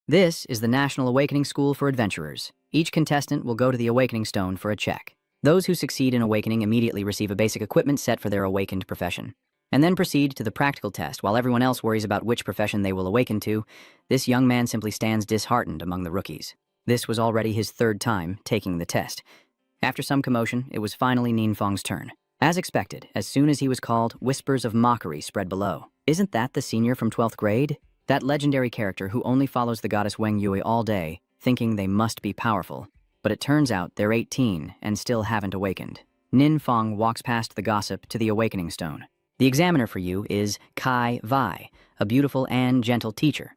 This is the National Awakening School for Adventurers. Each contestant will go to the Awakening Stone for a check. Those who succeed in awakening immediately receive a basic equipment set for their awakened profession, and then proceed to the practical test. While everyone else worries about which profession they will awaken to, this young man simply stands disheartened among the rookies. This was already his third time taking the test. After some commotion, it was finally Ninfong's turn. As expected, as soon as he was called, whispers of mockery spread below. Isn't that the senior from 12th grade? That legendary character who only follows the goddess Weng Yue all day, thinking they must be powerful. But it turns out they're 18 and still haven't awakened. Ninfong walks past the gossip to the Awakening Stone. The examiner for you is Kai Vai, a beautiful and gentle teacher.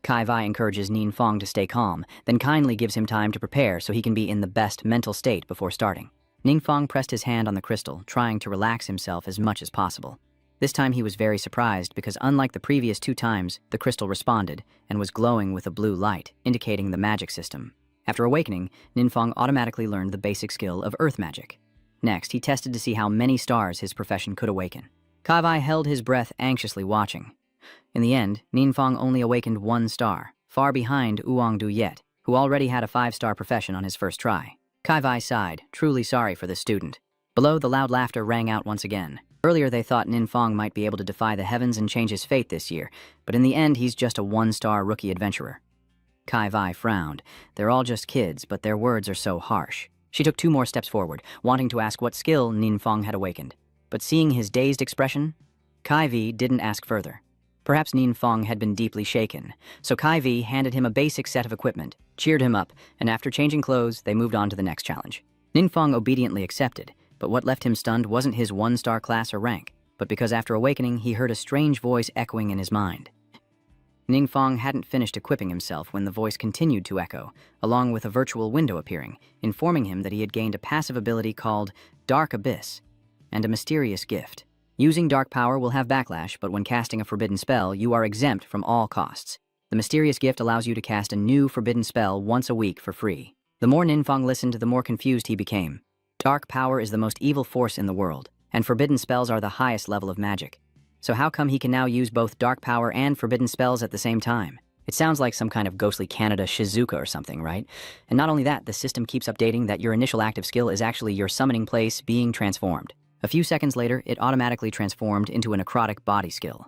Kai Vai encourages Ninfong to stay calm, then kindly gives him time to prepare so he can be in the best mental state before starting. Ninfong pressed his hand on the crystal, trying to relax himself as much as possible. This time he was very surprised because unlike the previous 2 times, the crystal responded and was glowing with a blue light, indicating the magic system. After awakening, Ninfong automatically learned the basic skill of earth magic. Next, he tested to see how many stars his profession could awaken. Kai Vai held his breath, anxiously watching. In the end, Ninfong only awakened 1 star, far behind Uong Du Yet, who already had a 5-star profession on his first try. Kai Vai sighed, truly sorry for the student. Below, the loud laughter rang out once again. Earlier they thought Ninfong might be able to defy the heavens and change his fate this year, but in the end he's just a 1-star rookie adventurer. Kai Vai frowned. They're all just kids, but their words are so harsh. She took 2 more steps forward, wanting to ask what skill Ninfong had awakened. But seeing his dazed expression, Kai Vi didn't ask further. Perhaps Ninfong had been deeply shaken, so Kai Vi handed him a basic set of equipment, cheered him up, and after changing clothes, they moved on to the next challenge. Ninfong obediently accepted, but what left him stunned wasn't his 1-star class or rank, but because after awakening, he heard a strange voice echoing in his mind. Ninfong hadn't finished equipping himself when the voice continued to echo, along with a virtual window appearing, informing him that he had gained a passive ability called Dark Abyss, and a mysterious gift. Using dark power will have backlash, but when casting a forbidden spell, you are exempt from all costs. The mysterious gift allows you to cast a new forbidden spell once a week for free. The more Ninfong listened, the more confused he became. Dark power is the most evil force in the world, and forbidden spells are the highest level of magic. So how come he can now use both dark power and forbidden spells at the same time? It sounds like some kind of ghostly Canada Shizuka or something, right? And not only that, the system keeps updating that your initial active skill is actually your summoning place being transformed. A few seconds later, it automatically transformed into a necrotic body skill.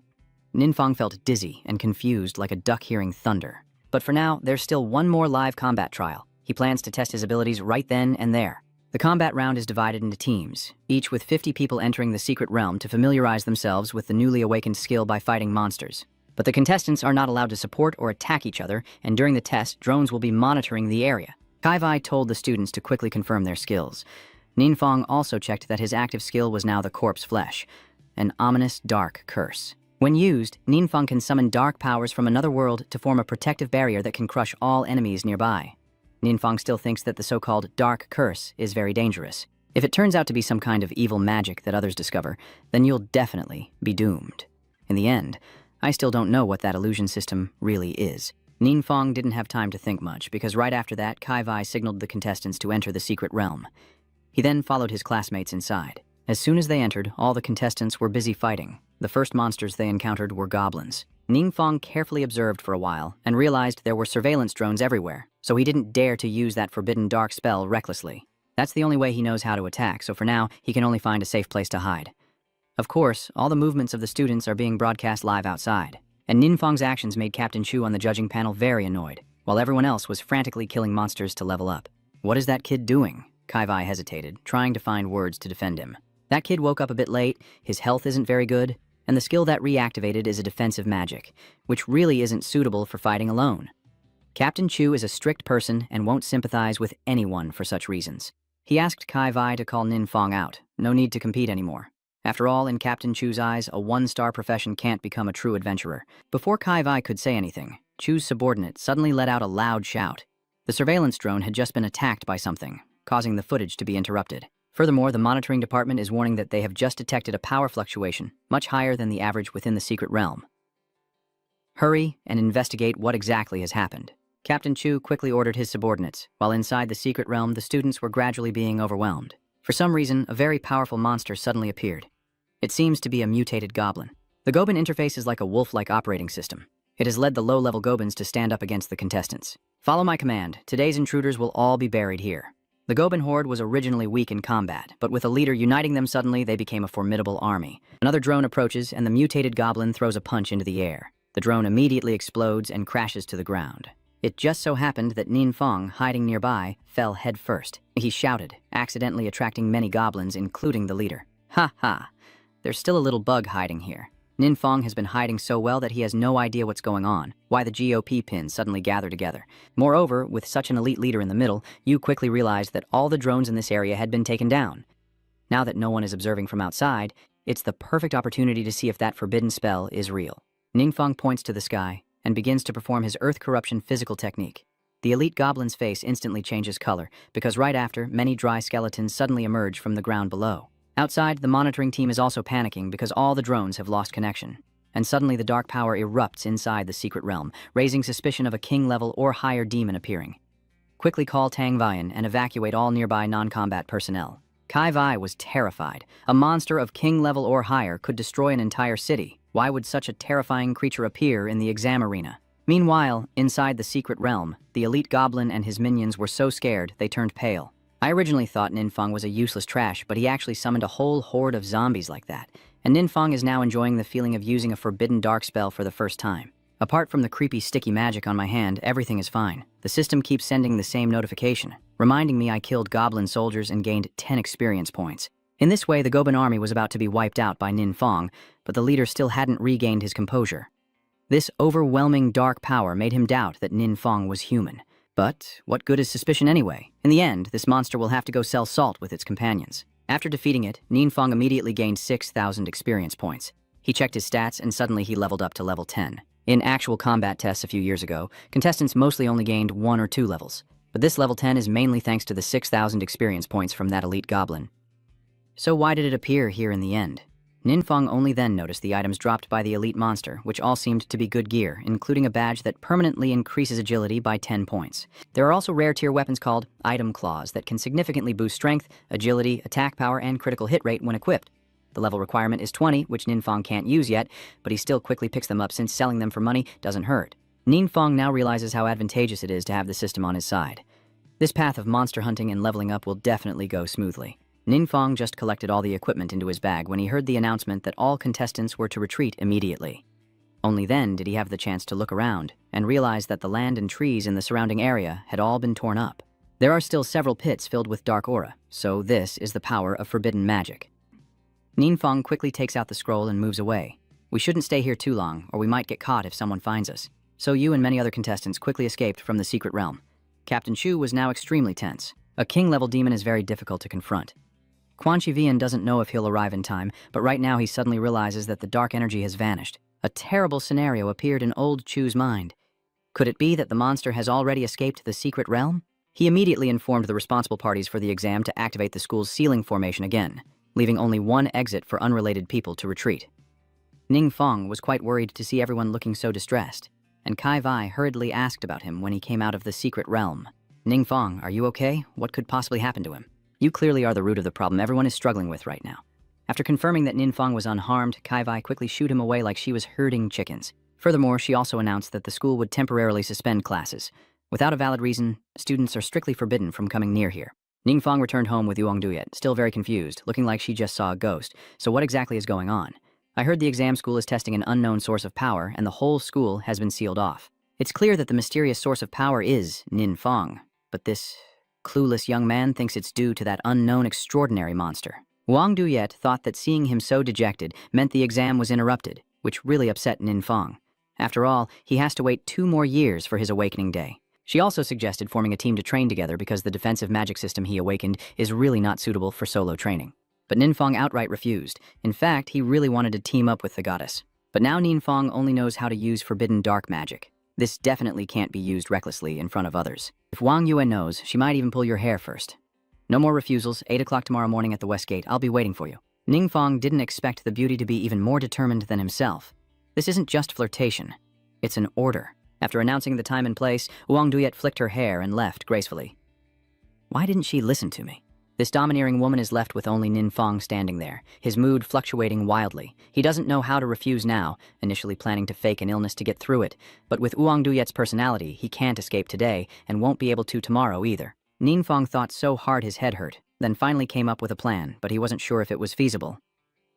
Ninfong felt dizzy and confused like a duck hearing thunder. But for now, there's still 1 more live combat trial. He plans to test his abilities right then and there. The combat round is divided into teams, each with 50 people entering the secret realm to familiarize themselves with the newly awakened skill by fighting monsters. But the contestants are not allowed to support or attack each other, and during the test, drones will be monitoring the area. Kai Vai told the students to quickly confirm their skills. Ninfong also checked that his active skill was now the corpse flesh, an ominous dark curse. When used, Ninfong can summon dark powers from another world to form a protective barrier that can crush all enemies nearby. Ninfong still thinks that the so-called dark curse is very dangerous. If it turns out to be some kind of evil magic that others discover, then you'll definitely be doomed. In the end, I still don't know what that illusion system really is. Ninfong didn't have time to think much, because right after that, Kai Vai signaled the contestants to enter the secret realm. He then followed his classmates inside. As soon as they entered, all the contestants were busy fighting. The first monsters they encountered were goblins. Ninfong carefully observed for a while and realized there were surveillance drones everywhere, so he didn't dare to use that forbidden dark spell recklessly. That's the only way he knows how to attack, so for now, he can only find a safe place to hide. Of course, all the movements of the students are being broadcast live outside, and Ninfong's actions made Captain Chu on the judging panel very annoyed, while everyone else was frantically killing monsters to level up. What is that kid doing? Kai Vai hesitated, trying to find words to defend him. That kid woke up a bit late, his health isn't very good, and the skill that reactivated is a defensive magic, which really isn't suitable for fighting alone. Captain Chu is a strict person and won't sympathize with anyone for such reasons. He asked Kai Vai to call Ninfong out. No need to compete anymore. After all, in Captain Chu's eyes, a 1-star profession can't become a true adventurer. Before Kai Vai could say anything, Chu's subordinate suddenly let out a loud shout. The surveillance drone had just been attacked by something, causing the footage to be interrupted. Furthermore, the monitoring department is warning that they have just detected a power fluctuation, much higher than the average within the secret realm. Hurry and investigate what exactly has happened. Captain Chu quickly ordered his subordinates. While inside the secret realm, the students were gradually being overwhelmed. For some reason, a very powerful monster suddenly appeared. It seems to be a mutated goblin. The Goblin interface is like a wolf-like operating system. It has led the low-level Gobins to stand up against the contestants. Follow my command. Today's intruders will all be buried here. The Gobin horde was originally weak in combat, but with a leader uniting them suddenly, they became a formidable army. Another drone approaches, and the mutated goblin throws a punch into the air. The drone immediately explodes and crashes to the ground. It just so happened that Ninfeng, hiding nearby, fell headfirst. He shouted, accidentally attracting many goblins, including the leader. Ha ha! There's still a little bug hiding here. Ninfeng has been hiding so well that he has no idea what's going on, why the GOP pins suddenly gather together. Moreover, with such an elite leader in the middle, you quickly realized that all the drones in this area had been taken down. Now that no one is observing from outside, it's the perfect opportunity to see if that forbidden spell is real. Ninfeng points to the sky and begins to perform his earth corruption physical technique. The elite goblin's face instantly changes color, because right after, many dry skeletons suddenly emerge from the ground below. Outside, the monitoring team is also panicking because all the drones have lost connection. And suddenly the dark power erupts inside the secret realm, raising suspicion of a king-level or higher demon appearing. Quickly call Tang Vian and evacuate all nearby non-combat personnel. Kai Vai was terrified. A monster of king-level or higher could destroy an entire city. Why would such a terrifying creature appear in the exam arena? Meanwhile, inside the secret realm, the elite goblin and his minions were so scared they turned pale. I originally thought Ninfeng was a useless trash, but he actually summoned a whole horde of zombies like that, and Ninfeng is now enjoying the feeling of using a forbidden dark spell for the first time. Apart from the creepy sticky magic on my hand, everything is fine. The system keeps sending the same notification, reminding me I killed goblin soldiers and gained 10 experience points. In this way, the Gobin army was about to be wiped out by Ninfeng, but the leader still hadn't regained his composure. This overwhelming dark power made him doubt that Ninfeng was human. But what good is suspicion anyway? In the end, this monster will have to go sell salt with its companions. After defeating it, Ninfeng immediately gained 6,000 experience points. He checked his stats and suddenly he leveled up to level 10. In actual combat tests a few years ago, contestants mostly only gained 1 or 2 levels. But this level 10 is mainly thanks to the 6,000 experience points from that elite goblin. So why did it appear here in the end? Ninfeng only then noticed the items dropped by the elite monster, which all seemed to be good gear, including a badge that permanently increases agility by 10 points. There are also rare tier weapons called item claws that can significantly boost strength, agility, attack power, and critical hit rate when equipped. The level requirement is 20, which Ninfeng can't use yet, but he still quickly picks them up since selling them for money doesn't hurt. Ninfeng now realizes how advantageous it is to have the system on his side. This path of monster hunting and leveling up will definitely go smoothly. Ninfeng just collected all the equipment into his bag when he heard the announcement that all contestants were to retreat immediately. Only then did he have the chance to look around and realize that the land and trees in the surrounding area had all been torn up. There are still several pits filled with dark aura, so this is the power of forbidden magic. Ninfeng quickly takes out the scroll and moves away. We shouldn't stay here too long, or we might get caught if someone finds us. So you and many other contestants quickly escaped from the secret realm. Captain Chu was now extremely tense. A king-level demon is very difficult to confront. Quan Chi Vian doesn't know if he'll arrive in time, but right now he suddenly realizes that the dark energy has vanished. A terrible scenario appeared in old Chu's mind. Could it be that the monster has already escaped the secret realm? He immediately informed the responsible parties for the exam to activate the school's sealing formation again, leaving only one exit for unrelated people to retreat. Ninfeng was quite worried to see everyone looking so distressed, and Kai Vai hurriedly asked about him when he came out of the secret realm. Ninfeng, are you okay? What could possibly happen to him? You clearly are the root of the problem everyone is struggling with right now. After confirming that Ninfeng was unharmed, Kai Vai quickly shooed him away like she was herding chickens. Furthermore, she also announced that the school would temporarily suspend classes. Without a valid reason, students are strictly forbidden from coming near here. Ninfeng returned home with Yuang Duyet, still very confused, looking like she just saw a ghost. So what exactly is going on? I heard the exam school is testing an unknown source of power, and the whole school has been sealed off. It's clear that the mysterious source of power is Ninfeng, but this clueless young man thinks it's due to that unknown extraordinary monster. Wang Duyet thought that seeing him so dejected meant the exam was interrupted, which really upset Ninfeng. After all, he has to wait 2 more years for his awakening day. She also suggested forming a team to train together because the defensive magic system he awakened is really not suitable for solo training. But Ninfeng outright refused. In fact, he really wanted to team up with the goddess. But now Ninfeng only knows how to use forbidden dark magic. This definitely can't be used recklessly in front of others. If Wang Yue knows, she might even pull your hair first. No more refusals, 8 o'clock tomorrow morning at the West Gate. I'll be waiting for you. Ninfeng didn't expect the beauty to be even more determined than himself. This isn't just flirtation. It's an order. After announcing the time and place, Wang Duyet flicked her hair and left gracefully. Why didn't she listen to me? This domineering woman is left with only Ninfong standing there, his mood fluctuating wildly. He doesn't know how to refuse now, initially planning to fake an illness to get through it, but with Wang Duyet's personality, he can't escape today and won't be able to tomorrow either. Ninfong thought so hard his head hurt, then finally came up with a plan, but he wasn't sure if it was feasible.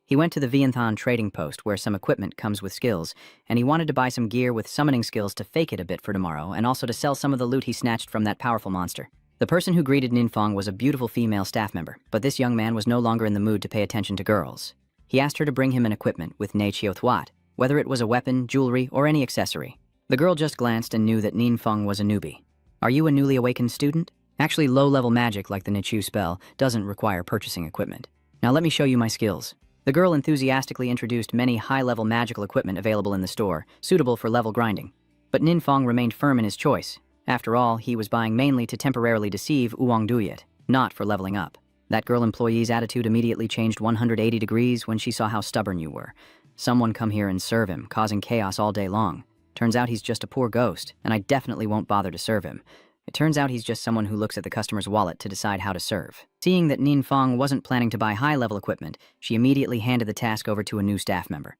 He went to the Vienthan trading post where some equipment comes with skills, and he wanted to buy some gear with summoning skills to fake it a bit for tomorrow and also to sell some of the loot he snatched from that powerful monster. The person who greeted Ninfong was a beautiful female staff member, but this young man was no longer in the mood to pay attention to girls. He asked her to bring him an equipment with Ne Chio Thuat, whether it was a weapon, jewelry, or any accessory. The girl just glanced and knew that Ninfong was a newbie. Are you a newly awakened student? Actually, low-level magic like the Nichu spell doesn't require purchasing equipment. Now let me show you my skills. The girl enthusiastically introduced many high-level magical equipment available in the store, suitable for level grinding. But Ninfong remained firm in his choice. After all, he was buying mainly to temporarily deceive Wang Duyet, not for leveling up. That girl employee's attitude immediately changed 180 degrees when she saw how stubborn you were. Someone come here and serve him, causing chaos all day long. Turns out he's just a poor ghost, and I definitely won't bother to serve him. It turns out he's just someone who looks at the customer's wallet to decide how to serve. Seeing that Ninfong wasn't planning to buy high-level equipment, she immediately handed the task over to a new staff member.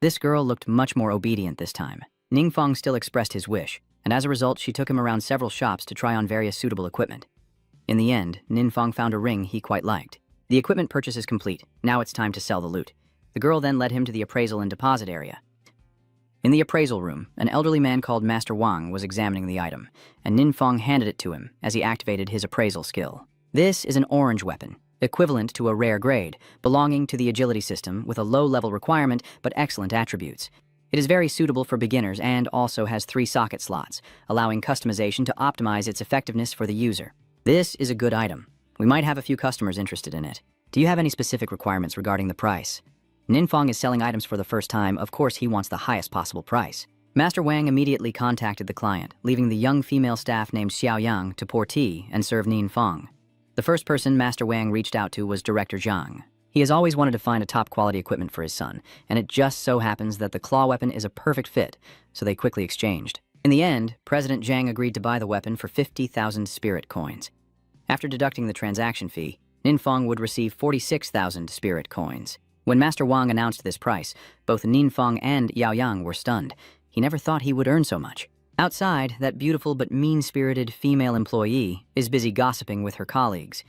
This girl looked much more obedient this time. Ninfong still expressed his wish, and as a result, she took him around several shops to try on various suitable equipment. In the end, Ninfong found a ring he quite liked. The equipment purchase is complete. Now it's time to sell the loot. The girl then led him to the appraisal and deposit area. In the appraisal room, an elderly man called Master Wang was examining the item, and Ninfong handed it to him as he activated his appraisal skill. This is an orange weapon, equivalent to a rare grade, belonging to the agility system with a low-level requirement but excellent attributes. It is very suitable for beginners and also has 3 socket slots, allowing customization to optimize its effectiveness for the user. This is a good item. We might have a few customers interested in it. Do you have any specific requirements regarding the price? Ninfong is selling items for the first time. Of course, he wants the highest possible price. Master Wang immediately contacted the client, leaving the young female staff named Xiaoyang to pour tea and serve Ninfong. The first person Master Wang reached out to was Director Zhang. He has always wanted to find a top-quality equipment for his son, and it just so happens that the claw weapon is a perfect fit, so they quickly exchanged. In the end, President Zhang agreed to buy the weapon for 50,000 spirit coins. After deducting the transaction fee, Ninfong would receive 46,000 spirit coins. When Master Wang announced this price, both Ninfong and Yaoyang were stunned. He never thought he would earn so much. Outside, that beautiful but mean-spirited female employee is busy gossiping with her colleagues.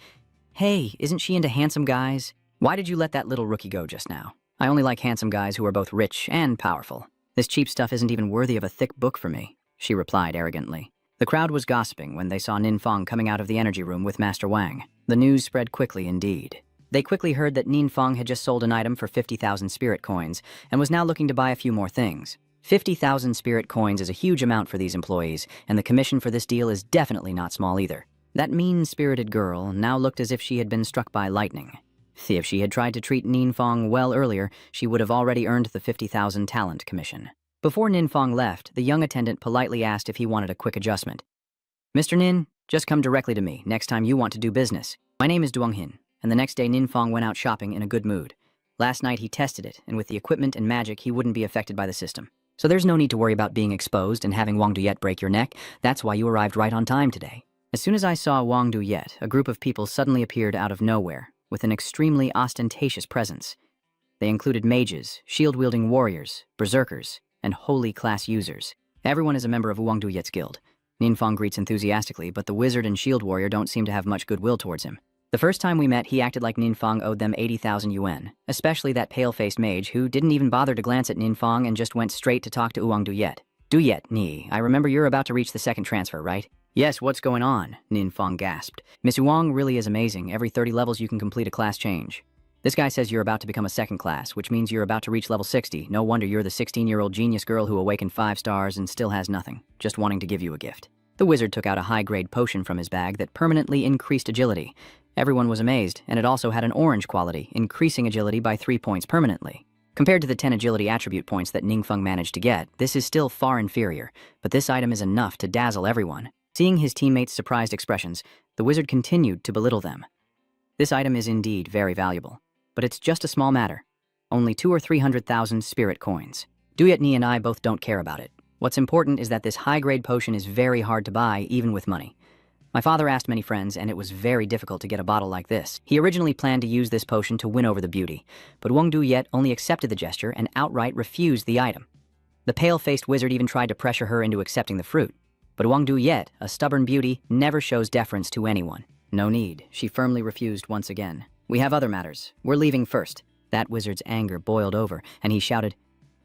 Hey, isn't she into handsome guys? Why did you let that little rookie go just now? I only like handsome guys who are both rich and powerful. This cheap stuff isn't even worthy of a thick book for me, she replied arrogantly. The crowd was gossiping when they saw Ninfong coming out of the energy room with Master Wang. The news spread quickly indeed. They quickly heard that Ninfong had just sold an item for 50,000 spirit coins and was now looking to buy a few more things. 50,000 spirit coins is a huge amount for these employees, and the commission for this deal is definitely not small either. That mean-spirited girl now looked as if she had been struck by lightning. If she had tried to treat Ninfong well earlier, she would have already earned the 50,000 talent commission. Before Ninfong left, the young attendant politely asked if he wanted a quick adjustment. Mr. Nin, just come directly to me next time you want to do business. My name is Duonghin, and the next day Ninfong went out shopping in a good mood. Last night he tested it, and with the equipment and magic he wouldn't be affected by the system. So there's no need to worry about being exposed and having Wang Duyet break your neck. That's why you arrived right on time today. As soon as I saw Wang Duyet, a group of people suddenly appeared out of nowhere, with an extremely ostentatious presence. They included mages, shield-wielding warriors, berserkers, and holy class users. Everyone is a member of Wang Duyet's guild. Ninfong greets enthusiastically, but the wizard and shield warrior don't seem to have much goodwill towards him. The first time we met, he acted like Ninfong owed them 80,000 yuan, especially that pale-faced mage who didn't even bother to glance at Ninfong and just went straight to talk to Wang Duyet. Duyet, Ni, I remember you're about to reach the second transfer, right? Yes, what's going on? Ninfong gasped. Miss Wang really is amazing. Every 30 levels you can complete a class change. This guy says you're about to become a second class, which means you're about to reach level 60. No wonder you're the 16-year-old genius girl who awakened 5 stars and still has nothing, just wanting to give you a gift. The wizard took out a high-grade potion from his bag that permanently increased agility. Everyone was amazed, and it also had an orange quality, increasing agility by 3 points permanently. Compared to the 10 agility attribute points that Ninfeng managed to get, this is still far inferior, but this item is enough to dazzle everyone. Seeing his teammates' surprised expressions, the wizard continued to belittle them. This item is indeed very valuable, but it's just a small matter. Only 200,000 or 300,000 spirit coins. Duyetni and I both don't care about it. What's important is that this high-grade potion is very hard to buy, even with money. My father asked many friends, and it was very difficult to get a bottle like this. He originally planned to use this potion to win over the beauty, but Wang Du-yet only accepted the gesture and outright refused the item. The pale-faced wizard even tried to pressure her into accepting the fruit. But Wang Du-yet, a stubborn beauty, never shows deference to anyone. No need, she firmly refused once again. We have other matters. We're leaving first. That wizard's anger boiled over, and he shouted,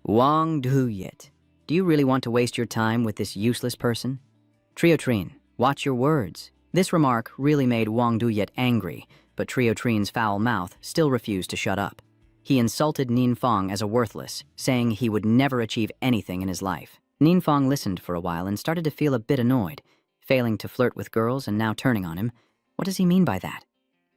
Wang Du-yet, do you really want to waste your time with this useless person? Triotrine, watch your words. This remark really made Wang Du-yet angry, but Triotrine's foul mouth still refused to shut up. He insulted Ninfang as a worthless, saying he would never achieve anything in his life. Ninfang listened for a while and started to feel a bit annoyed, failing to flirt with girls and now turning on him. What does he mean by that?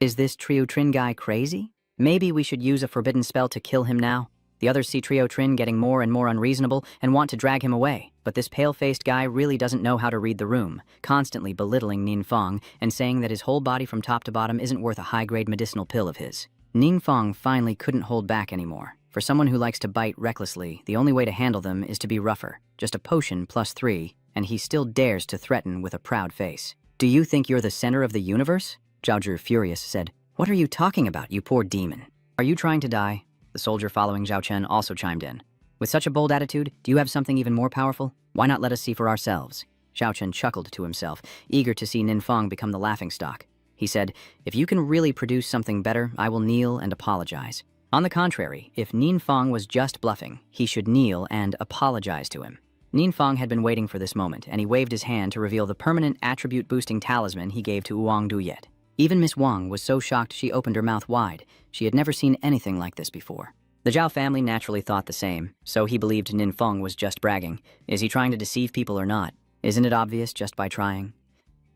Is this Triotrine guy crazy? Maybe we should use a forbidden spell to kill him now? The others see Triotrine getting more and more unreasonable and want to drag him away, but this pale-faced guy really doesn't know how to read the room, constantly belittling Ninfang and saying that his whole body from top to bottom isn't worth a high-grade medicinal pill of his. Ninfang finally couldn't hold back anymore. For someone who likes to bite recklessly, the only way to handle them is to be rougher. Just a potion +3, and he still dares to threaten with a proud face. Do you think you're the center of the universe? Zhao Zhi, furious, said. What are you talking about, you poor demon? Are you trying to die? The soldier following Zhao Chen also chimed in. With such a bold attitude, do you have something even more powerful? Why not let us see for ourselves? Zhao Chen chuckled to himself, eager to see Ninfang become the laughingstock. He said, if you can really produce something better, I will kneel and apologize. On the contrary, if Ninfang was just bluffing, he should kneel and apologize to him. Ninfang had been waiting for this moment, and he waved his hand to reveal the permanent attribute-boosting talisman he gave to Wang Du-yet. Even Miss Wang was so shocked she opened her mouth wide. She had never seen anything like this before. The Zhao family naturally thought the same, so he believed Ninfang was just bragging. Is he trying to deceive people or not? Isn't it obvious just by trying?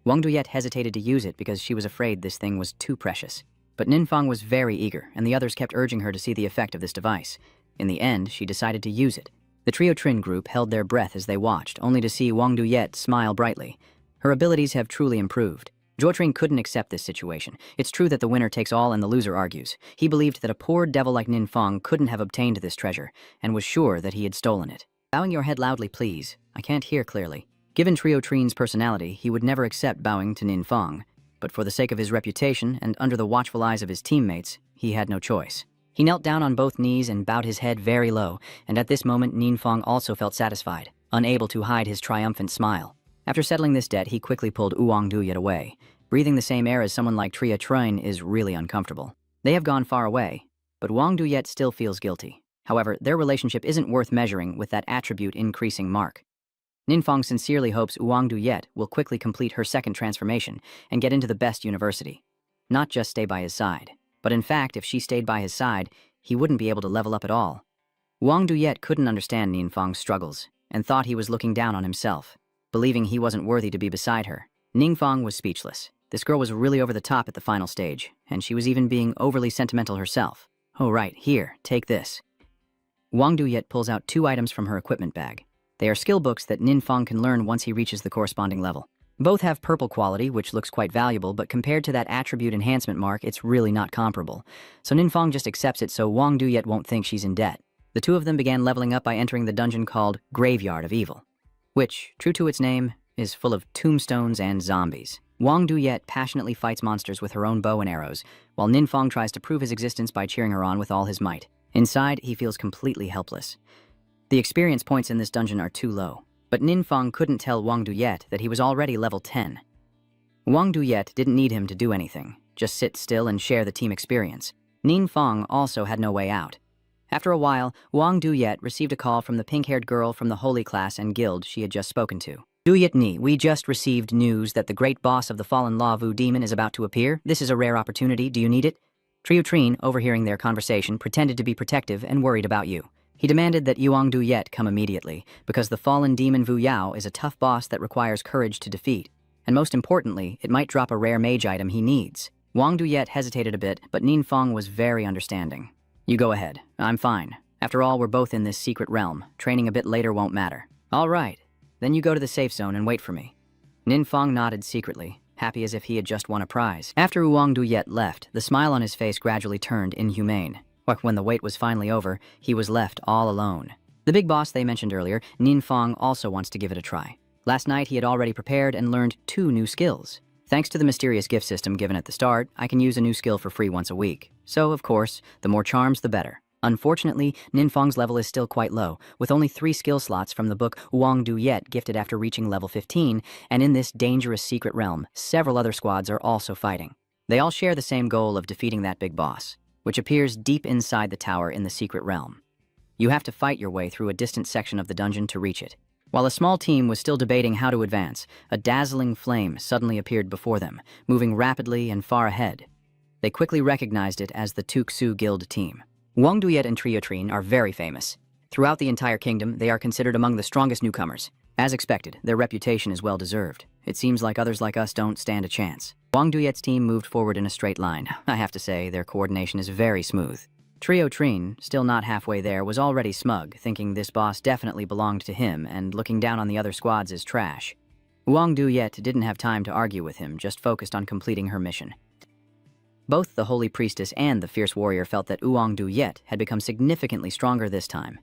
Wang Du-yet hesitated to use it because she was afraid this thing was too precious. But Ninfang was very eager, and the others kept urging her to see the effect of this device. In the end, she decided to use it. The Triotrine group held their breath as they watched, only to see Wang Du-yet smile brightly. Her abilities have truly improved. Zhuotrine couldn't accept this situation. It's true that the winner takes all and the loser argues. He believed that a poor devil like Ninfang couldn't have obtained this treasure, and was sure that he had stolen it. Bowing your head loudly, please. I can't hear clearly. Given Triotrine's personality, he would never accept bowing to Ninfang, but for the sake of his reputation and under the watchful eyes of his teammates, he had no choice. He knelt down on both knees and bowed his head very low, and at this moment Ninfang also felt satisfied, unable to hide his triumphant smile. After settling this debt, he quickly pulled Wang Du-yet away. Breathing the same air as someone like Triotrine is really uncomfortable. They have gone far away, but Wang Du-yet still feels guilty. However, their relationship isn't worth measuring with that attribute-increasing mark. Ninfang sincerely hopes Wang Du-yet will quickly complete her second transformation and get into the best university. Not just stay by his side, but in fact, if she stayed by his side, he wouldn't be able to level up at all. Wang Du-yet couldn't understand Ninfang's struggles and thought he was looking down on himself, believing he wasn't worthy to be beside her. Ninfang was speechless. This girl was really over the top at the final stage, and she was even being overly sentimental herself. Oh right, here, take this. Wang Du-yet pulls out 2 items from her equipment bag. They are skill books that Ninfang can learn once he reaches the corresponding level. Both have purple quality, which looks quite valuable, but compared to that attribute enhancement mark, it's really not comparable. So Ninfang just accepts it so Wang Du-yet won't think she's in debt. The two of them began leveling up by entering the dungeon called Graveyard of Evil, which, true to its name, is full of tombstones and zombies. Wang Du-yet passionately fights monsters with her own bow and arrows, while Ninfang tries to prove his existence by cheering her on with all his might. Inside, he feels completely helpless. The experience points in this dungeon are too low, but Ninfang couldn't tell Wang Du-yet that he was already level 10. Wang Du-yet didn't need him to do anything, just sit still and share the team experience. Ninfang also had no way out. After a while, Wang Du-yet received a call from the pink-haired girl from the holy class and guild she had just spoken to. Du-yet ni, we just received news that the great boss of the fallen Law Vu demon is about to appear. This is a rare opportunity. Do you need it? Triotrine, overhearing their conversation, pretended to be protective and worried about you. He demanded that Wang Du-yet come immediately, because the fallen demon Vu Yao is a tough boss that requires courage to defeat. And most importantly, it might drop a rare mage item he needs. Wang Du-yet hesitated a bit, but Ninfang was very understanding. You go ahead. I'm fine. After all, we're both in this secret realm. Training a bit later won't matter. All right. Then you go to the safe zone and wait for me. Ninfang nodded secretly, happy as if he had just won a prize. After Wang Du-yet left, the smile on his face gradually turned inhumane. When the wait was finally over, he was left all alone. The big boss they mentioned earlier, Ninfang, also wants to give it a try. Last night, he had already prepared and learned 2 new skills. Thanks to the mysterious gift system given at the start, I can use a new skill for free once a week. So, of course, the more charms, the better. Unfortunately, Ninfong's level is still quite low, with only 3 skill slots from the book Wang Du Yet gifted after reaching level 15, and in this dangerous secret realm, several other squads are also fighting. They all share the same goal of defeating that big boss, which appears deep inside the tower in the secret realm. You have to fight your way through a distant section of the dungeon to reach it. While a small team was still debating how to advance, a dazzling flame suddenly appeared before them, moving rapidly and far ahead. They quickly recognized it as the Tuksu Guild team. Wang Duyet and Triotrine are very famous. Throughout the entire kingdom, they are considered among the strongest newcomers. As expected, their reputation is well deserved. It seems like others like us don't stand a chance. Wang Duyet's team moved forward in a straight line. I have to say, their coordination is very smooth. Triotrine, still not halfway there, was already smug, thinking this boss definitely belonged to him and looking down on the other squads as trash. Wang Duyet didn't have time to argue with him, just focused on completing her mission. Both the Holy Priestess and the Fierce Warrior felt that Wang Duyet had become significantly stronger this time.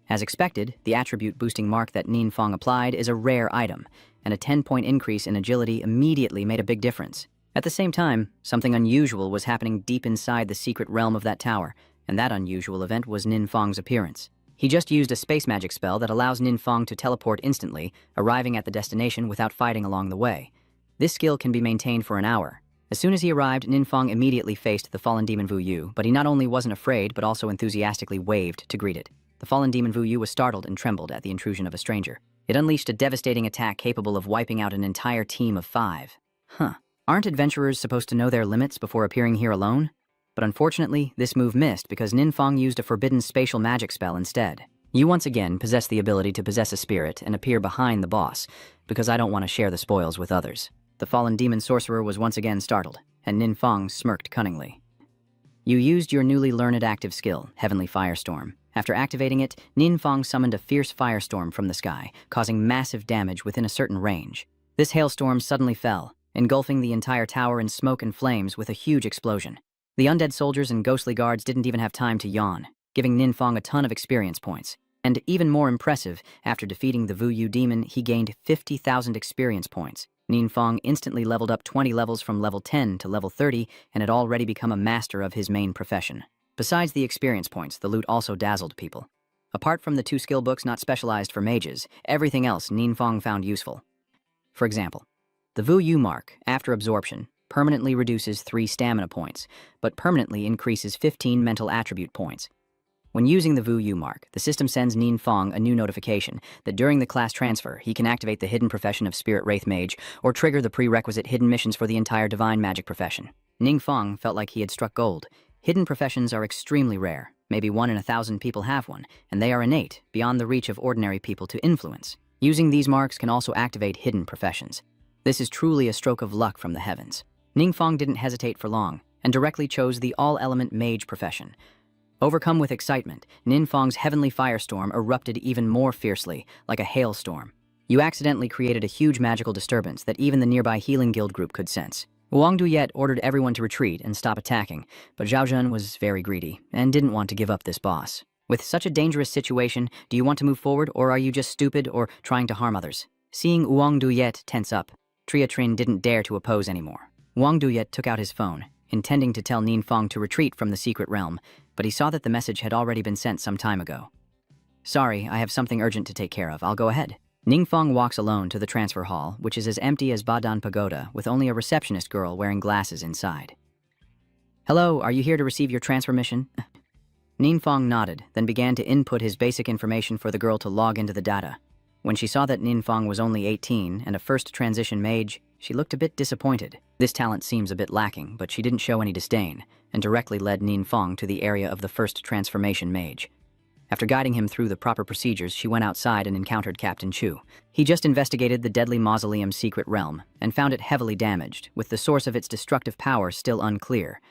As expected, the attribute-boosting mark that Ninfong applied is a rare item, and a 10-point increase in agility immediately made a big difference. At the same time, something unusual was happening deep inside the secret realm of that tower, and that unusual event was Ninfong's appearance. He just used a space magic spell that allows Ninfong to teleport instantly, arriving at the destination without fighting along the way. This skill can be maintained for an hour. As soon as he arrived, Ninfong immediately faced the fallen demon Wu Yu, but he not only wasn't afraid but also enthusiastically waved to greet it. The fallen demon Wu Yu was startled and trembled at the intrusion of a stranger. It unleashed a devastating attack capable of wiping out an entire team of 5. Aren't adventurers supposed to know their limits before appearing here alone? But unfortunately, this move missed because Ninfong used a forbidden spatial magic spell instead. You once again possess the ability to possess a spirit and appear behind the boss, because I don't want to share the spoils with others. The fallen demon sorcerer was once again startled, and Ninfong smirked cunningly. You used your newly learned active skill, Heavenly Firestorm. After activating it, Ninfong summoned a fierce firestorm from the sky, causing massive damage within a certain range. This hailstorm suddenly fell, engulfing the entire tower in smoke and flames with a huge explosion. The undead soldiers and ghostly guards didn't even have time to yawn, giving Ninfong a ton of experience points. And even more impressive, after defeating the Wu Yu demon, he gained 50,000 experience points. Ninfong instantly leveled up 20 levels from level 10 to level 30 and had already become a master of his main profession. Besides the experience points, the loot also dazzled people. Apart from the 2 skill books not specialized for mages, everything else Ninfong found useful. For example, the Wu Yu mark, after absorption, permanently reduces 3 stamina points, but permanently increases 15 mental attribute points. When using the Wu Yu mark, the system sends Ninfong a new notification that during the class transfer, he can activate the hidden profession of Spirit Wraith Mage or trigger the prerequisite hidden missions for the entire Divine Magic profession. Ninfong felt like he had struck gold. Hidden professions are extremely rare. Maybe 1 in 1,000 people have one, and they are innate, beyond the reach of ordinary people to influence. Using these marks can also activate hidden professions. This is truly a stroke of luck from the heavens. Ninfong didn't hesitate for long, and directly chose the all-element mage profession. Overcome with excitement, Ninfong's heavenly firestorm erupted even more fiercely, like a hailstorm. You accidentally created a huge magical disturbance that even the nearby healing guild group could sense. Wang Duyet ordered everyone to retreat and stop attacking, but Zhao Zhen was very greedy and didn't want to give up this boss. With such a dangerous situation, do you want to move forward, or are you just stupid or trying to harm others? Seeing Wang Duyet tense up, Triotrine didn't dare to oppose anymore. Wang Duyet took out his phone, intending to tell Ninfong to retreat from the secret realm, but he saw that the message had already been sent some time ago. Sorry, I have something urgent to take care of. I'll go ahead. Ninfong walks alone to the transfer hall, which is as empty as Badan Pagoda, with only a receptionist girl wearing glasses inside. Hello, are you here to receive your transfer mission? Ninfong nodded, then began to input his basic information for the girl to log into the data. When she saw that Ninfong was only 18 and a first transition mage, she looked a bit disappointed. This talent seems a bit lacking, but she didn't show any disdain, and directly led Ninfong to the area of the first transformation mage. After guiding him through the proper procedures, she went outside and encountered Captain Chu. He just investigated the deadly mausoleum's secret realm and found it heavily damaged, with the source of its destructive power still unclear.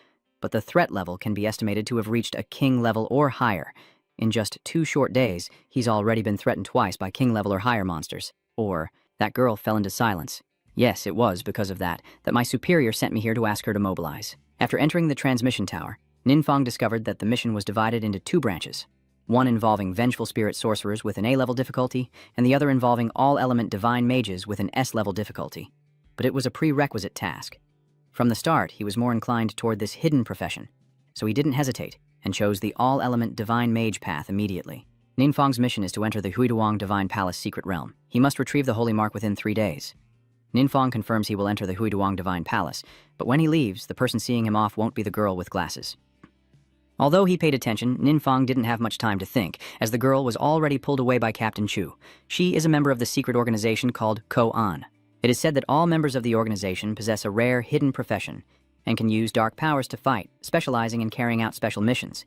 But the threat level can be estimated to have reached a king level or higher. In just 2 short days, he's already been threatened twice by king level or higher monsters. Or, that girl fell into silence. Yes, it was because of that my superior sent me here to ask her to mobilize. After entering the transmission tower, Ninfong discovered that the mission was divided into 2 branches. One involving vengeful spirit sorcerers with an A-level difficulty, and the other involving all-element divine mages with an S-level difficulty. but it was a prerequisite task. From the start, he was more inclined toward this hidden profession, so he didn't hesitate and chose the all-element divine mage path immediately. Ninfang's mission is to enter the Huiduang Divine Palace secret realm. He must retrieve the holy mark within 3 days. Ninfang confirms he will enter the Huiduang Divine Palace, but when he leaves, the person seeing him off won't be the girl with glasses. Although he paid attention, Ninfang didn't have much time to think, as the girl was already pulled away by Captain Chu. She is a member of the secret organization called Ko-An. It is said that all members of the organization possess a rare hidden profession and can use dark powers to fight, specializing in carrying out special missions.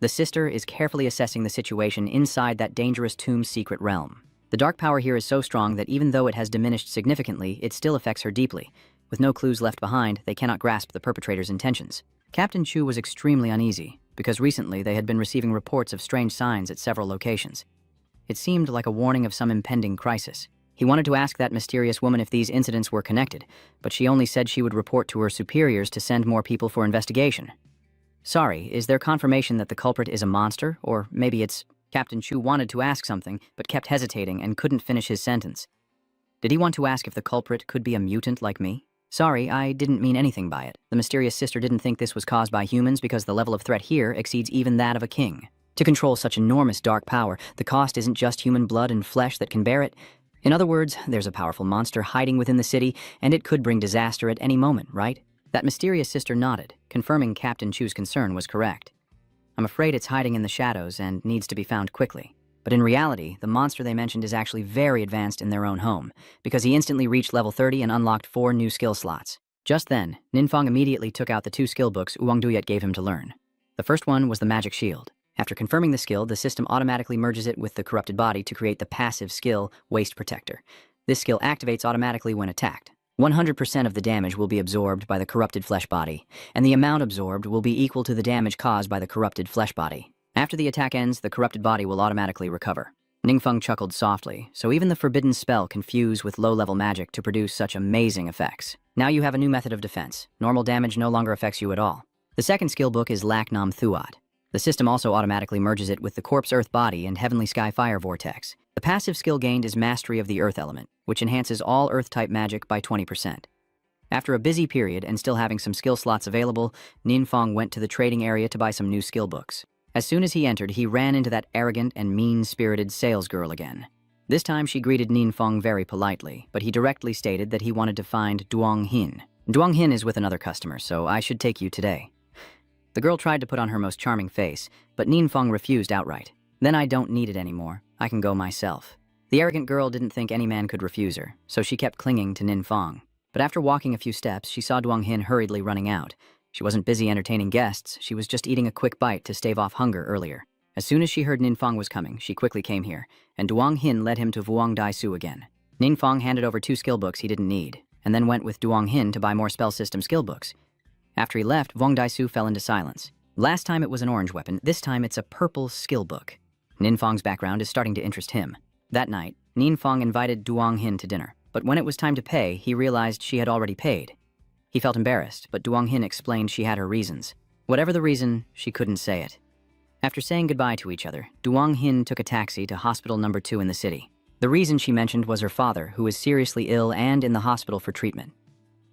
The sister is carefully assessing the situation inside that dangerous tomb secret realm. The dark power here is so strong that even though it has diminished significantly, it still affects her deeply. With no clues left behind, they cannot grasp the perpetrator's intentions. Captain Chu was extremely uneasy, because recently they had been receiving reports of strange signs at several locations. It seemed like a warning of some impending crisis. He wanted to ask that mysterious woman if these incidents were connected, but she only said she would report to her superiors to send more people for investigation. Sorry, is there confirmation that the culprit is a monster? Or maybe it's... Captain Chu wanted to ask something, but kept hesitating and couldn't finish his sentence. Did he want to ask if the culprit could be a mutant like me? Sorry, I didn't mean anything by it. The mysterious sister didn't think this was caused by humans because the level of threat here exceeds even that of a king. To control such enormous dark power, the cost isn't just human blood and flesh that can bear it. In other words, there's a powerful monster hiding within the city, and it could bring disaster at any moment, right? That mysterious sister nodded, confirming Captain Chu's concern was correct. I'm afraid it's hiding in the shadows and needs to be found quickly. But in reality, the monster they mentioned is actually very advanced in their own home, because he instantly reached level 30 and unlocked 4 new skill slots. Just then, Ninfang immediately took out the 2 skill books Oolong Duyet gave him to learn. The first one was the magic shield. After confirming the skill, the system automatically merges it with the corrupted body to create the passive skill, Waste Protector. This skill activates automatically when attacked. 100% of the damage will be absorbed by the corrupted flesh body, and the amount absorbed will be equal to the damage caused by the corrupted flesh body. After the attack ends, the corrupted body will automatically recover. Ninfang chuckled softly, so even the forbidden spell can fuse with low-level magic to produce such amazing effects. Now you have a new method of defense. Normal damage no longer affects you at all. The second skill book is Lak Nam Thuat. The system also automatically merges it with the Corpse Earth Body and Heavenly Sky Fire Vortex. The passive skill gained is Mastery of the Earth Element, which enhances all Earth-type magic by 20%. After a busy period and still having some skill slots available, Ninfang went to the trading area to buy some new skill books. As soon as he entered, he ran into that arrogant and mean-spirited salesgirl again. This time she greeted Ninfang very politely, but he directly stated that he wanted to find Duong Hin. Duong Hin is with another customer, so I should take you today. The girl tried to put on her most charming face, but Ninfang refused outright. Then I don't need it anymore. I can go myself. The arrogant girl didn't think any man could refuse her, so she kept clinging to Ninfang. But after walking a few steps, she saw Duong Hin hurriedly running out. She wasn't busy entertaining guests, she was just eating a quick bite to stave off hunger earlier. As soon as she heard Ninfang was coming, she quickly came here, and Duong Hin led him to Vuong Dai Su again. Ninfang handed over 2 skill books he didn't need, and then went with Duong Hin to buy more spell system skill books. After he left, Vuong Dai Su fell into silence. Last time it was an orange weapon, this time it's a purple skill book. Ninfang's background is starting to interest him. That night, Ninfang invited Duong Hin to dinner, but when it was time to pay, he realized she had already paid. He felt embarrassed, but Duong Hin explained she had her reasons. Whatever the reason, she couldn't say it. After saying goodbye to each other, Duong Hin took a taxi to hospital number 2 in the city. The reason she mentioned was her father, who was seriously ill and in the hospital for treatment.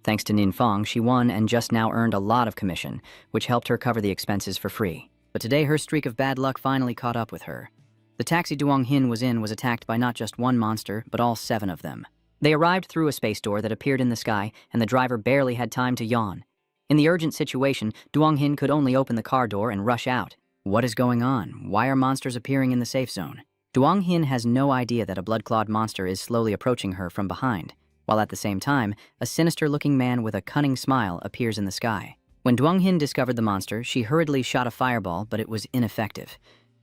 Thanks to Ninfang, she won and just now earned a lot of commission, which helped her cover the expenses for free. But today her streak of bad luck finally caught up with her. The taxi Duong Hin was in was attacked by not just one monster, but all 7 of them. They arrived through a space door that appeared in the sky, and the driver barely had time to yawn. In the urgent situation, Duong Hin could only open the car door and rush out. What is going on? Why are monsters appearing in the safe zone? Duong Hin has no idea that a blood-clawed monster is slowly approaching her from behind, while at the same time, a sinister-looking man with a cunning smile appears in the sky. When Duong Hin discovered the monster, she hurriedly shot a fireball, but it was ineffective.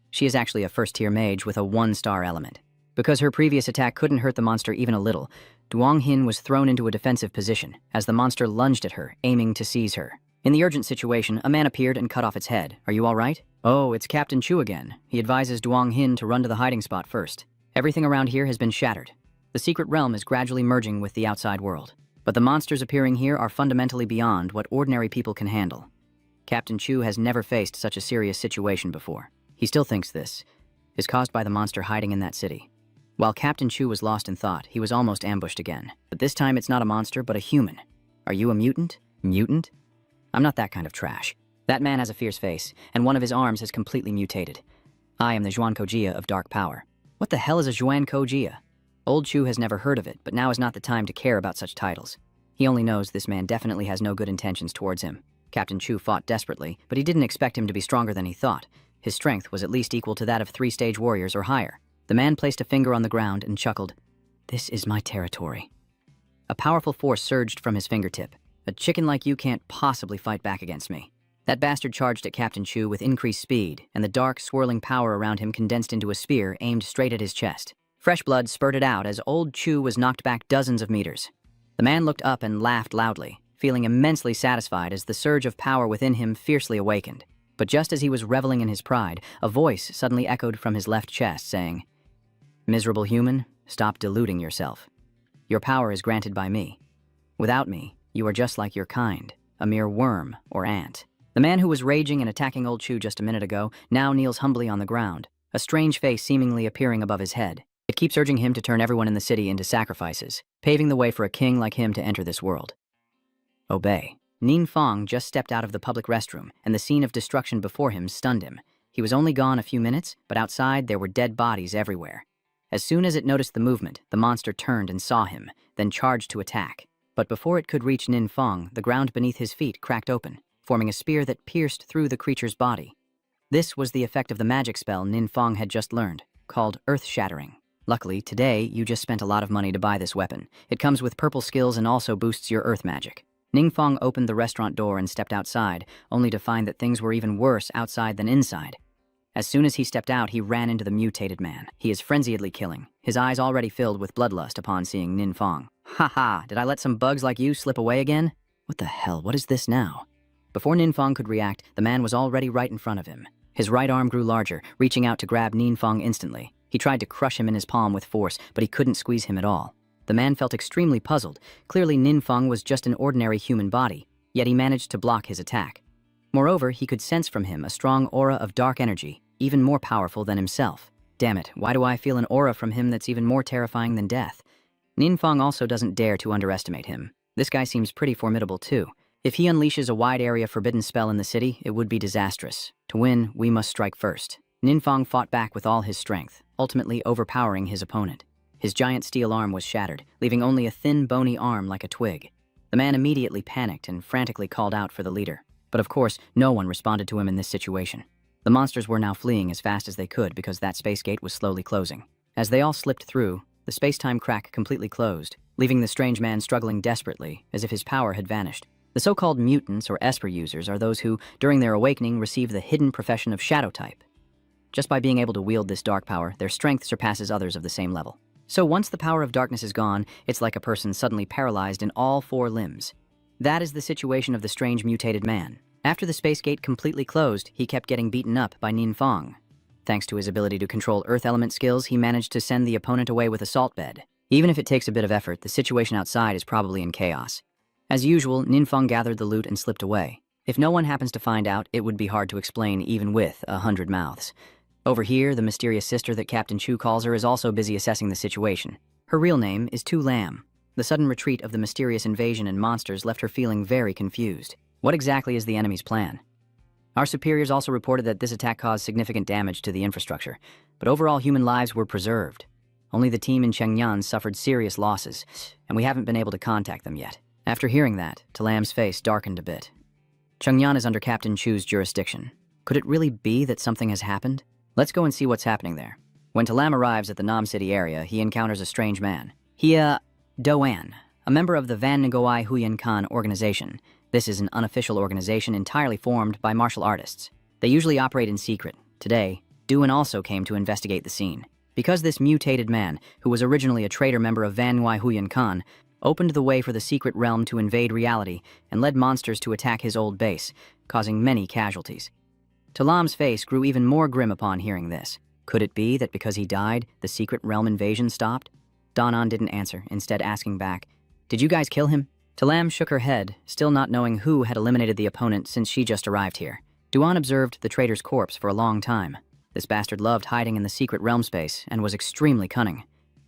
She is actually a first-tier mage with a 1-star element. Because her previous attack couldn't hurt the monster even a little, Duong Hin was thrown into a defensive position as the monster lunged at her, aiming to seize her. In the urgent situation, a man appeared and cut off its head. Are you all right? Oh, it's Captain Chu again. He advises Duong Hin to run to the hiding spot first. Everything around here has been shattered. The secret realm is gradually merging with the outside world. But the monsters appearing here are fundamentally beyond what ordinary people can handle. Captain Chu has never faced such a serious situation before. He still thinks this is caused by the monster hiding in that city. While Captain Chu was lost in thought, he was almost ambushed again. But this time it's not a monster, but a human. Are you a mutant? Mutant? I'm not that kind of trash. That man has a fierce face, and one of his arms has completely mutated. I am the Zhuan Kojia of Dark Power. What the hell is a Zhuan Kojia? Old Chu has never heard of it, but now is not the time to care about such titles. He only knows this man definitely has no good intentions towards him. Captain Chu fought desperately, but he didn't expect him to be stronger than he thought. His strength was at least equal to that of 3-stage warriors or higher. The man placed a finger on the ground and chuckled. This is my territory. A powerful force surged from his fingertip. A chicken like you can't possibly fight back against me. That bastard charged at Captain Chu with increased speed, and the dark, swirling power around him condensed into a spear aimed straight at his chest. Fresh blood spurted out as old Chu was knocked back dozens of meters. The man looked up and laughed loudly, feeling immensely satisfied as the surge of power within him fiercely awakened. But just as he was reveling in his pride, a voice suddenly echoed from his left chest, saying, "Miserable human, stop deluding yourself. Your power is granted by me. Without me, you are just like your kind, a mere worm or ant." The man who was raging and attacking old Chu just a minute ago now kneels humbly on the ground, a strange face seemingly appearing above his head. It keeps urging him to turn everyone in the city into sacrifices, paving the way for a king like him to enter this world. Obey. Nin Fong just stepped out of the public restroom, and the scene of destruction before him stunned him. He was only gone a few minutes, but outside there were dead bodies everywhere. As soon as it noticed the movement, the monster turned and saw him, then charged to attack. But before it could reach Nin Fong, the ground beneath his feet cracked open, forming a spear that pierced through the creature's body. This was the effect of the magic spell Nin Fong had just learned, called Earth-Shattering. Luckily, today, you just spent a lot of money to buy this weapon. It comes with purple skills and also boosts your Earth magic. Ning Fong opened the restaurant door and stepped outside, only to find that things were even worse outside than inside. As soon as he stepped out, he ran into the mutated man. He is frenziedly killing, his eyes already filled with bloodlust upon seeing Nin Fong. "Ha ha, did I let some bugs like you slip away again? What the hell, what is this now?" Before Nin Fong could react, the man was already right in front of him. His right arm grew larger, reaching out to grab Nin Fong instantly. He tried to crush him in his palm with force, but he couldn't squeeze him at all. The man felt extremely puzzled. Clearly Nin Fong was just an ordinary human body, yet he managed to block his attack. Moreover, he could sense from him a strong aura of dark energy, even more powerful than himself. Damn it, why do I feel an aura from him that's even more terrifying than death? Nin Fong also doesn't dare to underestimate him. This guy seems pretty formidable too. If he unleashes a wide area forbidden spell in the city, it would be disastrous. To win, we must strike first. Nin Fong fought back with all his strength, ultimately overpowering his opponent. His giant steel arm was shattered, leaving only a thin, bony arm like a twig. The man immediately panicked and frantically called out for the leader. But of course, no one responded to him in this situation. The monsters were now fleeing as fast as they could because that space gate was slowly closing. As they all slipped through, the space-time crack completely closed, leaving the strange man struggling desperately, as if his power had vanished. The so-called mutants or Esper users are those who, during their awakening, receive the hidden profession of Shadow type. Just by being able to wield this dark power, their strength surpasses others of the same level. So once the power of darkness is gone, it's like a person suddenly paralyzed in all 4 limbs. That is the situation of the strange mutated man. After the space gate completely closed, he kept getting beaten up by Nin Fong. Thanks to his ability to control earth element skills, he managed to send the opponent away with a salt bed. Even if it takes a bit of effort, the situation outside is probably in chaos. As usual, Nin Fong gathered the loot and slipped away. If no one happens to find out, it would be hard to explain even with 100 mouths. Over here, the mysterious sister that Captain Chu calls her is also busy assessing the situation. Her real name is Tu Lam. The sudden retreat of the mysterious invasion and monsters left her feeling very confused. What exactly is the enemy's plan? Our superiors also reported that this attack caused significant damage to the infrastructure, but overall human lives were preserved. Only the team in Chengyan suffered serious losses, and we haven't been able to contact them yet. After hearing that, Talam's face darkened a bit. Chengyan is under Captain Chu's jurisdiction. Could it really be that something has happened? Let's go and see what's happening there. When Talam arrives at the Nam City area, he encounters a strange man. Doan, a member of the Van Ngoai Huyan Khan organization. This is an unofficial organization entirely formed by martial artists. They usually operate in secret. Today, Duan also came to investigate the scene. Because this mutated man, who was originally a traitor member of Van Ngoai Huyan Khan, opened the way for the secret realm to invade reality and led monsters to attack his old base, causing many casualties. Talam's face grew even more grim upon hearing this. Could it be that because he died, the secret realm invasion stopped? Danan didn't answer, instead asking back, "Did you guys kill him?" Talam shook her head, still not knowing who had eliminated the opponent since she just arrived here. Duan observed the traitor's corpse for a long time. This bastard loved hiding in the secret realm space and was extremely cunning.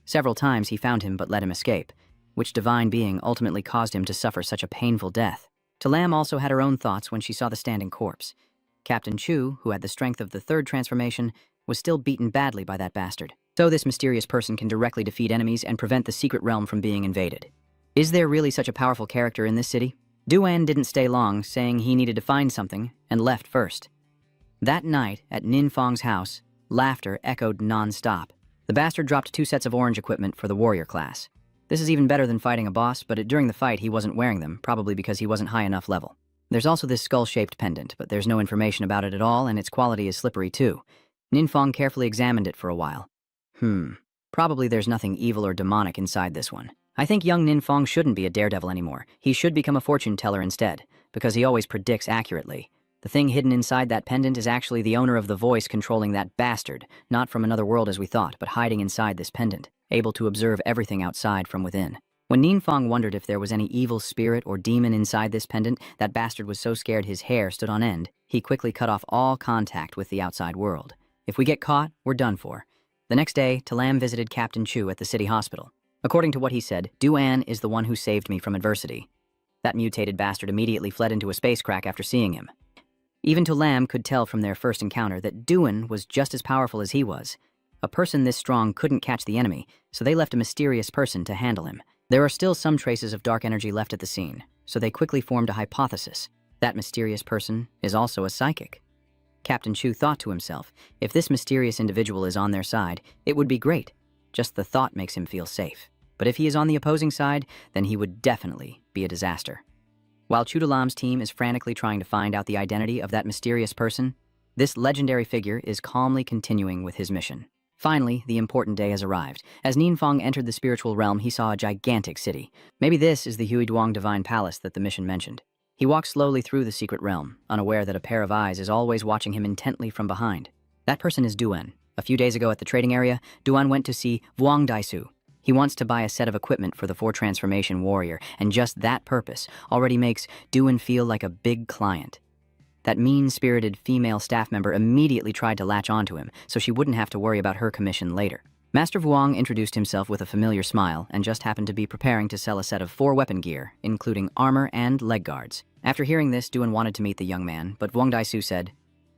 Several times he found him but let him escape, which divine being ultimately caused him to suffer such a painful death. Talam also had her own thoughts when she saw the standing corpse. Captain Chu, who had the strength of the third transformation, was still beaten badly by that bastard. So this mysterious person can directly defeat enemies and prevent the secret realm from being invaded. Is there really such a powerful character in this city? Duan didn't stay long, saying he needed to find something, and left first. That night, at Nin Fong's house, laughter echoed non-stop. The bastard dropped 2 sets of orange equipment for the warrior class. This is even better than fighting a boss, but during the fight he wasn't wearing them, probably because he wasn't high enough level. There's also this skull-shaped pendant, but there's no information about it at all, and its quality is slippery too. Nin Fong carefully examined it for a while. Probably there's nothing evil or demonic inside this one. I think young Nin Fong shouldn't be a daredevil anymore. He should become a fortune teller instead, because he always predicts accurately. The thing hidden inside that pendant is actually the owner of the voice controlling that bastard, not from another world as we thought, but hiding inside this pendant, able to observe everything outside from within. When Nin Fong wondered if there was any evil spirit or demon inside this pendant, that bastard was so scared his hair stood on end, he quickly cut off all contact with the outside world. If we get caught, we're done for. The next day, Talam visited Captain Chu at the city hospital. According to what he said, Duan is the one who saved me from adversity. That mutated bastard immediately fled into a space crack after seeing him. Even Talam could tell from their first encounter that Duan was just as powerful as he was. A person this strong couldn't catch the enemy, so they left a mysterious person to handle him. There are still some traces of dark energy left at the scene, so they quickly formed a hypothesis. That mysterious person is also a psychic. Captain Chu thought to himself, if this mysterious individual is on their side, it would be great. Just the thought makes him feel safe. But if he is on the opposing side, then he would definitely be a disaster. While Chudalam's team is frantically trying to find out the identity of that mysterious person, this legendary figure is calmly continuing with his mission. Finally, the important day has arrived. As Nin Fong entered the spiritual realm, he saw a gigantic city. Maybe this is the Huiduang Divine Palace that the mission mentioned. He walked slowly through the secret realm, unaware that a pair of eyes is always watching him intently from behind. That person is Duan. A few days ago at the trading area, Duan went to see Vuong Daisu. He wants to buy a set of equipment for the 4-transformation warrior, and just that purpose already makes Duan feel like a big client. That mean-spirited female staff member immediately tried to latch onto him, so she wouldn't have to worry about her commission later. Master Vuong introduced himself with a familiar smile and just happened to be preparing to sell a set of 4 weapon gear, including armor and leg guards. After hearing this, Duan wanted to meet the young man, but Vuong Daisu said,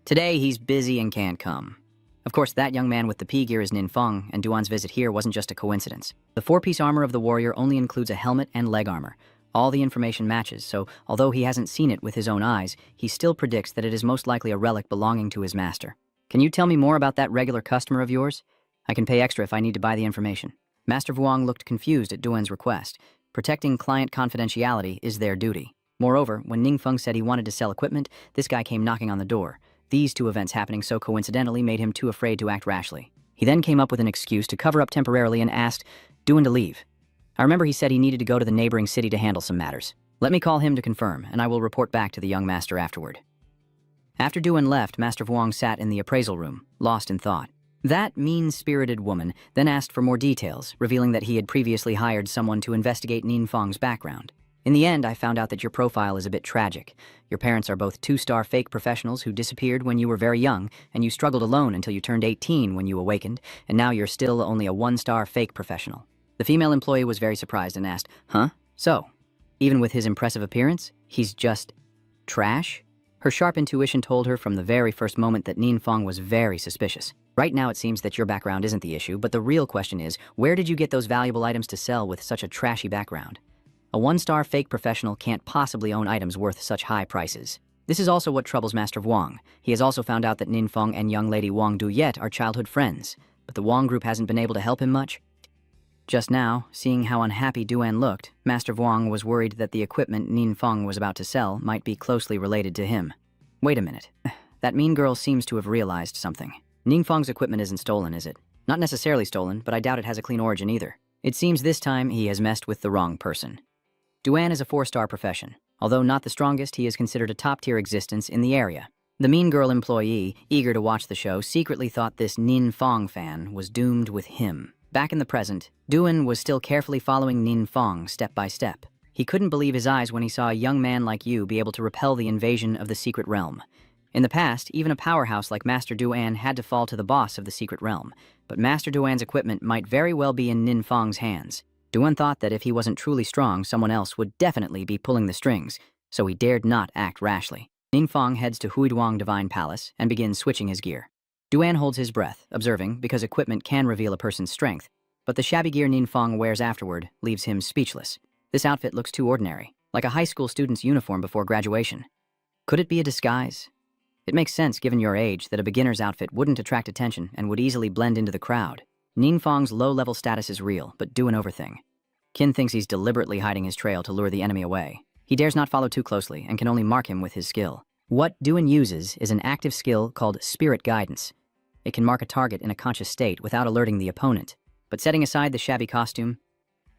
"Today he's busy and can't come." Of course, that young man with the P gear is Nin Fong, and Duan's visit here wasn't just a coincidence. The 4-piece armor of the warrior only includes a helmet and leg armor. All the information matches, so although he hasn't seen it with his own eyes, he still predicts that it is most likely a relic belonging to his master. "Can you tell me more about that regular customer of yours? I can pay extra if I need to buy the information." Master Vuong looked confused at Duan's request. Protecting client confidentiality is their duty. Moreover, when Ning Feng said he wanted to sell equipment, this guy came knocking on the door. These 2 events happening so coincidentally made him too afraid to act rashly. He then came up with an excuse to cover up temporarily and asked Duan to leave. I remember he said he needed to go to the neighboring city to handle some matters. Let me call him to confirm, and I will report back to the young master afterward. After Duan left, Master Vuong sat in the appraisal room, lost in thought. That mean-spirited woman then asked for more details, revealing that he had previously hired someone to investigate Nin Fong's background. In the end, I found out that your profile is a bit tragic. Your parents are both 2-star fake professionals who disappeared when you were very young, and you struggled alone until you turned 18 when you awakened, and now you're still only a 1-star fake professional. The female employee was very surprised and asked, "Huh? So, even with his impressive appearance, he's just trash?" Her sharp intuition told her from the very first moment that Nin Fong was very suspicious. Right now it seems that your background isn't the issue, but the real question is, where did you get those valuable items to sell with such a trashy background? A 1-star fake professional can't possibly own items worth such high prices. This is also what troubles Master Vuong. He has also found out that Nin Fong and young lady Wang Duyet are childhood friends, but the Wang group hasn't been able to help him much. Just now, seeing how unhappy Duan looked, Master Vuong was worried that the equipment Nin Fong was about to sell might be closely related to him. Wait a minute. That mean girl seems to have realized something. Nin Fong's equipment isn't stolen, is it? Not necessarily stolen, but I doubt it has a clean origin either. It seems this time he has messed with the wrong person. Duan is a 4-star profession. Although not the strongest, he is considered a top-tier existence in the area. The mean girl employee, eager to watch the show, secretly thought this Nin Fong fan was doomed with him. Back in the present, Duan was still carefully following Nin Fong step by step. He couldn't believe his eyes when he saw a young man like you be able to repel the invasion of the secret realm. In the past, even a powerhouse like Master Duan had to fall to the boss of the secret realm, but Master Duan's equipment might very well be in Ninfang's hands. Duan thought that if he wasn't truly strong, someone else would definitely be pulling the strings, so he dared not act rashly. Ninfang heads to Huiduang Divine Palace and begins switching his gear. Duan holds his breath, observing, because equipment can reveal a person's strength, but the shabby gear Ninfang wears afterward leaves him speechless. This outfit looks too ordinary, like a high school student's uniform before graduation. Could it be a disguise? It makes sense given your age that a beginner's outfit wouldn't attract attention and would easily blend into the crowd. Ninfang's low-level status is real, but do an overthing. Qin thinks he's deliberately hiding his trail to lure the enemy away. He dares not follow too closely and can only mark him with his skill. What Duan uses is an active skill called Spirit Guidance. It can mark a target in a conscious state without alerting the opponent. But setting aside the shabby costume,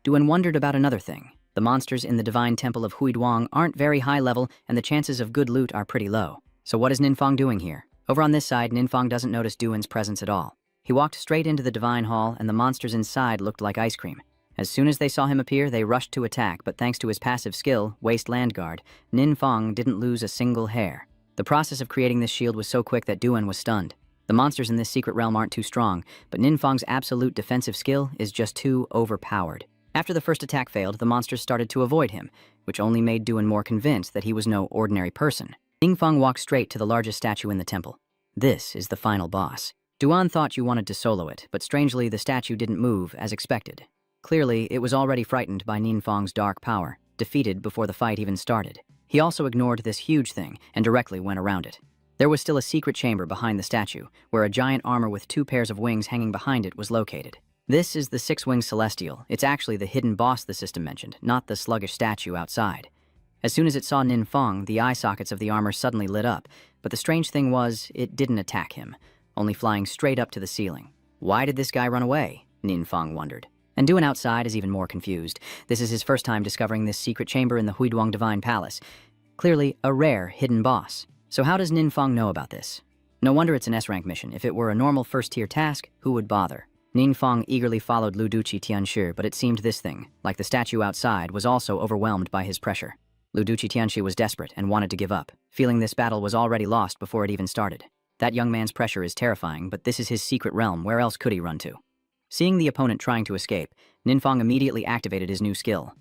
Duan wondered about another thing. The monsters in the Divine Temple of Huiduang aren't very high level, and the chances of good loot are pretty low. So what is Ninfang doing here? Over on this side, Ninfang doesn't notice Duan's presence at all. He walked straight into the Divine Hall, and the monsters inside looked like ice cream. As soon as they saw him appear, they rushed to attack, but thanks to his passive skill, Wasteland Guard, Ninfang didn't lose a single hair. The process of creating this shield was so quick that Duan was stunned. The monsters in this secret realm aren't too strong, but Ninfang's absolute defensive skill is just too overpowered. After the first attack failed, the monsters started to avoid him, which only made Duan more convinced that he was no ordinary person. Ninfang walked straight to the largest statue in the temple. This is the final boss. Duan thought you wanted to solo it, but strangely the statue didn't move as expected. Clearly, it was already frightened by Ninfang's dark power, defeated before the fight even started. He also ignored this huge thing and directly went around it. There was still a secret chamber behind the statue, where a giant armor with 2 pairs of wings hanging behind it was located. This is the 6-winged Celestial. It's actually the hidden boss the system mentioned, not the sluggish statue outside. As soon as it saw Ninfang, the eye sockets of the armor suddenly lit up, but the strange thing was, it didn't attack him, only flying straight up to the ceiling. Why did this guy run away? Ninfang wondered. And Duan outside is even more confused. This is his first time discovering this secret chamber in the Huiduang Divine Palace. Clearly, a rare hidden boss. So how does Ninfang know about this? No wonder it's an S-rank mission. If it were a normal first-tier task, who would bother? Ninfang eagerly followed Luduchi Tianshi, but it seemed this thing, like the statue outside, was also overwhelmed by his pressure. Luduchi Tianshi was desperate and wanted to give up, feeling this battle was already lost before it even started. That young man's pressure is terrifying, but this is his secret realm. Where else could he run to? Seeing the opponent trying to escape, Ninfang immediately activated his new skill,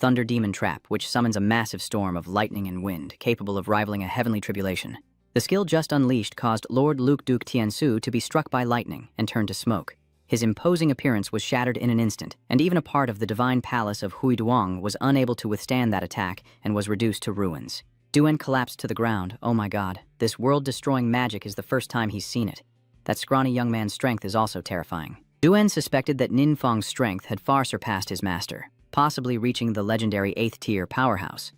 Thunder Demon Trap, which summons a massive storm of lightning and wind, capable of rivaling a heavenly tribulation. The skill just unleashed caused Lord Luke Duke Tiansu to be struck by lightning and turn to smoke. His imposing appearance was shattered in an instant, and even a part of the divine palace of Huiduang was unable to withstand that attack and was reduced to ruins. Duan collapsed to the ground. Oh my god, this world-destroying magic is the first time he's seen it. That scrawny young man's strength is also terrifying. Duan suspected that Ninfang's strength had far surpassed his master, possibly reaching the legendary 8th-tier powerhouse.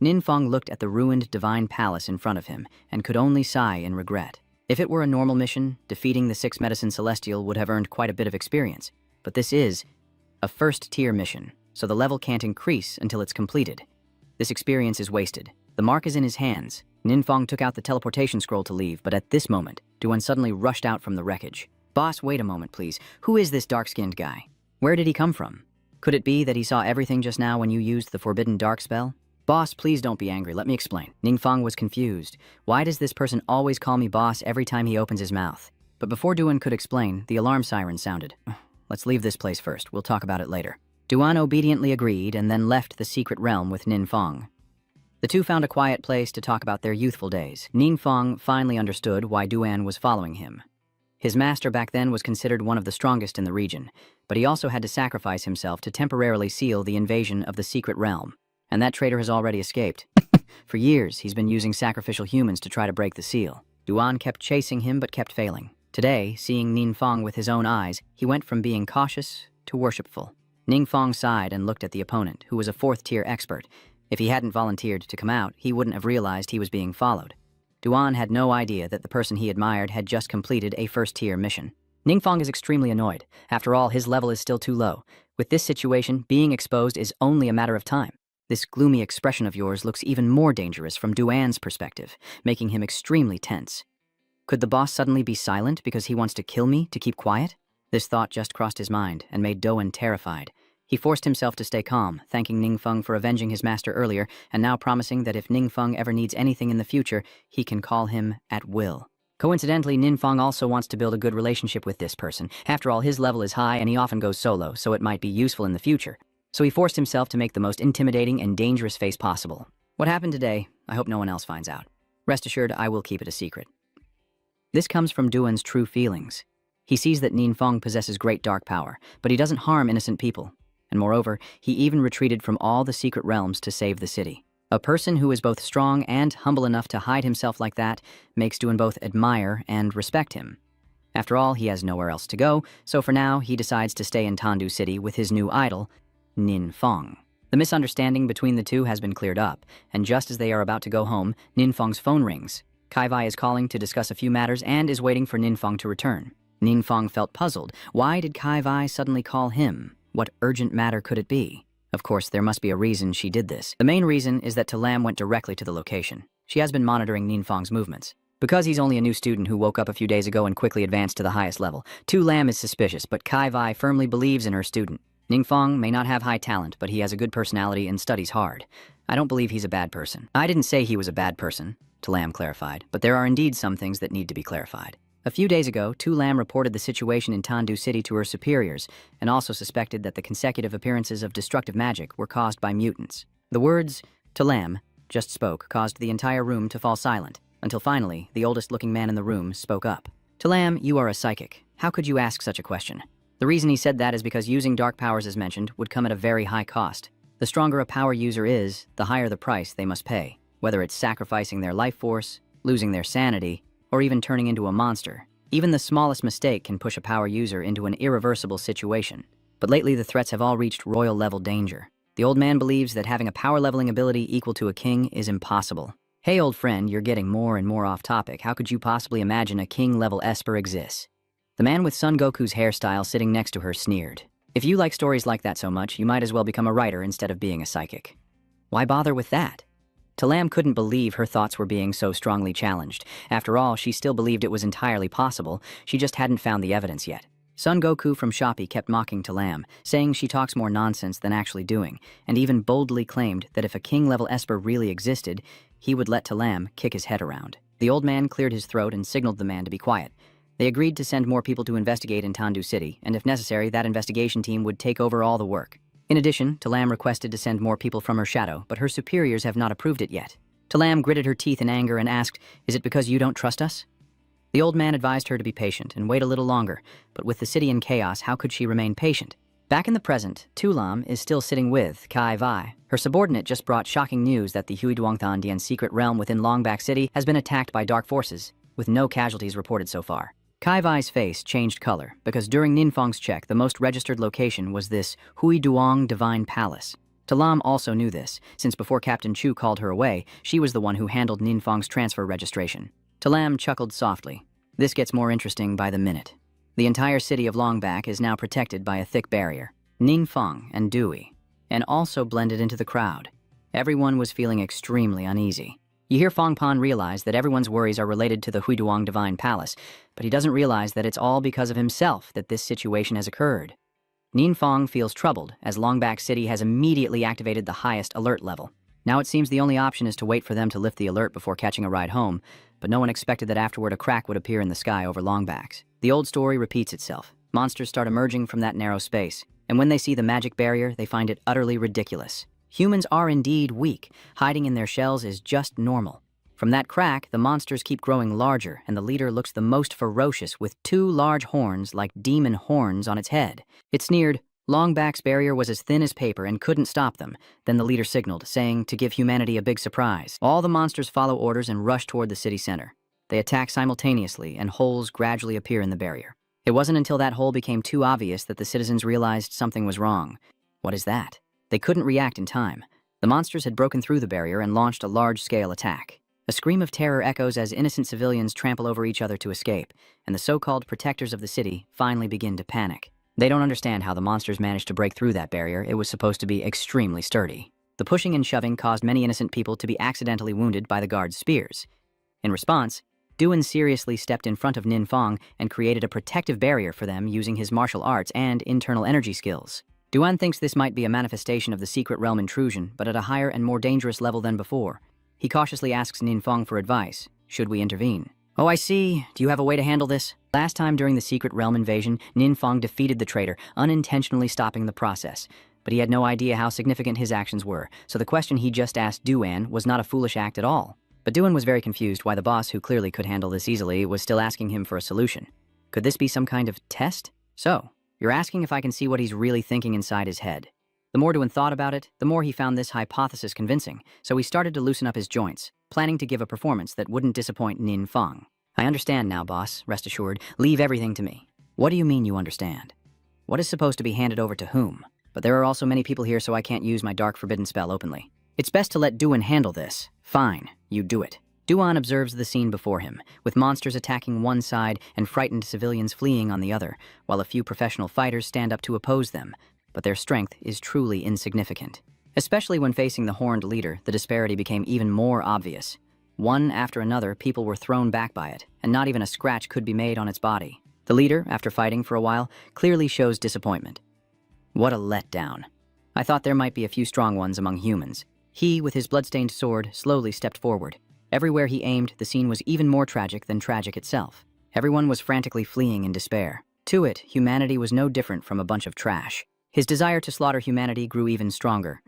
Ninfang looked at the ruined divine palace in front of him and could only sigh in regret. If it were a normal mission, defeating the 6 Medicine Celestial would have earned quite a bit of experience. But this is a first-tier mission, so the level can't increase until it's completed. This experience is wasted. The mark is in his hands. Ninfang took out the teleportation scroll to leave, but at this moment, Duan suddenly rushed out from the wreckage. Boss, wait a moment, please. Who is this dark-skinned guy? Where did he come from? Could it be that he saw everything just now when you used the forbidden dark spell? Boss, please don't be angry. Let me explain. Ninfang was confused. Why does this person always call me boss every time he opens his mouth? But before Duan could explain, the alarm siren sounded. Let's leave this place first. We'll talk about it later. Duan obediently agreed and then left the secret realm with Ninfang. The two found a quiet place to talk about their youthful days. Ninfang finally understood why Duan was following him. His master back then was considered one of the strongest in the region, but he also had to sacrifice himself to temporarily seal the invasion of the secret realm. And that traitor has already escaped. For years, he's been using sacrificial humans to try to break the seal. Duan kept chasing him but kept failing. Today, seeing Ninfang with his own eyes, he went from being cautious to worshipful. Ninfang sighed and looked at the opponent, who was a 4th-tier expert. If he hadn't volunteered to come out, he wouldn't have realized he was being followed. Duan had no idea that the person he admired had just completed a 1st-tier mission. Ninfang is extremely annoyed. After all, his level is still too low. With this situation, being exposed is only a matter of time. This gloomy expression of yours looks even more dangerous from Duan's perspective, making him extremely tense. Could the boss suddenly be silent because he wants to kill me to keep quiet? This thought just crossed his mind and made Duan terrified. He forced himself to stay calm, thanking Ningfeng for avenging his master earlier, and now promising that if Ningfeng ever needs anything in the future, he can call him at will. Coincidentally, Ningfeng also wants to build a good relationship with this person. After all, his level is high and he often goes solo, so it might be useful in the future. So he forced himself to make the most intimidating and dangerous face possible. What happened today, I hope no one else finds out. Rest assured, I will keep it a secret. This comes from Duan's true feelings. He sees that Ningfeng possesses great dark power, but he doesn't harm innocent people. And moreover, he even retreated from all the secret realms to save the city. A person who is both strong and humble enough to hide himself like that makes Duan both admire and respect him. After all, he has nowhere else to go, so for now, he decides to stay in Tandu City with his new idol, Ningfeng. The misunderstanding between the two has been cleared up, and just as they are about to go home, Ningfeng's phone rings. Kaivai is calling to discuss a few matters and is waiting for Ningfeng to return. Ningfeng felt puzzled. Why did Kaivai suddenly call him? What urgent matter could it be? Of course, there must be a reason she did this. The main reason is that Talam went directly to the location. She has been monitoring Ningfeng's movements. Because he's only a new student who woke up a few days ago and quickly advanced to the highest level, Lam is suspicious, but Kaivai firmly believes in her student. Ningfeng may not have high talent, but he has a good personality and studies hard. I don't believe he's a bad person. I didn't say he was a bad person, Talam clarified, but there are indeed some things that need to be clarified. A few days ago, Lam reported the situation in Tandu City to her superiors and also suspected that the consecutive appearances of destructive magic were caused by mutants. The words Lam just spoke caused the entire room to fall silent, until finally, the oldest-looking man in the room spoke up. Lam, you are a psychic. How could you ask such a question? The reason he said that is because using dark powers as mentioned would come at a very high cost. The stronger a power user is, the higher the price they must pay, whether it's sacrificing their life force, losing their sanity, or even turning into a monster. Even the smallest mistake can push a power user into an irreversible situation. But lately the threats have all reached royal-level danger. The old man believes that having a power-leveling ability equal to a king is impossible. Hey old friend, you're getting more and more off topic. How could you possibly imagine a king-level Esper exists? The man with Son Goku's hairstyle sitting next to her sneered. If you like stories like that so much, you might as well become a writer instead of being a psychic. Why bother with that? Talam couldn't believe her thoughts were being so strongly challenged. After all, she still believed it was entirely possible, she just hadn't found the evidence yet. Son Goku from Shopee kept mocking Talam, saying she talks more nonsense than actually doing, and even boldly claimed that if a king-level Esper really existed, he would let Talam kick his head around. The old man cleared his throat and signaled the man to be quiet. They agreed to send more people to investigate in Tandu City, and if necessary, that investigation team would take over all the work. In addition, Talam requested to send more people from her shadow, but her superiors have not approved it yet. Talam gritted her teeth in anger and asked, "Is it because you don't trust us?" The old man advised her to be patient and wait a little longer, but with the city in chaos, how could she remain patient? Back in the present, Tulam is still sitting with Kai Vai. Her subordinate just brought shocking news that the Huiduangthandian secret realm within Longback City has been attacked by dark forces, with no casualties reported so far. Kai Vai's face changed color, because during Ningfeng's check, the most registered location was this Huiduang Divine Palace. Talam also knew this, since before Captain Chu called her away, she was the one who handled Ningfeng's transfer registration. Talam chuckled softly. This gets more interesting by the minute. The entire city of Longback is now protected by a thick barrier. Ningfeng and Dewey, and also blended into the crowd. Everyone was feeling extremely uneasy. You hear Fongpan realize that everyone's worries are related to the Huiduang Divine Palace, but he doesn't realize that it's all because of himself that this situation has occurred. Ningfeng feels troubled, as Longback City has immediately activated the highest alert level. Now it seems the only option is to wait for them to lift the alert before catching a ride home, but no one expected that afterward a crack would appear in the sky over Longbacks. The old story repeats itself. Monsters start emerging from that narrow space, and when they see the magic barrier, they find it utterly ridiculous. Humans are indeed weak. Hiding in their shells is just normal. From that crack, the monsters keep growing larger, and the leader looks the most ferocious with 2 large horns like demon horns on its head. It sneered. Longback's barrier was as thin as paper and couldn't stop them. Then the leader signaled, saying to give humanity a big surprise. All the monsters follow orders and rush toward the city center. They attack simultaneously, and holes gradually appear in the barrier. It wasn't until that hole became too obvious that the citizens realized something was wrong. What is that? They couldn't react in time. The monsters had broken through the barrier and launched a large-scale attack. A scream of terror echoes as innocent civilians trample over each other to escape, and the so-called protectors of the city finally begin to panic. They don't understand how the monsters managed to break through that barrier. It was supposed to be extremely sturdy. The pushing and shoving caused many innocent people to be accidentally wounded by the guards' spears. In response, Duan seriously stepped in front of Ningfeng and created a protective barrier for them using his martial arts and internal energy skills. Duan thinks this might be a manifestation of the secret realm intrusion, but at a higher and more dangerous level than before. He cautiously asks Ninfeng for advice. Should we intervene? Oh, I see. Do you have a way to handle this? Last time during the secret realm invasion, Ninfeng defeated the traitor, unintentionally stopping the process. But he had no idea how significant his actions were, so the question he just asked Duan was not a foolish act at all. But Duan was very confused why the boss, who clearly could handle this easily, was still asking him for a solution. Could this be some kind of test? So, you're asking if I can see what he's really thinking inside his head. The more Duan thought about it, the more he found this hypothesis convincing, so he started to loosen up his joints, planning to give a performance that wouldn't disappoint Ninfeng. I understand now, boss, rest assured. Leave everything to me. What do you mean you understand? What is supposed to be handed over to whom? But there are also many people here, so I can't use my dark forbidden spell openly. It's best to let Duan handle this. Fine, you do it. Duan observes the scene before him, with monsters attacking one side and frightened civilians fleeing on the other, while a few professional fighters stand up to oppose them. But their strength is truly insignificant. Especially when facing the horned leader, the disparity became even more obvious. One after another, people were thrown back by it, and not even a scratch could be made on its body. The leader, after fighting for a while, clearly shows disappointment. What a letdown. I thought there might be a few strong ones among humans. He, with his bloodstained sword, slowly stepped forward. Everywhere he aimed, the scene was even more tragic than tragic itself. Everyone was frantically fleeing in despair. To it, humanity was no different from a bunch of trash. His desire to slaughter humanity grew even stronger.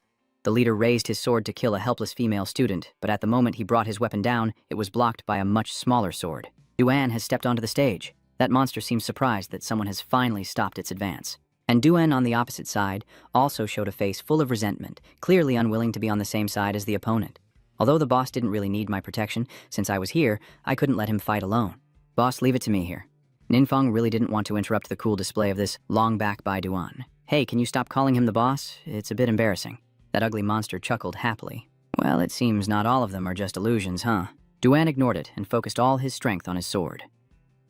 The leader raised his sword to kill a helpless female student, but at the moment he brought his weapon down, it was blocked by a much smaller sword. Duan has stepped onto the stage. That monster seems surprised that someone has finally stopped its advance. And Duan on the opposite side also showed a face full of resentment, clearly unwilling to be on the same side as the opponent. Although the boss didn't really need my protection, since I was here, I couldn't let him fight alone. Boss, leave it to me here. Ninfeng really didn't want to interrupt the cool display of this long back by Duan. Hey, can you stop calling him the boss? It's a bit embarrassing. That ugly monster chuckled happily. Well, it seems not all of them are just illusions, huh? Duan ignored it and focused all his strength on his sword.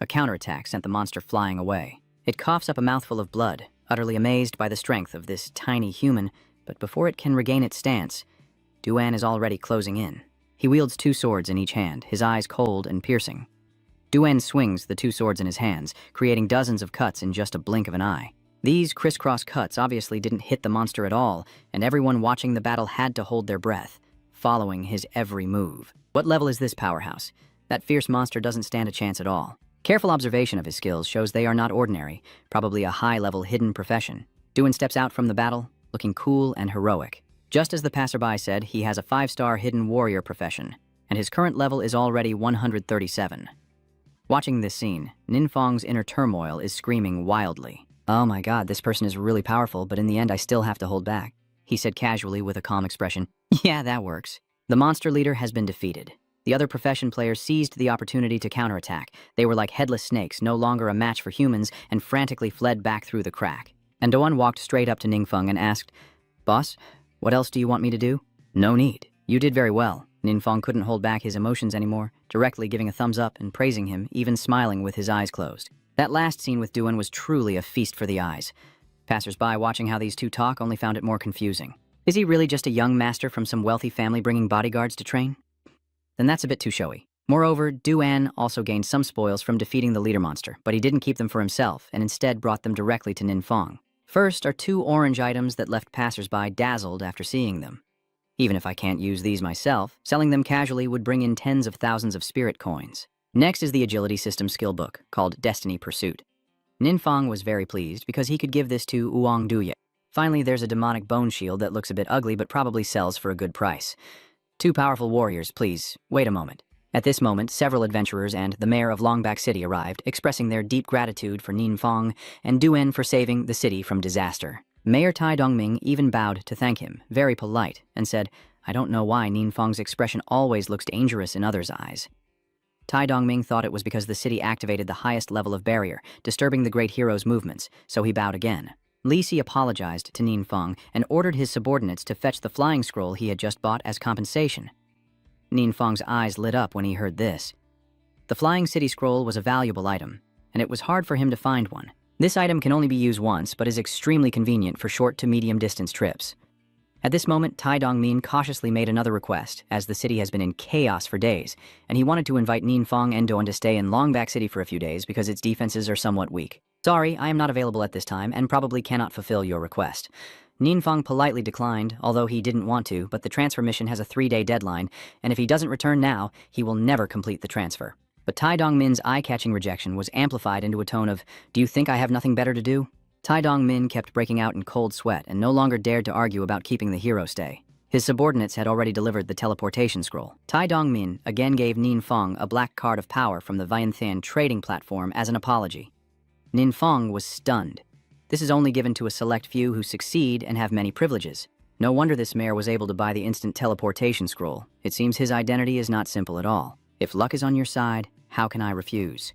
A counterattack sent the monster flying away. It coughs up a mouthful of blood, utterly amazed by the strength of this tiny human, but before it can regain its stance, Duan is already closing in. He wields two swords in each hand, his eyes cold and piercing. Duan swings the two swords in his hands, creating dozens of cuts in just a blink of an eye. These crisscross cuts obviously didn't hit the monster at all, and everyone watching the battle had to hold their breath, following his every move. What level is this powerhouse? That fierce monster doesn't stand a chance at all. Careful observation of his skills shows they are not ordinary, probably a high-level hidden profession. Duan steps out from the battle, looking cool and heroic. Just as the passerby said, he has a 5-star hidden warrior profession, and his current level is already 137. Watching this scene, Ninfeng's inner turmoil is screaming wildly. Oh my god, this person is really powerful, but in the end I still have to hold back, he said casually with a calm expression. Yeah, that works. The monster leader has been defeated. The other profession players seized the opportunity to counterattack. They were like headless snakes, no longer a match for humans, and frantically fled back through the crack. And Duan walked straight up to Ninfeng and asked, Boss, what else do you want me to do? No need. You did very well. Ninfeng couldn't hold back his emotions anymore, directly giving a thumbs up and praising him, even smiling with his eyes closed. That last scene with Duan was truly a feast for the eyes. Passers-by watching how these two talk only found it more confusing. Is he really just a young master from some wealthy family bringing bodyguards to train? Then that's a bit too showy. Moreover, Duan also gained some spoils from defeating the leader monster, but he didn't keep them for himself and instead brought them directly to Ninfeng. First are two orange items that left passers-by dazzled after seeing them. Even if I can't use these myself, selling them casually would bring in tens of thousands of spirit coins. Next is the agility system skill book, called Destiny Pursuit. Ninfeng was very pleased because he could give this to Uang Duye. Finally, there's a demonic bone shield that looks a bit ugly but probably sells for a good price. Two powerful warriors, please. Wait a moment. At this moment, several adventurers and the mayor of Longback City arrived, expressing their deep gratitude for Ninfeng and Duan for saving the city from disaster. Mayor Tai Dongming even bowed to thank him, very polite, and said, I don't know why Ninfeng's expression always looks dangerous in others' eyes. Tai Dongming thought it was because the city activated the highest level of barrier, disturbing the great hero's movements, so he bowed again. Li Si apologized to Ninfeng and ordered his subordinates to fetch the flying scroll he had just bought as compensation. Ninfeng's eyes lit up when he heard this. The flying city scroll was a valuable item, and it was hard for him to find one. This item can only be used once, but is extremely convenient for short to medium distance trips. At this moment, Tai Dongmin cautiously made another request, as the city has been in chaos for days, and he wanted to invite Ninfeng and Duan to stay in Longback City for a few days because its defenses are somewhat weak. Sorry, I am not available at this time and probably cannot fulfill your request. Ninfeng politely declined, although he didn't want to, but the transfer mission has a 3-day deadline, and if he doesn't return now, he will never complete the transfer. But Tai Dongmin's eye-catching rejection was amplified into a tone of, "Do you think I have nothing better to do?" Tai Dongmin kept breaking out in cold sweat and no longer dared to argue about keeping the hero stay. His subordinates had already delivered the teleportation scroll. Tai Dongmin again gave Ninfeng a black card of power from the Vianthan trading platform as an apology. Ninfeng was stunned. This is only given to a select few who succeed and have many privileges. No wonder this mayor was able to buy the instant teleportation scroll. It seems his identity is not simple at all. If luck is on your side, how can I refuse?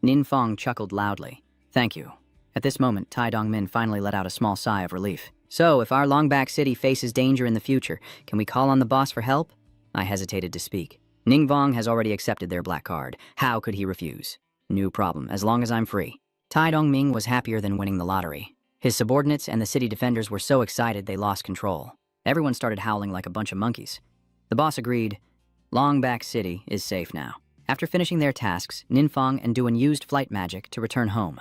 Ninfeng chuckled loudly. Thank you. At this moment, Tai Dongmin finally let out a small sigh of relief. So, if our Longback City faces danger in the future, can we call on the boss for help? I hesitated to speak. Ningvong has already accepted their black card. How could he refuse? New problem, as long as I'm free. Tai Dongming was happier than winning the lottery. His subordinates and the city defenders were so excited they lost control. Everyone started howling like a bunch of monkeys. The boss agreed. Longback City is safe now. After finishing their tasks, Ninfeng and Duan used flight magic to return home.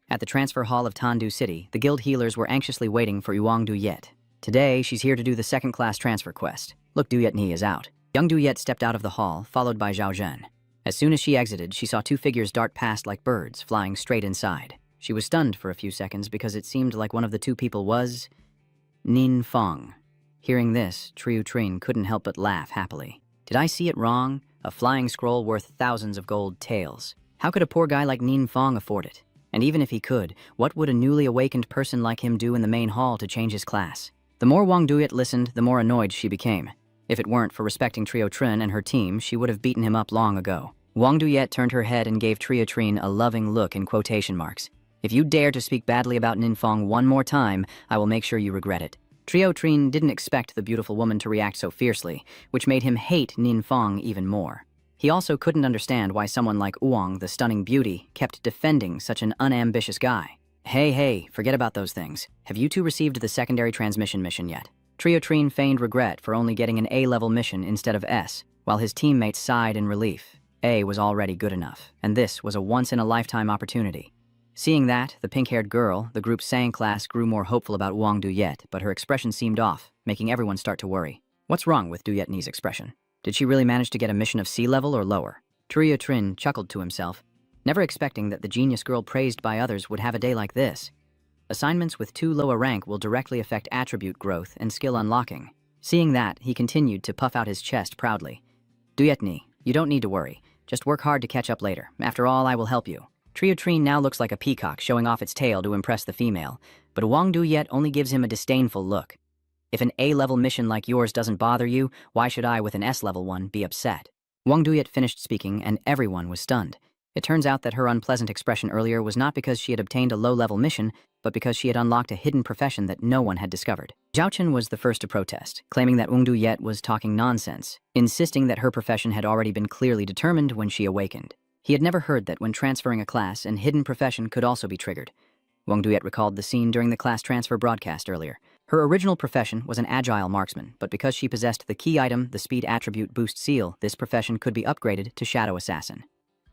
At the transfer hall of Tandu City, the guild healers were anxiously waiting for Yuang Duyet. Today, she's here to do the second-class transfer quest. Look, Duyet Ni is out. Young Duyet stepped out of the hall, followed by Zhao Zhen. As soon as she exited, she saw 2 figures dart past like birds, flying straight inside. She was stunned for a few seconds because it seemed like one of the 2 people was Ninfeng. Hearing this, Triu Trin couldn't help but laugh happily. Did I see it wrong? A flying scroll worth thousands of gold taels. How could a poor guy like Ninfeng afford it? And even if he could, what would a newly awakened person like him do in the main hall to change his class? The more Wang Duyet listened, the more annoyed she became. If it weren't for respecting Trio Trin and her team, she would have beaten him up long ago. Wang Duyet turned her head and gave Trio Trin a loving look in quotation marks. If you dare to speak badly about Ninfeng one more time, I will make sure you regret it. Trio Trin didn't expect the beautiful woman to react so fiercely, which made him hate Ninfeng even more. He also couldn't understand why someone like Uang, the stunning beauty, kept defending such an unambitious guy. Hey, forget about those things. Have you two received the secondary transmission mission yet? Trio Trin feigned regret for only getting an A-level mission instead of S, while his teammates sighed in relief. A was already good enough, and this was a once-in-a-lifetime opportunity. Seeing that, the pink-haired girl, the group's class, grew more hopeful about Wang Duyet, but her expression seemed off, making everyone start to worry. What's wrong with Duyet Ni's expression? Did she really manage to get a mission of sea level or lower? Trio Trin chuckled to himself, never expecting that the genius girl praised by others would have a day like this. Assignments with too low a rank will directly affect attribute growth and skill unlocking. Seeing that, he continued to puff out his chest proudly. Duyet Ni, you don't need to worry. Just work hard to catch up later. After all, I will help you. Trio Trin now looks like a peacock showing off its tail to impress the female, but Wang Duyet only gives him a disdainful look. If an A-level mission like yours doesn't bother you, why should I with an S-level one be upset? Wang Duyet finished speaking and everyone was stunned. It turns out that her unpleasant expression earlier was not because she had obtained a low-level mission, but because she had unlocked a hidden profession that no one had discovered. Zhao Chen was the first to protest, claiming that Wang Duyet was talking nonsense, insisting that her profession had already been clearly determined when she awakened. He had never heard that when transferring a class, an hidden profession could also be triggered. Wang Duyet recalled the scene during the class transfer broadcast earlier. Her original profession was an agile marksman, but because she possessed the key item, the speed attribute boost seal, this profession could be upgraded to shadow assassin.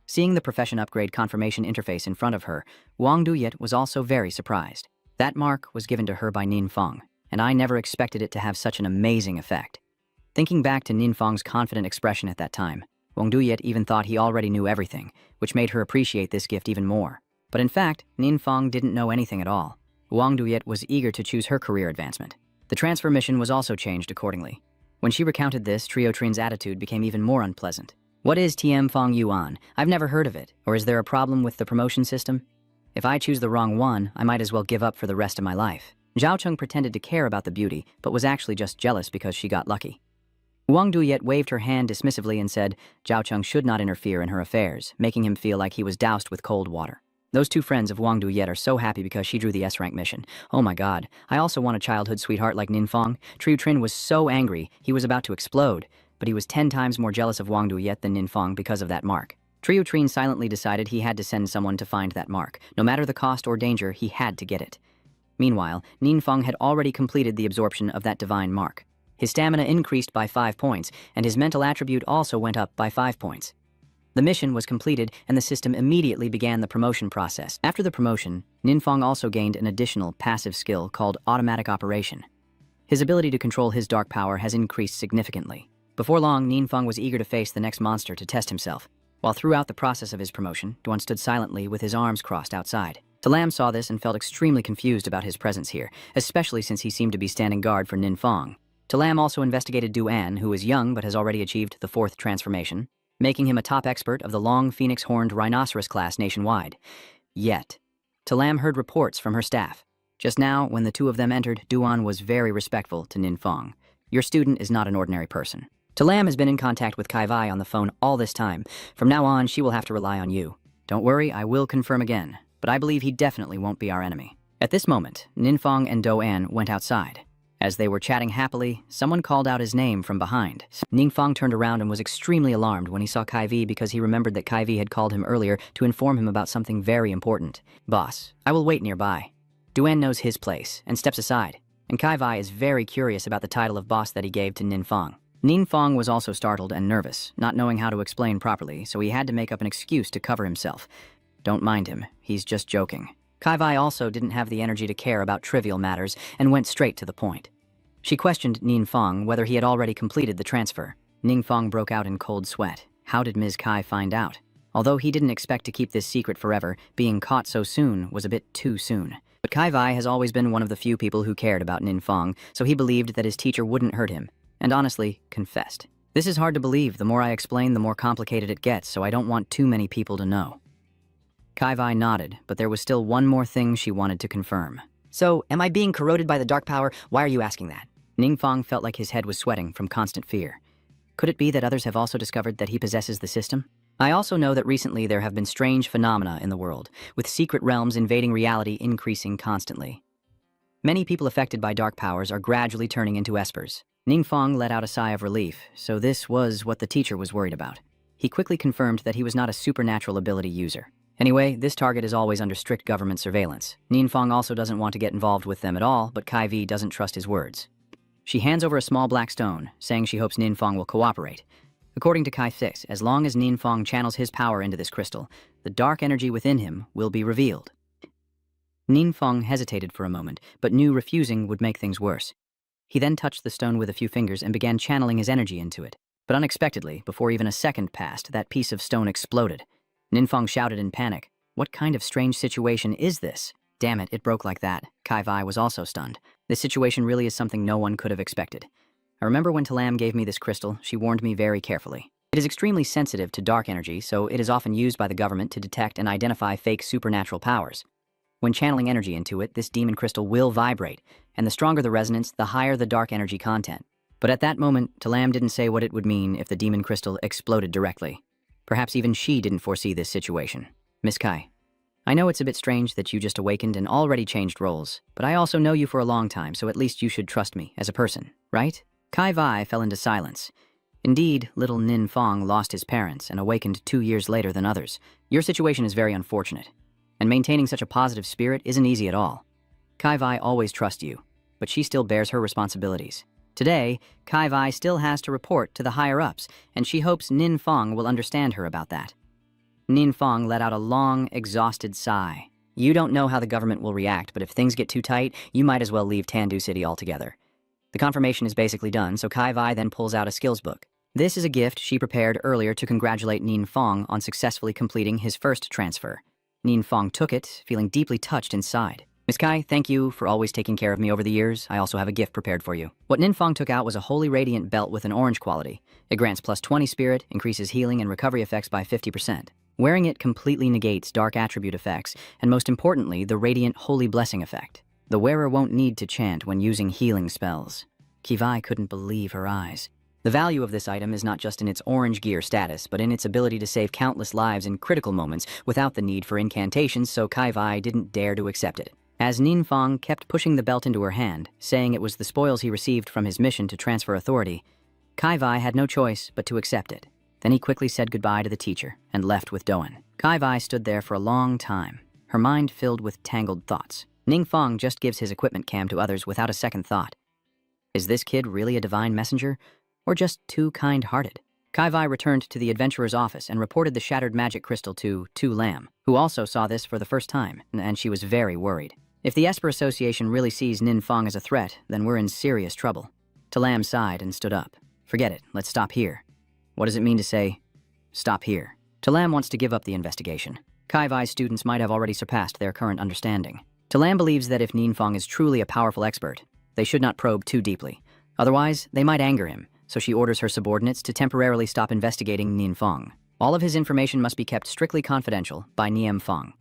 Seeing the profession upgrade confirmation interface in front of her, Wang Duyet was also very surprised. That mark was given to her by Ninfeng, and I never expected it to have such an amazing effect. Thinking back to Ninfeng's confident expression at that time, Wang Duyet even thought he already knew everything, which made her appreciate this gift even more. But in fact, Ninfeng didn't know anything at all. Wang Duyet was eager to choose her career advancement. The transfer mission was also changed accordingly. When she recounted this, Trio Trin's attitude became even more unpleasant. What is TM Fong Yuan? I've never heard of it. Or is there a problem with the promotion system? If I choose the wrong one, I might as well give up for the rest of my life. Zhao Cheng pretended to care about the beauty, but was actually just jealous because she got lucky. Wang Duyet waved her hand dismissively and said Zhao Cheng should not interfere in her affairs, making him feel like he was doused with cold water. Those 2 friends of Wang Duyet are so happy because she drew the S-rank mission. Oh my god, I also want a childhood sweetheart like Ninfeng. Trio Trin was so angry, he was about to explode, but he was 10 times more jealous of Wang Duyet than Ninfeng because of that mark. Trio Trin silently decided he had to send someone to find that mark. No matter the cost or danger, he had to get it. Meanwhile, Ninfeng had already completed the absorption of that divine mark. His stamina increased by 5 points, and his mental attribute also went up by 5 points. The mission was completed, and the system immediately began the promotion process. After the promotion, Ninfong also gained an additional passive skill called automatic operation. His ability to control his dark power has increased significantly. Before long, Ninfong was eager to face the next monster to test himself. While throughout the process of his promotion, Duan stood silently with his arms crossed outside. Talam saw this and felt extremely confused about his presence here, especially since he seemed to be standing guard for Ninfong. Talam also investigated Duan, who is young but has already achieved the 4th transformation, making him a top expert of the long phoenix-horned rhinoceros class nationwide. Yet, Talam heard reports from her staff. Just now, when the two of them entered, Duan was very respectful to Ninfong. Your student is not an ordinary person. Talam has been in contact with Kai Vai on the phone all this time. From now on, she will have to rely on you. Don't worry, I will confirm again, but I believe he definitely won't be our enemy. At this moment, Ninfong and Duan went outside. As they were chatting happily, someone called out his name from behind. Ninfong turned around and was extremely alarmed when he saw Kai Vi because he remembered that Kai Vi had called him earlier to inform him about something very important. Boss, I will wait nearby. Duan knows his place and steps aside, and Kai Vi is very curious about the title of boss that he gave to Ninfong. Ninfong was also startled and nervous, not knowing how to explain properly, so he had to make up an excuse to cover himself. Don't mind him, he's just joking. Kai Vi also didn't have the energy to care about trivial matters and went straight to the point. She questioned Ninfong whether he had already completed the transfer. Ninfong broke out in cold sweat. How did Ms. Kai find out? Although he didn't expect to keep this secret forever, being caught so soon was a bit too soon. But Kai Vi has always been one of the few people who cared about Ninfong, so he believed that his teacher wouldn't hurt him, and honestly, confessed. This is hard to believe. The more I explain, the more complicated it gets, so I don't want too many people to know. Kai Vi nodded, but there was still one more thing she wanted to confirm. So, am I being corroded by the dark power? Why are you asking that? Ninfong felt like his head was sweating from constant fear. Could it be that others have also discovered that he possesses the system? I also know that recently there have been strange phenomena in the world, with secret realms invading reality increasing constantly. Many people affected by dark powers are gradually turning into espers. Ninfong let out a sigh of relief, so this was what the teacher was worried about. He quickly confirmed that he was not a supernatural ability user. Anyway, this target is always under strict government surveillance. Ninfong also doesn't want to get involved with them at all, but Kai Vi doesn't trust his words. She hands over a small black stone, saying she hopes Ninfong will cooperate. According to Kai 6, as long as Ninfong channels his power into this crystal, the dark energy within him will be revealed. Ninfong hesitated for a moment, but knew refusing would make things worse. He then touched the stone with a few fingers and began channeling his energy into it. But unexpectedly, before even a second passed, that piece of stone exploded. Ninfong shouted in panic, "What kind of strange situation is this?" Damn it, it broke like that. Kai Vi was also stunned. This situation really is something no one could have expected. I remember when Talam gave me this crystal, she warned me very carefully. It is extremely sensitive to dark energy, so it is often used by the government to detect and identify fake supernatural powers. When channeling energy into it, this demon crystal will vibrate, and the stronger the resonance, the higher the dark energy content. But at that moment, Talam didn't say what it would mean if the demon crystal exploded directly. Perhaps even she didn't foresee this situation. Miss Kai, I know it's a bit strange that you just awakened and already changed roles, but I also know you for a long time, so at least you should trust me as a person, right? Kai Vi fell into silence. Indeed, little Ninfong lost his parents and awakened 2 years later than others. Your situation is very unfortunate, and maintaining such a positive spirit isn't easy at all. Kai Vi always trusts you, but she still bears her responsibilities. Today, Kai Vi still has to report to the higher-ups, and she hopes Ninfong will understand her about that. Ninfong let out a long, exhausted sigh. You don't know how the government will react, but if things get too tight, you might as well leave Tandu City altogether. The confirmation is basically done, so Kai Vi then pulls out a skills book. This is a gift she prepared earlier to congratulate Ninfong on successfully completing his first transfer. Ninfong took it, feeling deeply touched inside. Miss Kai, thank you for always taking care of me over the years. I also have a gift prepared for you. What Ninfong took out was a holy radiant belt with an orange quality. It grants plus 20 spirit, increases healing and recovery effects by 50%. Wearing it completely negates dark attribute effects, and most importantly, the radiant holy blessing effect. The wearer won't need to chant when using healing spells. Kivai couldn't believe her eyes. The value of this item is not just in its orange gear status, but in its ability to save countless lives in critical moments without the need for incantations, so Kai Vi didn't dare to accept it. As Ninfong kept pushing the belt into her hand, saying it was the spoils he received from his mission to transfer authority, Kai Vi had no choice but to accept it. Then he quickly said goodbye to the teacher and left with Doan. Kai Vi stood there for a long time, her mind filled with tangled thoughts. Ninfong just gives his equipment cam to others without a second thought. Is this kid really a divine messenger, or just too kind-hearted? Kai Vai returned to the adventurer's office and reported the shattered magic crystal to Tu Lam, who also saw this for the first time, and she was very worried. If the Esper Association really sees Nin Fong as a threat, then we're in serious trouble. Tu Lam sighed and stood up. Forget it, let's stop here. What does it mean to say, stop here? Tu Lam wants to give up the investigation. Kai Vai's students might have already surpassed their current understanding. Tu Lam believes that if Nin Fong is truly a powerful expert, they should not probe too deeply. Otherwise, they might anger him, so she orders her subordinates to temporarily stop investigating Nin Fong. All of his information must be kept strictly confidential by Niem Fong.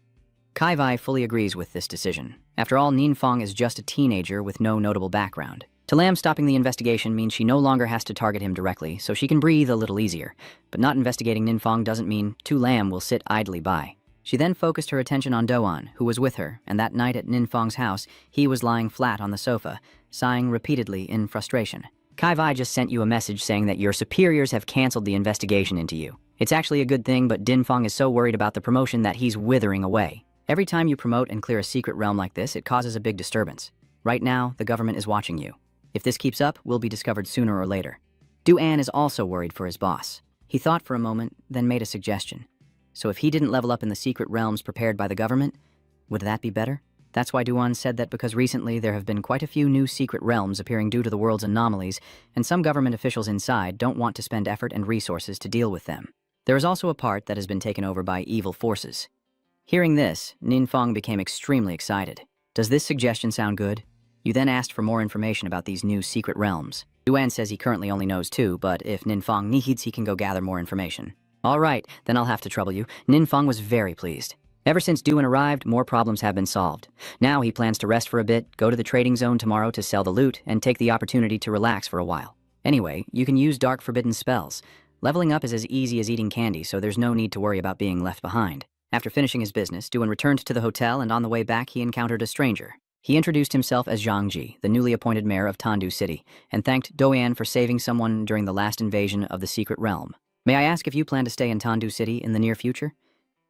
Kai Vai fully agrees with this decision. After all, Nin Fong is just a teenager with no notable background. Tu Lam stopping the investigation means she no longer has to target him directly, so she can breathe a little easier. But not investigating Nin Fong doesn't mean Tu Lam will sit idly by. She then focused her attention on Doan, who was with her, and that night at Nin Fong's house, he was lying flat on the sofa, sighing repeatedly in frustration. Kai Vai just sent you a message saying that your superiors have canceled the investigation into you. It's actually a good thing, but Din Fong is so worried about the promotion that he's withering away. Every time you promote and clear a secret realm like this, it causes a big disturbance. Right now, the government is watching you. If this keeps up, we'll be discovered sooner or later. Du-An is also worried for his boss. He thought for a moment, then made a suggestion. So if he didn't level up in the secret realms prepared by the government, would that be better? That's why Du-An said that because recently there have been quite a few new secret realms appearing due to the world's anomalies, and some government officials inside don't want to spend effort and resources to deal with them. There is also a part that has been taken over by evil forces. Hearing this, Nin Fong became extremely excited. Does this suggestion sound good? You then asked for more information about these new secret realms. Du-An says he currently only knows 2, but if Nin Fong needs, he can go gather more information. All right, then I'll have to trouble you. Nin Fong was very pleased. Ever since Du-An arrived, more problems have been solved. Now he plans to rest for a bit, go to the trading zone tomorrow to sell the loot, and take the opportunity to relax for a while. Anyway, you can use dark forbidden spells. Leveling up is as easy as eating candy, so there's no need to worry about being left behind. After finishing his business, Du-An returned to the hotel, and on the way back he encountered a stranger. He introduced himself as Zhang Ji, the newly appointed mayor of Tandu City, and thanked Do-An for saving someone during the last invasion of the secret realm. May I ask if you plan to stay in Tandu City in the near future?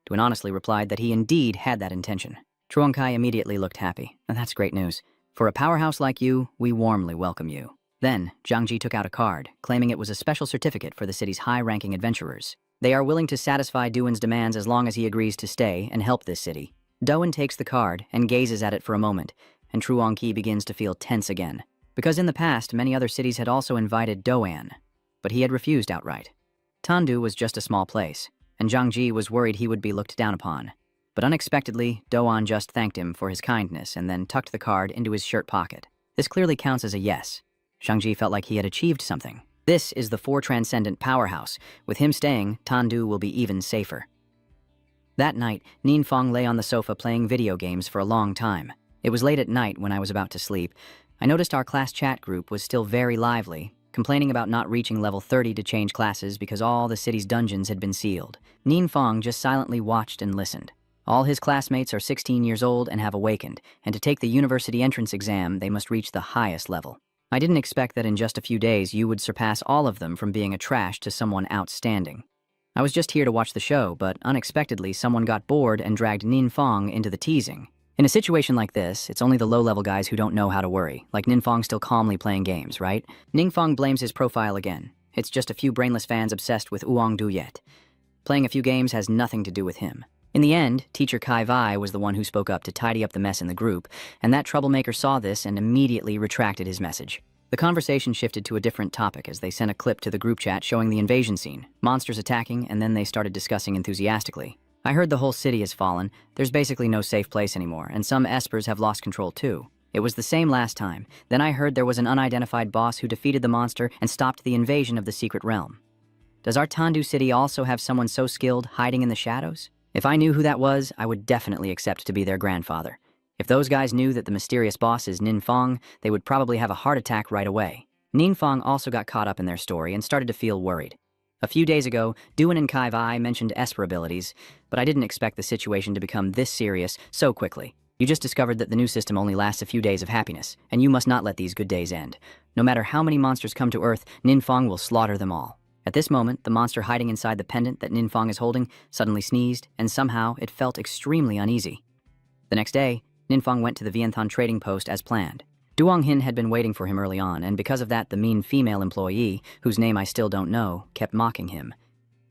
Du-An honestly replied that he indeed had that intention. Truong Kai immediately looked happy. That's great news. For a powerhouse like you, we warmly welcome you. Then, Zhang Ji took out a card, claiming it was a special certificate for the city's high-ranking adventurers. They are willing to satisfy Du-An's demands as long as he agrees to stay and help this city. Do-An takes the card and gazes at it for a moment, and Truong Kai begins to feel tense again. Because in the past, many other cities had also invited Do-An, but he had refused outright. Tandu was just a small place, and Zhang Ji was worried he would be looked down upon. But unexpectedly, Do-An just thanked him for his kindness and then tucked the card into his shirt pocket. This clearly counts as a yes. Zhang Ji felt like he had achieved something. This is the 4 transcendent powerhouse. With him staying, Tandu will be even safer. That night, Nin Fong lay on the sofa playing video games for a long time. It was late at night when I was about to sleep. I noticed our class chat group was still very lively, complaining about not reaching level 30 to change classes because all the city's dungeons had been sealed. Nin Fong just silently watched and listened. All his classmates are 16 years old and have awakened, and to take the university entrance exam, they must reach the highest level. I didn't expect that in just a few days you would surpass all of them from being a trash to someone outstanding. I was just here to watch the show, but unexpectedly someone got bored and dragged Nin Fong into the teasing. In a situation like this, it's only the low-level guys who don't know how to worry, like Nin Fong still calmly playing games, right? Nin Fong blames his profile again. It's just a few brainless fans obsessed with Uong Du-Yet. Playing a few games has nothing to do with him. In the end, teacher Kai Vai was the one who spoke up to tidy up the mess in the group, and that troublemaker saw this and immediately retracted his message. The conversation shifted to a different topic as they sent a clip to the group chat showing the invasion scene, monsters attacking, and then they started discussing enthusiastically. I heard the whole city has fallen, there's basically no safe place anymore, and some espers have lost control too. It was the same last time. Then I heard there was an unidentified boss who defeated the monster and stopped the invasion of the secret realm. Does our Tandu city also have someone so skilled hiding in the shadows? If I knew who that was, I would definitely accept to be their grandfather. If those guys knew that the mysterious boss is Nin Fong, they would probably have a heart attack right away. Nin Fong also got caught up in their story and started to feel worried. A few days ago, Du-An and Kai Vai mentioned Esper abilities, but I didn't expect the situation to become this serious so quickly. You just discovered that the new system only lasts a few days of happiness, and you must not let these good days end. No matter how many monsters come to Earth, Nin Fong will slaughter them all. At this moment, the monster hiding inside the pendant that Nin Fong is holding suddenly sneezed, and somehow it felt extremely uneasy. The next day, Nin Fong went to the Vientiane trading post as planned. Duong Hin had been waiting for him early on, and because of that, the mean female employee, whose name I still don't know, kept mocking him.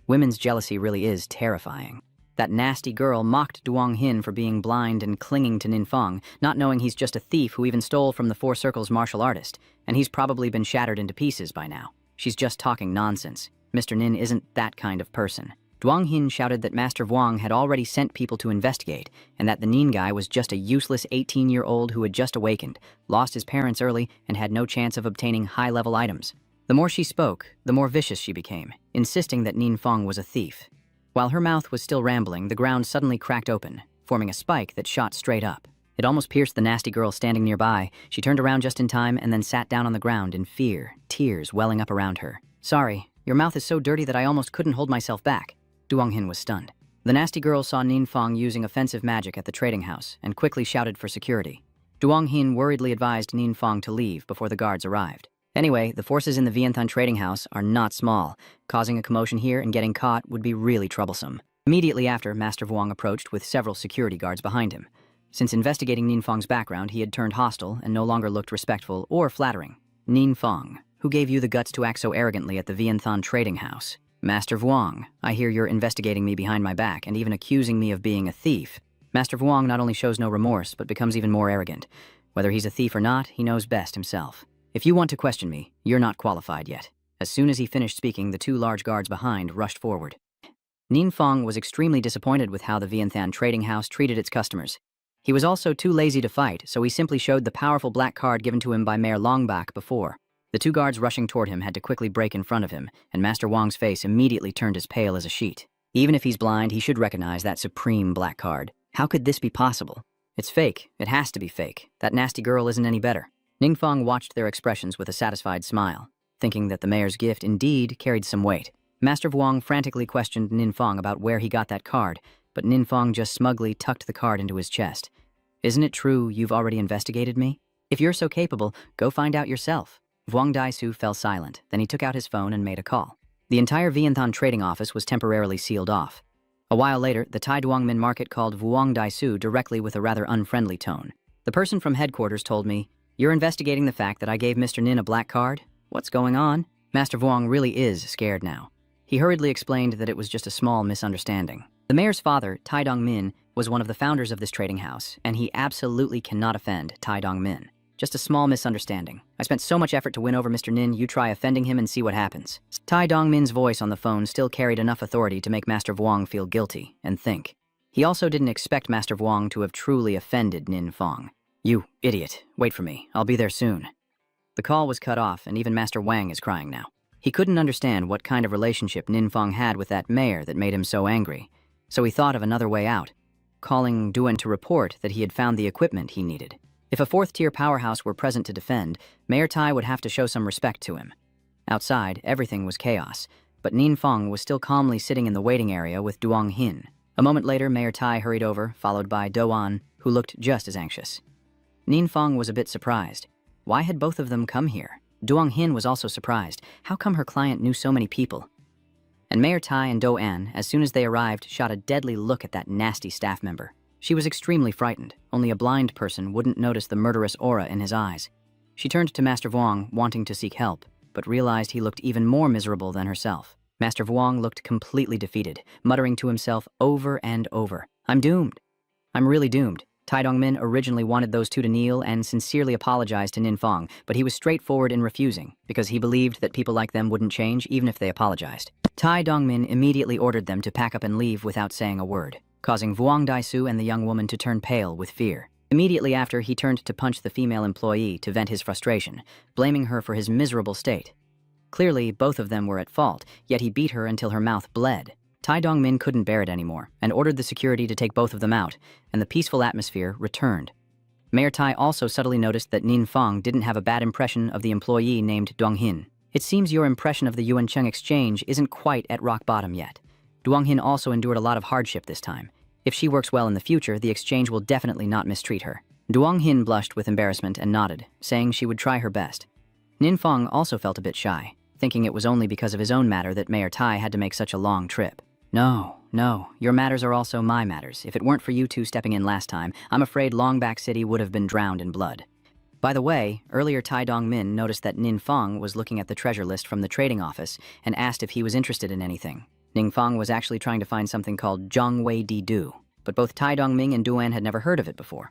Women's jealousy really is terrifying. That nasty girl mocked Duong Hin for being blind and clinging to Nin Fong, not knowing he's just a thief who even stole from the Four Circles martial artist, and he's probably been shattered into pieces by now. She's just talking nonsense. Mr. Nin isn't that kind of person. Duong Hin shouted that Master Vuong had already sent people to investigate, and that the Nin guy was just a useless 18-year-old who had just awakened, lost his parents early, and had no chance of obtaining high-level items. The more she spoke, the more vicious she became, insisting that Nin Fong was a thief. While her mouth was still rambling, the ground suddenly cracked open, forming a spike that shot straight up. It almost pierced the nasty girl standing nearby. She turned around just in time and then sat down on the ground in fear, tears welling up around her. "Sorry, your mouth is so dirty that I almost couldn't hold myself back." Duong Hin was stunned. The nasty girl saw Nin Fong using offensive magic at the trading house and quickly shouted for security. Duong Hin worriedly advised Nin Fong to leave before the guards arrived. Anyway, the forces in the Vientiane trading house are not small. Causing a commotion here and getting caught would be really troublesome. Immediately after, Master Vuong approached with several security guards behind him. Since investigating Nin Fong's background, he had turned hostile and no longer looked respectful or flattering. "Nin Fong, who gave you the guts to act so arrogantly at the Vientiane trading house?" "Master Vuong, I hear you're investigating me behind my back and even accusing me of being a thief." Master Vuong not only shows no remorse, but becomes even more arrogant. Whether he's a thief or not, he knows best himself. "If you want to question me, you're not qualified yet." As soon as he finished speaking, the two large guards behind rushed forward. Nin Fong was extremely disappointed with how the Vientiane trading house treated its customers. He was also too lazy to fight, so he simply showed the powerful black card given to him by Mayor Longbak before. The two guards rushing toward him had to quickly break in front of him, and Master Wong's face immediately turned as pale as a sheet. Even if he's blind, he should recognize that supreme black card. How could this be possible? It's fake. It has to be fake. That nasty girl isn't any better. Nin Fong watched their expressions with a satisfied smile, thinking that the mayor's gift indeed carried some weight. Master Vuong frantically questioned Nin Fong about where he got that card, but Nin Fong just smugly tucked the card into his chest. "Isn't it true you've already investigated me? If you're so capable, go find out yourself." Vuong Daisu fell silent, then he took out his phone and made a call. The entire Vientiane trading office was temporarily sealed off. A while later, the Tai Duong Min market called Vuong Daisu directly with a rather unfriendly tone. "The person from headquarters told me, you're investigating the fact that I gave Mr. Nin a black card? What's going on?" Master Vuong really is scared now. He hurriedly explained that it was just a small misunderstanding. The mayor's father, Tai Dong Min, was one of the founders of this trading house, and he absolutely cannot offend Tai Dong Min. "Just a small misunderstanding. I spent so much effort to win over Mr. Nin, you try offending him and see what happens." Tai Dong Min's voice on the phone still carried enough authority to make Master Vuong feel guilty and think. He also didn't expect Master Vuong to have truly offended Nin Fong. "You idiot, wait for me, I'll be there soon." The call was cut off, and even Master Wang is crying now. He couldn't understand what kind of relationship Nin Fong had with that mayor that made him so angry, so he thought of another way out, calling Duan to report that he had found the equipment he needed. If a fourth-tier powerhouse were present to defend, Mayor Tai would have to show some respect to him. Outside, everything was chaos, but Nin Fong was still calmly sitting in the waiting area with Duong Hin. A moment later, Mayor Tai hurried over, followed by Doan, who looked just as anxious. Nin Fong was a bit surprised. Why had both of them come here? Duong Hin was also surprised. How come her client knew so many people? And Mayor Tai and Do-An, as soon as they arrived, shot a deadly look at that nasty staff member. She was extremely frightened. Only a blind person wouldn't notice the murderous aura in his eyes. She turned to Master Vuong, wanting to seek help, but realized he looked even more miserable than herself. Master Vuong looked completely defeated, muttering to himself over and over, "I'm doomed. I'm really doomed." Tai Dong-min originally wanted those two to kneel and sincerely apologize to Nin Fong, but he was straightforward in refusing, because he believed that people like them wouldn't change even if they apologized. Tai Dong-min immediately ordered them to pack up and leave without saying a word, causing Vuong Daisu and the young woman to turn pale with fear. Immediately after, he turned to punch the female employee to vent his frustration, blaming her for his miserable state. Clearly, both of them were at fault, yet he beat her until her mouth bled. Tai Dong-min couldn't bear it anymore and ordered the security to take both of them out, and the peaceful atmosphere returned. Mayor Tai also subtly noticed that Nin Fong didn't have a bad impression of the employee named Duong Hin. "It seems your impression of the Yuancheng exchange isn't quite at rock bottom yet. Duong Hin also endured a lot of hardship this time. If she works well in the future, the exchange will definitely not mistreat her." Duong Hin blushed with embarrassment and nodded, saying she would try her best. Nin Fong also felt a bit shy, thinking it was only because of his own matter that Mayor Tai had to make such a long trip. No, your matters are also my matters. If it weren't for you two stepping in last time, I'm afraid Longback City would have been drowned in blood." By the way, earlier Tai Dong-min noticed that Nin Fong was looking at the treasure list from the trading office and asked if he was interested in anything. Ning Fong was actually trying to find something called Zhongwei Di Du, but both Tai Dong-ming and Duan had never heard of it before.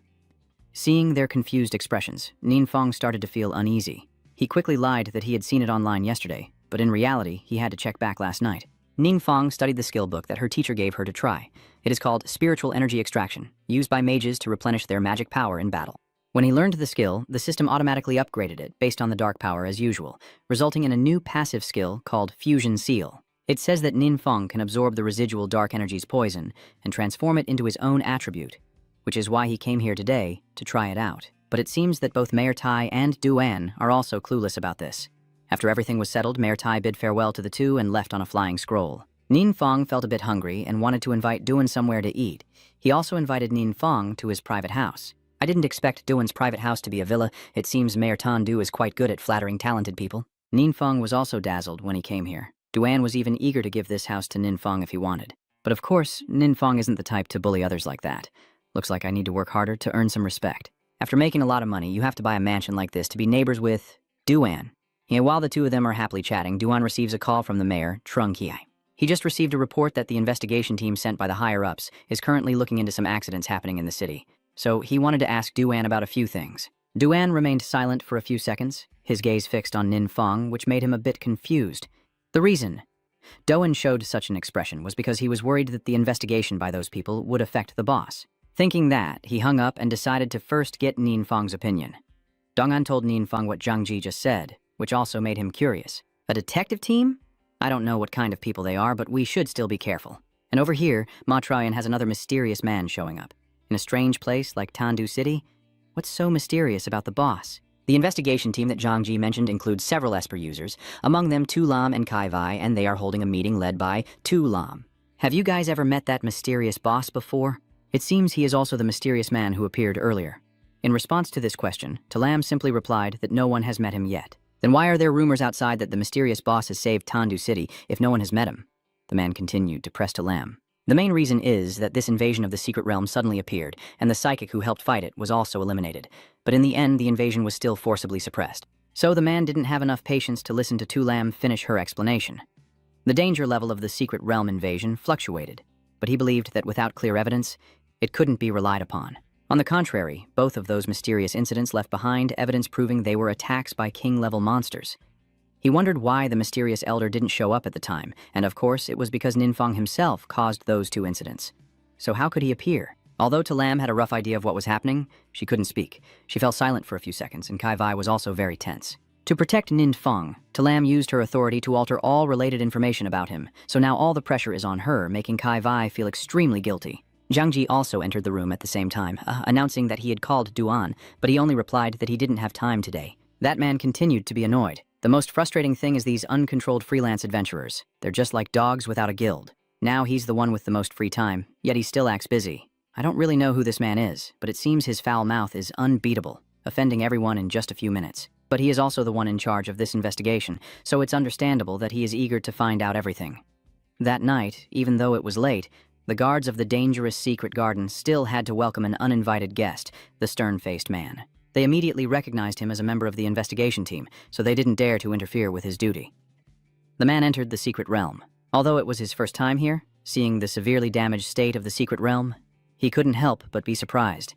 Seeing their confused expressions, Nin Fong started to feel uneasy. He quickly lied that he had seen it online yesterday, but in reality, he had to check back last night. Ning Fong studied the skill book that her teacher gave her to try. It is called Spiritual Energy Extraction, used by mages to replenish their magic power in battle. When he learned the skill, the system automatically upgraded it based on the dark power as usual, resulting in a new passive skill called Fusion Seal. It says that Nin Fong can absorb the residual dark energy's poison and transform it into his own attribute, which is why he came here today to try it out. But it seems that both Mayor Tai and Duan are also clueless about this. After everything was settled, Mayor Tai bid farewell to the two and left on a flying scroll. Nin Fong felt a bit hungry and wanted to invite Duan somewhere to eat. He also invited Nin Fong to his private house. I didn't expect Duan's private house to be a villa. It seems Mayor Tan-du is quite good at flattering talented people. Nin Fong was also dazzled when he came here. Duan was even eager to give this house to Nin Fong if he wanted. But of course, Nin Fong isn't the type to bully others like that. Looks like I need to work harder to earn some respect. After making a lot of money, you have to buy a mansion like this to be neighbors with Duan. And while the two of them are happily chatting, Duan receives a call from the mayor, Trung Kiai. He just received a report that the investigation team sent by the higher-ups is currently looking into some accidents happening in the city. So he wanted to ask Duan about a few things. Duan remained silent for a few seconds, his gaze fixed on Nin Fong, which made him a bit confused. The reason Duan showed such an expression was because he was worried that the investigation by those people would affect the boss. Thinking that, he hung up and decided to first get Nin Fong's opinion. Dong'an told Nin Fong what Zhang Ji just said, which also made him curious. A detective team? I don't know what kind of people they are, but we should still be careful. And over here, Ma Troyan has another mysterious man showing up. In a strange place like Tandu City? What's so mysterious about the boss? The investigation team that Zhang Ji mentioned includes several Esper users, among them Tu Lam and Kai Vai, and they are holding a meeting led by Tu Lam. Have you guys ever met that mysterious boss before? It seems he is also the mysterious man who appeared earlier. In response to this question, Tu Lam simply replied that no one has met him yet. Then why are there rumors outside that the mysterious boss has saved Tandu City if no one has met him? The man continued to press Tu Lam. The main reason is that this invasion of the secret realm suddenly appeared, and the psychic who helped fight it was also eliminated. But in the end, the invasion was still forcibly suppressed. So the man didn't have enough patience to listen to Tu Lam finish her explanation. The danger level of the secret realm invasion fluctuated, but he believed that without clear evidence, it couldn't be relied upon. On the contrary, both of those mysterious incidents left behind evidence proving they were attacks by king-level monsters. He wondered why the mysterious elder didn't show up at the time, and of course it was because Nin Fong himself caused those two incidents. So how could he appear? Although Tu Lam had a rough idea of what was happening, she couldn't speak. She fell silent for a few seconds, and Kai Vai was also very tense. To protect Nin Fong, Tu Lam used her authority to alter all related information about him, so now all the pressure is on her, making Kai Vai feel extremely guilty. Zhang Ji also entered the room at the same time, announcing that he had called Duan, but he only replied that he didn't have time today. That man continued to be annoyed. The most frustrating thing is these uncontrolled freelance adventurers. They're just like dogs without a guild. Now he's the one with the most free time, yet he still acts busy. I don't really know who this man is, but it seems his foul mouth is unbeatable, offending everyone in just a few minutes. But he is also the one in charge of this investigation, so it's understandable that he is eager to find out everything. That night, even though it was late, the guards of the dangerous secret garden still had to welcome an uninvited guest, the stern-faced man. They immediately recognized him as a member of the investigation team, so they didn't dare to interfere with his duty. The man entered the secret realm. Although it was his first time here, seeing the severely damaged state of the secret realm, he couldn't help but be surprised.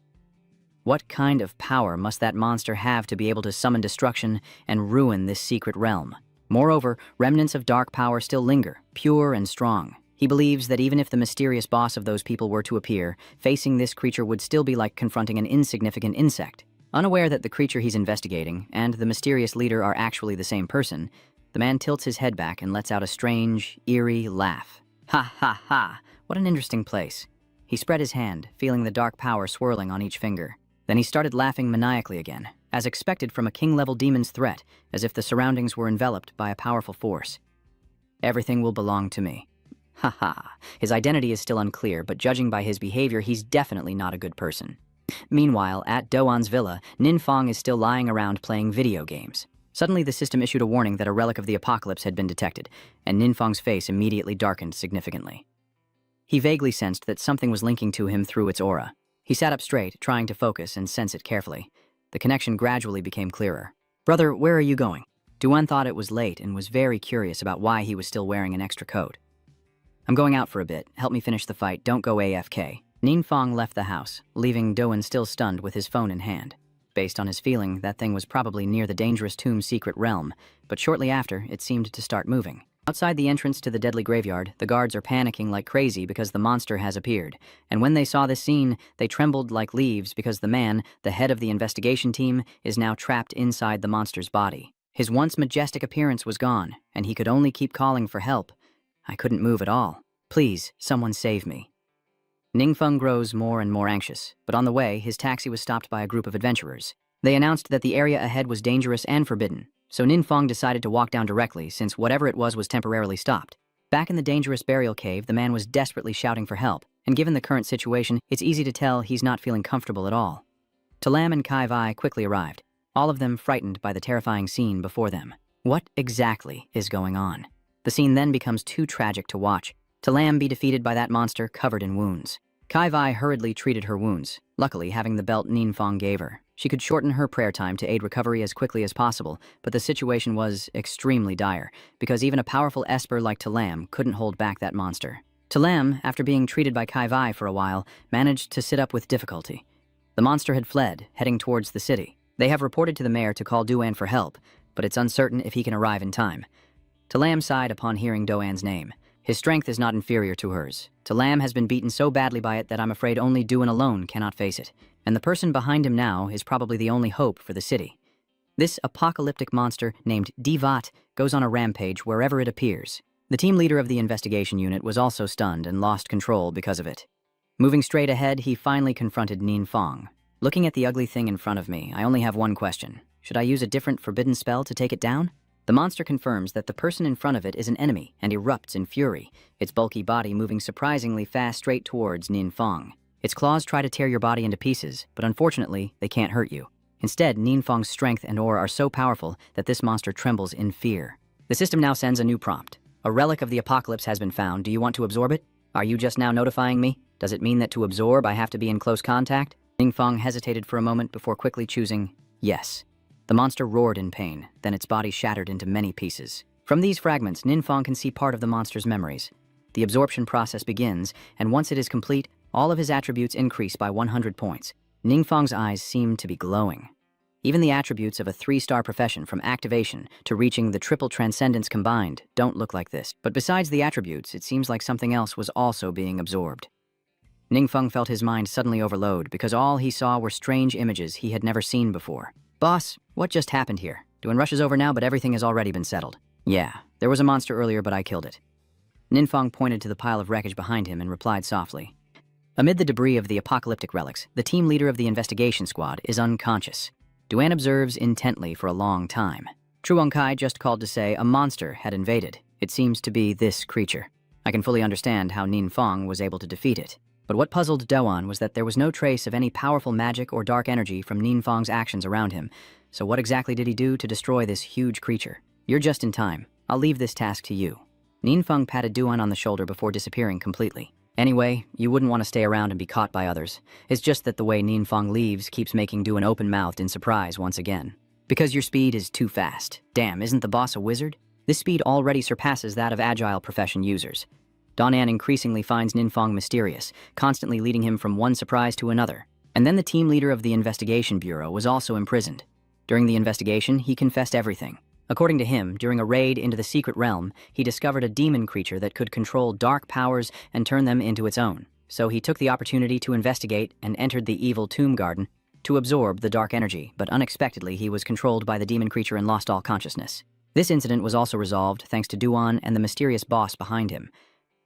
What kind of power must that monster have to be able to summon destruction and ruin this secret realm? Moreover, remnants of dark power still linger, pure and strong. He believes that even if the mysterious boss of those people were to appear, facing this creature would still be like confronting an insignificant insect. Unaware that the creature he's investigating and the mysterious leader are actually the same person, the man tilts his head back and lets out a strange, eerie laugh. Ha ha ha, what an interesting place. He spread his hand, feeling the dark power swirling on each finger. Then he started laughing maniacally again, as expected from a king-level demon's threat, as if the surroundings were enveloped by a powerful force. Everything will belong to me. Ha ha, his identity is still unclear, but judging by his behavior, he's definitely not a good person. Meanwhile, at Doan's villa, Nin Fong is still lying around playing video games. Suddenly, the system issued a warning that a relic of the apocalypse had been detected, and Nin Fong's face immediately darkened significantly. He vaguely sensed that something was linking to him through its aura. He sat up straight, trying to focus and sense it carefully. The connection gradually became clearer. "Brother, where are you going?" Duan thought it was late and was very curious about why he was still wearing an extra coat. "I'm going out for a bit. Help me finish the fight. Don't go AFK." Ninfang left the house, leaving Doan still stunned with his phone in hand. Based on his feeling, that thing was probably near the dangerous tomb's secret realm, but shortly after, it seemed to start moving. Outside the entrance to the deadly graveyard, the guards are panicking like crazy because the monster has appeared, and when they saw this scene, they trembled like leaves because the man, the head of the investigation team, is now trapped inside the monster's body. His once majestic appearance was gone, and he could only keep calling for help. "I couldn't move at all. Please, someone save me." Ningfeng grows more and more anxious, but on the way, his taxi was stopped by a group of adventurers. They announced that the area ahead was dangerous and forbidden, so Ninfeng decided to walk down directly since whatever it was temporarily stopped. Back in the dangerous burial cave, the man was desperately shouting for help, and given the current situation, it's easy to tell he's not feeling comfortable at all. Talam and Kai Vai quickly arrived, all of them frightened by the terrifying scene before them. What exactly is going on? The scene then becomes too tragic to watch. Talam be defeated by that monster covered in wounds. Kai Vai hurriedly treated her wounds, luckily having the belt Ninfeng gave her. She could shorten her prayer time to aid recovery as quickly as possible, but the situation was extremely dire, because even a powerful esper like Talam couldn't hold back that monster. Talam, after being treated by Kai Vai for a while, managed to sit up with difficulty. The monster had fled, heading towards the city. They have reported to the mayor to call Duan for help, but it's uncertain if he can arrive in time. Talam sighed upon hearing Doan's name. His strength is not inferior to hers. Talam has been beaten so badly by it that I'm afraid only Duan alone cannot face it, and the person behind him now is probably the only hope for the city. This apocalyptic monster named Divat goes on a rampage wherever it appears. The team leader of the investigation unit was also stunned and lost control because of it. Moving straight ahead, he finally confronted Ninfeng. "Looking at the ugly thing in front of me, I only have one question. Should I use a different forbidden spell to take it down?" The monster confirms that the person in front of it is an enemy and erupts in fury, its bulky body moving surprisingly fast straight towards Ninfeng. Its claws try to tear your body into pieces, but unfortunately, they can't hurt you. Instead, Ninfeng's strength and aura are so powerful that this monster trembles in fear. The system now sends a new prompt. "A relic of the apocalypse has been found. Do you want to absorb it? Are you just now notifying me? Does it mean that to absorb, I have to be in close contact?" Ninfeng hesitated for a moment before quickly choosing yes. The monster roared in pain, then its body shattered into many pieces. From these fragments, Ninfeng can see part of the monster's memories. The absorption process begins, and once it is complete, all of his attributes increase by 100 points. Ninfeng's eyes seem to be glowing. Even the attributes of a 3-star profession, from activation to reaching the triple transcendence combined, don't look like this. But besides the attributes, it seems like something else was also being absorbed. Ninfeng felt his mind suddenly overload because all he saw were strange images he had never seen before. "Boss, what just happened here? Duan rush is over now, but everything has already been settled." "Yeah, there was a monster earlier, but I killed it." Ninfeng pointed to the pile of wreckage behind him and replied softly. Amid the debris of the apocalyptic relics, the team leader of the investigation squad is unconscious. Duan observes intently for a long time. Truong Kai just called to say a monster had invaded. It seems to be this creature. I can fully understand how Ninfeng was able to defeat it. But what puzzled Doan was that there was no trace of any powerful magic or dark energy from Ninfeng's actions around him. So what exactly did he do to destroy this huge creature? "You're just in time. I'll leave this task to you." Ninfeng patted Duan on the shoulder before disappearing completely. "Anyway, you wouldn't want to stay around and be caught by others. It's just that the way Ninfeng leaves keeps making Duan open-mouthed in surprise once again. Because your speed is too fast. Damn, isn't the boss a wizard? This speed already surpasses that of agile profession users." Donan increasingly finds Ninfeng mysterious, constantly leading him from one surprise to another. And then the team leader of the investigation bureau was also imprisoned. During the investigation, he confessed everything. According to him, during a raid into the secret realm, he discovered a demon creature that could control dark powers and turn them into its own. So he took the opportunity to investigate and entered the evil tomb garden to absorb the dark energy, but unexpectedly he was controlled by the demon creature and lost all consciousness. This incident was also resolved thanks to Duan and the mysterious boss behind him.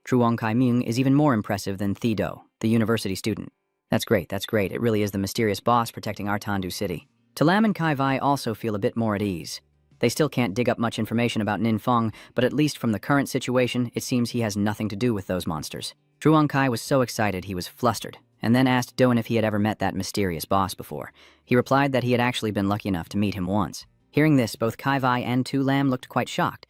Truong Kai Myung is even more impressive than Thido, the university student. That's great. It really is the mysterious boss protecting our Tandu city. Talam and Kai Vai also feel a bit more at ease. They still can't dig up much information about Ninfeng, but at least from the current situation, it seems he has nothing to do with those monsters. Truong Kai was so excited he was flustered, and then asked Doan if he had ever met that mysterious boss before. He replied that he had actually been lucky enough to meet him once. Hearing this, both Kai Vai and Tu Lam looked quite shocked.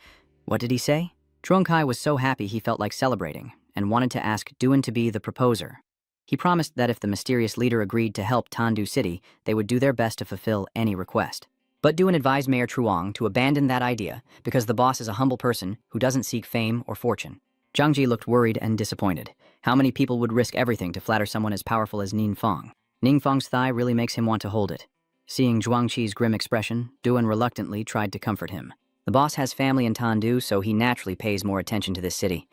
What did he say? Truong Kai was so happy he felt like celebrating, and wanted to ask Duan to be the proposer. He promised that if the mysterious leader agreed to help Tandu City, they would do their best to fulfill any request. But Duan advised Mayor Truong to abandon that idea because the boss is a humble person who doesn't seek fame or fortune. Zhang Ji looked worried and disappointed. How many people would risk everything to flatter someone as powerful as Nin Fong? Ning Fong's thigh really makes him want to hold it. Seeing Zhuang Qi's grim expression, Duan reluctantly tried to comfort him. The boss has family in Tandu, so he naturally pays more attention to this city.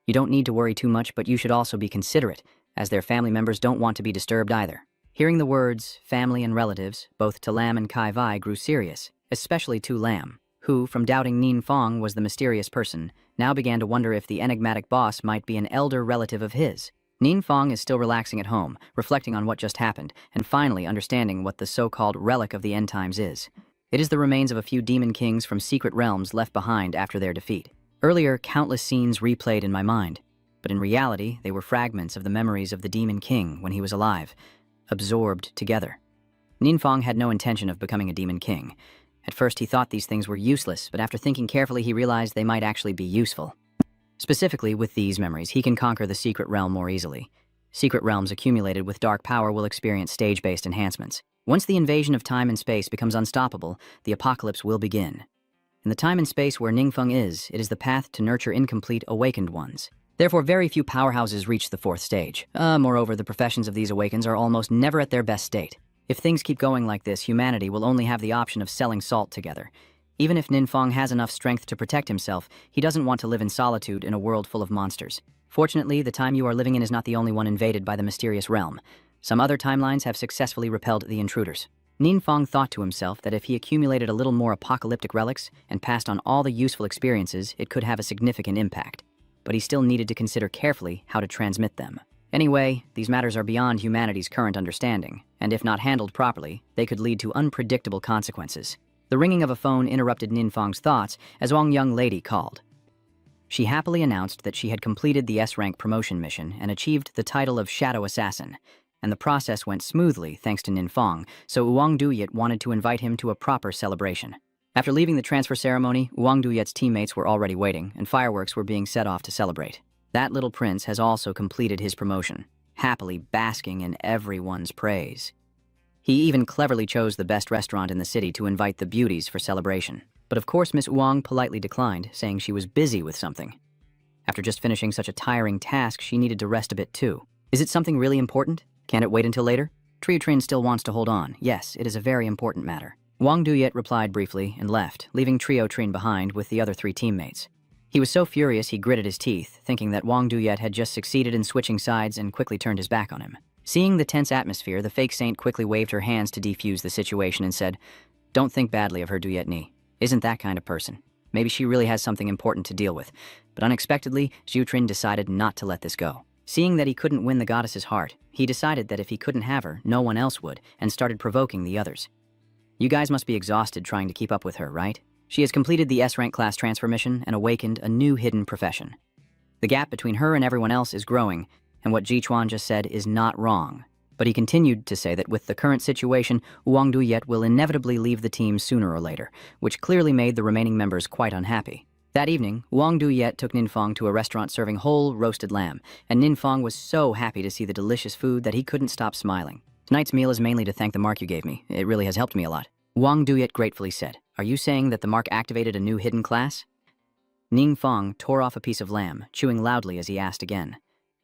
You don't need to worry too much, but you should also be considerate, as their family members don't want to be disturbed either. Hearing the words, family and relatives, both To Lam and Kai Vai grew serious, especially To Lam, who, from doubting Nin Fong was the mysterious person, now began to wonder if the enigmatic boss might be an elder relative of his. Nin Fong is still relaxing at home, reflecting on what just happened, and finally understanding what the so-called relic of the end times is. It is the remains of a few demon kings from secret realms left behind after their defeat. Earlier, countless scenes replayed in my mind, but in reality, they were fragments of the memories of the demon king when he was alive, absorbed together. Nin Fong had no intention of becoming a demon king. At first, he thought these things were useless, but after thinking carefully, he realized they might actually be useful. Specifically, with these memories, he can conquer the secret realm more easily. Secret realms accumulated with dark power will experience stage-based enhancements. Once the invasion of time and space becomes unstoppable, the apocalypse will begin. In the time and space where Ningfeng is, it is the path to nurture incomplete, awakened ones. Therefore, very few powerhouses reach the fourth stage. Moreover, the professions of these awakens are almost never at their best state. If things keep going like this, humanity will only have the option of selling salt together. Even if Ninfeng has enough strength to protect himself, he doesn't want to live in solitude in a world full of monsters. Fortunately, the time you are living in is not the only one invaded by the mysterious realm. Some other timelines have successfully repelled the intruders. Ninfeng thought to himself that if he accumulated a little more apocalyptic relics and passed on all the useful experiences, it could have a significant impact. But he still needed to consider carefully how to transmit them. Anyway, these matters are beyond humanity's current understanding, and if not handled properly, they could lead to unpredictable consequences. The ringing of a phone interrupted Ninfeng's thoughts as Wang Young Lady called. She happily announced that she had completed the S-rank promotion mission and achieved the title of Shadow Assassin, and the process went smoothly thanks to Ninfeng, so Wang Duyet wanted to invite him to a proper celebration. After leaving the transfer ceremony, Wang Duyet's teammates were already waiting, and fireworks were being set off to celebrate. That little prince has also completed his promotion, happily basking in everyone's praise. He even cleverly chose the best restaurant in the city to invite the beauties for celebration. But of course Miss Wang politely declined, saying she was busy with something. After just finishing such a tiring task, she needed to rest a bit too. Is it something really important? Can't it wait until later? Triotrin still wants to hold on. Yes, it is a very important matter. Wang Duyet replied briefly and left, leaving Triotrin behind with the other 3 teammates. He was so furious he gritted his teeth, thinking that Wang Duyet had just succeeded in switching sides and quickly turned his back on him. Seeing the tense atmosphere, the fake saint quickly waved her hands to defuse the situation and said, "Don't think badly of her, Duyet Ni. Isn't that kind of person. Maybe she really has something important to deal with." But unexpectedly, Zhutrin decided not to let this go. Seeing that he couldn't win the goddess's heart, he decided that if he couldn't have her, no one else would, and started provoking the others. You guys must be exhausted trying to keep up with her, right? She has completed the S-rank class transfer mission and awakened a new hidden profession. The gap between her and everyone else is growing, and what Ji Chuan just said is not wrong. But he continued to say that with the current situation, Wang Duyet will inevitably leave the team sooner or later, which clearly made the remaining members quite unhappy. That evening, Wang Duyet took Ninfeng to a restaurant serving whole roasted lamb, and Ninfeng was so happy to see the delicious food that he couldn't stop smiling. "Tonight's meal is mainly to thank the mark you gave me. It really has helped me a lot." Wang Duyet gratefully said, "Are you saying that the mark activated a new hidden class?" Ninfeng tore off a piece of lamb, chewing loudly as he asked again.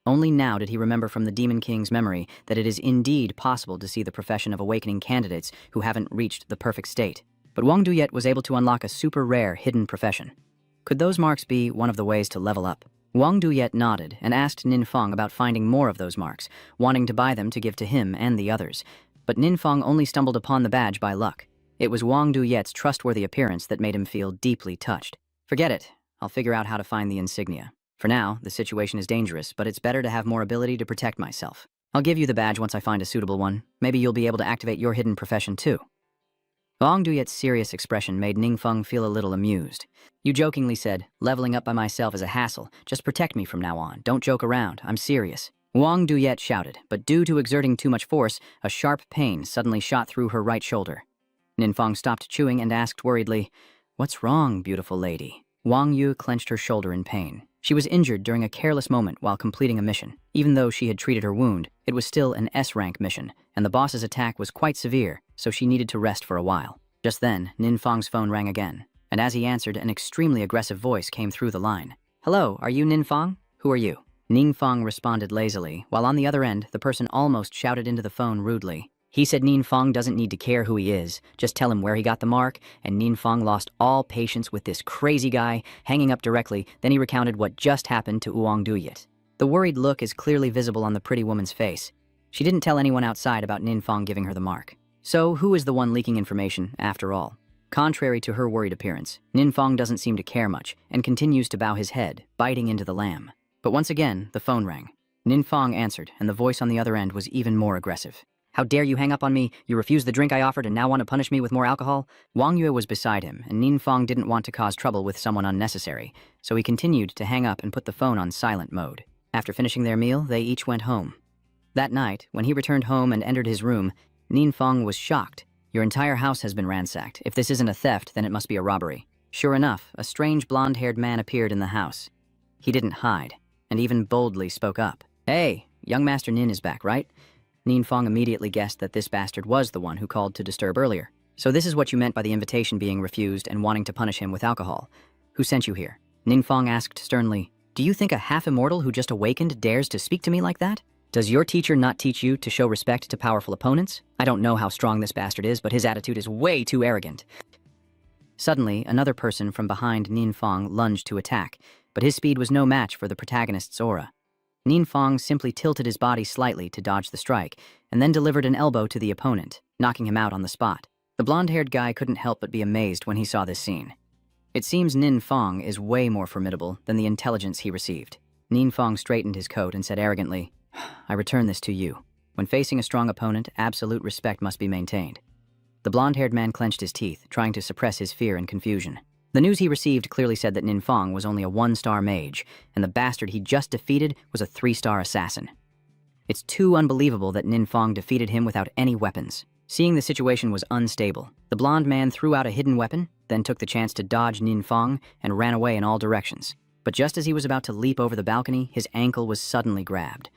Only now did he remember from the Demon King's memory that it is indeed possible to see the profession of awakening candidates who haven't reached the perfect state. But Wang Duyet was able to unlock a super rare hidden profession. Could those marks be one of the ways to level up? Wang Duyet nodded and asked Ninfeng about finding more of those marks, wanting to buy them to give to him and the others. But Ninfeng only stumbled upon the badge by luck. It was Wang Duyet's trustworthy appearance that made him feel deeply touched. "Forget it. I'll figure out how to find the insignia. For now, the situation is dangerous, but it's better to have more ability to protect myself. I'll give you the badge once I find a suitable one. Maybe you'll be able to activate your hidden profession too." Wang Duyet's serious expression made Ninfeng feel a little amused. "You jokingly said, leveling up by myself is a hassle. Just protect me from now on. Don't joke around. I'm serious." Wang Duyet shouted, but due to exerting too much force, a sharp pain suddenly shot through her right shoulder. Ninfeng stopped chewing and asked worriedly, "What's wrong, beautiful lady?" Wang Yu clenched her shoulder in pain. She was injured during a careless moment while completing a mission. Even though she had treated her wound, it was still an S-rank mission, and the boss's attack was quite severe, so she needed to rest for a while. Just then, Ninfang's phone rang again, and as he answered, an extremely aggressive voice came through the line. "Hello, are you Ninfang? Who are you?" Ninfang responded lazily, while on the other end, the person almost shouted into the phone rudely. He said Ninfang doesn't need to care who he is, just tell him where he got the mark, and Ninfang lost all patience with this crazy guy, hanging up directly. Then he recounted what just happened to Uong Duyet. The worried look is clearly visible on the pretty woman's face. She didn't tell anyone outside about Ninfang giving her the mark. So who is the one leaking information, after all? Contrary to her worried appearance, Ninfang doesn't seem to care much, and continues to bow his head, biting into the lamb. But once again, the phone rang. Ninfang answered, and the voice on the other end was even more aggressive. "How dare you hang up on me? You refused the drink I offered and now want to punish me with more alcohol?" Wang Yue was beside him, and Ninfang didn't want to cause trouble with someone unnecessary, so he continued to hang up and put the phone on silent mode. After finishing their meal, they each went home. That night, when he returned home and entered his room, Ninfang was shocked. "Your entire house has been ransacked. If this isn't a theft, then it must be a robbery." Sure enough, a strange blonde-haired man appeared in the house. He didn't hide, and even boldly spoke up. "Hey, young Master Nin is back, right?" Ninfang immediately guessed that this bastard was the one who called to disturb earlier. "So this is what you meant by the invitation being refused and wanting to punish him with alcohol. Who sent you here?" Ninfang asked sternly. "Do you think a half-immortal who just awakened dares to speak to me like that? Does your teacher not teach you to show respect to powerful opponents? I don't know how strong this bastard is, but his attitude is way too arrogant." Suddenly, another person from behind Ninfang lunged to attack, but his speed was no match for the protagonist's aura. Ninfang simply tilted his body slightly to dodge the strike, and then delivered an elbow to the opponent, knocking him out on the spot. The blonde-haired guy couldn't help but be amazed when he saw this scene. It seems Ninfang is way more formidable than the intelligence he received. Ninfang straightened his coat and said arrogantly, "I return this to you. When facing a strong opponent, absolute respect must be maintained." The blonde-haired man clenched his teeth, trying to suppress his fear and confusion. The news he received clearly said that Ninfang was only a 1-star mage, and the bastard he just defeated was a 3-star assassin. It's too unbelievable that Ninfang defeated him without any weapons. Seeing the situation was unstable, the blonde man threw out a hidden weapon, then took the chance to dodge Ninfang and ran away in all directions. But just as he was about to leap over the balcony, his ankle was suddenly grabbed.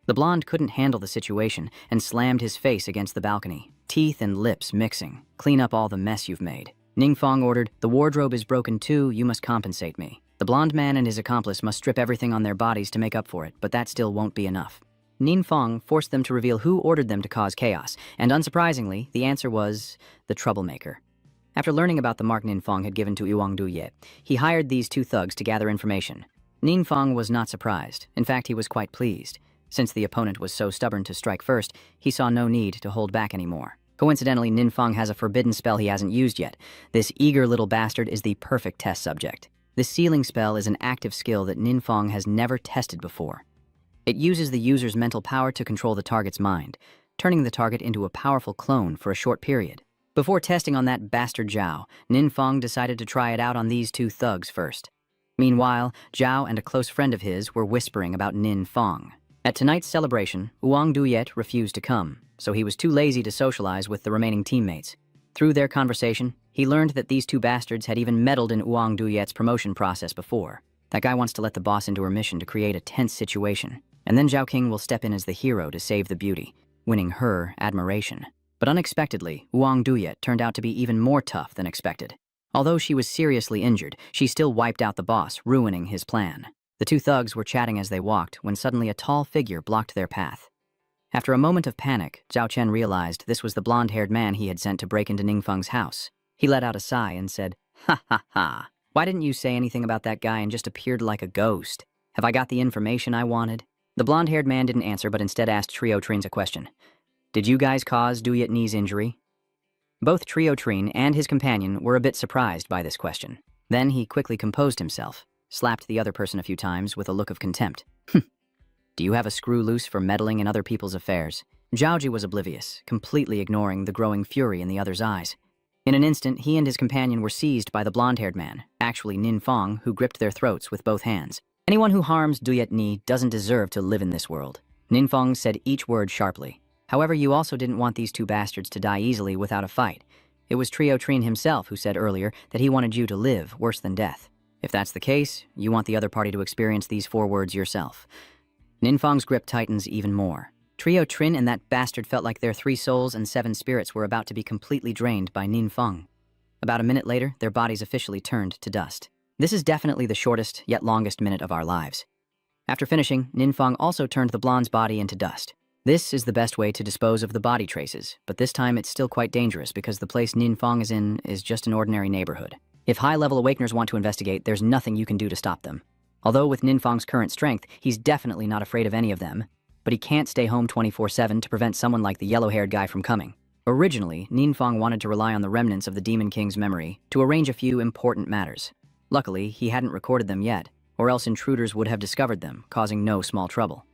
The blonde couldn't handle the situation and slammed his face against the balcony, teeth and lips mixing. "Clean up all the mess you've made." Ninfang ordered, "The wardrobe is broken too, you must compensate me." The blonde man and his accomplice must strip everything on their bodies to make up for it, but that still won't be enough. Ninfang forced them to reveal who ordered them to cause chaos, and unsurprisingly, the answer was the troublemaker. After learning about the mark Ninfang had given to Uong Duyet, he hired these two thugs to gather information. Ninfang was not surprised. In fact, he was quite pleased. Since the opponent was so stubborn to strike first, he saw no need to hold back anymore. Coincidentally, Ninfang has a forbidden spell he hasn't used yet. This eager little bastard is the perfect test subject. This sealing spell is an active skill that Ninfang has never tested before. It uses the user's mental power to control the target's mind, turning the target into a powerful clone for a short period. Before testing on that bastard Zhao, Ninfang decided to try it out on these two thugs first. Meanwhile, Zhao and a close friend of his were whispering about Ninfang. At tonight's celebration, Uong Duyet refused to come, so he was too lazy to socialize with the remaining teammates. Through their conversation, he learned that these two bastards had even meddled in Uong Duyet's promotion process before. That guy wants to let the boss into her mission to create a tense situation, and then Zhao King will step in as the hero to save the beauty, winning her admiration. But unexpectedly, Uong Duyet turned out to be even more tough than expected. Although she was seriously injured, she still wiped out the boss, ruining his plan. The two thugs were chatting as they walked when suddenly a tall figure blocked their path. After a moment of panic, Zhao Chen realized this was the blonde-haired man he had sent to break into Ninfang's house. He let out a sigh and said, "Ha ha ha. Why didn't you say anything about that guy and just appeared like a ghost? Have I got the information I wanted?" The blonde-haired man didn't answer but instead asked Trio Trines a question. "Did you guys cause Duyet Ni's injury?" Both Trio Trine and his companion were a bit surprised by this question. Then he quickly composed himself, slapped the other person a few times with a look of contempt. "Do you have a screw loose for meddling in other people's affairs?" Zhaoji was oblivious, completely ignoring the growing fury in the other's eyes. In an instant, he and his companion were seized by the blonde-haired man, actually Ninfang, who gripped their throats with both hands. "Anyone who harms Duyet Ni doesn't deserve to live in this world." Ninfang said each word sharply. However, you also didn't want these two bastards to die easily without a fight. It was Trio Trine himself who said earlier that he wanted you to live worse than death. If that's the case, you want the other party to experience these 4 words yourself. Ninfang's grip tightens even more. Trio Trin and that bastard felt like their 3 souls and 7 spirits were about to be completely drained by Ninfang. About a minute later, their bodies officially turned to dust. This is definitely the shortest, yet longest minute of our lives. After finishing, Ninfang also turned the blonde's body into dust. This is the best way to dispose of the body traces, but this time it's still quite dangerous because the place Ninfang is in is just an ordinary neighborhood. If high-level awakeners want to investigate, there's nothing you can do to stop them. Although with Ninfang's current strength, he's definitely not afraid of any of them, but he can't stay home 24/7 to prevent someone like the yellow-haired guy from coming. Originally, Ninfang wanted to rely on the remnants of the Demon King's memory to arrange a few important matters. Luckily, he hadn't recorded them yet, or else intruders would have discovered them, causing no small trouble.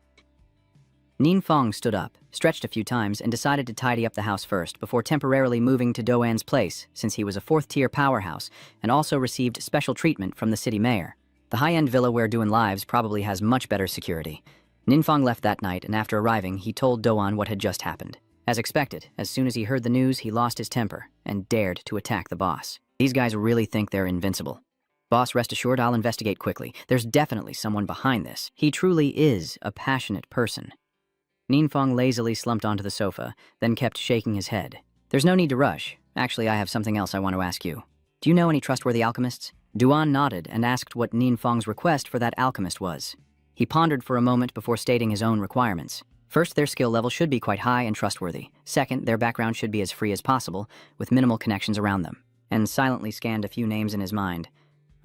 Ninfang stood up, stretched a few times, and decided to tidy up the house first before temporarily moving to Doan's place, since he was a 4th-tier powerhouse and also received special treatment from the city mayor. The high-end villa where Doan lives probably has much better security. Ninfang left that night, and after arriving, he told Doan what had just happened. As expected, as soon as he heard the news, he lost his temper and dared to attack the boss. These guys really think they're invincible. Boss, rest assured I'll investigate quickly. There's definitely someone behind this. He truly is a passionate person. Ninfang lazily slumped onto the sofa, then kept shaking his head. There's no need to rush. Actually, I have something else I want to ask you. Do you know any trustworthy alchemists? Duan nodded and asked what Ninfang's request for that alchemist was. He pondered for a moment before stating his own requirements. First, their skill level should be quite high and trustworthy. Second, their background should be as free as possible, with minimal connections around them. And silently scanned a few names in his mind.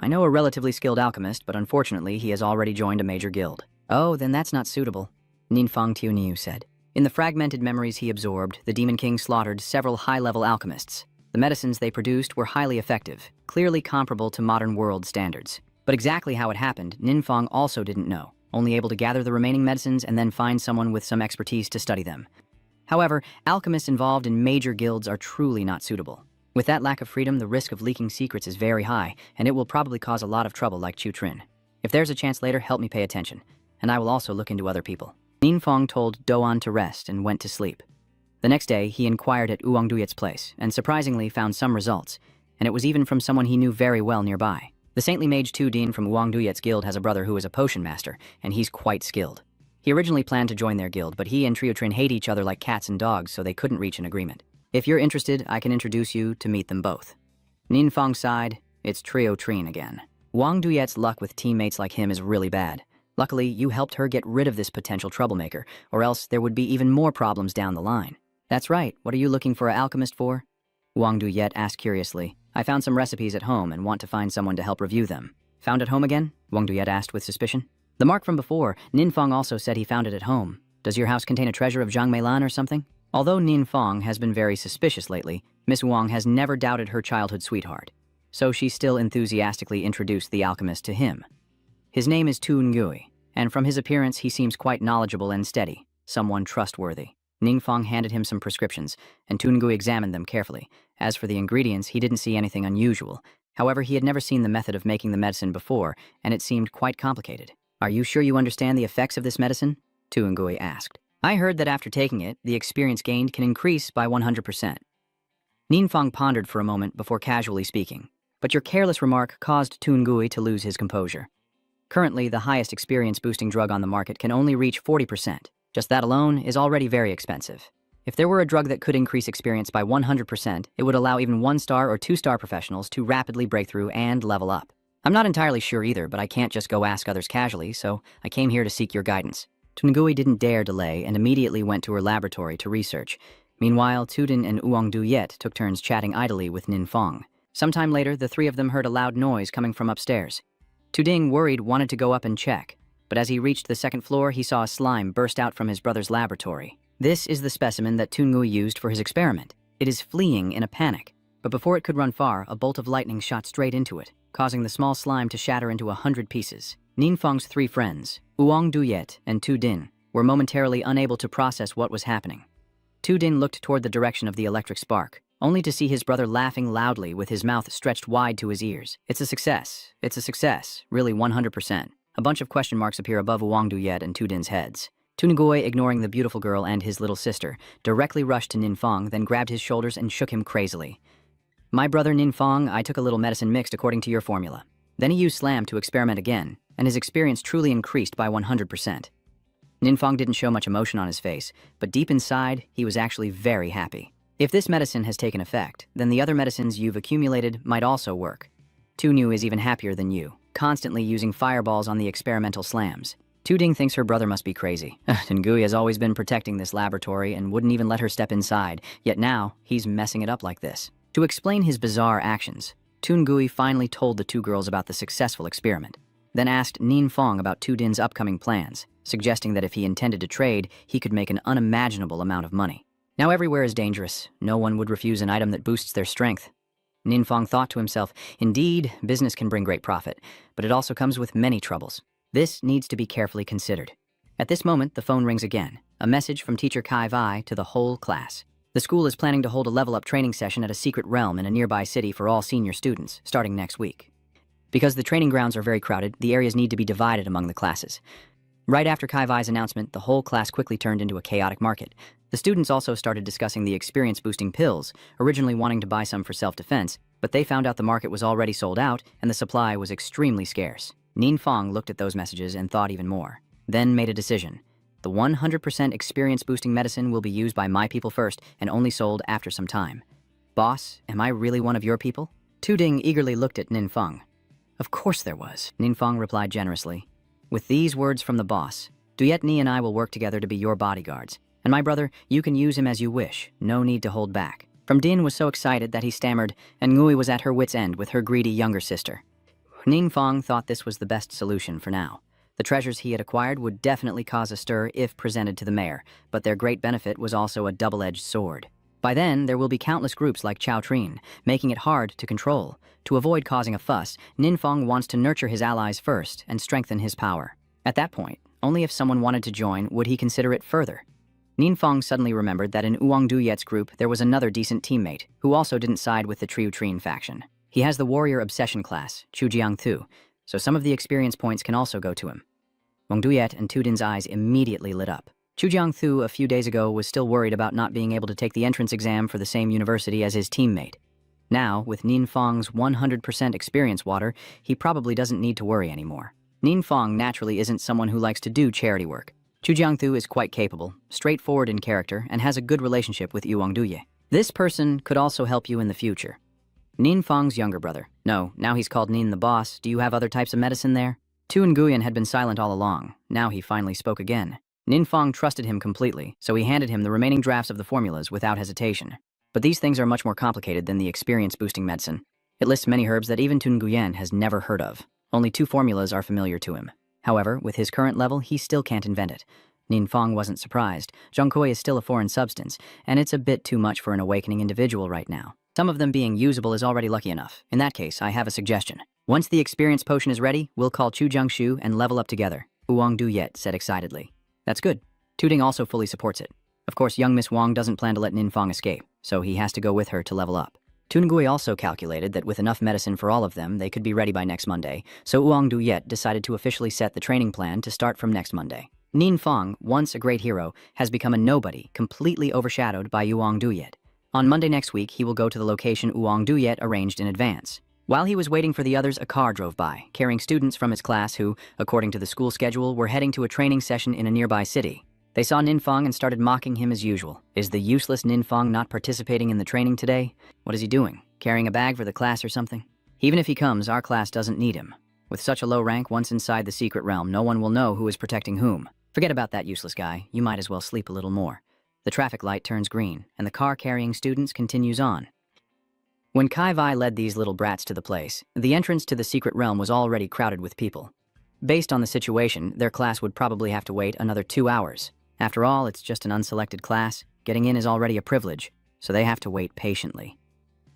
I know a relatively skilled alchemist, but unfortunately he has already joined a major guild. Oh, then that's not suitable, Ninfang Tiuniu said. In the fragmented memories he absorbed, the Demon King slaughtered several high-level alchemists. The medicines they produced were highly effective, clearly comparable to modern world standards. But exactly how it happened, Ninfang also didn't know, only able to gather the remaining medicines and then find someone with some expertise to study them. However, alchemists involved in major guilds are truly not suitable. With that lack of freedom, the risk of leaking secrets is very high, and it will probably cause a lot of trouble like Chu Trin. If there's a chance later, help me pay attention, and I will also look into other people. Ninfang told Doan to rest and went to sleep. The next day, he inquired at Uang Duyet's place, and surprisingly found some results, and it was even from someone he knew very well nearby. The saintly mage Tu Din from Uang Duyet's guild has a brother who is a potion master, and he's quite skilled. He originally planned to join their guild, but he and Trio Trin hate each other like cats and dogs, so they couldn't reach an agreement. If you're interested, I can introduce you to meet them both. Ninfang sighed. It's Trio Trin again. Wang Duyet's luck with teammates like him is really bad. Luckily, you helped her get rid of this potential troublemaker, or else there would be even more problems down the line. That's right. What are you looking for an alchemist for? Wang Duyet asked curiously. I found some recipes at home and want to find someone to help review them. Found at home again? Wang Duyet asked with suspicion. The mark from before, Ninfang also said he found it at home. Does your house contain a treasure of Zhang Meilan or something? Although Ninfang has been very suspicious lately, Miss Wang has never doubted her childhood sweetheart. So she still enthusiastically introduced the alchemist to him. His name is Tu Ngui, and from his appearance he seems quite knowledgeable and steady, someone trustworthy. Ninfang handed him some prescriptions, and Tu Ngui examined them carefully. As for the ingredients, he didn't see anything unusual. However, he had never seen the method of making the medicine before, and it seemed quite complicated. Are you sure you understand the effects of this medicine? Tu Ngui asked. I heard that after taking it, the experience gained can increase by 100%. Ninfang pondered for a moment before casually speaking, but your careless remark caused Tu Ngui to lose his composure. Currently, the highest experience-boosting drug on the market can only reach 40%. Just that alone is already very expensive. If there were a drug that could increase experience by 100%, it would allow even 1-star or 2-star professionals to rapidly break through and level up. I'm not entirely sure either, but I can't just go ask others casually, so I came here to seek your guidance. Tungui didn't dare delay and immediately went to her laboratory to research. Meanwhile, Tudin and Uang Duyet took turns chatting idly with Ninfang. Sometime later, the three of them heard a loud noise coming from upstairs. Tuding, worried, wanted to go up and check, but as he reached the second floor, he saw a slime burst out from his brother's laboratory. This is the specimen that Tungui used for his experiment. It is fleeing in a panic, but before it could run far, a bolt of lightning shot straight into it, causing the small slime to shatter into 100 pieces. Ninfang's three friends, Uang Duyet and Tu Din, were momentarily unable to process what was happening. Tu Din looked toward the direction of the electric spark, only to see his brother laughing loudly with his mouth stretched wide to his ears. It's a success. It's a success. Really 100%. A bunch of question marks appear above Uang Duyet and Tu Din's heads. Tu Nguoi, ignoring the beautiful girl and his little sister, directly rushed to Ninfang, then grabbed his shoulders and shook him crazily. My brother Ninfang, I took a little medicine mixed according to your formula. Then he used slam to experiment again, and his experience truly increased by 100%. Ninfong didn't show much emotion on his face, but deep inside, he was actually very happy. If this medicine has taken effect, then the other medicines you've accumulated might also work. Tunyu is even happier than you, constantly using fireballs on the experimental slams. Tuding thinks her brother must be crazy. Tengui has always been protecting this laboratory and wouldn't even let her step inside, yet now he's messing it up like this. To explain his bizarre actions, Tungui finally told the two girls about the successful experiment, then asked Ninfong about Tudin's upcoming plans, suggesting that if he intended to trade, he could make an unimaginable amount of money. Now everywhere is dangerous. No one would refuse an item that boosts their strength. Ninfong thought to himself, indeed, business can bring great profit, but it also comes with many troubles. This needs to be carefully considered. At this moment, the phone rings again, a message from teacher Kai Vai to the whole class. The school is planning to hold a level-up training session at a secret realm in a nearby city for all senior students, starting next week. Because the training grounds are very crowded, the areas need to be divided among the classes. Right after Kai Vai's announcement, the whole class quickly turned into a chaotic market. The students also started discussing the experience-boosting pills, originally wanting to buy some for self-defense, but they found out the market was already sold out and the supply was extremely scarce. Ninfong looked at those messages and thought even more, then made a decision. The 100% experience-boosting medicine will be used by my people first and only sold after some time. Boss, am I really one of your people? Tuding eagerly looked at Ninfong. Of course there was, Ninfong replied generously. With these words from the boss, Duyet Ni and I will work together to be your bodyguards. And my brother, you can use him as you wish, no need to hold back. From Din was so excited that he stammered, and Ngui was at her wit's end with her greedy younger sister. Ninfong thought this was the best solution for now. The treasures he had acquired would definitely cause a stir if presented to the mayor, but their great benefit was also a double-edged sword. By then, there will be countless groups like Chao Trin, making it hard to control. To avoid causing a fuss, Ninfong wants to nurture his allies first and strengthen his power. At that point, only if someone wanted to join would he consider it further. Ninfong suddenly remembered that in Uong Duyet's group there was another decent teammate, who also didn't side with the Triu Trin faction. He has the warrior obsession class, Chujiang Thu, so some of the experience points can also go to him. Uong Duyet and Tudin's eyes immediately lit up. Chujiang Thu a few days ago was still worried about not being able to take the entrance exam for the same university as his teammate. Now, with Ninfong's 100% experience water, he probably doesn't need to worry anymore. Ninfong naturally isn't someone who likes to do charity work. Chujiang Thu is quite capable, straightforward in character, and has a good relationship with Uong Duye. This person could also help you in the future. Ninfong's younger brother. No, now he's called Nin the boss. Do you have other types of medicine there? Tu Nguyen had been silent all along. Now he finally spoke again. Ninfong trusted him completely, so he handed him the remaining drafts of the formulas without hesitation. But these things are much more complicated than the experience-boosting medicine. It lists many herbs that even Tu Nguyen has never heard of. Only 2 formulas are familiar to him. However, with his current level, he still can't invent it. Ninfong wasn't surprised. Zhongkui is still a foreign substance, and it's a bit too much for an awakening individual right now. Some of them being usable is already lucky enough. In that case, I have a suggestion. Once the experience potion is ready, we'll call Chu Jiangshu and level up together, Uong Duyet said excitedly. That's good. Tuding also fully supports it. Of course, young Miss Wang doesn't plan to let Ninfong escape, so he has to go with her to level up. Tungui also calculated that with enough medicine for all of them, they could be ready by next Monday, so Uong Duyet decided to officially set the training plan to start from next Monday. Ninfong, once a great hero, has become a nobody, completely overshadowed by Uong Duyet. On Monday next week, he will go to the location Uong Duyet arranged in advance. While he was waiting for the others, a car drove by, carrying students from his class who, according to the school schedule, were heading to a training session in a nearby city. They saw Ninfong and started mocking him as usual. Is the useless Ninfong not participating in the training today? What is he doing? Carrying a bag for the class or something? Even if he comes, our class doesn't need him. With such a low rank, once inside the secret realm, no one will know who is protecting whom. Forget about that useless guy. You might as well sleep a little more. The traffic light turns green, and the car carrying students continues on. When Kai Vai led these little brats to the place, the entrance to the secret realm was already crowded with people. Based on the situation, their class would probably have to wait another 2 hours. After all, it's just an unselected class. Getting in is already a privilege, so they have to wait patiently.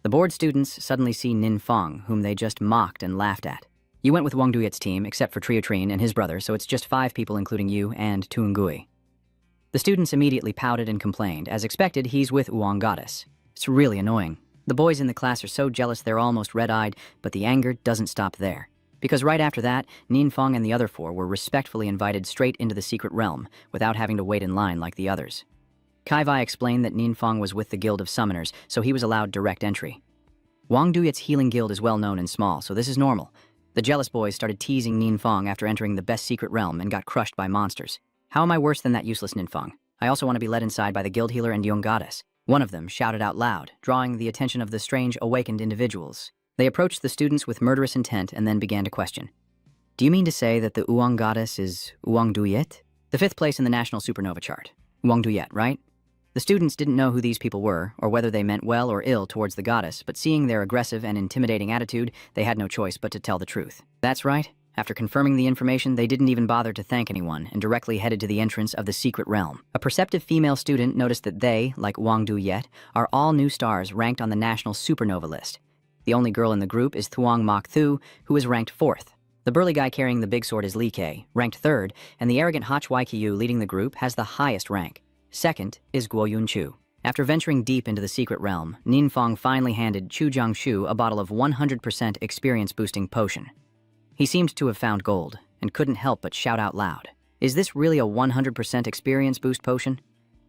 The bored students suddenly see Ninfong, whom they just mocked and laughed at. You went with Wang Duyet's team, except for Trio Trin and his brother, so it's just 5 people including you and Tu Ngui. The students immediately pouted and complained. As expected, he's with Uong Goddess. It's really annoying. The boys in the class are so jealous they're almost red-eyed, but the anger doesn't stop there. Because right after that, Ninfong and the other 4 were respectfully invited straight into the secret realm, without having to wait in line like the others. Kai Vai explained that Ninfong was with the Guild of Summoners, so he was allowed direct entry. Wang Duyet's healing guild is well known and small, so this is normal. The jealous boys started teasing Ninfeng after entering the best secret realm and got crushed by monsters. How am I worse than that useless Ninfeng? I also want to be led inside by the guild healer and young goddess. One of them shouted out loud, drawing the attention of the strange awakened individuals. They approached the students with murderous intent and then began to question. Do you mean to say that the Uang goddess is Uang Duyet? The 5th place in the national supernova chart. Uang Duyet, right? The students didn't know who these people were, or whether they meant well or ill towards the goddess, but seeing their aggressive and intimidating attitude, they had no choice but to tell the truth. That's right. After confirming the information, they didn't even bother to thank anyone and directly headed to the entrance of the secret realm. A perceptive female student noticed that they, like Wang Duyet, are all new stars ranked on the national supernova list. The only girl in the group is Thuong Mok Thu, who is ranked 4th. The burly guy carrying the big sword is Li Kei, ranked 3rd, and the arrogant Hach Waikiu leading the group has the highest rank. 2nd is Guo Yun Chu. After venturing deep into the secret realm, Ninfeng finally handed Chu Jiangshu a bottle of 100% experience-boosting potion. He seemed to have found gold, and couldn't help but shout out loud. Is this really a 100% experience boost potion?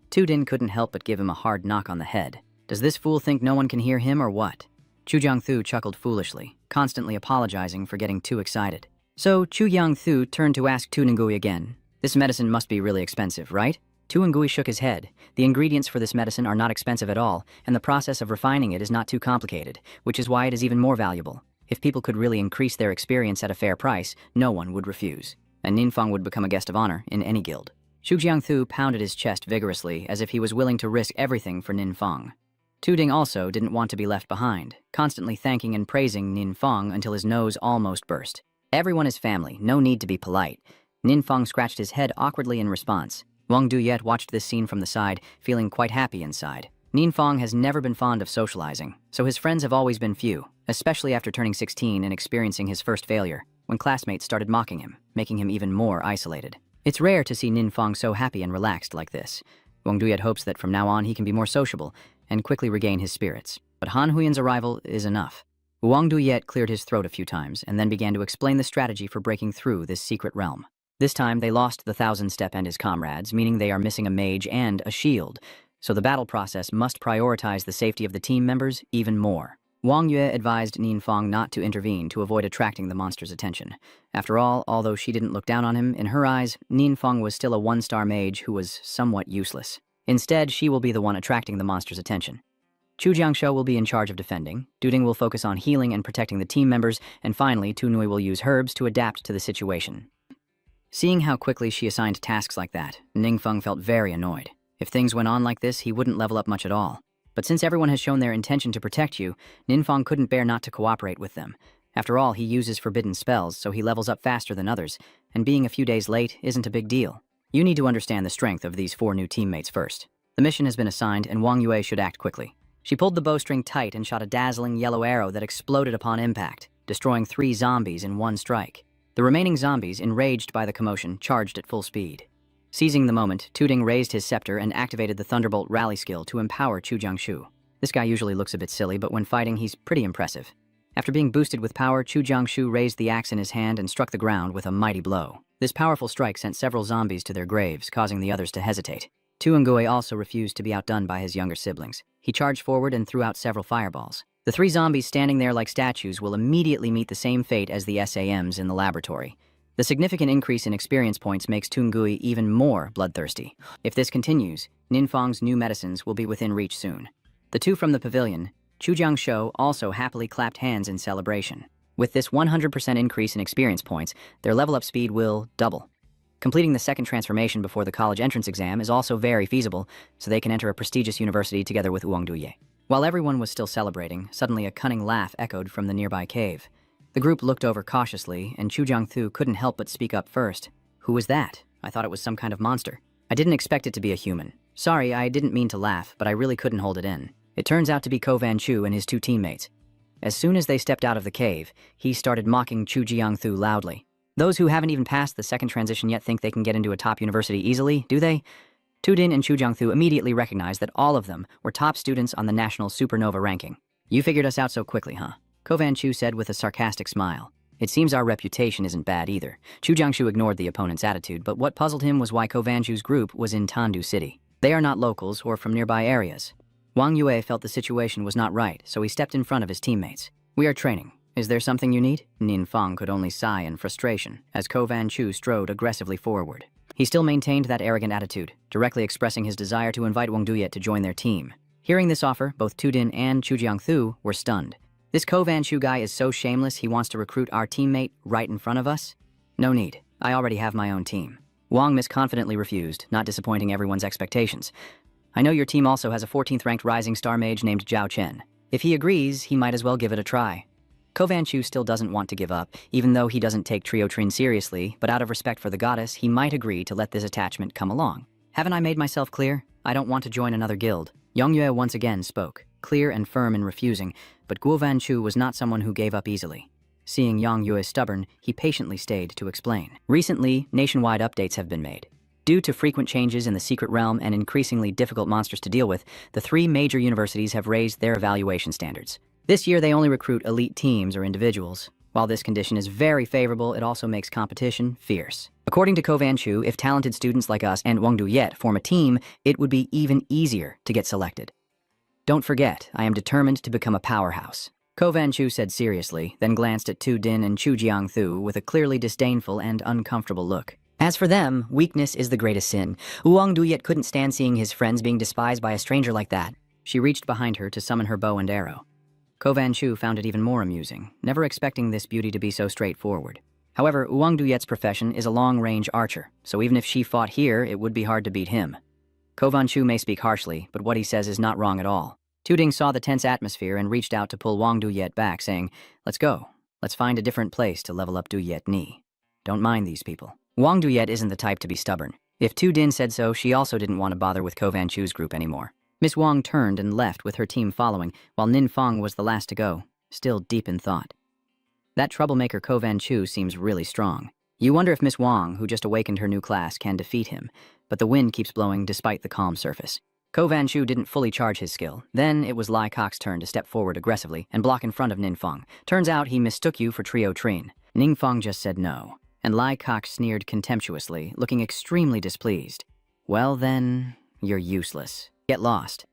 Tudin couldn't help but give him a hard knock on the head. Does this fool think no one can hear him or what? Chu Jiangthu chuckled foolishly, constantly apologizing for getting too excited. So Chu Jiangthu turned to ask Tu Ngui again. This medicine must be really expensive, right? Tu Ngui shook his head. The ingredients for this medicine are not expensive at all, and the process of refining it is not too complicated, which is why it is even more valuable. If people could really increase their experience at a fair price, no one would refuse, and Ninfeng would become a guest of honor in any guild. Xu Jiangthu pounded his chest vigorously as if he was willing to risk everything for Ninfeng. Tuding also didn't want to be left behind, constantly thanking and praising Ninfeng until his nose almost burst. Everyone is family, no need to be polite. Ninfeng scratched his head awkwardly in response. Wang Duyet watched this scene from the side, feeling quite happy inside. Ninfeng has never been fond of socializing, so his friends have always been few, especially after turning 16 and experiencing his first failure, when classmates started mocking him, making him even more isolated. It's rare to see Ninfeng so happy and relaxed like this. Wang Duyet hopes that from now on he can be more sociable and quickly regain his spirits. But Han Huyan's arrival is enough. Wang Duyet cleared his throat a few times and then began to explain the strategy for breaking through this secret realm. This time they lost the Thousand Step and his comrades, meaning they are missing a mage and a shield, so the battle process must prioritize the safety of the team members even more. Wang Yue advised Ninfeng not to intervene to avoid attracting the monster's attention. After all, although she didn't look down on him, in her eyes, Ninfeng was still a 1-star mage who was somewhat useless. Instead, she will be the one attracting the monster's attention. Chu Jiangshu will be in charge of defending, Duding will focus on healing and protecting the team members, and finally, Tu Nui will use herbs to adapt to the situation. Seeing how quickly she assigned tasks like that, Ningfeng felt very annoyed. If things went on like this, he wouldn't level up much at all. But since everyone has shown their intention to protect you, Ninfeng couldn't bear not to cooperate with them. After all, he uses forbidden spells, so he levels up faster than others, and being a few days late isn't a big deal. You need to understand the strength of these 4 new teammates first. The mission has been assigned, and Wang Yue should act quickly. She pulled the bowstring tight and shot a dazzling yellow arrow that exploded upon impact, destroying 3 zombies in 1 strike. The remaining zombies, enraged by the commotion, charged at full speed. Seizing the moment, Tuding raised his scepter and activated the Thunderbolt rally skill to empower Chu Jiangshu. This guy usually looks a bit silly, but when fighting, he's pretty impressive. After being boosted with power, Chu Jiangshu raised the axe in his hand and struck the ground with a mighty blow. This powerful strike sent several zombies to their graves, causing the others to hesitate. Tu Ngui also refused to be outdone by his younger siblings. He charged forward and threw out several fireballs. The 3 zombies standing there like statues will immediately meet the same fate as the SAMs in the laboratory. The significant increase in experience points makes Tu Ngui even more bloodthirsty. If this continues, Ninfeng's new medicines will be within reach soon. The 2 from the pavilion, Chu Jiangshu, also happily clapped hands in celebration. With this 100% increase in experience points, their level-up speed will double. Completing the 2nd transformation before the college entrance exam is also very feasible, so they can enter a prestigious university together with Wang Duye. While everyone was still celebrating, suddenly a cunning laugh echoed from the nearby cave. The group looked over cautiously, and Chu Jiangthu couldn't help but speak up first. Who was that? I thought it was some kind of monster. I didn't expect it to be a human. Sorry, I didn't mean to laugh, but I really couldn't hold it in. It turns out to be Ko Van Chu and his 2 teammates. As soon as they stepped out of the cave, he started mocking Chu Jiangthu loudly. Those who haven't even passed the 2nd transition yet think they can get into a top university easily, do they? Tudin and Chu Jiangthu immediately recognized that all of them were top students on the national supernova ranking. You figured us out so quickly, huh? Ko Van Chu said with a sarcastic smile. It seems our reputation isn't bad either. Chu Jiangshu ignored the opponent's attitude, but what puzzled him was why Ko Van Chu's group was in Tandu City. They are not locals or from nearby areas. Wang Yue felt the situation was not right, so he stepped in front of his teammates. We are training, Is there something you need? Nin Feng could only sigh in frustration as Ko Van Chu strode aggressively forward. He still maintained that arrogant attitude, directly expressing his desire to invite Wang Duyet to join their team. Hearing this offer, both Tu Din and Chu Jiangthu were stunned. This Ko Van Chu guy is so shameless he wants to recruit our teammate right in front of us? No need. I already have my own team. Wang misconfidently refused, not disappointing everyone's expectations. I know your team also has a 14th-ranked rising star mage named Zhao Chen. If he agrees, he might as well give it a try. Ko Van Chu still doesn't want to give up, even though he doesn't take Trio Trin seriously, but out of respect for the goddess, he might agree to let this attachment come along. Haven't I made myself clear? I don't want to join another guild. Yang Yue once again spoke, clear and firm in refusing, but Guo Van Chu was not someone who gave up easily. Seeing Yang Yue stubborn, he patiently stayed to explain. Recently, nationwide updates have been made. Due to frequent changes in the secret realm and increasingly difficult monsters to deal with, the 3 major universities have raised their evaluation standards. This year, they only recruit elite teams or individuals. While this condition is very favorable, it also makes competition fierce. According to Ko Van Chu, if talented students like us and Wang Duyet form a team, it would be even easier to get selected. Don't forget, I am determined to become a powerhouse. Ko Van Chu said seriously, then glanced at Tu Din and Chu Jiangthu with a clearly disdainful and uncomfortable look. As for them, weakness is the greatest sin. Wang Duyet couldn't stand seeing his friends being despised by a stranger like that. She reached behind her to summon her bow and arrow. Ko Van Chu found it even more amusing, never expecting this beauty to be so straightforward. However, Wang Duyet's profession is a long-range archer, so even if she fought here, it would be hard to beat him. Ko Van Chu may speak harshly, but what he says is not wrong at all. Tu Ding saw the tense atmosphere and reached out to pull Wang Duyet back, saying, "Let's go. Let's find a different place to level up Duyet Ni. Don't mind these people." Wang Duyet isn't the type to be stubborn. If Tu Din said so, she also didn't want to bother with Ko Van Chu's group anymore. Miss Wang turned and left with her team following, while Nin Feng was the last to go, still deep in thought. That troublemaker Ko Van Chu seems really strong. You wonder if Miss Wang, who just awakened her new class, can defeat him, but the wind keeps blowing despite the calm surface. Ko Van Chu didn't fully charge his skill. Then it was Lai Kok's turn to step forward aggressively and block in front of Nin Feng. Turns out he mistook you for Trio Trin. Nin Feng just said no, and Lai Kok sneered contemptuously, looking extremely displeased. Well then, you're useless. Get lost.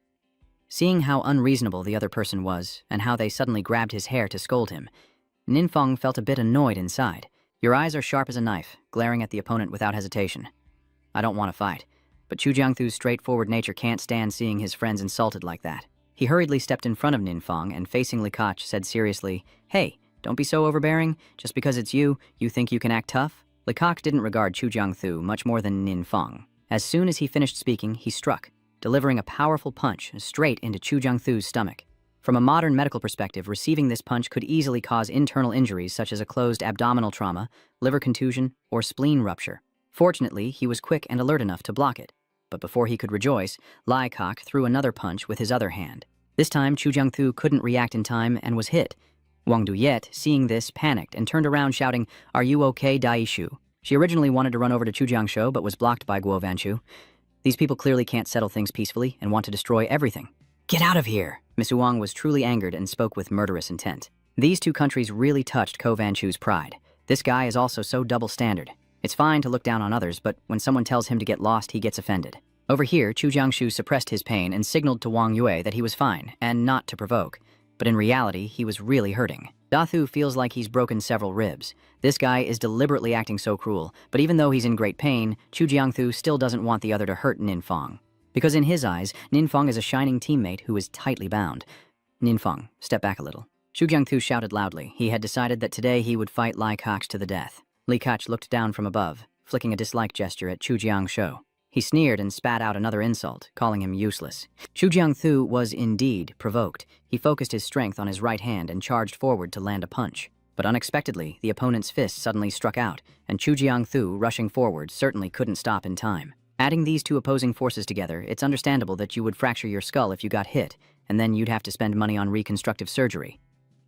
Seeing how unreasonable the other person was, and how they suddenly grabbed his hair to scold him, Nin Feng felt a bit annoyed inside. Your eyes are sharp as a knife, glaring at the opponent without hesitation. I don't want to fight, but Chu Jiangthu's straightforward nature can't stand seeing his friends insulted like that. He hurriedly stepped in front of Nin Feng and facing Li Koch said seriously, "Hey, don't be so overbearing. Just because it's you think you can act tough?" Li Koch didn't regard Chu Jiangthu much more than Nin Feng. As soon as he finished speaking, he struck, delivering a powerful punch straight into Chu Jiangthu's stomach. From a modern medical perspective, receiving this punch could easily cause internal injuries such as a closed abdominal trauma, liver contusion, or spleen rupture. Fortunately, he was quick and alert enough to block it. But before he could rejoice, Lai Kok threw another punch with his other hand. This time, Chu Jiangthu couldn't react in time and was hit. Wang Duyet, seeing this, panicked and turned around shouting, "Are you okay, Dai Shu?" She originally wanted to run over to Chu Jiangshou but was blocked by Guo Van Chu. These people clearly can't settle things peacefully and want to destroy everything. Get out of here! Miss Wang was truly angered and spoke with murderous intent. These two countries really touched Ko Van Chu's pride. This guy is also so double-standard. It's fine to look down on others, but when someone tells him to get lost, he gets offended. Over here, Chu Jiangshu suppressed his pain and signaled to Wang Yue that he was fine and not to provoke. But in reality, he was really hurting. Dathu feels like he's broken several ribs. This guy is deliberately acting so cruel, but even though he's in great pain, Chu Jiangthu still doesn't want the other to hurt Nin Feng. Because in his eyes, Nin Feng is a shining teammate who is tightly bound. Nin Feng, step back a little. Chu Jiangthu shouted loudly. He had decided that today he would fight Lai Koch to the death. Li Koch looked down from above, flicking a dislike gesture at Chu Jiangshou. He sneered and spat out another insult, calling him useless. Chu Jiangthu was indeed provoked. He focused his strength on his right hand and charged forward to land a punch. But unexpectedly, the opponent's fist suddenly struck out, and Chu Jiangthu, rushing forward, certainly couldn't stop in time. Adding these two opposing forces together, it's understandable that you would fracture your skull if you got hit, and then you'd have to spend money on reconstructive surgery.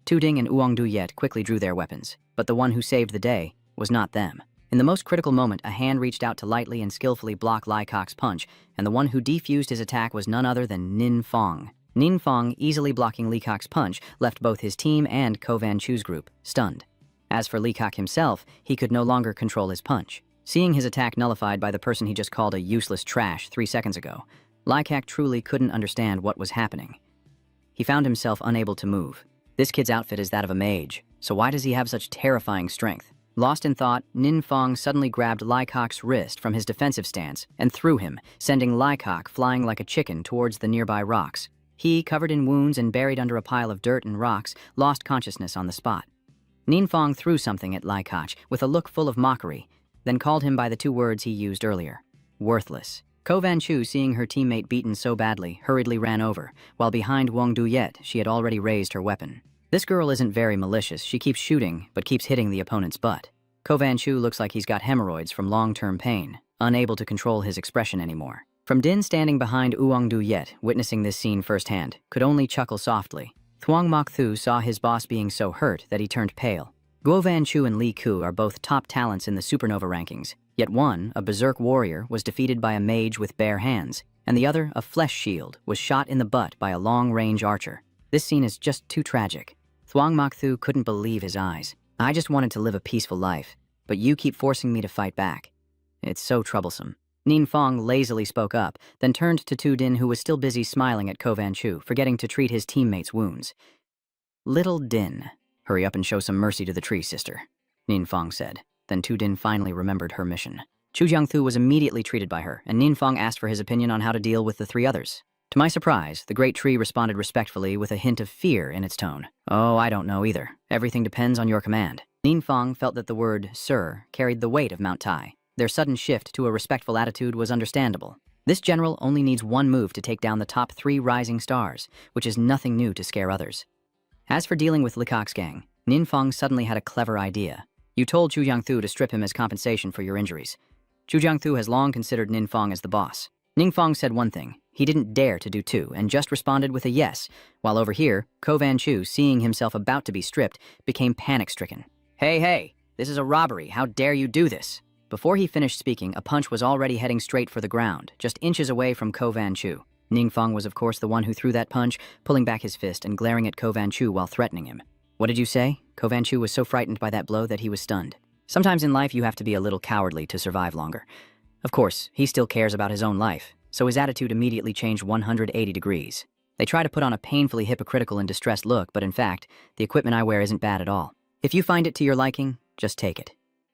Tu Ding and Wang Duyet quickly drew their weapons, but the one who saved the day was not them. In the most critical moment, a hand reached out to lightly and skillfully block Lai Kok's punch, and the one who defused his attack was none other than Nin Feng. Nin Feng, easily blocking Li Kok's punch, left both his team and Ko Van Chu's group stunned. As for Li Kok himself, he could no longer control his punch. Seeing his attack nullified by the person he just called a useless trash 3 seconds ago, Lai Kok truly couldn't understand what was happening. He found himself unable to move. This kid's outfit is that of a mage, so why does he have such terrifying strength? Lost in thought, Ninfong suddenly grabbed Lycock's wrist from his defensive stance and threw him, sending Lycock flying like a chicken towards the nearby rocks. He, covered in wounds and buried under a pile of dirt and rocks, lost consciousness on the spot. Ninfong threw something at Lycock with a look full of mockery, then called him by the two words he used earlier: worthless. Ko Vanchu, seeing her teammate beaten so badly, hurriedly ran over, while behind Wang Duyet she had already raised her weapon. This girl isn't very malicious. She keeps shooting, but keeps hitting the opponent's butt. Ko Vanchu looks like he's got hemorrhoids from long-term pain, unable to control his expression anymore. From Din, standing behind Wang Duyet, witnessing this scene firsthand, could only chuckle softly. Thuong Mok Thu saw his boss being so hurt that he turned pale. Guo Vanchu and Li Ku are both top talents in the supernova rankings, yet one, a berserk warrior, was defeated by a mage with bare hands, and the other, a flesh shield, was shot in the butt by a long-range archer. This scene is just too tragic. Thuong Mok Thu couldn't believe his eyes. I just wanted to live a peaceful life, but you keep forcing me to fight back. It's so troublesome. Ninfong lazily spoke up, then turned to Tu Din, who was still busy smiling at Ko Vanchu, forgetting to treat his teammates' wounds. Little Din, hurry up and show some mercy to the tree, sister, Ninfong said. Then Tu Din finally remembered her mission. Chu Jiangthu was immediately treated by her, and Ninfong asked for his opinion on how to deal with the three others. To my surprise, the great tree responded respectfully with a hint of fear in its tone. Oh, I don't know either. Everything depends on your command. Ninfong felt that the word sir carried the weight of Mount Tai. Their sudden shift to a respectful attitude was understandable. This general only needs one move to take down the top 3 rising stars, which is nothing new to scare others. As for dealing with Lycock's gang, Ninfong suddenly had a clever idea. You told Chu Jiangthu to strip him as compensation for your injuries. Chu Jiangthu has long considered Ninfong as the boss. Ninfong said one thing. He didn't dare to do two, and just responded with a yes, while over here, Ko Vanchu, seeing himself about to be stripped, became panic-stricken. Hey, this is a robbery. How dare you do this? Before he finished speaking, a punch was already heading straight for the ground, just inches away from Ko Vanchu. Ninfong was of course the one who threw that punch, pulling back his fist and glaring at Ko Vanchu while threatening him. What did you say? Ko Vanchu was so frightened by that blow that he was stunned. Sometimes in life you have to be a little cowardly to survive longer. Of course, he still cares about his own life, so his attitude immediately changed 180 degrees. They try to put on a painfully hypocritical and distressed look, but in fact, the equipment I wear isn't bad at all. If you find it to your liking, just take it.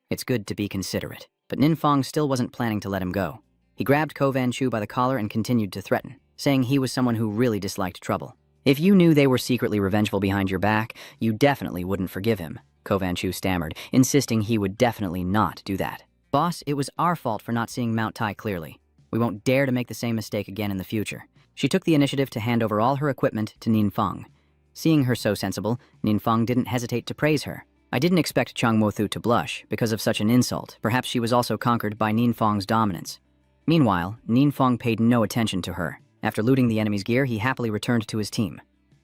It's good to be considerate. But Ninfong still wasn't planning to let him go. He grabbed Ko Vanchu by the collar and continued to threaten, saying he was someone who really disliked trouble. If you knew they were secretly revengeful behind your back, you definitely wouldn't forgive him, Ko Vanchu stammered, insisting he would definitely not do that. Boss, it was our fault for not seeing Mount Tai clearly. We won't dare to make the same mistake again in the future. She took the initiative to hand over all her equipment to Ninfong. Seeing her so sensible, Ninfong didn't hesitate to praise her. I didn't expect Chang Mothu to blush because of such an insult. Perhaps she was also conquered by Ninfong's dominance. Meanwhile, Ninfong paid no attention to her. After looting the enemy's gear, he happily returned to his team.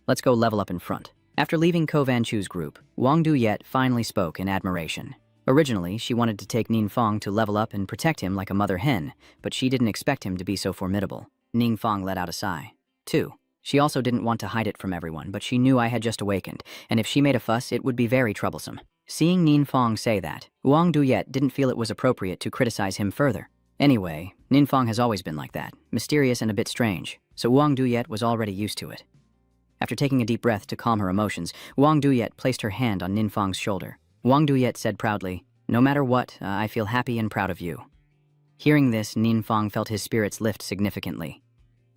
Let's go level up in front. After leaving Ko Vanchu's group, Wang Duyet finally spoke in admiration. Originally, she wanted to take Ninfong to level up and protect him like a mother hen, but she didn't expect him to be so formidable. Ninfong let out a sigh. 2. She also didn't want to hide it from everyone, but she knew I had just awakened, and if she made a fuss, it would be very troublesome. Seeing Ninfong say that, Wang Duyet didn't feel it was appropriate to criticize him further. Anyway, Ninfong has always been like that, mysterious and a bit strange, so Wang Duyet was already used to it. After taking a deep breath to calm her emotions, Wang Duyet placed her hand on Ninfong's shoulder. Wang Duyet said proudly, "No matter what, I feel happy and proud of you." Hearing this, Ninfong felt his spirits lift significantly.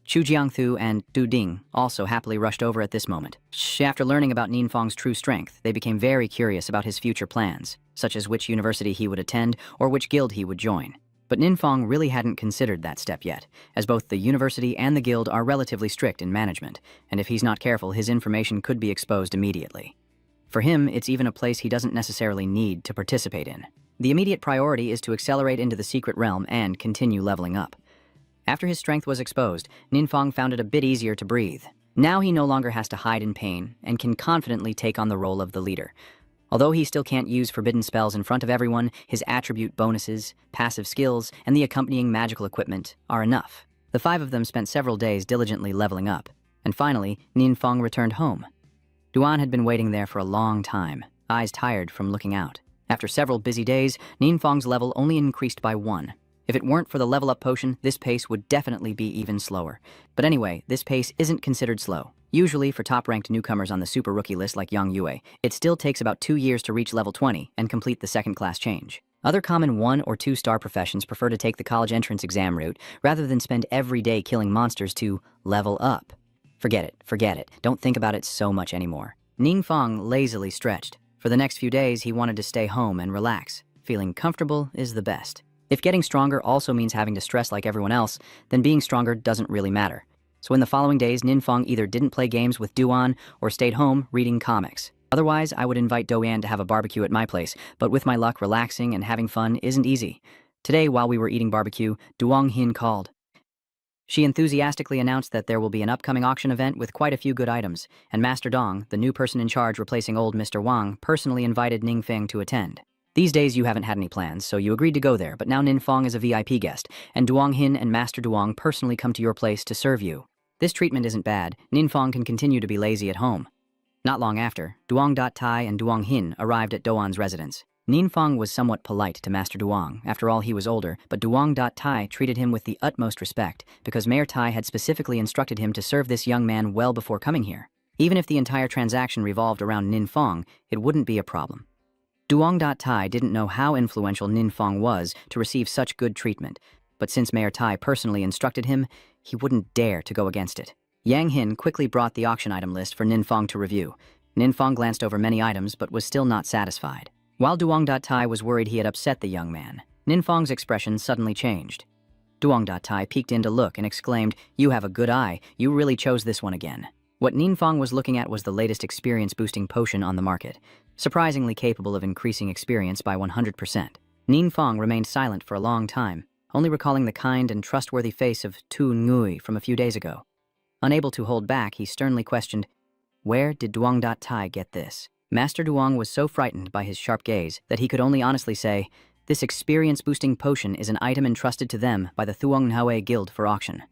Chu Jiangthu and Du Ding also happily rushed over at this moment. After learning about Ninfong's true strength, they became very curious about his future plans, such as which university he would attend or which guild he would join. But Ninfong really hadn't considered that step yet, as both the university and the guild are relatively strict in management, and if he's not careful, his information could be exposed immediately. For him, it's even a place he doesn't necessarily need to participate in. The immediate priority is to accelerate into the secret realm and continue leveling up. After his strength was exposed, Ninfong found it a bit easier to breathe. Now he no longer has to hide in pain and can confidently take on the role of the leader. Although he still can't use forbidden spells in front of everyone, his attribute bonuses, passive skills, and the accompanying magical equipment are enough. The 5 of them spent several days diligently leveling up, and finally, Ninfong returned home. Duan had been waiting there for a long time, eyes tired from looking out. After several busy days, Ninfong's level only increased by 1. If it weren't for the level up potion, this pace would definitely be even slower. But anyway, this pace isn't considered slow. Usually, for top-ranked newcomers on the super rookie list like Yang Yue, it still takes about 2 years to reach level 20 and complete the second class change. Other common 1- or 2-star professions prefer to take the college entrance exam route rather than spend every day killing monsters to level up. Forget it. Don't think about it so much anymore. Ningfang lazily stretched. For the next few days, he wanted to stay home and relax. Feeling comfortable is the best. If getting stronger also means having to stress like everyone else, then being stronger doesn't really matter. So in the following days, Ninfang either didn't play games with Duan or stayed home reading comics. Otherwise, I would invite Douyan to have a barbecue at my place, but with my luck, relaxing and having fun isn't easy. Today, while we were eating barbecue, Duang Hin called. She enthusiastically announced that there will be an upcoming auction event with quite a few good items, and Master Dong, the new person in charge replacing old Mr. Wang, personally invited Ningfeng to attend. These days you haven't had any plans, so you agreed to go there, but now Ninfang is a VIP guest, and Duang Hin and Master Duang personally come to your place to serve you. This treatment isn't bad. Ninfang can continue to be lazy at home. Not long after, Duang Tai and Duang Hin arrived at Doan's residence. Ninfang was somewhat polite to Master Duang. After all, he was older, but Duang Tai treated him with the utmost respect because Mayor Tai had specifically instructed him to serve this young man well before coming here. Even if the entire transaction revolved around Ninfang, it wouldn't be a problem. Duang Tai didn't know how influential Ninfang was to receive such good treatment, but since Mayor Tai personally instructed him, he wouldn't dare to go against it. Yang Hin quickly brought the auction item list for Ninfang to review. Ninfang glanced over many items but was still not satisfied. While Duang Tai was worried he had upset the young man, Ninfang's expression suddenly changed. Duang Tai peeked in to look and exclaimed, "You have a good eye, you really chose this one again." What Ninfang was looking at was the latest experience-boosting potion on the market, surprisingly capable of increasing experience by 100%. Ninfang remained silent for a long time, only recalling the kind and trustworthy face of Tu Ngui from a few days ago. Unable to hold back, he sternly questioned, "Where did Duang Tai get this?" Master Duang was so frightened by his sharp gaze that he could only honestly say, "This experience-boosting potion is an item entrusted to them by the Thuong Nhaue Guild for auction."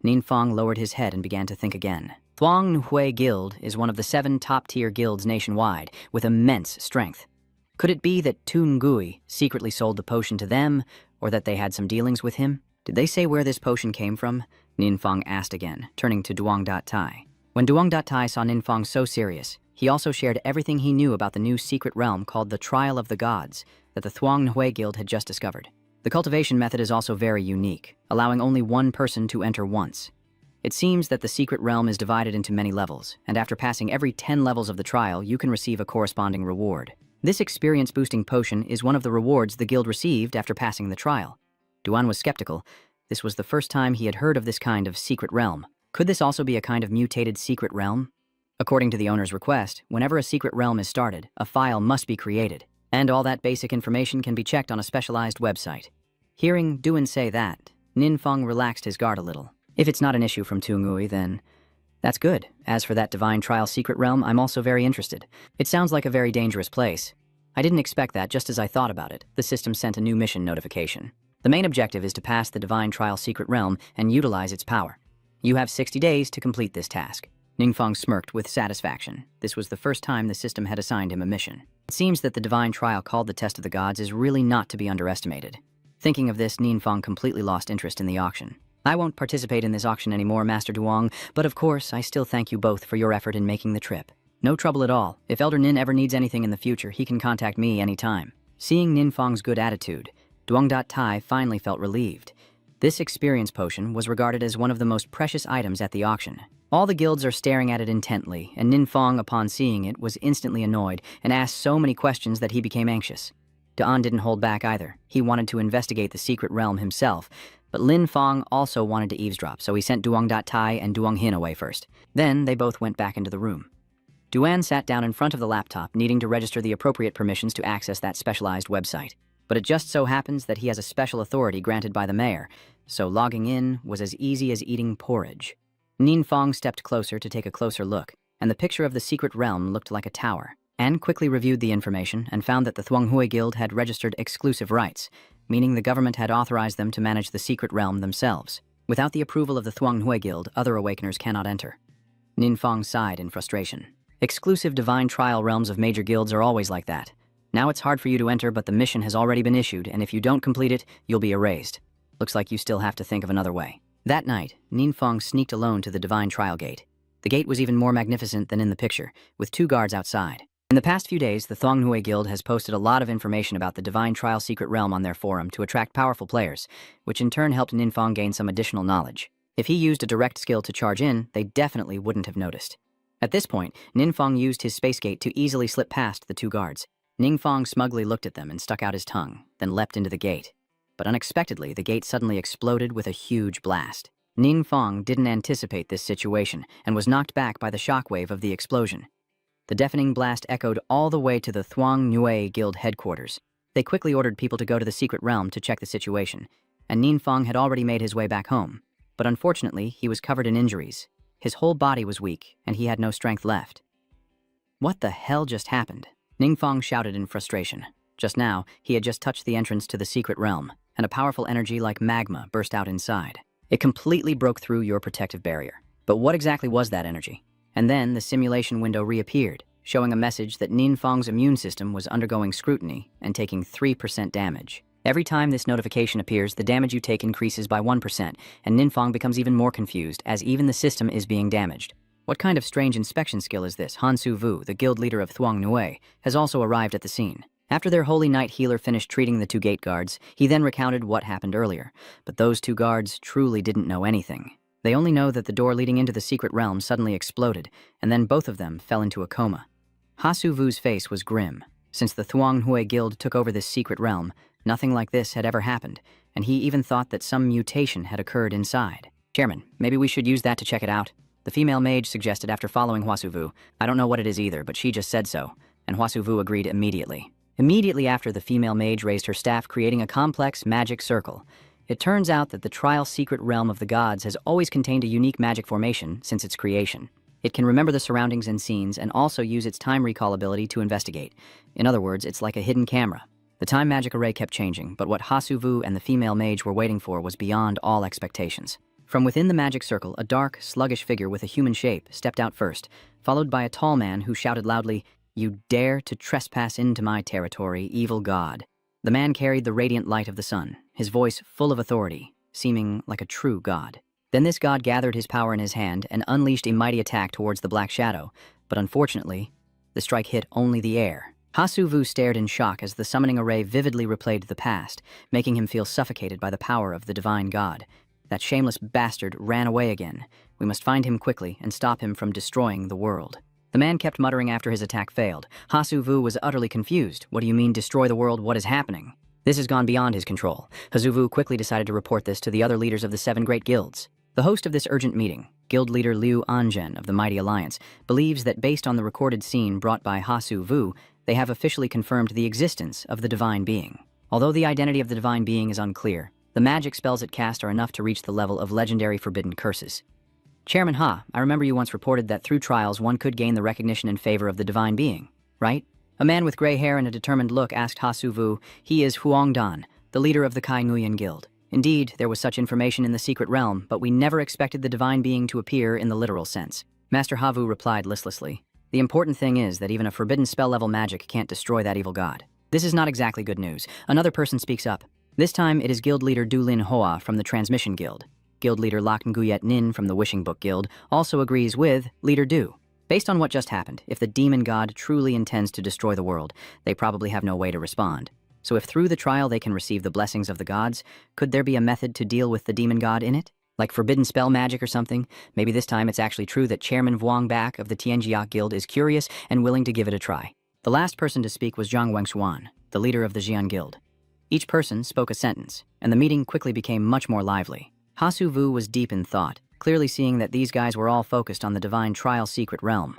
Ninfang lowered his head and began to think again. Thuong Nhaue Guild is one of the 7 top-tier guilds nationwide, with immense strength. Could it be that Tu Ngui secretly sold the potion to them, or that they had some dealings with him? Did they say where this potion came from? Ninfang asked again, turning to Duang Tai. When Duang Tai saw Ninfang so serious, he also shared everything he knew about the new secret realm called the Trial of the Gods that the Thuong Nhaue Guild had just discovered. The cultivation method is also very unique, allowing only one person to enter once. It seems that the secret realm is divided into many levels, and after passing every 10 levels of the trial, you can receive a corresponding reward. This experience-boosting potion is one of the rewards the guild received after passing the trial. Duan was skeptical. This was the first time he had heard of this kind of secret realm. Could this also be a kind of mutated secret realm? According to the owner's request, whenever a secret realm is started, a file must be created, and all that basic information can be checked on a specialized website. Hearing Duan say that, Ninfang relaxed his guard a little. If it's not an issue from Tu Ngui, then that's good. As for that divine trial secret realm, I'm also very interested. It sounds like a very dangerous place. I didn't expect that. Just as I thought about it, the system sent a new mission notification. The main objective is to pass the divine trial secret realm and utilize its power. You have 60 days to complete this task. Ninfang smirked with satisfaction. This was the first time the system had assigned him a mission. It seems that the divine trial called the Test of the Gods is really not to be underestimated. Thinking of this, Ninfang completely lost interest in the auction. I won't participate in this auction anymore, Master Duong, but of course, I still thank you both for your effort in making the trip. No trouble at all. If Elder Nin ever needs anything in the future, he can contact me anytime. Seeing Ninfang's good attitude, Duong Tai finally felt relieved. This experience potion was regarded as one of the most precious items at the auction. All the guilds are staring at it intently, and Ninfang, upon seeing it, was instantly annoyed and asked so many questions that he became anxious. Duan didn't hold back either. He wanted to investigate the secret realm himself, but Lin Fang also wanted to eavesdrop, so he sent Duong Tai and Duong Hin away first. Then they both went back into the room. Duan sat down in front of the laptop, needing to register the appropriate permissions to access that specialized website. But it just so happens that he has a special authority granted by the mayor, so logging in was as easy as eating porridge. Ninfang stepped closer to take a closer look, and the picture of the secret realm looked like a tower. Anne quickly reviewed the information and found that the Thuong Nhaue Guild had registered exclusive rights, meaning the government had authorized them to manage the secret realm themselves. Without the approval of the Thuong Nhaue Guild, other awakeners cannot enter. Ninfang sighed in frustration. Exclusive divine trial realms of major guilds are always like that. Now it's hard for you to enter, but the mission has already been issued, and if you don't complete it, you'll be erased. Looks like you still have to think of another way. That night, Ninfeng sneaked alone to the Divine Trial Gate. The gate was even more magnificent than in the picture, with 2 guards outside. In the past few days, the Thongnhui Guild has posted a lot of information about the Divine Trial Secret Realm on their forum to attract powerful players, which in turn helped Ninfeng gain some additional knowledge. If he used a direct skill to charge in, they definitely wouldn't have noticed. At this point, Ninfeng used his space gate to easily slip past the 2 guards. Ninfeng smugly looked at them and stuck out his tongue, then leapt into the gate. But unexpectedly, the gate suddenly exploded with a huge blast. Ninfeng didn't anticipate this situation and was knocked back by the shockwave of the explosion. The deafening blast echoed all the way to the Thongnhui Guild headquarters. They quickly ordered people to go to the secret realm to check the situation, and Ninfeng had already made his way back home. But unfortunately, he was covered in injuries. His whole body was weak, and he had no strength left. What the hell just happened? Ninfeng shouted in frustration. Just now, he had just touched the entrance to the secret realm, and a powerful energy like magma burst out inside. It completely broke through your protective barrier. But what exactly was that energy? And then the simulation window reappeared, showing a message that Ninfeng's immune system was undergoing scrutiny and taking 3% damage. Every time this notification appears, the damage you take increases by 1%, and Ninfeng becomes even more confused as even the system is being damaged. What kind of strange inspection skill is this? Hansu Vu, the guild leader of Thongnhui, has also arrived at the scene. After their Holy Knight healer finished treating the 2 gate guards, he then recounted what happened earlier. But those 2 guards truly didn't know anything. They only know that the door leading into the secret realm suddenly exploded, and then both of them fell into a coma. Hasu Vu's face was grim. Since the Thongnhui Guild took over this secret realm, nothing like this had ever happened, and he even thought that some mutation had occurred inside. Chairman, maybe we should use that to check it out? The female mage suggested after following Huasuvu. I don't know what it is either, but she just said so, and Huasuvu agreed immediately. Immediately after, the female mage raised her staff, creating a complex magic circle. It turns out that the Trial Secret Realm of the Gods has always contained a unique magic formation since its creation. It can remember the surroundings and scenes and also use its time recall ability to investigate. In other words, it's like a hidden camera. The time magic array kept changing, but what Hasuvu and the female mage were waiting for was beyond all expectations. From within the magic circle, a dark, sluggish figure with a human shape stepped out first, followed by a tall man who shouted loudly, "You dare to trespass into my territory, evil god." The man carried the radiant light of the sun, his voice full of authority, seeming like a true god. Then this god gathered his power in his hand and unleashed a mighty attack towards the black shadow, but unfortunately, the strike hit only the air. Hasuvu stared in shock as the summoning array vividly replayed the past, making him feel suffocated by the power of the divine god. That shameless bastard ran away again. We must find him quickly and stop him from destroying the world. The man kept muttering after his attack failed. Hasuvu was utterly confused. What do you mean, destroy the world? What is happening? This has gone beyond his control. Hasuvu quickly decided to report this to the other leaders of the 7 great guilds. The host of this urgent meeting, guild leader Liu Anzhen of the Mighty Alliance, believes that based on the recorded scene brought by Hasuvu, they have officially confirmed the existence of the divine being. Although the identity of the divine being is unclear, the magic spells it cast are enough to reach the level of legendary forbidden curses. Chairman Ha, I remember you once reported that through trials one could gain the recognition in favor of the divine being, right? A man with gray hair and a determined look asked Hasuvu. He is Huangdan, the leader of the Kai Nguyen Guild. Indeed, there was such information in the secret realm, but we never expected the divine being to appear in the literal sense. Master Havu replied listlessly. The important thing is that even a forbidden spell-level magic can't destroy that evil god. This is not exactly good news. Another person speaks up. This time, it is guild leader Du Lin Hoa from the Transmission Guild. Guild leader Lak Nguyet Nin from the Wishing Book Guild also agrees with leader Du. Based on what just happened, if the demon god truly intends to destroy the world, they probably have no way to respond. So if through the trial they can receive the blessings of the gods, could there be a method to deal with the demon god in it? Like forbidden spell magic or something? Maybe this time it's actually true that Chairman Vuong Bak of the Tianjiak Guild is curious and willing to give it a try. The last person to speak was Zhang Wengshuan, the leader of the Jian Guild. Each person spoke a sentence, and the meeting quickly became much more lively. Hasu Vu was deep in thought, clearly seeing that these guys were all focused on the divine trial secret realm.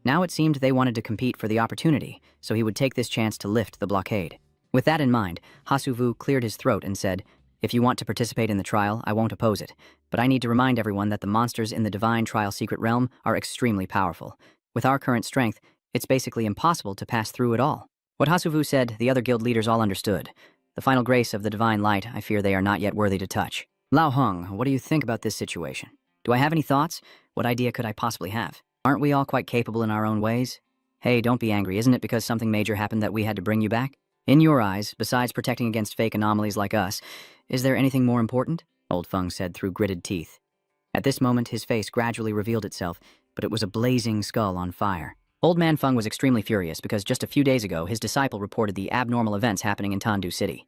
Now it seemed they wanted to compete for the opportunity, so he would take this chance to lift the blockade. With that in mind, Hasuvu cleared his throat and said, "If you want to participate in the trial, I won't oppose it. But I need to remind everyone that the monsters in the divine trial secret realm are extremely powerful. With our current strength, it's basically impossible to pass through it all." What Hasuvu said, the other guild leaders all understood. The final grace of the divine light, I fear they are not yet worthy to touch. Lao Hung, what do you think about this situation? Do I have any thoughts? What idea could I possibly have? Aren't we all quite capable in our own ways? Hey, don't be angry. Isn't it because something major happened that we had to bring you back? In your eyes, besides protecting against fake anomalies like us, is there anything more important? Old Feng said through gritted teeth. At this moment, his face gradually revealed itself, but it was a blazing skull on fire. Old Man Feng was extremely furious because just a few days ago, his disciple reported the abnormal events happening in Tandu City.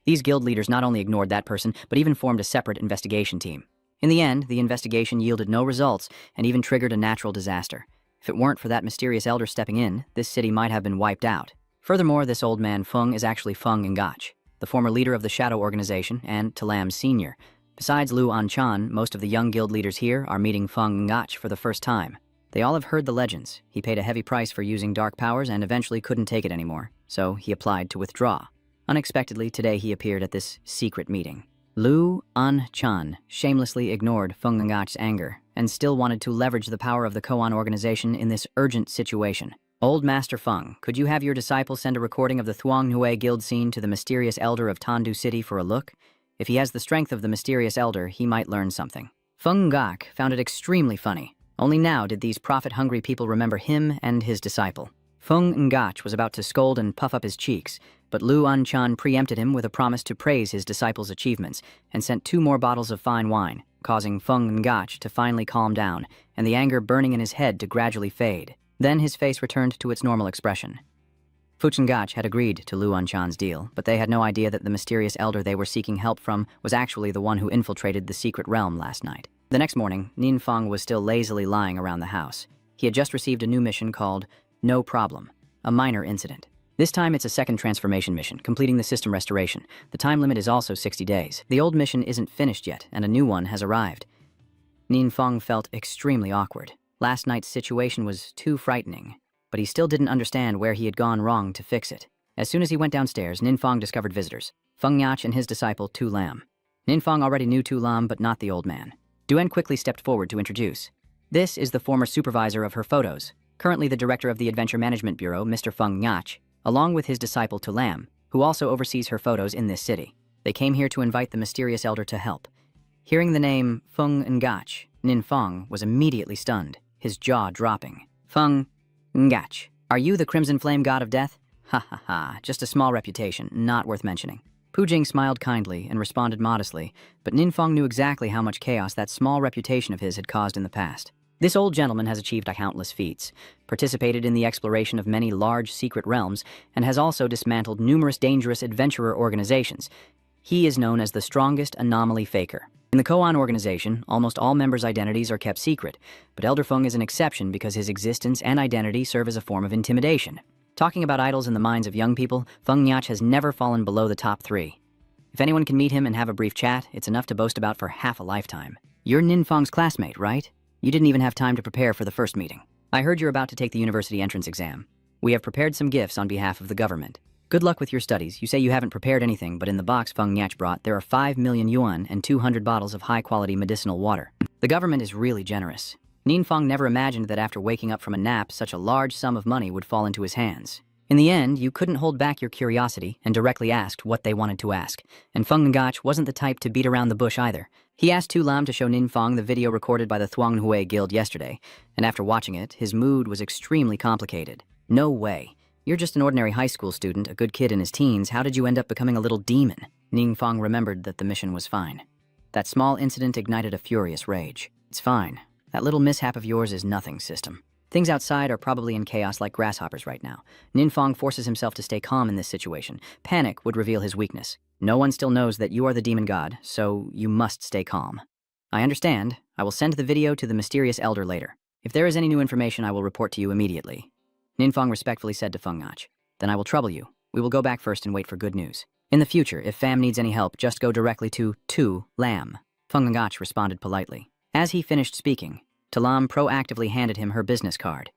These guild leaders not only ignored that person, but even formed a separate investigation team. In the end, the investigation yielded no results and even triggered a natural disaster. If it weren't for that mysterious elder stepping in, this city might have been wiped out. Furthermore, this old man Feng is actually Feng Ngach, the former leader of the Shadow Organization and Talam's senior. Besides Lu Anchan, most of the young guild leaders here are meeting Feng Ngach for the first time. They all have heard the legends. He paid a heavy price for using dark powers and eventually couldn't take it anymore, so he applied to withdraw. Unexpectedly, today he appeared at this secret meeting. Lu Anchan shamelessly ignored Feng Ngach's anger and still wanted to leverage the power of the Koan organization in this urgent situation. Old Master Feng, could you have your disciple send a recording of the Thuangnhui Guild scene to the mysterious elder of Tandu City for a look? If he has the strength of the mysterious elder, he might learn something. Feng Ngach found it extremely funny. Only now did these profit-hungry people remember him and his disciple. Feng Ngach was about to scold and puff up his cheeks, but Lu Anchan preempted him with a promise to praise his disciple's achievements and sent 2 more bottles of fine wine, causing Feng Ngach to finally calm down and the anger burning in his head to gradually fade. Then his face returned to its normal expression. Fuchen Ngach had agreed to Lu Anchan's deal, but they had no idea that the mysterious elder they were seeking help from was actually the one who infiltrated the secret realm last night. The next morning, Nin Feng was still lazily lying around the house. He had just received a new mission called No Problem, a minor incident. This time it's a second transformation mission, completing the system restoration. The time limit is also 60 days. The old mission isn't finished yet, and a new one has arrived. Nin Feng felt extremely awkward. Last night's situation was too frightening, but he still didn't understand where he had gone wrong to fix it. As soon as he went downstairs, Nin Feng discovered visitors, Feng Ngach and his disciple Tu Lam. Nin Feng already knew Tu Lam, but not the old man. Duen quickly stepped forward to introduce. This is the former supervisor of her photos, currently the director of the Adventure Management Bureau, Mr. Feng Ngach, along with his disciple Tu Lam, who also oversees her photos in this city. They came here to invite the mysterious elder to help. Hearing the name Feng Ngach, Nin Feng was immediately stunned, his jaw dropping. Feng Ngach, are you the Crimson Flame God of Death? Ha ha ha, just a small reputation, not worth mentioning. Pu Jing smiled kindly and responded modestly, but Nin Feng knew exactly how much chaos that small reputation of his had caused in the past. This old gentleman has achieved countless feats, participated in the exploration of many large secret realms, and has also dismantled numerous dangerous adventurer organizations. He is known as the strongest anomaly faker. In the Koan organization, almost all members' identities are kept secret, but Elder Feng is an exception because his existence and identity serve as a form of intimidation. Talking about idols in the minds of young people, Feng Ngach has never fallen below the top 3. If anyone can meet him and have a brief chat, it's enough to boast about for half a lifetime. You're Nin Feng's classmate, right? You didn't even have time to prepare for the first meeting. I heard you're about to take the university entrance exam. We have prepared some gifts on behalf of the government. Good luck with your studies. You say you haven't prepared anything, but in the box Feng Ngach brought, there are 5 million yuan and 200 bottles of high-quality medicinal water. The government is really generous. Nin Feng never imagined that after waking up from a nap, such a large sum of money would fall into his hands. In the end, you couldn't hold back your curiosity and directly asked what they wanted to ask. And Feng Ngach wasn't the type to beat around the bush either. He asked Tu Lam to show Nin Feng the video recorded by the Thuangnhui Guild yesterday, and after watching it, his mood was extremely complicated. No way. You're just an ordinary high school student, a good kid in his teens. How did you end up becoming a little demon? Nin Feng remembered that the mission was fine. That small incident ignited a furious rage. It's fine. That little mishap of yours is nothing, system. Things outside are probably in chaos like grasshoppers right now. Nin Feng forces himself to stay calm in this situation. Panic would reveal his weakness. No one still knows that you are the demon god, so you must stay calm. I understand. I will send the video to the mysterious elder later. If there is any new information, I will report to you immediately. Nin Feng respectfully said to Feng Ngach. Then I will trouble you. We will go back first and wait for good news. In the future, if Fam needs any help, just go directly to Tu Lam. Feng Ngach responded politely. As he finished speaking, Tu Lam proactively handed him her business card.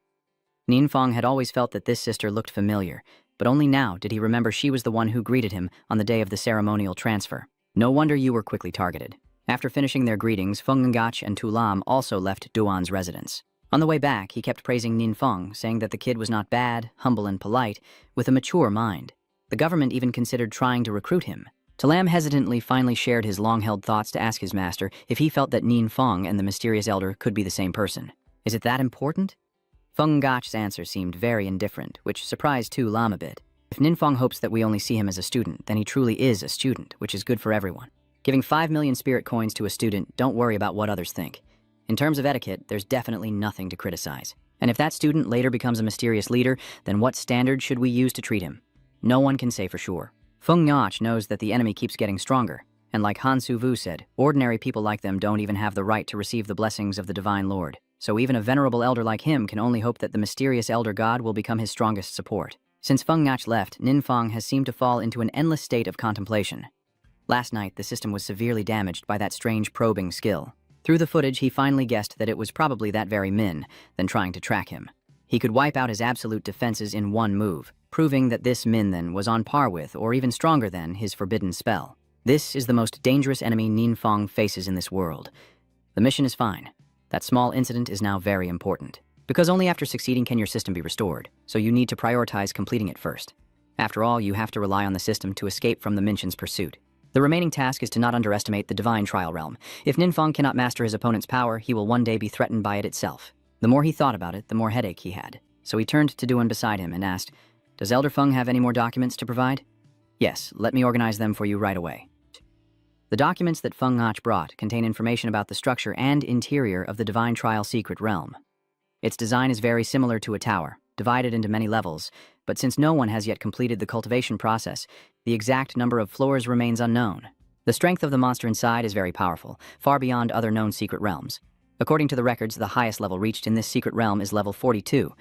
Nin Feng had always felt that this sister looked familiar, but only now did he remember she was the one who greeted him on the day of the ceremonial transfer. No wonder you were quickly targeted. After finishing their greetings, Feng Ngach and Tu Lam also left Duan's residence. On the way back, he kept praising Nin Feng, saying that the kid was not bad, humble and polite, with a mature mind. The government even considered trying to recruit him. Tu Lam hesitantly finally shared his long-held thoughts to ask his master if he felt that Nin Feng and the mysterious elder could be the same person. Is it that important? Feng Gach's answer seemed very indifferent, which surprised Tu Lam a bit. If Ninfeng hopes that we only see him as a student, then he truly is a student, which is good for everyone. Giving 5 million spirit coins to a student, don't worry about what others think. In terms of etiquette, there's definitely nothing to criticize. And if that student later becomes a mysterious leader, then what standard should we use to treat him? No one can say for sure. Feng Gach knows that the enemy keeps getting stronger, and like Han Su-vu said, ordinary people like them don't even have the right to receive the blessings of the Divine Lord. So even a venerable elder like him can only hope that the mysterious elder god will become his strongest support. Since Feng Gach left, Ninfeng has seemed to fall into an endless state of contemplation. Last night, the system was severely damaged by that strange probing skill. Through the footage, he finally guessed that it was probably that very Min, then trying to track him. He could wipe out his absolute defenses in one move, proving that this Min then was on par with, or even stronger than, his forbidden spell. This is the most dangerous enemy Ninfeng faces in this world. The mission is fine. That small incident is now very important. Because only after succeeding can your system be restored, so you need to prioritize completing it first. After all, you have to rely on the system to escape from the Minshin's pursuit. The remaining task is to not underestimate the divine trial realm. If Ninfeng cannot master his opponent's power, he will one day be threatened by it itself. The more he thought about it, the more headache he had. So he turned to Duan beside him and asked, "Does Elder Feng have any more documents to provide?" "Yes, let me organize them for you right away." The documents that Feng Gach brought contain information about the structure and interior of the divine trial secret realm. Its design is very similar to a tower, divided into many levels, but since no one has yet completed the cultivation process, the exact number of floors remains unknown. The strength of the monster inside is very powerful, far beyond other known secret realms. According to the records, the highest level reached in this secret realm is level 42,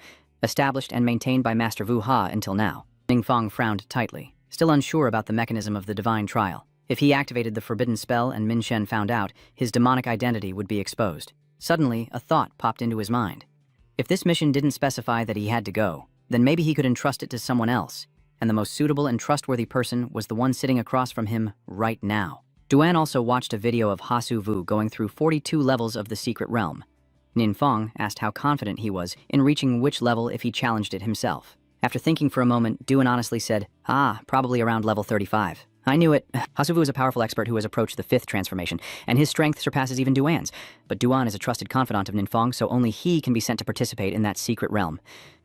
established and maintained by Master Wu Ha until now. Ninfeng frowned tightly, still unsure about the mechanism of the divine trial. If he activated the forbidden spell and Min Shen found out, his demonic identity would be exposed. Suddenly, a thought popped into his mind. If this mission didn't specify that he had to go, then maybe he could entrust it to someone else, and the most suitable and trustworthy person was the one sitting across from him right now. Duan also watched a video of Ha Su-vu going through 42 levels of the secret realm. Ninfeng asked how confident he was in reaching which level if he challenged it himself. After thinking for a moment, Duan honestly said, probably around level 35. I knew it. Ha Su-vu is a powerful expert who has approached the 5th transformation, and his strength surpasses even Duan's. But Duan is a trusted confidant of Ninfeng, so only he can be sent to participate in that secret realm,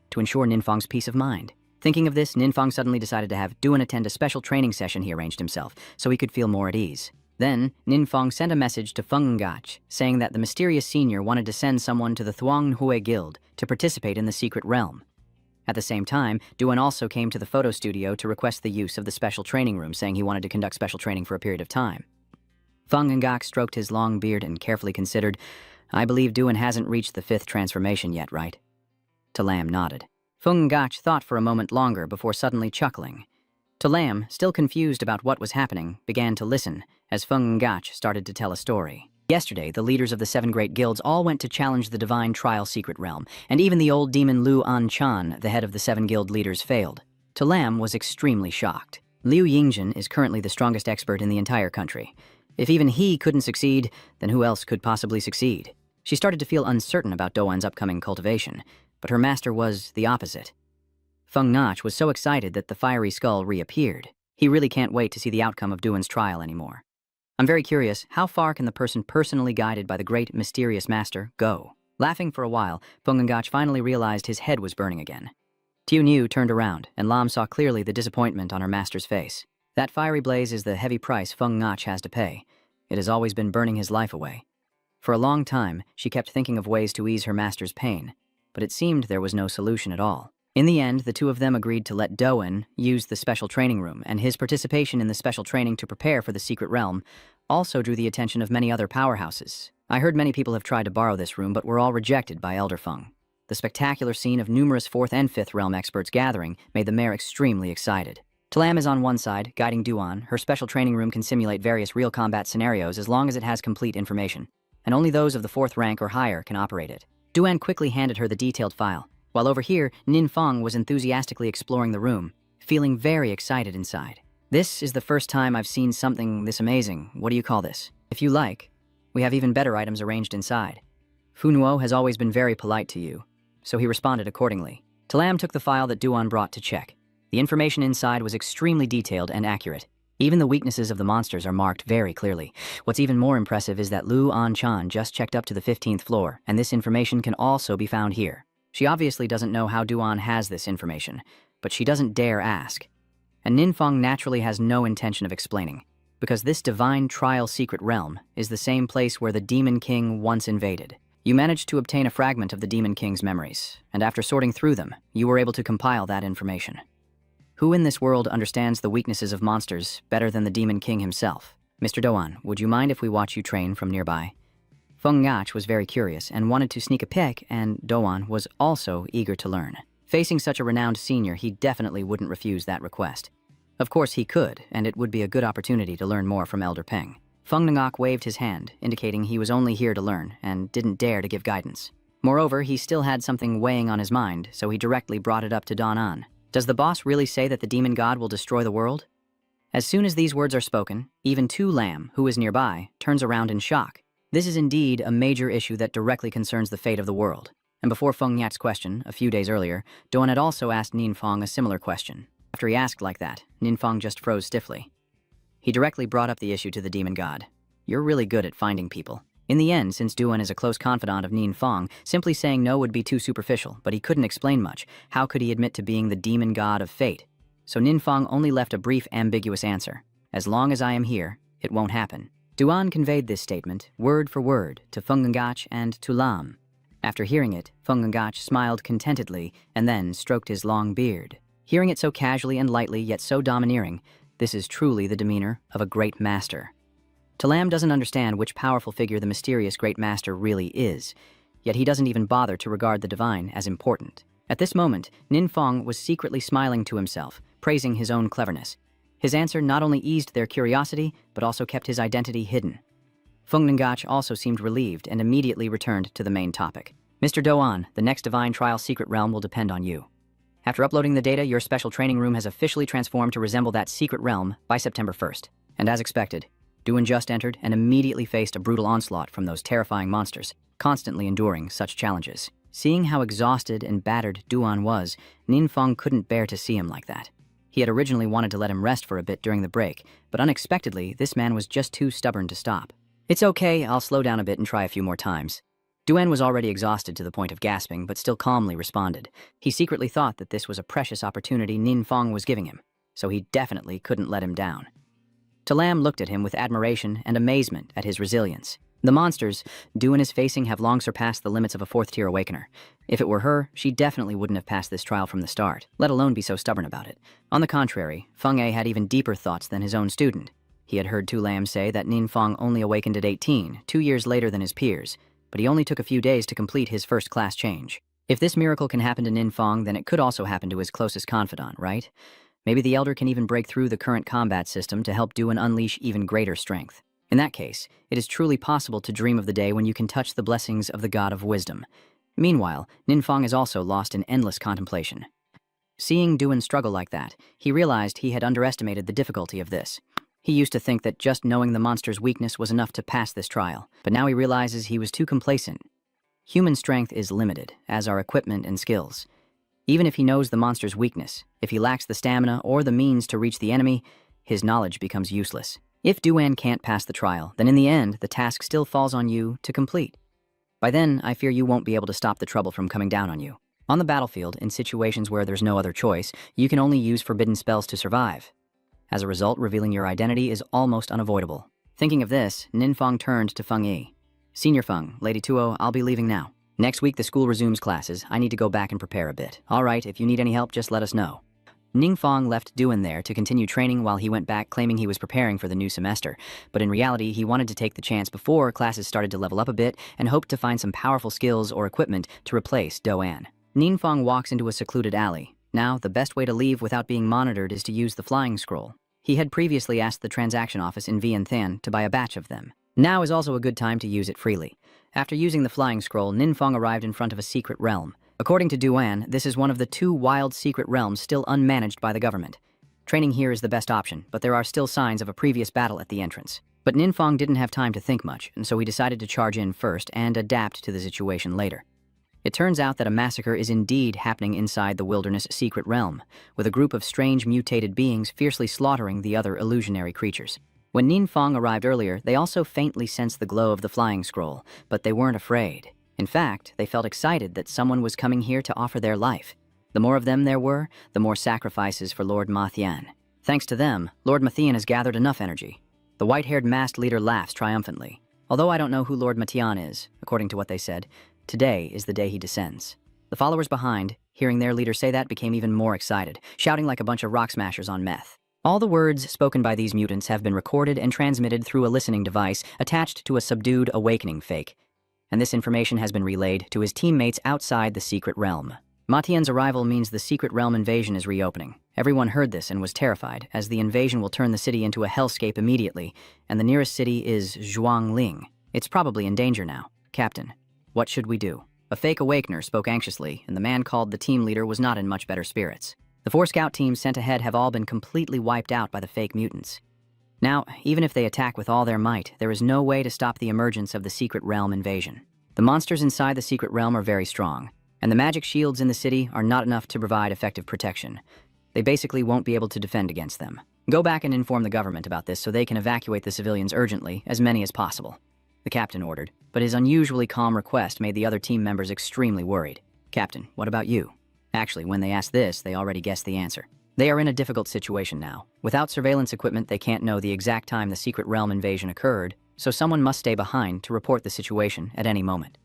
to ensure Ninfeng's peace of mind. Thinking of this, Ninfeng suddenly decided to have Duan attend a special training session he arranged himself, so he could feel more at ease. Then, Ninfeng sent a message to Feng Gach, saying that the mysterious senior wanted to send someone to the Thuong Hui Guild to participate in the secret realm. At the same time, Duan also came to the photo studio to request the use of the special training room, saying he wanted to conduct special training for a period of time. Feng Gach stroked his long beard and carefully considered, "I believe Duan hasn't reached the 5th transformation yet, right?" Talam nodded. Feng Gach thought for a moment longer before suddenly chuckling. Talam, still confused about what was happening, began to listen as Feng Gach started to tell a story. Yesterday, the leaders of the 7 great guilds all went to challenge the divine trial secret realm, and even the old demon Liu An-chan, the head of the 7 guild leaders, failed. Talam was extremely shocked. Liu Yingjin is currently the strongest expert in the entire country. If even he couldn't succeed, then who else could possibly succeed? She started to feel uncertain about Doan's upcoming cultivation, but her master was the opposite. Feng Gach was so excited that the fiery skull reappeared. He really can't wait to see the outcome of Duan's trial anymore. I'm very curious, how far can the person personally guided by the great mysterious master go? Laughing for a while, Feng Gach finally realized his head was burning again. Tiu Niu turned around, and Lam saw clearly the disappointment on her master's face. That fiery blaze is the heavy price Feng Gach has to pay. It has always been burning his life away. For a long time, she kept thinking of ways to ease her master's pain, but it seemed there was no solution at all. In the end, the two of them agreed to let Doan use the special training room, and his participation in the special training to prepare for the secret realm also drew the attention of many other powerhouses. I heard many people have tried to borrow this room but were all rejected by Elder Feng. The spectacular scene of numerous 4th and 5th realm experts gathering made the mayor extremely excited. Talam is on one side, guiding Duan. Her special training room can simulate various real combat scenarios as long as it has complete information, and only those of the 4th rank or higher can operate it. Duan quickly handed her the detailed file, while over here, Ninfeng was enthusiastically exploring the room, feeling very excited inside. This is the first time I've seen something this amazing. What do you call this? If you like, we have even better items arranged inside. Fu Nuo has always been very polite to you, so he responded accordingly. Talam took the file that Duan brought to check. The information inside was extremely detailed and accurate. Even the weaknesses of the monsters are marked very clearly. What's even more impressive is that Liu An-chan just checked up to the 15th floor, and this information can also be found here. She obviously doesn't know how Duan has this information, but she doesn't dare ask. And Ninfeng naturally has no intention of explaining, because this divine trial secret realm is the same place where the Demon King once invaded. You managed to obtain a fragment of the Demon King's memories, and after sorting through them, you were able to compile that information. Who in this world understands the weaknesses of monsters better than the Demon King himself? Mr. Doan, would you mind if we watch you train from nearby? Feng Ngach was very curious and wanted to sneak a peek, and Doan was also eager to learn. Facing such a renowned senior, he definitely wouldn't refuse that request. Of course he could, and it would be a good opportunity to learn more from Elder Peng. Feng Ngach waved his hand, indicating he was only here to learn and didn't dare to give guidance. Moreover, he still had something weighing on his mind, so he directly brought it up to Don An. Does the boss really say that the demon god will destroy the world? As soon as these words are spoken, even Tu Lam, who is nearby, turns around in shock. This is indeed a major issue that directly concerns the fate of the world. And before Feng Yat's question, a few days earlier, Doan had also asked Ninfeng a similar question. After he asked like that, Ninfeng just froze stiffly. He directly brought up the issue to the demon god. You're really good at finding people. In the end, since Duan is a close confidant of Ninfeng, simply saying no would be too superficial, but he couldn't explain much. How could he admit to being the demon god of fate? So Ninfeng only left a brief, ambiguous answer. As long as I am here, it won't happen. Duan conveyed this statement, word for word, to Feng Ngach and to Lam. After hearing it, Feng Ngach smiled contentedly and then stroked his long beard. Hearing it so casually and lightly, yet so domineering, this is truly the demeanor of a great master. Talam doesn't understand which powerful figure the mysterious great master really is, yet he doesn't even bother to regard the divine as important. At this moment, Ninfeng was secretly smiling to himself, praising his own cleverness. His answer not only eased their curiosity, but also kept his identity hidden. Feng Ngach also seemed relieved and immediately returned to the main topic. Mr. Doan, the next divine trial secret realm will depend on you. After uploading the data, your special training room has officially transformed to resemble that secret realm by September 1st. And as expected, Duan just entered and immediately faced a brutal onslaught from those terrifying monsters, constantly enduring such challenges. Seeing how exhausted and battered Duan was, Ninfeng couldn't bear to see him like that. He had originally wanted to let him rest for a bit during the break, but unexpectedly, this man was just too stubborn to stop. It's okay, I'll slow down a bit and try a few more times. Duan was already exhausted to the point of gasping, but still calmly responded. He secretly thought that this was a precious opportunity Ninfeng was giving him, so he definitely couldn't let him down. Talam looked at him with admiration and amazement at his resilience. The monsters Duan is facing have long surpassed the limits of a fourth-tier awakener. If it were her, she definitely wouldn't have passed this trial from the start, let alone be so stubborn about it. On the contrary, Feng A had even deeper thoughts than his own student. He had heard Tu Lam say that Ninfeng only awakened at 18, 2 years later than his peers, but he only took a few days to complete his first class change. If this miracle can happen to Ninfeng, then it could also happen to his closest confidant, right? Maybe the Elder can even break through the current combat system to help Duan unleash even greater strength. In that case, it is truly possible to dream of the day when you can touch the blessings of the God of Wisdom. Meanwhile, Ninfeng is also lost in endless contemplation. Seeing Duan struggle like that, he realized he had underestimated the difficulty of this. He used to think that just knowing the monster's weakness was enough to pass this trial, but now he realizes he was too complacent. Human strength is limited, as are equipment and skills. Even if he knows the monster's weakness, if he lacks the stamina or the means to reach the enemy, his knowledge becomes useless. If Duan can't pass the trial, then in the end, the task still falls on you to complete. By then, I fear you won't be able to stop the trouble from coming down on you. On the battlefield, in situations where there's no other choice, you can only use forbidden spells to survive. As a result, revealing your identity is almost unavoidable. Thinking of this, Ninfeng turned to Feng Yi. Senior Feng, Lady Tuo, I'll be leaving now. Next week, the school resumes classes. I need to go back and prepare a bit. All right, if you need any help, just let us know. Ninfeng left Duan there to continue training while he went back claiming he was preparing for the new semester, but in reality he wanted to take the chance before classes started to level up a bit and hoped to find some powerful skills or equipment to replace Doan. Ninfeng walks into a secluded alley. Now, the best way to leave without being monitored is to use the flying scroll. He had previously asked the transaction office in Vientiane to buy a batch of them. Now is also a good time to use it freely. After using the flying scroll, Ninfeng arrived in front of a secret realm. According to Duan, this is one of the 2 wild secret realms still unmanaged by the government. Training here is the best option, but there are still signs of a previous battle at the entrance. But Ninfeng didn't have time to think much, and so he decided to charge in first and adapt to the situation later. It turns out that a massacre is indeed happening inside the wilderness secret realm, with a group of strange mutated beings fiercely slaughtering the other illusionary creatures. When Ninfeng arrived earlier, they also faintly sensed the glow of the flying scroll, but they weren't afraid. In fact, they felt excited that someone was coming here to offer their life. The more of them there were, the more sacrifices for Lord Mathian. Thanks to them, Lord Mathian has gathered enough energy. The white-haired masked leader laughs triumphantly. Although I don't know who Lord Mathian is, according to what they said, today is the day he descends. The followers behind, hearing their leader say that, became even more excited, shouting like a bunch of rock smashers on meth. All the words spoken by these mutants have been recorded and transmitted through a listening device attached to a subdued awakening fake, and this information has been relayed to his teammates outside the secret realm. Matian's arrival means the secret realm invasion is reopening. Everyone heard this and was terrified, as the invasion will turn the city into a hellscape immediately, and the nearest city is Zhuangling. It's probably in danger now. Captain, what should we do? A fake awakener spoke anxiously, and the man called the team leader was not in much better spirits. The 4 scout teams sent ahead have all been completely wiped out by the fake mutants. Now, even if they attack with all their might, there is no way to stop the emergence of the secret realm invasion. The monsters inside the secret realm are very strong, and the magic shields in the city are not enough to provide effective protection. They basically won't be able to defend against them. Go back and inform the government about this so they can evacuate the civilians urgently, as many as possible, the captain ordered, but his unusually calm request made the other team members extremely worried. Captain, what about you? Actually, when they asked this, they already guessed the answer. They are in a difficult situation now. Without surveillance equipment, they can't know the exact time the secret realm invasion occurred, so someone must stay behind to report the situation at any moment.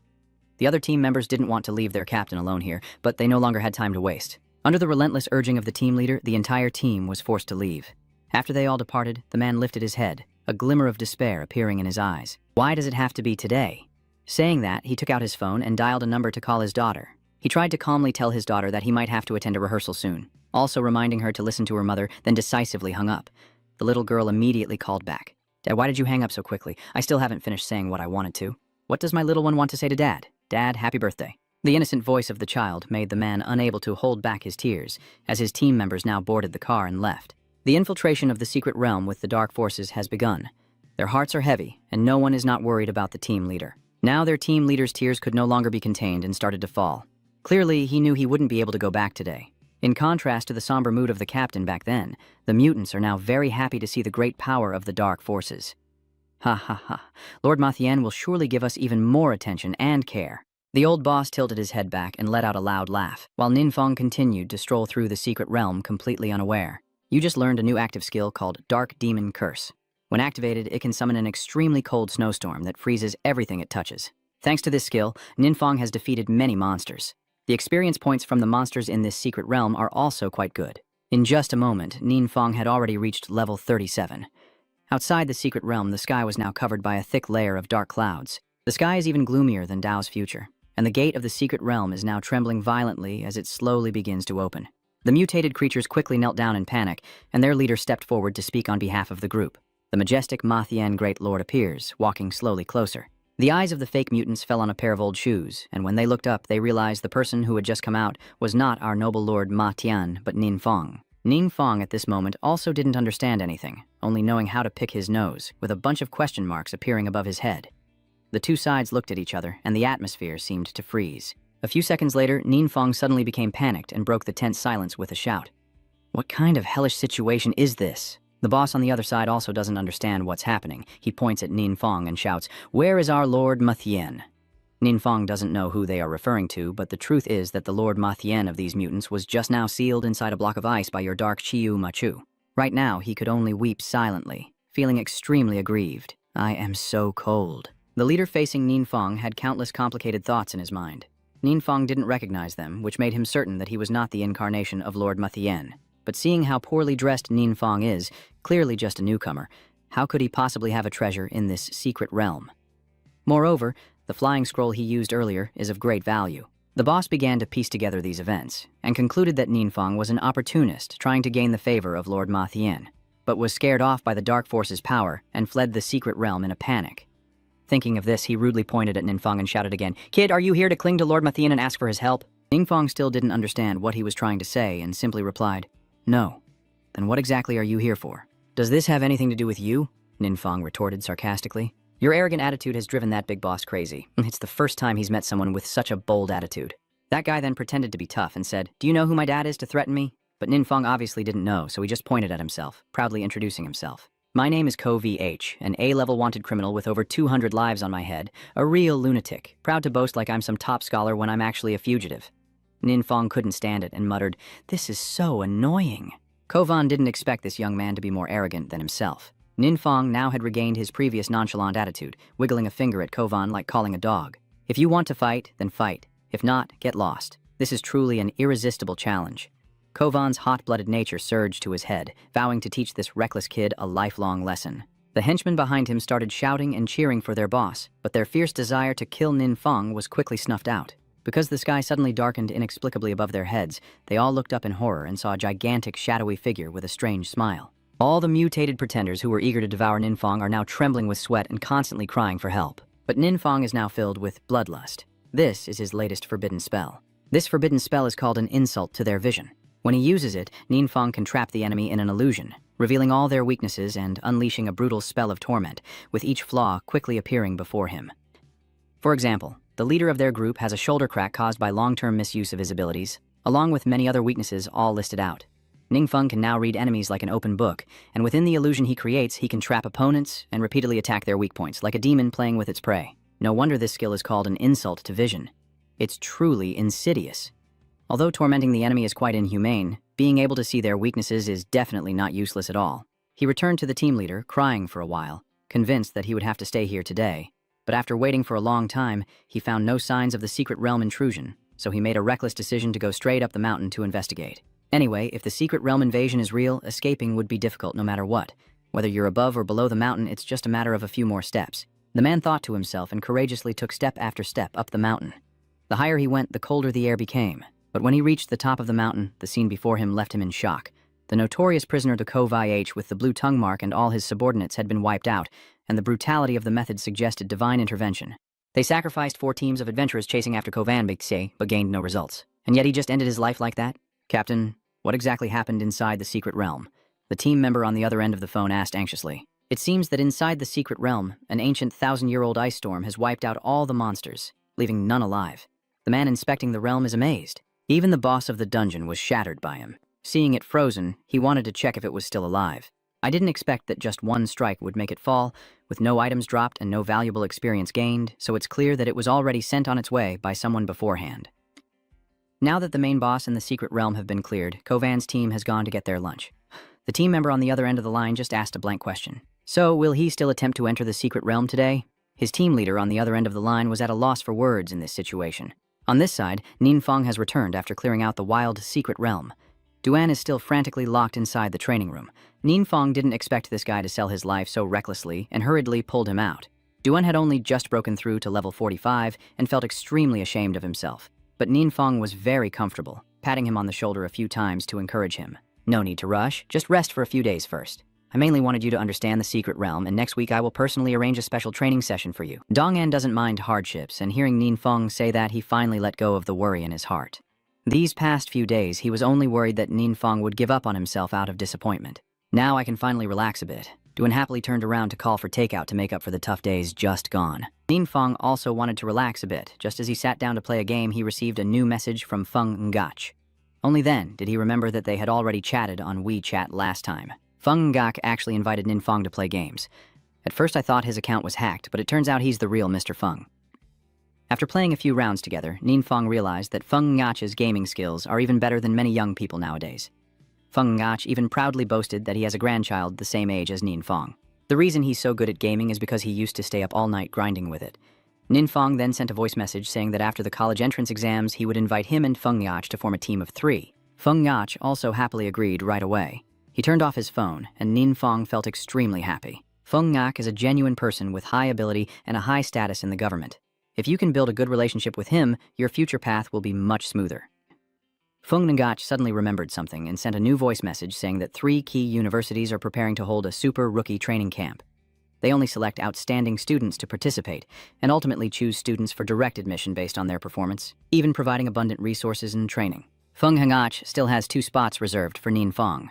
The other team members didn't want to leave their captain alone here, but they no longer had time to waste. Under the relentless urging of the team leader, the entire team was forced to leave. After they all departed, the man lifted his head, a glimmer of despair appearing in his eyes. Why does it have to be today? Saying that, he took out his phone and dialed a number to call his daughter. He tried to calmly tell his daughter that he might have to attend a rehearsal soon, also reminding her to listen to her mother, then decisively hung up. The little girl immediately called back. Dad, why did you hang up so quickly? I still haven't finished saying what I wanted to. What does my little one want to say to Dad? Dad, happy birthday. The innocent voice of the child made the man unable to hold back his tears, as his team members now boarded the car and left. The infiltration of the secret realm with the dark forces has begun. Their hearts are heavy, and no one is not worried about the team leader. Now their team leader's tears could no longer be contained and started to fall. Clearly, he knew he wouldn't be able to go back today. In contrast to the somber mood of the captain back then, the mutants are now very happy to see the great power of the dark forces. Ha ha ha. Lord Mathian will surely give us even more attention and care. The old boss tilted his head back and let out a loud laugh, while Ninfeng continued to stroll through the secret realm completely unaware. You just learned a new active skill called Dark Demon Curse. When activated, it can summon an extremely cold snowstorm that freezes everything it touches. Thanks to this skill, Ninfeng has defeated many monsters. The experience points from the monsters in this secret realm are also quite good. In just a moment, Ninfeng had already reached level 37. Outside the secret realm, the sky was now covered by a thick layer of dark clouds. The sky is even gloomier than Dao's future, and the gate of the secret realm is now trembling violently as it slowly begins to open. The mutated creatures quickly knelt down in panic, and their leader stepped forward to speak on behalf of the group. The majestic Mathian Great Lord appears, walking slowly closer. The eyes of the fake mutants fell on a pair of old shoes, and when they looked up, they realized the person who had just come out was not our noble Lord Mathian, but Ninfeng. Ninfeng at this moment also didn't understand anything, only knowing how to pick his nose, with a bunch of question marks appearing above his head. The two sides looked at each other, and the atmosphere seemed to freeze. A few seconds later, Ninfeng suddenly became panicked and broke the tense silence with a shout. What kind of hellish situation is this? The boss on the other side also doesn't understand what's happening. He points at Ninfeng and shouts, "Where is our Lord Mathian?" Ninfeng doesn't know who they are referring to, but the truth is that the Lord Mathian of these mutants was just now sealed inside a block of ice by your dark Chiyu Machu. Right now, he could only weep silently, feeling extremely aggrieved. I am so cold. The leader facing Ninfeng had countless complicated thoughts in his mind. Ninfeng didn't recognize them, which made him certain that he was not the incarnation of Lord Mathian. But seeing how poorly dressed Ninfeng is, clearly just a newcomer, how could he possibly have a treasure in this secret realm? Moreover, the flying scroll he used earlier is of great value. The boss began to piece together these events, and concluded that Ninfeng was an opportunist trying to gain the favor of Lord Mathian, but was scared off by the Dark Force's power and fled the secret realm in a panic. Thinking of this, he rudely pointed at Ninfeng and shouted again, "Kid, are you here to cling to Lord Mathian and ask for his help?" Ninfeng still didn't understand what he was trying to say and simply replied, "No." "Then what exactly are you here for?" "Does this have anything to do with you?" Ninfeng retorted sarcastically. "Your arrogant attitude has driven that big boss crazy. It's the first time he's met someone with such a bold attitude." That guy then pretended to be tough and said, "Do you know who my dad is to threaten me?" But Ninfeng obviously didn't know, so he just pointed at himself, proudly introducing himself. My name is Ko VH, an A-level wanted criminal with over 200 lives on my head, a real lunatic, proud to boast like I'm some top scholar when I'm actually a fugitive. Ninfong couldn't stand it and muttered, "This is so annoying." Kovan didn't expect this young man to be more arrogant than himself. Ninfong now had regained his previous nonchalant attitude, wiggling a finger at Kovan like calling a dog. If you want to fight, then fight. If not, get lost. This is truly an irresistible challenge. Kovan's hot-blooded nature surged to his head, vowing to teach this reckless kid a lifelong lesson. The henchmen behind him started shouting and cheering for their boss, but their fierce desire to kill Ninfong was quickly snuffed out. Because the sky suddenly darkened inexplicably above their heads, they all looked up in horror and saw a gigantic, shadowy figure with a strange smile. All the mutated pretenders who were eager to devour Ninfong are now trembling with sweat and constantly crying for help. But Ninfong is now filled with bloodlust. This is his latest forbidden spell. This forbidden spell is called an insult to their vision. When he uses it, Ninfong can trap the enemy in an illusion, revealing all their weaknesses and unleashing a brutal spell of torment, with each flaw quickly appearing before him. For example, the leader of their group has a shoulder crack caused by long-term misuse of his abilities, along with many other weaknesses all listed out. Ninfong can now read enemies like an open book, and within the illusion he creates, he can trap opponents and repeatedly attack their weak points, like a demon playing with its prey. No wonder this skill is called an insult to vision. It's truly insidious. Although tormenting the enemy is quite inhumane, being able to see their weaknesses is definitely not useless at all. He returned to the team leader, crying for a while, convinced that he would have to stay here today. But after waiting for a long time, he found no signs of the secret realm intrusion, so he made a reckless decision to go straight up the mountain to investigate. Anyway, if the secret realm invasion is real, escaping would be difficult no matter what. Whether you're above or below the mountain, it's just a matter of a few more steps. The man thought to himself and courageously took step after step up the mountain. The higher he went, the colder the air became. But when he reached the top of the mountain, the scene before him left him in shock. The notorious prisoner to Ko VH with the blue tongue mark and all his subordinates had been wiped out, and the brutality of the method suggested divine intervention. They sacrificed 4 teams of adventurers chasing after Kovan Bixie, but gained no results. And yet he just ended his life like that? Captain, what exactly happened inside the secret realm? The team member on the other end of the phone asked anxiously. It seems that inside the secret realm, an ancient 1,000-year-old ice storm has wiped out all the monsters, leaving none alive. The man inspecting the realm is amazed. Even the boss of the dungeon was shattered by him. Seeing it frozen, he wanted to check if it was still alive. I didn't expect that just one strike would make it fall, with no items dropped and no valuable experience gained, so it's clear that it was already sent on its way by someone beforehand. Now that the main boss and the secret realm have been cleared, Kovan's team has gone to get their lunch. The team member on the other end of the line just asked a blank question. So, will he still attempt to enter the secret realm today? His team leader on the other end of the line was at a loss for words in this situation. On this side, Ninfong has returned after clearing out the wild secret realm. Duan is still frantically locked inside the training room. Ninfong didn't expect this guy to sell his life so recklessly and hurriedly pulled him out. Duan had only just broken through to level 45 and felt extremely ashamed of himself. But Ninfong was very comfortable, patting him on the shoulder a few times to encourage him. No need to rush, just rest for a few days first. I mainly wanted you to understand the secret realm, and next week I will personally arrange a special training session for you. Dong'an doesn't mind hardships, and hearing Ninfong say that, he finally let go of the worry in his heart. These past few days, he was only worried that Ninfong would give up on himself out of disappointment. Now I can finally relax a bit. Duan happily turned around to call for takeout to make up for the tough days just gone. Ninfong also wanted to relax a bit. Just as he sat down to play a game, he received a new message from Feng Ngach. Only then did he remember that they had already chatted on WeChat last time. Feng Ngach actually invited Ninfong to play games. At first I thought his account was hacked, but it turns out he's the real Mr. Feng. After playing a few rounds together, Ninfong realized that Feng Ngach's gaming skills are even better than many young people nowadays. Feng Ngach even proudly boasted that he has a grandchild the same age as Ninfong. The reason he's so good at gaming is because he used to stay up all night grinding with it. Ninfong then sent a voice message saying that after the college entrance exams, he would invite him and Feng Ngach to form a team of 3. Feng Ngach also happily agreed right away. He turned off his phone, and Ninfong felt extremely happy. Feng Ngach is a genuine person with high ability and a high status in the government. If you can build a good relationship with him, your future path will be much smoother. Feng Ngach suddenly remembered something and sent a new voice message saying that 3 key universities are preparing to hold a super rookie training camp. They only select outstanding students to participate, and ultimately choose students for direct admission based on their performance, even providing abundant resources and training. Feng Ngach still has 2 spots reserved for Ninfong.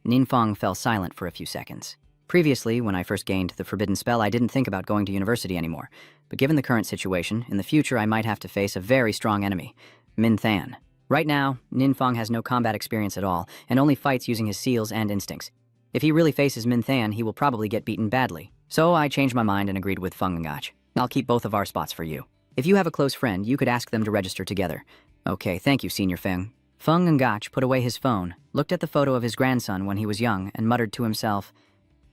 Ninfong fell silent for a few seconds. Previously, when I first gained the forbidden spell, I didn't think about going to university anymore. But given the current situation, in the future I might have to face a very strong enemy, Min Than. Right now, Ninfong has no combat experience at all, and only fights using his seals and instincts. If he really faces Min Than, he will probably get beaten badly. So I changed my mind and agreed with Feng Ngach. I'll keep both of our spots for you. If you have a close friend, you could ask them to register together. Okay, thank you, Senior Feng. Feng Ngach put away his phone, looked at the photo of his grandson when he was young, and muttered to himself,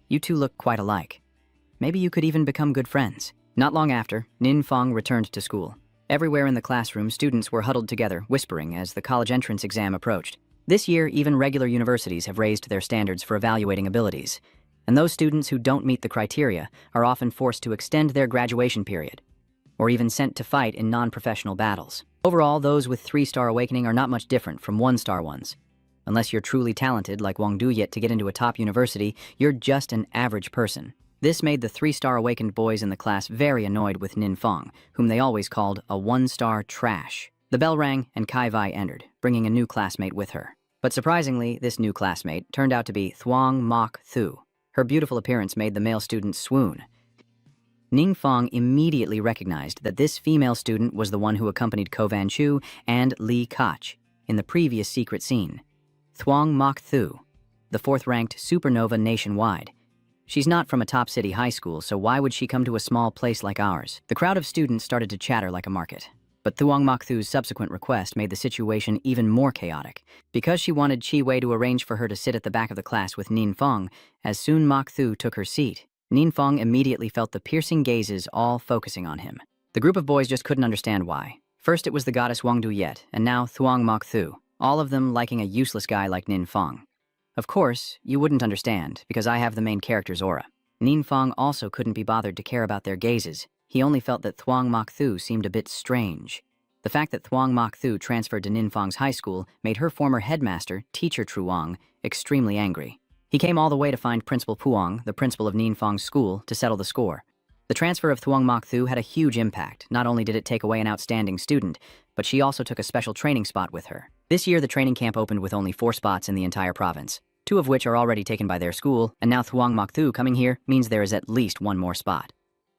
"You two look quite alike. Maybe you could even become good friends." Not long after, Nin Feng returned to school. Everywhere in the classroom, students were huddled together, whispering as the college entrance exam approached. This year, even regular universities have raised their standards for evaluating abilities. And those students who don't meet the criteria are often forced to extend their graduation period, or even sent to fight in non-professional battles. Overall, those with 3-star awakening are not much different from 1-star ones. Unless you're truly talented like Wang Duyet to get into a top university, you're just an average person. This made the 3-star awakened boys in the class very annoyed with Nin Feng, whom they always called a 1-star trash. The bell rang and Kai Vai entered, bringing a new classmate with her. But surprisingly, this new classmate turned out to be Thuong Mok Thu. Her beautiful appearance made the male student swoon. Ning Feng immediately recognized that this female student was the one who accompanied Ko Van Chu and Li Koch in the previous secret scene. Thuong Mok Thu, the 4th-ranked supernova nationwide. She's not from a top city high school, so why would she come to a small place like ours? The crowd of students started to chatter like a market. But Thuong Mok Thu's subsequent request made the situation even more chaotic. Because she wanted Chi Wei to arrange for her to sit at the back of the class with Nin Feng, as soon Mok Thu took her seat, Nin Feng immediately felt the piercing gazes all focusing on him. The group of boys just couldn't understand why. First it was the goddess Wang Duyet, and now Thuong Mok Thu, all of them liking a useless guy like Nin Feng. Of course, you wouldn't understand, because I have the main character's aura. Nin Feng also couldn't be bothered to care about their gazes. He only felt that Thuong Mok Thu seemed a bit strange. The fact that Thuong Mok Thu transferred to Nin Feng's high school made her former headmaster, Teacher Truong, extremely angry. He came all the way to find Principal Puong, the principal of Nin Feng's school, to settle the score. The transfer of Thuong Mok Thu had a huge impact. Not only did it take away an outstanding student, but she also took a special training spot with her. This year, the training camp opened with only 4 spots in the entire province, 2 of which are already taken by their school, and now Thuong Mok Thu coming here means there is at least 1 more spot.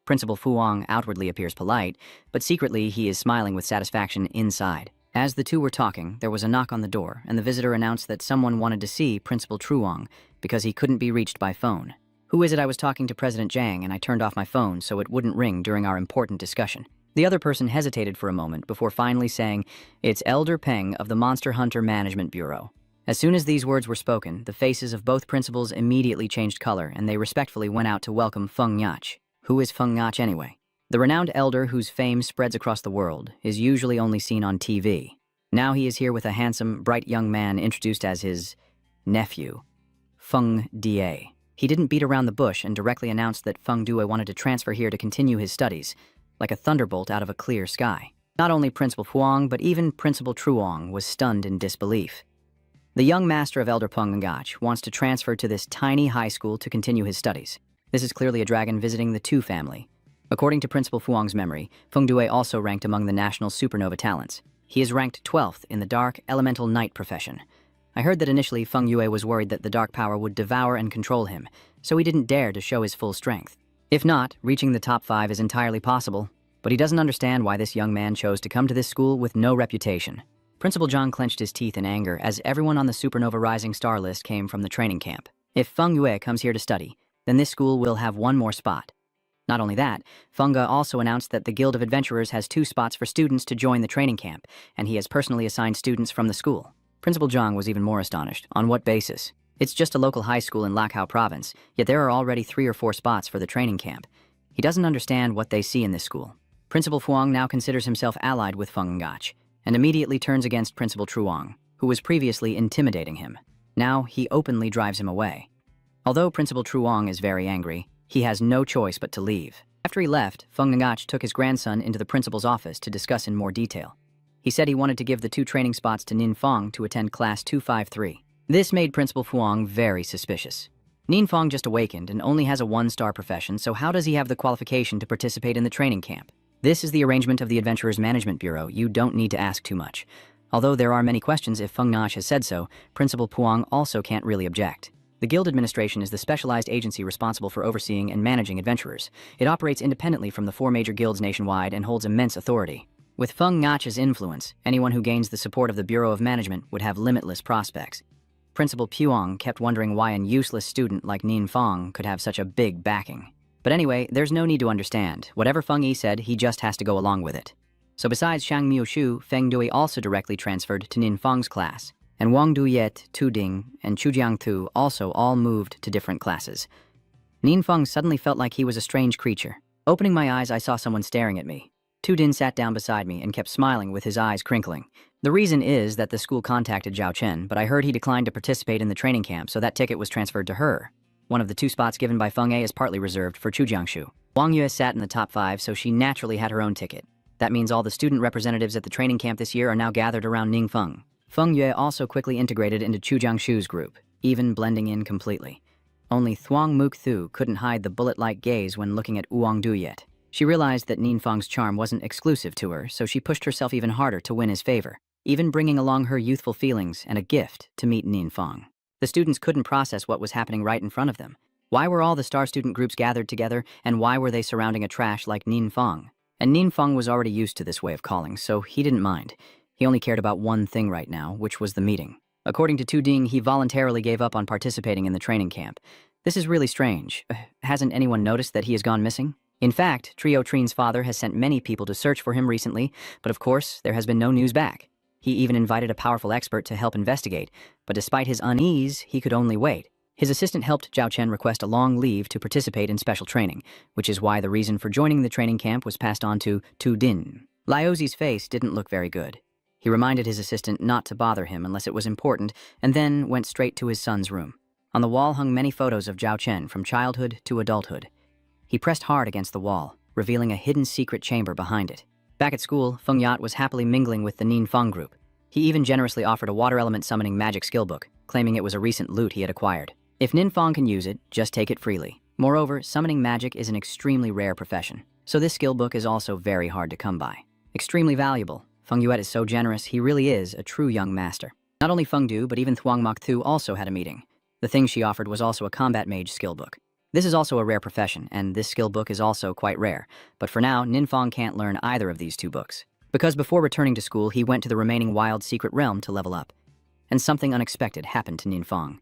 Principal Puong outwardly appears polite, but secretly he is smiling with satisfaction inside. As the two were talking, there was a knock on the door, and the visitor announced that someone wanted to see Principal Truong because he couldn't be reached by phone. "Who is it? I was talking to President Zhang and I turned off my phone so it wouldn't ring during our important discussion." The other person hesitated for a moment before finally saying, "It's Elder Peng of the Monster Hunter Management Bureau." As soon as these words were spoken, the faces of both principals immediately changed color and they respectfully went out to welcome Feng Ngach. Who is Feng Ngach anyway? The renowned elder whose fame spreads across the world is usually only seen on TV. Now he is here with a handsome, bright young man introduced as his nephew, Feng Da. He didn't beat around the bush and directly announced that Feng Due wanted to transfer here to continue his studies, like a thunderbolt out of a clear sky. Not only Principal Puong, but even Principal Truong was stunned in disbelief. The young master of Elder Feng Ngach wants to transfer to this tiny high school to continue his studies. This is clearly a dragon visiting the Tu family. According to Principal Puong's memory, Feng Due also ranked among the national supernova talents. He is ranked 12th in the dark elemental knight profession. I heard that initially Feng Yue was worried that the dark power would devour and control him, so he didn't dare to show his full strength. If not, reaching the top 5 is entirely possible, but he doesn't understand why this young man chose to come to this school with no reputation. Principal Zhang clenched his teeth in anger as everyone on the supernova rising star list came from the training camp. If Feng Yue comes here to study, then this school will have 1 more spot. Not only that, Feng Ge also announced that the Guild of Adventurers has 2 spots for students to join the training camp, and he has personally assigned students from the school. Principal Zhang was even more astonished. On what basis? It's just a local high school in Lakhao province, yet there are already 3 or 4 spots for the training camp. He doesn't understand what they see in this school. Principal Puong now considers himself allied with Feng Ngach, and immediately turns against Principal Truong, who was previously intimidating him. Now he openly drives him away. Although Principal Truong is very angry, he has no choice but to leave. After he left, Feng Ngach took his grandson into the principal's office to discuss in more detail. He said he wanted to give the 2 training spots to Nin Feng to attend class 253. This made Principal Puong very suspicious. Nin Feng just awakened and only has a 1-star profession, so how does he have the qualification to participate in the training camp? This is the arrangement of the Adventurers Management Bureau. You don't need to ask too much. Although there are many questions if Feng Ngach has said so, Principal Puong also can't really object. The Guild Administration is the specialized agency responsible for overseeing and managing adventurers. It operates independently from the 4 major guilds nationwide and holds immense authority. With Feng Ngach's influence, anyone who gains the support of the Bureau of Management would have limitless prospects. Principal Puong kept wondering why an useless student like Nin Fong could have such a big backing. But anyway, there's no need to understand. Whatever Feng Yi said, he just has to go along with it. So besides Shang Miushu, Feng Dui also directly transferred to Nin Feng's class, and Wang Duyet, Tu Ding, and Chu Jiangtu also all moved to different classes. Nin Feng suddenly felt like he was a strange creature. Opening my eyes, I saw someone staring at me. Tu Din sat down beside me and kept smiling with his eyes crinkling. The reason is that the school contacted Zhao Chen, but I heard he declined to participate in the training camp, so that ticket was transferred to her. One of the 2 spots given by Feng A is partly reserved for Chu Jiangshu. Wang Yue sat in the top 5, so she naturally had her own ticket. That means all the student representatives at the training camp this year are now gathered around Ning Feng. Feng Yue also quickly integrated into Chu Jiangshu's group, even blending in completely. Only Thuong Mook Thu couldn't hide the bullet-like gaze when looking at Wang Duyet. She realized that Nin Feng's charm wasn't exclusive to her, so she pushed herself even harder to win his favor, even bringing along her youthful feelings and a gift to meet Nin Feng. The students couldn't process what was happening right in front of them. Why were all the star student groups gathered together, and why were they surrounding a trash like Nin Feng? And Nin Feng was already used to this way of calling, so he didn't mind. He only cared about one thing right now, which was the meeting. According to Tu Ding, he voluntarily gave up on participating in the training camp. This is really strange. Hasn't anyone noticed that he has gone missing? In fact, Trio Trin's father has sent many people to search for him recently, but of course, there has been no news back. He even invited a powerful expert to help investigate, but despite his unease, he could only wait. His assistant helped Zhao Chen request a long leave to participate in special training, which is why the reason for joining the training camp was passed on to Tu Din. Liozzi's face didn't look very good. He reminded his assistant not to bother him unless it was important, and then went straight to his son's room. On the wall hung many photos of Zhao Chen from childhood to adulthood. He pressed hard against the wall, revealing a hidden secret chamber behind it. Back at school, Feng Yat was happily mingling with the Nin Feng group. He even generously offered a water element summoning magic skill book, claiming it was a recent loot he had acquired. If Nin Feng can use it, just take it freely. Moreover, summoning magic is an extremely rare profession, so this skill book is also very hard to come by. Extremely valuable. Feng Yuet is so generous, he really is a true young master. Not only Feng Du, but even Thuong Mok Thu also had a meeting. The thing she offered was also a combat mage skill book. This is also a rare profession, and this skill book is also quite rare. But for now, Nin Feng can't learn either of these 2 books. Because before returning to school, he went to the remaining wild secret realm to level up. And something unexpected happened to Nin Feng.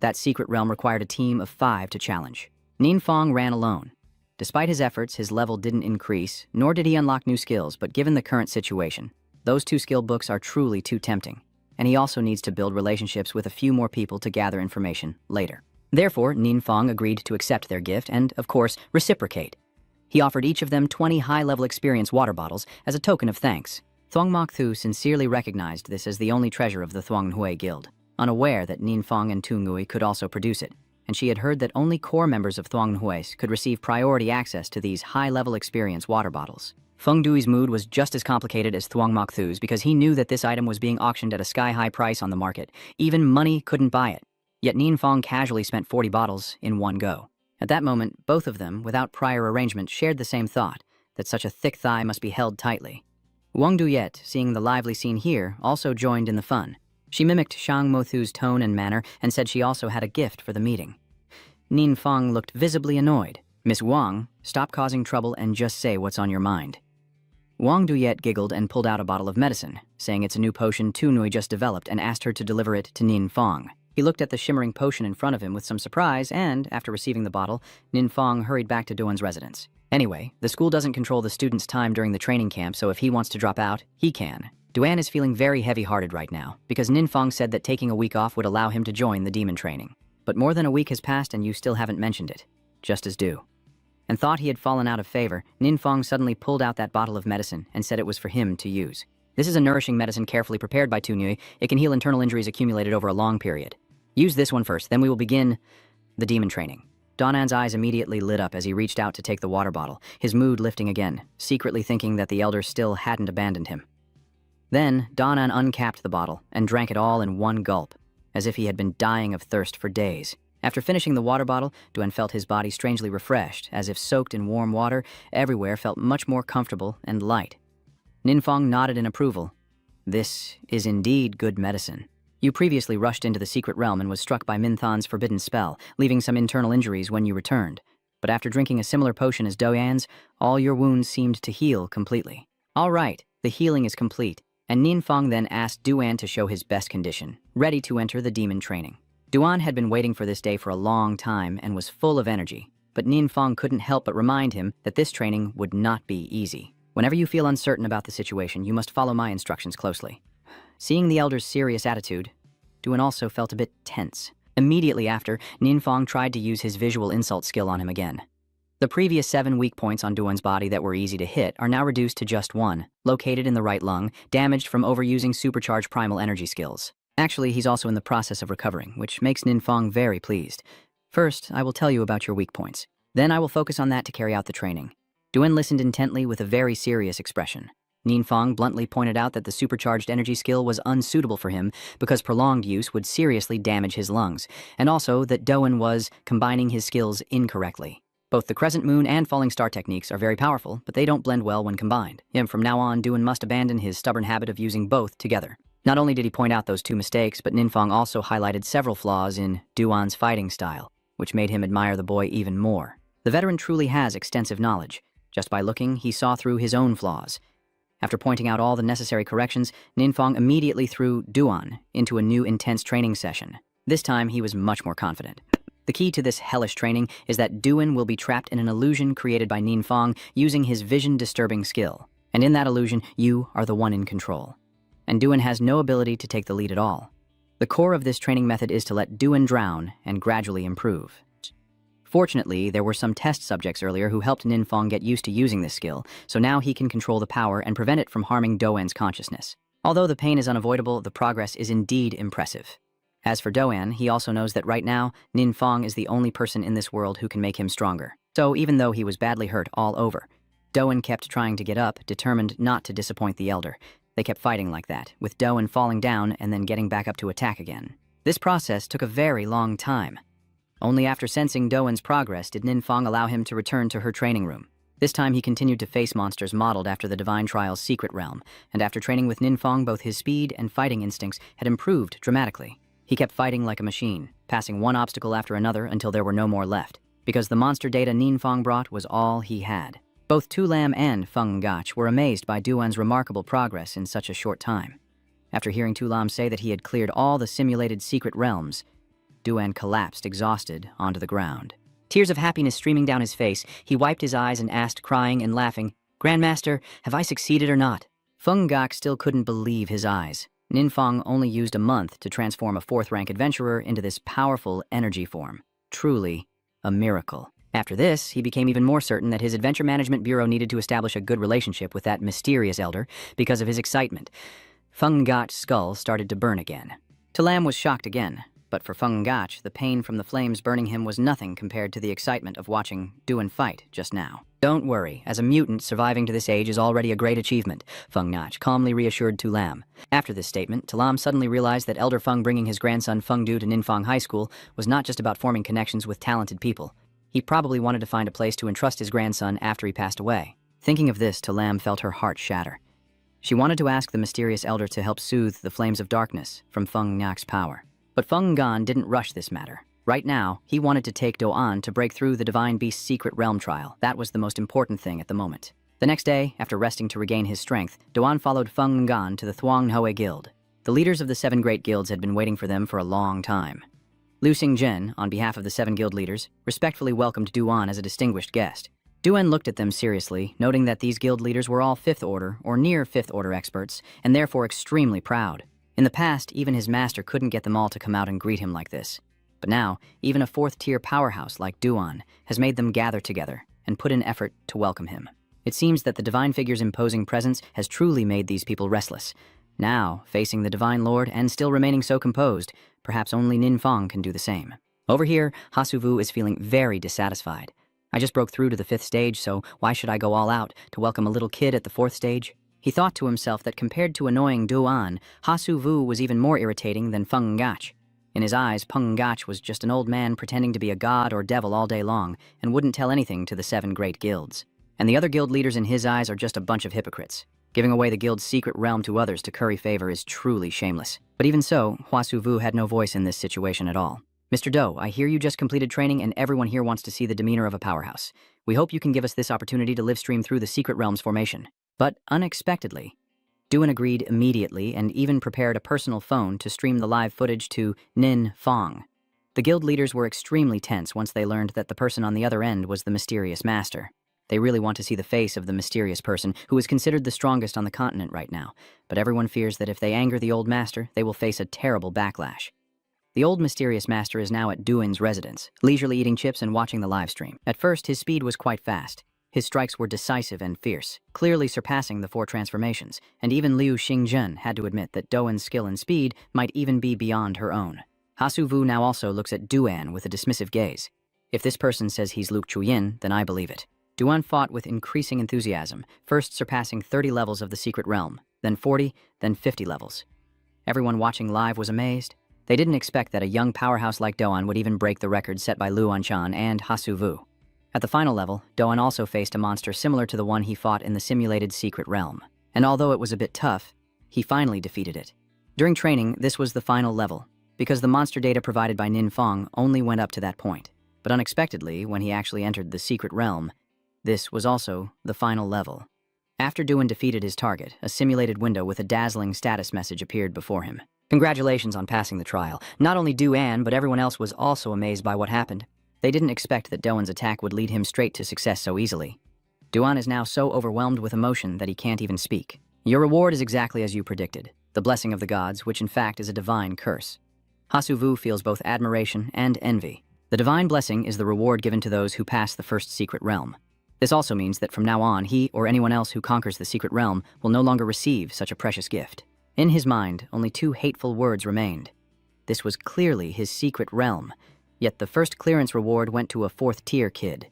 That secret realm required a team of 5 to challenge. Nin Feng ran alone. Despite his efforts, his level didn't increase, nor did he unlock new skills, but given the current situation, those 2 skill books are truly too tempting. And he also needs to build relationships with a few more people to gather information later. Therefore, Nin Feng agreed to accept their gift and, of course, reciprocate. He offered each of them 20 high-level experience water bottles as a token of thanks. Thuong Mok Thu sincerely recognized this as the only treasure of the Thuong Hui Guild, unaware that Nin Feng and Tu Ngui could also produce it, and she had heard that only core members of Thuong Hui could receive priority access to these high-level experience water bottles. Feng Dui's mood was just as complicated as Thuong Mok Thu's because he knew that this item was being auctioned at a sky-high price on the market. Even money couldn't buy it. Yet Nin Feng casually spent 40 bottles in one go. At that moment, both of them, without prior arrangement, shared the same thought, that such a thick thigh must be held tightly. Wang Duyet, seeing the lively scene here, also joined in the fun. She mimicked Shang Mothu's tone and manner and said she also had a gift for the meeting. Nin Feng looked visibly annoyed. Miss Wang, stop causing trouble and just say what's on your mind. Wang Duyet giggled and pulled out a bottle of medicine, saying it's a new potion Tu Nui just developed and asked her to deliver it to Nin Feng. He looked at the shimmering potion in front of him with some surprise and, after receiving the bottle, Nin Feng hurried back to Duan's residence. Anyway, the school doesn't control the student's time during the training camp, so if he wants to drop out, he can. Duan is feeling very heavy-hearted right now, because Nin Feng said that taking a week off would allow him to join the demon training. But more than a week has passed and you still haven't mentioned it. Just as due. And thought he had fallen out of favor, Nin Feng suddenly pulled out that bottle of medicine and said it was for him to use. This is a nourishing medicine carefully prepared by Tu Nui. It can heal internal injuries accumulated over a long period. Use this one first, then we will begin the demon training. Donan's eyes immediately lit up as he reached out to take the water bottle, his mood lifting again, secretly thinking that the elder still hadn't abandoned him. Then, Donan uncapped the bottle and drank it all in one gulp, as if he had been dying of thirst for days. After finishing the water bottle, Duan felt his body strangely refreshed, as if soaked in warm water, everywhere felt much more comfortable and light. Nin Feng nodded in approval. This is indeed good medicine. You previously rushed into the secret realm and was struck by Minthan's forbidden spell, leaving some internal injuries when you returned. But after drinking a similar potion as Doyan's, all your wounds seemed to heal completely. All right, the healing is complete, and Ninfang then asked Duan to show his best condition, ready to enter the demon training. Duan had been waiting for this day for a long time and was full of energy, but Ninfang couldn't help but remind him that this training would not be easy. Whenever you feel uncertain about the situation, you must follow my instructions closely. Seeing the elder's serious attitude, Duan also felt a bit tense. Immediately after, Ninfang tried to use his visual insult skill on him again. The previous 7 weak points on Duan's body that were easy to hit are now reduced to just 1, located in the right lung, damaged from overusing supercharged primal energy skills. Actually, he's also in the process of recovering, which makes Ninfang very pleased. First, I will tell you about your weak points. Then I will focus on that to carry out the training. Duan listened intently with a very serious expression. Ninfang bluntly pointed out that the supercharged energy skill was unsuitable for him because prolonged use would seriously damage his lungs, and also that Duan was combining his skills incorrectly. Both the crescent moon and falling star techniques are very powerful, but they don't blend well when combined. From now on, Duan must abandon his stubborn habit of using both together. Not only did he point out those 2 mistakes, but Ninfang also highlighted several flaws in Duan's fighting style, which made him admire the boy even more. The veteran truly has extensive knowledge. Just by looking, he saw through his own flaws. After pointing out all the necessary corrections, Ninfang immediately threw Duan into a new intense training session. This time, he was much more confident. The key to this hellish training is that Duan will be trapped in an illusion created by Ninfang using his vision-disturbing skill. And in that illusion, you are the one in control. And Duan has no ability to take the lead at all. The core of this training method is to let Duan drown and gradually improve. Fortunately, there were some test subjects earlier who helped Ninfang get used to using this skill, so now he can control the power and prevent it from harming Duan's consciousness. Although the pain is unavoidable, the progress is indeed impressive. As for Duan, he also knows that right now, Ninfang is the only person in this world who can make him stronger. So even though he was badly hurt all over, Duan kept trying to get up, determined not to disappoint the elder. They kept fighting like that, with Duan falling down and then getting back up to attack again. This process took a very long time. Only after sensing Duan's progress did Ninfang allow him to return to her training room. This time he continued to face monsters modeled after the Divine Trial's secret realm, and after training with Ninfang, both his speed and fighting instincts had improved dramatically. He kept fighting like a machine, passing one obstacle after another until there were no more left, because the monster data Ninfang brought was all he had. Both Tu Lam and Feng Gach were amazed by Duan's remarkable progress in such a short time. After hearing Tu Lam say that he had cleared all the simulated secret realms, Duan collapsed exhausted onto the ground. Tears of happiness streaming down his face, he wiped his eyes and asked, crying and laughing, "Grandmaster, have I succeeded or not?" Feng Gach still couldn't believe his eyes. Ninfang only used a month to transform a 4th-rank adventurer into this powerful energy form. Truly a miracle. After this, he became even more certain that his Adventure Management Bureau needed to establish a good relationship with that mysterious elder because of his excitement. Feng Gach's skull started to burn again. Tu Lam was shocked again, but for Feng Gach, the pain from the flames burning him was nothing compared to the excitement of watching Duan fight just now. "Don't worry, as a mutant, surviving to this age is already a great achievement," Feng Gach calmly reassured Tu Lam. After this statement, Tu Lam suddenly realized that Elder Feng bringing his grandson Feng Du to Ninfang High School was not just about forming connections with talented people. He probably wanted to find a place to entrust his grandson after he passed away. Thinking of this, Tu Lam felt her heart shatter. She wanted to ask the mysterious elder to help soothe the flames of darkness from Feng Gach's power. But Feng Gan didn't rush this matter. Right now, he wanted to take Duan to break through the Divine Beast's secret realm trial. That was the most important thing at the moment. The next day, after resting to regain his strength, Duan followed Feng Gan to the Thuong Hoe Guild. The leaders of the 7 great guilds had been waiting for them for a long time. Liu Xingzhen, on behalf of the 7 guild leaders, respectfully welcomed Duan as a distinguished guest. Duan looked at them seriously, noting that these guild leaders were all 5th order or near 5th order experts, and therefore extremely proud. In the past, even his master couldn't get them all to come out and greet him like this. But now, even a 4th-tier powerhouse like Duan has made them gather together and put in effort to welcome him. It seems that the Divine Figure's imposing presence has truly made these people restless. Now, facing the Divine Lord and still remaining so composed, perhaps only Ninfang can do the same. Over here, Hasuvu is feeling very dissatisfied. "I just broke through to the 5th stage, so why should I go all out to welcome a little kid at the 4th stage? He thought to himself that compared to annoying Duan, Hasuvu was even more irritating than Feng Gach. In his eyes, Feng Gach was just an old man pretending to be a god or devil all day long and wouldn't tell anything to the 7 great guilds. And the other guild leaders in his eyes are just a bunch of hypocrites. Giving away the guild's secret realm to others to curry favor is truly shameless. But even so, Hasuvu had no voice in this situation at all. "Mr. Do, I hear you just completed training and everyone here wants to see the demeanor of a powerhouse. We hope you can give us this opportunity to live stream through the secret realm's formation." But unexpectedly, Duan agreed immediately and even prepared a personal phone to stream the live footage to Nin Fong. The guild leaders were extremely tense once they learned that the person on the other end was the mysterious master. They really want to see the face of the mysterious person, who is considered the strongest on the continent right now, but everyone fears that if they anger the old master, they will face a terrible backlash. The old mysterious master is now at Duan's residence, leisurely eating chips and watching the live stream. At first, his speed was quite fast. His strikes were decisive and fierce, clearly surpassing the 4 transformations, and even Liu Xingzhen had to admit that Duan's skill and speed might even be beyond her own. Hasu Vu now also looks at Duan with a dismissive gaze. If this person says he's Luke Chuyin, then I believe it. Duan fought with increasing enthusiasm, first surpassing 30 levels of the secret realm, then 40, then 50 levels. Everyone watching live was amazed. They didn't expect that a young powerhouse like Duan would even break the record set by Lu Anchan and Hasu Vu. At the final level, Duan also faced a monster similar to the one he fought in the simulated secret realm. And although it was a bit tough, he finally defeated it. During training, this was the final level, because the monster data provided by Nin Fong only went up to that point. But unexpectedly, when he actually entered the secret realm, this was also the final level. After Duan defeated his target, a simulated window with a dazzling status message appeared before him. Congratulations on passing the trial. Not only Duan, but everyone else was also amazed by what happened. They didn't expect that Duan's attack would lead him straight to success so easily. Duan is now so overwhelmed with emotion that he can't even speak. Your reward is exactly as you predicted, the blessing of the gods, which in fact is a divine curse. Hasu Vu feels both admiration and envy. The divine blessing is the reward given to those who pass the first secret realm. This also means that from now on, he or anyone else who conquers the secret realm will no longer receive such a precious gift. In his mind, only 2 hateful words remained. This was clearly his secret realm, yet the first clearance reward went to a 4th-tier kid.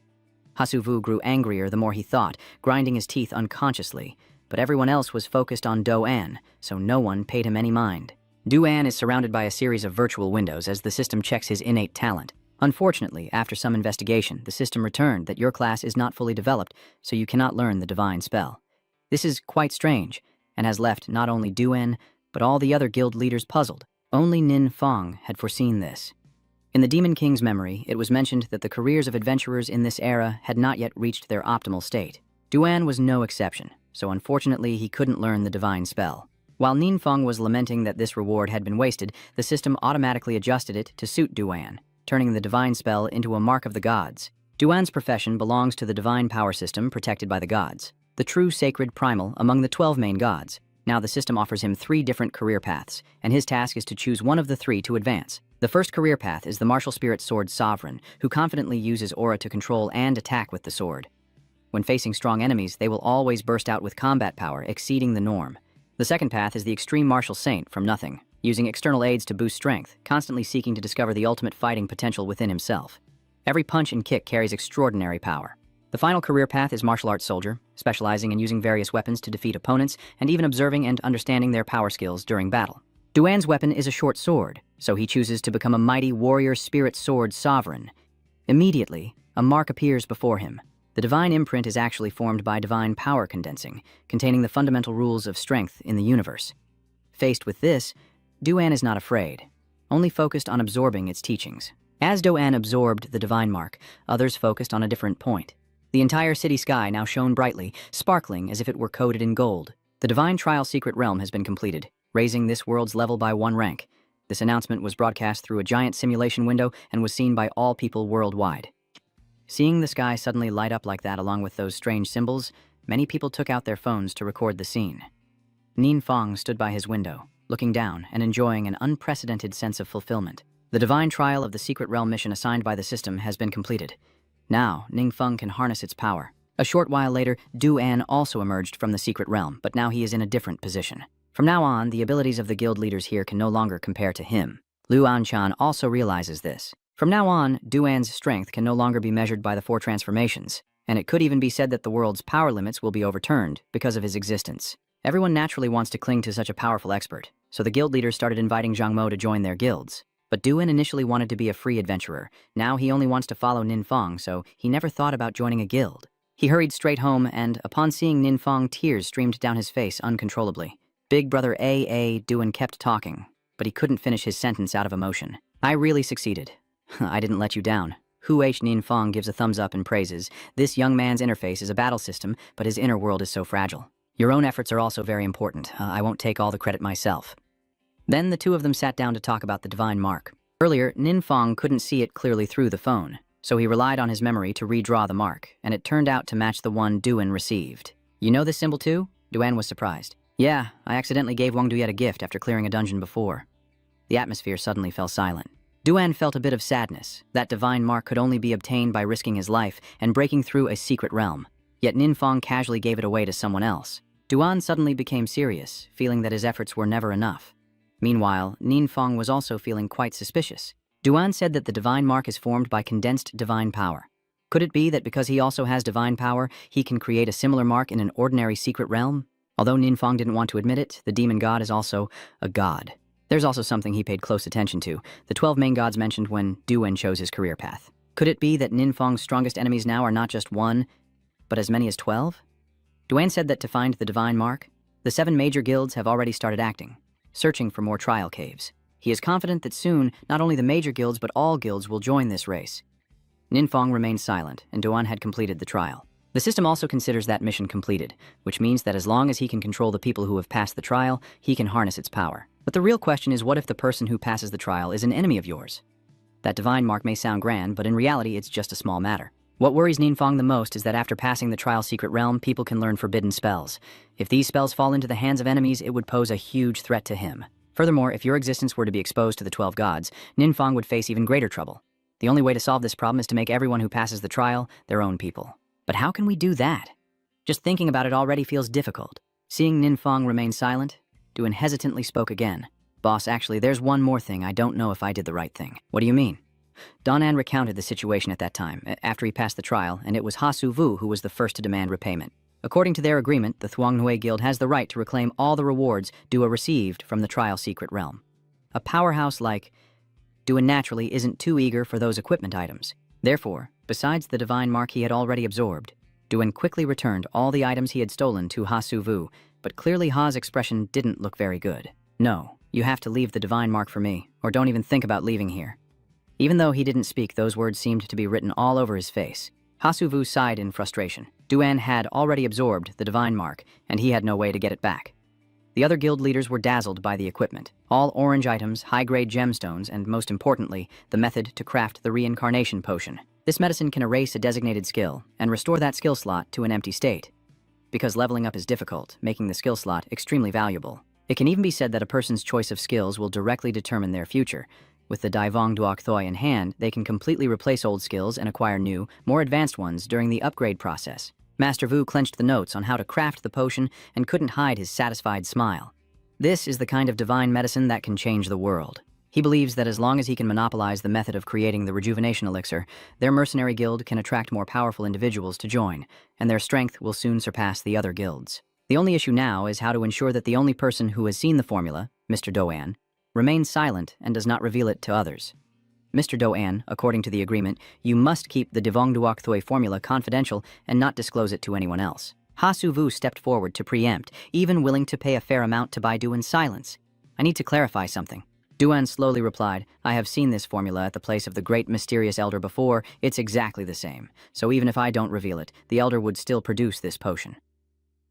Hasu Vu grew angrier the more he thought, grinding his teeth unconsciously, but everyone else was focused on Duan, so no one paid him any mind. Duan is surrounded by a series of virtual windows as the system checks his innate talent. Unfortunately, after some investigation, the system returned that your class is not fully developed, so you cannot learn the divine spell. This is quite strange, and has left not only Duan, but all the other guild leaders puzzled. Only Nin Fong had foreseen this. In the Demon King's memory, it was mentioned that the careers of adventurers in this era had not yet reached their optimal state. Duan was no exception, so unfortunately he couldn't learn the divine spell. While Nin Fong was lamenting that this reward had been wasted, the system automatically adjusted it to suit Duan, turning the divine spell into a mark of the gods. Duan's profession belongs to the divine power system protected by the gods, the true sacred primal among the 12 main gods. Now the system offers him 3 different career paths, and his task is to choose one of the 3 to advance. The first career path is the martial spirit sword sovereign, who confidently uses aura to control and attack with the sword. When facing strong enemies, they will always burst out with combat power exceeding the norm. The second path is the extreme martial saint from nothing, using external aids to boost strength, constantly seeking to discover the ultimate fighting potential within himself. Every punch and kick carries extraordinary power. The final career path is martial arts soldier, specializing in using various weapons to defeat opponents and even observing and understanding their power skills during battle. Duan's weapon is a short sword, so he chooses to become a mighty warrior spirit sword sovereign. Immediately, a mark appears before him. The divine imprint is actually formed by divine power condensing, containing the fundamental rules of strength in the universe. Faced with this, Duan is not afraid, only focused on absorbing its teachings. As Duan absorbed the divine mark, others focused on a different point. The entire city sky now shone brightly, sparkling as if it were coated in gold. The divine trial secret realm has been completed, raising this world's level by 1 rank. This announcement was broadcast through a giant simulation window and was seen by all people worldwide. Seeing the sky suddenly light up like that along with those strange symbols, many people took out their phones to record the scene. Nin Fong stood by his window, looking down and enjoying an unprecedented sense of fulfillment. The divine trial of the secret realm mission assigned by the system has been completed. Now, Nin Fong can harness its power. A short while later, Duan also emerged from the secret realm, but now he is in a different position. From now on, the abilities of the guild leaders here can no longer compare to him. Lu Anchan also realizes this. From now on, Duan's strength can no longer be measured by the 4 transformations, and it could even be said that the world's power limits will be overturned because of his existence. Everyone naturally wants to cling to such a powerful expert, so the guild leaders started inviting Zhang Mo to join their guilds. But Duan initially wanted to be a free adventurer. Now he only wants to follow Nin Fong, so he never thought about joining a guild. He hurried straight home, and upon seeing Nin Fong, tears streamed down his face uncontrollably. Big brother Duan kept talking, but he couldn't finish his sentence out of emotion. I really succeeded. I didn't let you down. Nin Fong gives a thumbs up and praises. This young man's interface is a battle system, but his inner world is so fragile. Your own efforts are also very important. I won't take all the credit myself. Then the two of them sat down to talk about the divine mark. Earlier, Ninfong couldn't see it clearly through the phone, so he relied on his memory to redraw the mark, and it turned out to match the one Duan received. You know this symbol too? Duan was surprised. Yeah, I accidentally gave Wang Duyet a gift after clearing a dungeon before. The atmosphere suddenly fell silent. Duan felt a bit of sadness. That divine mark could only be obtained by risking his life and breaking through a secret realm. Yet Ninfong casually gave it away to someone else. Duan suddenly became serious, feeling that his efforts were never enough. Meanwhile, Ninfong was also feeling quite suspicious. Duan said that the divine mark is formed by condensed divine power. Could it be that because he also has divine power, he can create a similar mark in an ordinary secret realm? Although Ninfong didn't want to admit it, the demon god is also a god. There's also something he paid close attention to, the 12 main gods mentioned when Duan chose his career path. Could it be that Ninfong's strongest enemies now are not just one, but as many as 12? Duan said that to find the divine mark, the 7 major guilds have already started acting, searching for more trial caves. He is confident that soon, not only the major guilds but all guilds will join this race. Ninfong remained silent, and Duan had completed the trial. The system also considers that mission completed, which means that as long as he can control the people who have passed the trial, he can harness its power. But the real question is, what if the person who passes the trial is an enemy of yours? That divine mark may sound grand, but in reality it's just a small matter. What worries Ninfong the most is that after passing the trial secret realm, people can learn forbidden spells. If these spells fall into the hands of enemies, it would pose a huge threat to him. Furthermore, if your existence were to be exposed to the 12 gods, Ninfong would face even greater trouble. The only way to solve this problem is to make everyone who passes the trial their own people. But how can we do that? Just thinking about it already feels difficult. Seeing Ninfong remain silent, Duan hesitantly spoke again. Boss, actually, there's one more thing. I don't know if I did the right thing. What do you mean? Donan recounted the situation at that time, after he passed the trial, and it was Ha Su Vu who was the first to demand repayment. According to their agreement, the Thuangnui Guild has the right to reclaim all the rewards Dua received from the trial secret realm. A powerhouse like Dua naturally isn't too eager for those equipment items. Therefore, besides the divine mark he had already absorbed, Duan quickly returned all the items he had stolen to Ha Su Vu, but clearly Ha's expression didn't look very good. No, you have to leave the divine mark for me, or don't even think about leaving here. Even though he didn't speak, those words seemed to be written all over his face. Ha Su Vu sighed in frustration. Duan had already absorbed the divine mark, and he had no way to get it back. The other guild leaders were dazzled by the equipment. All orange items, high-grade gemstones, and most importantly, the method to craft the reincarnation potion. This medicine can erase a designated skill and restore that skill slot to an empty state. Because leveling up is difficult, making the skill slot extremely valuable. It can even be said that a person's choice of skills will directly determine their future. With the Daivong Duok Thoi in hand, they can completely replace old skills and acquire new, more advanced ones during the upgrade process. Master Vu clenched the notes on how to craft the potion and couldn't hide his satisfied smile. This is the kind of divine medicine that can change the world. He believes that as long as he can monopolize the method of creating the rejuvenation elixir, their mercenary guild can attract more powerful individuals to join, and their strength will soon surpass the other guilds. The only issue now is how to ensure that the only person who has seen the formula, Mr. Doan, remains silent and does not reveal it to others. Mr. Doan, according to the agreement, you must keep the Devong Duok Thoi formula confidential and not disclose it to anyone else. Ha Su Vu stepped forward to preempt, even willing to pay a fair amount to buy Duan's silence. I need to clarify something. Duan slowly replied, I have seen this formula at the place of the great mysterious elder before. It's exactly the same. So even if I don't reveal it, the elder would still produce this potion.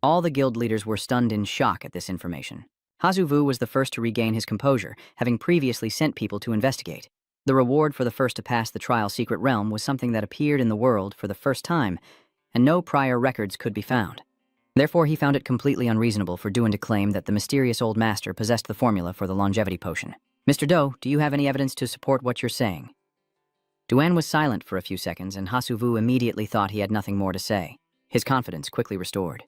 All the guild leaders were stunned in shock at this information. Ha Su Vu was the first to regain his composure, having previously sent people to investigate. The reward for the first to pass the trial secret realm was something that appeared in the world for the first time, and no prior records could be found. Therefore, he found it completely unreasonable for Duan to claim that the mysterious old master possessed the formula for the longevity potion. Mr. Do, do you have any evidence to support what you're saying? Duan was silent for a few seconds, and Ha Su Vu immediately thought he had nothing more to say. His confidence quickly restored.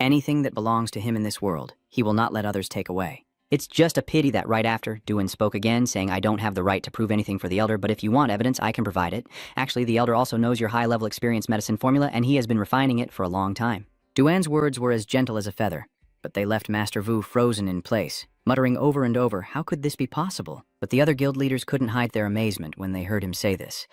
Anything that belongs to him in this world, he will not let others take away. It's just a pity that right after, Duan spoke again, saying I don't have the right to prove anything for the elder, but if you want evidence, I can provide it. Actually, the elder also knows your high-level experience medicine formula, and he has been refining it for a long time. Duan's words were as gentle as a feather, but they left Master Vu frozen in place, muttering over and over, how could this be possible? But the other guild leaders couldn't hide their amazement when they heard him say this.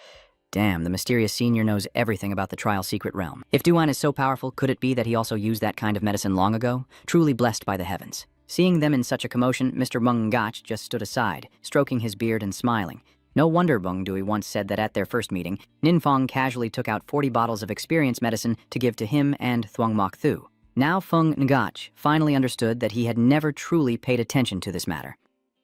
Damn, the mysterious senior knows everything about the trial secret realm. If Duan is so powerful, could it be that he also used that kind of medicine long ago? Truly blessed by the heavens. Seeing them in such a commotion, Mr. Mangach just stood aside, stroking his beard and smiling. No wonder Bung Dui once said that at their first meeting, Ninfong casually took out 40 bottles of experience medicine to give to him and Thuong Mok Thu. Now Feng Ngach finally understood that he had never truly paid attention to this matter.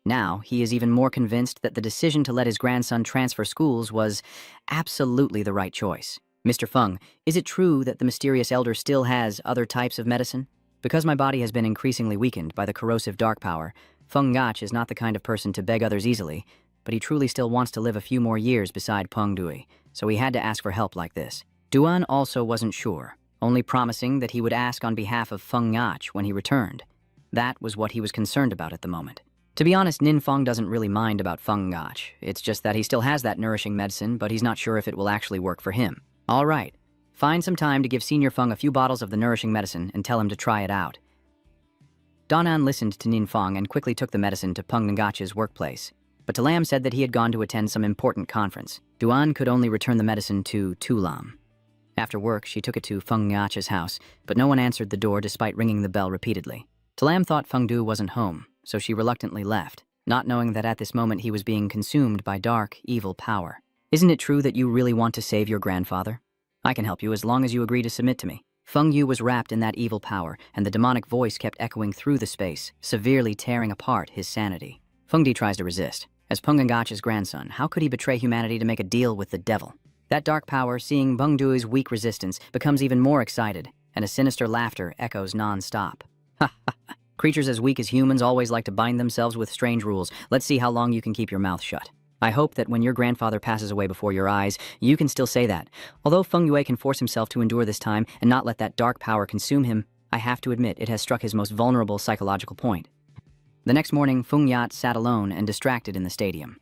Now he is even more convinced that the decision to let his grandson transfer schools was absolutely the right choice. Mr. Feng, is it true that the mysterious elder still has other types of medicine? Because my body has been increasingly weakened by the corrosive dark power, Feng Ngach is not the kind of person to beg others easily, but he truly still wants to live a few more years beside Peng Dui, so he had to ask for help like this. Duan also wasn't sure, only promising that he would ask on behalf of Feng Ngach when he returned. That was what he was concerned about at the moment. To be honest, Nin Feng doesn't really mind about Feng Ngach. It's just that he still has that nourishing medicine, but he's not sure if it will actually work for him. All right, find some time to give Senior Feng a few bottles of the nourishing medicine and tell him to try it out. Danan listened to Nin Feng and quickly took the medicine to Peng Ngach's workplace. But Talam said that he had gone to attend some important conference. Duan could only return the medicine to Tulam. After work, she took it to Feng Ngach's house, but no one answered the door despite ringing the bell repeatedly. Talam thought Feng Du wasn't home, so she reluctantly left, not knowing that at this moment he was being consumed by dark, evil power. Isn't it true that you really want to save your grandfather? I can help you as long as you agree to submit to me. Feng Yu was wrapped in that evil power, and the demonic voice kept echoing through the space, severely tearing apart his sanity. Feng Di tries to resist. As Peng Ngach's grandson, how could he betray humanity to make a deal with the devil? That dark power, seeing Peng Dui's weak resistance, becomes even more excited, and a sinister laughter echoes non-stop. Ha ha ha. Creatures as weak as humans always like to bind themselves with strange rules. Let's see how long you can keep your mouth shut. I hope that when your grandfather passes away before your eyes, you can still say that. Although Feng Yue can force himself to endure this time and not let that dark power consume him, I have to admit it has struck his most vulnerable psychological point. The next morning, Feng Yat sat alone and distracted in the stadium.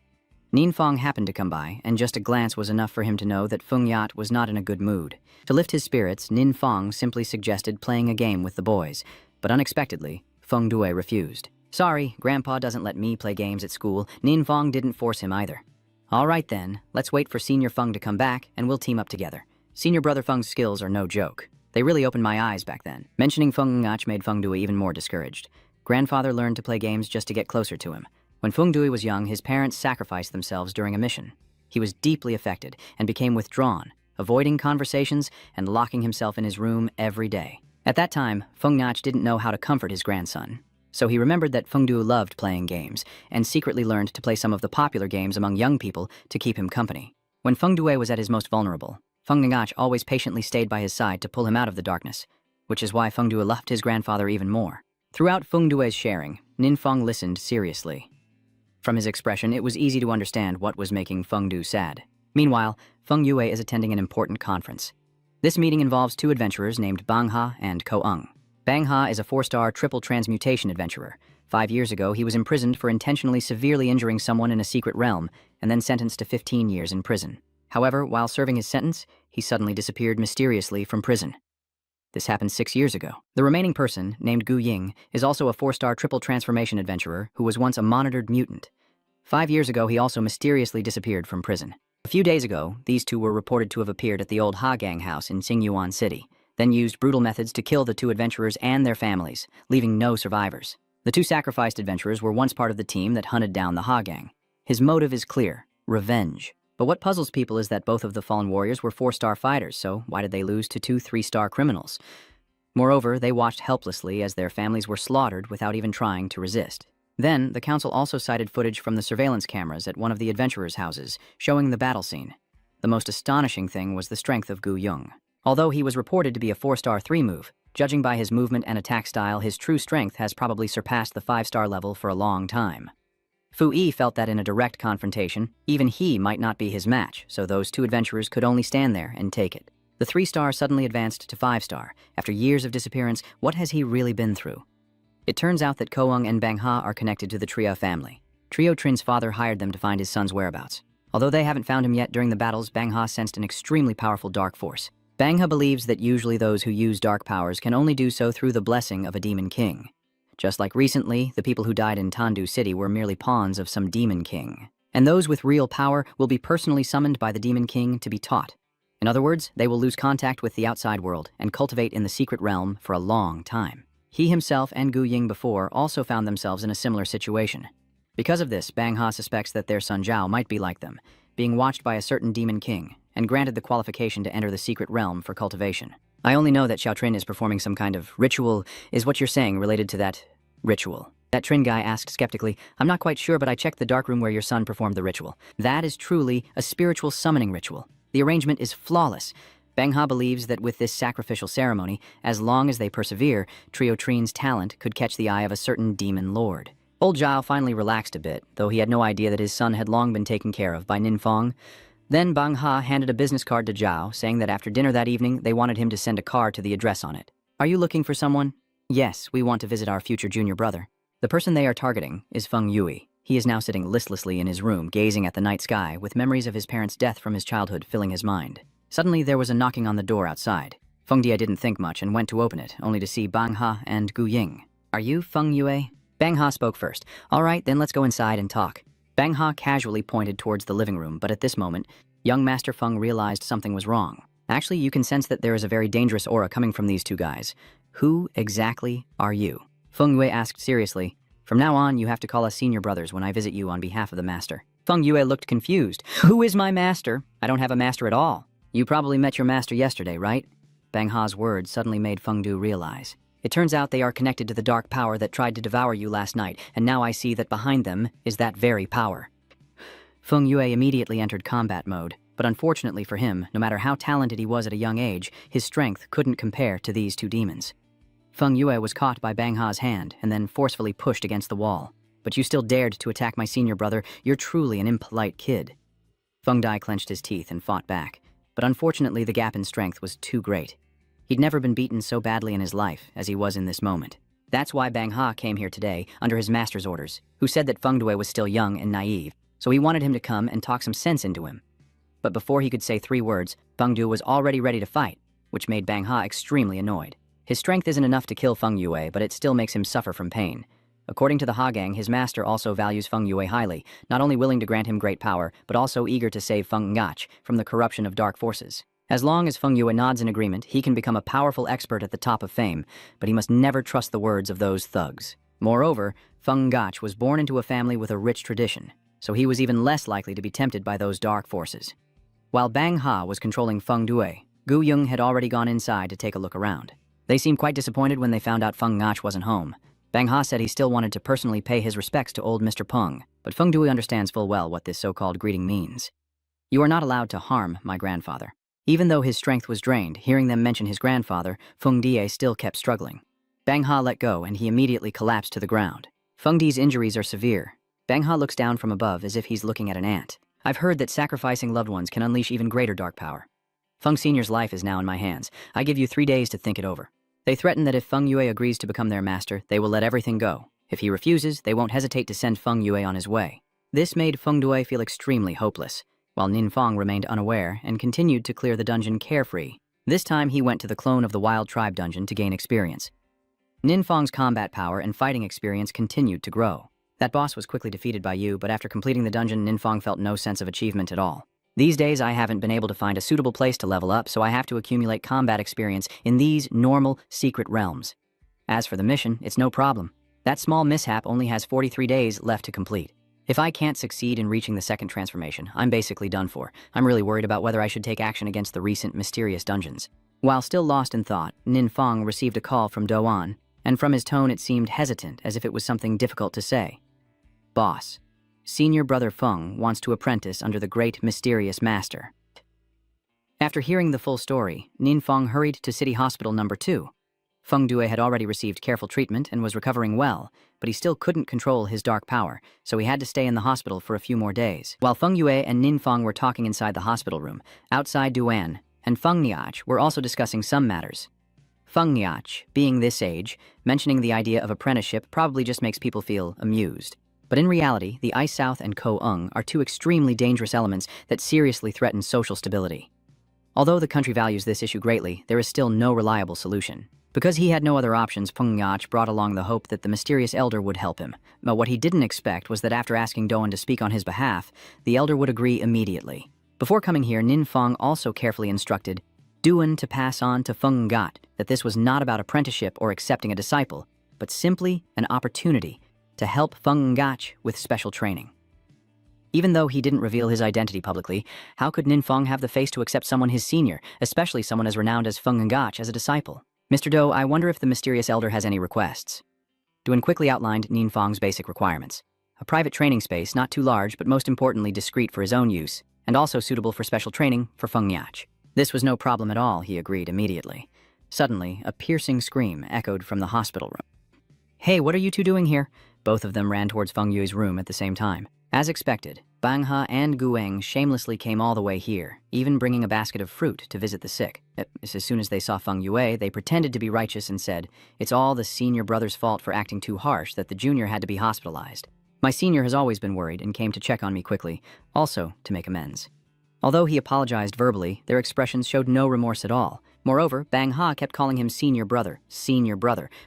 Nin Feng happened to come by, and just a glance was enough for him to know that Feng Yat was not in a good mood. To lift his spirits, Nin Feng simply suggested playing a game with the boys, but unexpectedly, Feng Dui refused. Sorry, Grandpa doesn't let me play games at school. Nin Feng didn't force him either. All right then, let's wait for Senior Feng to come back, and we'll team up together. Senior Brother Feng's skills are no joke. They really opened my eyes back then. Mentioning Feng Ngach made Feng Dui even more discouraged. Grandfather learned to play games just to get closer to him. When Feng Dui was young, his parents sacrificed themselves during a mission. He was deeply affected and became withdrawn, avoiding conversations and locking himself in his room every day. At that time, Feng Ngach didn't know how to comfort his grandson. So he remembered that Feng Du loved playing games and secretly learned to play some of the popular games among young people to keep him company. When Feng Dui was at his most vulnerable, Feng Ngach always patiently stayed by his side to pull him out of the darkness, which is why Feng Du loved his grandfather even more. Throughout Feng Dui's sharing, Nin Feng listened seriously. From his expression, it was easy to understand what was making Feng Du sad. Meanwhile, Feng Yue is attending an important conference. This meeting involves two adventurers named Bangha and Ko-ung. Bangha is a 4-star triple transmutation adventurer. 5 years ago, he was imprisoned for intentionally severely injuring someone in a secret realm, and then sentenced to 15 years in prison. However, while serving his sentence, he suddenly disappeared mysteriously from prison. This happened 6 years ago. The remaining person, named Gu Ying, is also a 4-star triple transformation adventurer who was once a monitored mutant. 5 years ago, he also mysteriously disappeared from prison. A few days ago, these two were reported to have appeared at the old Ha Gang house in Xingyuan City, then used brutal methods to kill the two adventurers and their families, leaving no survivors. The two sacrificed adventurers were once part of the team that hunted down the Ha Gang. His motive is clear: revenge. But what puzzles people is that both of the fallen warriors were 4-star fighters, so why did they lose to two 3-star criminals? Moreover, they watched helplessly as their families were slaughtered without even trying to resist. Then, the council also cited footage from the surveillance cameras at one of the adventurers' houses, showing the battle scene. The most astonishing thing was the strength of Gu Yung. Although he was reported to be a 4-star 3 move, judging by his movement and attack style, his true strength has probably surpassed the 5-star level for a long time. Fu Yi felt that in a direct confrontation, even he might not be his match, so those two adventurers could only stand there and take it. The 3-star suddenly advanced to 5-star. After years of disappearance, what has he really been through? It turns out that Ko-ung and Bangha are connected to the Trio family. Trio Trin's father hired them to find his son's whereabouts. Although they haven't found him yet, during the battles, Bangha sensed an extremely powerful dark force. Bangha believes that usually those who use dark powers can only do so through the blessing of a demon king. Just like recently, the people who died in Tandu City were merely pawns of some demon king. And those with real power will be personally summoned by the demon king to be taught. In other words, they will lose contact with the outside world and cultivate in the secret realm for a long time. He himself and Gu Ying before also found themselves in a similar situation. Because of this, Bangha suspects that their son Zhao might be like them, being watched by a certain demon king, and granted the qualification to enter the secret realm for cultivation. I only know that Xiao Trin is performing some kind of ritual. Is what you're saying related to that ritual? That Trin guy asked skeptically. I'm not quite sure, but I checked the dark room where your son performed the ritual. That is truly a spiritual summoning ritual. The arrangement is flawless. Bangha believes that with this sacrificial ceremony, as long as they persevere, Trio Trin's talent could catch the eye of a certain demon lord. Old Zhao finally relaxed a bit, though he had no idea that his son had long been taken care of by Ninfang. Then Bangha handed a business card to Zhao, saying that after dinner that evening, they wanted him to send a card to the address on it. Are you looking for someone? Yes, we want to visit our future junior brother. The person they are targeting is Feng Yui. He is now sitting listlessly in his room, gazing at the night sky, with memories of his parents' death from his childhood filling his mind. Suddenly, there was a knocking on the door outside. Feng Dia didn't think much and went to open it, only to see Bangha and Gu Ying. Are you Feng Yui? Bangha spoke first. All right, then let's go inside and talk. Bangha casually pointed towards the living room, but at this moment, young Master Feng realized something was wrong. Actually, you can sense that there is a very dangerous aura coming from these two guys. Who exactly are you? Feng Yue asked seriously. From now on, you have to call us senior brothers when I visit you on behalf of the master. Feng Yue looked confused. Who is my master? I don't have a master at all. You probably met your master yesterday, right? Bangha's words suddenly made Feng Du realize. It turns out they are connected to the dark power that tried to devour you last night, and now I see that behind them is that very power. Feng Yue immediately entered combat mode, but unfortunately for him, no matter how talented he was at a young age, his strength couldn't compare to these two demons. Feng Yue was caught by Bangha's hand and then forcefully pushed against the wall. But you still dared to attack my senior brother. You're truly an impolite kid. Feng Dai clenched his teeth and fought back, but unfortunately the gap in strength was too great. He'd never been beaten so badly in his life as he was in this moment. That's why Bangha came here today, under his master's orders, who said that Feng Dui was still young and naive, so he wanted him to come and talk some sense into him. But before he could say 3 words, Feng Du was already ready to fight, which made Bangha extremely annoyed. His strength isn't enough to kill Feng Yue, but it still makes him suffer from pain. According to the Hagang, his master also values Feng Yue highly, not only willing to grant him great power, but also eager to save Feng Ngach from the corruption of dark forces. As long as Feng Yue nods in agreement, he can become a powerful expert at the top of fame, but he must never trust the words of those thugs. Moreover, Feng Ngach was born into a family with a rich tradition, so he was even less likely to be tempted by those dark forces. While Bang Ha was controlling Feng Dui, Gu Yung had already gone inside to take a look around. They seemed quite disappointed when they found out Feng Ngach wasn't home. Bang Ha said he still wanted to personally pay his respects to old Mr. Peng, but Feng Dui understands full well what this so-called greeting means. You are not allowed to harm my grandfather. Even though his strength was drained, hearing them mention his grandfather, Feng Die still kept struggling. Bang Ha let go and he immediately collapsed to the ground. Feng Die's injuries are severe. Bang Ha looks down from above as if he's looking at an ant. I've heard that sacrificing loved ones can unleash even greater dark power. Feng Senior's life is now in my hands. I give you 3 days to think it over. They threaten that if Feng Yue agrees to become their master, they will let everything go. If he refuses, they won't hesitate to send Feng Yue on his way. This made Feng Dui feel extremely hopeless, while Ninfang remained unaware and continued to clear the dungeon carefree. This time he went to the clone of the Wild Tribe dungeon to gain experience. Ninfang's combat power and fighting experience continued to grow. That boss was quickly defeated by you, but after completing the dungeon, Ninfang felt no sense of achievement at all. These days, I haven't been able to find a suitable place to level up, so I have to accumulate combat experience in these normal, secret realms. As for the mission, it's no problem. That small mishap only has 43 days left to complete. If I can't succeed in reaching the second transformation, I'm basically done for. I'm really worried about whether I should take action against the recent mysterious dungeons. While still lost in thought, Ninfang received a call from Doan, and from his tone it seemed hesitant, as if it was something difficult to say. Boss. Senior brother Feng wants to apprentice under the great mysterious master. After hearing the full story, Ninfang hurried to City Hospital No. 2. Feng Dui had already received careful treatment and was recovering well, but he still couldn't control his dark power, so he had to stay in the hospital for a few more days. While Feng Yue and Ninfang were talking inside the hospital room, outside Duan and Feng Niach were also discussing some matters. Feng Niach, being this age, mentioning the idea of apprenticeship probably just makes people feel amused. But in reality, the Ice South and Ko-Ung are 2 extremely dangerous elements that seriously threaten social stability. Although the country values this issue greatly, there is still no reliable solution. Because he had no other options, Feng Ngach brought along the hope that the mysterious elder would help him. But what he didn't expect was that after asking Doan to speak on his behalf, the elder would agree immediately. Before coming here, Ninfang also carefully instructed Duan to pass on to Feng Ngach that this was not about apprenticeship or accepting a disciple, but simply an opportunity to help Feng Ngach with special training. Even though he didn't reveal his identity publicly, how could Ninfeng have the face to accept someone his senior, especially someone as renowned as Feng Ngach, as a disciple? Mr. Do, I wonder if the mysterious elder has any requests. Duan quickly outlined Ninfeng's basic requirements. A private training space, not too large, but most importantly discreet for his own use, and also suitable for special training for Feng Ngach. This was no problem at all, he agreed immediately. Suddenly, a piercing scream echoed from the hospital room. Hey, what are you two doing here? Both of them ran towards Feng Yue's room at the same time. As expected, Bang He and Gueng shamelessly came all the way here, even bringing a basket of fruit to visit the sick. As soon as they saw Feng Yue, they pretended to be righteous and said, "It's all the senior brother's fault for acting too harsh that the junior had to be hospitalized. My senior has always been worried and came to check on me quickly, also to make amends." Although he apologized verbally, their expressions showed no remorse at all. Moreover, Bang He kept calling him senior brother,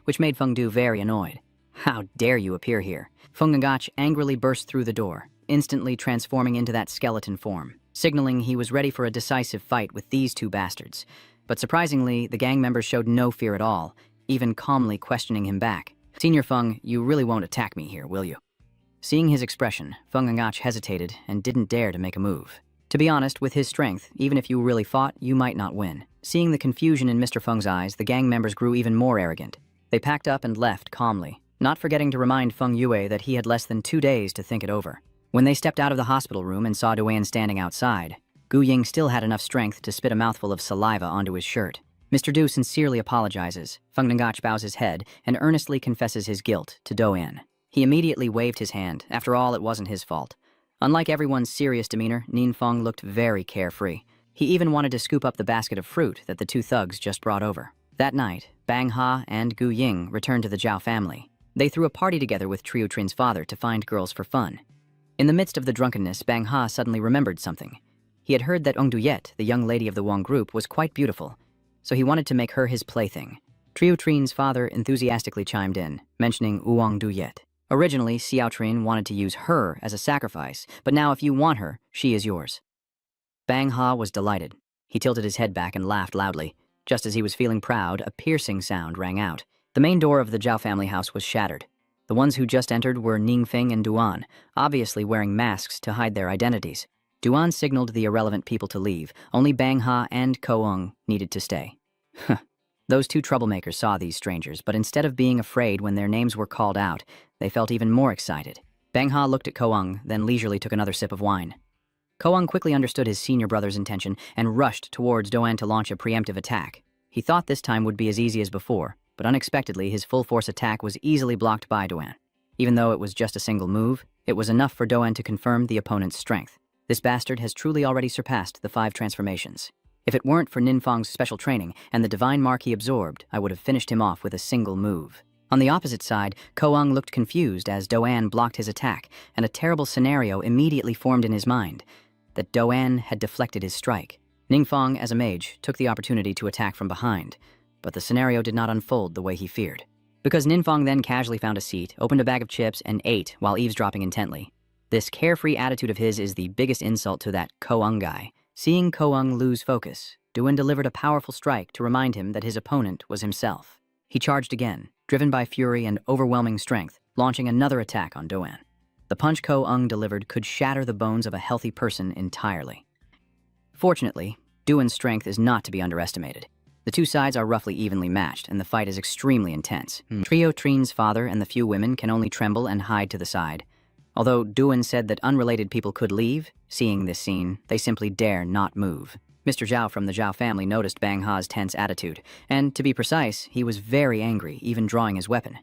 which made Feng Du very annoyed. "How dare you appear here?" Feng Ngach angrily burst through the door, instantly transforming into that skeleton form, signaling he was ready for a decisive fight with these two bastards. But surprisingly, the gang members showed no fear at all, even calmly questioning him back. "Senior Feng, you really won't attack me here, will you?" Seeing his expression, Feng Ngach hesitated and didn't dare to make a move. To be honest, with his strength, even if you really fought, you might not win. Seeing the confusion in Mr. Feng's eyes, the gang members grew even more arrogant. They packed up and left calmly, not forgetting to remind Feng Yue that he had less than 2 days to think it over. When they stepped out of the hospital room and saw Duan standing outside, Gu Ying still had enough strength to spit a mouthful of saliva onto his shirt. Mr. Du sincerely apologizes. Feng Ngach bows his head and earnestly confesses his guilt to Duan. He immediately waved his hand. After all, it wasn't his fault. Unlike everyone's serious demeanor, Ninfeng looked very carefree. He even wanted to scoop up the basket of fruit that the two thugs just brought over. That night, Bang He and Gu Ying returned to the Zhao family. They threw a party together with Trio Trin's father to find girls for fun. In the midst of the drunkenness, Bang He suddenly remembered something. He had heard that Ong Duyet, the young lady of the Wang group, was quite beautiful, so he wanted to make her his plaything. Trio Trin's father enthusiastically chimed in, mentioning Oong Duyet. Originally, Xiao Trin wanted to use her as a sacrifice, but now if you want her, she is yours. Bang He was delighted. He tilted his head back and laughed loudly. Just as he was feeling proud, a piercing sound rang out. The main door of the Zhao family house was shattered. The ones who just entered were Ningfeng and Duan, obviously wearing masks to hide their identities. Duan signaled the irrelevant people to leave. Only Bang He and Koung needed to stay. Those two troublemakers saw these strangers, but instead of being afraid when their names were called out, they felt even more excited. Bang He looked at Koung, then leisurely took another sip of wine. Koung quickly understood his senior brother's intention and rushed towards Duan to launch a preemptive attack. He thought this time would be as easy as before, but unexpectedly his full-force attack was easily blocked by Duan. Even though it was just a single move, it was enough for Duan to confirm the opponent's strength. This bastard has truly already surpassed the 5 transformations. If it weren't for Ninfeng's special training and the divine mark he absorbed, I would have finished him off with a single move. On the opposite side, Koung looked confused as Duan blocked his attack, and a terrible scenario immediately formed in his mind, that Duan had deflected his strike. Ningfeng, as a mage, took the opportunity to attack from behind, but the scenario did not unfold the way he feared. Because Ninfeng then casually found a seat, opened a bag of chips, and ate while eavesdropping intently. This carefree attitude of his is the biggest insult to that Koung guy. Seeing Koung lose focus, Duan delivered a powerful strike to remind him that his opponent was himself. He charged again, driven by fury and overwhelming strength, launching another attack on Duan. The punch Koung delivered could shatter the bones of a healthy person entirely. Fortunately, Duan's strength is not to be underestimated. The two sides are roughly evenly matched, and the fight is extremely intense. Trio Trin's father and the few women can only tremble and hide to the side. Although Duan said that unrelated people could leave, seeing this scene, they simply dare not move. Mr. Zhao from the Zhao family noticed Bang He's tense attitude, and to be precise, he was very angry, even drawing his weapon.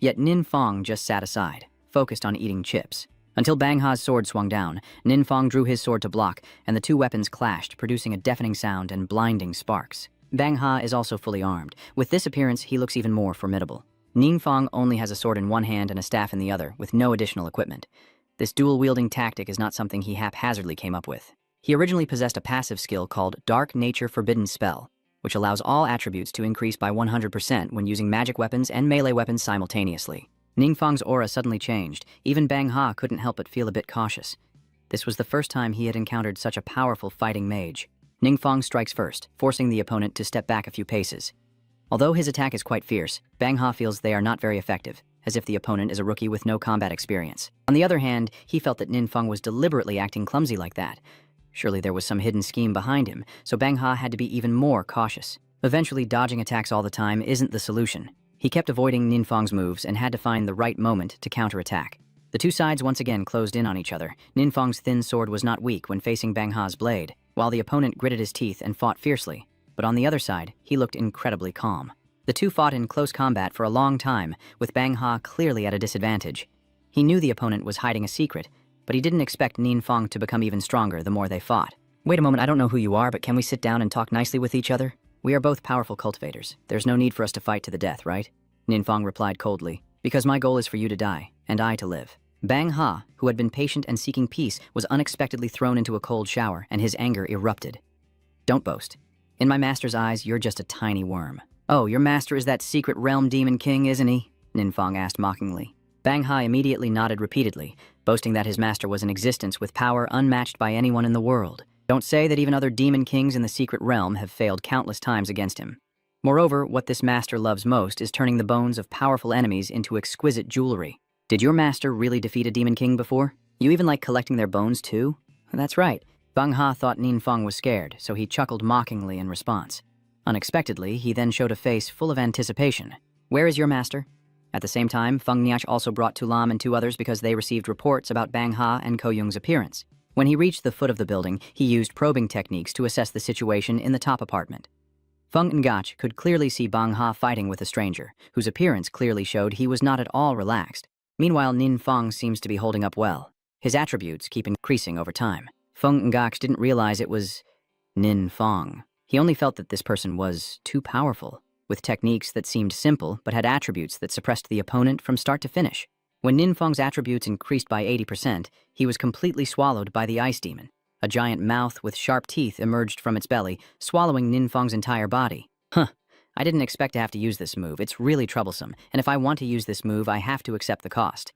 Yet Ninfeng just sat aside, focused on eating chips. Until Bang He's sword swung down, Ninfeng drew his sword to block, and the two weapons clashed, producing a deafening sound and blinding sparks. Bang He is also fully armed. With this appearance, he looks even more formidable. Ningfeng only has a sword in one hand and a staff in the other, with no additional equipment. This dual-wielding tactic is not something he haphazardly came up with. He originally possessed a passive skill called Dark Nature Forbidden Spell, which allows all attributes to increase by 100% when using magic weapons and melee weapons simultaneously. Ningfeng's aura suddenly changed. Even Bang He couldn't help but feel a bit cautious. This was the first time he had encountered such a powerful fighting mage. Ningfeng strikes first, forcing the opponent to step back a few paces. Although his attack is quite fierce, Bang He feels they are not very effective, as if the opponent is a rookie with no combat experience. On the other hand, he felt that Ninfeng was deliberately acting clumsy like that. Surely there was some hidden scheme behind him, so Bang Ha had to be even more cautious. Eventually, dodging attacks all the time isn't the solution. He kept avoiding Ninfeng's moves and had to find the right moment to counterattack. The two sides once again closed in on each other. Ninfeng's thin sword was not weak when facing Bang Ha's blade, while the opponent gritted his teeth and fought fiercely. But on the other side, he looked incredibly calm. The two fought in close combat for a long time, with Bang Ha clearly at a disadvantage. He knew the opponent was hiding a secret, but he didn't expect Ninfeng to become even stronger the more they fought. "Wait a moment, I don't know who you are, but can we sit down and talk nicely with each other? We are both powerful cultivators. There's no need for us to fight to the death, right?" Ninfeng replied coldly. "Because my goal is for you to die, and I to live." Bang Ha, who had been patient and seeking peace, was unexpectedly thrown into a cold shower, and his anger erupted. "Don't boast. In my master's eyes, you're just a tiny worm." "Oh, your master is that secret realm demon king, isn't he?" Ninfeng asked mockingly. Bang Ha immediately nodded repeatedly, boasting that his master was in existence with power unmatched by anyone in the world. Don't say that even other demon kings in the secret realm have failed countless times against him. Moreover, what this master loves most is turning the bones of powerful enemies into exquisite jewelry. Did your master really defeat a demon king before? You even like collecting their bones too? That's right. Bang Ha thought Ninfeng was scared, so he chuckled mockingly in response. Unexpectedly, he then showed a face full of anticipation. "Where is your master?" At the same time, Feng Niach also brought Tu Lam and two others because they received reports about Bang Ha and Ko Young's appearance. When he reached the foot of the building, he used probing techniques to assess the situation in the top apartment. Feng Ngach could clearly see Bang Ha fighting with a stranger, whose appearance clearly showed he was not at all relaxed. Meanwhile, Ninfeng seems to be holding up well. His attributes keep increasing over time. Feng Ngach didn't realize it was Ninfeng. He only felt that this person was too powerful, with techniques that seemed simple but had attributes that suppressed the opponent from start to finish. When Ninfeng's attributes increased by 80%, he was completely swallowed by the ice demon. A giant mouth with sharp teeth emerged from its belly, swallowing Ninfeng's entire body. I didn't expect to have to use this move. It's really troublesome, and if I want to use this move, I have to accept the cost.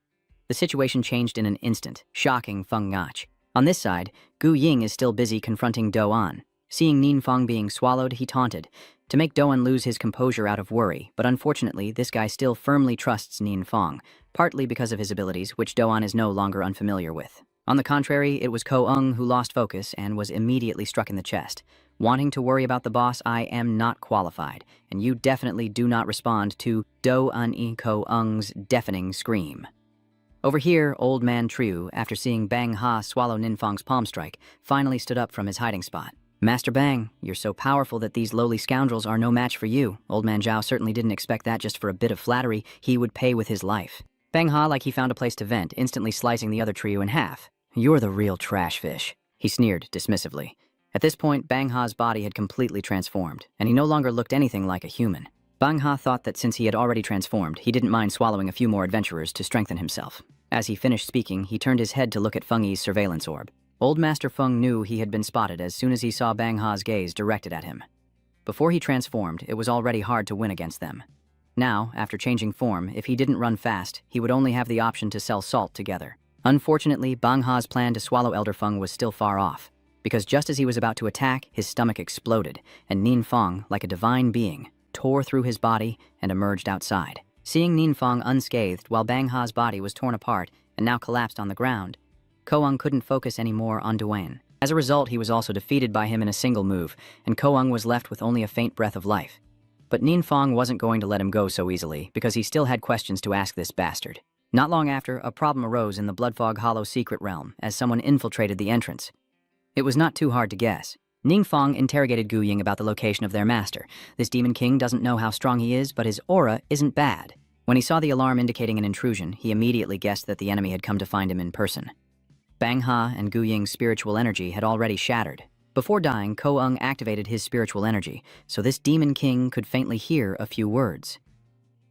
The situation changed in an instant, shocking Feng Ngach. On this side, Gu Ying is still busy confronting Do An. Seeing Ninfeng being swallowed, he taunted, to make Do An lose his composure out of worry, but unfortunately, this guy still firmly trusts Ninfeng, partly because of his abilities, which Do An is no longer unfamiliar with. On the contrary, it was Ko Ung who lost focus and was immediately struck in the chest. "Wanting to worry about the boss, I am not qualified, and you definitely do not respond to Do An Ko Ung's deafening scream." Over here, Old Man Triu, after seeing Bang Ha swallow Ninfeng's palm strike, finally stood up from his hiding spot. "Master Bang, you're so powerful that these lowly scoundrels are no match for you." Old Man Zhao certainly didn't expect that just for a bit of flattery. He would pay with his life. Bang Ha, like he found a place to vent, instantly slicing the other trio in half. "You're the real trash fish," he sneered dismissively. At this point, Bang Ha's body had completely transformed, and he no longer looked anything like a human. Bang Ha thought that since he had already transformed, he didn't mind swallowing a few more adventurers to strengthen himself. As he finished speaking, he turned his head to look at Feng Yi's surveillance orb. Old Master Feng knew he had been spotted as soon as he saw Bang Ha's gaze directed at him. Before he transformed, it was already hard to win against them. Now, after changing form, if he didn't run fast, he would only have the option to sell salt together. Unfortunately, Bang Ha's plan to swallow Elder Feng was still far off, because just as he was about to attack, his stomach exploded, and Ninfeng, like a divine being, tore through his body and emerged outside. Seeing Ninfeng unscathed while Bang Ha's body was torn apart and now collapsed on the ground, Ko Ung couldn't focus anymore on Duan. As a result, he was also defeated by him in a single move, and Ko Ung was left with only a faint breath of life. But Ninfeng wasn't going to let him go so easily, because he still had questions to ask this bastard. Not long after, a problem arose in the Bloodfog Hollow secret realm as someone infiltrated the entrance. It was not too hard to guess. Ninfeng interrogated Gu Ying about the location of their master. This demon king doesn't know how strong he is, but his aura isn't bad. When he saw the alarm indicating an intrusion, he immediately guessed that the enemy had come to find him in person. Bang Ha and Gu Ying's spiritual energy had already shattered. Before dying, Ko Ung activated his spiritual energy, so this demon king could faintly hear a few words.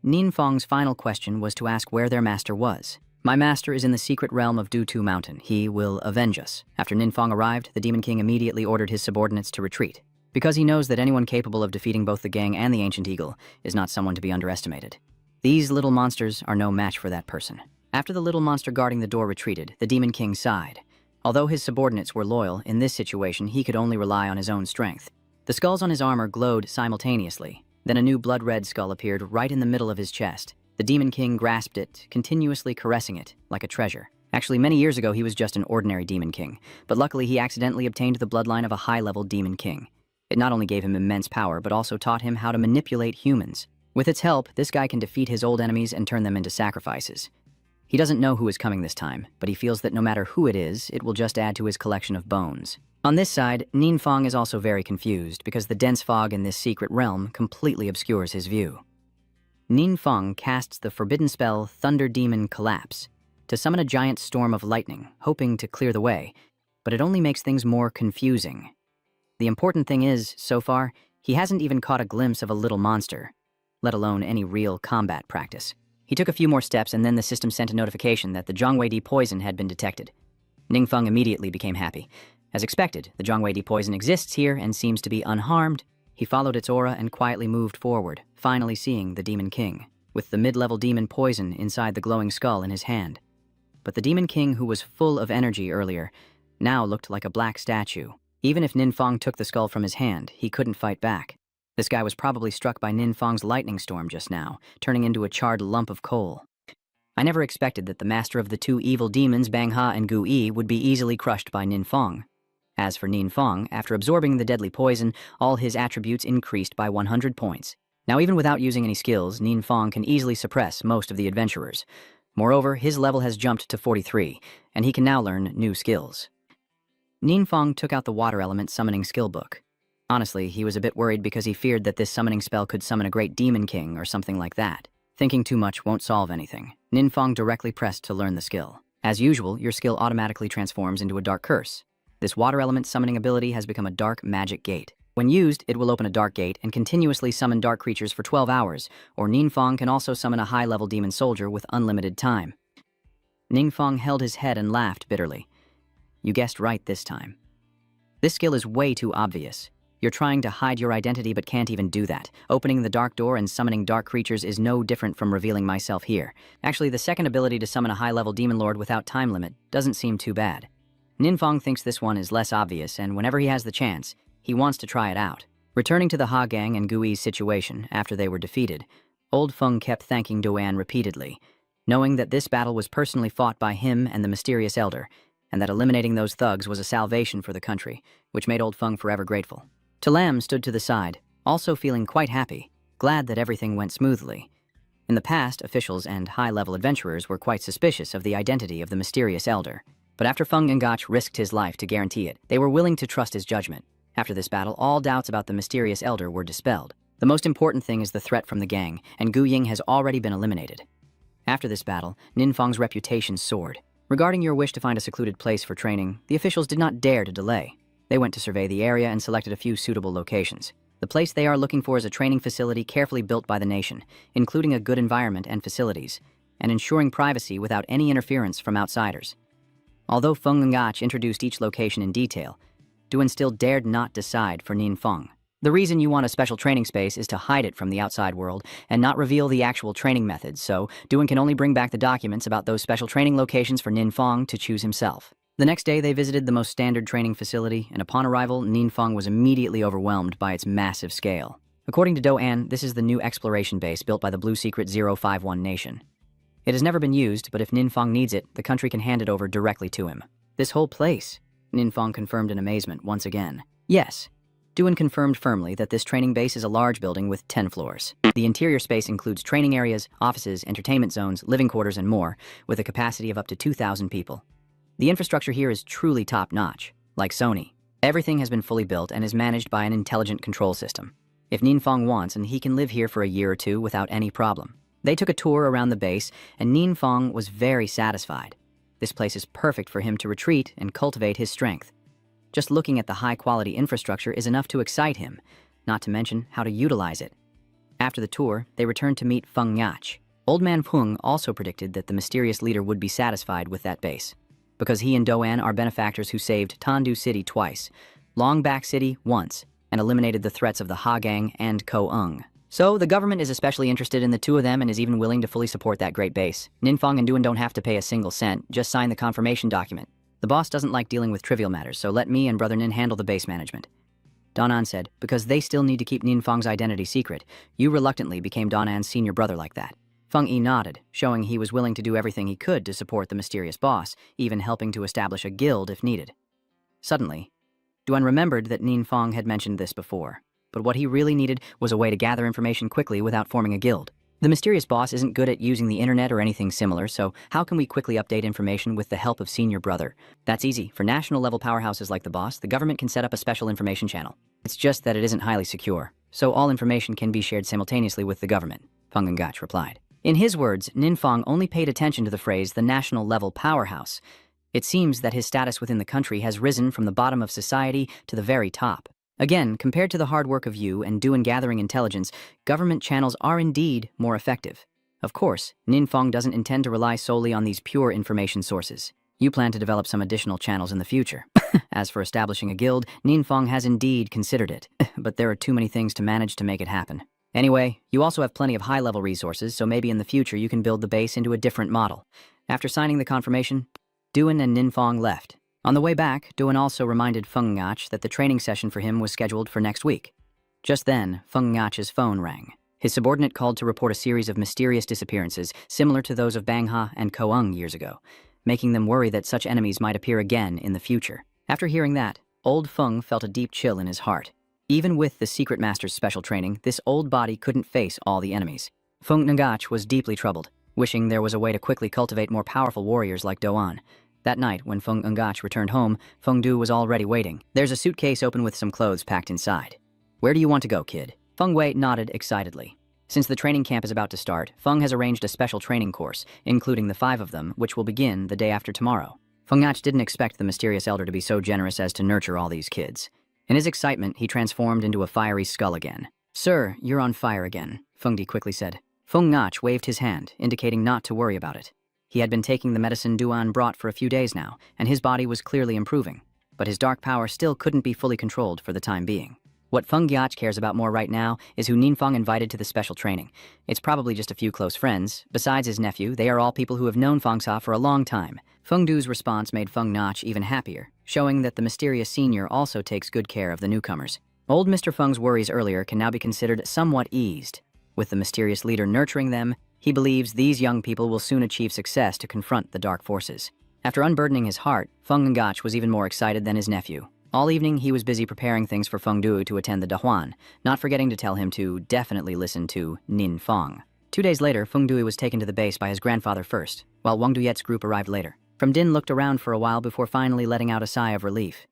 Ninfeng's final question was to ask where their master was. "My master is in the secret realm of Dutu Mountain. He will avenge us." After Ninfeng arrived, the Demon King immediately ordered his subordinates to retreat, because he knows that anyone capable of defeating both the gang and the Ancient Eagle is not someone to be underestimated. These little monsters are no match for that person. After the little monster guarding the door retreated, the Demon King sighed. Although his subordinates were loyal, in this situation he could only rely on his own strength. The skulls on his armor glowed simultaneously. Then a new blood-red skull appeared right in the middle of his chest. The Demon King grasped it, continuously caressing it like a treasure. Actually, many years ago, he was just an ordinary Demon King, but luckily he accidentally obtained the bloodline of a high-level Demon King. It not only gave him immense power, but also taught him how to manipulate humans. With its help, this guy can defeat his old enemies and turn them into sacrifices. He doesn't know who is coming this time, but he feels that no matter who it is, it will just add to his collection of bones. On this side, Ninfang is also very confused because the dense fog in this secret realm completely obscures his view. Ninfang casts the forbidden spell Thunder Demon Collapse to summon a giant storm of lightning, hoping to clear the way, but it only makes things more confusing. The important thing is, so far, he hasn't even caught a glimpse of a little monster, let alone any real combat practice. He took a few more steps and then the system sent a notification that the Zhongwei poison had been detected. Ninfeng immediately became happy. As expected, the Zhongwei poison exists here and seems to be unharmed. He followed its aura and quietly moved forward, finally seeing the Demon King, with the mid-level demon poison inside the glowing skull in his hand. But the Demon King, who was full of energy earlier, now looked like a black statue. Even if Ninfang took the skull from his hand, he couldn't fight back. This guy was probably struck by Ninfang's lightning storm just now, turning into a charred lump of coal. I never expected that the master of the two evil demons, Bangha and Gu Yi, would be easily crushed by Ninfang. As for Ninfang, after absorbing the deadly poison, all his attributes increased by 100 points. Now, even without using any skills, Ninfang can easily suppress most of the adventurers. Moreover, his level has jumped to 43, and he can now learn new skills. Ninfang took out the water element summoning skill book. Honestly, he was a bit worried because he feared that this summoning spell could summon a great demon king or something like that. Thinking too much won't solve anything. Ninfang directly pressed to learn the skill. As usual, your skill automatically transforms into a dark curse. This water element summoning ability has become a dark magic gate. When used, it will open a dark gate and continuously summon dark creatures for 12 hours, or Ninfang can also summon a high-level demon soldier with unlimited time. Ninfang held his head and laughed bitterly. You guessed right this time. This skill is way too obvious. You're trying to hide your identity but can't even do that. Opening the dark door and summoning dark creatures is no different from revealing myself here. Actually, the second ability to summon a high-level demon lord without time limit doesn't seem too bad. Ninfang thinks this one is less obvious, and whenever he has the chance, he wants to try it out. Returning to the Ha Gang and Gu Yi's situation after they were defeated, Old Feng kept thanking Doan repeatedly, knowing that this battle was personally fought by him and the mysterious elder, and that eliminating those thugs was a salvation for the country, which made Old Feng forever grateful. Talam stood to the side, also feeling quite happy, glad that everything went smoothly. In the past, officials and high-level adventurers were quite suspicious of the identity of the mysterious elder. But after Feng Ngach risked his life to guarantee it, they were willing to trust his judgment. After this battle, all doubts about the mysterious elder were dispelled. The most important thing is the threat from the gang, and Gu Ying has already been eliminated. After this battle, Ninfang's reputation soared. Regarding your wish to find a secluded place for training, the officials did not dare to delay. They went to survey the area and selected a few suitable locations. The place they are looking for is a training facility carefully built by the nation, including a good environment and facilities, and ensuring privacy without any interference from outsiders. Although Feng Ngach introduced each location in detail, Duan still dared not decide for Ninfang. The reason you want a special training space is to hide it from the outside world and not reveal the actual training methods, so Duan can only bring back the documents about those special training locations for Ninfang to choose himself. The next day, they visited the most standard training facility, and upon arrival, Ninfang was immediately overwhelmed by its massive scale. According to Doan, this is the new exploration base built by the Blue Secret 051 Nation. It has never been used, but if Ninfang needs it, the country can hand it over directly to him. This whole place? Ninfang confirmed in amazement once again. Yes. Duan confirmed firmly that this training base is a large building with 10 floors. The interior space includes training areas, offices, entertainment zones, living quarters, and more, with a capacity of up to 2,000 people. The infrastructure here is truly top-notch, like Sony. Everything has been fully built and is managed by an intelligent control system. If Ninfang wants, and he can live here for a year or two without any problem. They took a tour around the base, and Ninfang was very satisfied. This place is perfect for him to retreat and cultivate his strength. Just looking at the high-quality infrastructure is enough to excite him, not to mention how to utilize it. After the tour, they returned to meet Feng Ngach. Old Man Peng also predicted that the mysterious leader would be satisfied with that base, because he and Doan are benefactors who saved Tandu City twice, Longbak City once, and eliminated the threats of the Ha Gang and Ko-Ung. So, the government is especially interested in the two of them and is even willing to fully support that great base. Ninfang and Duan don't have to pay a single cent, just sign the confirmation document. The boss doesn't like dealing with trivial matters, so let me and Brother Nin handle the base management. Donan said, because they still need to keep Ninfang's identity secret, you reluctantly became Donan's senior brother like that. Feng Yi nodded, showing he was willing to do everything he could to support the mysterious boss, even helping to establish a guild if needed. Suddenly, Duan remembered that Ninfang had mentioned this before, but what he really needed was a way to gather information quickly without forming a guild. The mysterious boss isn't good at using the internet or anything similar, so how can we quickly update information with the help of Senior Brother? That's easy. For national-level powerhouses like the boss, the government can set up a special information channel. It's just that it isn't highly secure, so all information can be shared simultaneously with the government, Feng Ngach replied. In his words, Ninfang only paid attention to the phrase the national-level powerhouse. It seems that his status within the country has risen from the bottom of society to the very top. Again, compared to the hard work of you and Duan gathering intelligence, government channels are indeed more effective. Of course, Ninfang doesn't intend to rely solely on these pure information sources. You plan to develop some additional channels in the future. As for establishing a guild, Ninfang has indeed considered it, but there are too many things to manage to make it happen. Anyway, you also have plenty of high-level resources, so maybe in the future you can build the base into a different model. After signing the confirmation, Duan and Ninfang left. On the way back, Duan also reminded Feng Ngach that the training session for him was scheduled for next week. Just then, Feng Ngach's phone rang. His subordinate called to report a series of mysterious disappearances, similar to those of Bangha and Koung years ago, making them worry that such enemies might appear again in the future. After hearing that, old Feng felt a deep chill in his heart. Even with the Secret Master's special training, this old body couldn't face all the enemies. Feng Ngach was deeply troubled, wishing there was a way to quickly cultivate more powerful warriors like Doan. That night, when Feng Ngach returned home, Feng Du was already waiting. There's a suitcase open with some clothes packed inside. Where do you want to go, kid? Feng Wei nodded excitedly. Since the training camp is about to start, Feng has arranged a special training course, including the 5 of them, which will begin the day after tomorrow. Feng Ngach didn't expect the mysterious elder to be so generous as to nurture all these kids. In his excitement, he transformed into a fiery skull again. Sir, you're on fire again, Feng Di quickly said. Feng Ngach waved his hand, indicating not to worry about it. He had been taking the medicine Duan brought for a few days now, and his body was clearly improving. But his dark power still couldn't be fully controlled for the time being. What Feng Ngach cares about more right now is who Ninfang invited to the special training. It's probably just a few close friends. Besides his nephew, they are all people who have known Feng Sa for a long time. Feng Du's response made Feng Ngach even happier, showing that the mysterious senior also takes good care of the newcomers. Old Mr. Feng's worries earlier can now be considered somewhat eased. With the mysterious leader nurturing them, he believes these young people will soon achieve success to confront the dark forces. After unburdening his heart, Feng Ngach was even more excited than his nephew. All evening, he was busy preparing things for Feng Du to attend the Dahuan, not forgetting to tell him to definitely listen to Ninfang. 2 days later, Feng Du was taken to the base by his grandfather first, while Wang Duyet's group arrived later. From Din looked around for a while before finally letting out a sigh of relief.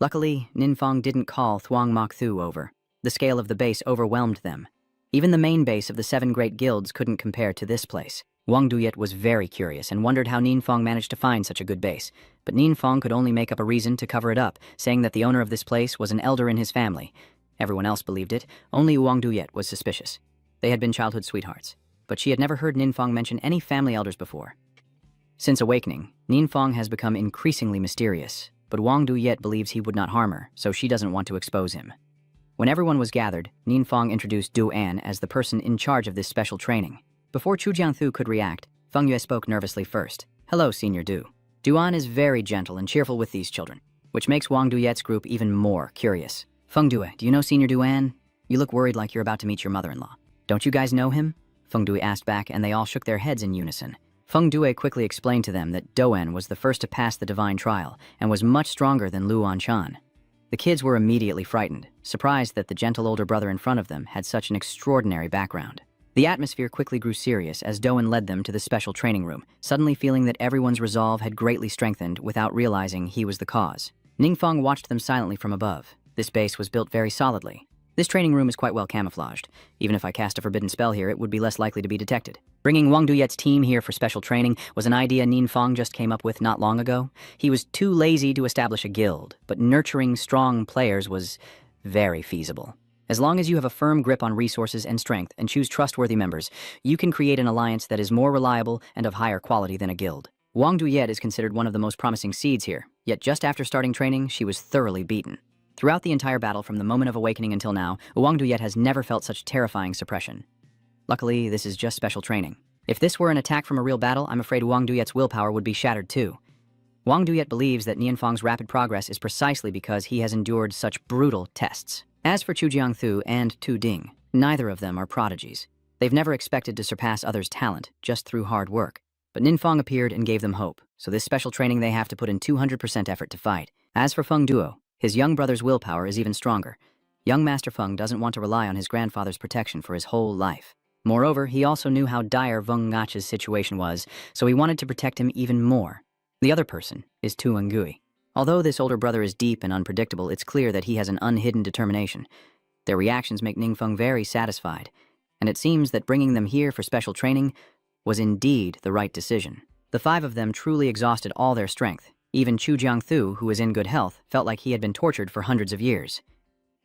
Luckily, Ninfang didn't call Thuong Mok Thu over. The scale of the base overwhelmed them. Even the main base of the 7 great guilds couldn't compare to this place. Wang Duyet was very curious and wondered how Ninfang managed to find such a good base. But Ninfang could only make up a reason to cover it up, saying that the owner of this place was an elder in his family. Everyone else believed it, only Wang Duyet was suspicious. They had been childhood sweethearts, but she had never heard Ninfang mention any family elders before. Since awakening, Ninfang has become increasingly mysterious, but Wang Duyet believes he would not harm her, so she doesn't want to expose him. When everyone was gathered, Ninfang introduced Du An as the person in charge of this special training. Before Chu Jiangthu could react, Feng Yue spoke nervously first. Hello, Senior Du. Duan is very gentle and cheerful with these children, which makes Wang Duyet's group even more curious. Feng Due, do you know Senior Duan? You look worried like you're about to meet your mother-in-law. Don't you guys know him? Feng Due asked back, and they all shook their heads in unison. Feng Due quickly explained to them that Doan was the first to pass the divine trial and was much stronger than Luan Chan. The kids were immediately frightened, surprised that the gentle older brother in front of them had such an extraordinary background. The atmosphere quickly grew serious as Doan led them to the special training room, suddenly feeling that everyone's resolve had greatly strengthened without realizing he was the cause. Ningfang watched them silently from above. This base was built very solidly. This training room is quite well camouflaged. Even if I cast a forbidden spell here, it would be less likely to be detected. Bringing Wang Duyet's team here for special training was an idea Ninfang just came up with not long ago. He was too lazy to establish a guild, but nurturing strong players was very feasible. As long as you have a firm grip on resources and strength and choose trustworthy members, you can create an alliance that is more reliable and of higher quality than a guild. Wang Duyet is considered one of the most promising seeds here, yet just after starting training, she was thoroughly beaten. Throughout the entire battle from the moment of awakening until now, Wang Duyet has never felt such terrifying suppression. Luckily, this is just special training. If this were an attack from a real battle, I'm afraid Wang Duyet's willpower would be shattered too. Wang Duyet believes that Nianfang's rapid progress is precisely because he has endured such brutal tests. As for Chu Jiangthu and Tu Ding, neither of them are prodigies. They've never expected to surpass others' talent, just through hard work. But Ninfeng appeared and gave them hope, so this special training they have to put in 200% effort to fight. As for Feng Duo, his young brother's willpower is even stronger. Young Master Feng doesn't want to rely on his grandfather's protection for his whole life. Moreover, he also knew how dire Veng Ngach's situation was, so he wanted to protect him even more. The other person is Tu Ngui. Although this older brother is deep and unpredictable, it's clear that he has an unhidden determination. Their reactions make Ningfeng very satisfied, and it seems that bringing them here for special training was indeed the right decision. The 5 of them truly exhausted all their strength. Even Chu Jiangthu, who is in good health, felt like he had been tortured for hundreds of years.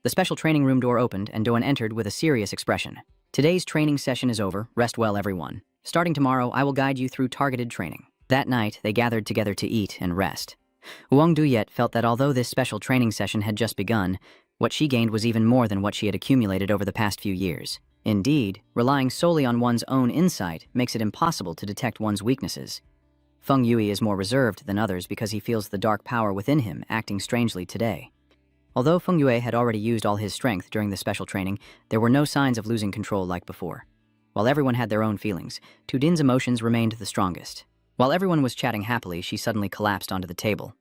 The special training room door opened and Doan entered with a serious expression. Today's training session is over. Rest well, everyone. Starting tomorrow, I will guide you through targeted training. That night, they gathered together to eat and rest. Wang Duyet felt that although this special training session had just begun, what she gained was even more than what she had accumulated over the past few years. Indeed, relying solely on one's own insight makes it impossible to detect one's weaknesses. Feng Yui is more reserved than others because he feels the dark power within him acting strangely today. Although Feng Yui had already used all his strength during the special training, there were no signs of losing control like before. While everyone had their own feelings, Tudin's emotions remained the strongest. While everyone was chatting happily, she suddenly collapsed onto the table.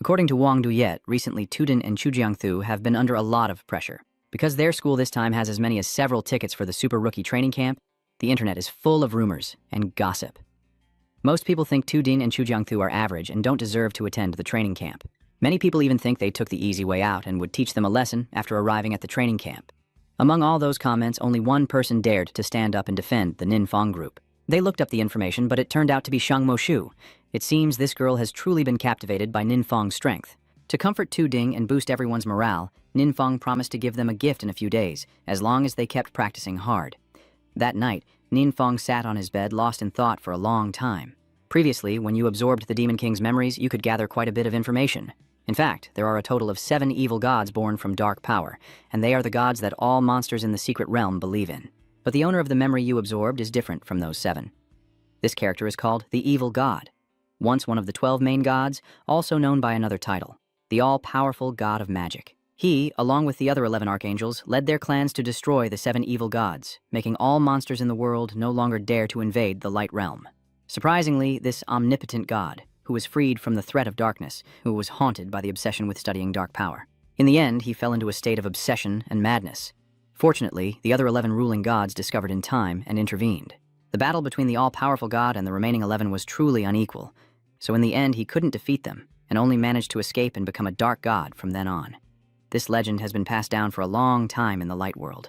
According to Wang Duyet, recently Tudin and Chu Jiangthu have been under a lot of pressure. Because their school this time has as many as several tickets for the Super Rookie training camp, the internet is full of rumors and gossip. Most people think Tudin and Chu Jiangthu are average and don't deserve to attend the training camp. Many people even think they took the easy way out and would teach them a lesson after arriving at the training camp. Among all those comments, only one person dared to stand up and defend the Ninfeng group. They looked up the information, but it turned out to be Shang Moshu. It seems this girl has truly been captivated by Ninfeng's strength. To comfort Tu Ding and boost everyone's morale, Ninfeng promised to give them a gift in a few days, as long as they kept practicing hard. That night, Ninfeng sat on his bed, lost in thought for a long time. Previously, when you absorbed the Demon King's memories, you could gather quite a bit of information. In fact, there are a total of 7 evil gods born from dark power, and they are the gods that all monsters in the secret realm believe in. But the owner of the memory you absorbed is different from those 7. This character is called the Evil God, once one of the 12 main gods, also known by another title, the all-powerful god of magic. He, along with the other 11 archangels, led their clans to destroy the 7 evil gods, making all monsters in the world no longer dare to invade the light realm. Surprisingly, this omnipotent god, who was freed from the threat of darkness, who was haunted by the obsession with studying dark power. In the end, he fell into a state of obsession and madness. Fortunately, the other 11 ruling gods discovered in time and intervened. The battle between the all-powerful god and the remaining 11 was truly unequal, so in the end he couldn't defeat them, and only managed to escape and become a dark god from then on. This legend has been passed down for a long time in the light world,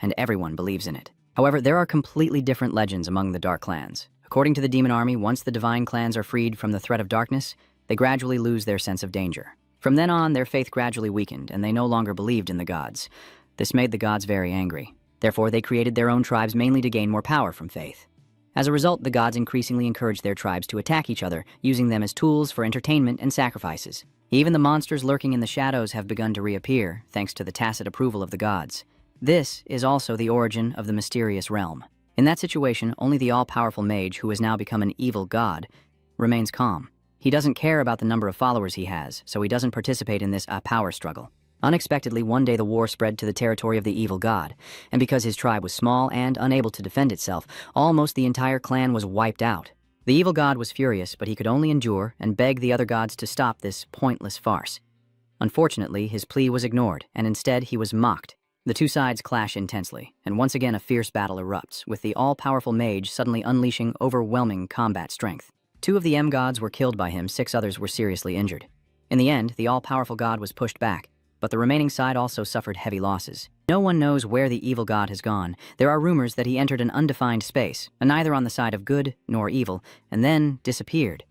and everyone believes in it. However, there are completely different legends among the dark clans. According to the demon army, once the divine clans are freed from the threat of darkness, they gradually lose their sense of danger. From then on, their faith gradually weakened, and they no longer believed in the gods. This made the gods very angry. Therefore, they created their own tribes mainly to gain more power from faith. As a result, the gods increasingly encouraged their tribes to attack each other, using them as tools for entertainment and sacrifices. Even the monsters lurking in the shadows have begun to reappear, thanks to the tacit approval of the gods. This is also the origin of the mysterious realm. In that situation, only the all-powerful mage, who has now become an evil god, remains calm. He doesn't care about the number of followers he has, so he doesn't participate in this power struggle. Unexpectedly, one day the war spread to the territory of the evil god, and because his tribe was small and unable to defend itself, almost the entire clan was wiped out. The evil god was furious, but he could only endure and beg the other gods to stop this pointless farce. Unfortunately, his plea was ignored, and instead he was mocked. The two sides clash intensely, and once again a fierce battle erupts, with the all-powerful mage suddenly unleashing overwhelming combat strength. 2 of the M-gods were killed by him, 6 others were seriously injured. In the end, the all-powerful god was pushed back, but the remaining side also suffered heavy losses. No one knows where the evil god has gone. There are rumors that he entered an undefined space, neither on the side of good nor evil, and then disappeared.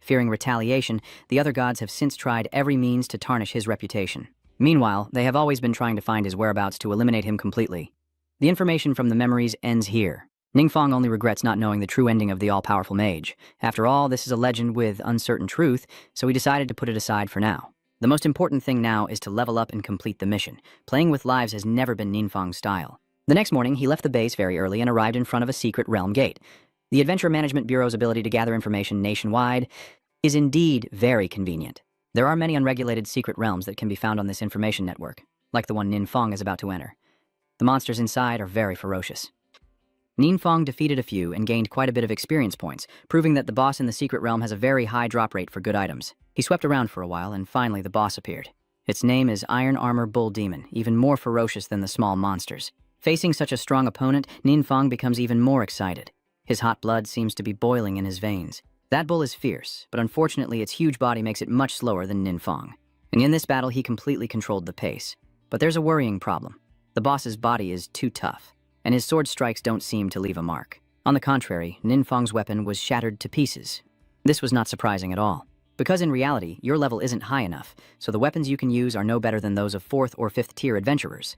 Fearing retaliation, the other gods have since tried every means to tarnish his reputation. Meanwhile, they have always been trying to find his whereabouts to eliminate him completely. The information from the memories ends here. Ningfeng only regrets not knowing the true ending of the all-powerful mage. After all, this is a legend with uncertain truth, so he decided to put it aside for now. The most important thing now is to level up and complete the mission. Playing with lives has never been Ninfeng's style. The next morning, he left the base very early and arrived in front of a secret realm gate. The Adventure Management Bureau's ability to gather information nationwide is indeed very convenient. There are many unregulated secret realms that can be found on this information network, like the one Ninfeng is about to enter. The monsters inside are very ferocious. Ninfang defeated a few and gained quite a bit of experience points, proving that the boss in the secret realm has a very high drop rate for good items. He swept around for a while, and finally the boss appeared. Its name is Iron Armor Bull Demon, even more ferocious than the small monsters. Facing such a strong opponent, Ninfang becomes even more excited. His hot blood seems to be boiling in his veins. That bull is fierce, but unfortunately its huge body makes it much slower than Ninfang. And in this battle, he completely controlled the pace. But there's a worrying problem. The boss's body is too tough, and his sword strikes don't seem to leave a mark. On the contrary, Ninfang's weapon was shattered to pieces. This was not surprising at all, because in reality, your level isn't high enough, so the weapons you can use are no better than those of 4th or 5th tier adventurers.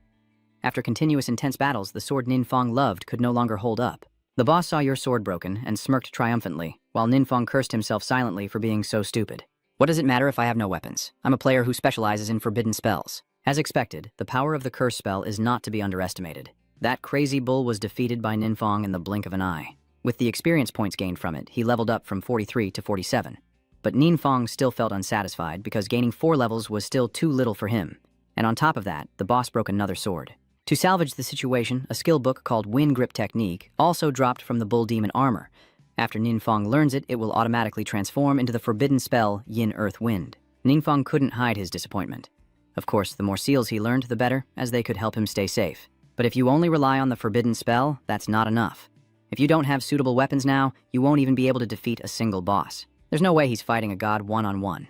After continuous intense battles, the sword Ninfang loved could no longer hold up. The boss saw your sword broken and smirked triumphantly, while Ninfang cursed himself silently for being so stupid. What does it matter if I have no weapons? I'm a player who specializes in forbidden spells. As expected, the power of the curse spell is not to be underestimated. That crazy bull was defeated by Ninfang in the blink of an eye. With the experience points gained from it, he leveled up from 43 to 47. But Ninfang still felt unsatisfied because gaining 4 levels was still too little for him. And on top of that, the boss broke another sword. To salvage the situation, a skill book called Wind Grip Technique also dropped from the Bull Demon armor. After Ninfang learns it, it will automatically transform into the forbidden spell Yin Earth Wind. Ninfang couldn't hide his disappointment. Of course, the more seals he learned, the better, as they could help him stay safe. But if you only rely on the forbidden spell, that's not enough. If you don't have suitable weapons now, you won't even be able to defeat a single boss. There's no way he's fighting a god one-on-one.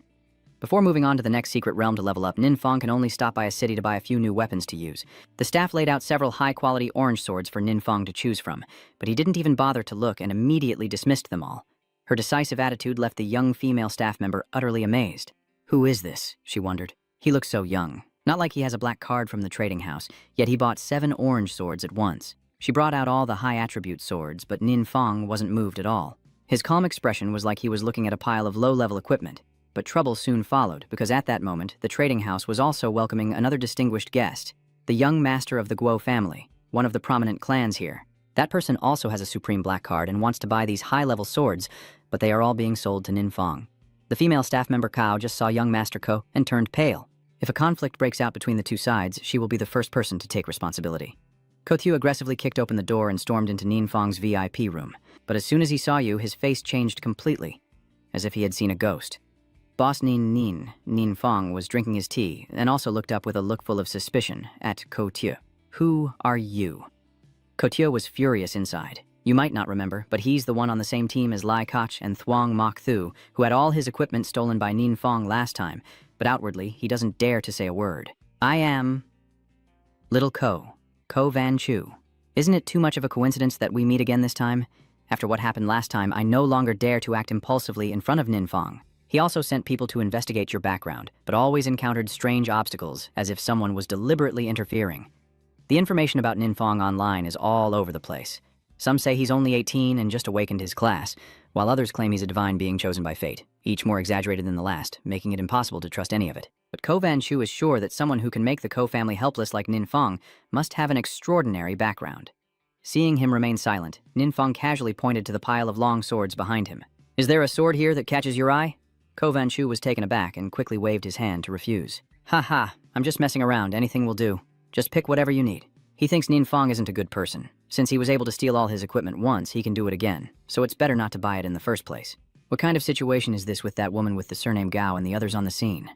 Before moving on to the next secret realm to level up, Ninfang can only stop by a city to buy a few new weapons to use. The staff laid out several high-quality orange swords for Ninfang to choose from, but he didn't even bother to look and immediately dismissed them all. Her decisive attitude left the young female staff member utterly amazed. Who is this? She wondered. He looks so young. Not like he has a black card from the trading house, yet he bought 7 orange swords at once. She brought out all the high-attribute swords, but Ninfang wasn't moved at all. His calm expression was like he was looking at a pile of low-level equipment. But trouble soon followed, because at that moment, the trading house was also welcoming another distinguished guest, the young master of the Guo family, one of the prominent clans here. That person also has a supreme black card and wants to buy these high-level swords, but they are all being sold to Ninfang. The female staff member Kao just saw young Master Ko and turned pale. If a conflict breaks out between the two sides, she will be the first person to take responsibility. Kotyu aggressively kicked open the door and stormed into Ninfang's VIP room, but as soon as he saw you, his face changed completely, as if he had seen a ghost. Boss Ninfang was drinking his tea and also looked up with a look full of suspicion at Kotyu. Who are you? Kotyu was furious inside. You might not remember, but he's the one on the same team as Lai Koch and Thuong Mok Thu, who had all his equipment stolen by Ninfang last time, but outwardly, he doesn't dare to say a word. I am Little Ko Van Chu. Isn't it too much of a coincidence that we meet again this time? After what happened last time, I no longer dare to act impulsively in front of Ninfang. He also sent people to investigate your background, but always encountered strange obstacles, as if someone was deliberately interfering. The information about Ninfang online is all over the place. Some say he's only 18 and just awakened his class, while others claim he's a divine being chosen by fate, each more exaggerated than the last, making it impossible to trust any of it. But Ko Van Chu is sure that someone who can make the Ko family helpless like Ninfang must have an extraordinary background. Seeing him remain silent, Ninfang casually pointed to the pile of long swords behind him. Is there a sword here that catches your eye? Ko Van Chu was taken aback and quickly waved his hand to refuse. Ha ha, I'm just messing around, anything will do. Just pick whatever you need. He thinks Ninfang isn't a good person. Since he was able to steal all his equipment once, he can do it again, so it's better not to buy it in the first place. What kind of situation is this with that woman with the surname Gao and the others on the scene?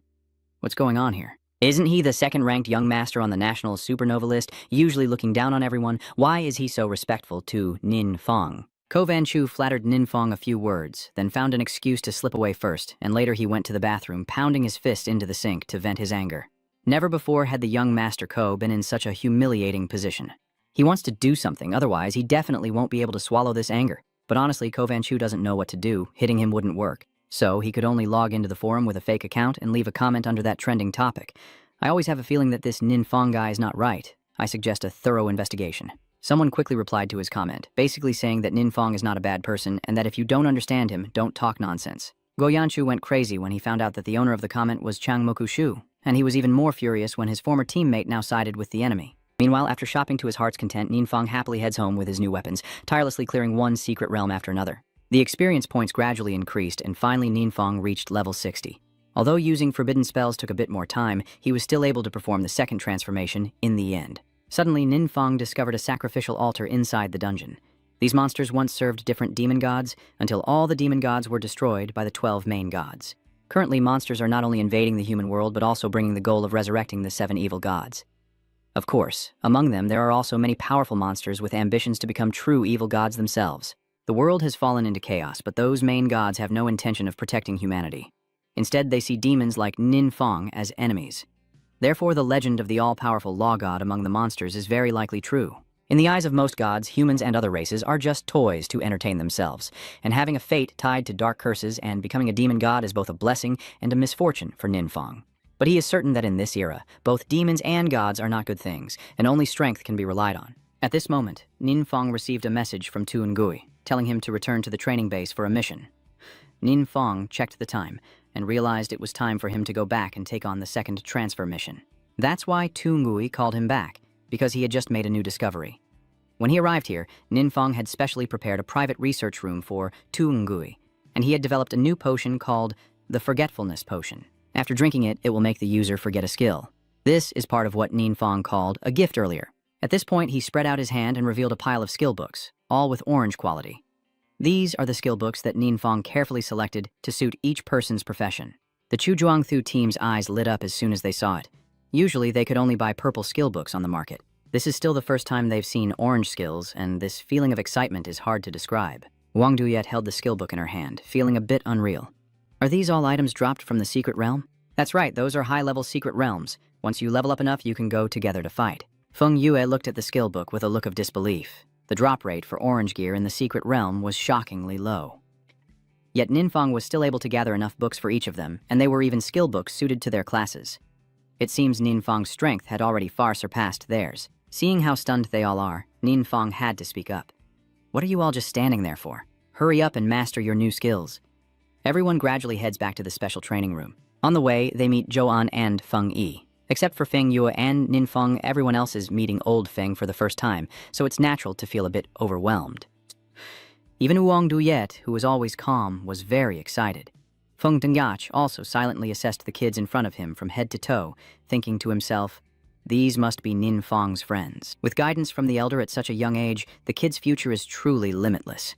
What's going on here? Isn't he the second-ranked young master on the national supernova list, usually looking down on everyone? Why is he so respectful to Ninfang? Ko Van Chu flattered Ninfang a few words, then found an excuse to slip away first, and later he went to the bathroom, pounding his fist into the sink to vent his anger. Never before had the young Master Ko been in such a humiliating position. He wants to do something, otherwise he definitely won't be able to swallow this anger. But honestly, Ko Van Chu doesn't know what to do, hitting him wouldn't work. So he could only log into the forum with a fake account and leave a comment under that trending topic. I always have a feeling that this Ninfang guy is not right. I suggest a thorough investigation. Someone quickly replied to his comment, basically saying that Ninfang is not a bad person and that if you don't understand him, don't talk nonsense. Goyanshu went crazy when he found out that the owner of the comment was Chang Mokushu, and he was even more furious when his former teammate now sided with the enemy. Meanwhile, after shopping to his heart's content, Ninfang happily heads home with his new weapons, tirelessly clearing one secret realm after another. The experience points gradually increased, and finally Ninfang reached level 60. Although using forbidden spells took a bit more time, he was still able to perform the second transformation in the end. Suddenly, Ninfang discovered a sacrificial altar inside the dungeon. These monsters once served different demon gods until all the demon gods were destroyed by the 12 main gods. Currently, monsters are not only invading the human world but also bringing the goal of resurrecting the 7 evil gods. Of course, among them there are also many powerful monsters with ambitions to become true evil gods themselves. The world has fallen into chaos, but those main gods have no intention of protecting humanity. Instead, they see demons like Ninfang as enemies. Therefore, the legend of the all-powerful law god among the monsters is very likely true. In the eyes of most gods, humans and other races are just toys to entertain themselves, and having a fate tied to dark curses and becoming a demon god is both a blessing and a misfortune for Ninfang. But he is certain that in this era, both demons and gods are not good things, and only strength can be relied on. At this moment, Ninfang received a message from Tu Ngui, telling him to return to the training base for a mission. Ninfang checked the time and realized it was time for him to go back and take on the second transfer mission. That's why Tu Ngui called him back, because he had just made a new discovery. When he arrived here, Ninfang had specially prepared a private research room for Tu Ngui, and he had developed a new potion called the Forgetfulness Potion. After drinking it, it will make the user forget a skill. This is part of what Ninfang called a gift earlier. At this point, he spread out his hand and revealed a pile of skill books, all with orange quality. These are the skill books that Ninfang carefully selected to suit each person's profession. The Chujuangthu team's eyes lit up as soon as they saw it. Usually, they could only buy purple skill books on the market. This is still the first time they've seen orange skills, and this feeling of excitement is hard to describe. Wang Duyet held the skill book in her hand, feeling a bit unreal. Are these all items dropped from the secret realm? That's right, those are high-level secret realms. Once you level up enough, you can go together to fight. Feng Yue looked at the skill book with a look of disbelief. The drop rate for orange gear in the secret realm was shockingly low. Yet Ninfang was still able to gather enough books for each of them, and they were even skill books suited to their classes. It seems Ninfang's strength had already far surpassed theirs. Seeing how stunned they all are, Ninfang had to speak up. What are you all just standing there for? Hurry up and master your new skills. Everyone gradually heads back to the special training room. On the way, they meet Zhou and Feng Yi. Except for Feng Yue and Ninfeng, everyone else is meeting old Feng for the first time, so it's natural to feel a bit overwhelmed. Even Wang Duyet, who was always calm, was very excited. Feng Dengyach also silently assessed the kids in front of him from head to toe, thinking to himself, these must be Ninfang's friends. With guidance from the elder at such a young age, the kid's future is truly limitless.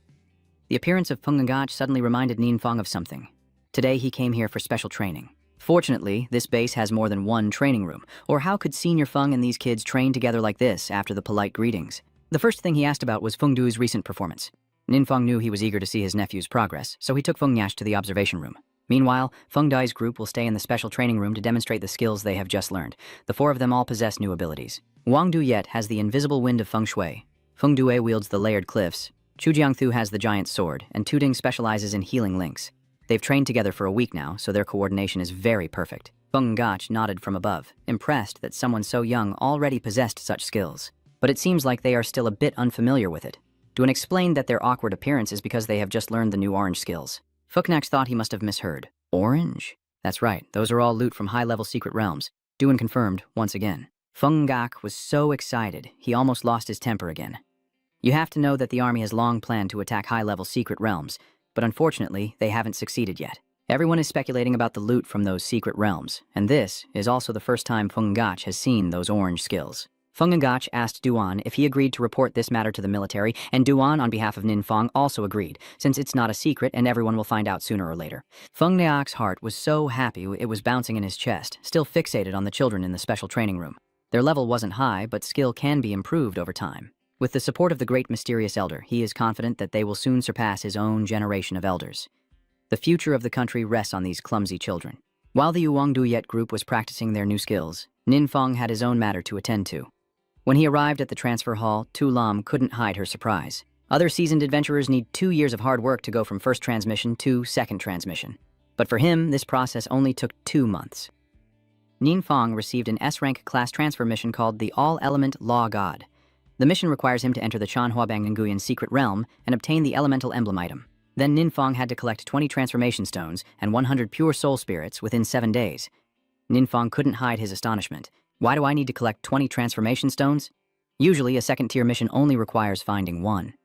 The appearance of Feng Dengyach suddenly reminded Ninfang of something. Today he came here for special training. Fortunately, this base has more than one training room, or how could Senior Feng and these kids train together like this after the polite greetings? The first thing he asked about was Feng Du's recent performance. Ninfang knew he was eager to see his nephew's progress, so he took Feng Yash to the observation room. Meanwhile, Feng Dai's group will stay in the special training room to demonstrate the skills they have just learned. The 4 of them all possess new abilities. Wang Duyet has the invisible wind of Feng Shui. Feng Due wields the layered cliffs. Chu Jiangthu has the giant sword, and Tuding specializes in healing links. They've trained together for a week now, so their coordination is very perfect. Feng Gach nodded from above, impressed that someone so young already possessed such skills. But it seems like they are still a bit unfamiliar with it. Duan explained that their awkward appearance is because they have just learned the new orange skills. Fuknax thought he must have misheard. Orange? That's right, those are all loot from high-level secret realms. Duan confirmed once again. Feng Gach was so excited, he almost lost his temper again. You have to know that the army has long planned to attack high-level secret realms, but unfortunately, they haven't succeeded yet. Everyone is speculating about the loot from those secret realms, and this is also the first time Feng Gach has seen those orange skills. Feng Gach asked Duan if he agreed to report this matter to the military, and Duan, on behalf of Ninfang, also agreed, since it's not a secret and everyone will find out sooner or later. Feng Niak's heart was so happy it was bouncing in his chest, still fixated on the children in the special training room. Their level wasn't high, but skill can be improved over time. With the support of the great mysterious elder, he is confident that they will soon surpass his own generation of elders. The future of the country rests on these clumsy children. While the Yuang Duyet group was practicing their new skills, Ninfang had his own matter to attend to. When he arrived at the transfer hall, Tu Lam couldn't hide her surprise. Other seasoned adventurers need 2 years of hard work to go from first transmission to second transmission. But for him, this process only took 2 months. Ninfang received an S-rank class transfer mission called the All-Element Law God. The mission requires him to enter the Chanhuabang Nguyen secret realm and obtain the elemental emblem item. Then Ninfang had to collect 20 transformation stones and 100 pure soul spirits within 7 days. Ninfang couldn't hide his astonishment. Why do I need to collect 20 transformation stones? Usually, a second-tier mission only requires finding 1.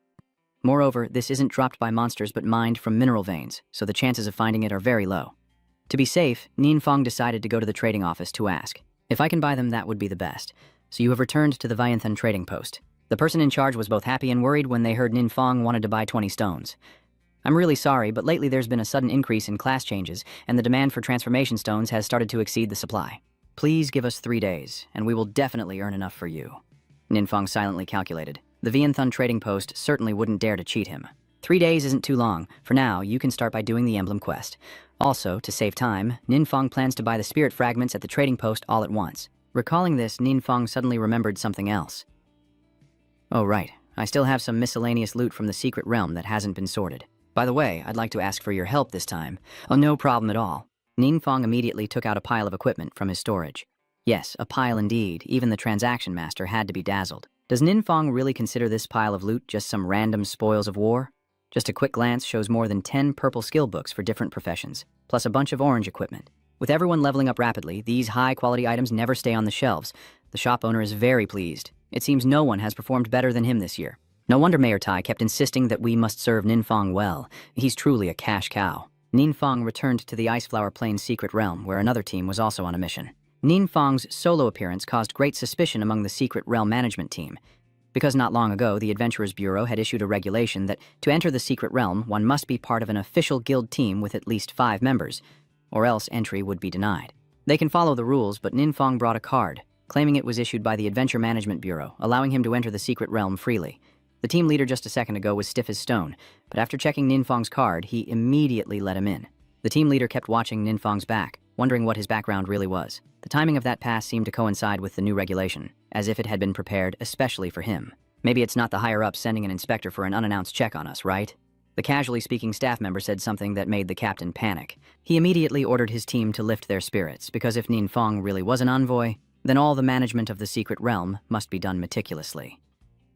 Moreover, this isn't dropped by monsters but mined from mineral veins, so the chances of finding it are very low. To be safe, Ninfang decided to go to the trading office to ask. If I can buy them, that would be the best. So you have returned to the Vianthan trading post. The person in charge was both happy and worried when they heard Ninfong wanted to buy 20 stones. I'm really sorry, but lately there's been a sudden increase in class changes, and the demand for transformation stones has started to exceed the supply. Please give us 3 days, and we will definitely earn enough for you. Ninfong silently calculated. The Vianthun trading post certainly wouldn't dare to cheat him. 3 days isn't too long. For now, you can start by doing the emblem quest. Also, to save time, Ninfong plans to buy the spirit fragments at the trading post all at once. Recalling this, Ninfong suddenly remembered something else. Oh right, I still have some miscellaneous loot from the secret realm that hasn't been sorted. By the way, I'd like to ask for your help this time. Oh, no problem at all. Ninfong immediately took out a pile of equipment from his storage. Yes, a pile indeed. Even the transaction master had to be dazzled. Does Ninfong really consider this pile of loot just some random spoils of war? Just a quick glance shows more than 10 purple skill books for different professions, plus a bunch of orange equipment. With everyone leveling up rapidly, these high-quality items never stay on the shelves. The shop owner is very pleased. It seems no one has performed better than him this year. No wonder Mayor Tai kept insisting that we must serve Ninfong well. He's truly a cash cow. Ninfong returned to the Iceflower Plains secret realm, where another team was also on a mission. Ninfong's solo appearance caused great suspicion among the secret realm management team, because not long ago the Adventurers Bureau had issued a regulation that to enter the secret realm, one must be part of an official guild team with at least 5 members, or else entry would be denied. They can follow the rules, but Ninfong brought a card, claiming it was issued by the Adventure Management Bureau, allowing him to enter the secret realm freely. The team leader just a second ago was stiff as stone, but after checking Ninfong's card, he immediately let him in. The team leader kept watching Ninfong's back, wondering what his background really was. The timing of that pass seemed to coincide with the new regulation, as if it had been prepared especially for him. Maybe it's not the higher-ups sending an inspector for an unannounced check on us, right? The casually speaking staff member said something that made the captain panic. He immediately ordered his team to lift their spirits, because if Ninfong really was an envoy, then all the management of the secret realm must be done meticulously.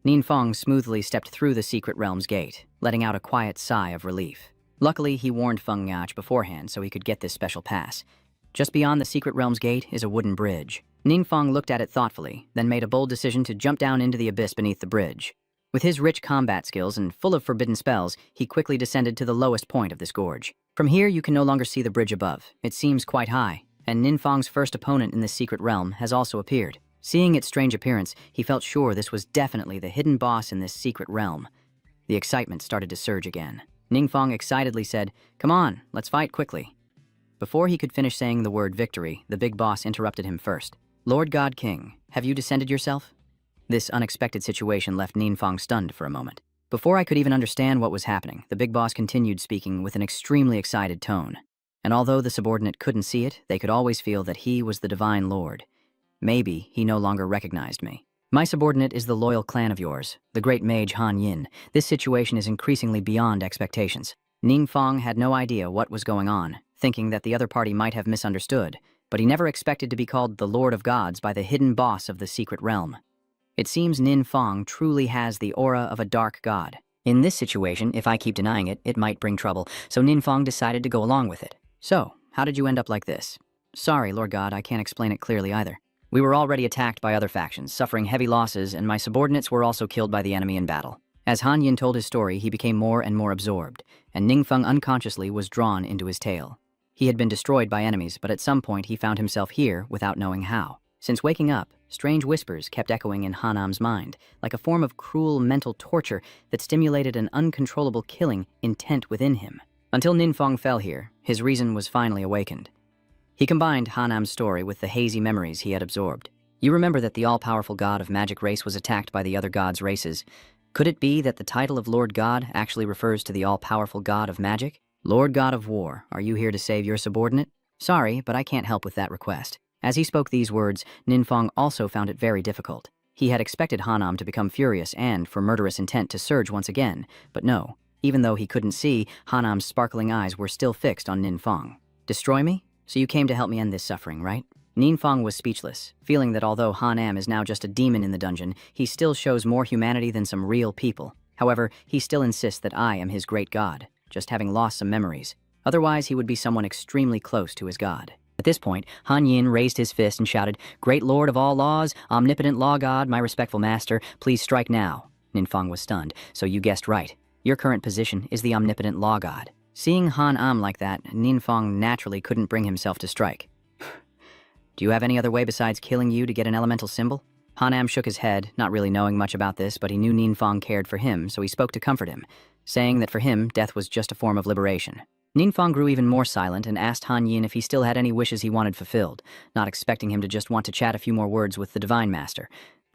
Ninfong smoothly stepped through the secret realm's gate, letting out a quiet sigh of relief. Luckily, he warned Feng Ngach beforehand so he could get this special pass. Just beyond the secret realm's gate is a wooden bridge. Ninfong looked at it thoughtfully, then made a bold decision to jump down into the abyss beneath the bridge. With his rich combat skills and full of forbidden spells, he quickly descended to the lowest point of this gorge. From here, you can no longer see the bridge above. It seems quite high, and Ninfong's first opponent in this secret realm has also appeared. Seeing its strange appearance, he felt sure this was definitely the hidden boss in this secret realm. The excitement started to surge again. Ninfong excitedly said, "Come on, let's fight quickly." Before he could finish saying the word victory, the big boss interrupted him first. "Lord God King, have you descended yourself?" This unexpected situation left Ninfong stunned for a moment. Before I could even understand what was happening, the big boss continued speaking with an extremely excited tone. And although the subordinate couldn't see it, they could always feel that he was the divine lord. Maybe he no longer recognized me. "My subordinate is the loyal clan of yours, the great mage Han Yin. This situation is increasingly beyond expectations." Ninfong had no idea what was going on, thinking that the other party might have misunderstood, but he never expected to be called the Lord of Gods by the hidden boss of the secret realm. It seems Ninfong truly has the aura of a dark god. In this situation, if I keep denying it, it might bring trouble, so Ninfong decided to go along with it. "So, how did you end up like this?" "Sorry, Lord God, I can't explain it clearly either. We were already attacked by other factions, suffering heavy losses, and my subordinates were also killed by the enemy in battle." As Han Yin told his story, he became more and more absorbed, and Ninfeng unconsciously was drawn into his tale. He had been destroyed by enemies, but at some point he found himself here without knowing how. Since waking up, strange whispers kept echoing in Hanam's mind, like a form of cruel mental torture that stimulated an uncontrollable killing intent within him. Until Ninfeng fell here, his reason was finally awakened. He combined Hanam's story with the hazy memories he had absorbed. You remember that the all-powerful god of magic race was attacked by the other gods' races. Could it be that the title of Lord God actually refers to the all-powerful god of magic? "Lord God of War, are you here to save your subordinate?" "Sorry, but I can't help with that request." As he spoke these words, Ninfeng also found it very difficult. He had expected Hanam to become furious and, for murderous intent, to surge once again, but no. Even though he couldn't see, Hanam's sparkling eyes were still fixed on Ninfeng. "Destroy me? So you came to help me end this suffering, right?" Ninfeng was speechless, feeling that although Hanam is now just a demon in the dungeon, he still shows more humanity than some real people. However, he still insists that I am his great god, just having lost some memories. Otherwise, he would be someone extremely close to his god. At this point, Han Yin raised his fist and shouted, "Great Lord of all laws, omnipotent law god, my respectful master, please strike now." Ninfeng was stunned. "So you guessed right. Your current position is the omnipotent law god." Seeing Han Am like that, Ninfeng naturally couldn't bring himself to strike. "Do you have any other way besides killing you to get an elemental symbol?" Hanam shook his head, not really knowing much about this, but he knew Ninfang cared for him, so he spoke to comfort him, saying that for him, death was just a form of liberation. Ninfang grew even more silent and asked Han Yin if he still had any wishes he wanted fulfilled, not expecting him to just want to chat a few more words with the Divine Master.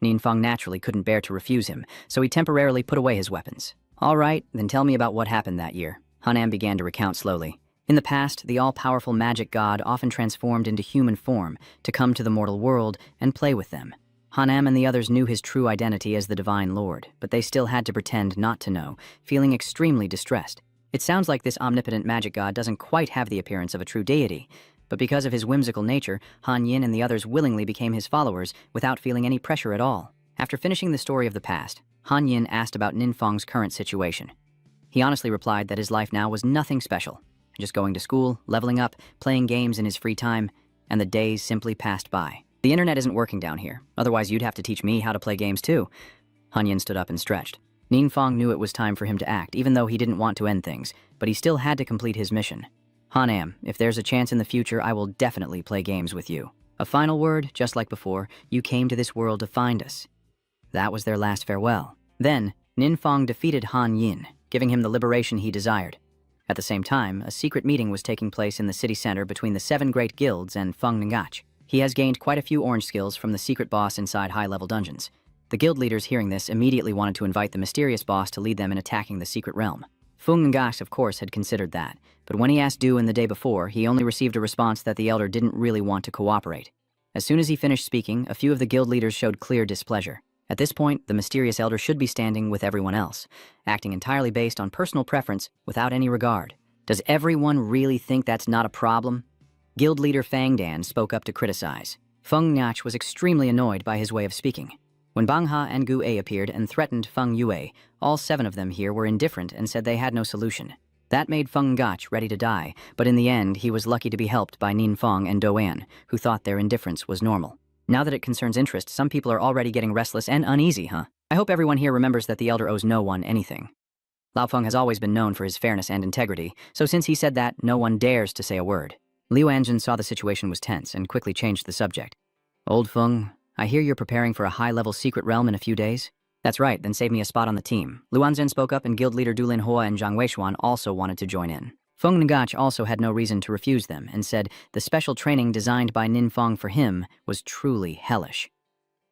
Ninfang naturally couldn't bear to refuse him, so he temporarily put away his weapons. All right, then tell me about what happened that year. Hanam began to recount slowly. In the past, the all-powerful magic god often transformed into human form to come to the mortal world and play with them. Hanam and the others knew his true identity as the Divine Lord, but they still had to pretend not to know, feeling extremely distressed. It sounds like this omnipotent magic god doesn't quite have the appearance of a true deity, but because of his whimsical nature, Han Yin and the others willingly became his followers without feeling any pressure at all. After finishing the story of the past, Han Yin asked about Ninfang's current situation. He honestly replied that his life now was nothing special, just going to school, leveling up, playing games in his free time, and the days simply passed by. The internet isn't working down here, otherwise you'd have to teach me how to play games too. Han Yin stood up and stretched. Ninfang knew it was time for him to act, even though he didn't want to end things, but he still had to complete his mission. Hanam, if there's a chance in the future, I will definitely play games with you. A final word, just like before, you came to this world to find us. That was their last farewell. Then, Ninfang defeated Han Yin, giving him the liberation he desired. At the same time, a secret meeting was taking place in the city center between the 7 great guilds and Feng Ngach. He has gained quite a few orange skills from the secret boss inside high-level dungeons. The guild leaders hearing this immediately wanted to invite the mysterious boss to lead them in attacking the secret realm. Feng Ngach, of course, had considered that, but when he asked Du in the day before, he only received a response that the elder didn't really want to cooperate. As soon as he finished speaking, a few of the guild leaders showed clear displeasure. At this point, the mysterious elder should be standing with everyone else, acting entirely based on personal preference without any regard. Does everyone really think that's not a problem? Guild leader Fang Dan spoke up to criticize. Feng Ngach was extremely annoyed by his way of speaking. When Bang Ha and Gu A appeared and threatened Feng Yue, all 7 of them here were indifferent and said they had no solution. That made Feng Ngach ready to die, but in the end, he was lucky to be helped by Ninfang and Doan, who thought their indifference was normal. Now that it concerns interest, some people are already getting restless and uneasy, huh? I hope everyone here remembers that the elder owes no one anything. Lao Feng has always been known for his fairness and integrity, so since he said that, no one dares to say a word. Liu Anjin saw the situation was tense and quickly changed the subject. Old Feng, I hear you're preparing for a high-level secret realm in a few days? That's right, then save me a spot on the team. Liu Anjin spoke up and guild leader Du Lin Hua and Zhang Weishuan also wanted to join in. Feng Ngach also had no reason to refuse them and said the special training designed by Ninfang for him was truly hellish.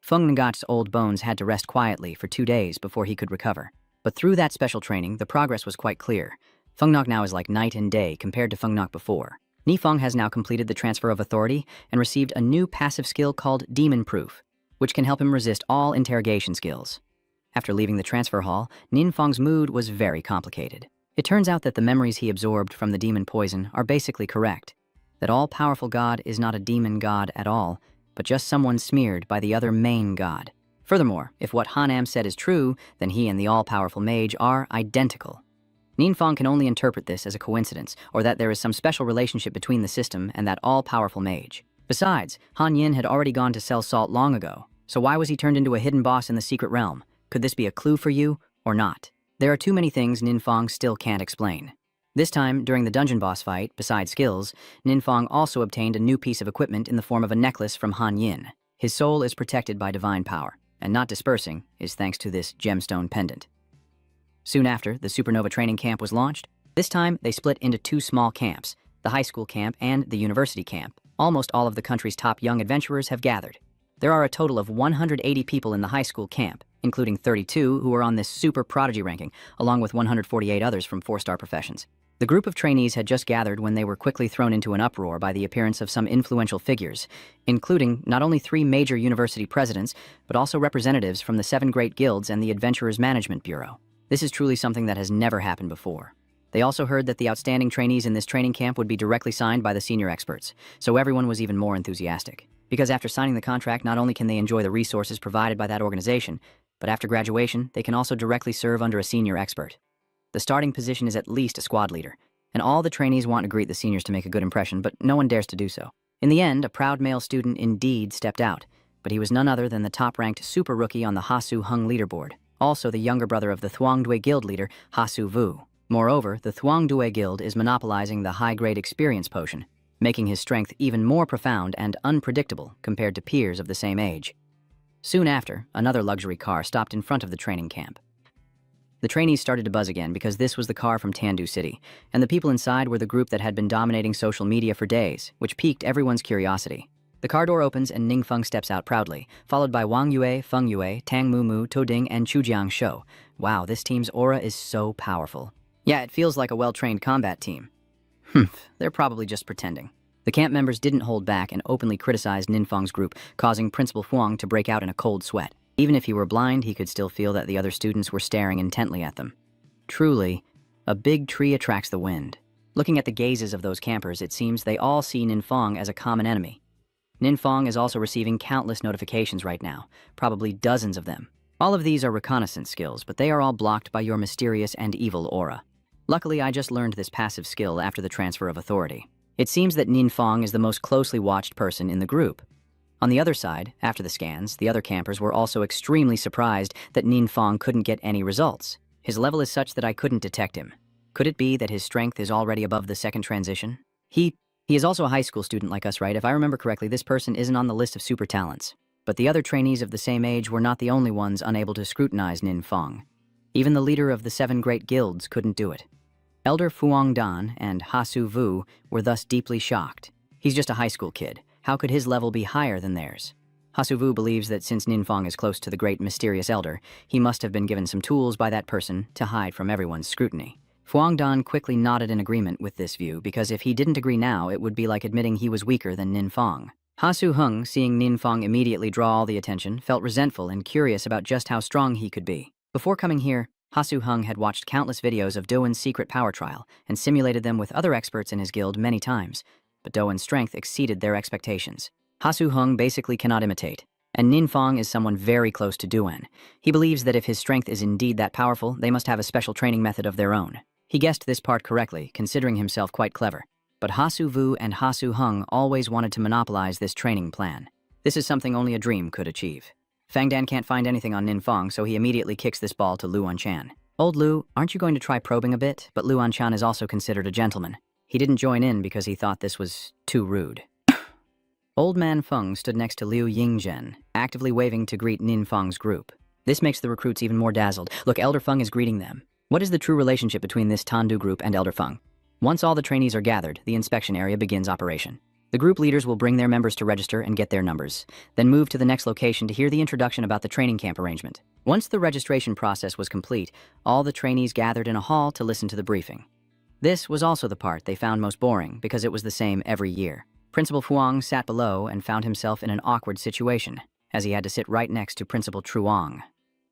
Feng Ngach's old bones had to rest quietly for 2 days before he could recover. But through that special training, the progress was quite clear. Feng Ngach now is like night and day compared to Feng Ngach before. Nifeng has now completed the transfer of authority and received a new passive skill called Demon Proof, which can help him resist all interrogation skills. After leaving the transfer hall, Ninfeng's mood was very complicated. It turns out that the memories he absorbed from the demon poison are basically correct, that all-powerful God is not a demon god at all, but just someone smeared by the other main god. Furthermore, if what Hanam said is true, then he and the all-powerful mage are identical. Ninfeng can only interpret this as a coincidence, or that there is some special relationship between the system and that all-powerful mage. Besides, Han Yin had already gone to sell salt long ago, so why was he turned into a hidden boss in the secret realm? Could this be a clue for you, or not? There are too many things Ninfeng still can't explain. This time, during the dungeon boss fight, besides skills, Ninfeng also obtained a new piece of equipment in the form of a necklace from Han Yin. His soul is protected by divine power, and not dispersing is thanks to this gemstone pendant. Soon after, the Supernova training camp was launched. This time, they split into 2 small camps, the high school camp and the university camp. Almost all of the country's top young adventurers have gathered. There are a total of 180 people in the high school camp, including 32 who are on this super prodigy ranking, along with 148 others from 4-star professions. The group of trainees had just gathered when they were quickly thrown into an uproar by the appearance of some influential figures, including not only 3 major university presidents, but also representatives from the 7 great guilds and the Adventurers Management Bureau. This is truly something that has never happened before. They also heard that the outstanding trainees in this training camp would be directly signed by the senior experts, so everyone was even more enthusiastic. Because after signing the contract, not only can they enjoy the resources provided by that organization, but after graduation, they can also directly serve under a senior expert. The starting position is at least a squad leader, and all the trainees want to greet the seniors to make a good impression, but no one dares to do so. In the end, a proud male student indeed stepped out, but he was none other than the top-ranked super rookie on the Hasu Hung leaderboard, also the younger brother of the Thuongdue Guild leader, Hasu Vu. Moreover, the Thuongdue Guild is monopolizing the high-grade experience potion, making his strength even more profound and unpredictable compared to peers of the same age. Soon after, another luxury car stopped in front of the training camp. The trainees started to buzz again because this was the car from Tandu City, and the people inside were the group that had been dominating social media for days, which piqued everyone's curiosity. The car door opens and Ningfeng steps out proudly, followed by Wang Yue, Feng Yue, Tang Mumu, Toding, and Chujiang Shou. Wow, this team's aura is so powerful. Yeah, it feels like a well-trained combat team. They're probably just pretending. The camp members didn't hold back and openly criticized Ninfeng's group, causing Principal Huang to break out in a cold sweat. Even if he were blind, he could still feel that the other students were staring intently at them. Truly, a big tree attracts the wind. Looking at the gazes of those campers, it seems they all see Ninfeng as a common enemy. Ninfeng is also receiving countless notifications right now, probably dozens of them. All of these are reconnaissance skills, but they are all blocked by your mysterious and evil aura. Luckily, I just learned this passive skill after the transfer of authority. It seems that Ninfeng is the most closely watched person in the group. On the other side, after the scans, the other campers were also extremely surprised that Ninfeng couldn't get any results. His level is such that I couldn't detect him. Could it be that his strength is already above the second transition? He is also a high school student like us, right? If I remember correctly, this person isn't on the list of super talents. But the other trainees of the same age were not the only ones unable to scrutinize Ninfeng. Even the leader of the 7 great guilds couldn't do it. Elder Fuang Dan and Hasu Vu were thus deeply shocked. He's just a high school kid. How could his level be higher than theirs? Hasu Vu believes that since Ninfeng is close to the great mysterious elder, he must have been given some tools by that person to hide from everyone's scrutiny. Fuang Dan quickly nodded in agreement with this view, because if he didn't agree now, it would be like admitting he was weaker than Ninfeng. Hasu Heng, seeing Ninfeng immediately draw all the attention, felt resentful and curious about just how strong he could be. Before coming here, Hasu Heng had watched countless videos of Doan's secret power trial and simulated them with other experts in his guild many times, but Doan's strength exceeded their expectations. Hasu Heng basically cannot imitate, and Ninfeng is someone very close to Doan. He believes that if his strength is indeed that powerful, they must have a special training method of their own. He guessed this part correctly, considering himself quite clever. But Hasu Vu and Hasu Heng always wanted to monopolize this training plan. This is something only a dream could achieve. Fang Dan can't find anything on Ninfeng, so he immediately kicks this ball to Luan Chan. Old Lu, aren't you going to try probing a bit? But Luan Chan is also considered a gentleman. He didn't join in because he thought this was too rude. Old Man Feng stood next to Liu Yingzhen, actively waving to greet Ninfeng's group. This makes the recruits even more dazzled. Look, Elder Feng is greeting them. What is the true relationship between this Tandu group and Elder Feng? Once all the trainees are gathered, the inspection area begins operation. The group leaders will bring their members to register and get their numbers, then move to the next location to hear the introduction about the training camp arrangement. Once the registration process was complete, all the trainees gathered in a hall to listen to the briefing. This was also the part they found most boring because it was the same every year. Principal Fuang sat below and found himself in an awkward situation, as he had to sit right next to Principal Truong.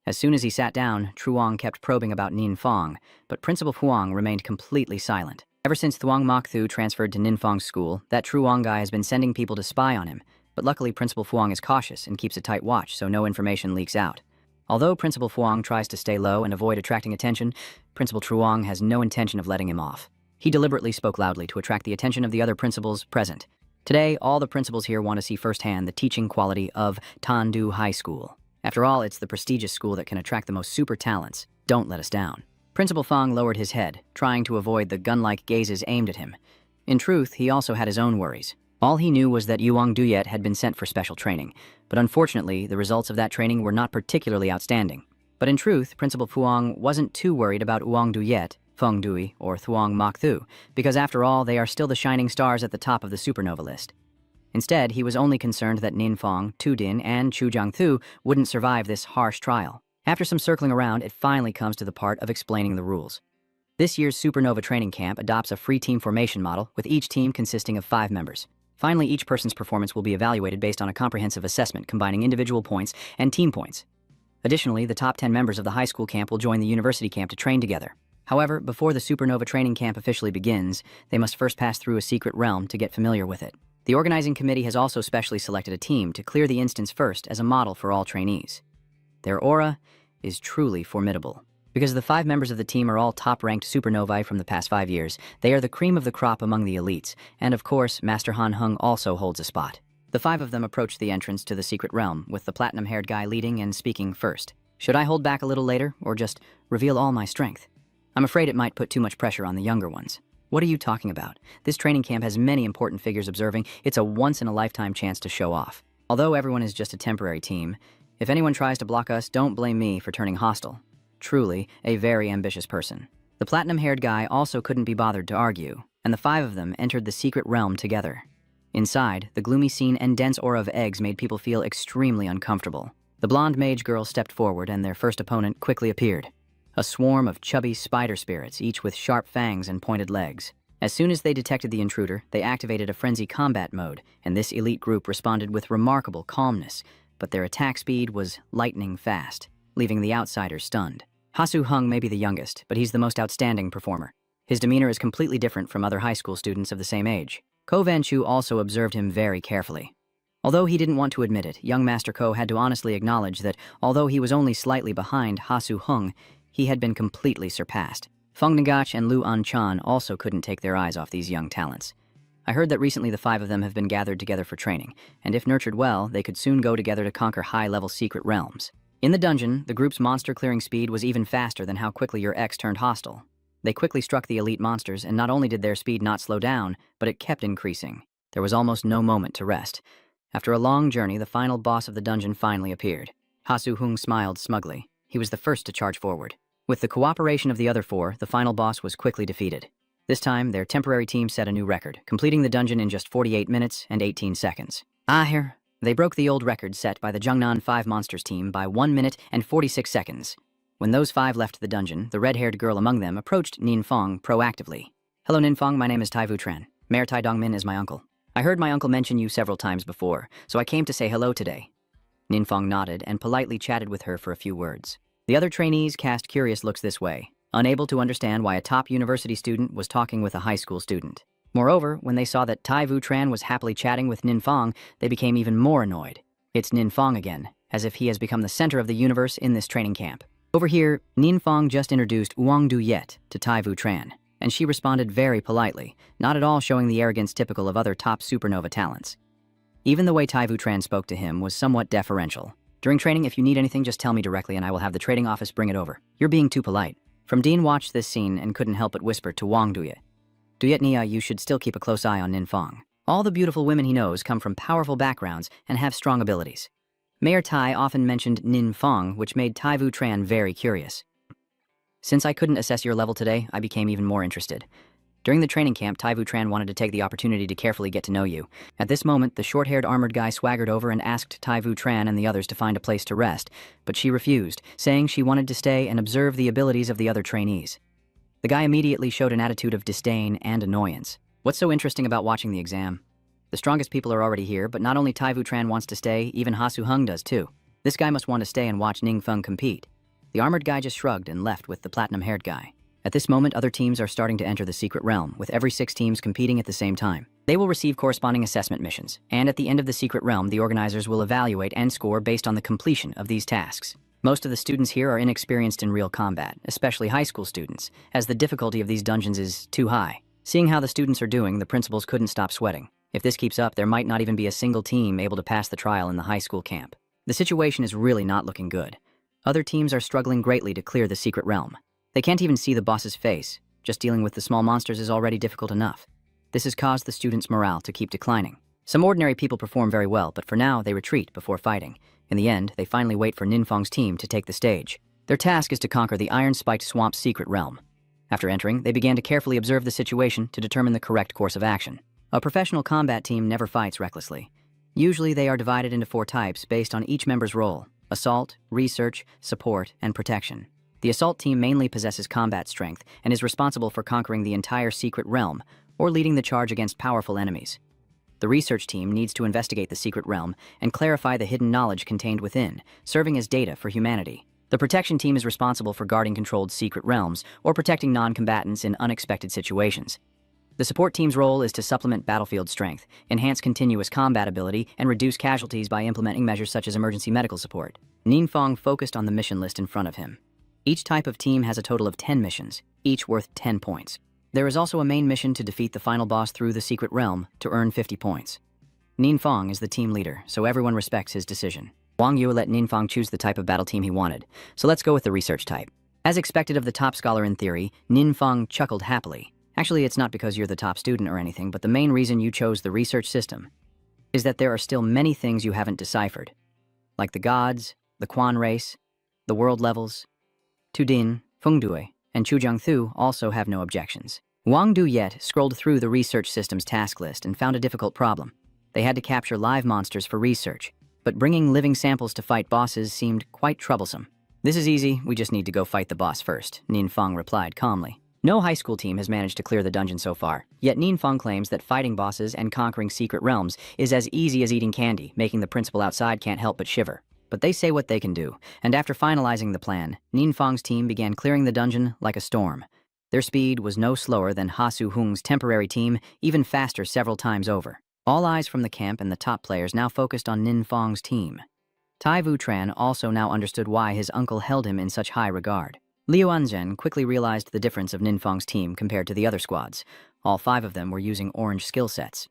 As soon as he sat down, Truong kept probing about Ninfeng, but Principal Fuang remained completely silent. Ever since Thuong Mok Thu transferred to Ninfeng's school, that Truong guy has been sending people to spy on him, but luckily Principal Fuang is cautious and keeps a tight watch so no information leaks out. Although Principal Fuang tries to stay low and avoid attracting attention, Principal Truong has no intention of letting him off. He deliberately spoke loudly to attract the attention of the other principals present. Today, all the principals here want to see firsthand the teaching quality of Tandu High School. After all, it's the prestigious school that can attract the most super talents. Don't let us down. Principal Fang lowered his head, trying to avoid the gun-like gazes aimed at him. In truth, he also had his own worries. All he knew was that Yuang Duyet had been sent for special training, but unfortunately, the results of that training were not particularly outstanding. But in truth, Principal Fuang wasn't too worried about Yuang Duyet, Feng Dui, or Thuong Mok Thu, because after all, they are still the shining stars at the top of the supernova list. Instead, he was only concerned that Ninfeng, Tudin, and Chu Jiangthu wouldn't survive this harsh trial. After some circling around, it finally comes to the part of explaining the rules. This year's Supernova Training Camp adopts a free team formation model, with each team consisting of 5 members. Finally, each person's performance will be evaluated based on a comprehensive assessment combining individual points and team points. Additionally, the top 10 members of the high school camp will join the university camp to train together. However, before the Supernova Training Camp officially begins, they must first pass through a secret realm to get familiar with it. The organizing committee has also specially selected a team to clear the instance first as a model for all trainees. Their aura is truly formidable. Because the 5 members of the team are all top-ranked supernovae from the past 5 years, they are the cream of the crop among the elites, and of course, Master Han Hung also holds a spot. The 5 of them approach the entrance to the secret realm, with the platinum-haired guy leading and speaking first. Should I hold back a little later, or just reveal all my strength? I'm afraid it might put too much pressure on the younger ones. What are you talking about? This training camp has many important figures observing. It's a once-in-a-lifetime chance to show off. Although everyone is just a temporary team, If anyone tries to block us, don't blame me for turning hostile. Truly, a very ambitious person. The platinum-haired guy also couldn't be bothered to argue, and the five of them entered the secret realm together. Inside, the gloomy scene and dense aura of eggs made people feel extremely uncomfortable. The blonde mage girl stepped forward, and their first opponent quickly appeared. A swarm of chubby spider spirits, each with sharp fangs and pointed legs. As soon as they detected the intruder, they activated a frenzy combat mode, and this elite group responded with remarkable calmness, but their attack speed was lightning fast, leaving the outsiders stunned. Hasu Hung may be the youngest, but he's the most outstanding performer. His demeanor is completely different from other high school students of the same age. Ko Vanchu also observed him very carefully. Although he didn't want to admit it, young Master Ko had to honestly acknowledge that although he was only slightly behind Hasu Hung, he had been completely surpassed. Feng Nagach and Lu An-chan also couldn't take their eyes off these young talents. I heard that recently the five of them have been gathered together for training, and if nurtured well, they could soon go together to conquer high-level secret realms. In the dungeon, the group's monster-clearing speed was even faster than how quickly your ex turned hostile. They quickly struck the elite monsters, and not only did their speed not slow down, but it kept increasing. There was almost no moment to rest. After a long journey, the final boss of the dungeon finally appeared. Hasu Hung smiled smugly. He was the first to charge forward. With the cooperation of the other four, the final boss was quickly defeated. This time, their temporary team set a new record, completing the dungeon in just 48 minutes and 18 seconds. They broke the old record set by the Jungnan 5 Monsters team by 1 minute and 46 seconds. When those five left the dungeon, the red-haired girl among them approached Ninfeng proactively. "Hello Ninfeng, my name is Tai Vu-tran. Mayor Tai Dongmin is my uncle. I heard my uncle mention you several times before, so I came to say hello today." Ninfeng nodded and politely chatted with her for a few words. The other trainees cast curious looks this way, unable to understand why a top university student was talking with a high school student. Moreover, when they saw that Tai Vu-tran was happily chatting with Ninfeng, they became even more annoyed. It's Ninfeng again, as if he has become the center of the universe in this training camp. Over here, Ninfeng just introduced Wang Du-yet to Tai Vu-tran, and she responded very politely, not at all showing the arrogance typical of other top supernova talents. Even the way Tai Vu-tran spoke to him was somewhat deferential. "During training, if you need anything, just tell me directly and I will have the trading office bring it over. You're being too polite." From Dean watched this scene and couldn't help but whisper to Wang Du-yet. "Du-yet Nia, you should still keep a close eye on Ninfeng. All the beautiful women he knows come from powerful backgrounds and have strong abilities." Mayor Tai often mentioned Ninfeng, which made Tai Vu-tran very curious. "Since I couldn't assess your level today, I became even more interested. During the training camp, Tai Vu-tran wanted to take the opportunity to carefully get to know you. At this moment, the short-haired armored guy swaggered over and asked Tai Vu-tran and the others to find a place to rest, but she refused, saying she wanted to stay and observe the abilities of the other trainees. The guy immediately showed an attitude of disdain and annoyance. What's so interesting about watching the exam? The strongest people are already here, but not only Tai Vu-tran wants to stay, even Hasu Hung does too. This guy must want to stay and watch Ninfeng compete." The armored guy just shrugged and left with the platinum-haired guy. At this moment, other teams are starting to enter the secret realm, with every 6 teams competing at the same time. They will receive corresponding assessment missions, and at the end of the secret realm, the organizers will evaluate and score based on the completion of these tasks. Most of the students here are inexperienced in real combat, especially high school students, as the difficulty of these dungeons is too high. Seeing how the students are doing, the principals couldn't stop sweating. If this keeps up, there might not even be a single team able to pass the trial in the high school camp. The situation is really not looking good. Other teams are struggling greatly to clear the secret realm. They can't even see the boss's face. Just dealing with the small monsters is already difficult enough. This has caused the students' morale to keep declining. Some ordinary people perform very well, but for now, they retreat before fighting. In the end, they finally wait for Ninfeng's team to take the stage. Their task is to conquer the Iron-Spiked Swamp's secret realm. After entering, they began to carefully observe the situation to determine the correct course of action. A professional combat team never fights recklessly. Usually, they are divided into 4 types based on each member's role: assault, research, support, and protection. The assault team mainly possesses combat strength and is responsible for conquering the entire secret realm or leading the charge against powerful enemies. The research team needs to investigate the secret realm and clarify the hidden knowledge contained within, serving as data for humanity. The protection team is responsible for guarding controlled secret realms or protecting non-combatants in unexpected situations. The support team's role is to supplement battlefield strength, enhance continuous combat ability, and reduce casualties by implementing measures such as emergency medical support. Ninfeng focused on the mission list in front of him. Each type of team has a total of 10 missions, each worth 10 points. There is also a main mission to defeat the final boss through the secret realm to earn 50 points. Ninfeng is the team leader, so everyone respects his decision. Wang Yu let Ninfeng choose the type of battle team he wanted, so let's go with the research type. As expected of the top scholar in theory, Ninfeng chuckled happily. Actually, it's not because you're the top student or anything, but the main reason you chose the research system is that there are still many things you haven't deciphered, like the gods, the Quan race, the world levels. Tu Din, Feng Dui, and Chu Jiangthu also have no objections. Wang Duyet scrolled through the research system's task list and found a difficult problem. They had to capture live monsters for research, but bringing living samples to fight bosses seemed quite troublesome. This is easy, we just need to go fight the boss first, Ninfeng replied calmly. No high school team has managed to clear the dungeon so far, yet Ninfeng claims that fighting bosses and conquering secret realms is as easy as eating candy, making the principal outside can't help but shiver. But they say what they can do, and after finalizing the plan, Ninfeng's team began clearing the dungeon like a storm. Their speed was no slower than Ha Su Hung's temporary team, even faster several times over. All eyes from the camp and the top players now focused on Ninfeng's team. Tai Vutran also now understood why his uncle held him in such high regard. Liu Anzhen quickly realized the difference of Ninfeng's team compared to the other squads. All 5 of them were using orange skill sets.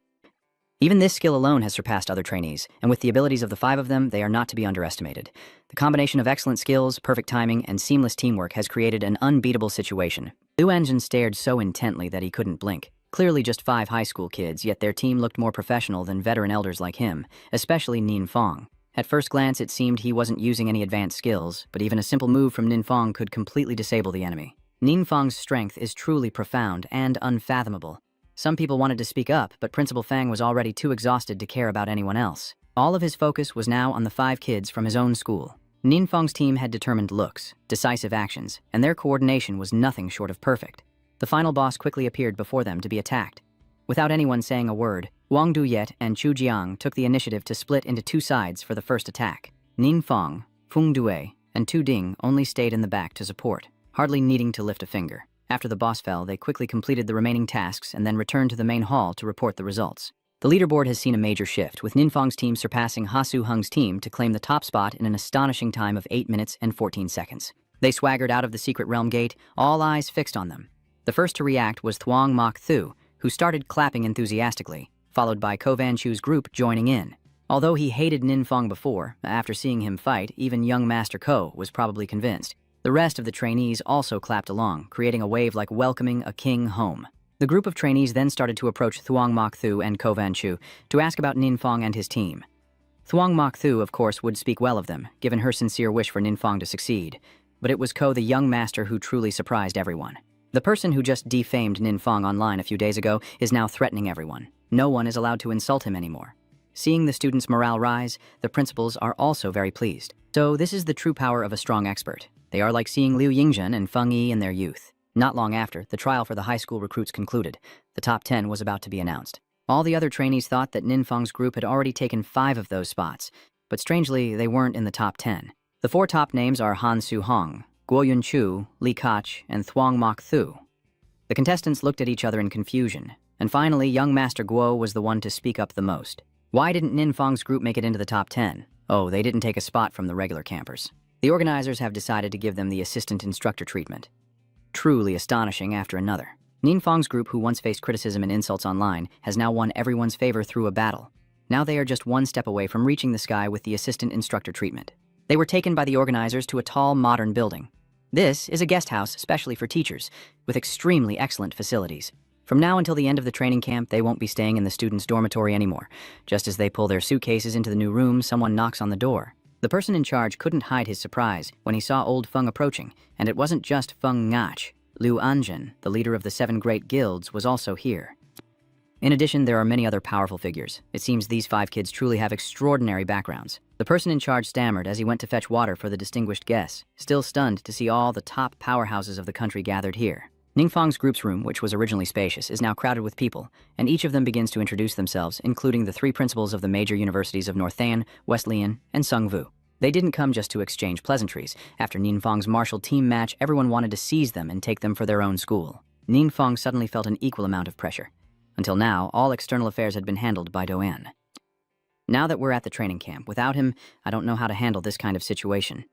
Even this skill alone has surpassed other trainees, and with the abilities of the 5 of them, they are not to be underestimated. The combination of excellent skills, perfect timing, and seamless teamwork has created an unbeatable situation. Liu Anzhen stared so intently that he couldn't blink. Clearly just 5 high school kids, yet their team looked more professional than veteran elders like him, especially Ninfeng. At first glance, it seemed he wasn't using any advanced skills, but even a simple move from Ninfeng could completely disable the enemy. Ninfeng's strength is truly profound and unfathomable. Some people wanted to speak up, but Principal Fang was already too exhausted to care about anyone else. All of his focus was now on the 5 kids from his own school. Ninfeng's team had determined looks, decisive actions, and their coordination was nothing short of perfect. The final boss quickly appeared before them to be attacked. Without anyone saying a word, Wang Duyet and Chu Jiang took the initiative to split into 2 sides for the first attack. Ninfeng, Feng Dui, and Tu Ding only stayed in the back to support, hardly needing to lift a finger. After the boss fell, they quickly completed the remaining tasks and then returned to the main hall to report the results. The leaderboard has seen a major shift, with Ninfeng's team surpassing Ha Su Hung's team to claim the top spot in an astonishing time of 8 minutes and 14 seconds. They swaggered out of the secret realm gate, all eyes fixed on them. The first to react was Thuong Mok Thu, who started clapping enthusiastically, followed by Ko Van Chu's group joining in. Although he hated Ninfeng before, after seeing him fight, even young Master Ko was probably convinced. The rest of the trainees also clapped along, creating a wave like welcoming a king home. The group of trainees then started to approach Thuong Mok Thu and Ko Van Chu to ask about Ninfeng and his team. Thuong Mok Thu, of course, would speak well of them, given her sincere wish for Ninfeng to succeed. But it was Ko, the young master, who truly surprised everyone. The person who just defamed Ninfeng online a few days ago is now threatening everyone. No one is allowed to insult him anymore. Seeing the students' morale rise, the principals are also very pleased. So this is the true power of a strong expert. They are like seeing Liu Yingzhen and Feng Yi in their youth. Not long after, the trial for the high school recruits concluded. The top 10 was about to be announced. All the other trainees thought that Ninfeng's group had already taken 5 of those spots, but strangely, they weren't in the top 10. The 4 top names are Han Su Hong, Guo Yun Chu, Li Kach, and Thuong Mok Thu. The contestants looked at each other in confusion, and finally, young Master Guo was the one to speak up the most. Why didn't Ninfeng's group make it into the top 10? Oh, they didn't take a spot from the regular campers. The organizers have decided to give them the assistant instructor treatment. Truly astonishing after another. Ninfeng's group, who once faced criticism and insults online, has now won everyone's favor through a battle. Now they are just one step away from reaching the sky with the assistant instructor treatment. They were taken by the organizers to a tall, modern building. This is a guest house specially for teachers, with extremely excellent facilities. From now until the end of the training camp, they won't be staying in the students' dormitory anymore. Just as they pull their suitcases into the new room, someone knocks on the door. The person in charge couldn't hide his surprise when he saw old Feng approaching, and it wasn't just Feng Ngach. Liu Anzhen, the leader of the 7 great guilds, was also here. In addition, there are many other powerful figures. It seems these 5 kids truly have extraordinary backgrounds. The person in charge stammered as he went to fetch water for the distinguished guests, still stunned to see all the top powerhouses of the country gathered here. Ninfeng's group's room, which was originally spacious, is now crowded with people, and each of them begins to introduce themselves, including the 3 principals of the major universities of Northan, Wesleyan, and Sungvu. They didn't come just to exchange pleasantries. After Ninfeng's martial team match, everyone wanted to seize them and take them for their own school. Ninfeng suddenly felt an equal amount of pressure. Until now, all external affairs had been handled by Doan. Now that we're at the training camp, without him, I don't know how to handle this kind of situation.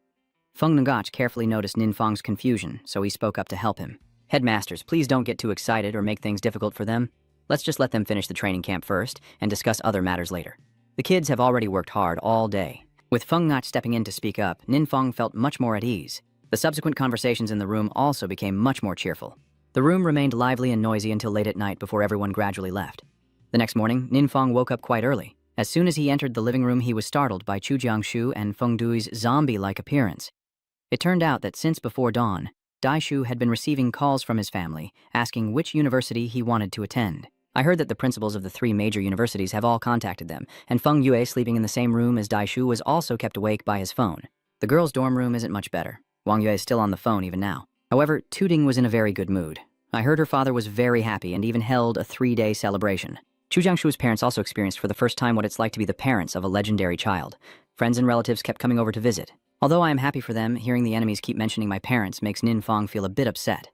Feng Ngach carefully noticed Ninfeng's confusion, so he spoke up to help him. Headmasters, please don't get too excited or make things difficult for them. Let's just let them finish the training camp first and discuss other matters later. The kids have already worked hard all day. With Feng Ngach stepping in to speak up, Ninfeng felt much more at ease. The subsequent conversations in the room also became much more cheerful. The room remained lively and noisy until late at night before everyone gradually left. The next morning, Ninfeng woke up quite early. As soon as he entered the living room, he was startled by Chu Jiangshu and Feng Dui's zombie-like appearance. It turned out that since before dawn, Daishu had been receiving calls from his family, asking which university he wanted to attend. I heard that the principals of the 3 major universities have all contacted them, and Feng Yue, sleeping in the same room as Daishu, was also kept awake by his phone. The girls' dorm room isn't much better. Wang Yue is still on the phone even now. However, Tuding was in a very good mood. I heard her father was very happy and even held a 3-day celebration. Chu Jiangshu's parents also experienced for the first time what it's like to be the parents of a legendary child. Friends and relatives kept coming over to visit. Although I am happy for them, hearing the enemies keep mentioning my parents makes Nin Fong feel a bit upset.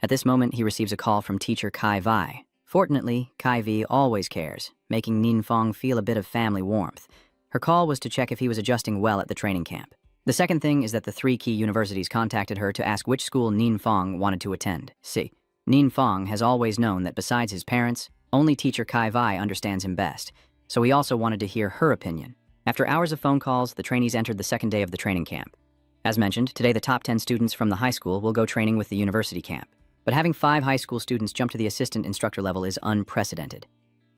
At this moment, he receives a call from teacher Kai Vi. Fortunately, Kai Vi always cares, making Nin Fong feel a bit of family warmth. Her call was to check if he was adjusting well at the training camp. The second thing is that the 3 key universities contacted her to ask which school Nin Fong wanted to attend. See, Nin Fong has always known that besides his parents, only teacher Kai Vi understands him best, so he also wanted to hear her opinion. After hours of phone calls, the trainees entered the second day of the training camp. As mentioned, today the top 10 students from the high school will go training with the university camp. But having 5 high school students jump to the assistant instructor level is unprecedented.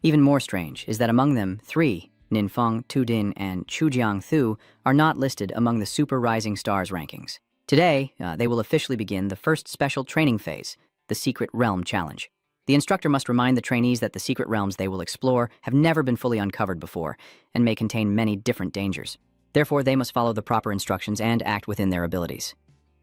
Even more strange is that among them, 3, Nin Feng, Tu Din, and Chu Jiang Thu, are not listed among the Super Rising Stars rankings. Today, they will officially begin the first special training phase, the Secret Realm Challenge. The instructor must remind the trainees that the secret realms they will explore have never been fully uncovered before and may contain many different dangers. Therefore, they must follow the proper instructions and act within their abilities.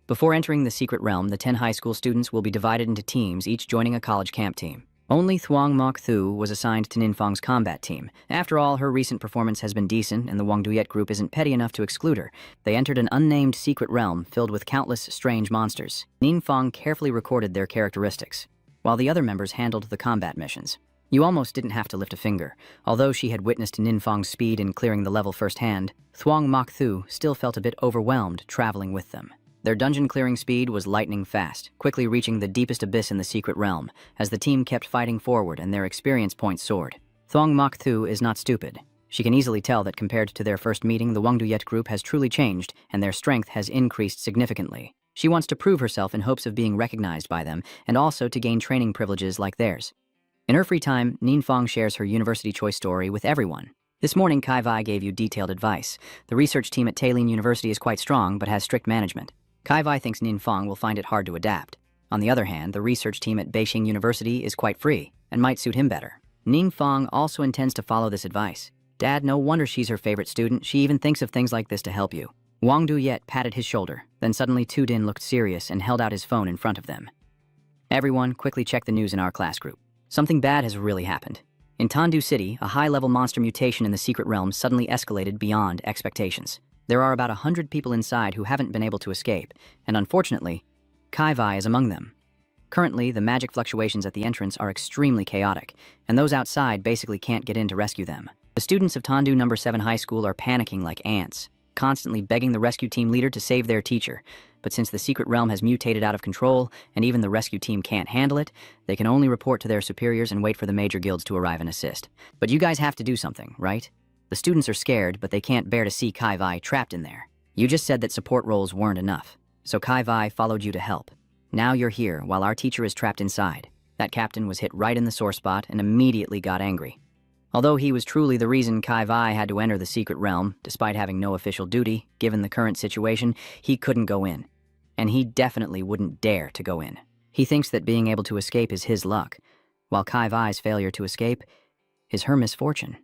Before entering the secret realm, the 10 high school students will be divided into teams, each joining a college camp team. Only Thuong Mok Thu was assigned to Nin Fong's combat team. After all, her recent performance has been decent, and the Wang Duyet group isn't petty enough to exclude her. They entered an unnamed secret realm filled with countless strange monsters. Nin Fong carefully recorded their characteristics, while the other members handled the combat missions. You almost didn't have to lift a finger. Although she had witnessed Nin Fong's speed in clearing the level firsthand, Thuong Mok Thu still felt a bit overwhelmed traveling with them. Their dungeon clearing speed was lightning fast, quickly reaching the deepest abyss in the secret realm, as the team kept fighting forward and their experience points soared. Thuong Mok Thu is not stupid. She can easily tell that compared to their first meeting, the Wang Duyet group has truly changed and their strength has increased significantly. She wants to prove herself in hopes of being recognized by them and also to gain training privileges like theirs. In her free time, Nin Fong shares her university choice story with everyone. This morning, Kai Vi gave you detailed advice. The research team at Tailin University is quite strong but has strict management. Kai Vi thinks Nin Fong will find it hard to adapt. On the other hand, the research team at Beijing University is quite free and might suit him better. Nin Fong also intends to follow this advice. Dad, no wonder she's her favorite student. She even thinks of things like this to help you. Wang Duyet patted his shoulder. Then suddenly Tu Din looked serious and held out his phone in front of them. Everyone, quickly check the news in our class group. Something bad has really happened. In Tandu City, a high-level monster mutation in the secret realm suddenly escalated beyond expectations. There are about 100 people inside who haven't been able to escape, and unfortunately, Kai Vi is among them. Currently, the magic fluctuations at the entrance are extremely chaotic, and those outside basically can't get in to rescue them. The students of Tandu No. 7 High School are panicking like ants, constantly begging the rescue team leader to save their teacher. But since the secret realm has mutated out of control, and even the rescue team can't handle it, they can only report to their superiors and wait for the major guilds to arrive and assist. But you guys have to do something, right? The students are scared, but they can't bear to see Kai Vi trapped in there. You just said that support roles weren't enough, so Kai Vi followed you to help. Now you're here while our teacher is trapped inside. That captain was hit right in the sore spot and immediately got angry. Although he was truly the reason Kai Vi had to enter the secret realm, despite having no official duty, given the current situation, he couldn't go in. And he definitely wouldn't dare to go in. He thinks that being able to escape is his luck, while Kai Vi's failure to escape is her misfortune.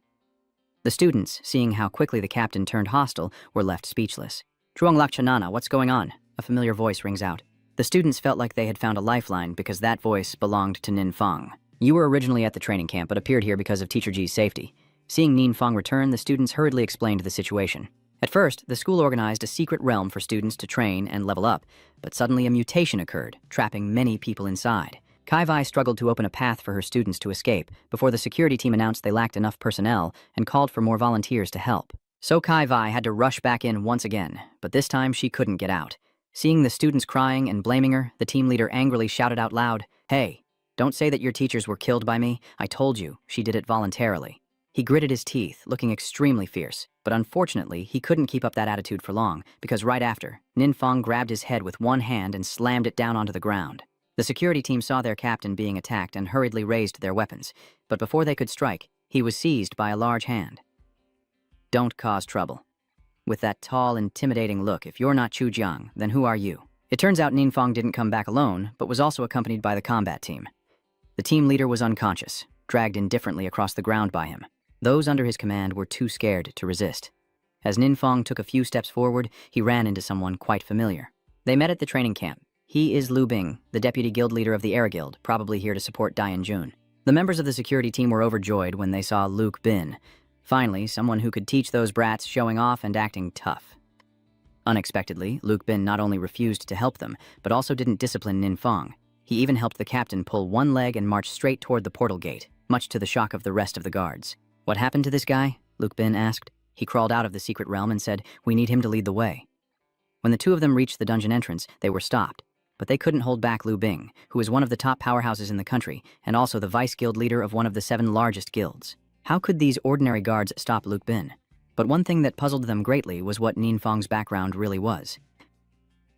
The students, seeing how quickly the captain turned hostile, were left speechless. Truong Lakchanana, what's going on? A familiar voice rings out. The students felt like they had found a lifeline because that voice belonged to Nin Fong. You were originally at the training camp but appeared here because of Teacher Ji's safety. Seeing Nin Fong return, the students hurriedly explained the situation. At first, the school organized a secret realm for students to train and level up, but suddenly a mutation occurred, trapping many people inside. Kai Vi struggled to open a path for her students to escape before the security team announced they lacked enough personnel and called for more volunteers to help. So Kai Vi had to rush back in once again, but this time she couldn't get out. Seeing the students crying and blaming her, the team leader angrily shouted out loud, "Hey, don't say that your teachers were killed by me. I told you, she did it voluntarily." He gritted his teeth, looking extremely fierce, but unfortunately, he couldn't keep up that attitude for long, because right after, Nin Fong grabbed his head with one hand and slammed it down onto the ground. The security team saw their captain being attacked and hurriedly raised their weapons, but before they could strike, he was seized by a large hand. Don't cause trouble. With that tall, intimidating look, if you're not Chu Jiang, then who are you? It turns out Ninfang didn't come back alone, but was also accompanied by the combat team. The team leader was unconscious, dragged indifferently across the ground by him. Those under his command were too scared to resist. As Ninfang took a few steps forward, he ran into someone quite familiar. They met at the training camp. He is Lu Bing, the deputy guild leader of the Air Guild, probably here to support Dian Jun. The members of the security team were overjoyed when they saw Luke Bin. Finally, someone who could teach those brats showing off and acting tough. Unexpectedly, Luke Bin not only refused to help them, but also didn't discipline Ninfang. He even helped the captain pull one leg and march straight toward the portal gate, much to the shock of the rest of the guards. What happened to this guy? Luke Bin asked. He crawled out of the secret realm and said, "We need him to lead the way." When the two of them reached the dungeon entrance, they were stopped. But they couldn't hold back Lu Bing, who is one of the top powerhouses in the country, and also the vice-guild leader of one of the 7 largest guilds. How could these ordinary guards stop Luke Bin? But one thing that puzzled them greatly was what Ninfang's background really was.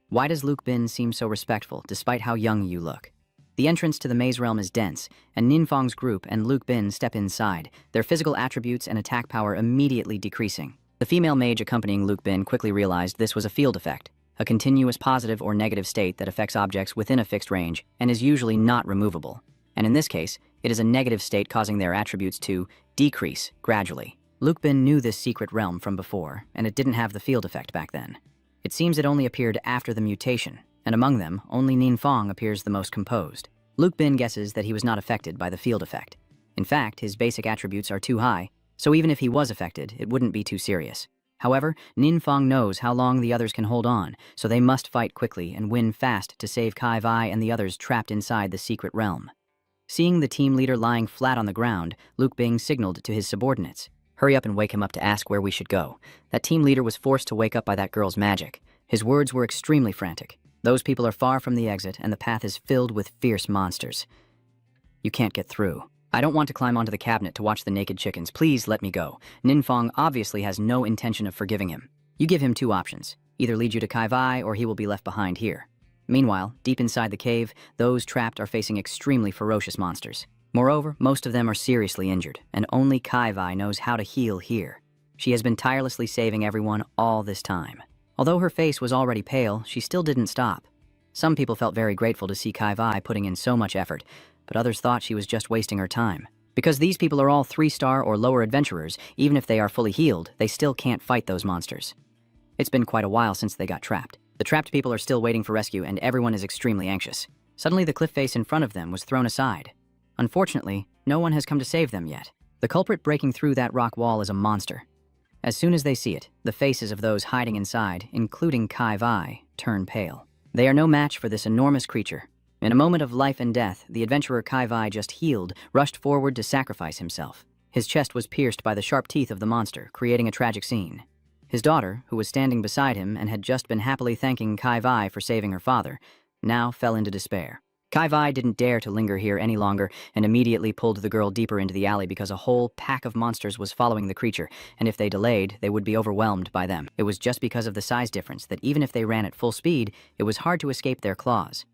Why does Luke Bin seem so respectful, despite how young you look? The entrance to the maze realm is dense, and Ninfang's group and Luke Bin step inside, their physical attributes and attack power immediately decreasing. The female mage accompanying Luke Bin quickly realized this was a field effect, a continuous positive or negative state that affects objects within a fixed range and is usually not removable. And in this case, it is a negative state causing their attributes to decrease gradually. Luke Bin knew this secret realm from before, and it didn't have the field effect back then. It seems it only appeared after the mutation, and among them, only Ninfang appears the most composed. Luke Bin guesses that he was not affected by the field effect. In fact, his basic attributes are too high, so even if he was affected, it wouldn't be too serious. However, Ninfang knows how long the others can hold on, so they must fight quickly and win fast to save Kai Vai and the others trapped inside the secret realm. Seeing the team leader lying flat on the ground, Luke Bing signaled to his subordinates, "Hurry up and wake him up to ask where we should go." That team leader was forced to wake up by that girl's magic. His words were extremely frantic. Those people are far from the exit, and the path is filled with fierce monsters. You can't get through. I don't want to climb onto the cabinet to watch the naked chickens. Please let me go. Ninfang obviously has no intention of forgiving him. You give him 2 options. Either lead you to Kai Vai, or he will be left behind here. Meanwhile, deep inside the cave, those trapped are facing extremely ferocious monsters. Moreover, most of them are seriously injured, and only Kai Vai knows how to heal here. She has been tirelessly saving everyone all this time. Although her face was already pale, she still didn't stop. Some people felt very grateful to see Kai Vai putting in so much effort, but others thought she was just wasting her time. Because these people are all 3-star or lower adventurers, even if they are fully healed, they still can't fight those monsters. It's been quite a while since they got trapped. The trapped people are still waiting for rescue, and everyone is extremely anxious. Suddenly, the cliff face in front of them was thrown aside. Unfortunately, no one has come to save them yet. The culprit breaking through that rock wall is a monster. As soon as they see it, the faces of those hiding inside, including Kai Vai, turn pale. They are no match for this enormous creature. In a moment of life and death, the adventurer Kai Vai, just healed, rushed forward to sacrifice himself. His chest was pierced by the sharp teeth of the monster, creating a tragic scene. His daughter, who was standing beside him and had just been happily thanking Kai Vai for saving her father, now fell into despair. Kai Vai didn't dare to linger here any longer and immediately pulled the girl deeper into the alley because a whole pack of monsters was following the creature, and if they delayed, they would be overwhelmed by them. It was just because of the size difference that even if they ran at full speed, it was hard to escape their claws.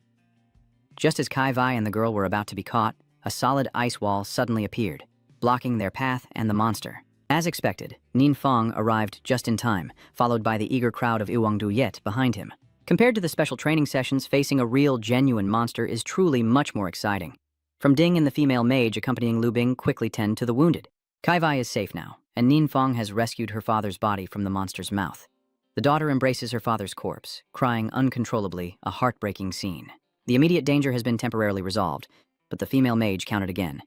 Just as Kai Vai and the girl were about to be caught, a solid ice wall suddenly appeared, blocking their path and the monster. As expected, Ninfang arrived just in time, followed by the eager crowd of Iwangdu Yet behind him. Compared to the special training sessions, facing a real, genuine monster is truly much more exciting. From Ding and the female mage accompanying Lu Bing quickly tend to the wounded. Kai Vai is safe now, and Ninfang has rescued her father's body from the monster's mouth. The daughter embraces her father's corpse, crying uncontrollably, a heartbreaking scene. The immediate danger has been temporarily resolved, but the female mage counted again.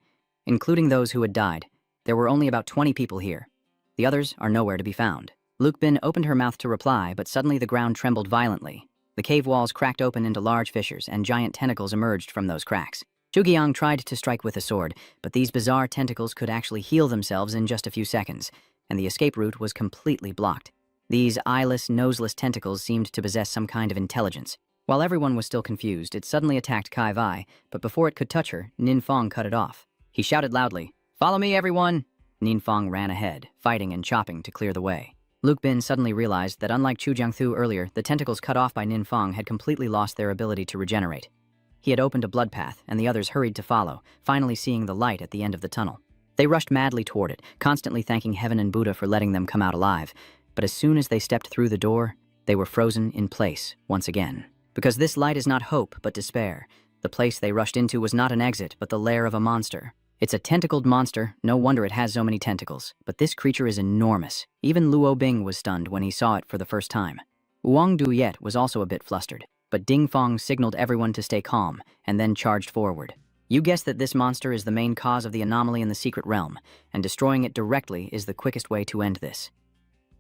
Including those who had died, there were only about 20 people here. The others are nowhere to be found. Luke Bin opened her mouth to reply, but suddenly the ground trembled violently. The cave walls cracked open into large fissures, and giant tentacles emerged from those cracks. Zhugiang tried to strike with a sword, but these bizarre tentacles could actually heal themselves in just a few seconds, and the escape route was completely blocked. These eyeless, noseless tentacles seemed to possess some kind of intelligence. While everyone was still confused, it suddenly attacked Kai Vai, but before it could touch her, Ninfang cut it off. He shouted loudly, "Follow me, everyone!" Ninfang ran ahead, fighting and chopping to clear the way. Luke Bin suddenly realized that unlike Chu Jiangthu earlier, the tentacles cut off by Ninfang had completely lost their ability to regenerate. He had opened a blood path, and the others hurried to follow, finally seeing the light at the end of the tunnel. They rushed madly toward it, constantly thanking heaven and Buddha for letting them come out alive. But as soon as they stepped through the door, they were frozen in place once again. Because this light is not hope, but despair. The place they rushed into was not an exit, but the lair of a monster. It's a tentacled monster, no wonder it has so many tentacles. But this creature is enormous. Even Luo Bing was stunned when he saw it for the first time. Wang Duyet was also a bit flustered, but Ding Fong signaled everyone to stay calm, and then charged forward. You guessed that this monster is the main cause of the anomaly in the secret realm, and destroying it directly is the quickest way to end this.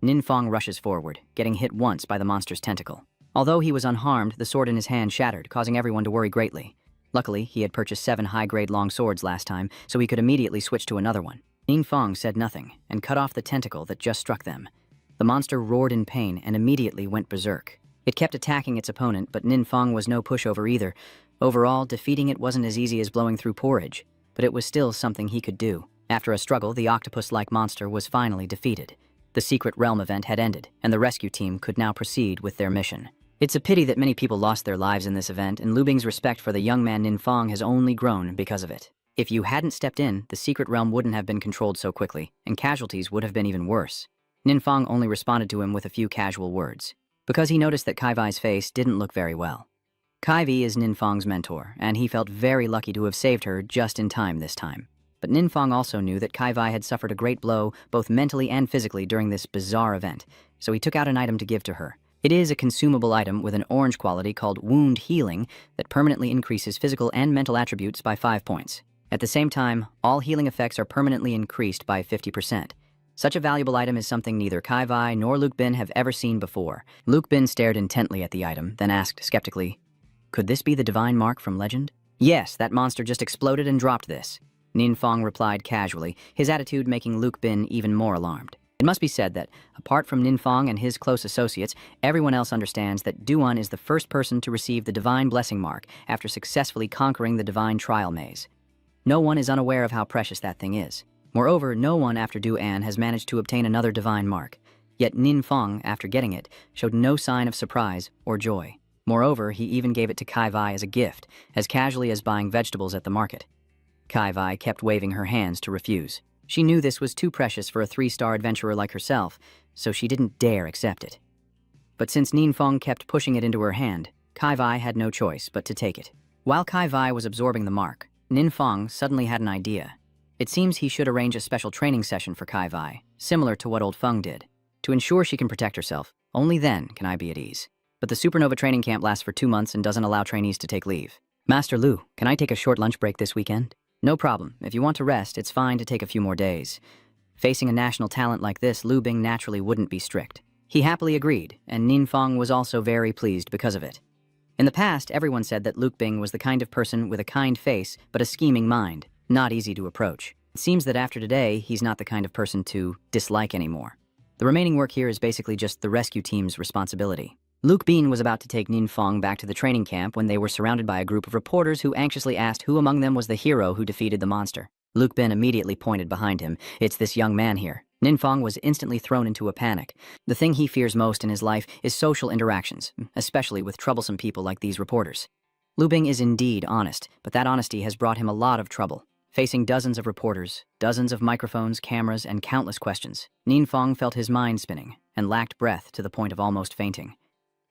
Nin Fong rushes forward, getting hit once by the monster's tentacle. Although he was unharmed, the sword in his hand shattered, causing everyone to worry greatly. Luckily, he had purchased 7 high-grade long swords last time, so he could immediately switch to another one. Nin Fong said nothing, and cut off the tentacle that just struck them. The monster roared in pain and immediately went berserk. It kept attacking its opponent, but Nin Fong was no pushover either. Overall, defeating it wasn't as easy as blowing through porridge, but it was still something he could do. After a struggle, the octopus-like monster was finally defeated. The Secret Realm event had ended, and the rescue team could now proceed with their mission. It's a pity that many people lost their lives in this event, and Lu Bing's respect for the young man Nin Fong has only grown because of it. If you hadn't stepped in, the Secret Realm wouldn't have been controlled so quickly, and casualties would have been even worse. Nin Fong only responded to him with a few casual words, because he noticed that Kai Vai's face didn't look very well. Kai Vi is Nin Fong's mentor, and he felt very lucky to have saved her just in time this time. But Nin Fong also knew that Kai Vi had suffered a great blow, both mentally and physically, during this bizarre event, so he took out an item to give to her. It is a consumable item with an orange quality called Wound Healing that permanently increases physical and mental attributes by 5 points. At the same time, all healing effects are permanently increased by 50%. Such a valuable item is something neither Kai Vi nor Luke Bin have ever seen before. Luke Bin stared intently at the item, then asked skeptically, "Could this be the divine mark from legend?" "Yes, that monster just exploded and dropped this." Nin Fong replied casually, his attitude making Luke Bin even more alarmed. It must be said that, apart from Nin Fong and his close associates, everyone else understands that Duan is the first person to receive the Divine Blessing Mark after successfully conquering the Divine Trial Maze. No one is unaware of how precious that thing is. Moreover, no one after Duan has managed to obtain another Divine Mark. Yet Nin Fong, after getting it, showed no sign of surprise or joy. Moreover, he even gave it to Kai Vi as a gift, as casually as buying vegetables at the market. Kai Vi kept waving her hands to refuse. She knew this was too precious for a 3-star adventurer like herself, so she didn't dare accept it. But since Nin Fong kept pushing it into her hand, Kai Vi had no choice but to take it. While Kai Vi was absorbing the mark, Nin Fong suddenly had an idea. It seems he should arrange a special training session for Kai Vi, similar to what old Feng did. To ensure she can protect herself, only then can I be at ease. But the Supernova training camp lasts for 2 months and doesn't allow trainees to take leave. "Master Lu, can I take a short lunch break this weekend?" "No problem. If you want to rest, it's fine to take a few more days." Facing a national talent like this, Lu Bing naturally wouldn't be strict. He happily agreed, and Nin Fong was also very pleased because of it. In the past, everyone said that Luke Bing was the kind of person with a kind face but a scheming mind, not easy to approach. It seems that after today, he's not the kind of person to dislike anymore. The remaining work here is basically just the rescue team's responsibility. Luke Bean was about to take Nin Fong back to the training camp when they were surrounded by a group of reporters who anxiously asked who among them was the hero who defeated the monster. Luke Bin immediately pointed behind him. "It's this young man here." Nin Fong was instantly thrown into a panic. The thing he fears most in his life is social interactions, especially with troublesome people like these reporters. Lu Bing is indeed honest, but that honesty has brought him a lot of trouble. Facing dozens of reporters, dozens of microphones, cameras, and countless questions, Nin Fong felt his mind spinning and lacked breath to the point of almost fainting.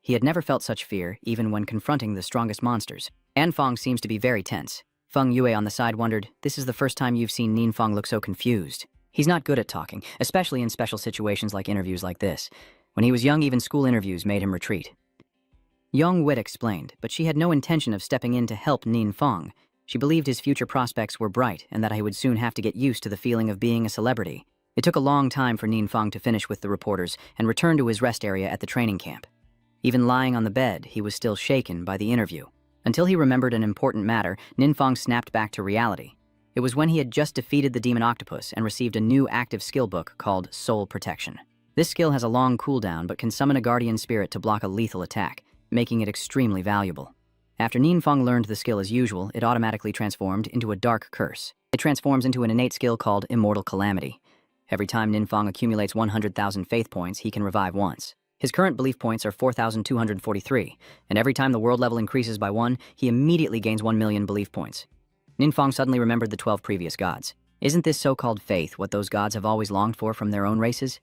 He had never felt such fear, even when confronting the strongest monsters. An Fong seems to be very tense. Feng Yue on the side wondered, "This is the first time you've seen Nin Fong look so confused." He's not good at talking, especially in special situations like interviews like this. When he was young, even school interviews made him retreat. Young Wit explained, but she had no intention of stepping in to help Nin Fong. She believed his future prospects were bright and that he would soon have to get used to the feeling of being a celebrity. It took a long time for Nin Fong to finish with the reporters and return to his rest area at the training camp. Even lying on the bed, he was still shaken by the interview. Until he remembered an important matter, Nin Fong snapped back to reality. It was when he had just defeated the demon octopus and received a new active skill book called Soul Protection. This skill has a long cooldown but can summon a guardian spirit to block a lethal attack, making it extremely valuable. After Nin Fong learned the skill as usual, it automatically transformed into a dark curse. It transforms into an innate skill called Immortal Calamity. Every time Nin Fong accumulates 100,000 faith points, he can revive once. His current belief points are 4,243, and every time the world level increases by 1, he immediately gains 1 million belief points. Nin Fong suddenly remembered the 12 previous gods. Isn't this so-called faith what those gods have always longed for from their own races?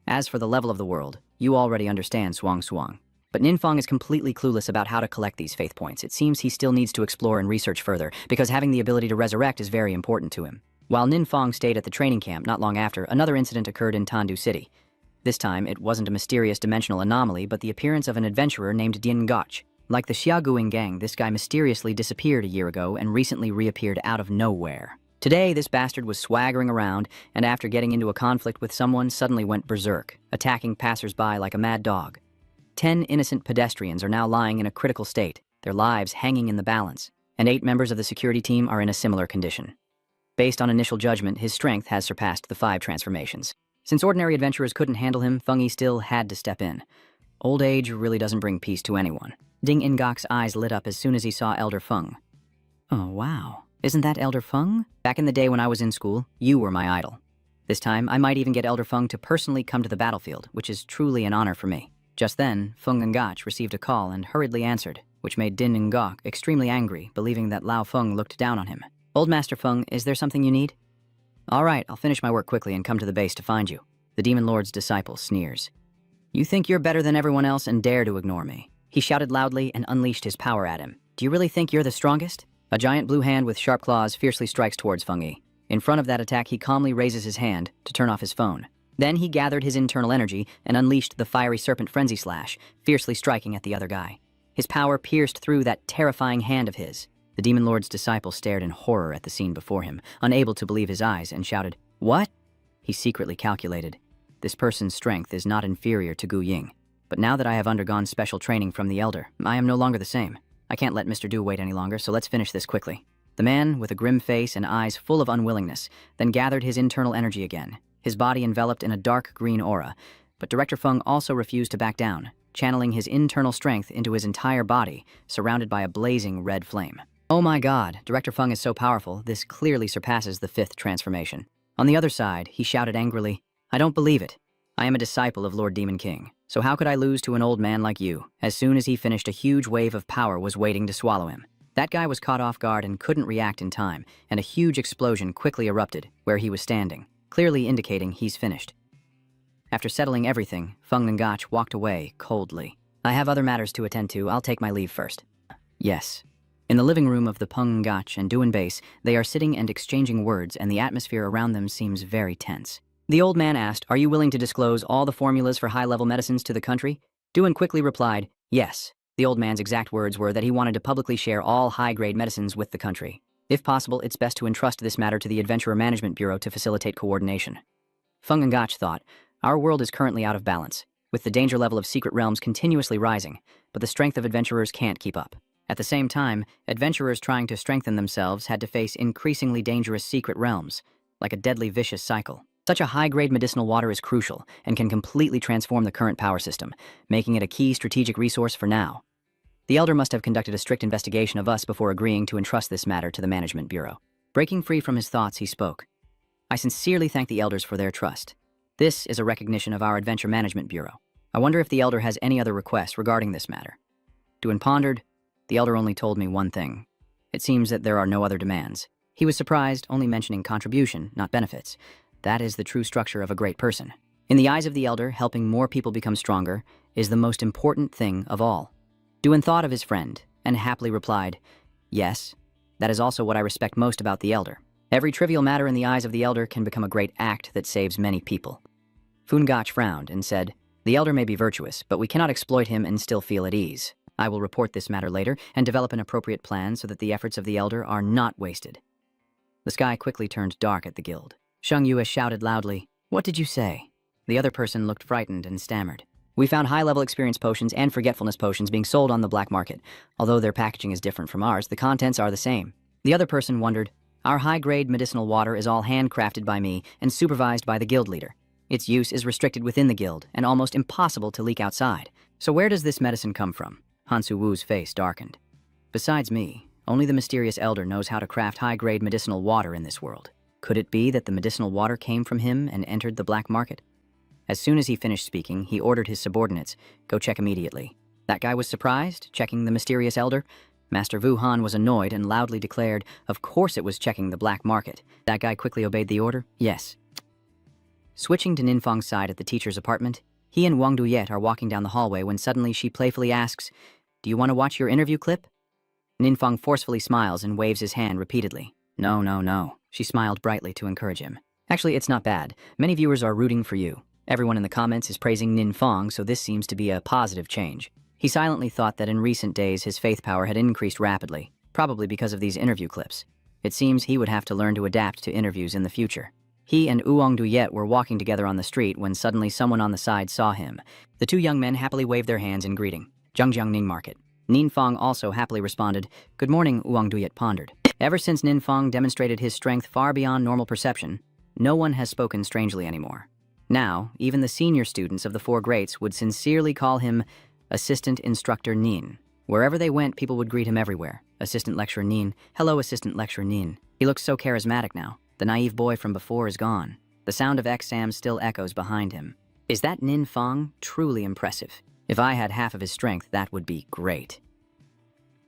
As for the level of the world, you already understand Swang Swang. But Ninfeng is completely clueless about how to collect these faith points. It seems he still needs to explore and research further, because having the ability to resurrect is very important to him. While Ninfeng stayed at the training camp not long after, another incident occurred in Tandu City. This time, it wasn't a mysterious dimensional anomaly, but the appearance of an adventurer named Dian Gotch. Like the Xiaoguing gang, this guy mysteriously disappeared a year ago and recently reappeared out of nowhere. Today, this bastard was swaggering around, and after getting into a conflict with someone, suddenly went berserk, attacking passers-by like a mad dog. 10 innocent pedestrians are now lying in a critical state, their lives hanging in the balance, and 8 members of the security team are in a similar condition. Based on initial judgment, his strength has surpassed the 5 transformations. Since ordinary adventurers couldn't handle him, Fengyi still had to step in. Old age really doesn't bring peace to anyone. Ding Ingok's eyes lit up as soon as he saw Elder Feng. Oh, wow. Isn't that Elder Feng? Back in the day when I was in school, you were my idol. This time, I might even get Elder Feng to personally come to the battlefield, which is truly an honor for me. Just then, Feng Ngach received a call and hurriedly answered, which made Din Ngok extremely angry, believing that Lao Feng looked down on him. Old Master Feng, is there something you need? All right, I'll finish my work quickly and come to the base to find you. The Demon Lord's disciple sneers. You think you're better than everyone else and dare to ignore me. He shouted loudly and unleashed his power at him. Do you really think you're the strongest? A giant blue hand with sharp claws fiercely strikes towards Fengyi. In front of that attack, he calmly raises his hand to turn off his phone. Then he gathered his internal energy and unleashed the fiery serpent frenzy slash, fiercely striking at the other guy. His power pierced through that terrifying hand of his. The Demon Lord's disciple stared in horror at the scene before him, unable to believe his eyes, and shouted, "What?" He secretly calculated. This person's strength is not inferior to Gu Ying. But now that I have undergone special training from the Elder, I am no longer the same. I can't let Mr. Du wait any longer, so let's finish this quickly. The man, with a grim face and eyes full of unwillingness, then gathered his internal energy again, his body enveloped in a dark green aura. But Director Feng also refused to back down, channeling his internal strength into his entire body, surrounded by a blazing red flame. Oh my god, Director Feng is so powerful, this clearly surpasses the 5th transformation. On the other side, he shouted angrily, I don't believe it. I am a disciple of Lord Demon King, so how could I lose to an old man like you? As soon as he finished, a huge wave of power was waiting to swallow him. That guy was caught off guard and couldn't react in time, and a huge explosion quickly erupted where he was standing, clearly indicating he's finished. After settling everything, Feng Ngach walked away coldly. I have other matters to attend to, I'll take my leave first. Yes. In the living room of the Peng Ngach and Duan base, they are sitting and exchanging words, and the atmosphere around them seems very tense. The old man asked, are you willing to disclose all the formulas for high-level medicines to the country? Duan quickly replied, yes. The old man's exact words were that he wanted to publicly share all high-grade medicines with the country. If possible, it's best to entrust this matter to the Adventurer Management Bureau to facilitate coordination. Feng Ngach thought, our world is currently out of balance, with the danger level of secret realms continuously rising, but the strength of adventurers can't keep up. At the same time, adventurers trying to strengthen themselves had to face increasingly dangerous secret realms, like a deadly vicious cycle. Such a high-grade medicinal water is crucial and can completely transform the current power system, making it a key strategic resource for now. The Elder must have conducted a strict investigation of us before agreeing to entrust this matter to the Management Bureau. Breaking free from his thoughts, he spoke. I sincerely thank the Elders for their trust. This is a recognition of our Adventure Management Bureau. I wonder if the Elder has any other requests regarding this matter. Duan pondered. The Elder only told me one thing. It seems that there are no other demands. He was surprised, only mentioning contribution, not benefits. That is the true structure of a great person. In the eyes of the Elder, helping more people become stronger is the most important thing of all. Duan thought of his friend and happily replied, yes, that is also what I respect most about the Elder. Every trivial matter in the eyes of the Elder can become a great act that saves many people. Fungach frowned and said, the Elder may be virtuous, but we cannot exploit him and still feel at ease. I will report this matter later and develop an appropriate plan so that the efforts of the Elder are not wasted. The sky quickly turned dark at the guild. Sheng Yue shouted loudly, what did you say? The other person looked frightened and stammered. We found high-level experience potions and forgetfulness potions being sold on the black market. Although their packaging is different from ours, the contents are the same. The other person wondered, our high-grade medicinal water is all handcrafted by me and supervised by the guild leader. Its use is restricted within the guild and almost impossible to leak outside. So where does this medicine come from? Hansu Wu's face darkened. Besides me, only the mysterious Elder knows how to craft high-grade medicinal water in this world. Could it be that the medicinal water came from him and entered the black market? As soon as he finished speaking, he ordered his subordinates, go check immediately. That guy was surprised, checking the mysterious Elder. Master Vu Han was annoyed and loudly declared, of course it was checking the black market. That guy quickly obeyed the order. Yes. Switching to Ninfang's side at the teacher's apartment, he and Wang Duyet are walking down the hallway when suddenly she playfully asks, "Do you want to watch your interview clip?" Ninfang forcefully smiles and waves his hand repeatedly. No, no, no. She smiled brightly to encourage him. Actually, it's not bad. Many viewers are rooting for you. Everyone in the comments is praising Ninfang, so this seems to be a positive change. He silently thought that in recent days his faith power had increased rapidly, probably because of these interview clips. It seems he would have to learn to adapt to interviews in the future. He and Wang Duyet were walking together on the street when suddenly someone on the side saw him. The two young men happily waved their hands in greeting. Zhangjiang Ning Market. Ninfang also happily responded, "Good morning," Wang Duyet pondered. Ever since Ninfang demonstrated his strength far beyond normal perception, no one has spoken strangely anymore. Now, even the senior students of the four greats would sincerely call him Assistant Instructor Nin. Wherever they went, people would greet him everywhere. Assistant Lecturer Nin. Hello, Assistant Lecturer Nin. He looks so charismatic now. The naive boy from before is gone. The sound of exams still echoes behind him. Is that Ninfang? Truly impressive. If I had half of his strength, that would be great.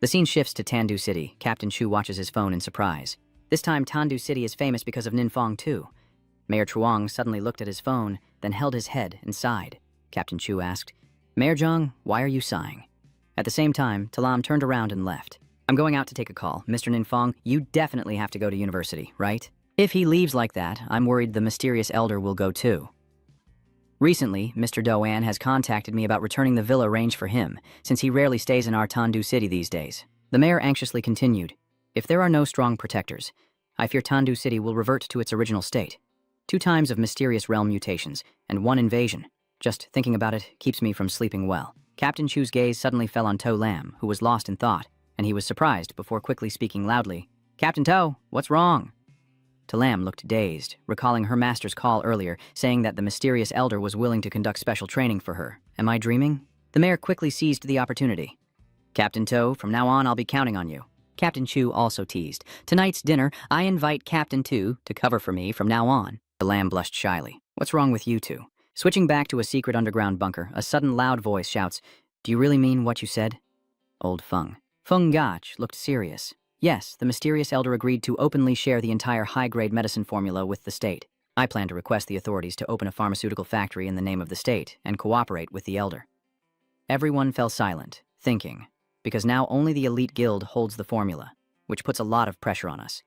The scene shifts to Tandu City. Captain Chu watches his phone in surprise. This time, Tandu City is famous because of Ninfang too. Mayor Chuang suddenly looked at his phone, then held his head and sighed. Captain Chu asked, "Mayor Zhang, why are you sighing?" At the same time, Talam turned around and left. "I'm going out to take a call. Mr. Ninfang, you definitely have to go to university, right? If he leaves like that, I'm worried the mysterious elder will go too." Recently, Mr. Doan has contacted me about returning the villa arranged for him, since he rarely stays in our Tandu City these days. The mayor anxiously continued, "If there are no strong protectors, I fear Tandu City will revert to its original state. 2 times of mysterious realm mutations, and 1 invasion. Just thinking about it keeps me from sleeping well." Captain Chu's gaze suddenly fell on To Lam, who was lost in thought, and he was surprised before quickly speaking loudly. "Captain To, what's wrong?" To Lam looked dazed, recalling her master's call earlier, saying that the mysterious elder was willing to conduct special training for her. Am I dreaming? The mayor quickly seized the opportunity. "Captain To, from now on I'll be counting on you." Captain Chu also teased. "Tonight's dinner, I invite Captain Tu to cover for me from now on." The lamb blushed shyly. "What's wrong with you two?" Switching back to a secret underground bunker, a sudden loud voice shouts, "Do you really mean what you said?" Old Feng. Feng Gach looked serious. Yes, the mysterious elder agreed to openly share the entire high-grade medicine formula with the state. I plan to request the authorities to open a pharmaceutical factory in the name of the state and cooperate with the elder. Everyone fell silent, thinking, because now only the elite guild holds the formula, which puts a lot of pressure on us.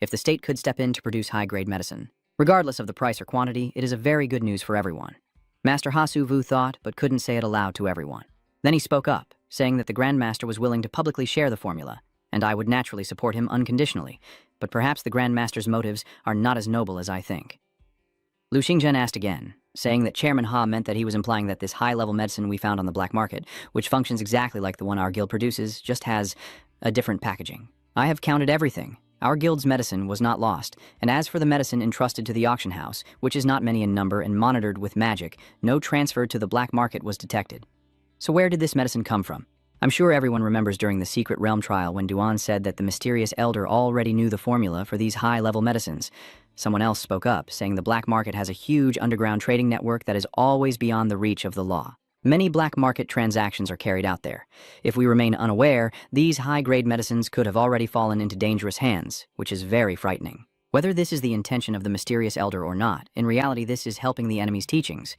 If the state could step in to produce high-grade medicine, regardless of the price or quantity, it is a very good news for everyone. Master Hasu Vu thought, but couldn't say it aloud to everyone. Then he spoke up, saying that the Grandmaster was willing to publicly share the formula, and I would naturally support him unconditionally, but perhaps the Grandmaster's motives are not as noble as I think. Lu Xingzhen asked again, saying that Chairman Ha meant that he was implying that this high-level medicine we found on the black market, which functions exactly like the one our guild produces, just has a different packaging. I have counted everything. Our guild's medicine was not lost, and as for the medicine entrusted to the auction house, which is not many in number and monitored with magic, no transfer to the black market was detected. So where did this medicine come from? I'm sure everyone remembers during the Secret Realm trial when Duan said that the mysterious elder already knew the formula for these high-level medicines. Someone else spoke up, saying the black market has a huge underground trading network that is always beyond the reach of the law. Many black market transactions are carried out there. If we remain unaware, these high-grade medicines could have already fallen into dangerous hands, which is very frightening. Whether this is the intention of the mysterious elder or not, in reality this is helping the enemy's teachings.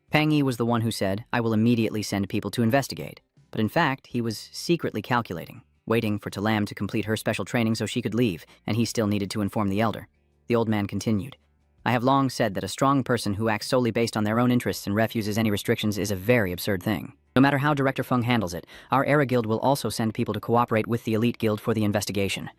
Pang Yi was the one who said, "I will immediately send people to investigate." But in fact, he was secretly calculating, waiting for Talam to complete her special training so she could leave, and he still needed to inform the elder. The old man continued, "I have long said that a strong person who acts solely based on their own interests and refuses any restrictions is a very absurd thing. No matter how Director Feng handles it, our Era Guild will also send people to cooperate with the Elite Guild for the investigation.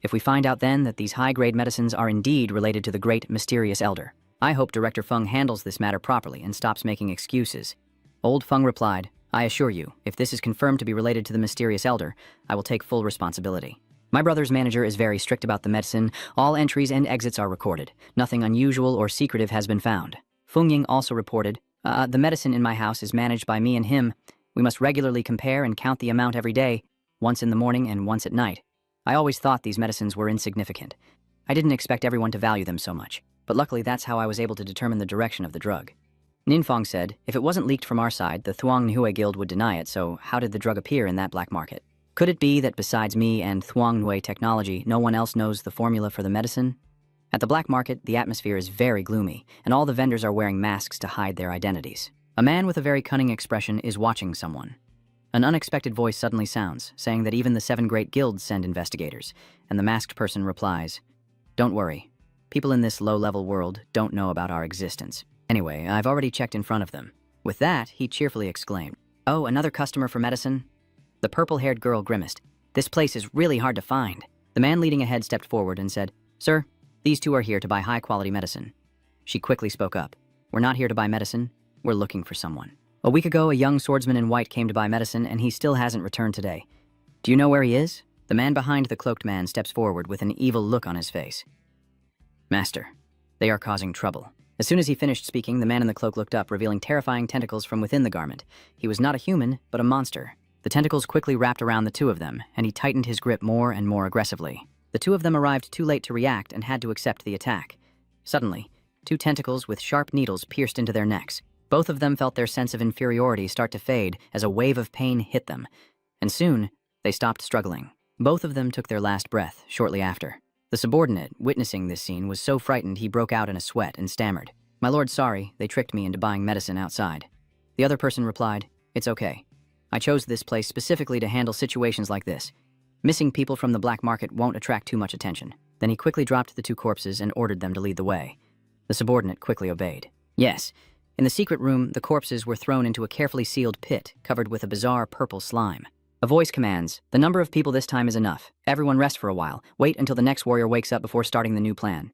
If we find out then that these high-grade medicines are indeed related to the great mysterious elder, I hope Director Feng handles this matter properly and stops making excuses." Old Feng replied, "I assure you, if this is confirmed to be related to the mysterious elder, I will take full responsibility. My brother's manager is very strict about the medicine. All entries and exits are recorded. Nothing unusual or secretive has been found." Feng Ying also reported, "The medicine in my house is managed by me and him. We must regularly compare and count the amount every day, once in the morning and once at night. I always thought these medicines were insignificant. I didn't expect everyone to value them so much, but luckily that's how I was able to determine the direction of the drug." Ninfang said, "If it wasn't leaked from our side, the Thuong Nhui Guild would deny it, so how did the drug appear in that black market?" Could it be that besides me and Thuangnui technology, no one else knows the formula for the medicine? At the black market, the atmosphere is very gloomy, and all the vendors are wearing masks to hide their identities. A man with a very cunning expression is watching someone. An unexpected voice suddenly sounds, saying that even the 7 great guilds send investigators, and the masked person replies, "Don't worry. People in this low-level world don't know about our existence. Anyway, I've already checked in front of them." With that, he cheerfully exclaimed, "Oh, another customer for medicine?" The purple-haired girl grimaced. "This place is really hard to find." The man leading ahead stepped forward and said, "Sir, these 2 are here to buy high-quality medicine." She quickly spoke up, "We're not here to buy medicine. We're looking for someone. A week ago, a young swordsman in white came to buy medicine, and he still hasn't returned today. Do you know where he is?" The man behind the cloaked man steps forward with an evil look on his face. "Master, they are causing trouble." As soon as he finished speaking, the man in the cloak looked up, revealing terrifying tentacles from within the garment. He was not a human, but a monster. The tentacles quickly wrapped around the 2 of them, and he tightened his grip more and more aggressively. The 2 of them arrived too late to react and had to accept the attack. Suddenly, 2 tentacles with sharp needles pierced into their necks. Both of them felt their sense of inferiority start to fade as a wave of pain hit them, and soon, they stopped struggling. Both of them took their last breath shortly after. The subordinate, witnessing this scene, was so frightened he broke out in a sweat and stammered, "My lord, sorry, they tricked me into buying medicine outside." The other person replied, "It's okay. I chose this place specifically to handle situations like this. Missing people from the black market won't attract too much attention." Then he quickly dropped the 2 corpses and ordered them to lead the way. The subordinate quickly obeyed. Yes, in the secret room, the corpses were thrown into a carefully sealed pit covered with a bizarre purple slime. A voice commands, "The number of people this time is enough. Everyone rest for a while. Wait until the next warrior wakes up before starting the new plan.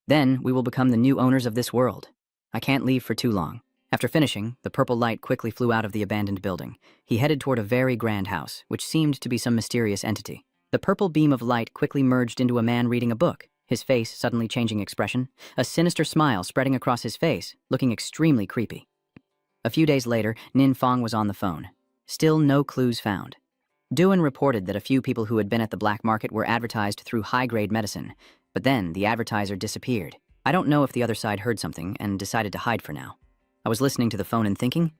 Then we will become the new owners of this world. I can't leave for too long." After finishing, the purple light quickly flew out of the abandoned building. He headed toward a very grand house, which seemed to be some mysterious entity. The purple beam of light quickly merged into a man reading a book, his face suddenly changing expression, a sinister smile spreading across his face, looking extremely creepy. A few days later, Nin Fong was on the phone. Still no clues found. Duan reported that a few people who had been at the black market were advertised through high-grade medicine, but then the advertiser disappeared. I don't know if the other side heard something and decided to hide for now. I was listening to the phone and thinking.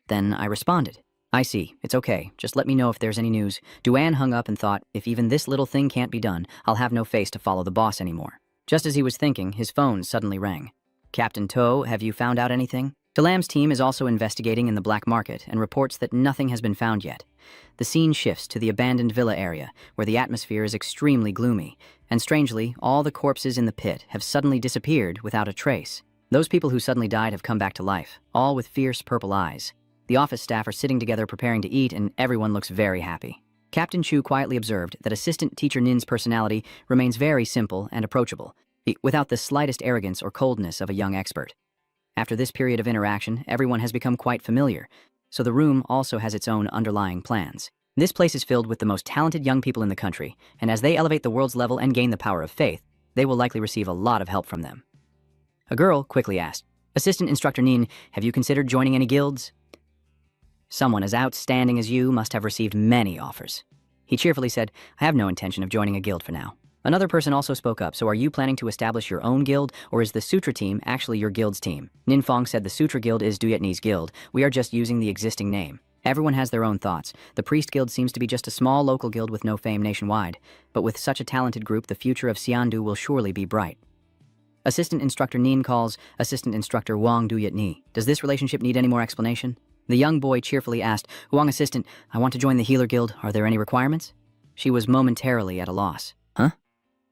Then I responded, "I see, it's okay, just let me know if there's any news." Duan hung up and thought, if even this little thing can't be done, I'll have no face to follow the boss anymore. Just as he was thinking, his phone suddenly rang. "Captain To, have you found out anything?" Delam's team is also investigating in the black market and reports that nothing has been found yet. The scene shifts to the abandoned villa area, where the atmosphere is extremely gloomy, and strangely, all the corpses in the pit have suddenly disappeared without a trace. Those people who suddenly died have come back to life, all with fierce purple eyes. The office staff are sitting together preparing to eat, and everyone looks very happy. Captain Chu quietly observed that Assistant Teacher Nin's personality remains very simple and approachable, without the slightest arrogance or coldness of a young expert. After this period of interaction, everyone has become quite familiar, so the room also has its own underlying plans. This place is filled with the most talented young people in the country, and as they elevate the world's level and gain the power of faith, they will likely receive a lot of help from them. A girl quickly asked, "Assistant Instructor Nin, have you considered joining any guilds?" "Someone as outstanding as you must have received many offers." He cheerfully said, "I have no intention of joining a guild for now." Another person also spoke up, "So are you planning to establish your own guild, or is the Sutra team actually your guild's team?" Nin Fong said, "The Sutra guild is Duyetni's guild. We are just using the existing name." Everyone has their own thoughts. The Priest Guild seems to be just a small local guild with no fame nationwide, but with such a talented group, the future of Xiandu will surely be bright. Assistant Instructor Nin calls Assistant Instructor Wang Duyetni. "Does this relationship need any more explanation?" The young boy cheerfully asked, "Wang Assistant, I want to join the Healer Guild. Are there any requirements?" She was momentarily at a loss. "Huh?"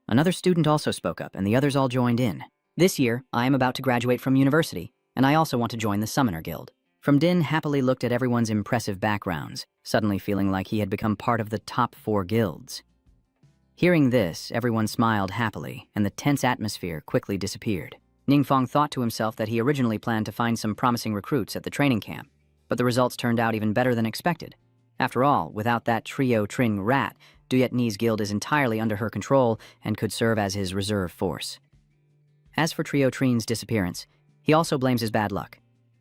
Another student also spoke up, and the others all joined in. "This year, I am about to graduate from university, and I also want to join the Summoner Guild." From Din happily looked at everyone's impressive backgrounds, suddenly feeling like he had become part of the top 4 guilds. Hearing this, everyone smiled happily, and the tense atmosphere quickly disappeared. Ningfang thought to himself that he originally planned to find some promising recruits at the training camp, but the results turned out even better than expected. After all, without that trio Tring rat, Duyetni's guild is entirely under her control and could serve as his reserve force. As for Trio Trin's disappearance, he also blames his bad luck.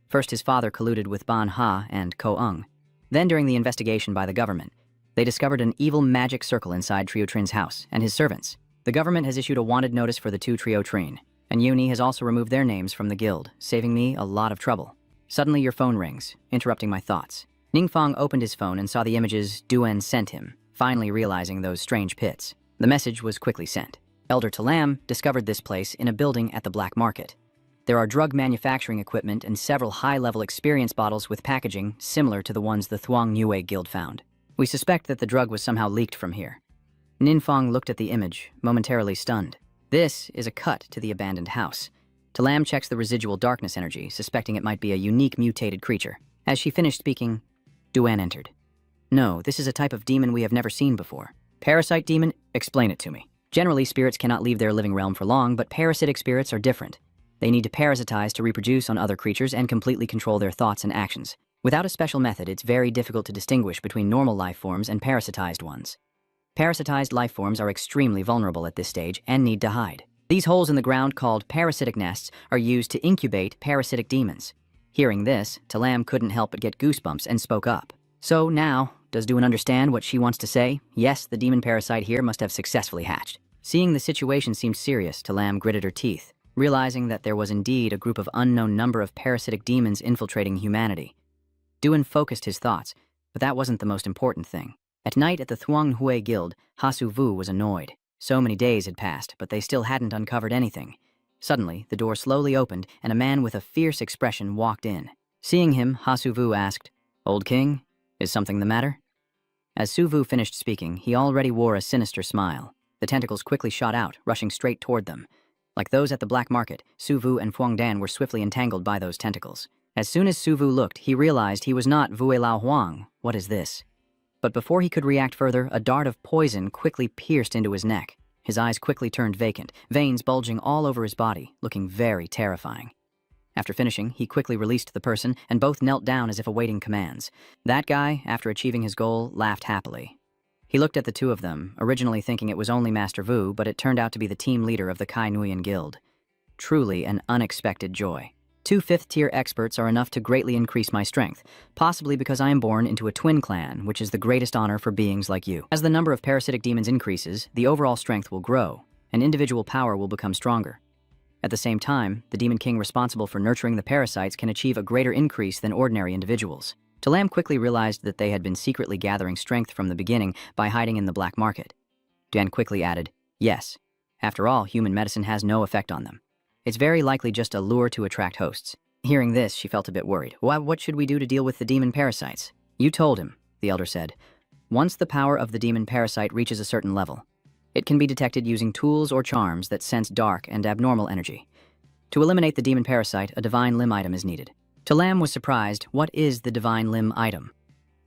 First, his father colluded with Ban Ha and Ko Ung. Then, during the investigation by the government, they discovered an evil magic circle inside Trio Trin's house and his servants. The government has issued a wanted notice for the 2 Trio Trin, and Uni has also removed their names from the guild, saving me a lot of trouble. Suddenly, your phone rings, interrupting my thoughts. Ningfang opened his phone and saw the images Duan sent him, finally realizing those strange pits. The message was quickly sent. Elder Talam discovered this place in a building at the black market. There are drug manufacturing equipment and several high-level experience bottles with packaging similar to the ones the Thuong Niue Guild found. We suspect that the drug was somehow leaked from here. Ninfong looked at the image, momentarily stunned. This is a cut to the abandoned house. Talam checks the residual darkness energy, suspecting it might be a unique mutated creature. As she finished speaking, Duan entered. No, this is a type of demon we have never seen before. Parasite demon? Explain it to me. Generally, spirits cannot leave their living realm for long, but parasitic spirits are different. They need to parasitize to reproduce on other creatures and completely control their thoughts and actions. Without a special method, it's very difficult to distinguish between normal life forms and parasitized ones. Parasitized life forms are extremely vulnerable at this stage and need to hide. These holes in the ground, called parasitic nests, are used to incubate parasitic demons. Hearing this, Talam couldn't help but get goosebumps and spoke up. So now, does Duan understand what she wants to say? Yes, the demon parasite here must have successfully hatched. Seeing the situation seemed serious, Talam gritted her teeth, realizing that there was indeed a group of unknown number of parasitic demons infiltrating humanity. Duan focused his thoughts, but that wasn't the most important thing. At night at the Thuong Hui Guild, Hasu Vu was annoyed. So many days had passed, but they still hadn't uncovered anything. Suddenly, the door slowly opened, and a man with a fierce expression walked in. Seeing him, Hasu Vu asked, "Old King, is something the matter?" As Su Vu finished speaking, he already wore a sinister smile. The tentacles quickly shot out, rushing straight toward them. Like those at the black market, Su Vu and Phuong Dan were swiftly entangled by those tentacles. As soon as Su Vu looked, he realized he was not Vue Lao Huang. What is this? But before he could react further, a dart of poison quickly pierced into his neck. His eyes quickly turned vacant, veins bulging all over his body, looking very terrifying. After finishing, he quickly released the person, and both knelt down as if awaiting commands. That guy, after achieving his goal, laughed happily. He looked at the two of them, originally thinking it was only Master Vu, but it turned out to be the team leader of the Kai Nuyen Guild. Truly an unexpected joy. 2 fifth-tier experts are enough to greatly increase my strength, possibly because I am born into a twin clan, which is the greatest honor for beings like you. As the number of parasitic demons increases, the overall strength will grow, and individual power will become stronger. At the same time, the Demon King responsible for nurturing the parasites can achieve a greater increase than ordinary individuals. Talam quickly realized that they had been secretly gathering strength from the beginning by hiding in the black market. Dan quickly added, "Yes. After all, human medicine has no effect on them. It's very likely just a lure to attract hosts." Hearing this, she felt a bit worried. What should we do to deal with the demon parasites? You told him, the elder said. Once the power of the demon parasite reaches a certain level, it can be detected using tools or charms that sense dark and abnormal energy. To eliminate the demon parasite, a divine limb item is needed. Talam was surprised. What is the divine limb item?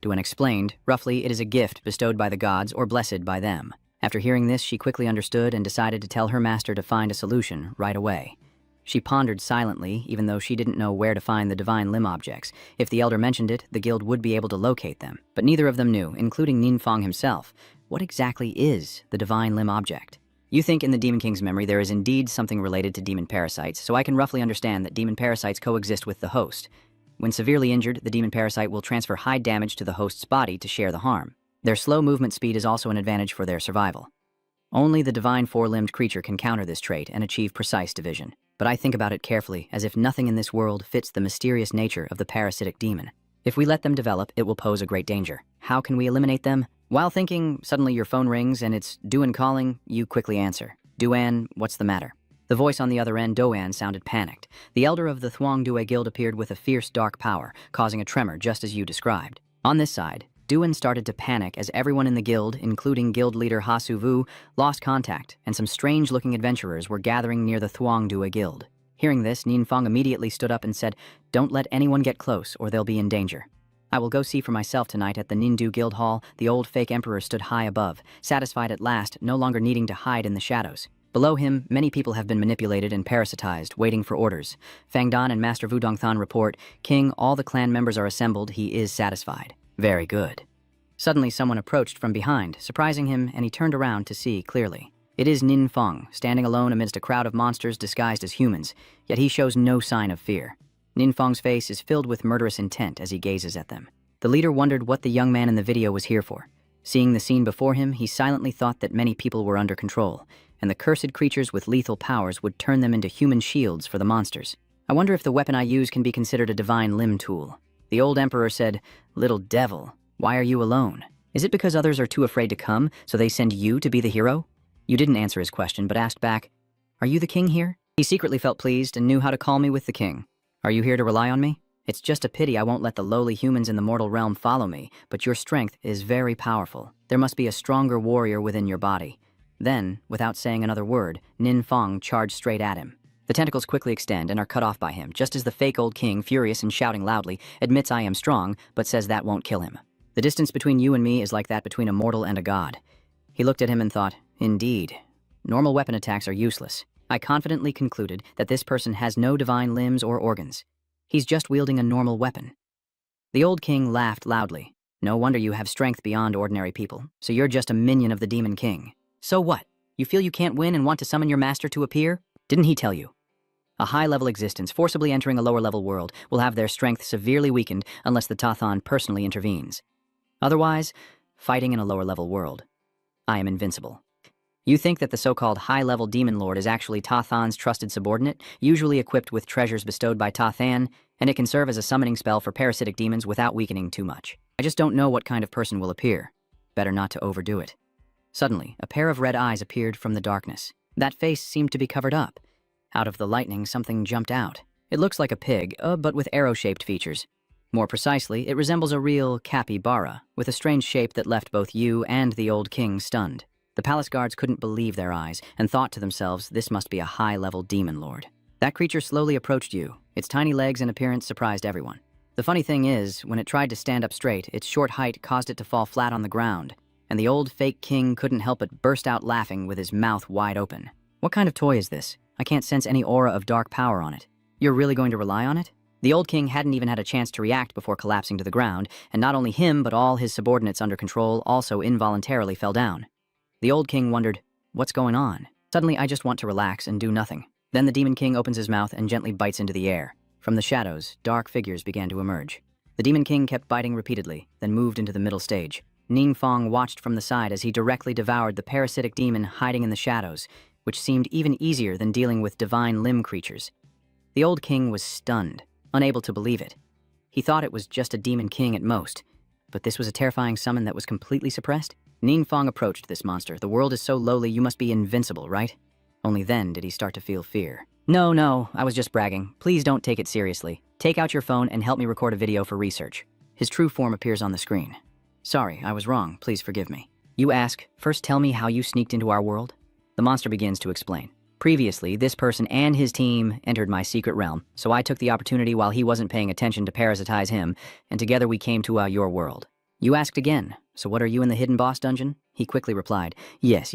Duan explained, roughly, it is a gift bestowed by the gods or blessed by them. After hearing this, she quickly understood and decided to tell her master to find a solution right away. She pondered silently, even though she didn't know where to find the divine limb objects. If the elder mentioned it, the guild would be able to locate them. But neither of them knew, including Ninfong himself. What exactly is the divine limb object? You think in the Demon King's memory there is indeed something related to demon parasites, so I can roughly understand that demon parasites coexist with the host. When severely injured, the demon parasite will transfer high damage to the host's body to share the harm. Their slow movement speed is also an advantage for their survival. Only the divine four-limbed creature can counter this trait and achieve precise division. But I think about it carefully, as if nothing in this world fits the mysterious nature of the parasitic demon. If we let them develop, it will pose a great danger. How can we eliminate them? While thinking, suddenly your phone rings and it's Duan calling. You quickly answer. Duan, what's the matter? The voice on the other end, Doan, sounded panicked. The elder of the Thuong Due Guild appeared with a fierce dark power, causing a tremor just as you described. On this side, Duan started to panic as everyone in the guild, including guild leader Hasu Vu, lost contact, and some strange-looking adventurers were gathering near the Thuong Due Guild. Hearing this, Ninfong immediately stood up and said, "Don't let anyone get close, or they'll be in danger." I will go see for myself tonight at the Nindu Guild Hall. The old fake emperor stood high above, satisfied at last, no longer needing to hide in the shadows. Below him, many people have been manipulated and parasitized, waiting for orders. Fangdan and Master Wudongthan report, "King, all the clan members are assembled. He is satisfied." Very good. Suddenly someone approached from behind, surprising him, and he turned around to see clearly. It is Ninfong, standing alone amidst a crowd of monsters disguised as humans, yet he shows no sign of fear. Ninfong's face is filled with murderous intent as he gazes at them. The leader wondered what the young man in the video was here for. Seeing the scene before him, he silently thought that many people were under control, and the cursed creatures with lethal powers would turn them into human shields for the monsters. I wonder if the weapon I use can be considered a divine limb tool. The old emperor said, "Little devil, why are you alone?" Is it because others are too afraid to come, so they send you to be the hero? You didn't answer his question, but asked back, "Are you the king here?" He secretly felt pleased and knew how to call me with the king. "Are you here to rely on me? It's just a pity I won't let the lowly humans in the mortal realm follow me, but your strength is very powerful. There must be a stronger warrior within your body." Then, without saying another word, Ninfeng charged straight at him. The tentacles quickly extend and are cut off by him, just as the fake old king, furious and shouting loudly, admits I am strong, but says that won't kill him. "The distance between you and me is like that between a mortal and a god." He looked at him and thought, indeed. Normal weapon attacks are useless. I confidently concluded that this person has no divine limbs or organs. He's just wielding a normal weapon. The old king laughed loudly. "No wonder you have strength beyond ordinary people, so you're just a minion of the demon king. So what? You feel you can't win and want to summon your master to appear? Didn't he tell you? A high-level existence forcibly entering a lower-level world will have their strength severely weakened unless the Tathan personally intervenes. Otherwise, fighting in a lower-level world, I am invincible." You think that the so-called high-level demon lord is actually Tathan's trusted subordinate, usually equipped with treasures bestowed by Tathan, and it can serve as a summoning spell for parasitic demons without weakening too much. I just don't know what kind of person will appear. Better not to overdo it. Suddenly, a pair of red eyes appeared from the darkness. That face seemed to be covered up. Out of the lightning, something jumped out. It looks like a pig, but with arrow-shaped features. More precisely, it resembles a real capybara, with a strange shape that left both you and the old king stunned. The palace guards couldn't believe their eyes and thought to themselves, this must be a high-level demon lord. That creature slowly approached you. Its tiny legs and appearance surprised everyone. The funny thing is, when it tried to stand up straight, its short height caused it to fall flat on the ground, and the old fake king couldn't help but burst out laughing with his mouth wide open. "What kind of toy is this? I can't sense any aura of dark power on it. You're really going to rely on it?" The old king hadn't even had a chance to react before collapsing to the ground, and not only him but all his subordinates under control also involuntarily fell down. The old king wondered, what's going on? Suddenly, I just want to relax and do nothing. Then the demon king opens his mouth and gently bites into the air. From the shadows, dark figures began to emerge. The demon king kept biting repeatedly, then moved into the middle stage. Ninfeng watched from the side as he directly devoured the parasitic demon hiding in the shadows, which seemed even easier than dealing with divine limb creatures. The old king was stunned, unable to believe it. He thought it was just a demon king at most, but this was a terrifying summon that was completely suppressed? Ninfeng approached this monster. "The world is so lowly, you must be invincible, right?" Only then did he start to feel fear. No, I was just bragging. Please don't take it seriously. Take out your phone and help me record a video for research." His true form appears on the screen. "Sorry, I was wrong. Please forgive me." You ask, "First tell me how you sneaked into our world?" The monster begins to explain. "Previously, this person and his team entered my secret realm, so I took the opportunity while he wasn't paying attention to parasitize him, and together we came to your world." You asked again, "So what are you in the hidden boss dungeon?" He quickly replied, Yes,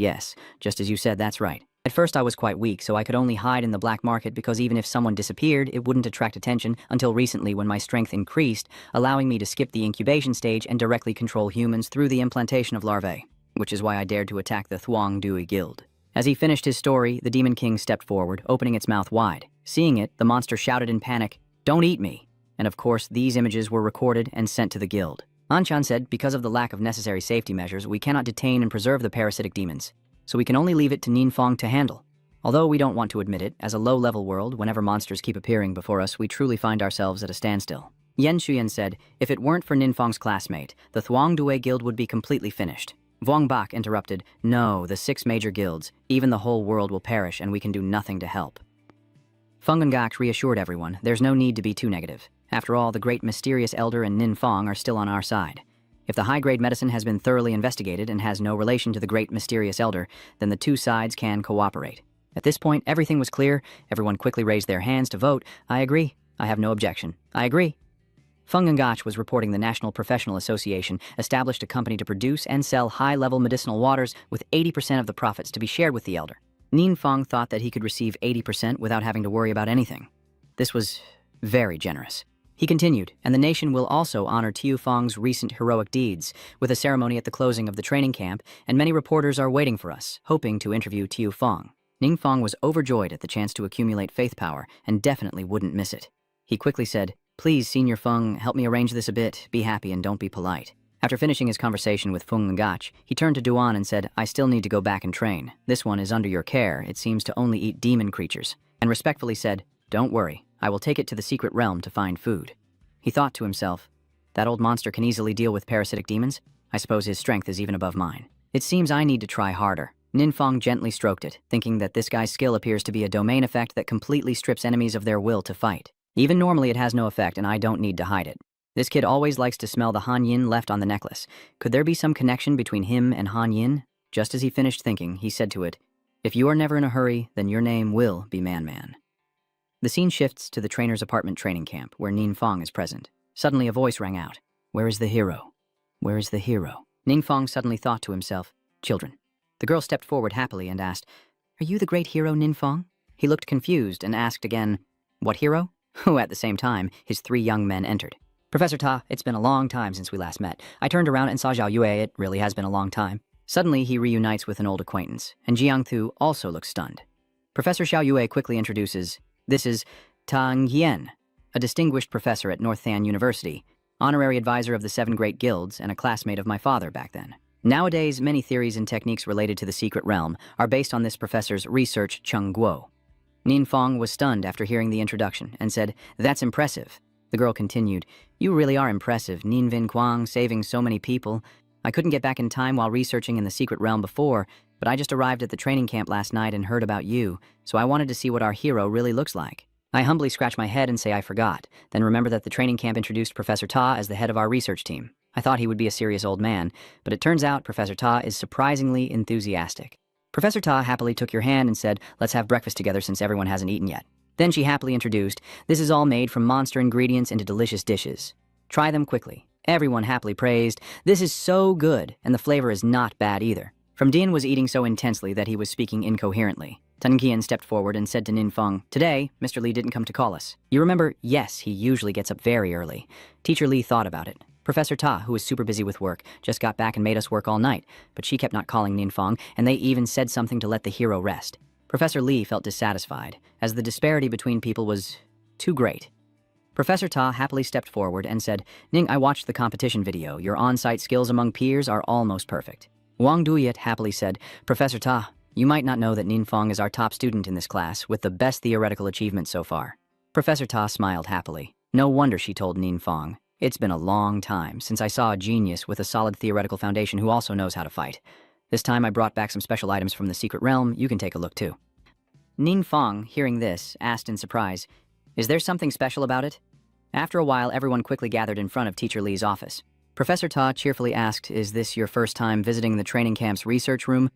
just as you said, that's right. At first I was quite weak, so I could only hide in the black market because even if someone disappeared, it wouldn't attract attention until recently when my strength increased, allowing me to skip the incubation stage and directly control humans through the implantation of larvae, which is why I dared to attack the Thuong Dui Guild." As he finished his story, the Demon King stepped forward, opening its mouth wide. Seeing it, the monster shouted in panic, "Don't eat me!" And of course, these images were recorded and sent to the guild. Anshan said, "Because of the lack of necessary safety measures, we cannot detain and preserve the parasitic demons, so we can only leave it to Ninfeng to handle. Although we don't want to admit it, as a low-level world, whenever monsters keep appearing before us, we truly find ourselves at a standstill." Yen Shuyan said, "If it weren't for Ninfeng's classmate, the Thuong Dui Guild would be completely finished." Vuong Bak interrupted, "No, the 6 major guilds, even the whole world will perish and we can do nothing to help." Fungangak reassured everyone, there's no need to be too negative. After all, the great mysterious elder and Ninfeng are still on our side. If the high-grade medicine has been thoroughly investigated and has no relation to the great mysterious elder, then the two sides can cooperate. At this point, everything was clear. Everyone quickly raised their hands to vote. "I agree. I have no objection. I agree." Fungangach was reporting the National Professional Association established a company to produce and sell high-level medicinal waters with 80% of the profits to be shared with the elder. Ninfeng thought that he could receive 80% without having to worry about anything. This was very generous. He continued, "And the nation will also honor Tiu Feng's recent heroic deeds with a ceremony at the closing of the training camp, and many reporters are waiting for us, hoping to interview Tiu Feng." Ninfeng was overjoyed at the chance to accumulate faith power and definitely wouldn't miss it. He quickly said, "Please, Senior Feng, help me arrange this a bit. Be happy and don't be polite." After finishing his conversation with Feng Ngach, he turned to Duan and said, "I still need to go back and train. This one is under your care. It seems to only eat demon creatures." And respectfully said, "Don't worry. I will take it to the secret realm to find food." He thought to himself, that old monster can easily deal with parasitic demons. I suppose his strength is even above mine. It seems I need to try harder. Ninfong gently stroked it, thinking that this guy's skill appears to be a domain effect that completely strips enemies of their will to fight. Even normally it has no effect and I don't need to hide it. This kid always likes to smell the Han Yin left on the necklace. Could there be some connection between him and Han Yin? Just as he finished thinking, he said to it, "If you are never in a hurry, then your name will be Man-Man." The scene shifts to the trainer's apartment training camp, where Ninfong is present. Suddenly a voice rang out. "Where is the hero? Where is the hero?" Ninfong suddenly thought to himself, "Children." The girl stepped forward happily and asked, "Are you the great hero, Ninfong?" He looked confused and asked again, "What hero?" At the same time, his 3 young men entered. "Professor Ta, it's been a long time since we last met. I turned around and saw Zhao Yue. It really has been a long time." Suddenly, he reunites with an old acquaintance, and Jiang Thu also looks stunned. Professor Zhao Yue quickly introduces, "This is Tang Hien, a distinguished professor at Northan University, honorary advisor of the 7 great guilds, and a classmate of my father back then. Nowadays, many theories and techniques related to the secret realm are based on this professor's research Chung Guo." Ninfong was stunned after hearing the introduction and said, "That's impressive." The girl continued, "You really are impressive, Ninvin Quang, saving so many people. I couldn't get back in time while researching in the secret realm before, but I just arrived at the training camp last night and heard about you, so I wanted to see what our hero really looks like. I humbly scratch my head and say I forgot, then remember that the training camp introduced Professor Ta as the head of our research team. I thought he would be a serious old man, but it turns out Professor Ta is surprisingly enthusiastic. Professor Ta happily took your hand and said, 'Let's have breakfast together since everyone hasn't eaten yet.' Then she happily introduced, 'This is all made from monster ingredients into delicious dishes. Try them quickly.' Everyone happily praised, 'This is so good, and the flavor is not bad either.' From Dian was eating so intensely that he was speaking incoherently. Tan Qian stepped forward and said to Ninfeng, 'Today, Mr. Li didn't come to call us. You remember, yes, he usually gets up very early.' Teacher Li thought about it. Professor Ta, who was super busy with work, just got back and made us work all night, but she kept not calling Ninfeng, and they even said something to let the hero rest. Professor Li felt dissatisfied, as the disparity between people was too great. Professor Ta happily stepped forward and said, 'Ning, I watched the competition video. Your on-site skills among peers are almost perfect.' Wang Duyet happily said, 'Professor Ta, you might not know that Ninfeng is our top student in this class, with the best theoretical achievement so far.' Professor Ta smiled happily. No wonder she told Ninfeng, 'It's been a long time since I saw a genius with a solid theoretical foundation who also knows how to fight. This time I brought back some special items from the secret realm. You can take a look too.' Ninfeng, hearing this, asked in surprise, 'Is there something special about it?' After a while, everyone quickly gathered in front of Teacher Li's office. Professor Ta cheerfully asked, 'Is this your first time visiting the training camp's research room?'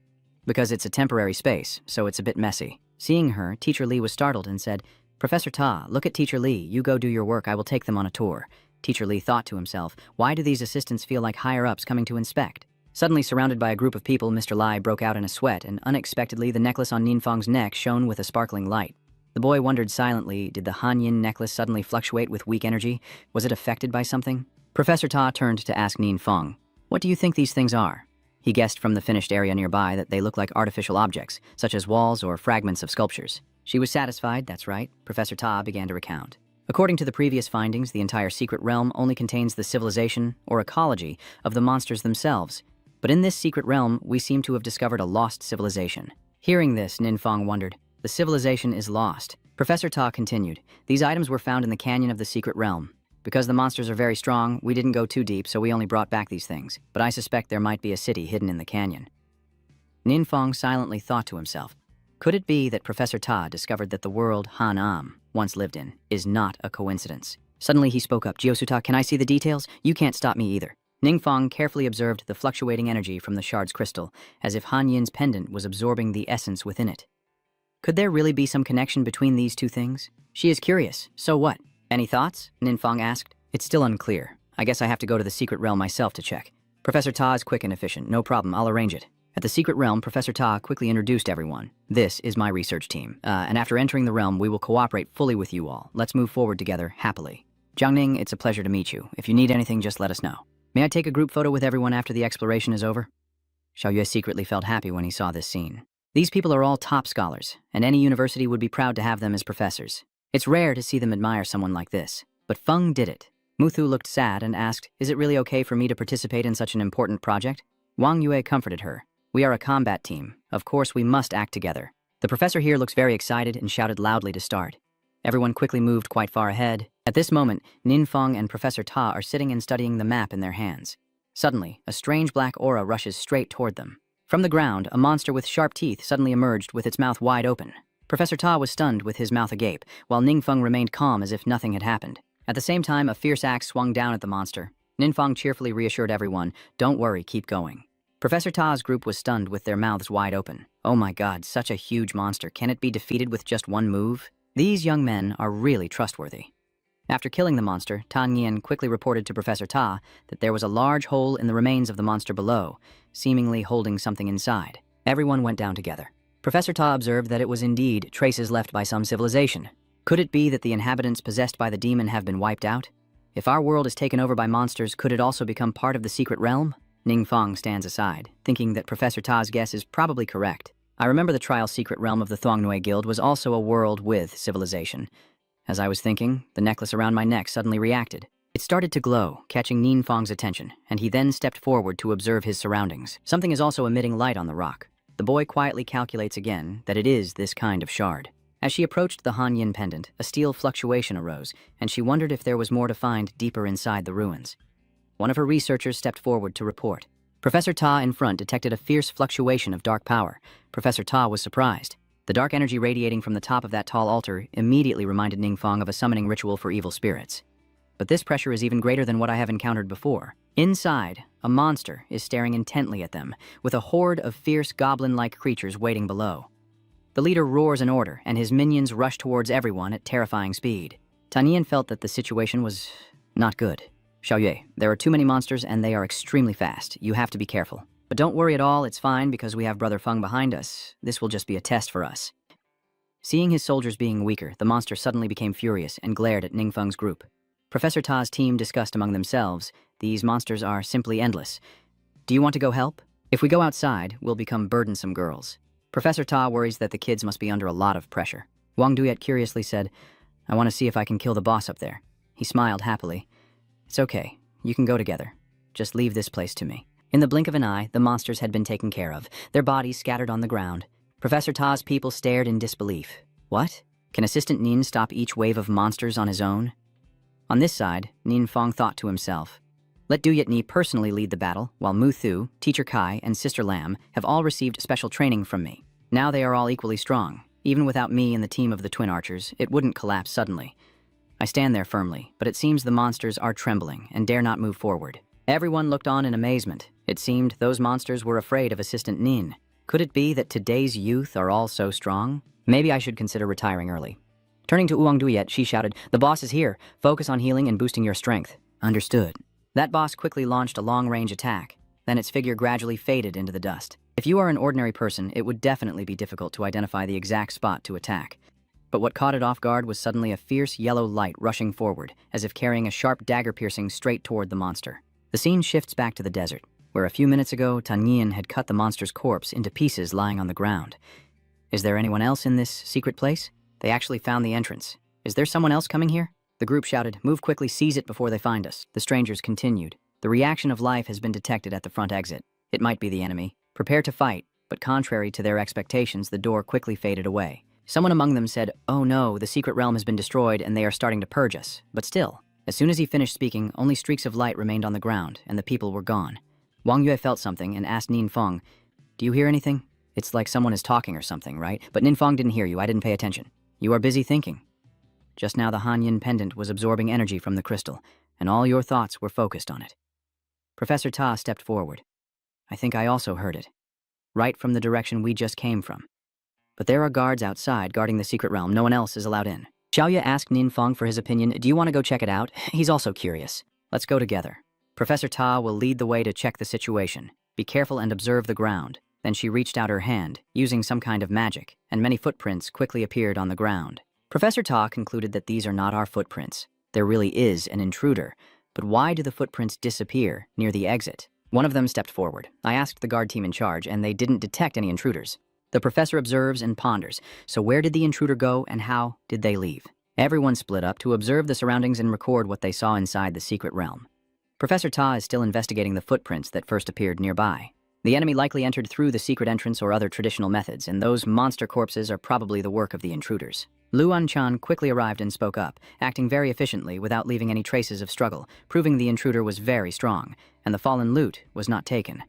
Because it's a temporary space, so it's a bit messy. Seeing her, Teacher Li was startled and said, 'Professor Ta, look at Teacher Li. You go do your work. I will take them on a tour.' Teacher Li thought to himself, 'Why do these assistants feel like higher-ups coming to inspect?' Suddenly surrounded by a group of people, Mr. Lai broke out in a sweat, and unexpectedly the necklace on Ninfeng's neck shone with a sparkling light. The boy wondered silently, did the Han Yin necklace suddenly fluctuate with weak energy? Was it affected by something? Professor Ta turned to ask Ninfeng, 'What do you think these things are?' He guessed from the finished area nearby that they look like artificial objects, such as walls or fragments of sculptures. She was satisfied, that's right. Professor Ta began to recount. According to the previous findings, the entire secret realm only contains the civilization, or ecology, of the monsters themselves. But in this secret realm, we seem to have discovered a lost civilization. Hearing this, Ninfeng wondered, 'The civilization is lost.' Professor Ta continued, 'These items were found in the canyon of the secret realm. Because the monsters are very strong, we didn't go too deep, so we only brought back these things. But I suspect there might be a city hidden in the canyon.' Ninfeng silently thought to himself, could it be that Professor Ta discovered that the world Han Am once lived in is not a coincidence? Suddenly he spoke up, 'Jiosuta, can I see the details? You can't stop me either.' Ninfeng carefully observed the fluctuating energy from the shard's crystal, as if Han Yin's pendant was absorbing the essence within it. Could there really be some connection between these two things? She is curious, so what? Any thoughts? Ninfeng asked. It's still unclear. I guess I have to go to the secret realm myself to check. Professor Ta is quick and efficient. No problem, I'll arrange it. At the secret realm, Professor Ta quickly introduced everyone. This is my research team, and after entering the realm, we will cooperate fully with you all. Let's move forward together, happily. Jiangning, it's a pleasure to meet you. If you need anything, just let us know. May I take a group photo with everyone after the exploration is over? Xiaoyue secretly felt happy when he saw this scene. These people are all top scholars, and any university would be proud to have them as professors. It's rare to see them admire someone like this, but Feng did it. Muthu looked sad and asked, "Is it really okay for me to participate in such an important project?" Wang Yue comforted her. "We are a combat team. Of course, we must act together." The professor here looks very excited and shouted loudly to start. Everyone quickly moved quite far ahead. At this moment, Ninfeng and Professor Ta are sitting and studying the map in their hands. Suddenly, a strange black aura rushes straight toward them. From the ground, a monster with sharp teeth suddenly emerged with its mouth wide open. Professor Ta was stunned with his mouth agape, while Ningfeng remained calm as if nothing had happened. At the same time, a fierce axe swung down at the monster. Ningfeng cheerfully reassured everyone, "Don't worry, keep going." Professor Ta's group was stunned with their mouths wide open. Oh my god, such a huge monster. Can it be defeated with just one move? These young men are really trustworthy. After killing the monster, Tan Yin quickly reported to Professor Ta that there was a large hole in the remains of the monster below, seemingly holding something inside. Everyone went down together. Professor Ta observed that it was indeed traces left by some civilization. Could it be that the inhabitants possessed by the demon have been wiped out? If our world is taken over by monsters, could it also become part of the secret realm? Ningfeng stands aside, thinking that Professor Ta's guess is probably correct. I remember the trial secret realm of the Thuangnui Guild was also a world with civilization. As I was thinking, the necklace around my neck suddenly reacted. It started to glow, catching Ningfeng's attention, and he then stepped forward to observe his surroundings. Something is also emitting light on the rock. The boy quietly calculates again that it is this kind of shard. As she approached the Hanyin pendant, a steel fluctuation arose, and she wondered if there was more to find deeper inside the ruins. One of her researchers stepped forward to report. Professor Ta in front detected a fierce fluctuation of dark power. Professor Ta was surprised. The dark energy radiating from the top of that tall altar immediately reminded Ningfeng of a summoning ritual for evil spirits. But this pressure is even greater than what I have encountered before. Inside, a monster is staring intently at them, with a horde of fierce goblin-like creatures waiting below. The leader roars an order, and his minions rush towards everyone at terrifying speed. Tan Yin felt that the situation was not good. "Xiaoyue, there are too many monsters and they are extremely fast. You have to be careful. But don't worry at all, it's fine because we have Brother Feng behind us. This will just be a test for us." Seeing his soldiers being weaker, the monster suddenly became furious and glared at Ningfeng's group. Professor Ta's team discussed among themselves, "These monsters are simply endless. Do you want to go help? If we go outside, we'll become burdensome girls." Professor Ta worries that the kids must be under a lot of pressure. Wang Duyet curiously said, "I want to see if I can kill the boss up there." He smiled happily. "It's okay. You can go together. Just leave this place to me." In the blink of an eye, the monsters had been taken care of, their bodies scattered on the ground. Professor Ta's people stared in disbelief. What? Can Assistant Nin stop each wave of monsters on his own? On this side, Ningfeng thought to himself, "Let Duyet Ni personally lead the battle, while Mu Thu, Teacher Kai, and Sister Lam have all received special training from me. Now they are all equally strong. Even without me and the team of the twin archers, it wouldn't collapse suddenly. I stand there firmly, but it seems the monsters are trembling and dare not move forward." Everyone looked on in amazement. It seemed those monsters were afraid of Assistant Nin. Could it be that today's youth are all so strong? Maybe I should consider retiring early. Turning to Uang Duyet, she shouted, "The boss is here. Focus on healing and boosting your strength." Understood. That boss quickly launched a long-range attack. Then its figure gradually faded into the dust. If you are an ordinary person, it would definitely be difficult to identify the exact spot to attack. But what caught it off guard was suddenly a fierce yellow light rushing forward, as if carrying a sharp dagger piercing straight toward the monster. The scene shifts back to the desert, where a few minutes ago, Tan Yin had cut the monster's corpse into pieces lying on the ground. Is there anyone else in this secret place? They actually found the entrance. Is there someone else coming here? The group shouted, "Move quickly, seize it before they find us." The strangers continued. The reaction of life has been detected at the front exit. It might be the enemy. Prepare to fight, but contrary to their expectations, the door quickly faded away. Someone among them said, "Oh no, the secret realm has been destroyed and they are starting to purge us." But still, as soon as he finished speaking, only streaks of light remained on the ground, and the people were gone. Wang Yue felt something and asked Ningfeng, "Do you hear anything? It's like someone is talking or something, right?" But Ningfeng didn't hear you. I didn't pay attention. You are busy thinking. Just now the Hanyin pendant was absorbing energy from the crystal, and all your thoughts were focused on it. Professor Ta stepped forward. "I think I also heard it. Right from the direction we just came from. But there are guards outside guarding the secret realm. No one else is allowed in." Xiaoye asked Ningfeng for his opinion. "Do you want to go check it out? He's also curious." "Let's go together. Professor Ta will lead the way to check the situation. Be careful and observe the ground." Then she reached out her hand, using some kind of magic, and many footprints quickly appeared on the ground. Professor Ta concluded that these are not our footprints. There really is an intruder. But why do the footprints disappear near the exit? One of them stepped forward. I asked the guard team in charge, and they didn't detect any intruders. The professor observes and ponders. So where did the intruder go, and how did they leave? Everyone split up to observe the surroundings and record what they saw inside the secret realm. Professor Ta is still investigating the footprints that first appeared nearby. The enemy likely entered through the secret entrance or other traditional methods, and those monster corpses are probably the work of the intruders. Luan Chan quickly arrived and spoke up, acting very efficiently without leaving any traces of struggle, proving the intruder was very strong, and the fallen loot was not taken.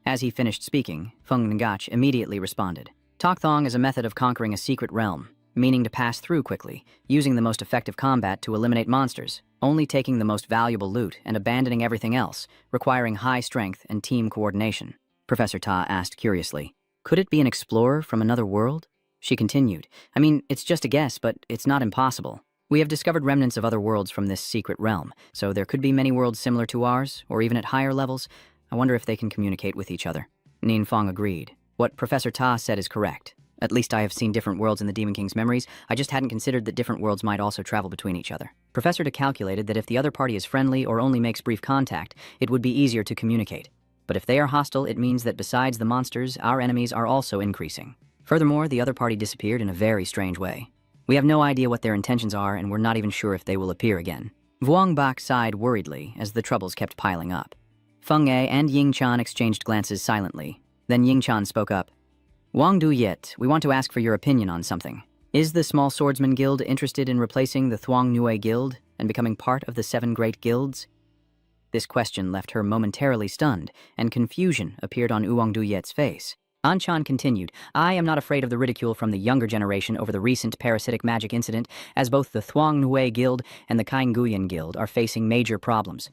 As he finished speaking, Feng Ngach immediately responded. Tokthong is a method of conquering a secret realm, meaning to pass through quickly, using the most effective combat to eliminate monsters, only taking the most valuable loot and abandoning everything else, requiring high strength and team coordination. Professor Ta asked curiously, "Could it be an explorer from another world?" She continued, "I mean, it's just a guess, but it's not impossible. We have discovered remnants of other worlds from this secret realm, so there could be many worlds similar to ours, or even at higher levels. I wonder if they can communicate with each other." Nin Fong agreed. What Professor Ta said is correct. At least I have seen different worlds in the Demon King's memories. I just hadn't considered that different worlds might also travel between each other. Professor Ta calculated that if the other party is friendly or only makes brief contact, it would be easier to communicate. But if they are hostile, it means that besides the monsters, our enemies are also increasing. Furthermore, the other party disappeared in a very strange way. We have no idea what their intentions are, and we're not even sure if they will appear again. Vuong Bak sighed worriedly as the troubles kept piling up. Feng Ye and Ying Chan exchanged glances silently. Then Ying Chan spoke up. "Wang Du Yet, we want to ask for your opinion on something. Is the Small Swordsman Guild interested in replacing the Thuong Nue Guild and becoming part of the 7 Great Guilds?" This question left her momentarily stunned, and confusion appeared on Wang Du Yet's face. An Chan continued, "I am not afraid of the ridicule from the younger generation over the recent parasitic magic incident, as both the Thuong Nue Guild and the Kainguyan Guild are facing major problems.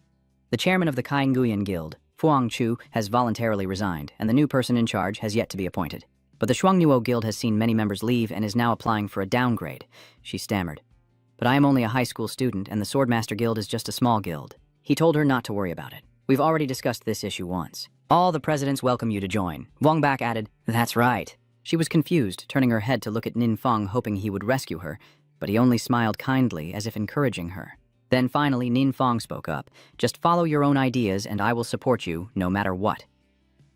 The chairman of the Kainguyan Guild, Fuang Chu, has voluntarily resigned, and the new person in charge has yet to be appointed. But the Shuangnuo Guild has seen many members leave and is now applying for a downgrade," she stammered. "But I am only a high school student, and the Swordmaster Guild is just a small guild." He told her not to worry about it. "We've already discussed this issue once. All the presidents welcome you to join." Wang Bak added, "That's right." She was confused, turning her head to look at Nin Fong, hoping he would rescue her, but he only smiled kindly, as if encouraging her. Then finally, Nin Fong spoke up. "Just follow your own ideas, and I will support you, no matter what."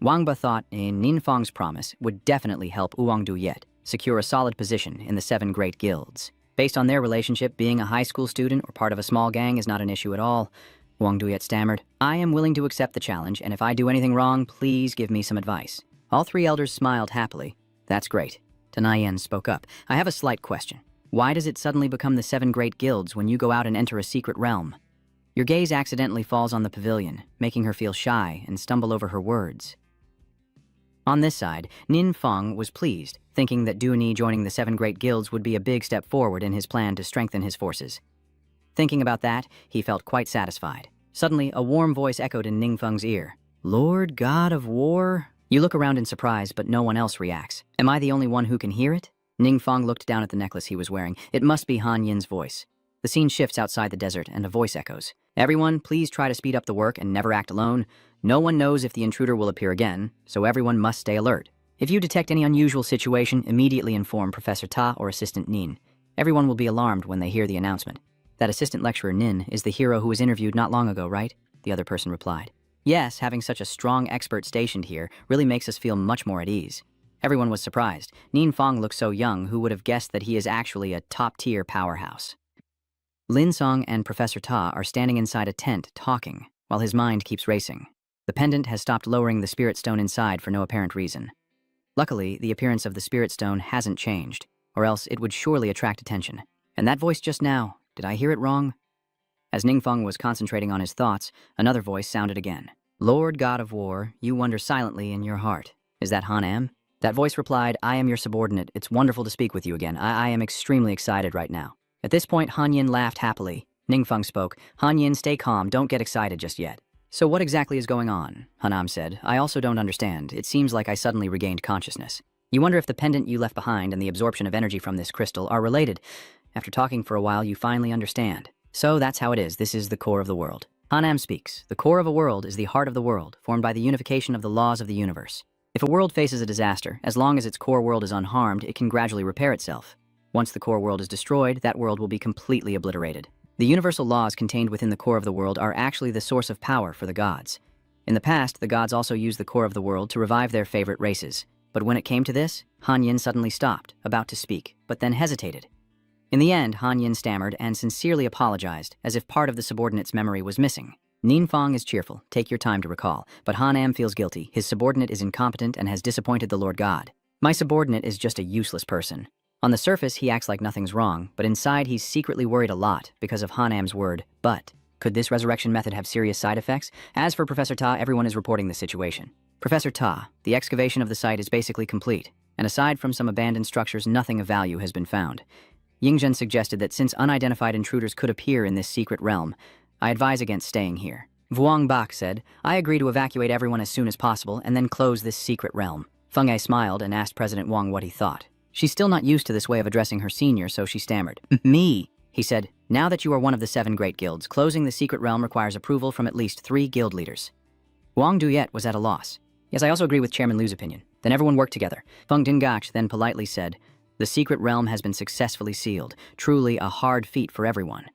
Wang Ba thought Nin Fong's promise would definitely help Wang Du Yet secure a solid position in the 7 Great Guilds. Based on their relationship, being a high school student or part of a small gang is not an issue at all. Wang Du Yet stammered, "I am willing to accept the challenge, and if I do anything wrong, please give me some advice." All 3 elders smiled happily. "That's great." Tanayan spoke up. "I have a slight question. Why does it suddenly become the 7 Great Guilds when you go out and enter a secret realm?" Your gaze accidentally falls on the pavilion, making her feel shy and stumble over her words. On this side, Nin Fong was pleased, thinking that Duani joining the 7 Great Guilds would be a big step forward in his plan to strengthen his forces. Thinking about that, he felt quite satisfied. Suddenly, a warm voice echoed in Ning Feng's ear. "Lord God of War?" You look around in surprise, but no one else reacts. Am I the only one who can hear it? Ning Feng looked down at the necklace he was wearing. It must be Han Yin's voice. The scene shifts outside the desert, and a voice echoes. "Everyone, please try to speed up the work and never act alone. No one knows if the intruder will appear again, so everyone must stay alert. If you detect any unusual situation, immediately inform Professor Ta or Assistant Nin. Everyone will be alarmed when they hear the announcement." "That assistant lecturer Nin is the hero who was interviewed not long ago, right?" the other person replied. "Yes, having such a strong expert stationed here really makes us feel much more at ease." Everyone was surprised. Nin Fong looked so young, who would have guessed that he is actually a top-tier powerhouse. Lin Song and Professor Ta are standing inside a tent talking, while his mind keeps racing. The pendant has stopped lowering the spirit stone inside for no apparent reason. Luckily, the appearance of the spirit stone hasn't changed, or else it would surely attract attention. And that voice just now, did I hear it wrong? As Ning Feng was concentrating on his thoughts, another voice sounded again. "Lord God of War, you wonder silently in your heart. Is that Han Am?" That voice replied, "I am your subordinate. It's wonderful to speak with you again. I am extremely excited right now." At this point, Han Yin laughed happily. Ning Feng spoke. "Han Yin, stay calm. Don't get excited just yet." "So what exactly is going on?" Hanam said. "I also don't understand. It seems like I suddenly regained consciousness. You wonder if the pendant you left behind and the absorption of energy from this crystal are related. After talking for a while, you finally understand. So that's how it is. This is the core of the world." Hanam speaks. "The core of a world is the heart of the world, formed by the unification of the laws of the universe. If a world faces a disaster, as long as its core world is unharmed, it can gradually repair itself. Once the core world is destroyed, that world will be completely obliterated. The universal laws contained within the core of the world are actually the source of power for the gods. In the past, the gods also used the core of the world to revive their favorite races. But when it came to this, Han Yin suddenly stopped, about to speak, but then hesitated. In the end, Han Yin stammered and sincerely apologized, as if part of the subordinate's memory was missing. Ninfang is cheerful, take your time to recall, but Hanam feels guilty. His subordinate is incompetent and has disappointed the Lord God. My subordinate is just a useless person. On the surface, he acts like nothing's wrong, but inside he's secretly worried a lot because of Hanam's word, but. Could this resurrection method have serious side effects? As for Professor Ta, everyone is reporting the situation. Professor Ta, the excavation of the site is basically complete, and aside from some abandoned structures, nothing of value has been found. Yingzhen suggested that since unidentified intruders could appear in this secret realm, I advise against staying here. Vuong Bak said, I agree to evacuate everyone as soon as possible and then close this secret realm. Feng Ai smiled and asked President Wang what he thought. She's still not used to this way of addressing her senior, so she stammered. Me, he said. Now that you are one of the 7 great guilds, closing the secret realm requires approval from at least 3 guild leaders. Wang Duyet was at a loss. Yes, I also agree with Chairman Lu's opinion. Then everyone worked together. Feng Dingach then politely said, the secret realm has been successfully sealed. Truly a hard feat for everyone.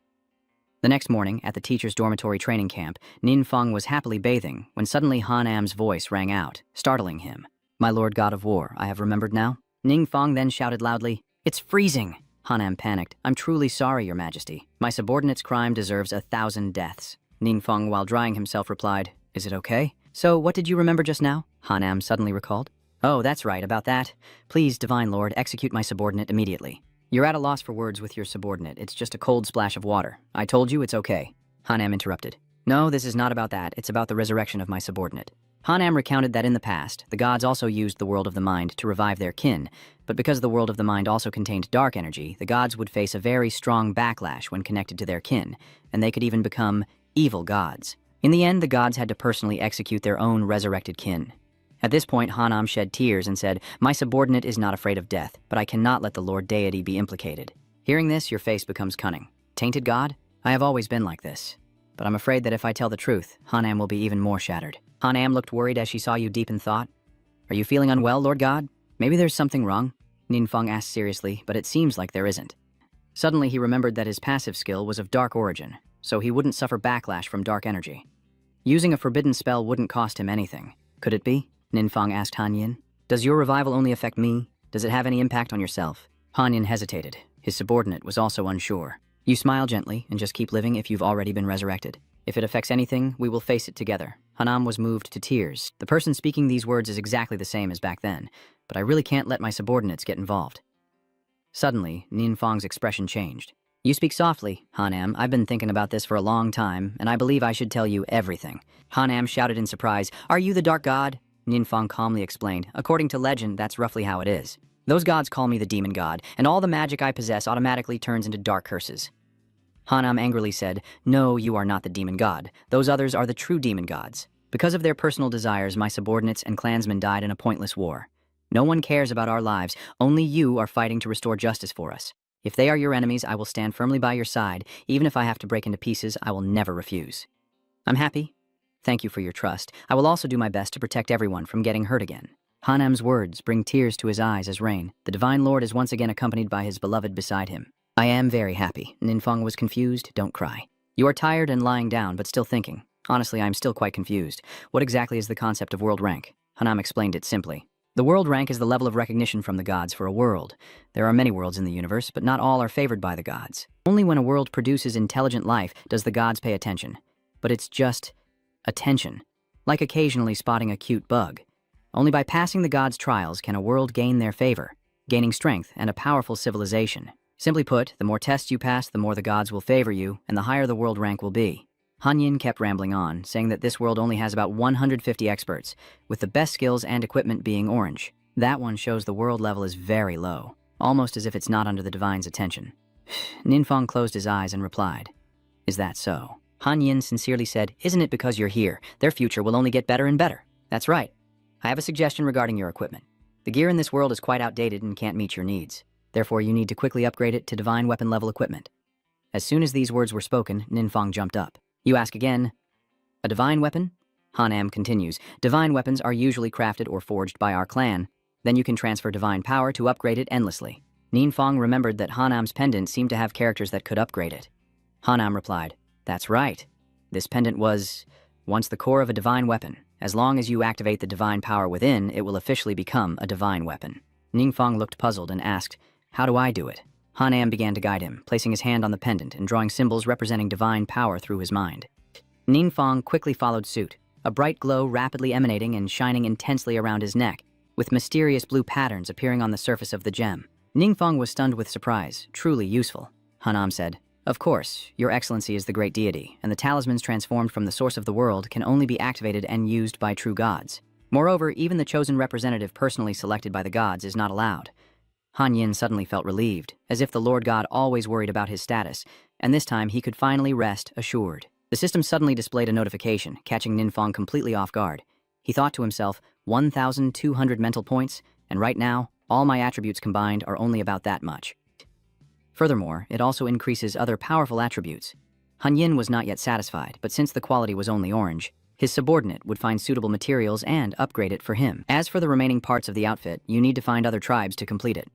The next morning, at the teacher's dormitory training camp, Ninfang was happily bathing when suddenly Hanam's voice rang out, startling him. My Lord God of War, I have remembered now? Ninfang then shouted loudly, It's freezing! Hanam panicked. I'm truly sorry, Your Majesty. My subordinate's crime deserves 1,000 deaths. Ninfang, while drying himself, replied, Is it okay? So, what did you remember just now? Hanam suddenly recalled. Oh, that's right, about that. Please, Divine Lord, execute my subordinate immediately. You're at a loss for words with your subordinate. It's just a cold splash of water. I told you it's okay. Hanam interrupted. No, this is not about that. It's about the resurrection of my subordinate. Hanam recounted that in the past, the gods also used the world of the mind to revive their kin, but because the world of the mind also contained dark energy, the gods would face a very strong backlash when connected to their kin, and they could even become evil gods. In the end, the gods had to personally execute their own resurrected kin. At this point, Hanam shed tears and said, My subordinate is not afraid of death, but I cannot let the Lord Deity be implicated. Hearing this, your face becomes cunning. Tainted God? I have always been like this. But I'm afraid that if I tell the truth, Hanam will be even more shattered. Hanam looked worried as she saw you deep in thought. Are you feeling unwell, Lord God? Maybe there's something wrong? Ninfeng asked seriously, but it seems like there isn't. Suddenly, he remembered that his passive skill was of dark origin, so he wouldn't suffer backlash from dark energy. Using a forbidden spell wouldn't cost him anything. Could it be? Ninfeng asked Han Yin. Does your revival only affect me? Does it have any impact on yourself? Han Yin hesitated. His subordinate was also unsure. You smile gently and just keep living if you've already been resurrected. If it affects anything, we will face it together. Hanam was moved to tears. The person speaking these words is exactly the same as back then, but I really can't let my subordinates get involved. Suddenly, Ninfeng's expression changed. You speak softly, Hanam. I've been thinking about this for a long time, and I believe I should tell you everything. Hanam shouted in surprise, Are you the dark god? Ninfeng calmly explained, According to legend, that's roughly how it is. Those gods call me the demon god, and all the magic I possess automatically turns into dark curses. Hanam angrily said, No, you are not the demon god. Those others are the true demon gods. Because of their personal desires, my subordinates and clansmen died in a pointless war. No one cares about our lives. Only you are fighting to restore justice for us. If they are your enemies, I will stand firmly by your side. Even if I have to break into pieces, I will never refuse. I'm happy. Thank you for your trust. I will also do my best to protect everyone from getting hurt again. Hanam's words bring tears to his eyes as rain. The Divine Lord is once again accompanied by his beloved beside him. I am very happy. Ninfeng was confused. Don't cry. You are tired and lying down, but still thinking. Honestly, I am still quite confused. What exactly is the concept of world rank? Hanam explained it simply. The world rank is the level of recognition from the gods for a world. There are many worlds in the universe, but not all are favored by the gods. Only when a world produces intelligent life does the gods pay attention. But it's just attention, like occasionally spotting a cute bug. Only by passing the gods' trials can a world gain their favor, gaining strength and a powerful civilization. Simply put, the more tests you pass, the more the gods will favor you, and the higher the world rank will be. Han Yin kept rambling on, saying that this world only has about 150 experts, with the best skills and equipment being orange. That one shows the world level is very low, almost as if it's not under the Divine's attention. Ninfeng closed his eyes and replied, Is that so? Han Yin sincerely said, Isn't it because you're here? Their future will only get better and better. That's right. I have a suggestion regarding your equipment. The gear in this world is quite outdated and can't meet your needs. Therefore, you need to quickly upgrade it to divine weapon level equipment. As soon as these words were spoken, Ninfeng jumped up. You ask again, a divine weapon? Hanam continues, divine weapons are usually crafted or forged by our clan. Then you can transfer divine power to upgrade it endlessly. Ninfeng remembered that Hanam's pendant seemed to have characters that could upgrade it. Hanam replied, That's right. This pendant was once the core of a divine weapon. As long as you activate the divine power within, it will officially become a divine weapon. Ninfeng looked puzzled and asked, How do I do it? Hanam began to guide him, placing his hand on the pendant and drawing symbols representing divine power through his mind. Ninfang quickly followed suit, a bright glow rapidly emanating and shining intensely around his neck, with mysterious blue patterns appearing on the surface of the gem. Ninfang was stunned with surprise. Truly useful, Hanam said. Of course, your excellency is the great deity, and the talismans transformed from the source of the world can only be activated and used by true gods. Moreover, even the chosen representative personally selected by the gods is not allowed. Han Yin suddenly felt relieved, as if the Lord God always worried about his status, and this time he could finally rest assured. The system suddenly displayed a notification, catching Ninfang completely off guard. He thought to himself, 1,200 mental points, and right now, all my attributes combined are only about that much. Furthermore, it also increases other powerful attributes. Han Yin was not yet satisfied, but since the quality was only orange, his subordinate would find suitable materials and upgrade it for him. As for the remaining parts of the outfit, you need to find other tribes to complete it.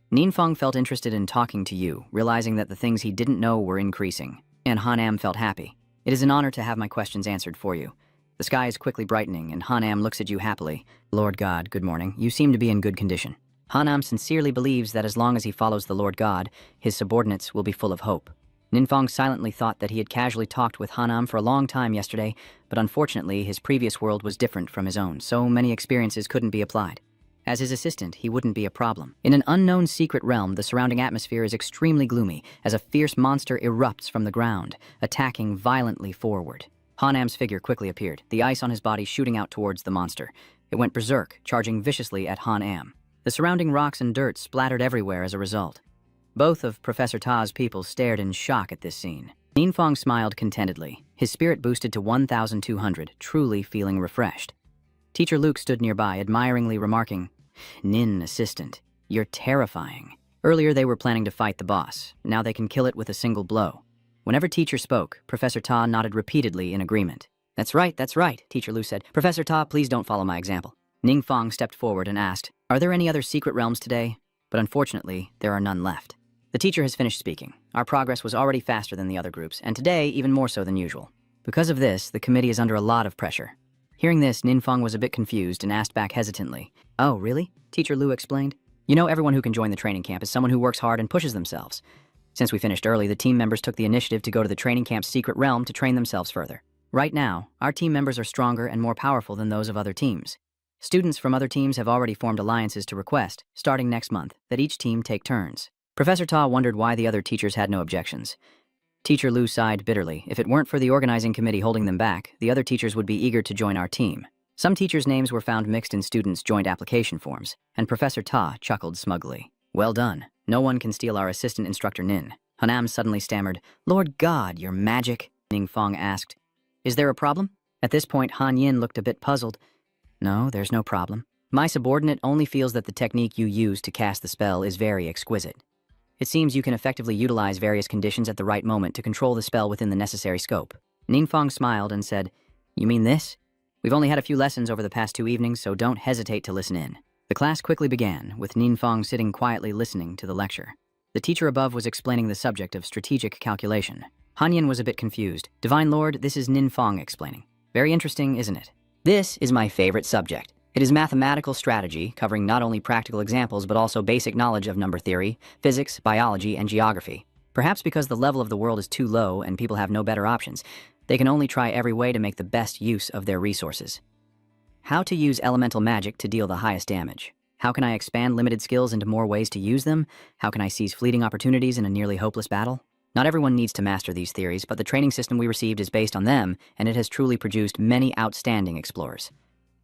Ninfang felt interested in talking to you, realizing that the things he didn't know were increasing, and Hanam felt happy. It is an honor to have my questions answered for you. The sky is quickly brightening, and Hanam looks at you happily. Lord God, good morning. You seem to be in good condition. Hanam sincerely believes that as long as he follows the Lord God, his subordinates will be full of hope. Ninfang silently thought that he had casually talked with Hanam for a long time yesterday, but unfortunately his previous world was different from his own, so many experiences couldn't be applied. As his assistant, he wouldn't be a problem. In an unknown secret realm, the surrounding atmosphere is extremely gloomy as a fierce monster erupts from the ground, attacking violently forward. Hanam's figure quickly appeared, the ice on his body shooting out towards the monster. It went berserk, charging viciously at Hanam. The surrounding rocks and dirt splattered everywhere as a result. Both of Professor Ta's people stared in shock at this scene. Ninfang smiled contentedly, his spirit boosted to 1,200, truly feeling refreshed. Teacher Luke stood nearby, admiringly remarking, "Nin, assistant, you're terrifying." Earlier they were planning to fight the boss. Now they can kill it with a single blow. Whenever Teacher spoke, Professor Ta nodded repeatedly in agreement. That's right, Teacher Lu said. Professor Ta, please don't follow my example. Ninfang stepped forward and asked, "Are there any other secret realms today?" But unfortunately, there are none left. The teacher has finished speaking. Our progress was already faster than the other groups, and today even more so than usual. Because of this, the committee is under a lot of pressure. Hearing this, Ninfang was a bit confused and asked back hesitantly. "Oh, really?" Teacher Lu explained. "You know, everyone who can join the training camp is someone who works hard and pushes themselves. Since we finished early, the team members took the initiative to go to the training camp's secret realm to train themselves further. Right now, our team members are stronger and more powerful than those of other teams. Students from other teams have already formed alliances to request, starting next month, that each team take turns." Professor Ta wondered why the other teachers had no objections. Teacher Lu sighed bitterly. If it weren't for the organizing committee holding them back, the other teachers would be eager to join our team. Some teachers' names were found mixed in students' joint application forms, and Professor Ta chuckled smugly. "Well done. No one can steal our assistant instructor Nin." Hanam suddenly stammered, "Lord God, your magic?" Ninfang asked, "Is there a problem?" At this point, Han Yin looked a bit puzzled. "No, there's no problem. My subordinate only feels that the technique you use to cast the spell is very exquisite. It seems you can effectively utilize various conditions at the right moment to control the spell within the necessary scope." Ninfang smiled and said, "You mean this? We've only had a few lessons over the past 2 evenings, so don't hesitate to listen in." The class quickly began, with Ninfang sitting quietly listening to the lecture. The teacher above was explaining the subject of strategic calculation. Hanyin was a bit confused. "Divine Lord, this is Ninfang explaining. Very interesting, isn't it? This is my favorite subject. It is mathematical strategy, covering not only practical examples but also basic knowledge of number theory, physics, biology, and geography. Perhaps because the level of the world is too low and people have no better options, they can only try every way to make the best use of their resources. How to use elemental magic to deal the highest damage. How can I expand limited skills into more ways to use them? How can I seize fleeting opportunities in a nearly hopeless battle? Not everyone needs to master these theories, but the training system we received is based on them, and it has truly produced many outstanding explorers.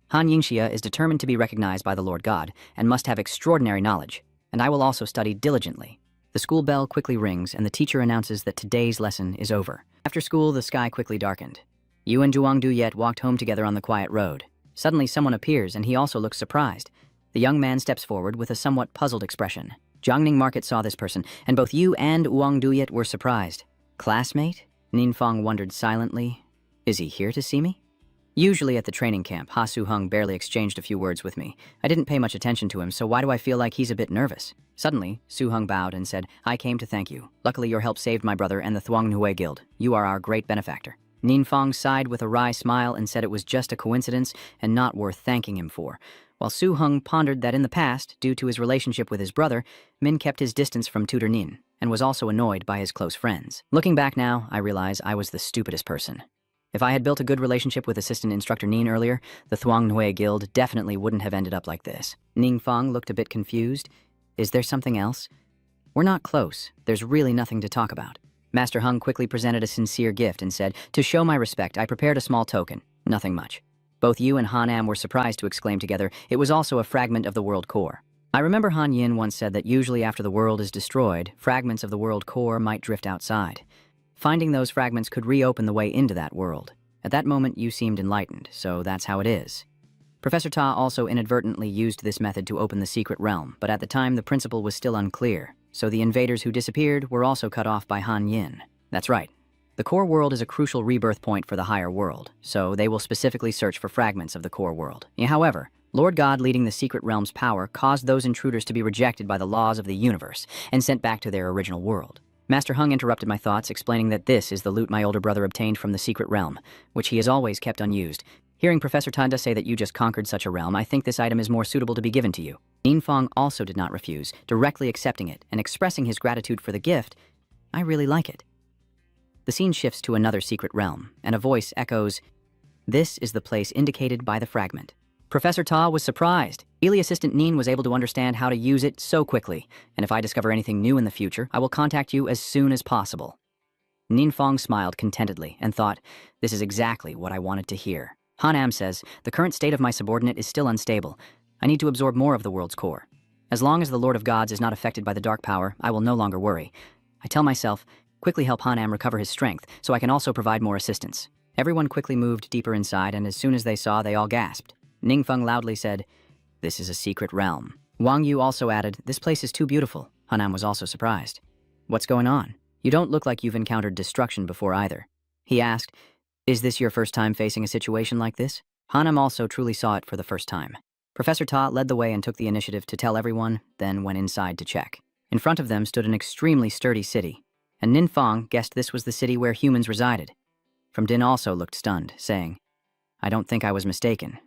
Han Yingxia is determined to be recognized by the Lord God and must have extraordinary knowledge, and I will also study diligently." The school bell quickly rings, and the teacher announces that today's lesson is over. After school, the sky quickly darkened. Yu and Zhuang Duyet walked home together on the quiet road. Suddenly, someone appears, and he also looks surprised. The young man steps forward with a somewhat puzzled expression. Jiangning Market saw this person, and both Yu and Wang Duyet were surprised. "Classmate?" Ninfang wondered silently. "Is he here to see me?" Usually at the training camp, Ha Su-hung barely exchanged a few words with me. I didn't pay much attention to him, so why do I feel like he's a bit nervous? Suddenly, Su-hung bowed and said, "I came to thank you. Luckily your help saved my brother and the Thuangnhui Guild. You are our great benefactor." Ninfang sighed with a wry smile and said it was just a coincidence and not worth thanking him for, while Su-hung pondered that in the past, due to his relationship with his brother, Min kept his distance from tutor Nin, and was also annoyed by his close friends. Looking back now, I realize I was the stupidest person. If I had built a good relationship with assistant instructor Nin earlier, the Thuong Nhui Guild definitely wouldn't have ended up like this. Ning Fong looked a bit confused. Is there something else? We're not close. There's really nothing to talk about. Master Hung quickly presented a sincere gift and said, to show my respect, I prepared a small token. Nothing much. Both you and Han Am were surprised to exclaim together, it was also a fragment of the world core. I remember Han Yin once said that usually after the world is destroyed, fragments of the world core might drift outside. Finding those fragments could reopen the way into that world. At that moment, you seemed enlightened, so that's how it is. Professor Ta also inadvertently used this method to open the secret realm, but at the time the principle was still unclear, so the invaders who disappeared were also cut off by Han Yin. That's right. The core world is a crucial rebirth point for the higher world, so they will specifically search for fragments of the core world. However, Lord God leading the secret realm's power caused those intruders to be rejected by the laws of the universe and sent back to their original world. Master Hung interrupted my thoughts, explaining that this is the loot my older brother obtained from the secret realm, which he has always kept unused. Hearing Professor Tanda say that you just conquered such a realm, I think this item is more suitable to be given to you. Nin Fong also did not refuse, directly accepting it and expressing his gratitude for the gift. I really like it. The scene shifts to another secret realm, and a voice echoes, this is the place indicated by the fragment. Professor Ta was surprised. Ely assistant Nin was able to understand how to use it so quickly, and if I discover anything new in the future, I will contact you as soon as possible. Nin Fong smiled contentedly and thought, this is exactly what I wanted to hear. Han Am says, the current state of my subordinate is still unstable. I need to absorb more of the world's core. As long as the Lord of Gods is not affected by the dark power, I will no longer worry. I tell myself, quickly help Han Am recover his strength, so I can also provide more assistance. Everyone quickly moved deeper inside, and as soon as they saw, they all gasped. Ning Feng loudly said, this is a secret realm. Wang Yu also added, this place is too beautiful. Han Am was also surprised. What's going on? You don't look like you've encountered destruction before either. He asked, is this your first time facing a situation like this? Han Am also truly saw it for the first time. Professor Ta led the way and took the initiative to tell everyone, then went inside to check. In front of them stood an extremely sturdy city, and Nin Fong guessed this was the city where humans resided. From Din also looked stunned, saying, I don't think I was mistaken.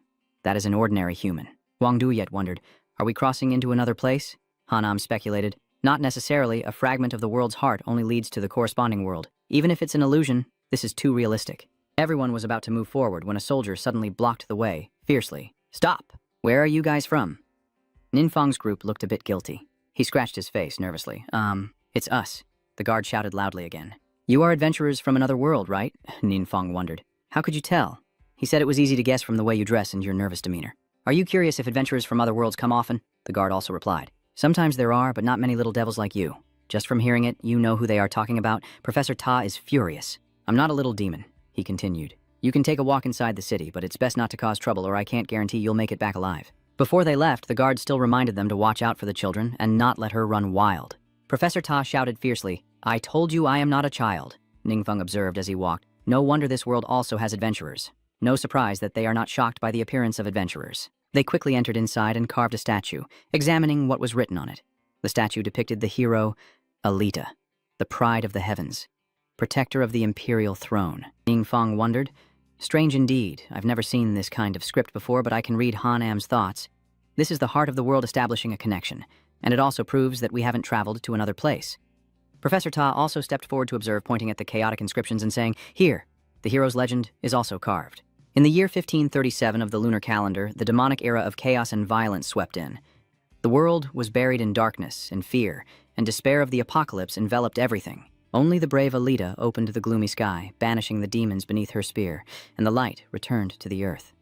That is an ordinary human. Wang Du yet wondered, are we crossing into another place? Han Am speculated, not necessarily. A fragment of the world's heart only leads to the corresponding world. Even if it's an illusion, this is too realistic. Everyone was about to move forward when a soldier suddenly blocked the way, fiercely. Stop! Where are you guys from? Nin Fong's group looked a bit guilty. He scratched his face nervously. It's us. The guard shouted loudly again. You are adventurers from another world, right? Nin Fong wondered. How could you tell? He said it was easy to guess from the way you dress and your nervous demeanor. Are you curious if adventurers from other worlds come often? The guard also replied. Sometimes there are, but not many little devils like you. Just from hearing it, you know who they are talking about. Professor Ta is furious. I'm not a little demon, he continued. You can take a walk inside the city, but it's best not to cause trouble or I can't guarantee you'll make it back alive. Before they left, the guard still reminded them to watch out for the children and not let her run wild. Professor Ta shouted fiercely, I told you I am not a child, Ning Feng observed as he walked. No wonder this world also has adventurers. No surprise that they are not shocked by the appearance of adventurers. They quickly entered inside and carved a statue, examining what was written on it. The statue depicted the hero, Alita, the pride of the heavens, protector of the imperial throne. Ning Feng wondered, strange indeed. I've never seen this kind of script before, but I can read Han Am's thoughts. This is the heart of the world establishing a connection, and it also proves that we haven't traveled to another place. Professor Ta also stepped forward to observe, pointing at the chaotic inscriptions and saying, here, the hero's legend is also carved. In the year 1537 of the lunar calendar, the demonic era of chaos and violence swept in. The world was buried in darkness and fear, and despair of the apocalypse enveloped everything. Only the brave Alita opened the gloomy sky, banishing the demons beneath her spear, and the light returned to the earth.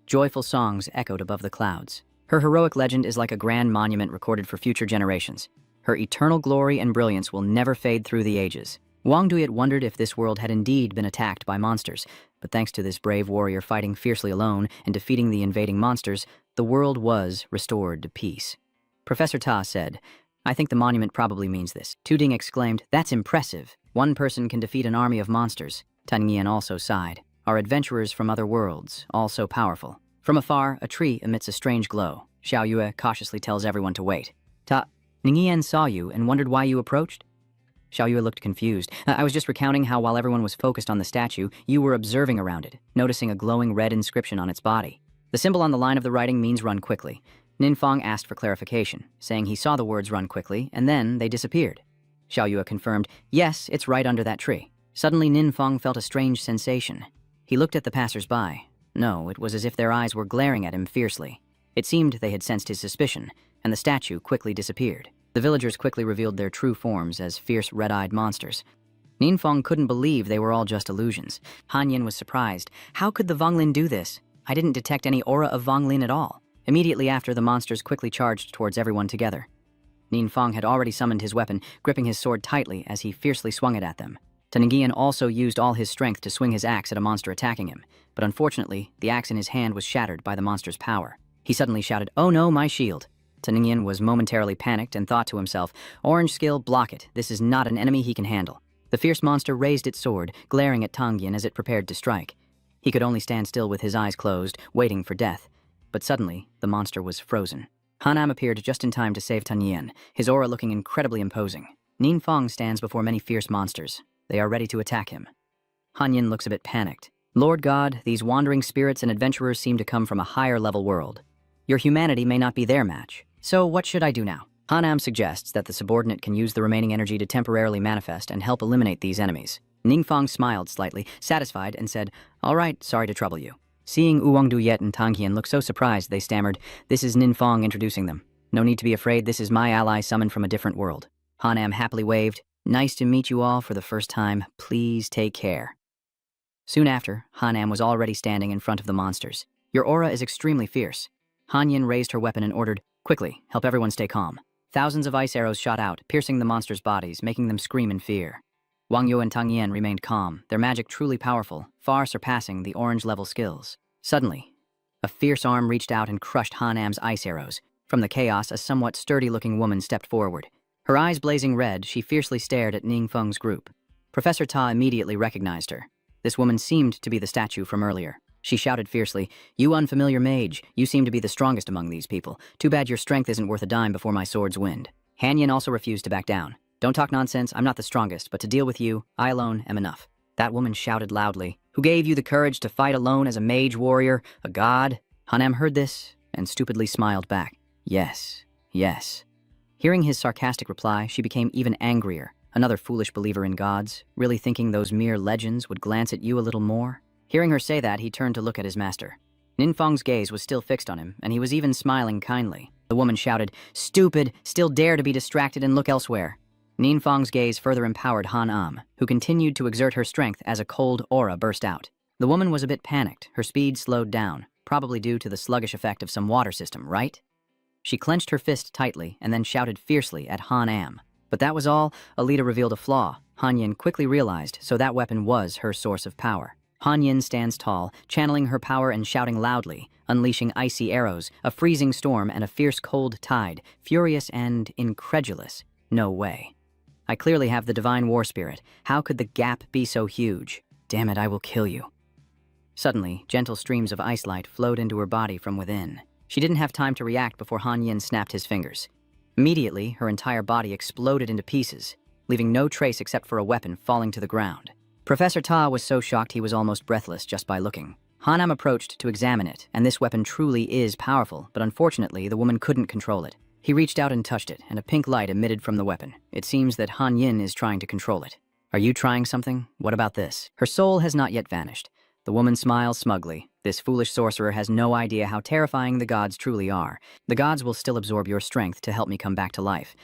Joyful songs echoed above the clouds. Her heroic legend is like a grand monument recorded for future generations. Her eternal glory and brilliance will never fade through the ages. Wang Duyet wondered if this world had indeed been attacked by monsters, but thanks to this brave warrior fighting fiercely alone and defeating the invading monsters, the world was restored to peace. Professor Ta said, I think the monument probably means this. Tuding exclaimed, that's impressive. One person can defeat an army of monsters. Tan Yian also sighed. Our adventurers from other worlds, all so powerful. From afar, a tree emits a strange glow. Xiao Yue cautiously tells everyone to wait. Ning Yian saw you and wondered why you approached? Xiao Yue looked confused. I was just recounting how while everyone was focused on the statue, you were observing around it, noticing a glowing red inscription on its body. The symbol on the line of the writing means run quickly. Nin Fong asked for clarification, saying he saw the words run quickly, and then they disappeared. Xiao Yue confirmed, yes, it's right under that tree. Suddenly Nin Fong felt a strange sensation. He looked at the passers-by. No, it was as if their eyes were glaring at him fiercely. It seemed they had sensed his suspicion, and the statue quickly disappeared. The villagers quickly revealed their true forms as fierce, red-eyed monsters. Ninfeng couldn't believe they were all just illusions. Han Yin was surprised. How could the Vonglin do this? I didn't detect any aura of Vonglin at all. Immediately after, the monsters quickly charged towards everyone together. Ninfeng had already summoned his weapon, gripping his sword tightly as he fiercely swung it at them. Tanigian also used all his strength to swing his axe at a monster attacking him, but unfortunately, the axe in his hand was shattered by the monster's power. He suddenly shouted, "Oh no, my shield!" Tanigian was momentarily panicked and thought to himself, "Orange skill, block it. This is not an enemy he can handle." The fierce monster raised its sword, glaring at Tangyan as it prepared to strike. He could only stand still with his eyes closed, waiting for death. But suddenly, the monster was frozen. Hanam appeared just in time to save Taniyan, his aura looking incredibly imposing. Ninfeng stands before many fierce monsters. They are ready to attack him. Hanyin looks a bit panicked. Lord God, these wandering spirits and adventurers seem to come from a higher-level world. Your humanity may not be their match. So what should I do now? Hanam suggests that the subordinate can use the remaining energy to temporarily manifest and help eliminate these enemies. Ningfeng smiled slightly, satisfied, and said, "All right, sorry to trouble you." Seeing Uwang Duyet and Tanghian look so surprised, they stammered, "This is Ninfeng introducing them. No need to be afraid, this is my ally summoned from a different world." Hanam happily waved, "Nice to meet you all for the first time. Please take care." Soon after, Hanam was already standing in front of the monsters. "Your aura is extremely fierce." Hanyin raised her weapon and ordered, "Quickly, help everyone stay calm." Thousands of ice arrows shot out, piercing the monsters' bodies, making them scream in fear. Wang Yu and Tang Yan remained calm, their magic truly powerful, far surpassing the orange-level skills. Suddenly, a fierce arm reached out and crushed Hanam's ice arrows. From the chaos, a somewhat sturdy-looking woman stepped forward. Her eyes blazing red, she fiercely stared at Ningfeng's group. Professor Ta immediately recognized her. This woman seemed to be the statue from earlier. She shouted fiercely, "You unfamiliar mage, you seem to be the strongest among these people. Too bad your strength isn't worth a dime before my sword's wind." Hanyin also refused to back down. "Don't talk nonsense, I'm not the strongest, but to deal with you, I alone am enough." That woman shouted loudly, "Who gave you the courage to fight alone as a mage warrior, a god?" Hanam heard this and stupidly smiled back. "Yes, yes." Hearing his sarcastic reply, she became even angrier. Another foolish believer in gods, really thinking those mere legends would glance at you a little more? Hearing her say that, he turned to look at his master. Ninfeng's gaze was still fixed on him, and he was even smiling kindly. The woman shouted, "Stupid! Still dare to be distracted and look elsewhere." Ninfeng's gaze further empowered Han Am, who continued to exert her strength as a cold aura burst out. The woman was a bit panicked, her speed slowed down, probably due to the sluggish effect of some water system, right? She clenched her fist tightly and then shouted fiercely at Han Am. But that was all. Alita revealed a flaw. Hanyin quickly realized, so that weapon was her source of power. Hanyin stands tall, channeling her power and shouting loudly, unleashing icy arrows, a freezing storm, and a fierce cold tide, furious and incredulous. No way. I clearly have the divine war spirit. How could the gap be so huge? Damn it, I will kill you. Suddenly, gentle streams of ice light flowed into her body from within. She didn't have time to react before Hanyin snapped his fingers. Immediately, her entire body exploded into pieces, leaving no trace except for a weapon falling to the ground. Professor Ta was so shocked he was almost breathless just by looking. Hanam approached to examine it, and this weapon truly is powerful, but unfortunately the woman couldn't control it. He reached out and touched it, and a pink light emitted from the weapon. It seems that Han Yin is trying to control it. "Are you trying something? What about this?" Her soul has not yet vanished. The woman smiles smugly. "This foolish sorcerer has no idea how terrifying the gods truly are. The gods will still absorb your strength to help me come back to life.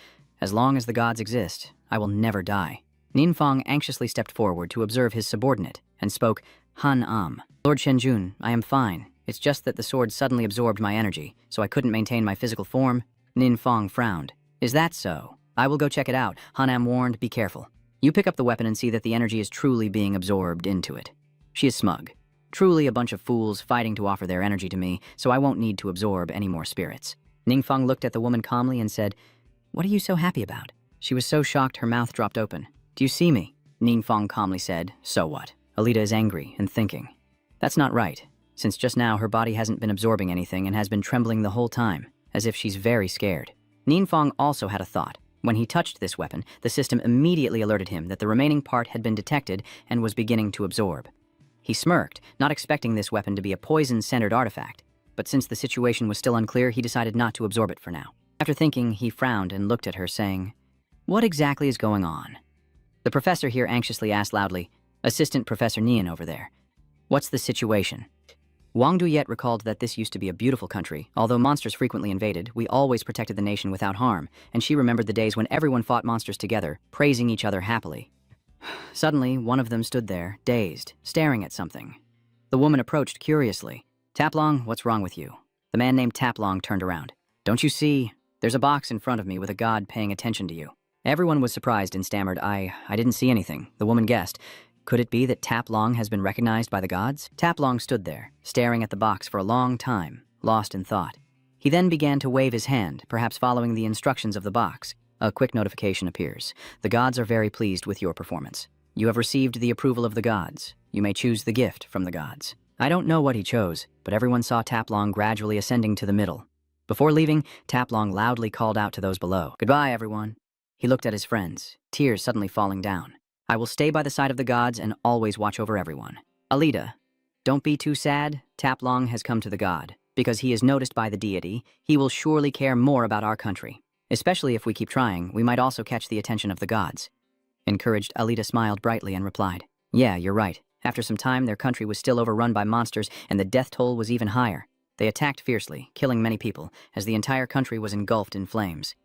As long as the gods exist, I will never die." Ninfeng anxiously stepped forward to observe his subordinate and spoke, "Han Am. Lord Shenjun, I am fine. It's just that the sword suddenly absorbed my energy, so I couldn't maintain my physical form." Ninfeng frowned. "Is that so? I will go check it out." Hanam warned, "Be careful. You pick up the weapon and see that the energy is truly being absorbed into it." She is smug. "Truly a bunch of fools fighting to offer their energy to me, so I won't need to absorb any more spirits." Ningfeng looked at the woman calmly and said, "What are you so happy about?" She was so shocked her mouth dropped open. "Do you see me?" Ningfeng calmly said, "So what?" Alita is angry and thinking. That's not right, since just now her body hasn't been absorbing anything and has been trembling the whole time, as if she's very scared. Ninfeng also had a thought. When he touched this weapon, the system immediately alerted him that the remaining part had been detected and was beginning to absorb. He smirked, not expecting this weapon to be a poison-centered artifact, but since the situation was still unclear, he decided not to absorb it for now. After thinking, he frowned and looked at her, saying, "What exactly is going on?" The professor here anxiously asked loudly, "Assistant Professor Nian over there. What's the situation? Wang Duyet recalled that this used to be a beautiful country. Although monsters frequently invaded, we always protected the nation without harm, and she remembered the days when everyone fought monsters together, praising each other happily. Suddenly, one of them stood there, dazed, staring at something. The woman approached curiously. Taplong, what's wrong with you? The man named Taplong turned around. Don't you see? There's a box in front of me with a god paying attention to you. Everyone was surprised and stammered, I didn't see anything. The woman guessed. Could it be that Taplong has been recognized by the gods? Taplong stood there, staring at the box for a long time, lost in thought. He then began to wave his hand, perhaps following the instructions of the box. A quick notification appears. The gods are very pleased with your performance. You have received the approval of the gods. You may choose the gift from the gods. I don't know what he chose, but everyone saw Taplong gradually ascending to the middle. Before leaving, Taplong loudly called out to those below. Goodbye, everyone. He looked at his friends, tears suddenly falling down. I will stay by the side of the gods and always watch over everyone. Alita, don't be too sad. Taplong has come to the god. Because he is noticed by the deity, he will surely care more about our country. Especially if we keep trying, we might also catch the attention of the gods. Encouraged, Alita smiled brightly and replied, Yeah, you're right. After some time, their country was still overrun by monsters, and the death toll was even higher. They attacked fiercely, killing many people, as the entire country was engulfed in flames.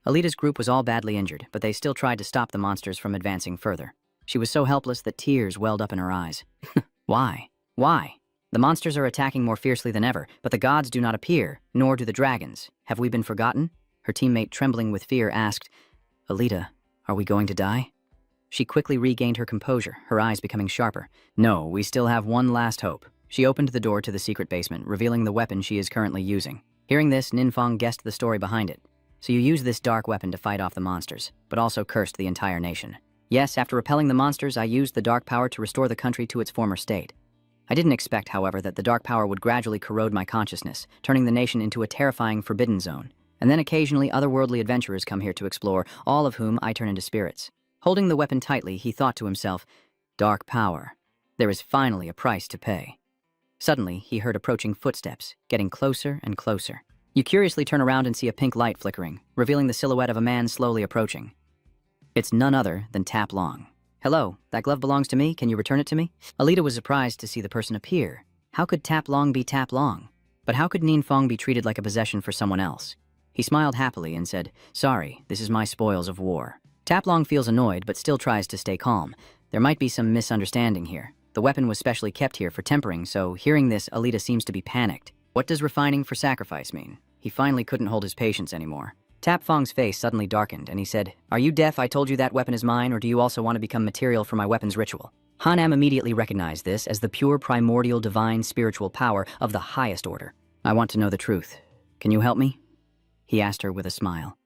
Alita's group was all badly injured, but they still tried to stop the monsters from advancing further. She was so helpless that tears welled up in her eyes. Why? Why? The monsters are attacking more fiercely than ever, but the gods do not appear, nor do the dragons. Have we been forgotten? Her teammate, trembling with fear, asked, Alita, are we going to die? She quickly regained her composure, her eyes becoming sharper. No, we still have one last hope. She opened the door to the secret basement, revealing the weapon she is currently using. Hearing this, Ninfong guessed the story behind it. So you used this dark weapon to fight off the monsters, but also cursed the entire nation. Yes, after repelling the monsters, I used the dark power to restore the country to its former state. I didn't expect, however, that the dark power would gradually corrode my consciousness, turning the nation into a terrifying forbidden zone. And then occasionally otherworldly adventurers come here to explore, all of whom I turn into spirits. Holding the weapon tightly, he thought to himself, dark power. There is finally a price to pay. Suddenly, he heard approaching footsteps, getting closer and closer. You curiously turn around and see a pink light flickering, revealing the silhouette of a man slowly approaching. It's none other than Taplong. Hello, that glove belongs to me. Can you return it to me? Alita was surprised to see the person appear. How could Taplong be Taplong? But how could Ninfong be treated like a possession for someone else? He smiled happily and said, Sorry, this is my spoils of war. Taplong feels annoyed but still tries to stay calm. There might be some misunderstanding here. The weapon was specially kept here for tempering, so hearing this, Alita seems to be panicked. What does refining for sacrifice mean? He finally couldn't hold his patience anymore. Tapfong's face suddenly darkened, and he said, Are you deaf? I told you that weapon is mine, or do you also want to become material for my weapon's ritual? Hanam immediately recognized this as the pure primordial divine spiritual power of the highest order. I want to know the truth. Can you help me? He asked her with a smile.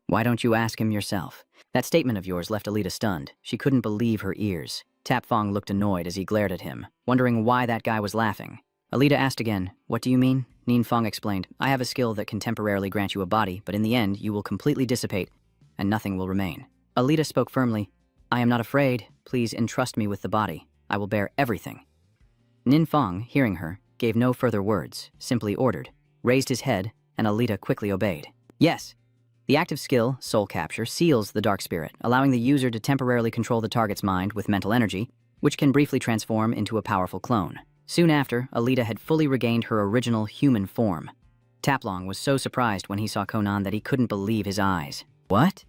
Why don't you ask him yourself? That statement of yours left Alita stunned. She couldn't believe her ears. Tapfong looked annoyed as he glared at him, wondering why that guy was laughing. Alita asked again, What do you mean? Ninfong explained, I have a skill that can temporarily grant you a body, but in the end, you will completely dissipate, and nothing will remain. Alita spoke firmly, I am not afraid. Please entrust me with the body. I will bear everything. Ninfong, hearing her, gave no further words, simply ordered, raised his head, and Alita quickly obeyed. Yes. The active skill, Soul Capture, seals the dark spirit, allowing the user to temporarily control the target's mind with mental energy, which can briefly transform into a powerful clone. Soon after, Alita had fully regained her original human form. Taplong was so surprised when he saw Conan that he couldn't believe his eyes. What?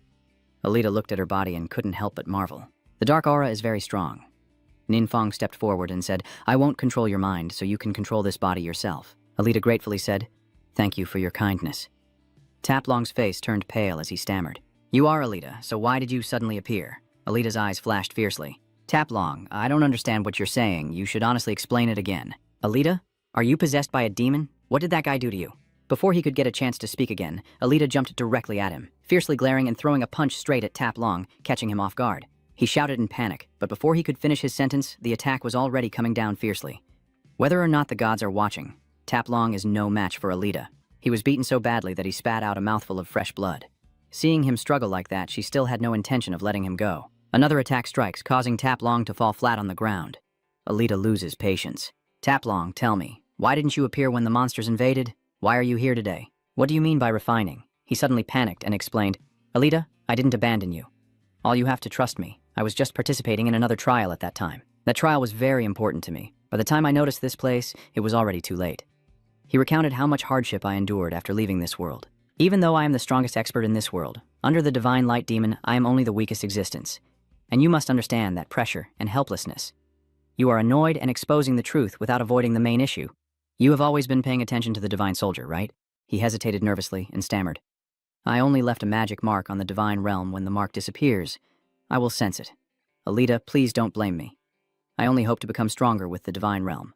Alita looked at her body and couldn't help but marvel. The dark aura is very strong. Ninfong stepped forward and said, I won't control your mind, so you can control this body yourself. Alita gratefully said, Thank you for your kindness. Taplong's face turned pale as he stammered. You are Alita, so why did you suddenly appear? Alita's eyes flashed fiercely. Taplong, I don't understand what you're saying. You should honestly explain it again. Alita, are you possessed by a demon? What did that guy do to you? Before he could get a chance to speak again, Alita jumped directly at him, fiercely glaring and throwing a punch straight at Taplong, catching him off guard. He shouted in panic, but before he could finish his sentence, the attack was already coming down fiercely. Whether or not the gods are watching, Taplong is no match for Alita. He was beaten so badly that he spat out a mouthful of fresh blood. Seeing him struggle like that, she still had no intention of letting him go. Another attack strikes, causing Taplong to fall flat on the ground. Alita loses patience. Taplong, tell me, why didn't you appear when the monsters invaded? Why are you here today? What do you mean by refining? He suddenly panicked and explained, Alita, I didn't abandon you. All you have to trust me. I was just participating in another trial at that time. That trial was very important to me. By the time I noticed this place, it was already too late. He recounted how much hardship I endured after leaving this world. Even though I am the strongest expert in this world, under the divine light demon, I am only the weakest existence. And you must understand that pressure and helplessness. You are annoyed and exposing the truth without avoiding the main issue. You have always been paying attention to the divine soldier, right? He hesitated nervously and stammered. I only left a magic mark on the divine realm. When the mark disappears, I will sense it. Alita, please don't blame me. I only hope to become stronger with the divine realm.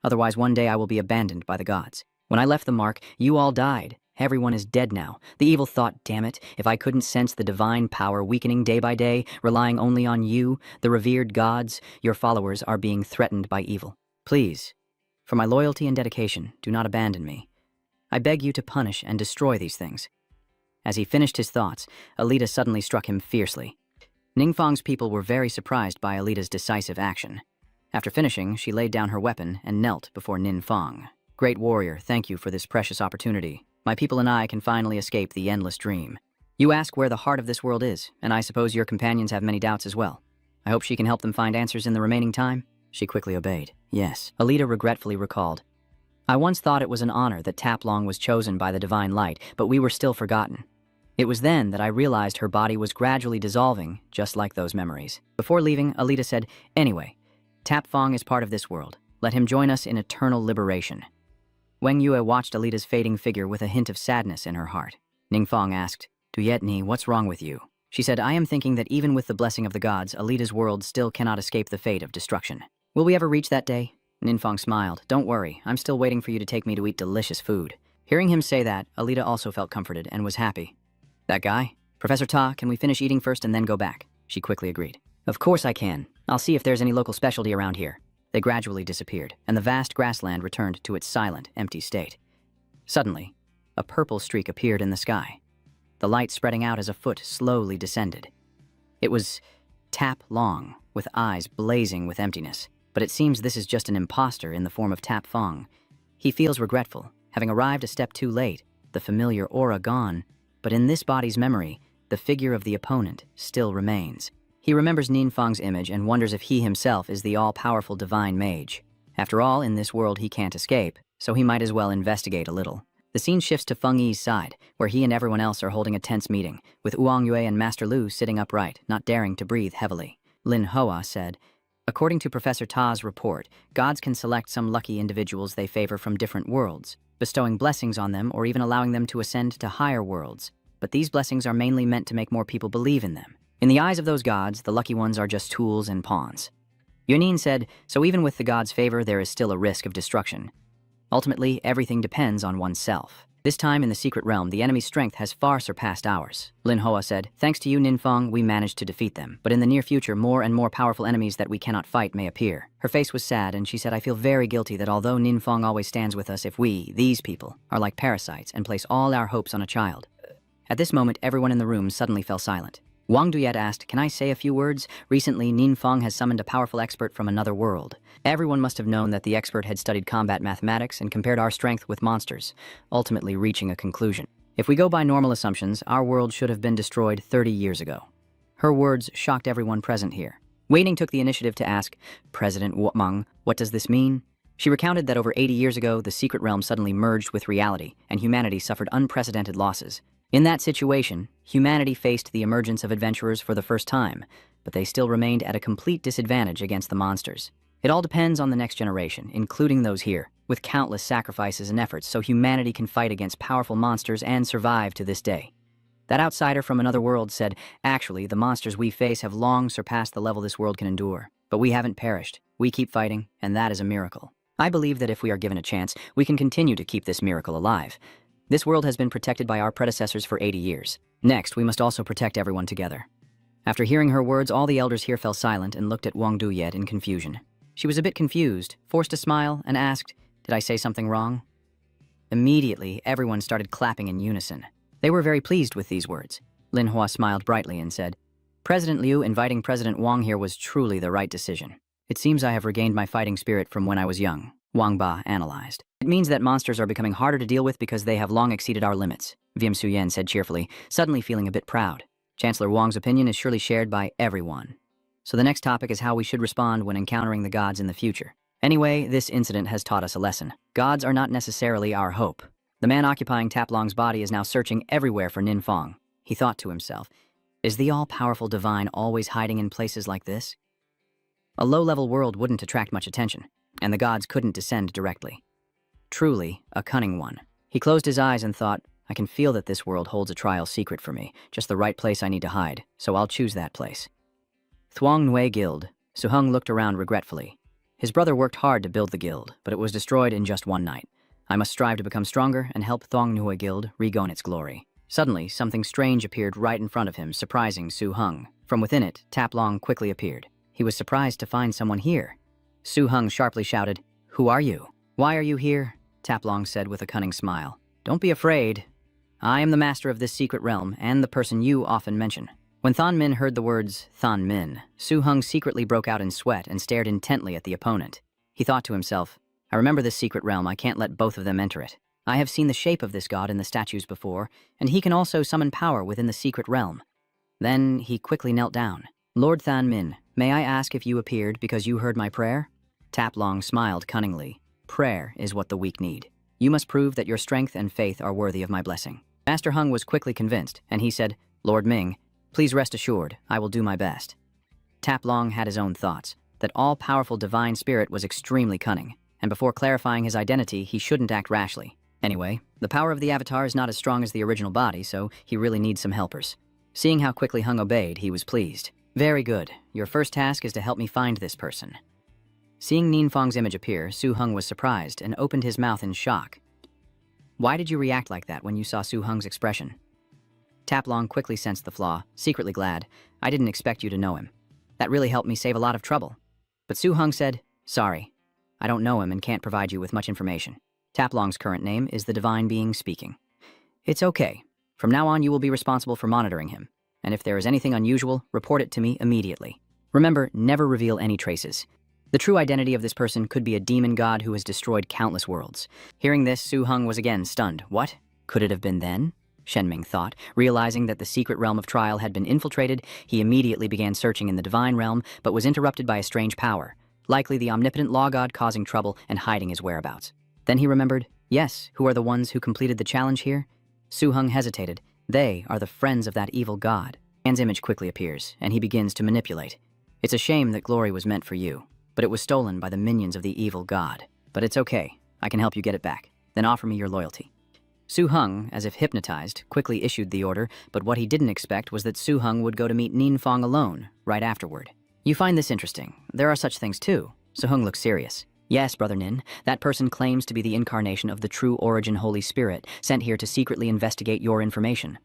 Otherwise, one day I will be abandoned by the gods. When I left the mark, you all died. Everyone is dead now. The evil thought, damn it, if I couldn't sense the divine power weakening day by day, relying only on you, the revered gods, your followers are being threatened by evil. Please, for my loyalty and dedication, do not abandon me. I beg you to punish and destroy these things. As he finished his thoughts, Alita suddenly struck him fiercely. Ningfang's people were very surprised by Alita's decisive action. After finishing, she laid down her weapon and knelt before Ningfang. Great warrior, thank you for this precious opportunity. My people and I can finally escape the endless dream. You ask where the heart of this world is, and I suppose your companions have many doubts as well. I hope she can help them find answers in the remaining time. She quickly obeyed. Yes, Alita regretfully recalled. I once thought it was an honor that Taplong was chosen by the divine light, but we were still forgotten. It was then that I realized her body was gradually dissolving, just like those memories. Before leaving, Alita said, anyway, Tapfong is part of this world. Let him join us in eternal liberation. Wang Yue watched Alita's fading figure with a hint of sadness in her heart. Ningfang asked, Duyetni, what's wrong with you? She said, I am thinking that even with the blessing of the gods, Alita's world still cannot escape the fate of destruction. Will we ever reach that day? Ningfang smiled. Don't worry, I'm still waiting for you to take me to eat delicious food. Hearing him say that, Alita also felt comforted and was happy. That guy? Professor Ta, can we finish eating first and then go back? She quickly agreed. Of course I can. I'll see if there's any local specialty around here. They gradually disappeared, and the vast grassland returned to its silent, empty state. Suddenly, a purple streak appeared in the sky. The light spreading out as a foot slowly descended. It was Tap Long, with eyes blazing with emptiness. But it seems this is just an imposter in the form of Tap Fong. He feels regretful, having arrived a step too late, the familiar aura gone. But in this body's memory, the figure of the opponent still remains. He remembers Ningfang's image and wonders if he himself is the all-powerful divine mage. After all, in this world he can't escape, so he might as well investigate a little. The scene shifts to Feng Yi's side, where he and everyone else are holding a tense meeting, with Wang Yue and Master Lu sitting upright, not daring to breathe heavily. Lin Hoa said, according to Professor Ta's report, gods can select some lucky individuals they favor from different worlds, bestowing blessings on them or even allowing them to ascend to higher worlds. But these blessings are mainly meant to make more people believe in them. In the eyes of those gods, the lucky ones are just tools and pawns. Yunin said, so even with the gods' favor, there is still a risk of destruction. Ultimately, everything depends on oneself. This time in the secret realm, the enemy's strength has far surpassed ours. Lin Hoa said, thanks to you, Ningfang, we managed to defeat them. But in the near future, more and more powerful enemies that we cannot fight may appear. Her face was sad, and she said, I feel very guilty that although Ningfang always stands with us, if we, these people, are like parasites and place all our hopes on a child. At this moment, everyone in the room suddenly fell silent. Wang Duyet asked, can I say a few words? Recently, Ningfang has summoned a powerful expert from another world. Everyone must have known that the expert had studied combat mathematics and compared our strength with monsters, ultimately reaching a conclusion. If we go by normal assumptions, our world should have been destroyed 30 years ago. Her words shocked everyone present here. Wei Ning took the initiative to ask, President Wang, what does this mean? She recounted that over 80 years ago, the secret realm suddenly merged with reality, and humanity suffered unprecedented losses. In that situation, humanity faced the emergence of adventurers for the first time, but they still remained at a complete disadvantage against the monsters. It all depends on the next generation, including those here, with countless sacrifices and efforts so humanity can fight against powerful monsters and survive to this day. That outsider from another world said, actually, the monsters we face have long surpassed the level this world can endure. But we haven't perished. We keep fighting, and that is a miracle. I believe that if we are given a chance, we can continue to keep this miracle alive. This world has been protected by our predecessors for 80 years. Next, we must also protect everyone together. After hearing her words, all the elders here fell silent and looked at Wang Duyet in confusion. She was a bit confused, forced a smile, and asked, did I say something wrong? Immediately, everyone started clapping in unison. They were very pleased with these words. Lin Hua smiled brightly and said, President Liu inviting President Wang here was truly the right decision. It seems I have regained my fighting spirit from when I was young, Wang Ba analyzed. It means that monsters are becoming harder to deal with because they have long exceeded our limits, Viam Suyen said cheerfully, suddenly feeling a bit proud. Chancellor Wang's opinion is surely shared by everyone. So the next topic is how we should respond when encountering the gods in the future. Anyway, this incident has taught us a lesson. Gods are not necessarily our hope. The man occupying Taplong's body is now searching everywhere for Ninfong. He thought to himself, is the all-powerful divine always hiding in places like this? A low-level world wouldn't attract much attention, and the gods couldn't descend directly. Truly, a cunning one. He closed his eyes and thought, I can feel that this world holds a trial secret for me, just the right place I need to hide, so I'll choose that place. Thuong Nue Guild. Suhung looked around regretfully. His brother worked hard to build the guild, but it was destroyed in just one night. I must strive to become stronger and help Thuong Nue Guild regain its glory. Suddenly, something strange appeared right in front of him, surprising Suhung. From within it, Taplong quickly appeared. He was surprised to find someone here. Suhung sharply shouted, Who are you? Why are you here? Taplong said with a cunning smile. Don't be afraid. I am the master of this secret realm and the person you often mention. When Thon Min heard the words Thon Min, Suhung secretly broke out in sweat and stared intently at the opponent. He thought to himself, I remember this secret realm, I can't let both of them enter it. I have seen the shape of this god in the statues before, and he can also summon power within the secret realm. Then he quickly knelt down. Lord Thon Min, may I ask if you appeared because you heard my prayer? Taplong smiled cunningly. Prayer is what the weak need. You must prove that your strength and faith are worthy of my blessing. Master Hung was quickly convinced, and he said, Lord Ming, please rest assured, I will do my best. Taplong had his own thoughts. That all-powerful divine spirit was extremely cunning, and before clarifying his identity, he shouldn't act rashly. Anyway, the power of the avatar is not as strong as the original body, so he really needs some helpers. Seeing how quickly Hung obeyed, he was pleased. Very good. Your first task is to help me find this person. Seeing Ninfong's image appear, Su Hung was surprised and opened his mouth in shock. Why did you react like that when you saw Su Hung's expression? Taplong quickly sensed the flaw, secretly glad. I didn't expect you to know him. That really helped me save a lot of trouble. But Su Hung said, sorry. I don't know him and can't provide you with much information. Taplong's current name is the divine being speaking. It's okay. From now on, you will be responsible for monitoring him. And if there is anything unusual, report it to me immediately. Remember, never reveal any traces. The true identity of this person could be a demon god who has destroyed countless worlds. Hearing this, Su Hung was again stunned. What? Could it have been then? Shenming thought. Realizing that the secret realm of trial had been infiltrated, he immediately began searching in the divine realm, but was interrupted by a strange power. Likely the omnipotent law god causing trouble and hiding his whereabouts. Then he remembered, yes, who are the ones who completed the challenge here? Su Hung hesitated. They are the friends of that evil god. An's image quickly appears, and he begins to manipulate. It's a shame that glory was meant for you, but it was stolen by the minions of the evil god. But it's okay. I can help you get it back. Then offer me your loyalty. Su Hung, as if hypnotized, quickly issued the order, but what he didn't expect was that Su Hung would go to meet Ninfong alone, right afterward. You find this interesting. There are such things too. Su Hung looked serious. Yes, Brother Nin, that person claims to be the incarnation of the true origin Holy Spirit, sent here to secretly investigate your information.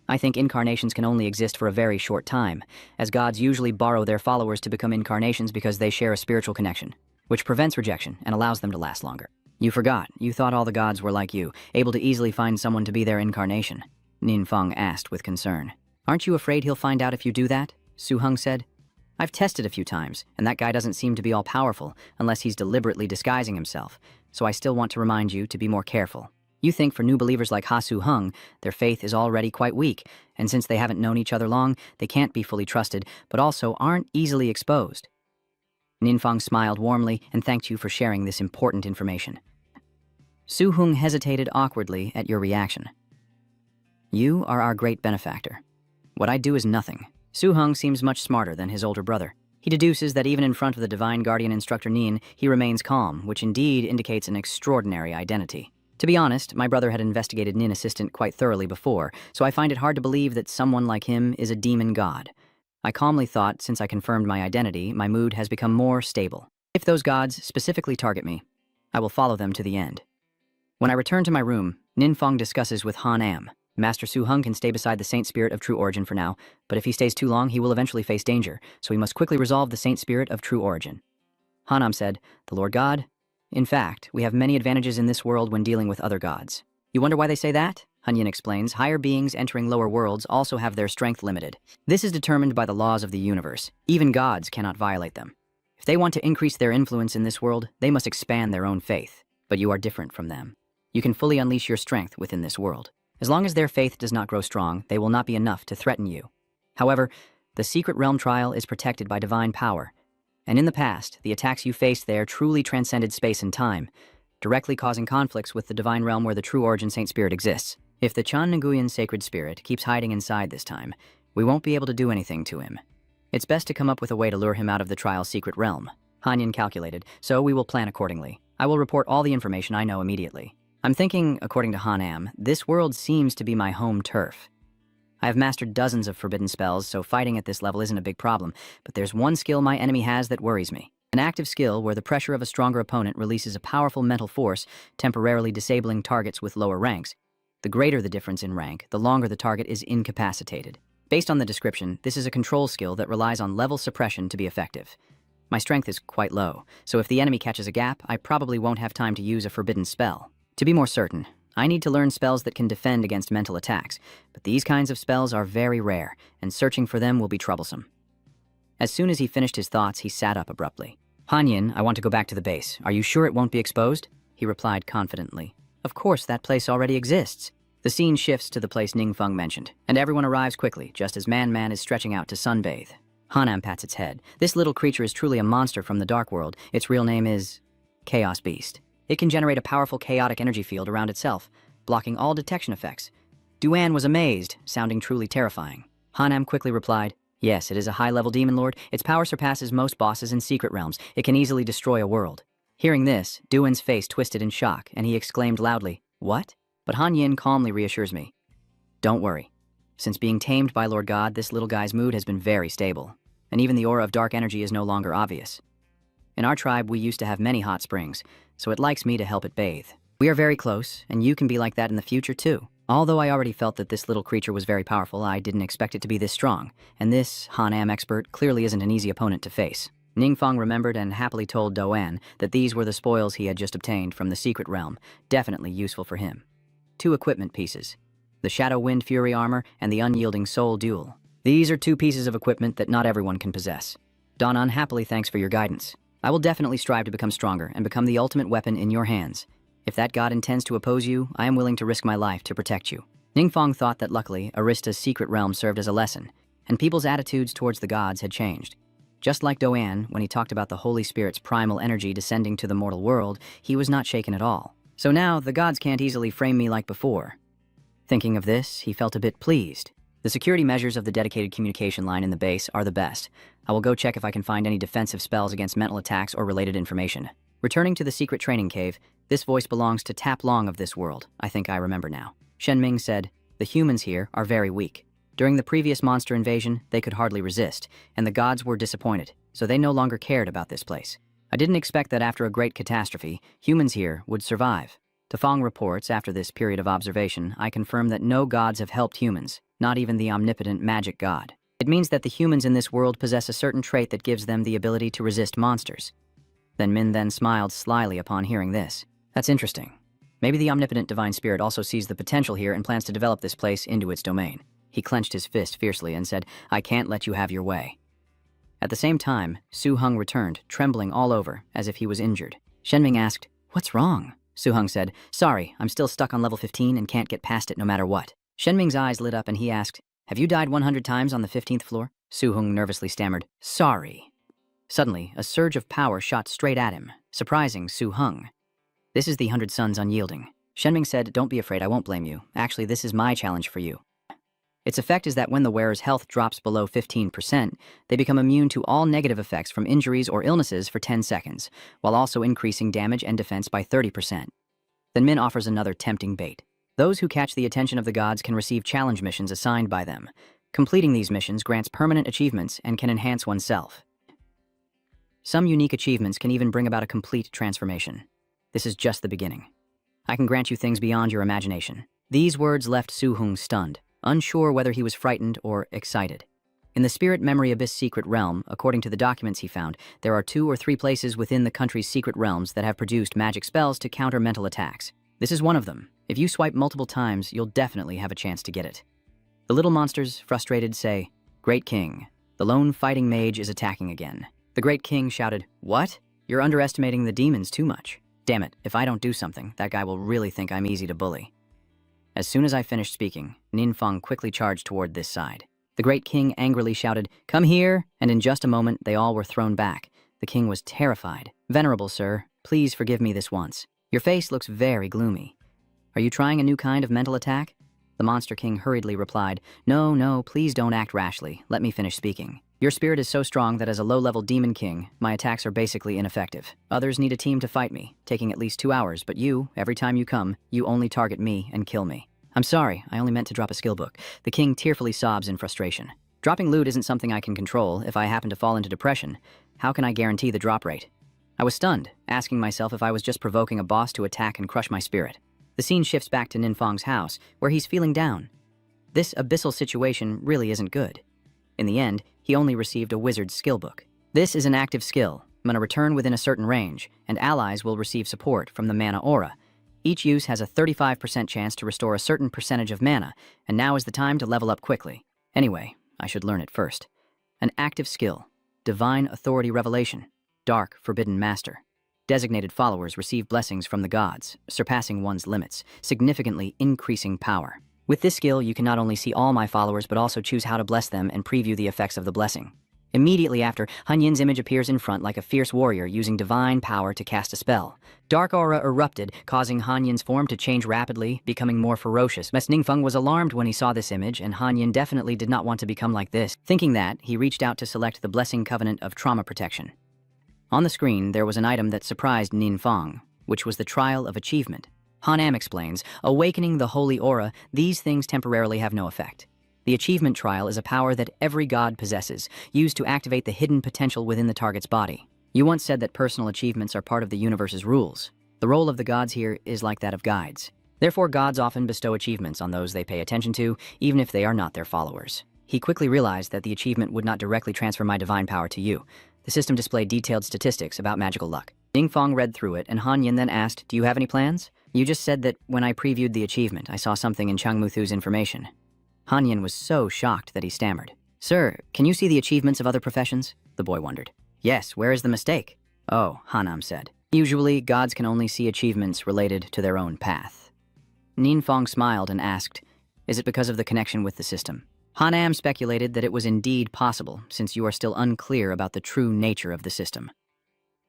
I think incarnations can only exist for a very short time, as gods usually borrow their followers to become incarnations because they share a spiritual connection, which prevents rejection and allows them to last longer. You forgot. You thought all the gods were like you, able to easily find someone to be their incarnation. Ninfong asked with concern. Aren't you afraid he'll find out if you do that? Su Hung said. I've tested a few times, and that guy doesn't seem to be all-powerful unless he's deliberately disguising himself, so I still want to remind you to be more careful. You think for new believers like Ha Su Hung, their faith is already quite weak, and since they haven't known each other long, they can't be fully trusted, but also aren't easily exposed. Ninfong smiled warmly and thanked you for sharing this important information. Su Hung hesitated awkwardly at your reaction. You are our great benefactor. What I do is nothing. Su Hung seems much smarter than his older brother. He deduces that even in front of the divine guardian instructor Nin, he remains calm, which indeed indicates an extraordinary identity. To be honest, my brother had investigated Nin Assistant quite thoroughly before, so I find it hard to believe that someone like him is a demon god. I calmly thought, since I confirmed my identity, my mood has become more stable. If those gods specifically target me, I will follow them to the end. When I return to my room, Ninfong discusses with Han Am. Master Su Hung can stay beside the Saint Spirit of True Origin for now, but if he stays too long, he will eventually face danger, so we must quickly resolve the Saint Spirit of True Origin. Hanam said, the Lord God? In fact, we have many advantages in this world when dealing with other gods. You wonder why they say that? Hunyin explains, higher beings entering lower worlds also have their strength limited. This is determined by the laws of the universe. Even gods cannot violate them. If they want to increase their influence in this world, they must expand their own faith. But you are different from them. You can fully unleash your strength within this world. As long as their faith does not grow strong, they will not be enough to threaten you. However, the secret realm trial is protected by divine power, And in the past, the attacks you faced there truly transcended space and time, directly causing conflicts with the divine realm where the true origin Saint Spirit exists. If the Chan Nguyen sacred spirit keeps hiding inside this time, we won't be able to do anything to him. It's best to come up with a way to lure him out of the trial's secret realm. Hanyin calculated, so we will plan accordingly. I will report all the information I know immediately. I'm thinking, according to Hanam, this world seems to be my home turf. I have mastered dozens of forbidden spells, so fighting at this level isn't a big problem, but there's one skill my enemy has that worries me. An active skill where the pressure of a stronger opponent releases a powerful mental force, temporarily disabling targets with lower ranks. The greater the difference in rank, the longer the target is incapacitated. Based on the description, this is a control skill that relies on level suppression to be effective. My strength is quite low, so if the enemy catches a gap, I probably won't have time to use a forbidden spell. To be more certain, I need to learn spells that can defend against mental attacks, but these kinds of spells are very rare, and searching for them will be troublesome. As soon as he finished his thoughts, he sat up abruptly. Hanyin, I want to go back to the base. Are you sure it won't be exposed? He replied confidently. Of course, that place already exists. The scene shifts to the place Ningfeng mentioned, and everyone arrives quickly, just as Man is stretching out to sunbathe. Hanam pats its head. This little creature is truly a monster from the Dark World. Its real name is Chaos Beast. It can generate a powerful chaotic energy field around itself, blocking all detection effects. Duan was amazed, sounding truly terrifying. Hanam quickly replied, yes, it is a high-level demon lord. Its power surpasses most bosses in secret realms. It can easily destroy a world. Hearing this, Duan's face twisted in shock, and he exclaimed loudly, what? But Hanyin calmly reassures me. Don't worry. Since being tamed by Lord God, this little guy's mood has been very stable, and even the aura of dark energy is no longer obvious. In our tribe, we used to have many hot springs, so it likes me to help it bathe. We are very close, and you can be like that in the future too. Although I already felt that this little creature was very powerful, I didn't expect it to be this strong, and this Hanam expert clearly isn't an easy opponent to face. Ningfeng remembered and happily told Doan that these were the spoils he had just obtained from the secret realm, definitely useful for him. 2 equipment pieces, the Shadow Wind Fury armor and the Unyielding Soul Duel. These are 2 pieces of equipment that not everyone can possess. Danan happily thanks for your guidance. I will definitely strive to become stronger and become the ultimate weapon in your hands. If that god intends to oppose you, I am willing to risk my life to protect you. Ningfeng thought that luckily, Arista's secret realm served as a lesson, and people's attitudes towards the gods had changed. Just like Doan, when he talked about the Holy Spirit's primal energy descending to the mortal world, he was not shaken at all. So now, the gods can't easily frame me like before. Thinking of this, he felt a bit pleased. The security measures of the dedicated communication line in the base are the best. I will go check if I can find any defensive spells against mental attacks or related information. Returning to the secret training cave, this voice belongs to Tap Long of this world. I think I remember now. Shenming said, the humans here are very weak. During the previous monster invasion, they could hardly resist, and the gods were disappointed, so they no longer cared about this place. I didn't expect that after a great catastrophe, humans here would survive. Tafong reports, after this period of observation, I confirm that no gods have helped humans, not even the omnipotent magic god. It means that the humans in this world possess a certain trait that gives them the ability to resist monsters. Then Min smiled slyly upon hearing this. That's interesting. Maybe the omnipotent divine spirit also sees the potential here and plans to develop this place into its domain. He clenched his fist fiercely and said, I can't let you have your way. At the same time, Su Hung returned, trembling all over, as if he was injured. Shenming asked, what's wrong? Su Hung said, sorry, I'm still stuck on level 15 and can't get past it no matter what. Shenming's eyes lit up and he asked, have you died 100 times on the 15th floor? Su Hung nervously stammered, sorry. Suddenly, a surge of power shot straight at him, surprising Su Hung. This is the 100 Suns Unyielding. Shenming said, don't be afraid, I won't blame you. Actually, this is my challenge for you. Its effect is that when the wearer's health drops below 15%, they become immune to all negative effects from injuries or illnesses for 10 seconds, while also increasing damage and defense by 30%. Then Min offers another tempting bait. Those who catch the attention of the gods can receive challenge missions assigned by them. Completing these missions grants permanent achievements and can enhance oneself. Some unique achievements can even bring about a complete transformation. This is just the beginning. I can grant you things beyond your imagination. These words left Su Hung stunned, unsure whether he was frightened or excited. In the Spirit Memory Abyss secret realm, according to the documents he found, there are 2 or 3 places within the country's secret realms that have produced magic spells to counter mental attacks. This is one of them. If you swipe multiple times, you'll definitely have a chance to get it. The little monsters, frustrated, say, Great King, the lone fighting mage is attacking again. The Great King shouted, what? You're underestimating the demons too much. Damn it, if I don't do something, that guy will really think I'm easy to bully. As soon as I finished speaking, Ningfeng quickly charged toward this side. The Great King angrily shouted, come here, and in just a moment they all were thrown back, The king was terrified. "Venerable sir, please forgive me this once. Your face looks very gloomy. Are you trying a new kind of mental attack?" The Monster King hurriedly replied, No, please don't act rashly. Let me finish speaking. Your spirit is so strong that as a low-level demon king, my attacks are basically ineffective. Others need a team to fight me, taking at least 2 hours, but you, every time you come, you only target me and kill me. I'm sorry, I only meant to drop a skill book. The king tearfully sobs in frustration. Dropping loot isn't something I can control. If I happen to fall into depression, how can I guarantee the drop rate? I was stunned, asking myself if I was just provoking a boss to attack and crush my spirit. The scene shifts back to Ninfang's house, where he's feeling down. This abyssal situation really isn't good. In the end, he only received a wizard's skill book. This is an active skill. I'm going to return within a certain range, and allies will receive support from the mana aura. Each use has a 35% chance to restore a certain percentage of mana, and now is the time to level up quickly. Anyway, I should learn it first. An active skill. Divine Authority Revelation. Dark Forbidden Master. Designated followers receive blessings from the gods, surpassing one's limits, significantly increasing power. With this skill, you can not only see all my followers, but also choose how to bless them and preview the effects of the blessing. Immediately after, Hunyin's image appears in front like a fierce warrior using divine power to cast a spell. Dark aura erupted, causing Hunyin's form to change rapidly, becoming more ferocious. Ningfeng was alarmed when he saw this image, and Hunyin definitely did not want to become like this. Thinking that, he reached out to select the Blessing Covenant of Trauma Protection. On the screen, there was an item that surprised Ninfeng, which was the Trial of Achievement. Hanam explains, awakening the holy aura, these things temporarily have no effect. The achievement trial is a power that every god possesses, used to activate the hidden potential within the target's body. You once said that personal achievements are part of the universe's rules. The role of the gods here is like that of guides. Therefore, gods often bestow achievements on those they pay attention to, even if they are not their followers. He quickly realized that the achievement would not directly transfer my divine power to you. The system displayed detailed statistics about magical luck. Ningfeng read through it, and Hanyin then asked, "Do you have any plans? You just said that when I previewed the achievement, I saw something in Changmuthu's information." Hanyin was so shocked that he stammered. "Sir, can you see the achievements of other professions?" The boy wondered. "Yes, where is the mistake?" "Oh," Hanam said. "Usually, gods can only see achievements related to their own path." Ninfeng smiled and asked, "Is it because of the connection with the system?" Hanam speculated that it was indeed possible, since you are still unclear about the true nature of the system.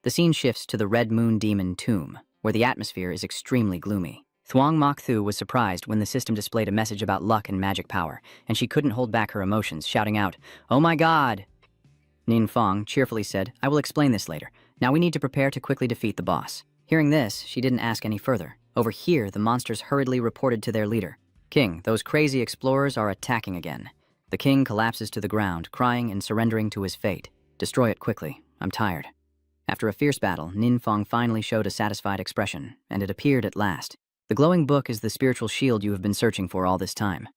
The scene shifts to the Red Moon Demon tomb, where the atmosphere is extremely gloomy. Thuong Mokthu was surprised when the system displayed a message about luck and magic power, and she couldn't hold back her emotions, shouting out, "Oh my god!" Ninfeng cheerfully said, "I will explain this later. Now we need to prepare to quickly defeat the boss." Hearing this, she didn't ask any further. Over here, the monsters hurriedly reported to their leader. "King, those crazy explorers are attacking again." The king collapses to the ground, crying and surrendering to his fate. "Destroy it quickly. I'm tired." After a fierce battle, Ninfeng finally showed a satisfied expression, and it appeared at last. The glowing book is the spiritual shield you have been searching for all this time.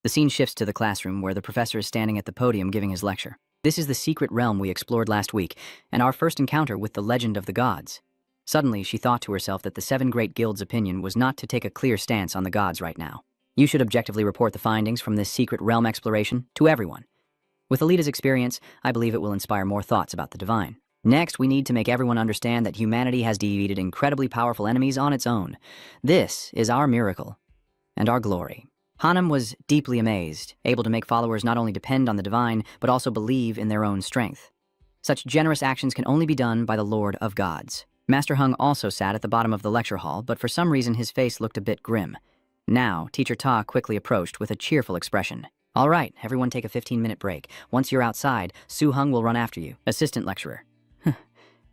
The scene shifts to the classroom where the professor is standing at the podium giving his lecture. This is the secret realm we explored last week, and our first encounter with the legend of the gods. Suddenly, she thought to herself that the 7 great guilds' opinion was not to take a clear stance on the gods right now. You should objectively report the findings from this secret realm exploration to everyone. With Alita's experience, I believe it will inspire more thoughts about the divine. Next, we need to make everyone understand that humanity has defeated incredibly powerful enemies on its own. This is our miracle and our glory. Hanam was deeply amazed, able to make followers not only depend on the divine, but also believe in their own strength. Such generous actions can only be done by the Lord of Gods. Master Hung also sat at the bottom of the lecture hall, but for some reason his face looked a bit grim. Now, Teacher Ta quickly approached with a cheerful expression. "All right, everyone take a 15-minute break. Once you're outside, Su Hung will run after you." Assistant Lecturer.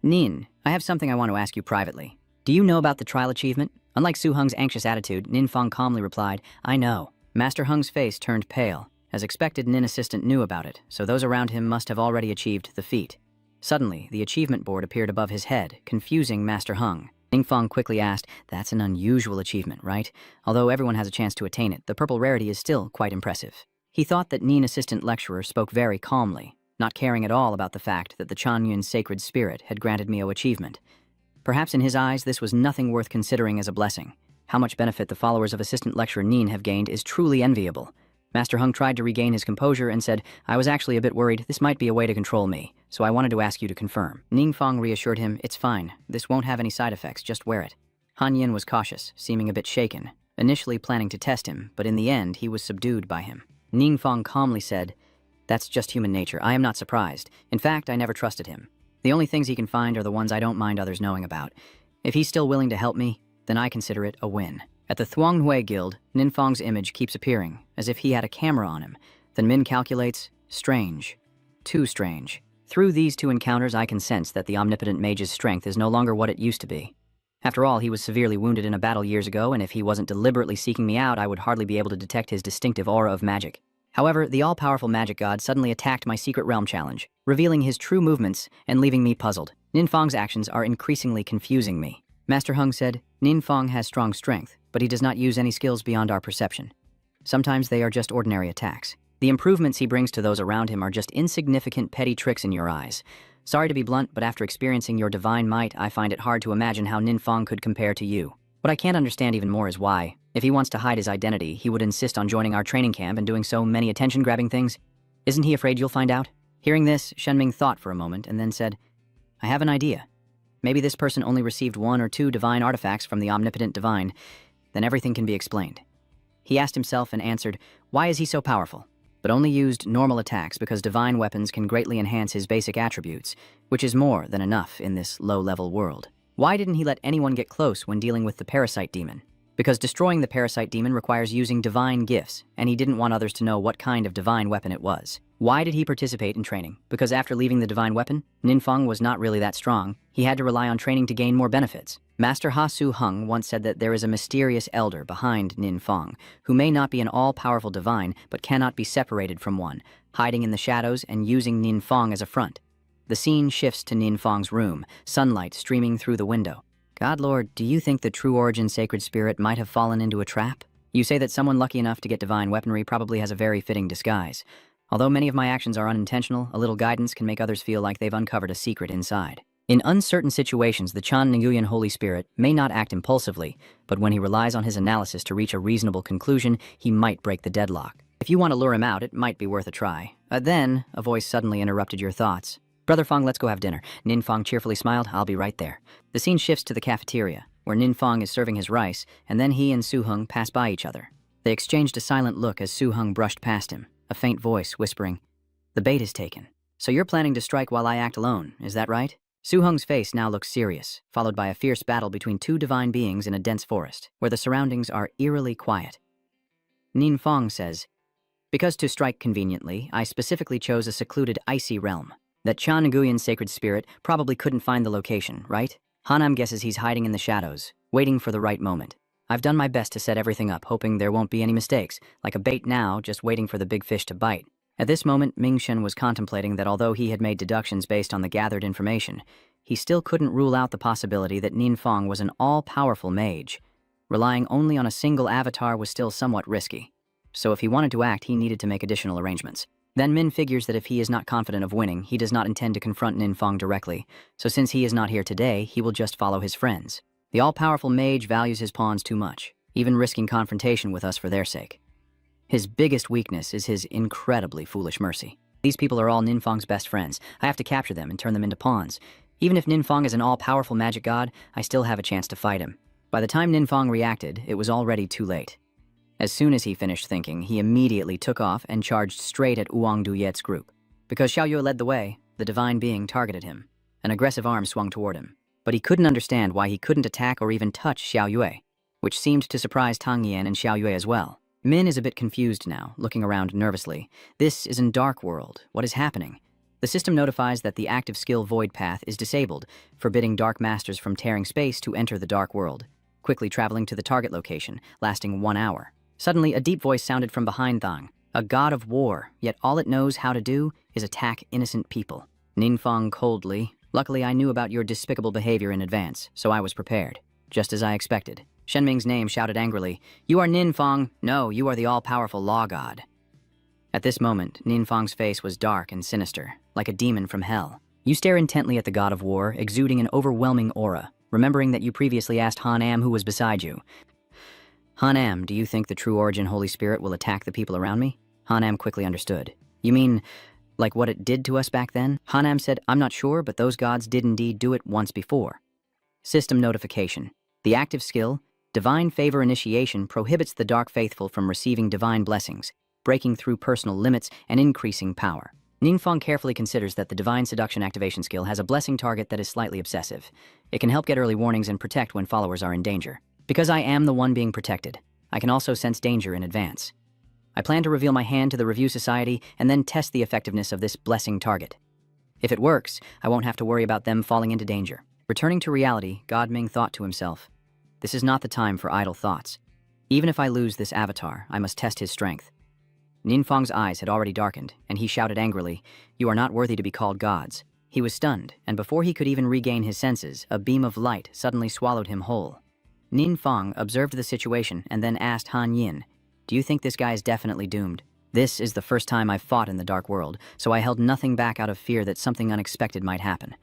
"Nin, I have something I want to ask you privately. Do you know about the trial achievement?" Unlike Su Hung's anxious attitude, Ninfeng calmly replied, "I know." Master Hung's face turned pale. As expected, Nin Assistant knew about it, so those around him must have already achieved the feat. Suddenly, the achievement board appeared above his head, confusing Master Hung. Ningfeng quickly asked, "That's an unusual achievement, right? Although everyone has a chance to attain it, the purple rarity is still quite impressive." He thought that Nin Assistant Lecturer spoke very calmly, not caring at all about the fact that the Chanyun's sacred spirit had granted me an achievement. Perhaps in his eyes, this was nothing worth considering as a blessing. How much benefit the followers of Assistant Lecturer Nin have gained is truly enviable. Master Hung tried to regain his composure and said, "I was actually a bit worried this might be a way to control me, so I wanted to ask you to confirm." Ningfeng reassured him, "It's fine. This won't have any side effects, just wear it." Han Yin was cautious, seeming a bit shaken, initially planning to test him, but in the end, he was subdued by him. Ningfeng calmly said, "That's just human nature. I am not surprised. In fact, I never trusted him." The only things he can find are the ones I don't mind others knowing about. If he's still willing to help me, then I consider it a win. At the Thuonghui Guild, Ninfong's image keeps appearing, as if he had a camera on him. Then Min calculates, strange. Too strange. Through these two encounters, I can sense that the omnipotent mage's strength is no longer what it used to be. After all, he was severely wounded in a battle years ago, and if he wasn't deliberately seeking me out, I would hardly be able to detect his distinctive aura of magic. However, the all-powerful magic god suddenly attacked my secret realm challenge, revealing his true movements and leaving me puzzled. Ninfong's actions are increasingly confusing me. Master Hung said, Ninfong has strong strength, but he does not use any skills beyond our perception. Sometimes they are just ordinary attacks. The improvements he brings to those around him are just insignificant petty tricks in your eyes. Sorry to be blunt, but after experiencing your divine might, I find it hard to imagine how Ninfong could compare to you. What I can't understand even more is why, if he wants to hide his identity, he would insist on joining our training camp and doing so many attention-grabbing things. Isn't he afraid you'll find out? Hearing this, Shenming thought for a moment and then said, I have an idea. Maybe this person only received 1 or 2 divine artifacts from the omnipotent divine. Then everything can be explained. He asked himself and answered, why is he so powerful? But only used normal attacks because divine weapons can greatly enhance his basic attributes, which is more than enough in this low-level world. Why didn't he let anyone get close when dealing with the parasite demon? Because destroying the parasite demon requires using divine gifts, and he didn't want others to know what kind of divine weapon it was. Why did he participate in training? Because after leaving the divine weapon, Ninfong was not really that strong. He had to rely on training to gain more benefits. Master Ha Su Hung once said that there is a mysterious elder behind Ninfong, who may not be an all-powerful divine, but cannot be separated from one, hiding in the shadows and using Ninfong as a front. The scene shifts to Ninfong's room, sunlight streaming through the window. God Lord, do you think the true origin sacred spirit might have fallen into a trap? You say that someone lucky enough to get divine weaponry probably has a very fitting disguise. Although many of my actions are unintentional, a little guidance can make others feel like they've uncovered a secret inside. In uncertain situations, the Chan Nguyen Holy Spirit may not act impulsively, but when he relies on his analysis to reach a reasonable conclusion, he might break the deadlock. If you want to lure him out, it might be worth a try. Then, a voice suddenly interrupted your thoughts. Brother Fong, let's go have dinner. Ninfong cheerfully smiled, I'll be right there. The scene shifts to the cafeteria, where Ninfong is serving his rice, and then he and Su Hung pass by each other. They exchanged a silent look as Su Hung brushed past him, a faint voice whispering, the bait is taken. So you're planning to strike while I act alone, is that right? Su Hung's face now looks serious, followed by a fierce battle between 2 divine beings in a dense forest, where the surroundings are eerily quiet. Ninfong says, because to strike conveniently, I specifically chose a secluded icy realm. That Chan Nguyen's sacred spirit probably couldn't find the location, right? Hanam guesses he's hiding in the shadows, waiting for the right moment. I've done my best to set everything up, hoping there won't be any mistakes, like a bait now, just waiting for the big fish to bite. At this moment, Mingshen was contemplating that although he had made deductions based on the gathered information, he still couldn't rule out the possibility that Ninfong was an all-powerful mage. Relying only on a single avatar was still somewhat risky. So if he wanted to act, he needed to make additional arrangements. Then Min figures that if he is not confident of winning, he does not intend to confront Ninfong directly, so since he is not here today, he will just follow his friends. The all-powerful mage values his pawns too much, even risking confrontation with us for their sake. His biggest weakness is his incredibly foolish mercy. These people are all Ninfong's best friends. I have to capture them and turn them into pawns. Even if Ninfong is an all-powerful magic god, I still have a chance to fight him. By the time Ninfong reacted, it was already too late. As soon as he finished thinking, he immediately took off and charged straight at Wang Duyet's group. Because Xiaoyue led the way, the divine being targeted him. An aggressive arm swung toward him. But he couldn't understand why he couldn't attack or even touch Xiaoyue, which seemed to surprise Tang Yan and Xiaoyue as well. Min is a bit confused now, looking around nervously. This is in Dark World. What is happening? The system notifies that the active skill Void Path is disabled, forbidding Dark Masters from tearing space to enter the Dark World, quickly traveling to the target location, lasting 1 hour. Suddenly, a deep voice sounded from behind Thang, a god of war, yet all it knows how to do is attack innocent people. Ninfong coldly, luckily I knew about your despicable behavior in advance, so I was prepared, just as I expected. Shenming's name shouted angrily, you are Ninfong, no, you are the all-powerful law god. At this moment, Ninfong's face was dark and sinister, like a demon from hell. You stare intently at the god of war, exuding an overwhelming aura, remembering that you previously asked Hanam who was beside you. Hanam, do you think the true origin Holy Spirit will attack the people around me? Hanam quickly understood. You mean, like what it did to us back then? Hanam said, I'm not sure, but those gods did indeed do it once before. System notification. The active skill, Divine Favor Initiation, prohibits the Dark Faithful from receiving divine blessings, breaking through personal limits and increasing power. Ningfeng carefully considers that the Divine Seduction activation skill has a blessing target that is slightly obsessive. It can help get early warnings and protect when followers are in danger. Because I am the one being protected, I can also sense danger in advance. I plan to reveal my hand to the Review Society and then test the effectiveness of this blessing target. If it works, I won't have to worry about them falling into danger. Returning to reality, God Ming thought to himself, "This is not the time for idle thoughts. Even if I lose this avatar, I must test his strength." Ningfeng's eyes had already darkened, and he shouted angrily, "You are not worthy to be called gods." He was stunned, and before he could even regain his senses, a beam of light suddenly swallowed him whole. Ningfeng observed the situation and then asked Han Yin, "Do you think this guy is definitely doomed?" "This is the first time I've fought in the dark world, so I held nothing back out of fear that something unexpected might happen."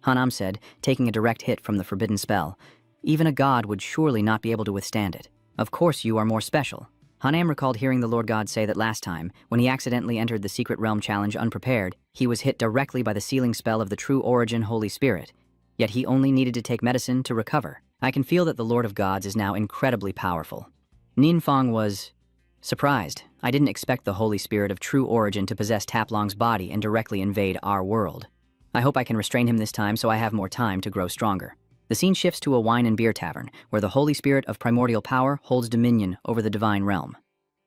Hanam said, taking a direct hit from the forbidden spell. "Even a god would surely not be able to withstand it. Of course you are more special." Hanam recalled hearing the Lord God say that last time, when he accidentally entered the Secret Realm challenge unprepared, he was hit directly by the sealing spell of the True Origin Holy Spirit. Yet he only needed to take medicine to recover. I can feel that the Lord of Gods is now incredibly powerful. Ningfeng was surprised. I didn't expect the Holy Spirit of True Origin to possess Taplong's body and directly invade our world. I hope I can restrain him this time so I have more time to grow stronger. The scene shifts to a wine and beer tavern, where the Holy Spirit of Primordial Power holds dominion over the Divine Realm.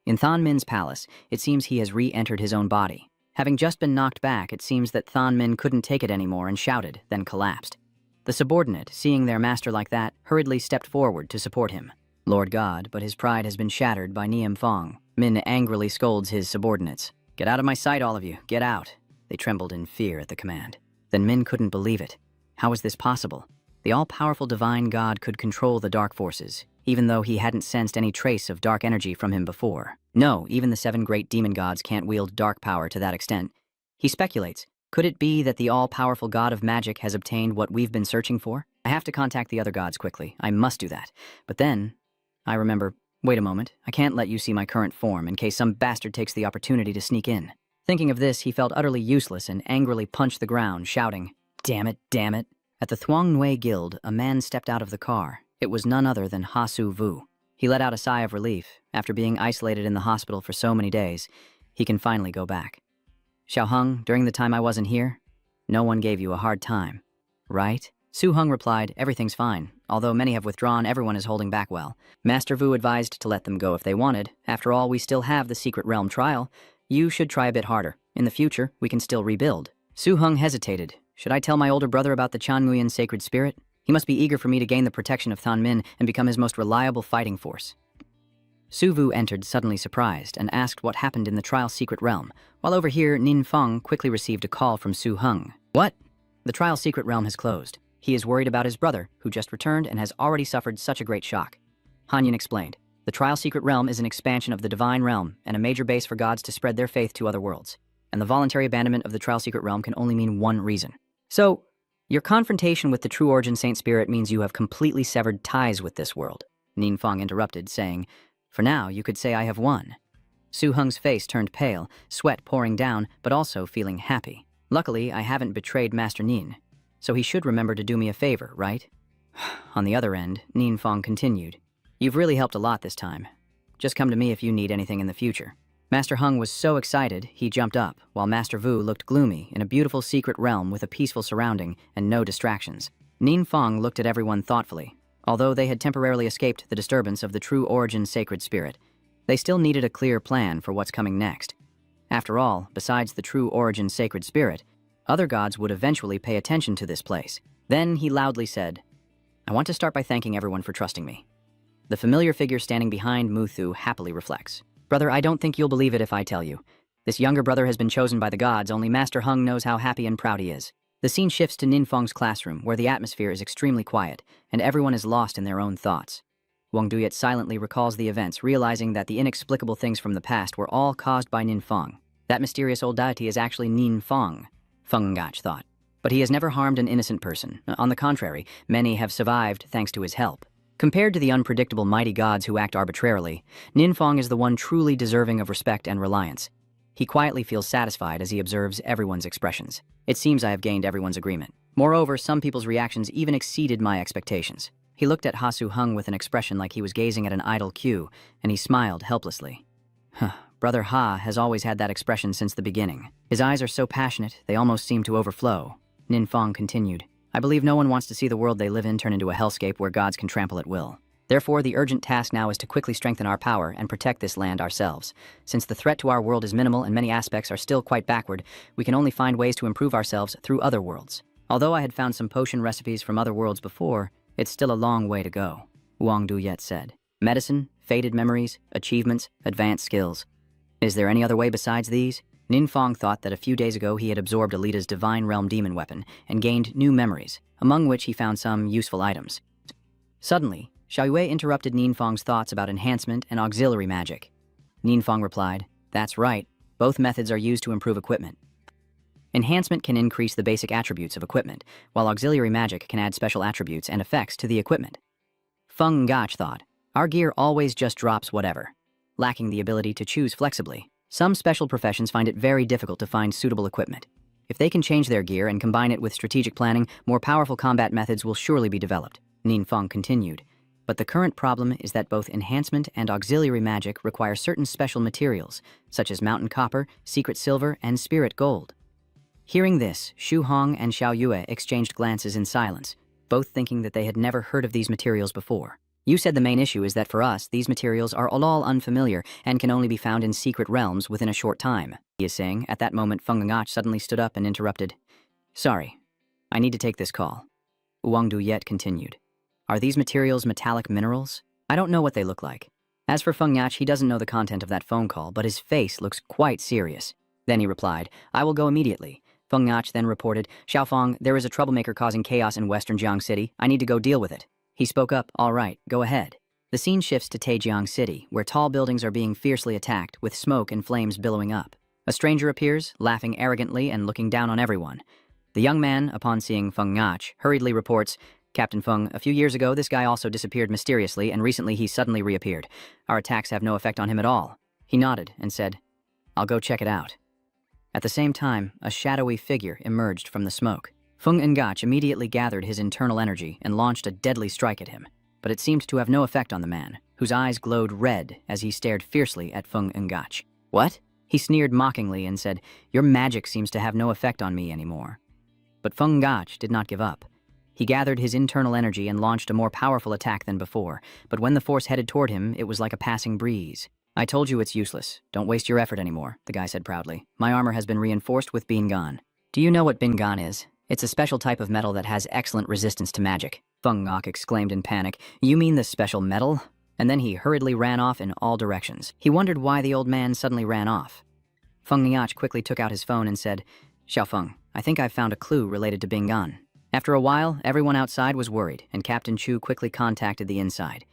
In Thon Min's palace, it seems he has re-entered his own body. Having just been knocked back, it seems that Thon Min couldn't take it anymore and shouted, then collapsed. The subordinate, seeing their master like that, hurriedly stepped forward to support him. Lord God, but his pride has been shattered by Niamfong. Min angrily scolds his subordinates. "Get out of my sight, all of you, get out." They trembled in fear at the command. Then Min couldn't believe it. How was this possible? The all-powerful divine god could control the dark forces, even though he hadn't sensed any trace of dark energy from him before. No, even the 7 great demon gods can't wield dark power to that extent. He speculates, could it be that the all-powerful god of magic has obtained what we've been searching for? I have to contact the other gods quickly. I must do that. But then, I remember, wait a moment, I can't let you see my current form in case some bastard takes the opportunity to sneak in. Thinking of this, he felt utterly useless and angrily punched the ground, shouting, "Damn it, damn it." At the Thuong Nui Guild, a man stepped out of the car. It was none other than Ha Su Vu. He let out a sigh of relief. After being isolated in the hospital for so many days, he can finally go back. "Xiao Hung, during the time I wasn't here, no one gave you a hard time, right?" Su Hung replied, "Everything's fine. Although many have withdrawn, everyone is holding back well. Master Vu advised to let them go if they wanted. After all, we still have the Secret Realm trial. You should try a bit harder. In the future, we can still rebuild." Su Hung hesitated. Should I tell my older brother about the Chan Nguyen sacred spirit? He must be eager for me to gain the protection of Thon Min and become his most reliable fighting force. Su Vu entered suddenly surprised and asked what happened in the trial's secret realm, while over here Ningfeng quickly received a call from Su Hung. "What?" "The trial's secret realm has closed. He is worried about his brother, who just returned and has already suffered such a great shock." Hanyin explained. "The trial secret realm is an expansion of the divine realm and a major base for gods to spread their faith to other worlds. And the voluntary abandonment of the trial secret realm can only mean one reason. So, your confrontation with the True Origin Saint Spirit means you have completely severed ties with this world," Ningfeng interrupted, saying, "For now, you could say I have won." Su Hung's face turned pale, sweat pouring down, but also feeling happy. "Luckily, I haven't betrayed Master Nin, so he should remember to do me a favor, right?" On the other end, Ningfeng continued, "You've really helped a lot this time. Just come to me if you need anything in the future." Master Hung was so excited, he jumped up, while Master Vu looked gloomy in a beautiful secret realm with a peaceful surrounding and no distractions. Ningfeng looked at everyone thoughtfully. Although they had temporarily escaped the disturbance of the True Origin sacred spirit, they still needed a clear plan for what's coming next. After all, besides the True Origin sacred spirit, other gods would eventually pay attention to this place. Then he loudly said, "I want to start by thanking everyone for trusting me." The familiar figure standing behind Muthu happily reflects. "Brother, I don't think you'll believe it if I tell you. This younger brother has been chosen by the gods, only Master Hung knows how happy and proud he is." The scene shifts to Ningfeng's classroom, where the atmosphere is extremely quiet, and everyone is lost in their own thoughts. Wang Duyet silently recalls the events, realizing that the inexplicable things from the past were all caused by Ningfeng. That mysterious old deity is actually Ningfeng, Feng Gach thought. But he has never harmed an innocent person. On the contrary, many have survived thanks to his help. Compared to the unpredictable mighty gods who act arbitrarily, Ningfeng is the one truly deserving of respect and reliance. He quietly feels satisfied as he observes everyone's expressions. It seems I have gained everyone's agreement. Moreover, some people's reactions even exceeded my expectations. He looked at Ha Su Hung with an expression like he was gazing at an idle cue, and he smiled helplessly. Brother Ha has always had that expression since the beginning. His eyes are so passionate, they almost seem to overflow. Ninfeng continued. I believe no one wants to see the world they live in turn into a hellscape where gods can trample at will. Therefore, the urgent task now is to quickly strengthen our power and protect this land ourselves. Since the threat to our world is minimal and many aspects are still quite backward, we can only find ways to improve ourselves through other worlds. Although I had found some potion recipes from other worlds before, it's still a long way to go, Wang Duyet said. Medicine, faded memories, achievements, advanced skills. Is there any other way besides these? Ninfeng thought that a few days ago he had absorbed Alita's Divine Realm demon weapon and gained new memories, among which he found some useful items. Suddenly, Xiaoyue interrupted Ninfeng's thoughts about enhancement and auxiliary magic. Ninfeng replied, That's right, both methods are used to improve equipment. Enhancement can increase the basic attributes of equipment, while auxiliary magic can add special attributes and effects to the equipment. Feng Gach thought, Our gear always just drops whatever, lacking the ability to choose flexibly. Some special professions find it very difficult to find suitable equipment. If they can change their gear and combine it with strategic planning, more powerful combat methods will surely be developed, Ninfeng continued. But the current problem is that both enhancement and auxiliary magic require certain special materials, such as mountain copper, secret silver, and spirit gold. Hearing this, Xu Hong and Xiaoyue exchanged glances in silence, both thinking that they had never heard of these materials before. You said the main issue is that for us, these materials are all unfamiliar and can only be found in secret realms within a short time, he is saying. At that moment, Feng Ngach suddenly stood up and interrupted. Sorry, I need to take this call. Wang Duyet continued. Are these materials metallic minerals? I don't know what they look like. As for Feng Ngach, he doesn't know the content of that phone call, but his face looks quite serious. Then he replied, I will go immediately. Feng Ngach then reported, Xiaofeng, there is a troublemaker causing chaos in western Jiang City. I need to go deal with it. He spoke up, all right, go ahead. The scene shifts to Taijiang City, where tall buildings are being fiercely attacked, with smoke and flames billowing up. A stranger appears, laughing arrogantly and looking down on everyone. The young man, upon seeing Feng Ngach, hurriedly reports, Captain Feng, a few years ago this guy also disappeared mysteriously, and recently he suddenly reappeared. Our attacks have no effect on him at all. He nodded and said, I'll go check it out. At the same time, a shadowy figure emerged from the smoke. Feng Ngach immediately gathered his internal energy and launched a deadly strike at him, but it seemed to have no effect on the man, whose eyes glowed red as he stared fiercely at Feng Ngach. What? He sneered mockingly and said, Your magic seems to have no effect on me anymore. But Feng Ngach did not give up. He gathered his internal energy and launched a more powerful attack than before, but when the force headed toward him, it was like a passing breeze. I told you it's useless. Don't waste your effort anymore, the guy said proudly. My armor has been reinforced with Bingan. Do you know what Bingan is? It's a special type of metal that has excellent resistance to magic. Feng Ngach exclaimed in panic. You mean this special metal? And then he hurriedly ran off in all directions. He wondered why the old man suddenly ran off. Feng Ngach quickly took out his phone and said, Xiaofeng, I think I've found a clue related to Bingan. After a while, everyone outside was worried, and Captain Chu quickly contacted the inside.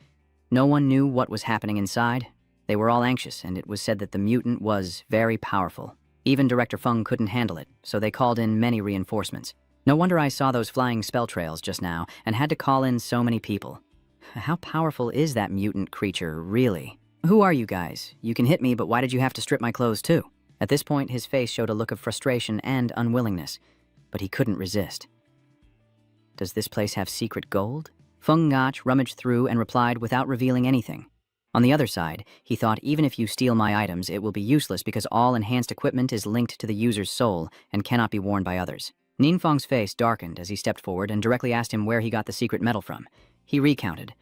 No one knew what was happening inside. They were all anxious, and it was said that the mutant was very powerful. Even Director Feng couldn't handle it, so they called in many reinforcements. No wonder I saw those flying spell trails just now, and had to call in so many people. How powerful is that mutant creature, really? Who are you guys? You can hit me, but why did you have to strip my clothes too? At this point, his face showed a look of frustration and unwillingness, but he couldn't resist. Does this place have secret gold? Feng Ngach rummaged through and replied without revealing anything. On the other side, he thought even if you steal my items, it will be useless because all enhanced equipment is linked to the user's soul and cannot be worn by others. Ninfeng's face darkened as he stepped forward and directly asked him where he got the secret metal from. He recounted.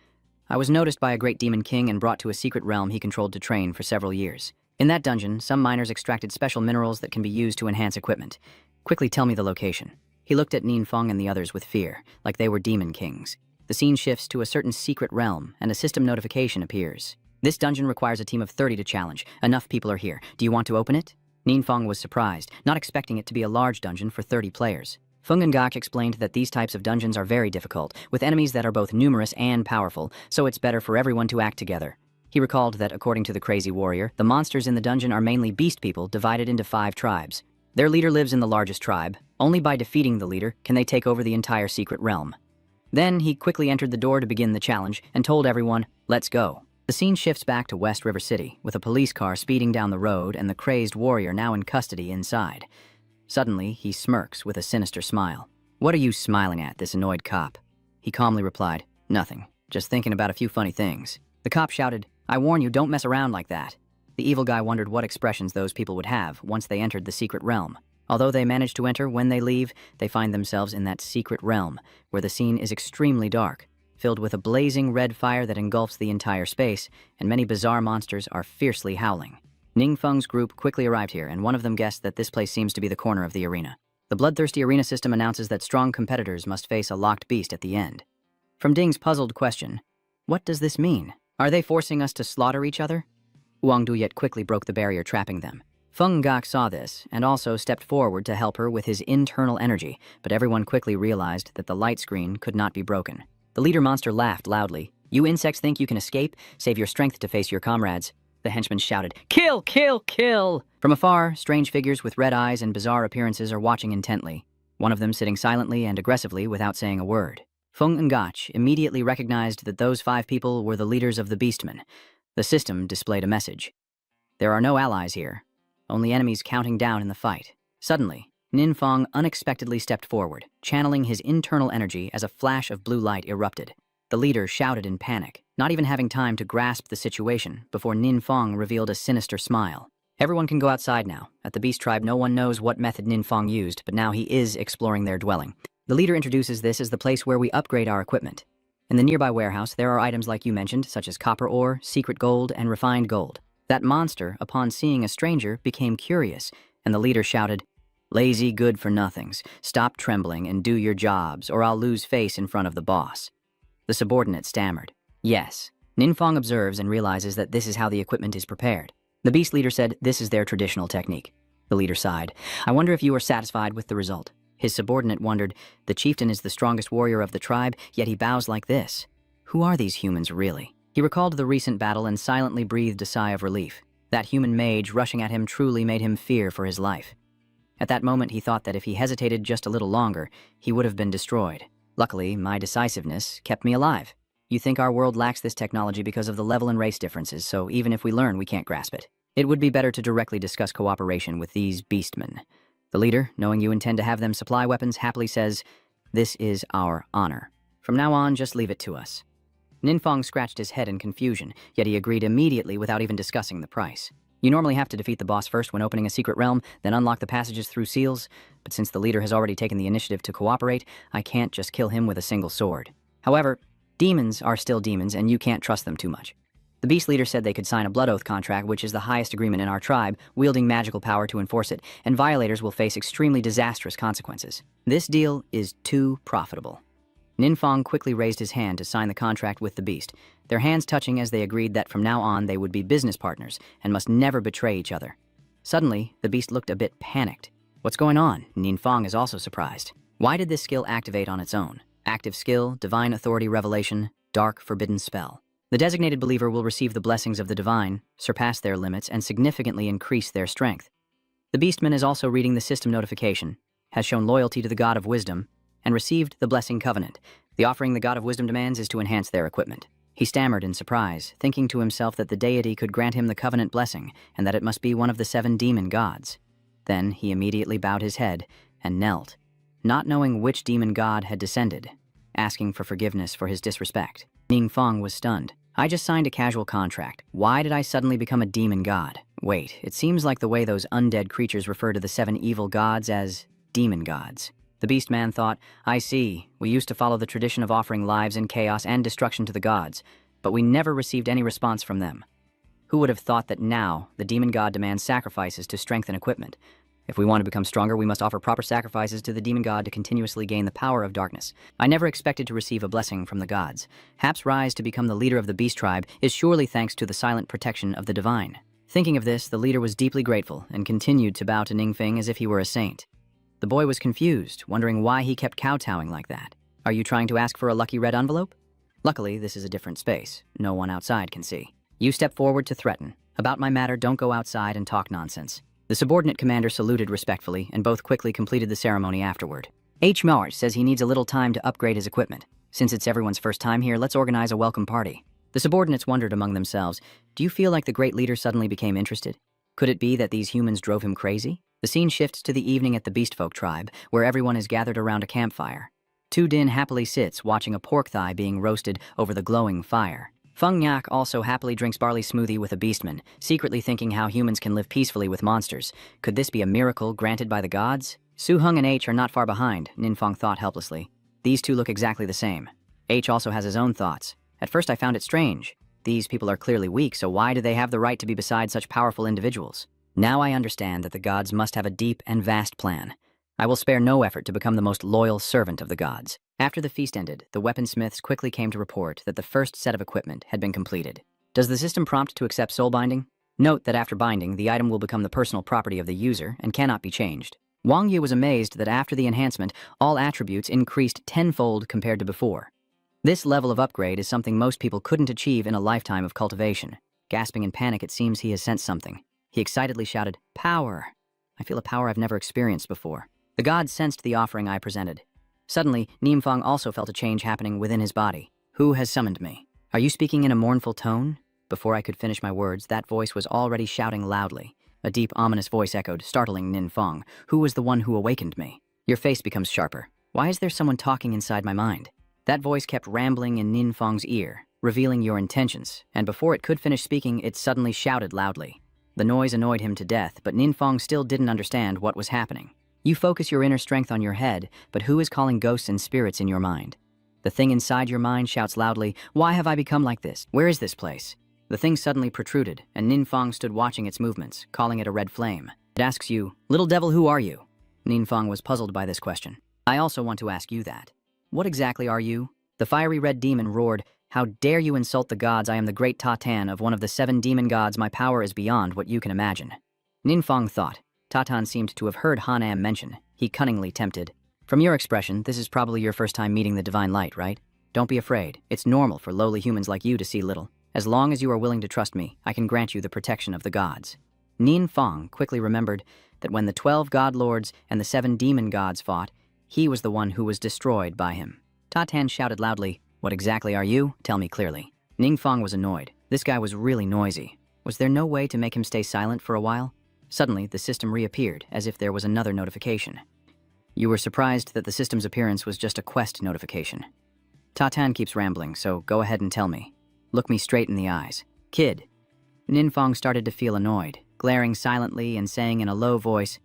I was noticed by a great demon king and brought to a secret realm he controlled to train for several years. In that dungeon, some miners extracted special minerals that can be used to enhance equipment. Quickly tell me the location. He looked at Ninfeng and the others with fear, like they were demon kings. The scene shifts to a certain secret realm, and a system notification appears. This dungeon requires a team of 30 to challenge. Enough people are here. Do you want to open it? Ninfeng was surprised, not expecting it to be a large dungeon for 30 players. Feng Ngach explained that these types of dungeons are very difficult, with enemies that are both numerous and powerful, so it's better for everyone to act together. He recalled that, according to the crazy warrior, the monsters in the dungeon are mainly beast people divided into 5 tribes. Their leader lives in the largest tribe. Only by defeating the leader can they take over the entire secret realm. Then he quickly entered the door to begin the challenge and told everyone, let's go. The scene shifts back to West River City, with a police car speeding down the road and the crazed warrior now in custody inside. Suddenly, he smirks with a sinister smile. What are you smiling at, this annoyed cop? He calmly replied, nothing, just thinking about a few funny things. The cop shouted, I warn you, don't mess around like that. The evil guy wondered what expressions those people would have once they entered the secret realm. Although they manage to enter, when they leave, they find themselves in that secret realm, where the scene is extremely dark, filled with a blazing red fire that engulfs the entire space, and many bizarre monsters are fiercely howling. Ningfeng's group quickly arrived here, and one of them guessed that this place seems to be the corner of the arena. The bloodthirsty arena system announces that strong competitors must face a locked beast at the end. From Ding's puzzled question, "What does this mean? Are they forcing us to slaughter each other?" Wang Duyet quickly broke the barrier trapping them. Feng Gak saw this, and also stepped forward to help her with his internal energy, but everyone quickly realized that the light screen could not be broken. The leader monster laughed loudly. "You insects think you can escape? Save your strength to face your comrades." The henchmen shouted, "Kill, kill, kill!" From afar, strange figures with red eyes and bizarre appearances are watching intently, one of them sitting silently and aggressively without saying a word. Feng Ngach immediately recognized that those 5 people were the leaders of the Beastmen. The system displayed a message. "There are no allies here. Only enemies counting down in the fight." Suddenly, Ninfeng unexpectedly stepped forward, channeling his internal energy as a flash of blue light erupted. The leader shouted in panic, not even having time to grasp the situation before Ninfeng revealed a sinister smile. "Everyone can go outside now. At the Beast Tribe, no one knows what method Ninfeng used, but now he is exploring their dwelling. The leader introduces this as the place where we upgrade our equipment. In the nearby warehouse, there are items like you mentioned, such as copper ore, secret gold, and refined gold." That monster, upon seeing a stranger, became curious, and the leader shouted, "Lazy good-for-nothings, stop trembling and do your jobs, or I'll lose face in front of the boss." The subordinate stammered, "Yes." Ninfeng observes and realizes that this is how the equipment is prepared. The beast leader said this is their traditional technique. The leader sighed, "I wonder if you are satisfied with the result." His subordinate wondered, the chieftain is the strongest warrior of the tribe, yet he bows like this. Who are these humans really? He recalled the recent battle and silently breathed a sigh of relief. That human mage rushing at him truly made him fear for his life. At that moment, he thought that if he hesitated just a little longer, he would have been destroyed. Luckily, my decisiveness kept me alive. You think our world lacks this technology because of the level and race differences, so even if we learn, we can't grasp it. It would be better to directly discuss cooperation with these beastmen. The leader, knowing you intend to have them supply weapons, happily says, "This is our honor. From now on, just leave it to us." Ninfeng scratched his head in confusion, yet he agreed immediately without even discussing the price. You normally have to defeat the boss first when opening a secret realm, then unlock the passages through seals, but since the leader has already taken the initiative to cooperate, I can't just kill him with a single sword. However, demons are still demons and you can't trust them too much. The beast leader said they could sign a blood oath contract, which is the highest agreement in our tribe, wielding magical power to enforce it, and violators will face extremely disastrous consequences. This deal is too profitable. Ninfeng quickly raised his hand to sign the contract with the beast, their hands touching as they agreed that from now on they would be business partners and must never betray each other. Suddenly, the beast looked a bit panicked. What's going on? Ninfeng is also surprised. Why did this skill activate on its own? Active skill, divine authority revelation, dark forbidden spell. The designated believer will receive the blessings of the divine, surpass their limits, and significantly increase their strength. The beastman is also reading the system notification, has shown loyalty to the God of Wisdom, and received the blessing covenant. The offering the God of Wisdom demands is to enhance their equipment. He stammered in surprise, thinking to himself that the deity could grant him the covenant blessing, and that it must be one of the 7 demon gods. Then he immediately bowed his head and knelt, not knowing which demon god had descended, asking for forgiveness for his disrespect. Ninfeng was stunned. I just signed a casual contract. Why did I suddenly become a demon god? Wait, it seems like the way those undead creatures refer to the 7 evil gods as demon gods. The beast man thought, I see, we used to follow the tradition of offering lives in chaos and destruction to the gods, but we never received any response from them. Who would have thought that now the demon god demands sacrifices to strengthen equipment? If we want to become stronger, we must offer proper sacrifices to the demon god to continuously gain the power of darkness. I never expected to receive a blessing from the gods. Hap's rise to become the leader of the beast tribe is surely thanks to the silent protection of the divine. Thinking of this, the leader was deeply grateful and continued to bow to Ningfeng as if he were a saint. The boy was confused, wondering why he kept kowtowing like that. Are you trying to ask for a lucky red envelope? Luckily, this is a different space. No one outside can see. You step forward to threaten. About my matter, don't go outside and talk nonsense. The subordinate commander saluted respectfully, and both quickly completed the ceremony afterward. H. March says he needs a little time to upgrade his equipment. Since it's everyone's first time here, let's organize a welcome party. The subordinates wondered among themselves, do you feel like the great leader suddenly became interested? Could it be that these humans drove him crazy? The scene shifts to the evening at the Beastfolk tribe, where everyone is gathered around a campfire. Tu Din happily sits watching a pork thigh being roasted over the glowing fire. Feng Yak also happily drinks barley smoothie with a beastman, secretly thinking how humans can live peacefully with monsters. Could this be a miracle granted by the gods? Su Hung and H are not far behind, Ninfeng thought helplessly. These two look exactly the same. H also has his own thoughts. At first I found it strange. These people are clearly weak, so why do they have the right to be beside such powerful individuals? Now I understand that the gods must have a deep and vast plan. I will spare no effort to become the most loyal servant of the gods. After the feast ended, the weaponsmiths quickly came to report that the first set of equipment had been completed. Does the system prompt to accept soul binding? Note that after binding, the item will become the personal property of the user and cannot be changed. Wang Yu was amazed that after the enhancement, all attributes increased tenfold compared to before. This level of upgrade is something most people couldn't achieve in a lifetime of cultivation. Gasping in panic, it seems he has sensed something. He excitedly shouted, "Power!" I feel a power I've never experienced before. The god sensed the offering I presented. Suddenly, Ninfeng also felt a change happening within his body. Who has summoned me? Are you speaking in a mournful tone? Before I could finish my words, that voice was already shouting loudly. A deep, ominous voice echoed, startling Ninfeng. Who was the one who awakened me? Your face becomes sharper. Why is there someone talking inside my mind? That voice kept rambling in Ninfeng's ear, revealing your intentions, and before it could finish speaking, it suddenly shouted loudly. The noise annoyed him to death, but Ninfeng still didn't understand what was happening. You focus your inner strength on your head, but who is calling ghosts and spirits in your mind? The thing inside your mind shouts loudly, "Why have I become like this? Where is this place?" The thing suddenly protruded, and Ninfeng stood watching its movements, calling it a red flame. It asks you, "Little devil, who are you?" Ninfeng was puzzled by this question. I also want to ask you that. What exactly are you? The fiery red demon roared, "How dare you insult the gods? I am the great Tatan of one of the 7 demon gods. My power is beyond what you can imagine." Ninfeng thought. Tatan seemed to have heard Hanam mention. He cunningly tempted. From your expression, this is probably your first time meeting the divine light, right? Don't be afraid. It's normal for lowly humans like you to see little. As long as you are willing to trust me, I can grant you the protection of the gods. Ninfeng quickly remembered that when the 12 god lords and the 7 demon gods fought, he was the one who was destroyed by him. Tatan shouted loudly, "What exactly are you? Tell me clearly." Ninfeng was annoyed. This guy was really noisy. Was there no way to make him stay silent for a while? Suddenly, the system reappeared, as if there was another notification. You were surprised that the system's appearance was just a quest notification. Tatan keeps rambling, so go ahead and tell me. Look me straight in the eyes. Kid. Ninfeng started to feel annoyed, glaring silently and saying in a low voice,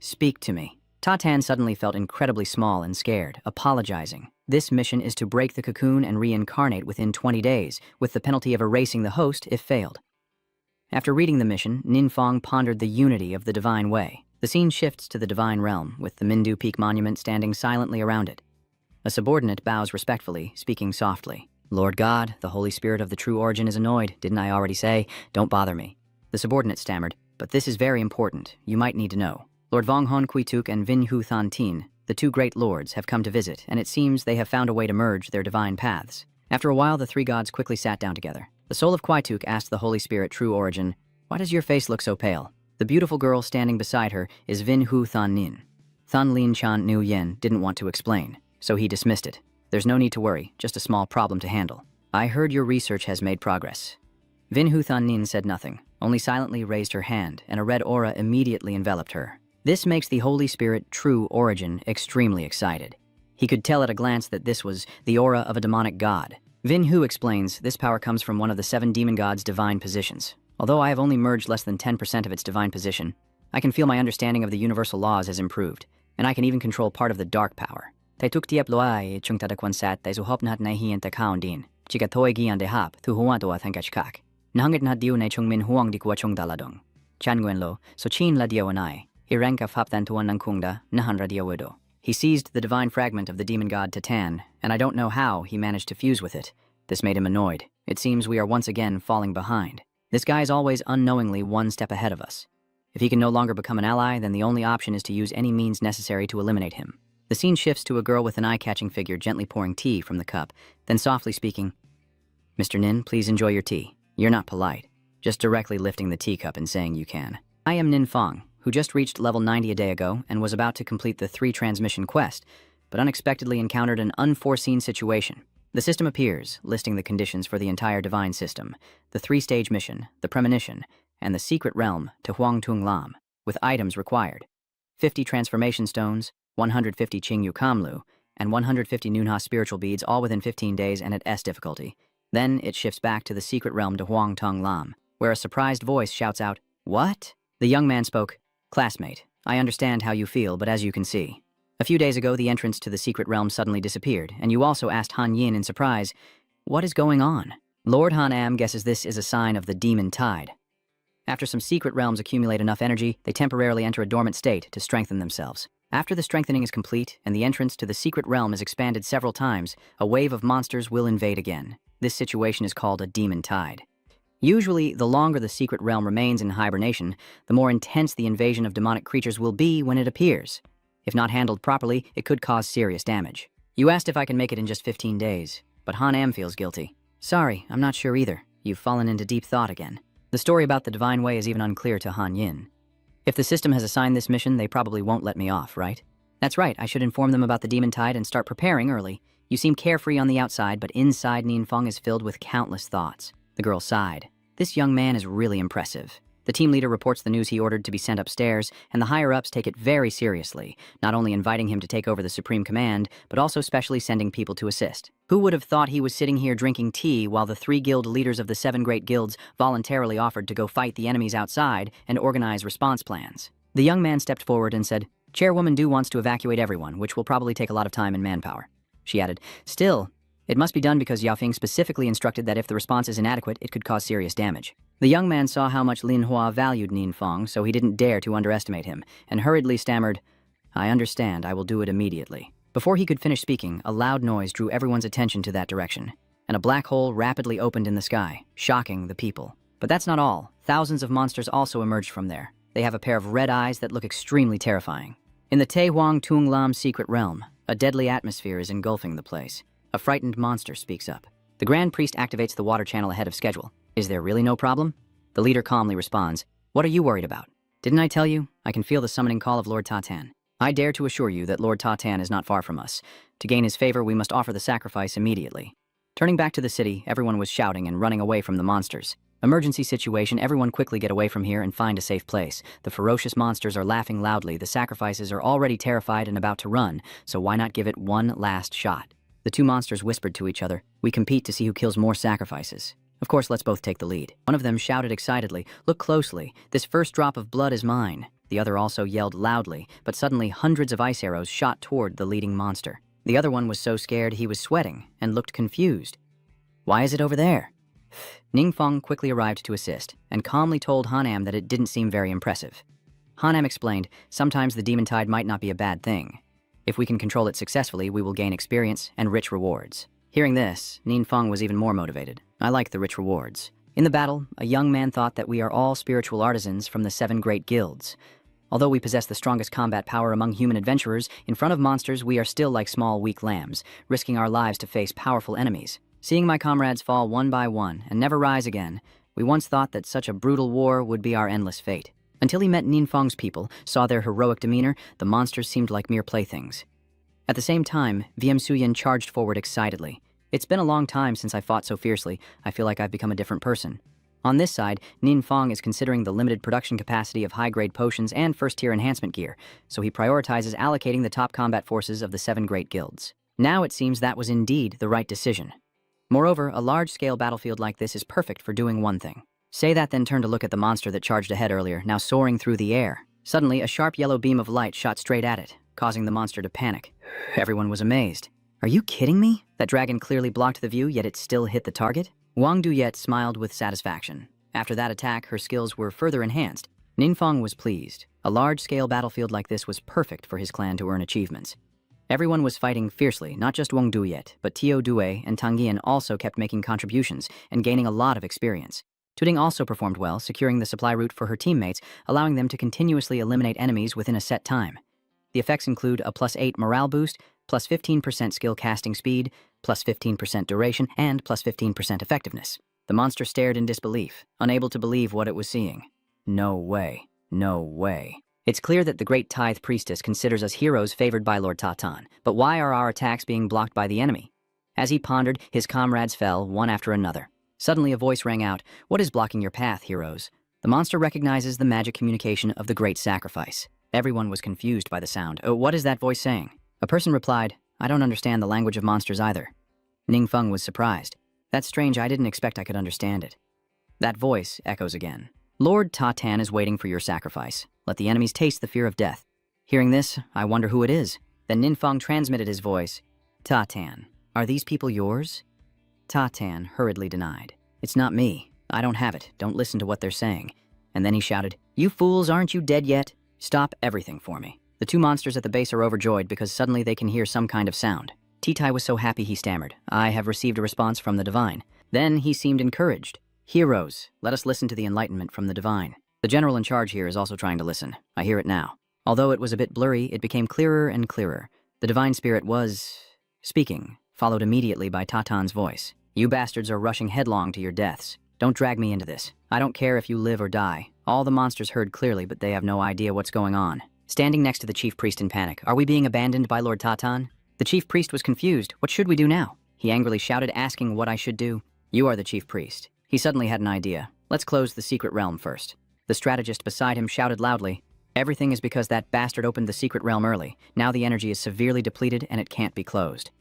"Speak to me." Tatan suddenly felt incredibly small and scared, apologizing. This mission is to break the cocoon and reincarnate within 20 days, with the penalty of erasing the host if failed. After reading the mission, Ninfeng pondered the unity of the divine way. The scene shifts to the divine realm, with the Mindu Peak monument standing silently around it. A subordinate bows respectfully, speaking softly. "Lord God, the Holy Spirit of the true origin is annoyed. Didn't I already say? Don't bother me." The subordinate stammered, "But this is very important. You might need to know. Lord Vonghon Quituk and Vin Hu Than Tin, the 2 great lords, have come to visit, and it seems they have found a way to merge their divine paths." After a while, the 3 gods quickly sat down together. The soul of Quituk asked the Holy Spirit true origin, "Why does your face look so pale?" The beautiful girl standing beside her is Vin Hu Than Nin. Than Lin Chan Nu Yen didn't want to explain, so he dismissed it. "There's no need to worry, just a small problem to handle. I heard your research has made progress." Vin Hu Than Nin said nothing, only silently raised her hand, and a red aura immediately enveloped her. This makes the Holy Spirit true origin extremely excited. He could tell at a glance that this was the aura of a demonic god. Vin Hu explains this power comes from one of the 7 demon gods' divine positions. Although I have only merged less than 10% of its divine position, I can feel my understanding of the universal laws has improved, and I can even control part of the dark power. Taituk tiap loai chung tadakwansat tai suhopnat nahi ente kaundin, chikatoi gian de hap, thu huantua thankachkak. Nahangit na diu na chung min huang di kwa chung daladong. Changwen lo, so chin la diawanai, iranka fap thantuan ng kungda, nahan radiawido. He seized the divine fragment of the demon god Tatan, and I don't know how he managed to fuse with it. This made him annoyed. It seems we are once again falling behind. This guy is always unknowingly 1 step ahead of us. If he can no longer become an ally, then the only option is to use any means necessary to eliminate him. The scene shifts to a girl with an eye-catching figure gently pouring tea from the cup, then softly speaking, "Mr. Nin, please enjoy your tea. You're not polite, just directly lifting the teacup and saying you can." I am Ninfeng, who just reached level 90 a day ago and was about to complete the 3 transmission quest, but unexpectedly encountered an unforeseen situation. The system appears, listing the conditions for the entire divine system, the 3-stage mission, the premonition, and the secret realm to Huangtung Lam, with items required. 50 transformation stones, 150 Qingyu Kamlu, and 150 Nunha spiritual beads all within 15 days and at S difficulty. Then it shifts back to the secret realm to Huang Tong Lam, where a surprised voice shouts out, "What?" The young man spoke, "Classmate, I understand how you feel, but as you can see. A few days ago, the entrance to the secret realm suddenly disappeared, and you also asked Han Yin in surprise, 'What is going on?' Lord Han Am guesses this is a sign of the demon tide. After some secret realms accumulate enough energy, they temporarily enter a dormant state to strengthen themselves. After the strengthening is complete and the entrance to the secret realm is expanded several times, a wave of monsters will invade again. This situation is called a demon tide. Usually, the longer the secret realm remains in hibernation, the more intense the invasion of demonic creatures will be when it appears. If not handled properly, it could cause serious damage. You asked if I can make it in just 15 days, but Han Am feels guilty. Sorry, I'm not sure either. You've fallen into deep thought again. The story about the Divine Way is even unclear to Han Yin. If the system has assigned this mission, they probably won't let me off, right? That's right, I should inform them about the demon tide and start preparing early. You seem carefree on the outside, but inside Ninfeng is filled with countless thoughts. The girl sighed. This young man is really impressive. The team leader reports the news he ordered to be sent upstairs, and the higher-ups take it very seriously, not only inviting him to take over the Supreme Command, but also specially sending people to assist. Who would have thought he was sitting here drinking tea while the 3 guild leaders of the 7 great guilds voluntarily offered to go fight the enemies outside and organize response plans? The young man stepped forward and said, "Chairwoman Du wants to evacuate everyone, which will probably take a lot of time and manpower." She added, "Still, it must be done because Yao Fing specifically instructed that if the response is inadequate, it could cause serious damage." The young man saw how much Lin Hua valued Ninfeng, so he didn't dare to underestimate him, and hurriedly stammered, "I understand, I will do it immediately." Before he could finish speaking, a loud noise drew everyone's attention to that direction, and a black hole rapidly opened in the sky, shocking the people. But that's not all. Thousands of monsters also emerged from there. They have a pair of red eyes that look extremely terrifying. In the Te Huang Tung Lam secret realm, a deadly atmosphere is engulfing the place. A frightened monster speaks up. The Grand Priest activates the water channel ahead of schedule. "Is there really no problem?" The leader calmly responds, "What are you worried about? Didn't I tell you? I can feel the summoning call of Lord Tatan. I dare to assure you that Lord Tatan is not far from us. To gain his favor, we must offer the sacrifice immediately." Turning back to the city, everyone was shouting and running away from the monsters. Emergency situation, everyone quickly get away from here and find a safe place. The ferocious monsters are laughing loudly, the sacrifices are already terrified and about to run, so why not give it one last shot? The 2 monsters whispered to each other, "We compete to see who kills more sacrifices. Of course, let's both take the lead." One of them shouted excitedly, "Look closely, this first drop of blood is mine." The other also yelled loudly, but suddenly hundreds of ice arrows shot toward the leading monster. The other one was so scared he was sweating and looked confused. "Why is it over there?" Ningfeng quickly arrived to assist, and calmly told Hanam that it didn't seem very impressive. Hanam explained, "Sometimes the demon tide might not be a bad thing. If we can control it successfully, we will gain experience and rich rewards." Hearing this, Ninfeng was even more motivated. "I like the rich rewards." In the battle, a young man thought that we are all spiritual artisans from the 7 great guilds. Although we possess the strongest combat power among human adventurers, in front of monsters we are still like small, weak lambs, risking our lives to face powerful enemies. Seeing my comrades fall one by one and never rise again, we once thought that such a brutal war would be our endless fate. Until he met Ninfeng's people, saw their heroic demeanor, the monsters seemed like mere playthings. At the same time, VM Suyin charged forward excitedly. "It's been a long time since I fought so fiercely. I feel like I've become a different person." On this side, Ninfeng is considering the limited production capacity of high-grade potions and first-tier enhancement gear, so he prioritizes allocating the top combat forces of the 7 great guilds. Now it seems that was indeed the right decision. Moreover, a large-scale battlefield like this is perfect for doing one thing. Say that, then turn to look at the monster that charged ahead earlier, now soaring through the air. Suddenly, a sharp yellow beam of light shot straight at it, causing the monster to panic. Everyone was amazed. "Are you kidding me? That dragon clearly blocked the view, yet it still hit the target?" Wang Duyet smiled with satisfaction. After that attack, her skills were further enhanced. Ninfeng was pleased. A large-scale battlefield like this was perfect for his clan to earn achievements. Everyone was fighting fiercely, not just Wang Duyet, but Tio Due and Tangian also kept making contributions and gaining a lot of experience. Tuding also performed well, securing the supply route for her teammates, allowing them to continuously eliminate enemies within a set time. The effects include a +8 morale boost, +15% skill casting speed, +15% duration, and +15% effectiveness. The monster stared in disbelief, unable to believe what it was seeing. No way. No way. It's clear that the Great Tithe Priestess considers us heroes favored by Lord Tatan, but why are our attacks being blocked by the enemy? As he pondered, his comrades fell, one after another. Suddenly a voice rang out, "What is blocking your path, heroes?" The monster recognizes the magic communication of the Great Sacrifice. Everyone was confused by the sound. "Oh, what is that voice saying?" A person replied, "I don't understand the language of monsters either." Ningfeng was surprised. That's strange, I didn't expect I could understand it. That voice echoes again. Lord Ta-Tan is waiting for your sacrifice. Let the enemies taste the fear of death. Hearing this, I wonder who it is. Then Ninfang transmitted his voice. Ta-Tan, are these people yours? Ta-Tan hurriedly denied. It's not me. I don't have it. Don't listen to what they're saying. And then he shouted, You fools, aren't you dead yet? Stop everything for me. The two monsters at the base are overjoyed because suddenly they can hear some kind of sound. Titai was so happy he stammered, I have received a response from the divine. Then he seemed encouraged. Heroes, let us listen to the enlightenment from the divine. The general in charge here is also trying to listen. I hear it now. Although it was a bit blurry, it became clearer and clearer. The divine spirit was speaking, followed immediately by Ta-Tan's voice. You bastards are rushing headlong to your deaths. Don't drag me into this. I don't care if you live or die. All the monsters heard clearly, but they have no idea what's going on. Standing next to the chief priest in panic, are we being abandoned by Lord Ta-Tan? The chief priest was confused. What should we do now? He angrily shouted, asking what I should do. You are the chief priest. He suddenly had an idea. Let's close the secret realm first. The strategist beside him shouted loudly, Everything is because that bastard opened the secret realm early. Now the energy is severely depleted and it can't be closed.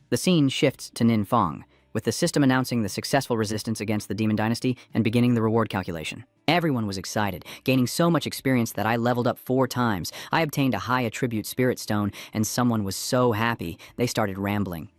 The scene shifts to Ninfang, with the system announcing the successful resistance against the Demon Dynasty and beginning the reward calculation. Everyone was excited, gaining so much experience that I leveled up 4 times. I obtained a high attribute spirit stone, and someone was so happy, they started rambling.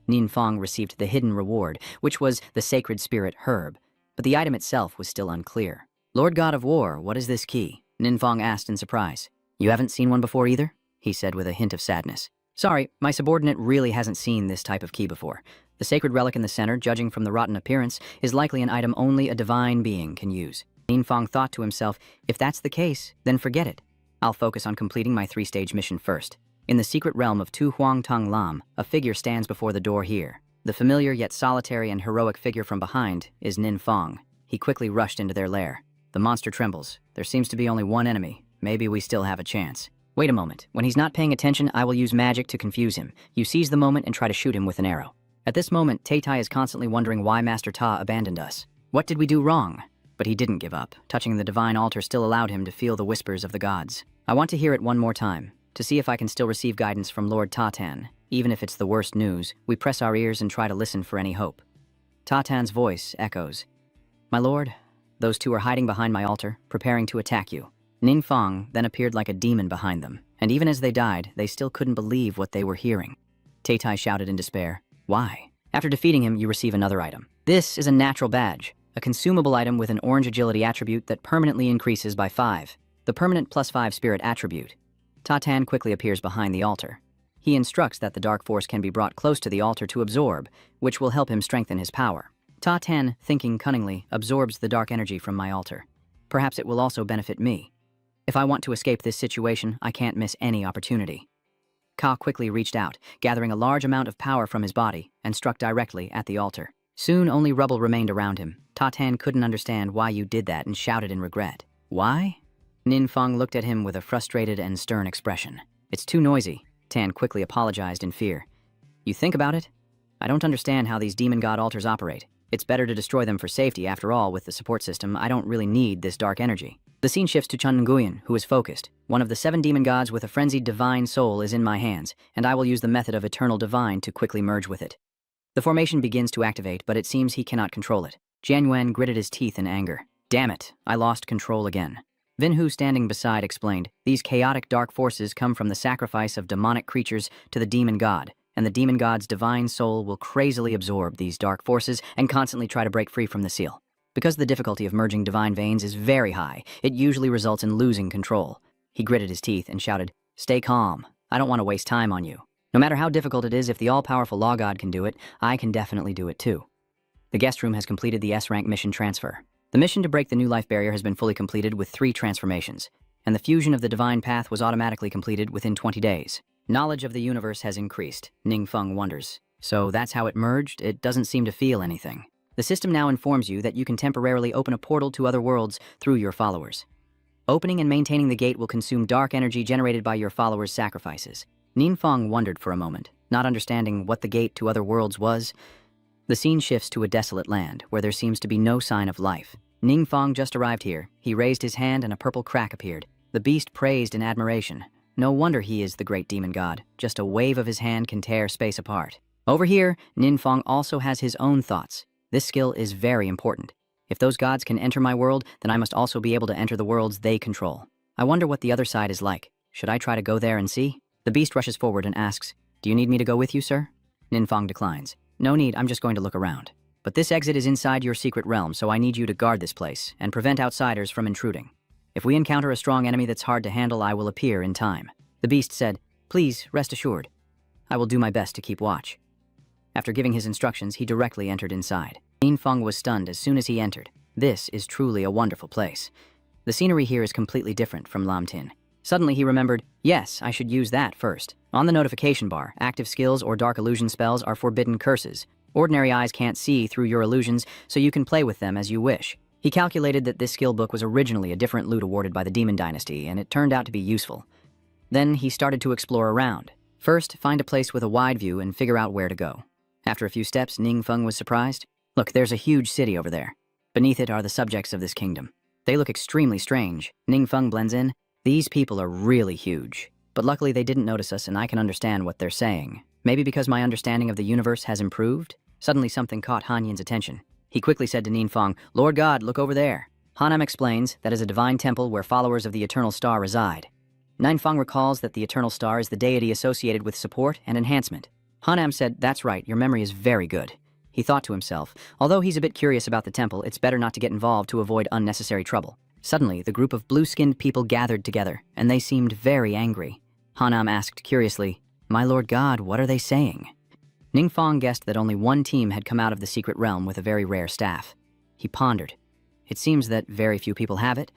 Ninfang received the hidden reward, which was the sacred spirit herb, but the item itself was still unclear. Lord God of War, what is this key? Ninfang asked in surprise. You haven't seen one before either? He said with a hint of sadness. Sorry, my subordinate really hasn't seen this type of key before. The sacred relic in the center, judging from the rotten appearance, is likely an item only a divine being can use. Ninfang thought to himself, if that's the case, then forget it. I'll focus on completing my 3-stage mission first. In the secret realm of Tu Huang Tung Lam, a figure stands before the door here. The familiar yet solitary and heroic figure from behind is Ninfang. He quickly rushed into their lair. The monster trembles. There seems to be only one enemy. Maybe we still have a chance. Wait a moment. When he's not paying attention, I will use magic to confuse him. You seize the moment and try to shoot him with an arrow. At this moment, Tai is constantly wondering why Master Ta abandoned us. What did we do wrong? But he didn't give up. Touching the divine altar still allowed him to feel the whispers of the gods. I want to hear it one more time, to see if I can still receive guidance from Lord Ta-Tan. Even if it's the worst news, we press our ears and try to listen for any hope. Ta-Tan's voice echoes. My lord, those two are hiding behind my altar, preparing to attack you. Ninfang then appeared like a demon behind them, and even as they died, they still couldn't believe what they were hearing. Tai shouted in despair. Why? After defeating him, you receive another item. This is a natural badge, a consumable item with an orange agility attribute that permanently increases by 5. The permanent +5 spirit attribute. Ta-Tan quickly appears behind the altar. He instructs that the dark force can be brought close to the altar to absorb, which will help him strengthen his power. Ta-Tan, thinking cunningly, absorbs the dark energy from my altar. Perhaps it will also benefit me. If I want to escape this situation, I can't miss any opportunity. Ka quickly reached out, gathering a large amount of power from his body, and struck directly at the altar. Soon only rubble remained around him. Ta-Tan couldn't understand why you did that and shouted in regret. Why? Ninfang looked at him with a frustrated and stern expression. It's too noisy. Tan quickly apologized in fear. You think about it? I don't understand how these demon god altars operate. It's better to destroy them for safety. After all, with the support system, I don't really need this dark energy. The scene shifts to Chun Nguyen, who is focused. One of the 7 demon gods with a frenzied divine soul is in my hands, and I will use the method of eternal divine to quickly merge with it. The formation begins to activate, but it seems he cannot control it. Jian Yuan gritted his teeth in anger. Damn it, I lost control again. Vin Hu, standing beside, explained, these chaotic dark forces come from the sacrifice of demonic creatures to the demon god, and the demon god's divine soul will crazily absorb these dark forces and constantly try to break free from the seal. Because the difficulty of merging divine veins is very high, it usually results in losing control. He gritted his teeth and shouted, Stay calm. I don't want to waste time on you. No matter how difficult it is, if the all-powerful law god can do it, I can definitely do it too. The guest room has completed the S-rank mission transfer. The mission to break the new life barrier has been fully completed with 3 transformations, and the fusion of the divine path was automatically completed within 20 days. Knowledge of the universe has increased, Ningfeng wonders. So that's how it merged? It doesn't seem to feel anything. The system now informs you that you can temporarily open a portal to other worlds through your followers. Opening and maintaining the gate will consume dark energy generated by your followers' sacrifices. Ninfeng wondered for a moment, not understanding what the gate to other worlds was. The scene shifts to a desolate land, where there seems to be no sign of life. Ningfeng just arrived here. He raised his hand and a purple crack appeared. The beast praised in admiration. No wonder he is the great demon god. Just a wave of his hand can tear space apart. Over here, Ninfeng also has his own thoughts. This skill is very important. If those gods can enter my world, then I must also be able to enter the worlds they control. I wonder what the other side is like. Should I try to go there and see? The beast rushes forward and asks, "Do you need me to go with you, sir?" Ninfeng declines. "No need, I'm just going to look around. But this exit is inside your secret realm, so I need you to guard this place and prevent outsiders from intruding. If we encounter a strong enemy that's hard to handle, I will appear in time." The beast said, "Please, rest assured. I will do my best to keep watch." After giving his instructions, he directly entered inside. Ninfeng was stunned as soon as he entered. This is truly a wonderful place. The scenery here is completely different from Lamtin. Suddenly he remembered, yes, I should use that first. On the notification bar, active skills or dark illusion spells are forbidden curses. Ordinary eyes can't see through your illusions, so you can play with them as you wish. He calculated that this skill book was originally a different loot awarded by the Demon Dynasty, and it turned out to be useful. Then he started to explore around. First, find a place with a wide view and figure out where to go. After a few steps, Ninfeng was surprised. Look, there's a huge city over there. Beneath it are the subjects of this kingdom. They look extremely strange. Ninfeng blends in. These people are really huge. But luckily they didn't notice us and I can understand what they're saying. Maybe because my understanding of the universe has improved? Suddenly something caught Hanyin's attention. He quickly said to Ninfeng, "Lord God, look over there." Hanam explains that is a divine temple where followers of the Eternal Star reside. Ninfeng recalls that the Eternal Star is the deity associated with support and enhancement. Hanam said, "That's right, your memory is very good." He thought to himself, although he's a bit curious about the temple, it's better not to get involved to avoid unnecessary trouble. Suddenly, the group of blue-skinned people gathered together, and they seemed very angry. Hanam asked curiously, "My Lord God, what are they saying?" Ninfeng guessed that only one team had come out of the secret realm with a very rare staff. He pondered. It seems that very few people have it,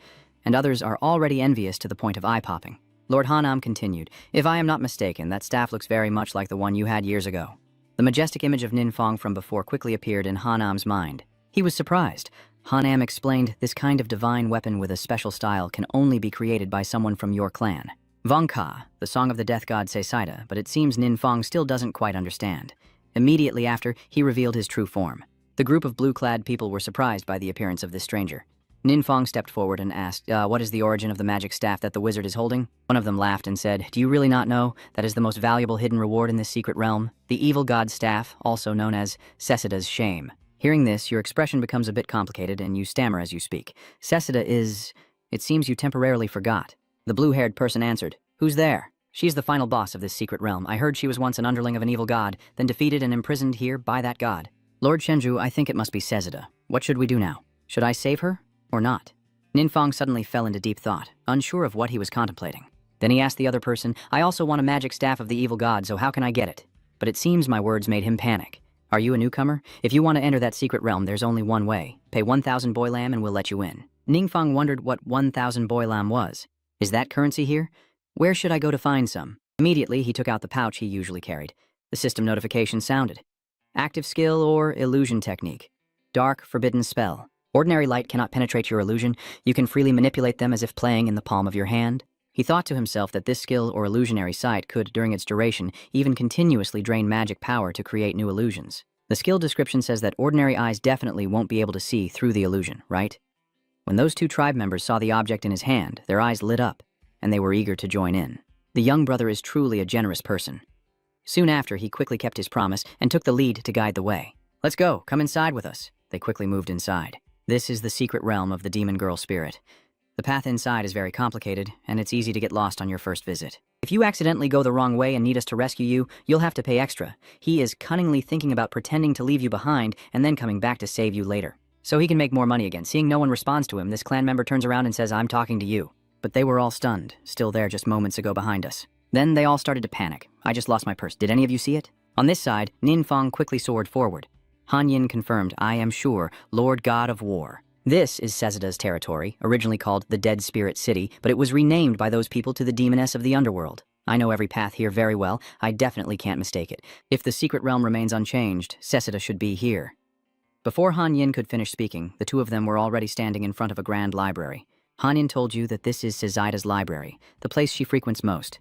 and others are already envious to the point of eye-popping. Lord Hanam continued, "If I am not mistaken, that staff looks very much like the one you had years ago." The majestic image of Ninfeng from before quickly appeared in Hanam's mind. He was surprised. Hanam explained, "This kind of divine weapon with a special style can only be created by someone from your clan. Vongka, the song of the death god Sesaida, but it seems Ninfeng still doesn't quite understand." Immediately after, he revealed his true form. The group of blue-clad people were surprised by the appearance of this stranger. Ninfeng stepped forward and asked, "What is the origin of the magic staff that the wizard is holding?" One of them laughed and said, "Do you really not know? That is the most valuable hidden reward in this secret realm. The evil god's staff, also known as Sesida's shame." Hearing this, your expression becomes a bit complicated and you stammer as you speak. Sesida is... It seems you temporarily forgot. The blue-haired person answered, "Who's there?" "She's the final boss of this secret realm. I heard she was once an underling of an evil god, then defeated and imprisoned here by that god." "Lord Shenju, I think it must be Sesida. What should we do now? Should I save her or not?" Ninfeng suddenly fell into deep thought, unsure of what he was contemplating. Then he asked the other person, "I also want a magic staff of the evil god, so how can I get it?" But it seems my words made him panic. "Are you a newcomer? If you want to enter that secret realm, there's only one way. Pay 1,000 boy lamb and we'll let you in." Ninfeng wondered what 1,000 boy lamb was. Is that currency here? Where should I go to find some? Immediately, he took out the pouch he usually carried. The system notification sounded. Active skill or illusion technique. Dark, forbidden spell. Ordinary light cannot penetrate your illusion. You can freely manipulate them as if playing in the palm of your hand. He thought to himself that this skill or illusionary sight could, during its duration, even continuously drain magic power to create new illusions. The skill description says that ordinary eyes definitely won't be able to see through the illusion, right? When those two tribe members saw the object in his hand, their eyes lit up, and they were eager to join in. The young brother is truly a generous person. Soon after, he quickly kept his promise and took the lead to guide the way. "Let's go, come inside with us." They quickly moved inside. This is the secret realm of the demon girl spirit. The path inside is very complicated, and it's easy to get lost on your first visit. If you accidentally go the wrong way and need us to rescue you, you'll have to pay extra. He is cunningly thinking about pretending to leave you behind and then coming back to save you later. So he can make more money again. Seeing no one responds to him, this clan member turns around and says, "I'm talking to you." But they were all stunned, still there just moments ago behind us. Then they all started to panic. "I just lost my purse. Did any of you see it?" On this side, Ninfeng quickly soared forward. Hanyin confirmed, "I am sure, Lord God of War." This is Sesida's territory, originally called the Dead Spirit City, but it was renamed by those people to the demoness of the underworld. I know every path here very well. I definitely can't mistake it. If the secret realm remains unchanged, Sesida should be here. Before Hanyin could finish speaking, the two of them were already standing in front of a grand library. Hanyin told you that this is Sesida's library, the place she frequents most.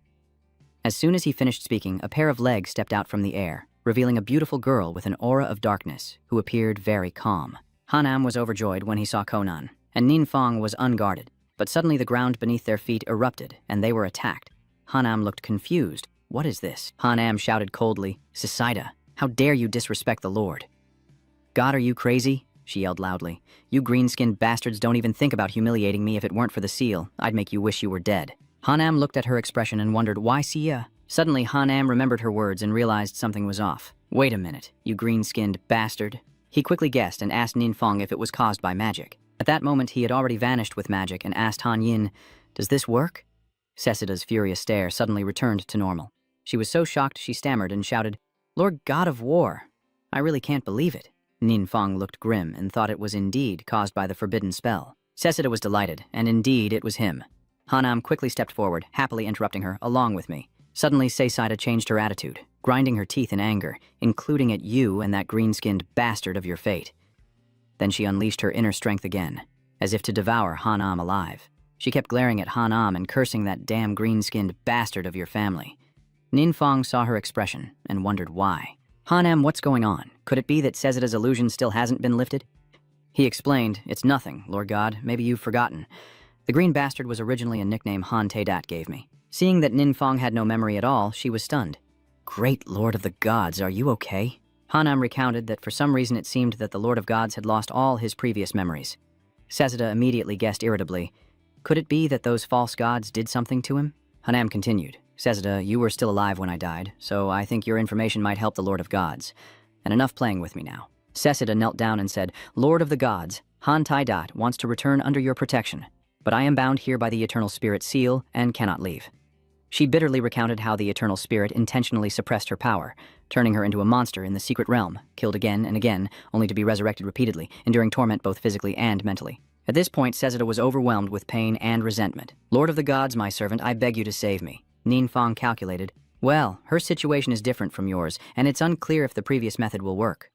As soon as he finished speaking, a pair of legs stepped out from the air, revealing a beautiful girl with an aura of darkness, who appeared very calm. Hanam was overjoyed when he saw Conan, and Ninfeng was unguarded, but suddenly the ground beneath their feet erupted, and they were attacked. Hanam looked confused. "What is this?" Hanam shouted coldly, "Sesida." How dare you disrespect the Lord? God, are you crazy? She yelled loudly. You green-skinned bastards don't even think about humiliating me. If it weren't for the seal, I'd make you wish you were dead. Hanam looked at her expression and wondered, why Sia? Suddenly, Hanam remembered her words and realized something was off. Wait a minute, you green-skinned bastard. He quickly guessed and asked Ninfeng if it was caused by magic. At that moment, he had already vanished with magic and asked Han Yin, does this work? Sesida's furious stare suddenly returned to normal. She was so shocked she stammered and shouted, Lord God of War, I really can't believe it. Ninfeng looked grim and thought it was indeed caused by the forbidden spell. Sesida was delighted, and indeed it was him. Hanam quickly stepped forward, happily interrupting her, along with me. Suddenly, Sesida changed her attitude, grinding her teeth in anger, including at you and that green-skinned bastard of your fate. Then she unleashed her inner strength again, as if to devour Hanam alive. She kept glaring at Hanam and cursing that damn green-skinned bastard of your family. Ninfeng saw her expression and wondered why. Hanam, what's going on? Could it be that Sesida's illusion still hasn't been lifted? He explained, it's nothing, Lord God, maybe you've forgotten. The green bastard was originally a nickname Han Taedat gave me. Seeing that Ninfeng had no memory at all, she was stunned. Great Lord of the Gods, are you okay? Hanam recounted that for some reason it seemed that the Lord of Gods had lost all his previous memories. Sesida immediately guessed irritably, could it be that those false gods did something to him? Hanam continued, Sesida, you were still alive when I died, so I think your information might help the Lord of Gods. And enough playing with me now. Sesida knelt down and said, Lord of the Gods, Han Taedat wants to return under your protection, but I am bound here by the Eternal Spirit seal and cannot leave. She bitterly recounted how the Eternal Spirit intentionally suppressed her power, turning her into a monster in the secret realm, killed again and again, only to be resurrected repeatedly, enduring torment both physically and mentally. At this point, Sesida was overwhelmed with pain and resentment. Lord of the Gods, my servant, I beg you to save me. Ninfeng calculated, well, her situation is different from yours, and it's unclear if the previous method will work.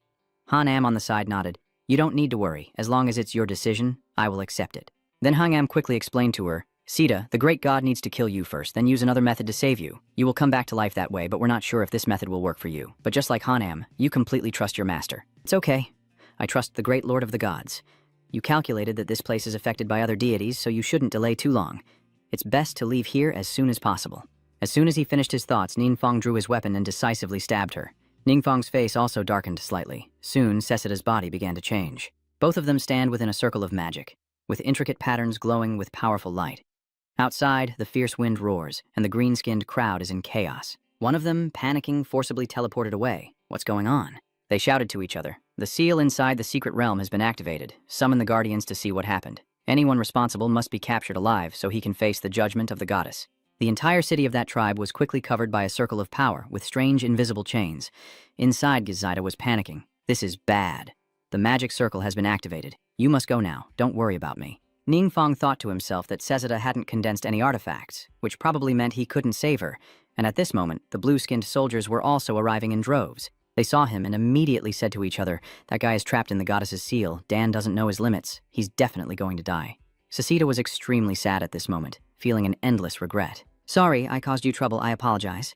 Hanam on the side nodded. You don't need to worry. As long as it's your decision, I will accept it. Then Hanam quickly explained to her, Sita, the great god needs to kill you first, then use another method to save you. You will come back to life that way, but we're not sure if this method will work for you. But just like Hanam, you completely trust your master. It's okay. I trust the great Lord of the Gods. You calculated that this place is affected by other deities, so you shouldn't delay too long. It's best to leave here as soon as possible. As soon as he finished his thoughts, Ninfeng drew his weapon and decisively stabbed her. Ninfeng's face also darkened slightly. Soon, Sesida's body began to change. Both of them stand within a circle of magic, with intricate patterns glowing with powerful light. Outside, the fierce wind roars, and the green-skinned crowd is in chaos. One of them, panicking, forcibly teleported away. What's going on? They shouted to each other. The seal inside the secret realm has been activated. Summon the guardians to see what happened. Anyone responsible must be captured alive so he can face the judgment of the goddess. The entire city of that tribe was quickly covered by a circle of power with strange invisible chains. Inside, Gizida was panicking. This is bad. The magic circle has been activated. You must go now. Don't worry about me. Ninfeng thought to himself that Sesida hadn't condensed any artifacts, which probably meant he couldn't save her, and at this moment, the blue-skinned soldiers were also arriving in droves. They saw him and immediately said to each other, that guy is trapped in the goddess's seal. Dan doesn't know his limits. He's definitely going to die. Sesida was extremely sad at this moment, feeling an endless regret. Sorry, I caused you trouble, I apologize.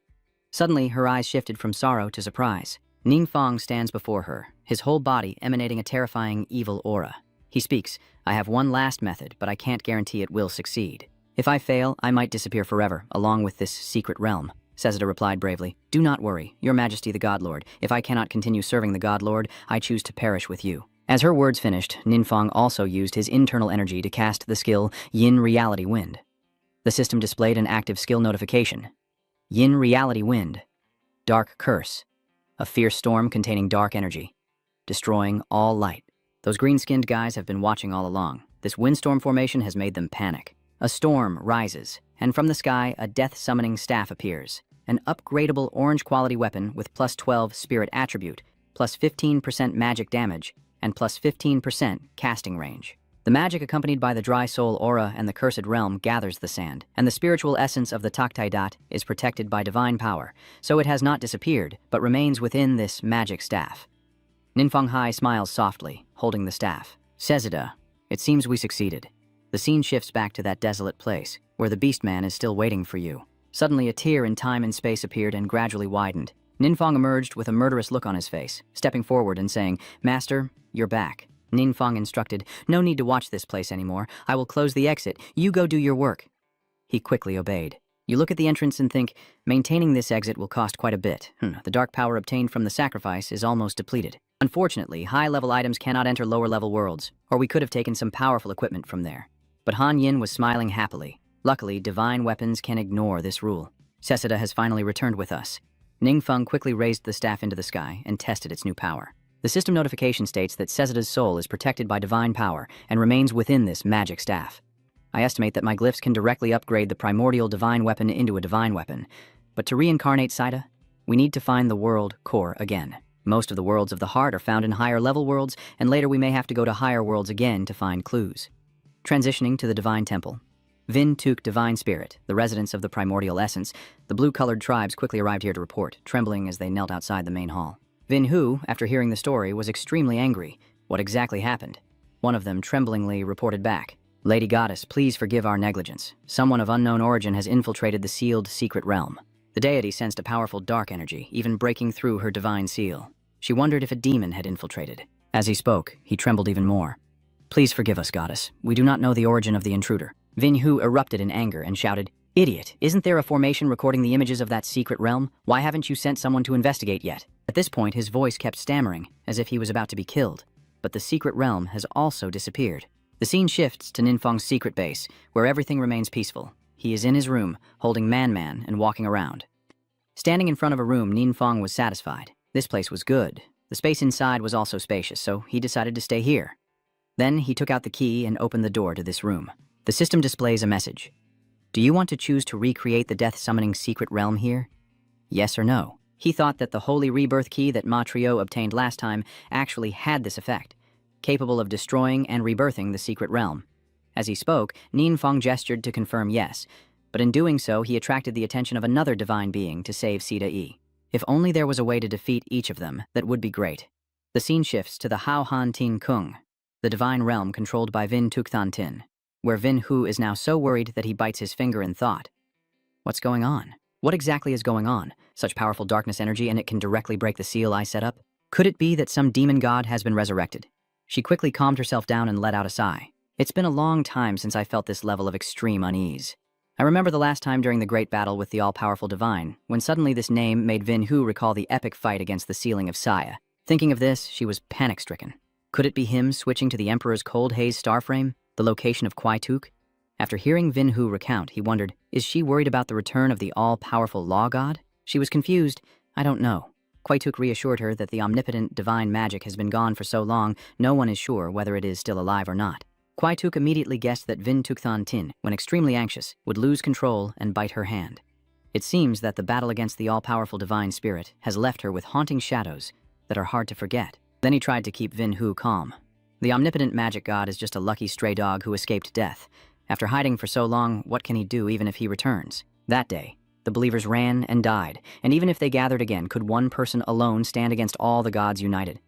Suddenly, her eyes shifted from sorrow to surprise. Ninfeng stands before her, his whole body emanating a terrifying, evil aura. He speaks, I have one last method, but I can't guarantee it will succeed. If I fail, I might disappear forever, along with this secret realm. Sesida replied bravely, Do not worry, your majesty the God Lord. If I cannot continue serving the God Lord, I choose to perish with you. As her words finished, Ninfeng also used his internal energy to cast the skill Yin Reality Wind. The system displayed an active skill notification. Yin Reality Wind. Dark Curse. A fierce storm containing dark energy. Destroying all light. Those green-skinned guys have been watching all along. This windstorm formation has made them panic. A storm rises, and from the sky, a death-summoning staff appears. An upgradable orange-quality weapon with plus 12 spirit attribute, plus 15% magic damage, and plus 15% casting range. The magic accompanied by the dry soul aura and the cursed realm gathers the sand, and the spiritual essence of the Taktaidat is protected by divine power, so it has not disappeared, but remains within this magic staff. Ninfeng Hai smiles softly, holding the staff. Sesida, it seems we succeeded. The scene shifts back to that desolate place, where the beast man is still waiting for you. Suddenly a tear in time and space appeared and gradually widened. Ninfeng emerged with a murderous look on his face, stepping forward and saying, Master, you're back. Ninfeng instructed, No need to watch this place anymore. I will close the exit. You go do your work. He quickly obeyed. You look at the entrance and think, maintaining this exit will cost quite a bit. The dark power obtained from the sacrifice is almost depleted. Unfortunately, high-level items cannot enter lower-level worlds, or we could have taken some powerful equipment from there. But Han Yin was smiling happily. Luckily, divine weapons can ignore this rule. Seseda has finally returned with us. Ningfeng quickly raised the staff into the sky and tested its new power. The system notification states that Seseda's soul is protected by divine power and remains within this magic staff. I estimate that my glyphs can directly upgrade the primordial divine weapon into a divine weapon. But to reincarnate Saida, we need to find the world core again. Most of the worlds of the heart are found in higher level worlds, and later we may have to go to higher worlds again to find clues. Transitioning to the divine temple. Vin Tuk Divine Spirit, the residents of the primordial essence, the blue-colored tribes quickly arrived here to report, trembling as they knelt outside the main hall. Vin Hu, after hearing the story, was extremely angry. What exactly happened? One of them tremblingly reported back. Lady Goddess, please forgive our negligence. Someone of unknown origin has infiltrated the sealed secret realm. The deity sensed a powerful dark energy, even breaking through her divine seal. She wondered if a demon had infiltrated. As he spoke, he trembled even more. Please forgive us, Goddess. We do not know the origin of the intruder. Vin Hu erupted in anger and shouted, Idiot, isn't there a formation recording the images of that secret realm? Why haven't you sent someone to investigate yet? At this point, his voice kept stammering, as if he was about to be killed. But the secret realm has also disappeared. The scene shifts to Ninfeng's secret base, where everything remains peaceful. He is in his room, holding Man and walking around. Standing in front of a room, Ninfeng was satisfied. This place was good. The space inside was also spacious, so he decided to stay here. Then he took out the key and opened the door to this room. The system displays a message. Do you want to choose to recreate the death-summoning secret realm here? Yes or no? He thought that the holy rebirth key that Ma Trio obtained last time actually had this effect, capable of destroying and rebirthing the secret realm. As he spoke, Ninfeng gestured to confirm yes, but in doing so he attracted the attention of another divine being to save Sida Yi. If only there was a way to defeat each of them, that would be great. The scene shifts to the Hao Han Tin Kung, the divine realm controlled by Vin Tukthan Tin, where Vin Hu is now so worried that he bites his finger in thought. What's going on? What exactly is going on? Such powerful darkness energy and it can directly break the seal I set up? Could it be that some demon god has been resurrected? She quickly calmed herself down and let out a sigh. It's been a long time since I felt this level of extreme unease. I remember the last time during the great battle with the all-powerful divine, when suddenly this name made Vin Hu recall the epic fight against the ceiling of Saya. Thinking of this, she was panic-stricken. Could it be him switching to the Emperor's cold haze starframe, the location of Kwai Tuk? After hearing Vin Hu recount, he wondered, is she worried about the return of the all-powerful law god? She was confused. I don't know. Kwai Tuk reassured her that the omnipotent divine magic has been gone for so long, no one is sure whether it is still alive or not. Kwai Tuk immediately guessed that Vin Tukthan Tin, when extremely anxious, would lose control and bite her hand. It seems that the battle against the all-powerful divine spirit has left her with haunting shadows that are hard to forget. Then he tried to keep Vin Hu calm. The omnipotent magic god is just a lucky stray dog who escaped death. After hiding for so long, what can he do even if he returns? That day, the believers ran and died, and even if they gathered again, could one person alone stand against all the gods united?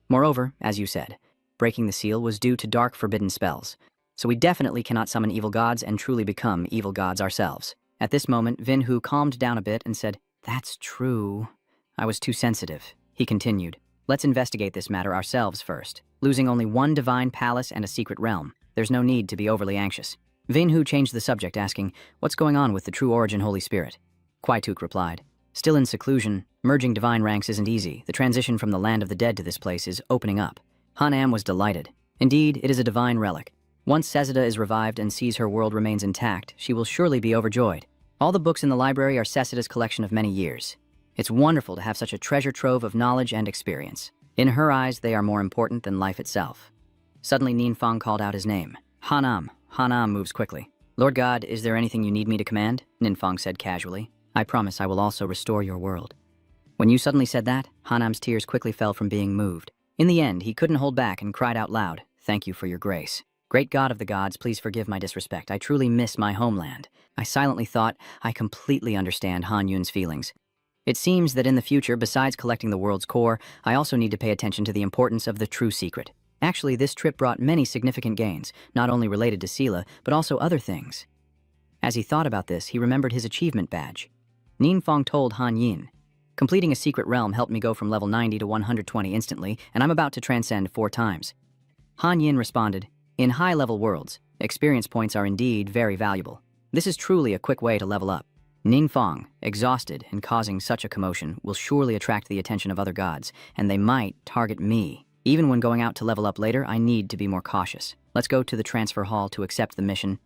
Moreover, as you said, breaking the seal was due to dark forbidden spells, so we definitely cannot summon evil gods and truly become evil gods ourselves. At this moment, Vin Hu calmed down a bit and said, That's true. I was too sensitive. He continued, Let's investigate this matter ourselves first. Losing only one divine palace and a secret realm, there's no need to be overly anxious. Vin Hu changed the subject, asking, What's going on with the true origin Holy Spirit? Kwai Tuk replied, Still in seclusion, merging divine ranks isn't easy. The transition from the land of the dead to this place is opening up. Han Am was delighted. Indeed, it is a divine relic. Once Seseda is revived and sees her world remains intact, she will surely be overjoyed. All the books in the library are Seseda's collection of many years. It's wonderful to have such a treasure trove of knowledge and experience. In her eyes, they are more important than life itself. Suddenly, Ninfeng called out his name. Hanam. Hanam moves quickly. Lord God, is there anything you need me to command? Ninfeng said casually. I promise I will also restore your world. When you suddenly said that, Hanam's tears quickly fell from being moved. In the end, he couldn't hold back and cried out loud, Thank you for your grace. Great God of the gods, please forgive my disrespect. I truly miss my homeland. I silently thought, I completely understand Han Yun's feelings. It seems that in the future, besides collecting the world's core, I also need to pay attention to the importance of the true secret. Actually, this trip brought many significant gains, not only related to Sela, but also other things. As he thought about this, he remembered his achievement badge. Ninfeng told Han Yin, Completing a secret realm helped me go from level 90 to 120 instantly, and I'm about to transcend 4 times. Han Yin responded, In high-level worlds, experience points are indeed very valuable. This is truly a quick way to level up. Ningfang, exhausted and causing such a commotion, will surely attract the attention of other gods, and they might target me. Even when going out to level up later, I need to be more cautious. Let's go to the transfer hall to accept the mission.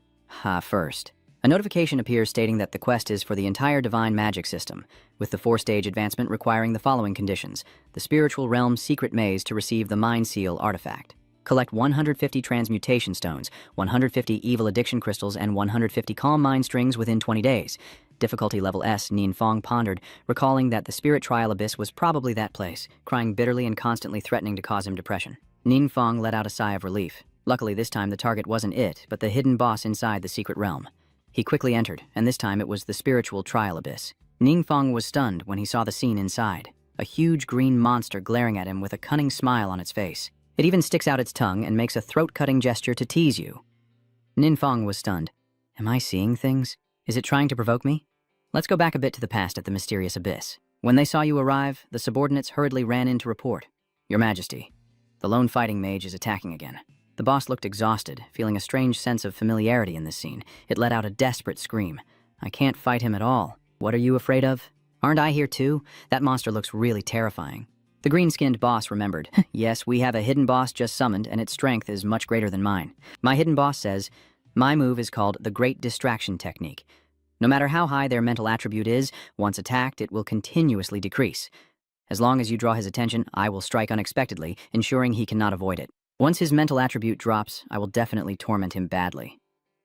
First. A notification appears stating that the quest is for the entire divine magic system, with the 4-stage advancement requiring the following conditions: the spiritual realm secret maze to receive the Mind Seal artifact. Collect 150 transmutation stones, 150 evil addiction crystals, and 150 calm mind strings within 20 days. Difficulty level S. Ningfang pondered, recalling that the spirit trial abyss was probably that place, crying bitterly and constantly threatening to cause him depression. Ningfang let out a sigh of relief. Luckily, this time the target wasn't it, but the hidden boss inside the secret realm. He quickly entered, and this time it was the spiritual trial abyss. Ningfang was stunned when he saw the scene inside. A huge green monster glaring at him with a cunning smile on its face. It even sticks out its tongue and makes a throat-cutting gesture to tease you. Ningfang was stunned. Am I seeing things? Is it trying to provoke me? Let's go back a bit to the past at the mysterious abyss. When they saw you arrive, the subordinates hurriedly ran in to report. Your Majesty, the lone fighting mage is attacking again. The boss looked exhausted, feeling a strange sense of familiarity in this scene. It let out a desperate scream. I can't fight him at all. What are you afraid of? Aren't I here too? That monster looks really terrifying. The green-skinned boss remembered. Yes, we have a hidden boss just summoned, and its strength is much greater than mine. My hidden boss says, my move is called the Great Distraction Technique. No matter how high their mental attribute is, once attacked, it will continuously decrease. As long as you draw his attention, I will strike unexpectedly, ensuring he cannot avoid it. Once his mental attribute drops, I will definitely torment him badly.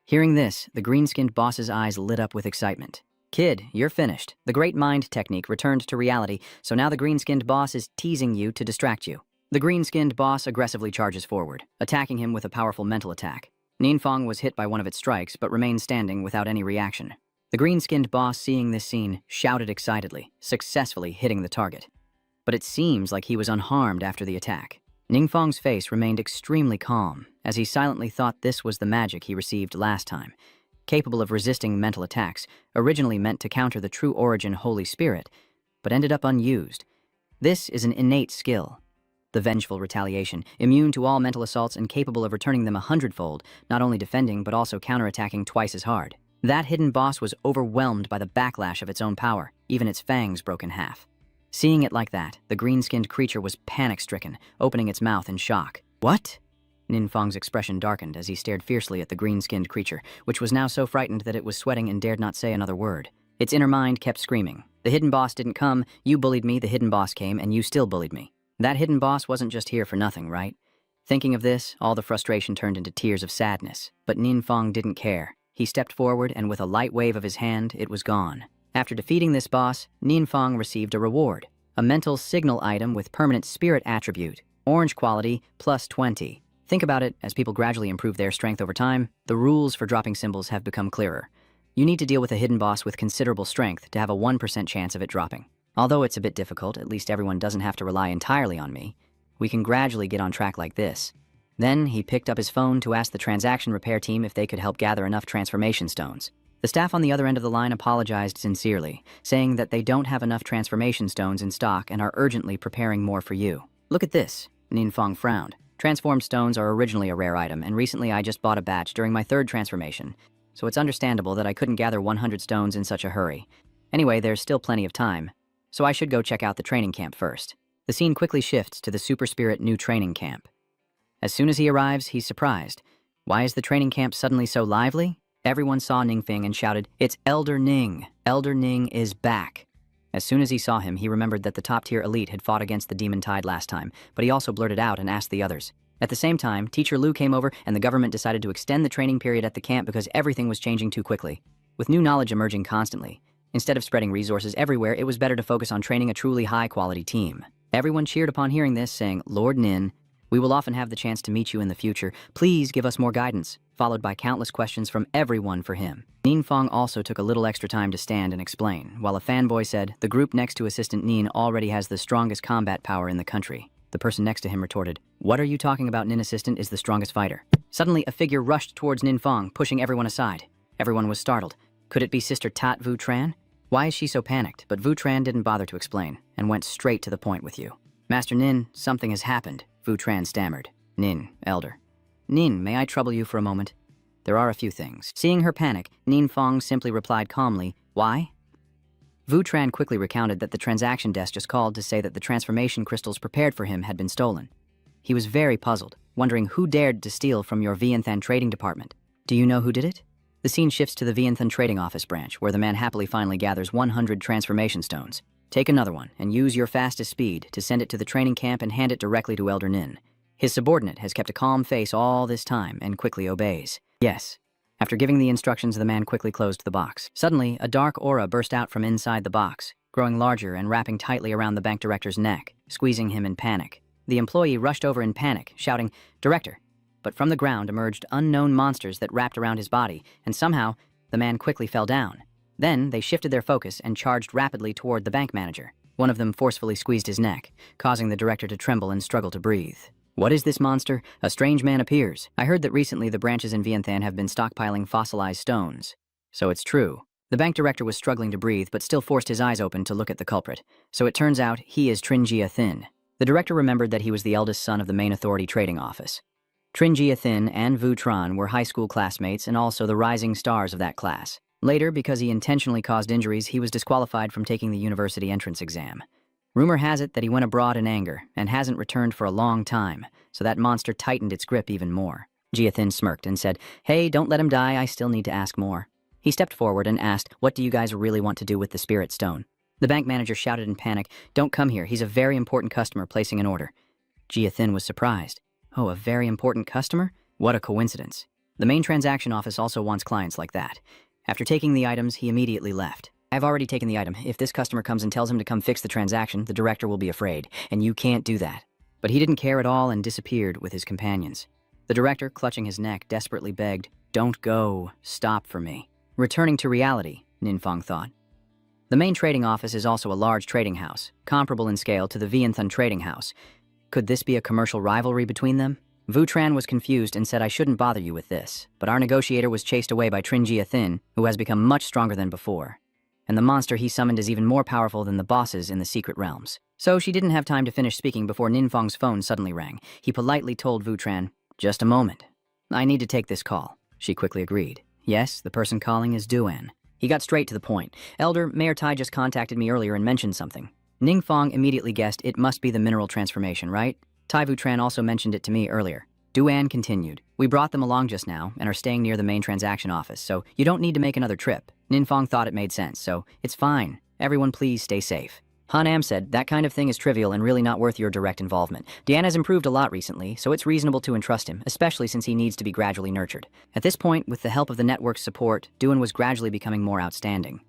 Hearing this, the green-skinned boss's eyes lit up with excitement. Kid, you're finished. The Great Mind technique returned to reality, so now the green-skinned boss is teasing you to distract you. The green-skinned boss aggressively charges forward, attacking him with a powerful mental attack. Ningfang was hit by one of its strikes, but remained standing without any reaction. The green-skinned boss, seeing this scene, shouted excitedly, successfully hitting the target. But it seems like he was unharmed after the attack. Ningfang's face remained extremely calm, as he silently thought this was the magic he received last time, capable of resisting mental attacks, originally meant to counter the true origin Holy Spirit, but ended up unused. This is an innate skill. The vengeful retaliation, immune to all mental assaults and capable of returning them 100-fold, not only defending but also counterattacking twice as hard. That hidden boss was overwhelmed by the backlash of its own power, even its fangs broke in half. Seeing it like that, the green-skinned creature was panic-stricken, opening its mouth in shock. What? Ningfang's expression darkened as he stared fiercely at the green-skinned creature, which was now so frightened that it was sweating and dared not say another word. Its inner mind kept screaming. The hidden boss didn't come, you bullied me, the hidden boss came, and you still bullied me. That hidden boss wasn't just here for nothing, right? Thinking of this, all the frustration turned into tears of sadness. But Ningfang didn't care. He stepped forward, and with a light wave of his hand, it was gone. After defeating this boss, Ningfang received a reward, a mental signal item with permanent spirit attribute, orange quality, +20. Think about it, as people gradually improve their strength over time, the rules for dropping symbols have become clearer. You need to deal with a hidden boss with considerable strength to have a 1% chance of it dropping. Although it's a bit difficult, at least everyone doesn't have to rely entirely on me. We can gradually get on track like this. Then he picked up his phone to ask the transaction repair team if they could help gather enough transformation stones. The staff on the other end of the line apologized sincerely, saying that they don't have enough transformation stones in stock and are urgently preparing more for you. Look at this, Ningfang frowned. Transformed stones are originally a rare item, and recently I just bought a batch during my 3rd transformation, so it's understandable that I couldn't gather 100 stones in such a hurry. Anyway, there's still plenty of time, so I should go check out the training camp first. The scene quickly shifts to the Super Spirit new training camp. As soon as he arrives, he's surprised. Why is the training camp suddenly so lively? Everyone saw Ningfang and shouted, "It's Elder Ning! Elder Ning is back!" As soon as he saw him, he remembered that the top-tier elite had fought against the Demon Tide last time, but he also blurted out and asked the others. At the same time, Teacher Lu came over and the government decided to extend the training period at the camp because everything was changing too quickly. With new knowledge emerging constantly, instead of spreading resources everywhere, it was better to focus on training a truly high-quality team. Everyone cheered upon hearing this, saying, "Lord Nin, we will often have the chance to meet you in the future. Please give us more guidance," followed by countless questions from everyone for him. Ningfang also took a little extra time to stand and explain, while a fanboy said, "The group next to Assistant Nin already has the strongest combat power in the country." The person next to him retorted, "What are you talking about? Nin Assistant is the strongest fighter." Suddenly, a figure rushed towards Ningfang, pushing everyone aside. Everyone was startled. Could it be Sister Tat Vu Tran? Why is she so panicked? But Vu Tran didn't bother to explain, and went straight to the point with you. "Master Nin, something has happened," Vu Tran stammered. "Nin, Elder. Nin, may I trouble you for a moment? There are a few things." Seeing her panic, Ningfang simply replied calmly, "Why? Vu Tran quickly recounted that the transaction desk just called to say that the transformation crystals prepared for him had been stolen. He was very puzzled, wondering who dared to steal from your Vienthan trading department. Do you know who did it? The scene shifts to the Vienthan trading office branch, where the man happily finally gathers 100 transformation stones. Take another one, and use your fastest speed to send it to the training camp and hand it directly to Elder Nin. His subordinate has kept a calm face all this time and quickly obeys. Yes. After giving the instructions, the man quickly closed the box. Suddenly, a dark aura burst out from inside the box, growing larger and wrapping tightly around the bank director's neck, squeezing him in panic. The employee rushed over in panic, shouting, "Director!" But from the ground emerged unknown monsters that wrapped around his body, and somehow, the man quickly fell down. Then, they shifted their focus and charged rapidly toward the bank manager. One of them forcefully squeezed his neck, causing the director to tremble and struggle to breathe. What is this monster? A strange man appears. I heard that recently the branches in Vienthan have been stockpiling fossilized stones. So it's true. The bank director was struggling to breathe, but still forced his eyes open to look at the culprit. So it turns out he is Trinjia Thin. The director remembered that he was the eldest son of the main authority trading office. Trinjia Thin and Vu Tran were high school classmates and also the rising stars of that class. Later, because he intentionally caused injuries, he was disqualified from taking the university entrance exam. Rumor has it that he went abroad in anger and hasn't returned for a long time, so that monster tightened its grip even more. Jiathin smirked and said, "Hey, don't let him die, I still need to ask more." He stepped forward and asked, "What do you guys really want to do with the spirit stone?" The bank manager shouted in panic, "Don't come here, he's a very important customer placing an order." Jiathin was surprised. Oh, a very important customer? What a coincidence. The main transaction office also wants clients like that. After taking the items, he immediately left. "I've already taken the item. If this customer comes and tells him to come fix the transaction, the director will be afraid, and you can't do that." But he didn't care at all and disappeared with his companions. The director, clutching his neck, desperately begged, "Don't go. Stop for me." Returning to reality, Ninfeng thought. The main trading office is also a large trading house, comparable in scale to the Vienthan trading house. Could this be a commercial rivalry between them? Vu Tran was confused and said, "I shouldn't bother you with this," but our negotiator was chased away by Trinjia Thin, who has become much stronger than before. And the monster he summoned is even more powerful than the bosses in the secret realms. So she didn't have time to finish speaking before Ninfeng's phone suddenly rang. He politely told Vu Tran, "Just a moment. I need to take this call." She quickly agreed. Yes, the person calling is Duan. He got straight to the point. "Elder, Mayor Tai just contacted me earlier and mentioned something." Ningfeng immediately guessed it must be the mineral transformation, right? Tai Vu Tran also mentioned it to me earlier. Duan continued, "We brought them along just now and are staying near the main transaction office, so you don't need to make another trip." Ninfeng thought it made sense, so it's fine. Everyone please stay safe. Hanam said, "That kind of thing is trivial and really not worth your direct involvement. Dian has improved a lot recently, so it's reasonable to entrust him, especially since he needs to be gradually nurtured." At this point, with the help of the network's support, Duan was gradually becoming more outstanding.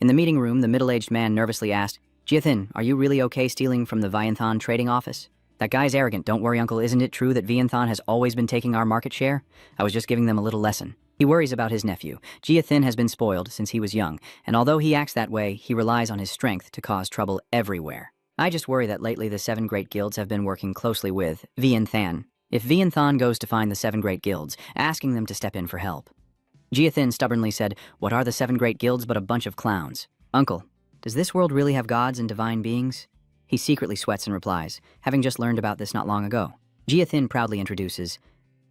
In the meeting room, the middle-aged man nervously asked, "Jiathin, are you really okay stealing from the Vienthan trading office?" "That guy's arrogant, don't worry, uncle. Isn't it true that Vienthan has always been taking our market share? I was just giving them a little lesson." He worries about his nephew. Jiathin has been spoiled since he was young, and although he acts that way, he relies on his strength to cause trouble everywhere. I just worry that lately the 7 great guilds have been working closely with Vienthan. If Vienthan goes to find the 7 great guilds, asking them to step in for help. Jiathin stubbornly said, "What are the 7 great guilds but a bunch of clowns?" "Uncle, does this world really have gods and divine beings?" He secretly sweats and replies, having just learned about this not long ago. Jiathin proudly introduces,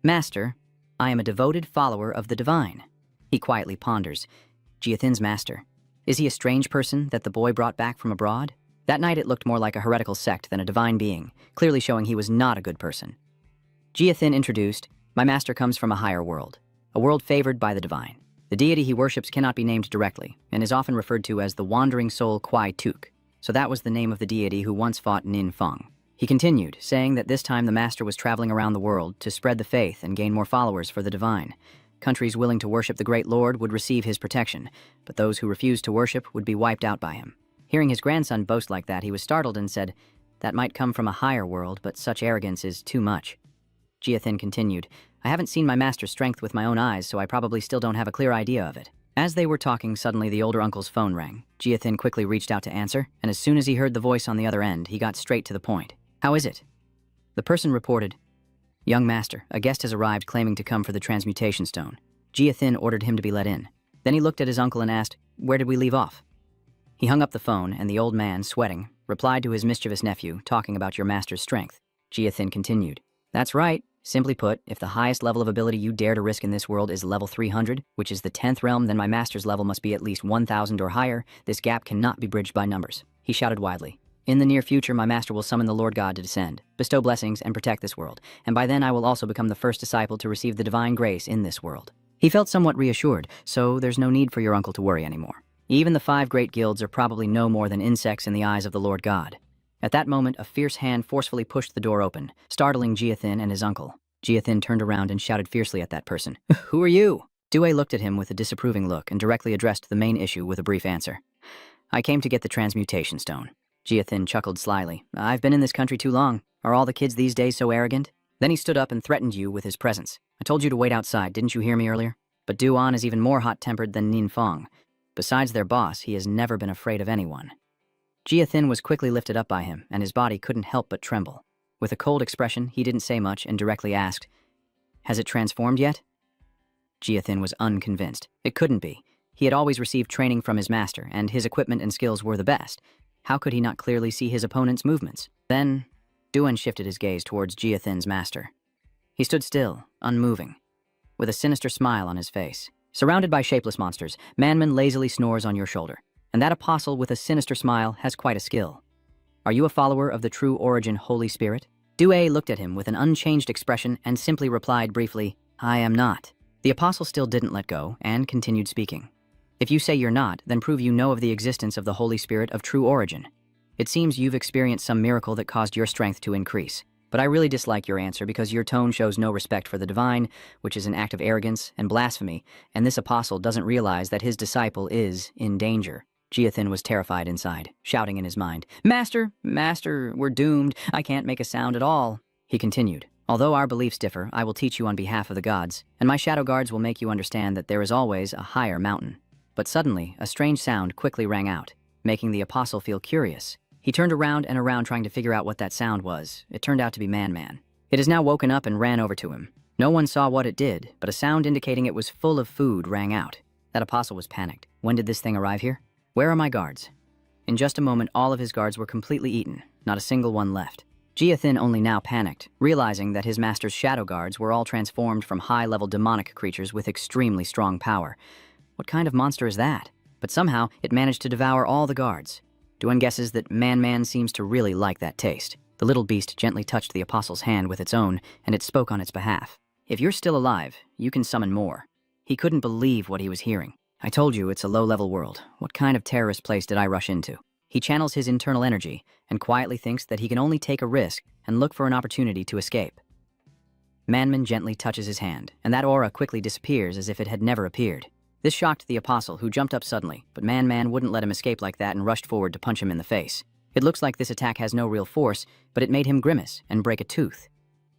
"Master, I am a devoted follower of the divine." He quietly ponders, Jiathin's master. Is he a strange person that the boy brought back from abroad? That night it looked more like a heretical sect than a divine being, clearly showing he was not a good person. Jiathin introduced, "My master comes from a higher world, a world favored by the divine. The deity he worships cannot be named directly, and is often referred to as the wandering soul Kwai Tuk. So that was the name of the deity who once fought Ninfeng." He continued, saying that this time the master was traveling around the world to spread the faith and gain more followers for the divine. Countries willing to worship the great lord would receive his protection, but those who refused to worship would be wiped out by him. Hearing his grandson boast like that, he was startled and said, "That might come from a higher world, but such arrogance is too much." Jiathin continued, "I haven't seen my master's strength with my own eyes, so I probably still don't have a clear idea of it." As they were talking, suddenly the older uncle's phone rang. Jiathin quickly reached out to answer, and as soon as he heard the voice on the other end, he got straight to the point. "How is it?" The person reported, "Young master, a guest has arrived claiming to come for the transmutation stone." Jiathin ordered him to be let in. Then he looked at his uncle and asked, "Where did we leave off?" He hung up the phone, and the old man, sweating, replied to his mischievous nephew, talking about your master's strength. Jiathin continued, "That's right. Simply put, if the highest level of ability you dare to risk in this world is level 300, which is the 10th realm, then my master's level must be at least 1,000 or higher. This gap cannot be bridged by numbers. He shouted wildly. In the near future, my master will summon the Lord God to descend, bestow blessings, and protect this world, and by then I will also become the first disciple to receive the divine grace in this world. He felt somewhat reassured, so there's no need for your uncle to worry anymore. Even the 5 great guilds are probably no more than insects in the eyes of the Lord God. At that moment, a fierce hand forcefully pushed the door open, startling Jiathin and his uncle. Jiathin turned around and shouted fiercely at that person. Who are you? Due looked at him with a disapproving look and directly addressed the main issue with a brief answer. I came to get the transmutation stone. Jiathin chuckled slyly. I've been in this country too long. Are all the kids these days so arrogant? Then he stood up and threatened you with his presence. I told you to wait outside, didn't you hear me earlier? But Duan is even more hot-tempered than Ninfeng. Besides their boss, he has never been afraid of anyone. Jiathin was quickly lifted up by him, and his body couldn't help but tremble. With a cold expression, he didn't say much and directly asked, Has it transformed yet? Jiathin was unconvinced. It couldn't be. He had always received training from his master, and his equipment and skills were the best. How could he not clearly see his opponent's movements? Then, Duan shifted his gaze towards Jiathin's master. He stood still, unmoving, with a sinister smile on his face. Surrounded by shapeless monsters, Manman lazily snores on your shoulder. And that apostle with a sinister smile has quite a skill. Are you a follower of the true origin Holy Spirit? Due looked at him with an unchanged expression and simply replied briefly, I am not. The apostle still didn't let go and continued speaking. If you say you're not, then prove you know of the existence of the Holy Spirit of true origin. It seems you've experienced some miracle that caused your strength to increase. But I really dislike your answer because your tone shows no respect for the divine, which is an act of arrogance and blasphemy, and this apostle doesn't realize that his disciple is in danger. Jiathin was terrified inside, shouting in his mind, Master, Master, we're doomed. I can't make a sound at all. He continued, Although our beliefs differ, I will teach you on behalf of the gods, and my shadow guards will make you understand that there is always a higher mountain. But suddenly, a strange sound quickly rang out, making the apostle feel curious. He turned around and around trying to figure out what that sound was. It turned out to be Man. It has now woken up and ran over to him. No one saw what it did, but a sound indicating it was full of food rang out. That apostle was panicked. When did this thing arrive here? Where are my guards? In just a moment, all of his guards were completely eaten, not a single one left. Jiathin only now panicked, realizing that his master's shadow guards were all transformed from high-level demonic creatures with extremely strong power. What kind of monster is that? But somehow, it managed to devour all the guards. Duan guesses that Man seems to really like that taste. The little beast gently touched the apostle's hand with its own, and it spoke on its behalf. If you're still alive, you can summon more. He couldn't believe what he was hearing. I told you it's a low-level world. What kind of terrorist place did I rush into? He channels his internal energy and quietly thinks that he can only take a risk and look for an opportunity to escape. Manman gently touches his hand, and that aura quickly disappears as if it had never appeared. This shocked the apostle, who jumped up suddenly, but Man wouldn't let him escape like that and rushed forward to punch him in the face. It looks like this attack has no real force, but it made him grimace and break a tooth.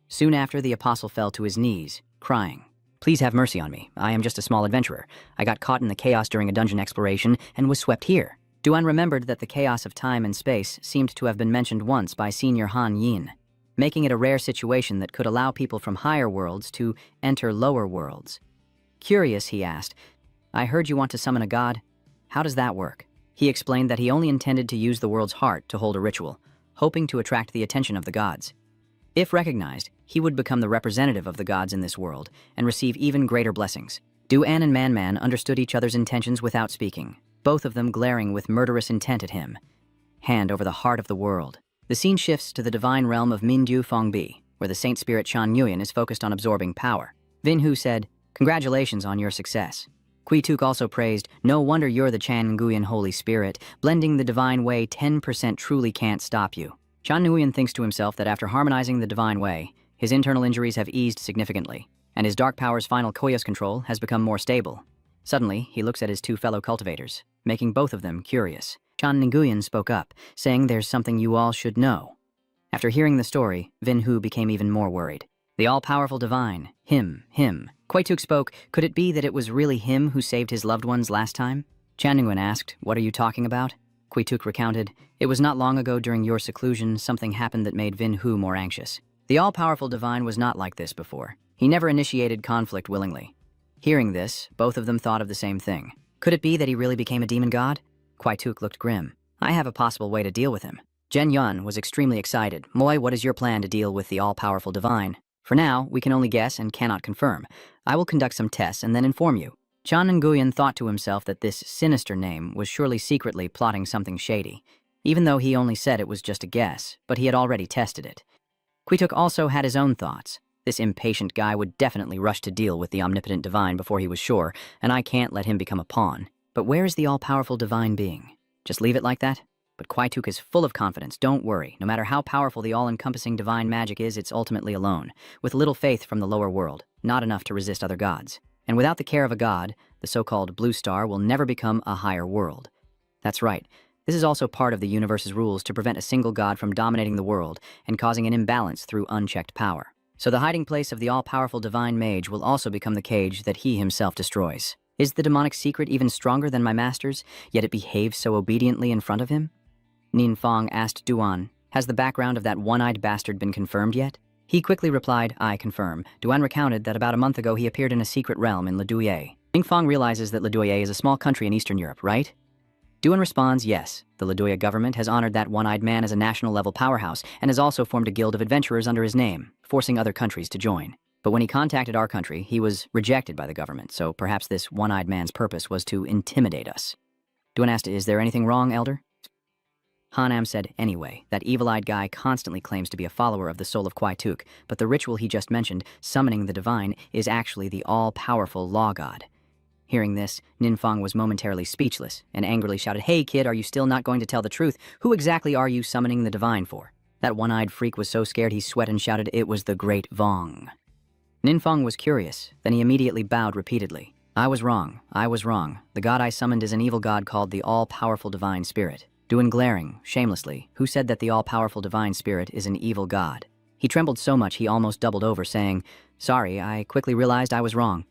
Soon after, the apostle fell to his knees, crying. Please have mercy on me. I am just a small adventurer. I got caught in the chaos during a dungeon exploration and was swept here. Duan remembered that the chaos of time and space seemed to have been mentioned once by Senior Han Yin, making it a rare situation that could allow people from higher worlds to enter lower worlds. Curious, he asked, I heard you want to summon a god. How does that work? He explained that he only intended to use the world's heart to hold a ritual, hoping to attract the attention of the gods. If recognized, he would become the representative of the gods in this world and receive even greater blessings. Duan and Man understood each other's intentions without speaking, both of them glaring with murderous intent at him. Hand over the heart of the world. The scene shifts to the divine realm of Mindu Fengbi, where the saint spirit Chan Nguyen is focused on absorbing power. Vin Hu said, Congratulations on your success. Kui Tuk also praised, No wonder you're the Chan Nguyen Holy Spirit. Blending the divine way 10% truly can't stop you. Chan Nguyen thinks to himself that after harmonizing the divine way, his internal injuries have eased significantly, and his dark power's final Koyos control has become more stable. Suddenly, he looks at his two fellow cultivators, making both of them curious. Chan Nguyen spoke up, saying there's something you all should know. After hearing the story, Vin Hu became even more worried. The all-powerful divine, him. Kui Tuk spoke, could it be that it was really him who saved his loved ones last time? Chan Nguyen asked, what are you talking about? Kui Tuk recounted, it was not long ago during your seclusion, something happened that made Vin Hu more anxious. The all-powerful divine was not like this before. He never initiated conflict willingly. Hearing this, both of them thought of the same thing. Could it be that he really became a demon god? Kui Tuk looked grim. I have a possible way to deal with him. Jen Yun was extremely excited. Moi, what is your plan to deal with the all-powerful divine? For now, we can only guess and cannot confirm. I will conduct some tests and then inform you. Chan Nguyen thought to himself that this sinister name was surely secretly plotting something shady, even though he only said it was just a guess, but he had already tested it. Quituk also had his own thoughts. This impatient guy would definitely rush to deal with the omnipotent divine before he was sure, and I can't let him become a pawn. But where is the all-powerful divine being? Just leave it like that? But Quituk is full of confidence, don't worry. No matter how powerful the all-encompassing divine magic is, it's ultimately alone, with little faith from the lower world, not enough to resist other gods. And without the care of a god, the so-called blue star will never become a higher world. That's right. This is also part of the universe's rules to prevent a single god from dominating the world and causing an imbalance through unchecked power. So the hiding place of the all-powerful divine mage will also become the cage that he himself destroys. Is the demonic secret even stronger than my master's, yet it behaves so obediently in front of him? Nin Fong asked Duan, has the background of that one-eyed bastard been confirmed yet? He quickly replied, I confirm. Duan recounted that about a month ago he appeared in a secret realm in Ledouye. Ning Fong realizes that Ledouye is a small country in Eastern Europe, right? Duan responds, yes. The Ledouye government has honored that one-eyed man as a national-level powerhouse and has also formed a guild of adventurers under his name, forcing other countries to join. But when he contacted our country, he was rejected by the government, so perhaps this one-eyed man's purpose was to intimidate us. Duan asked, is there anything wrong, Elder? Hanam said, anyway, that evil-eyed guy constantly claims to be a follower of the soul of Quituk, but the ritual he just mentioned, summoning the divine, is actually the all-powerful law god. Hearing this, Ninfang was momentarily speechless and angrily shouted, hey kid, are you still not going to tell the truth? Who exactly are you summoning the divine for? That one-eyed freak was so scared he sweat and shouted, it was the Great Vong. Ninfang was curious, then he immediately bowed repeatedly. I was wrong. The god I summoned is an evil god called the all-powerful divine spirit. Duan glaring, shamelessly, who said that the all-powerful divine spirit is an evil god. He trembled so much he almost doubled over, saying, sorry, I quickly realized I was wrong.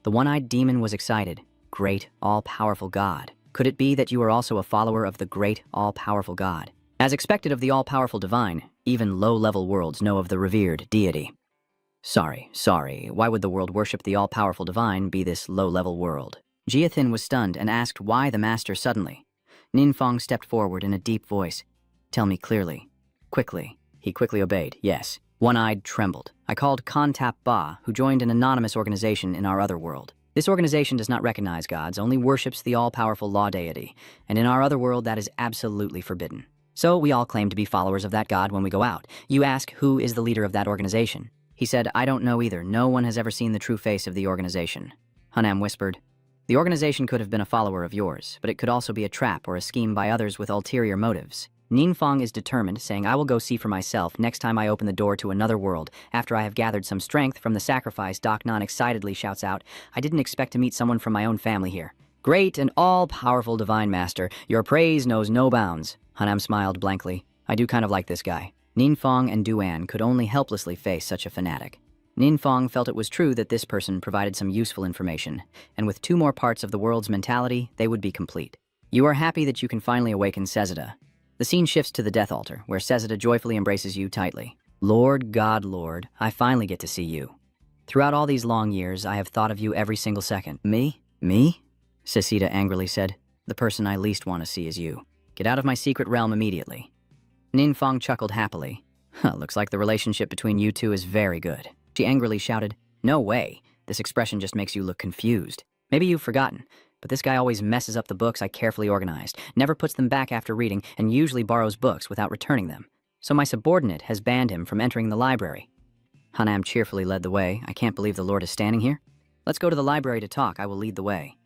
The one-eyed demon was excited. Great, all-powerful god. Could it be that you are also a follower of the great, all-powerful god? As expected of the all-powerful divine, even low-level worlds know of the revered deity. Sorry, why would the world worship the all-powerful divine be this low-level world? Jiathin was stunned and asked why the master suddenly. Ninfang stepped forward in a deep voice. Tell me clearly. Quickly. He quickly obeyed, yes. One-eyed trembled. I called Kontap Ba, who joined an anonymous organization in our other world. This organization does not recognize gods, only worships the all-powerful law deity, and in our other world that is absolutely forbidden. So we all claim to be followers of that god when we go out. You ask, who is the leader of that organization? He said, I don't know either. No one has ever seen the true face of the organization. Hanam whispered, the organization could have been a follower of yours, but it could also be a trap or a scheme by others with ulterior motives. Ninfang is determined, saying, I will go see for myself next time I open the door to another world. After I have gathered some strength from the sacrifice, Doc Nan excitedly shouts out, I didn't expect to meet someone from my own family here. Great and all-powerful divine master, your praise knows no bounds. Hanam smiled blankly. I do kind of like this guy. Ninfang and Duan could only helplessly face such a fanatic. Ninfang felt it was true that this person provided some useful information, and with 2 more parts of the world's mentality, they would be complete. You are happy that you can finally awaken Sezada. The scene shifts to the death altar, where Sezada joyfully embraces you tightly. Lord, God, Lord, I finally get to see you. Throughout all these long years, I have thought of you every single second. Me? Me? Sesida angrily said, the person I least want to see is you. Get out of my secret realm immediately. Ninfang chuckled happily. Looks like the relationship between you two is very good. She angrily shouted, no way. This expression just makes you look confused. Maybe you've forgotten, but this guy always messes up the books I carefully organized, never puts them back after reading, and usually borrows books without returning them. So my subordinate has banned him from entering the library. Hanam cheerfully led the way. I can't believe the Lord is standing here. Let's go to the library to talk. I will lead the way.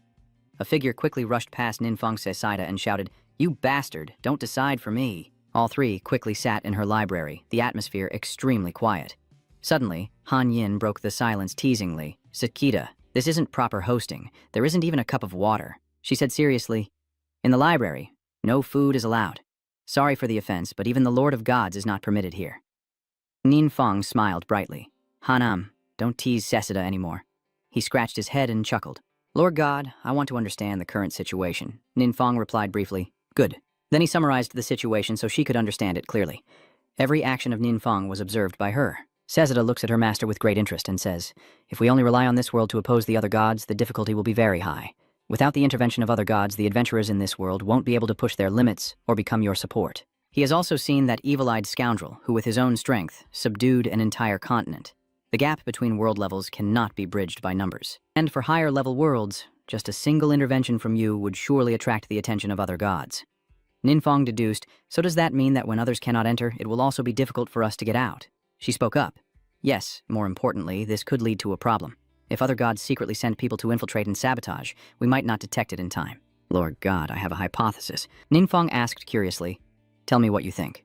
A figure quickly rushed past Ninfang Sesaida and shouted, you bastard, don't decide for me. All 3 quickly sat in her library, the atmosphere extremely quiet. Suddenly, Han Yin broke the silence teasingly. Sakita, this isn't proper hosting. There isn't even a cup of water. She said seriously, in the library, no food is allowed. Sorry for the offense, but even the Lord of Gods is not permitted here. Ninfang smiled brightly. Hanam, don't tease Sesida anymore. He scratched his head and chuckled. Lord God, I want to understand the current situation. Ninfang replied briefly, good. Then he summarized the situation so she could understand it clearly. Every action of Ninfang was observed by her. Sesida looks at her master with great interest and says, if we only rely on this world to oppose the other gods, the difficulty will be very high. Without the intervention of other gods, the adventurers in this world won't be able to push their limits or become your support. He has also seen that evil-eyed scoundrel who, with his own strength, subdued an entire continent. The gap between world levels cannot be bridged by numbers. And for higher level worlds, just a single intervention from you would surely attract the attention of other gods. Ninfong deduced, so does that mean that when others cannot enter, it will also be difficult for us to get out? She spoke up. Yes, more importantly, this could lead to a problem. If other gods secretly send people to infiltrate and sabotage, we might not detect it in time. Lord God, I have a hypothesis. Ninfong asked curiously, tell me what you think.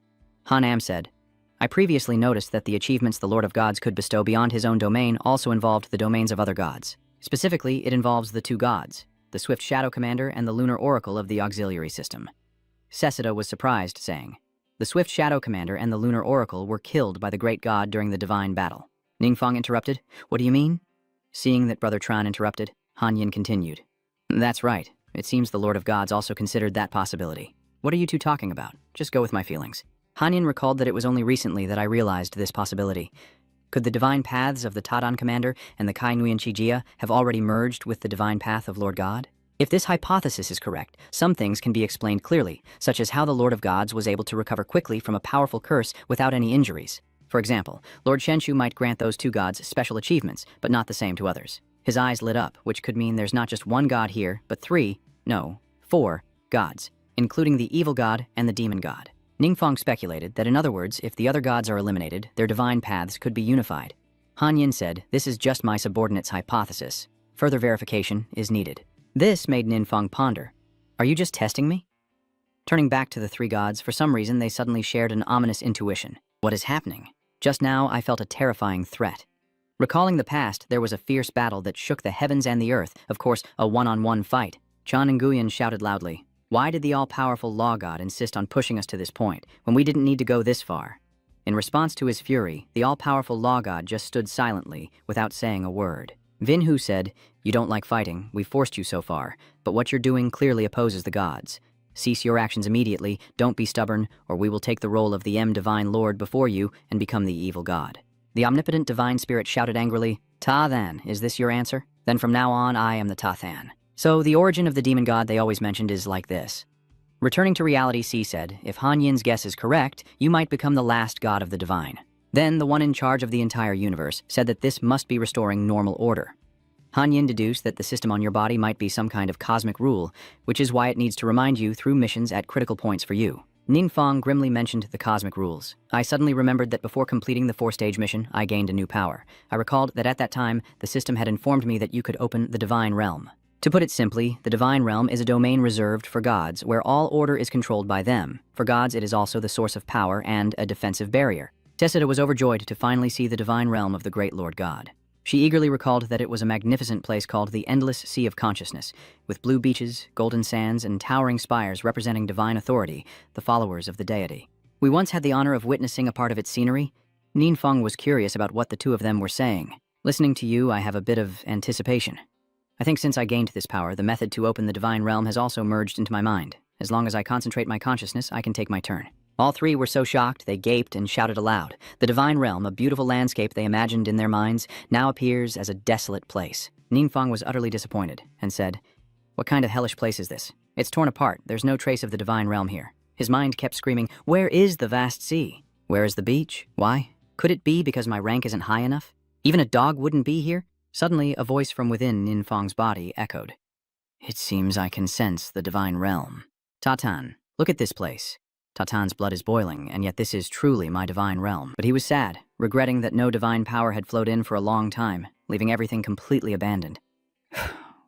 Hanam said, I previously noticed that the achievements the Lord of Gods could bestow beyond his own domain also involved the domains of other gods. Specifically, it involves the two gods, the Swift Shadow Commander and the Lunar Oracle of the auxiliary system. Sesida was surprised, saying, the Swift Shadow Commander and the Lunar Oracle were killed by the great god during the divine battle. Ningfang interrupted, what do you mean? Seeing that Brother Tran interrupted, Hanyin continued, that's right. It seems the Lord of Gods also considered that possibility. What are you two talking about? Just go with my feelings. Hanyin recalled that it was only recently that I realized this possibility. Could the divine paths of the Tadan Commander and the Kai Nguyen Chijia have already merged with the divine path of Lord God? If this hypothesis is correct, some things can be explained clearly, such as how the Lord of Gods was able to recover quickly from a powerful curse without any injuries. For example, Lord Shenshu might grant those two gods special achievements, but not the same to others. His eyes lit up, which could mean there's not just one god here, but four gods, including the evil god and the demon god. Ningfang speculated that in other words, if the other gods are eliminated, their divine paths could be unified. Hanyin said, this is just my subordinate's hypothesis. Further verification is needed. This made Ninfang ponder. Are you just testing me? Turning back to the three gods, for some reason they suddenly shared an ominous intuition. What is happening? Just now I felt a terrifying threat. Recalling the past, there was a fierce battle that shook the heavens and the earth, of course, a one-on-one fight. Chan Nguyen shouted loudly, why did the all-powerful law god insist on pushing us to this point, when we didn't need to go this far? In response to his fury, the all-powerful law god just stood silently, without saying a word. Vin Hu said, you don't like fighting, we forced you so far, but what you're doing clearly opposes the gods. Cease your actions immediately, don't be stubborn, or we will take the role of the Divine Lord before you and become the evil god. The omnipotent divine spirit shouted angrily, Ta-Than, is this your answer? Then from now on, I am the Ta-Than. So the origin of the demon god they always mentioned is like this. Returning to reality, C said, if Han Yin's guess is correct, you might become the last god of the divine. Then the one in charge of the entire universe said that this must be restoring normal order. Han Yin deduced that the system on your body might be some kind of cosmic rule, which is why it needs to remind you through missions at critical points for you. Ningfang grimly mentioned the cosmic rules. I suddenly remembered that before completing the 4-stage mission, I gained a new power. I recalled that at that time, the system had informed me that you could open the divine realm. To put it simply, the divine realm is a domain reserved for gods where all order is controlled by them. For gods, it is also the source of power and a defensive barrier. Tessida was overjoyed to finally see the divine realm of the great Lord God. She eagerly recalled that it was a magnificent place called the Endless Sea of Consciousness, with blue beaches, golden sands, and towering spires representing divine authority, the followers of the deity. We once had the honor of witnessing a part of its scenery. Ninfeng was curious about what the two of them were saying. Listening to you, I have a bit of anticipation. I think since I gained this power, the method to open the divine realm has also merged into my mind. As long as I concentrate my consciousness, I can take my turn. All three were so shocked, they gaped and shouted aloud. The divine realm, a beautiful landscape they imagined in their minds, now appears as a desolate place. Ninfeng was utterly disappointed and said, what kind of hellish place is this? It's torn apart. There's no trace of the divine realm here. His mind kept screaming, where is the vast sea? Where is the beach? Why? Could it be because my rank isn't high enough? Even a dog wouldn't be here? Suddenly, a voice from within Ninfeng's body echoed. It seems I can sense the divine realm. Tatan, look at this place. Tatan's blood is boiling, and yet this is truly my divine realm. But he was sad, regretting that no divine power had flowed in for a long time, leaving everything completely abandoned.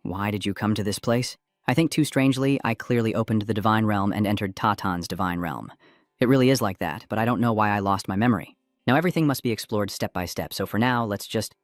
Why did you come to this place? I think too strangely, I clearly opened the divine realm and entered Tatan's divine realm. It really is like that, but I don't know why I lost my memory. Now everything must be explored step by step, so for now, let's just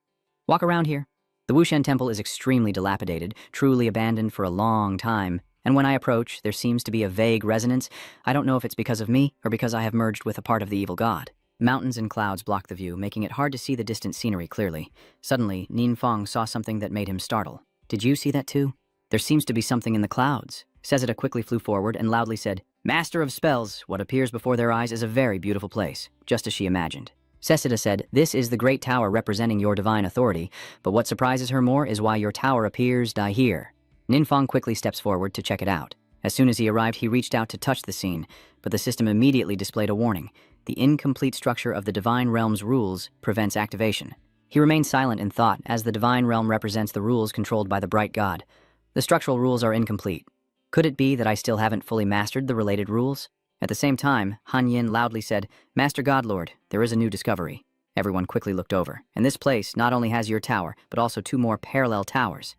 walk around here. The Wushen Temple is extremely dilapidated, truly abandoned for a long time, and when I approach, there seems to be a vague resonance. I don't know if it's because of me or because I have merged with a part of the evil god. Mountains and clouds block the view, making it hard to see the distant scenery clearly. Suddenly, Ninfeng saw something that made him startle. Did you see that too? There seems to be something in the clouds. Sesida quickly flew forward and loudly said, Master of spells, what appears before their eyes is a very beautiful place, just as she imagined. Sesida said, this is the great tower representing your divine authority, but what surprises her more is why your tower appears here. Ninfeng quickly steps forward to check it out. As soon as he arrived, he reached out to touch the scene, but the system immediately displayed a warning. The incomplete structure of the divine realm's rules prevents activation. He remained silent in thought, as the divine realm represents the rules controlled by the bright god. The structural rules are incomplete. Could it be that I still haven't fully mastered the related rules? At the same time, Han Yin loudly said, "Master Godlord, there is a new discovery." Everyone quickly looked over, and this place not only has your tower, but also 2 more parallel towers.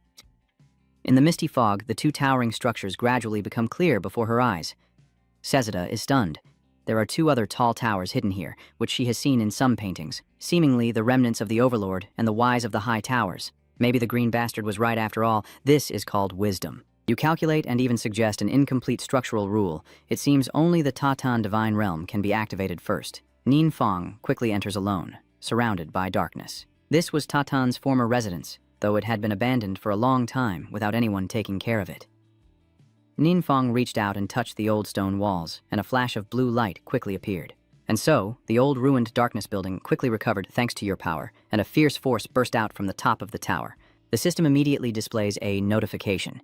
In the misty fog, the 2 towering structures gradually become clear before her eyes. Sezada is stunned. There are 2 other tall towers hidden here, which she has seen in some paintings, seemingly the remnants of the Overlord and the wise of the high towers. Maybe the green bastard was right after all. This is called wisdom. You calculate and even suggest an incomplete structural rule. It seems only the Tatan divine realm can be activated first. Nin Fong quickly enters alone, surrounded by darkness. This was Tatan's former residence, though it had been abandoned for a long time without anyone taking care of it. Nin Fong reached out and touched the old stone walls, and a flash of blue light quickly appeared. And so, the old ruined darkness building quickly recovered thanks to your power, and a fierce force burst out from the top of the tower. The system immediately displays a notification.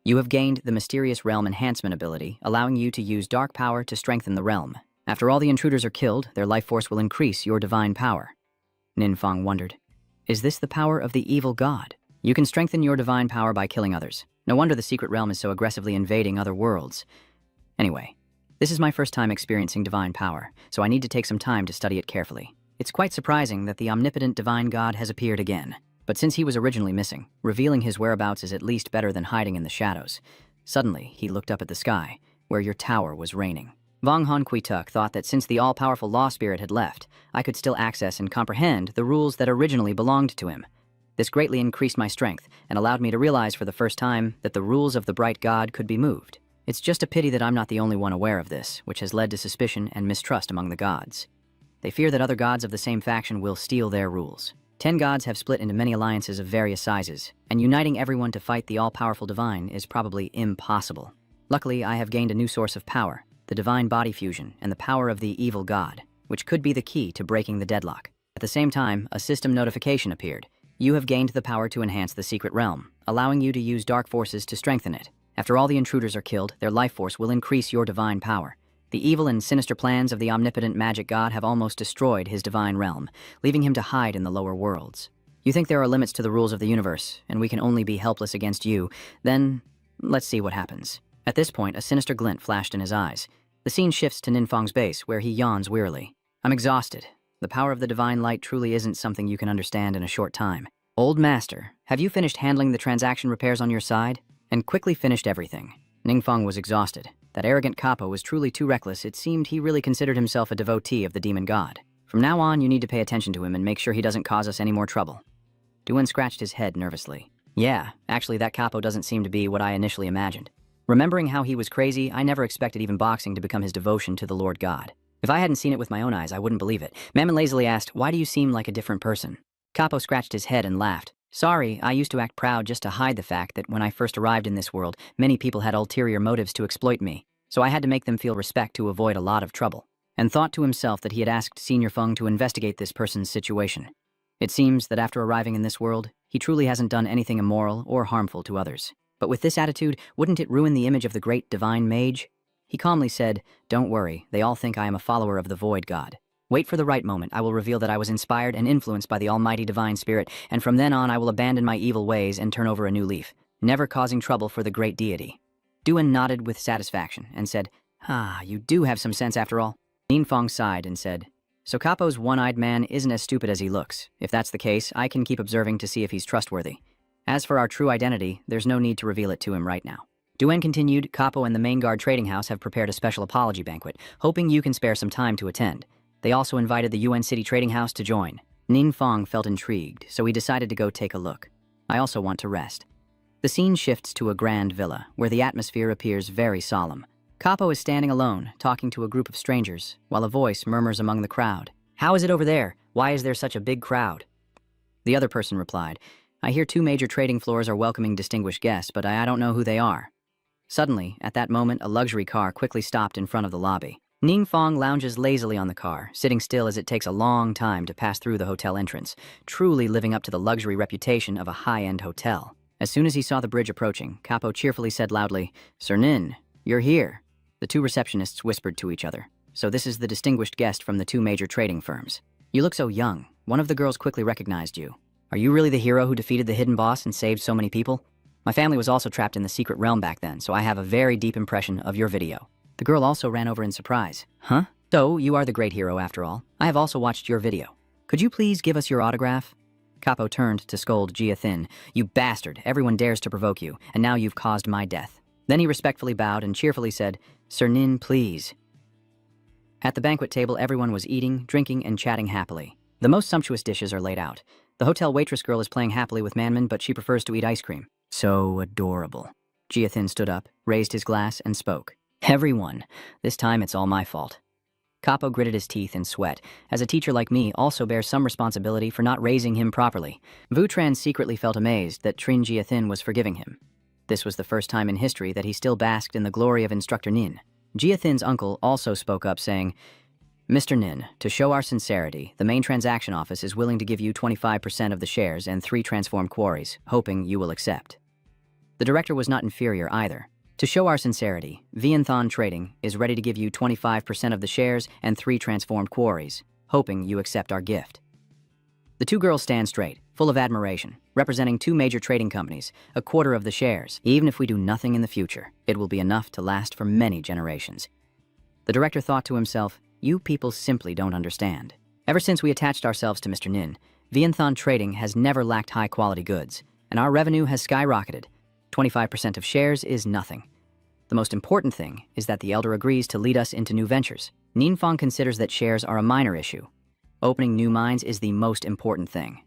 You have gained the Mysterious Realm Enhancement ability, allowing you to use dark power to strengthen the realm. After all the intruders are killed, their life force will increase your divine power. Nin Fong wondered, is this the power of the evil god? You can strengthen your divine power by killing others. No wonder the secret realm is so aggressively invading other worlds. Anyway, this is my first time experiencing divine power, so I need to take some time to study it carefully. It's quite surprising that the omnipotent divine god has appeared again. But since he was originally missing, revealing his whereabouts is at least better than hiding in the shadows. Suddenly, he looked up at the sky, where your tower was reigning. Vong Han Kui Tuk thought that since the all-powerful law spirit had left, I could still access and comprehend the rules that originally belonged to him. This greatly increased my strength and allowed me to realize for the first time that the rules of the bright god could be moved. It's just a pity that I'm not the only one aware of this, which has led to suspicion and mistrust among the gods. They fear that other gods of the same faction will steal their rules. 10 gods have split into many alliances of various sizes, and uniting everyone to fight the all-powerful divine is probably impossible. Luckily, I have gained a new source of power, the divine body fusion and the power of the evil god, which could be the key to breaking the deadlock. At the same time, a system notification appeared. You have gained the power to enhance the secret realm, allowing you to use dark forces to strengthen it. After all the intruders are killed, their life force will increase your divine power. The evil and sinister plans of the omnipotent magic god have almost destroyed his divine realm, leaving him to hide in the lower worlds. You think there are limits to the rules of the universe, and we can only be helpless against you, then let's see what happens. At this point, a sinister glint flashed in his eyes. The scene shifts to Nin Fong's base, where he yawns wearily. I'm exhausted. The power of the divine light truly isn't something you can understand in a short time. Old master, have you finished handling the transaction repairs on your side? And quickly finished everything. Ning Fong was exhausted. That arrogant Kappa was truly too reckless. It seemed he really considered himself a devotee of the demon god. From now on, you need to pay attention to him and make sure he doesn't cause us any more trouble. Duan scratched his head nervously. Yeah, actually that capo doesn't seem to be what I initially imagined. Remembering how he was crazy, I never expected even boxing to become his devotion to the Lord God. If I hadn't seen it with my own eyes, I wouldn't believe it. Mammon lazily asked, why do you seem like a different person? Capo scratched his head and laughed. Sorry, I used to act proud just to hide the fact that when I first arrived in this world, many people had ulterior motives to exploit me. So I had to make them feel respect to avoid a lot of trouble. And thought to himself that he had asked Senior Feng to investigate this person's situation. It seems that after arriving in this world, he truly hasn't done anything immoral or harmful to others. But with this attitude, wouldn't it ruin the image of the great divine mage? He calmly said, don't worry, they all think I am a follower of the Void God. Wait for the right moment, I will reveal that I was inspired and influenced by the almighty divine spirit, and from then on I will abandon my evil ways and turn over a new leaf, never causing trouble for the great deity. Duan nodded with satisfaction and said, you do have some sense after all. Nin Fong sighed and said, so Capo's one-eyed man isn't as stupid as he looks. If that's the case, I can keep observing to see if he's trustworthy. As for our true identity, there's no need to reveal it to him right now. Duan continued, Capo and the Main Guard Trading House have prepared a special apology banquet, hoping you can spare some time to attend. They also invited the UN City Trading House to join. Nin Fong felt intrigued, so he decided to go take a look. I also want to rest. The scene shifts to a grand villa, where the atmosphere appears very solemn. Capo is standing alone, talking to a group of strangers, while a voice murmurs among the crowd. How is it over there? Why is there such a big crowd? The other person replied, I hear 2 major trading floors are welcoming distinguished guests, but I don't know who they are. Suddenly, at that moment, a luxury car quickly stopped in front of the lobby. Ning Fong lounges lazily on the car, sitting still as it takes a long time to pass through the hotel entrance, truly living up to the luxury reputation of a high-end hotel. As soon as he saw the bridge approaching, Capo cheerfully said loudly, Sir Nin, you're here. The 2 receptionists whispered to each other. So this is the distinguished guest from the 2 major trading firms. You look so young. one of the girls quickly recognized you. Are you really the hero who defeated the hidden boss and saved so many people? My family was also trapped in the secret realm back then, so I have a very deep impression of your video. The girl also ran over in surprise. Huh? So, you are the great hero after all. I have also watched your video. Could you please give us your autograph? Capo turned to scold Jia Thin. You bastard, everyone dares to provoke you, and now you've caused my death. Then he respectfully bowed and cheerfully said, Sir Nin, please. At the banquet table, everyone was eating, drinking, and chatting happily. The most sumptuous dishes are laid out. The hotel waitress girl is playing happily with Manman, but she prefers to eat ice cream. So adorable. Jia Thin stood up, raised his glass, and spoke. Everyone, this time it's all my fault. Capo gritted his teeth in sweat, as a teacher like me also bears some responsibility for not raising him properly. Vutran secretly felt amazed that Trin Jia Thin was forgiving him. This was the first time in history that he still basked in the glory of Instructor Nin. Jia Thin's uncle also spoke up, saying, Mr. Nin, to show our sincerity, the main transaction office is willing to give you 25% of the shares and 3 transformed quarries, hoping you will accept. The director was not inferior either. To show our sincerity, Vienthon Trading is ready to give you 25% of the shares and 3 transformed quarries, hoping you accept our gift. The two girls stand straight, full of admiration, representing 2 major trading companies, a quarter of the shares. Even if we do nothing in the future, it will be enough to last for many generations. The director thought to himself, you people simply don't understand. Ever since we attached ourselves to Mr. Nin, Vienthon Trading has never lacked high-quality goods, and our revenue has skyrocketed. 25% of shares is nothing. The most important thing is that the elder agrees to lead us into new ventures. Ninfang considers that shares are a minor issue. Opening new mines is the most important thing.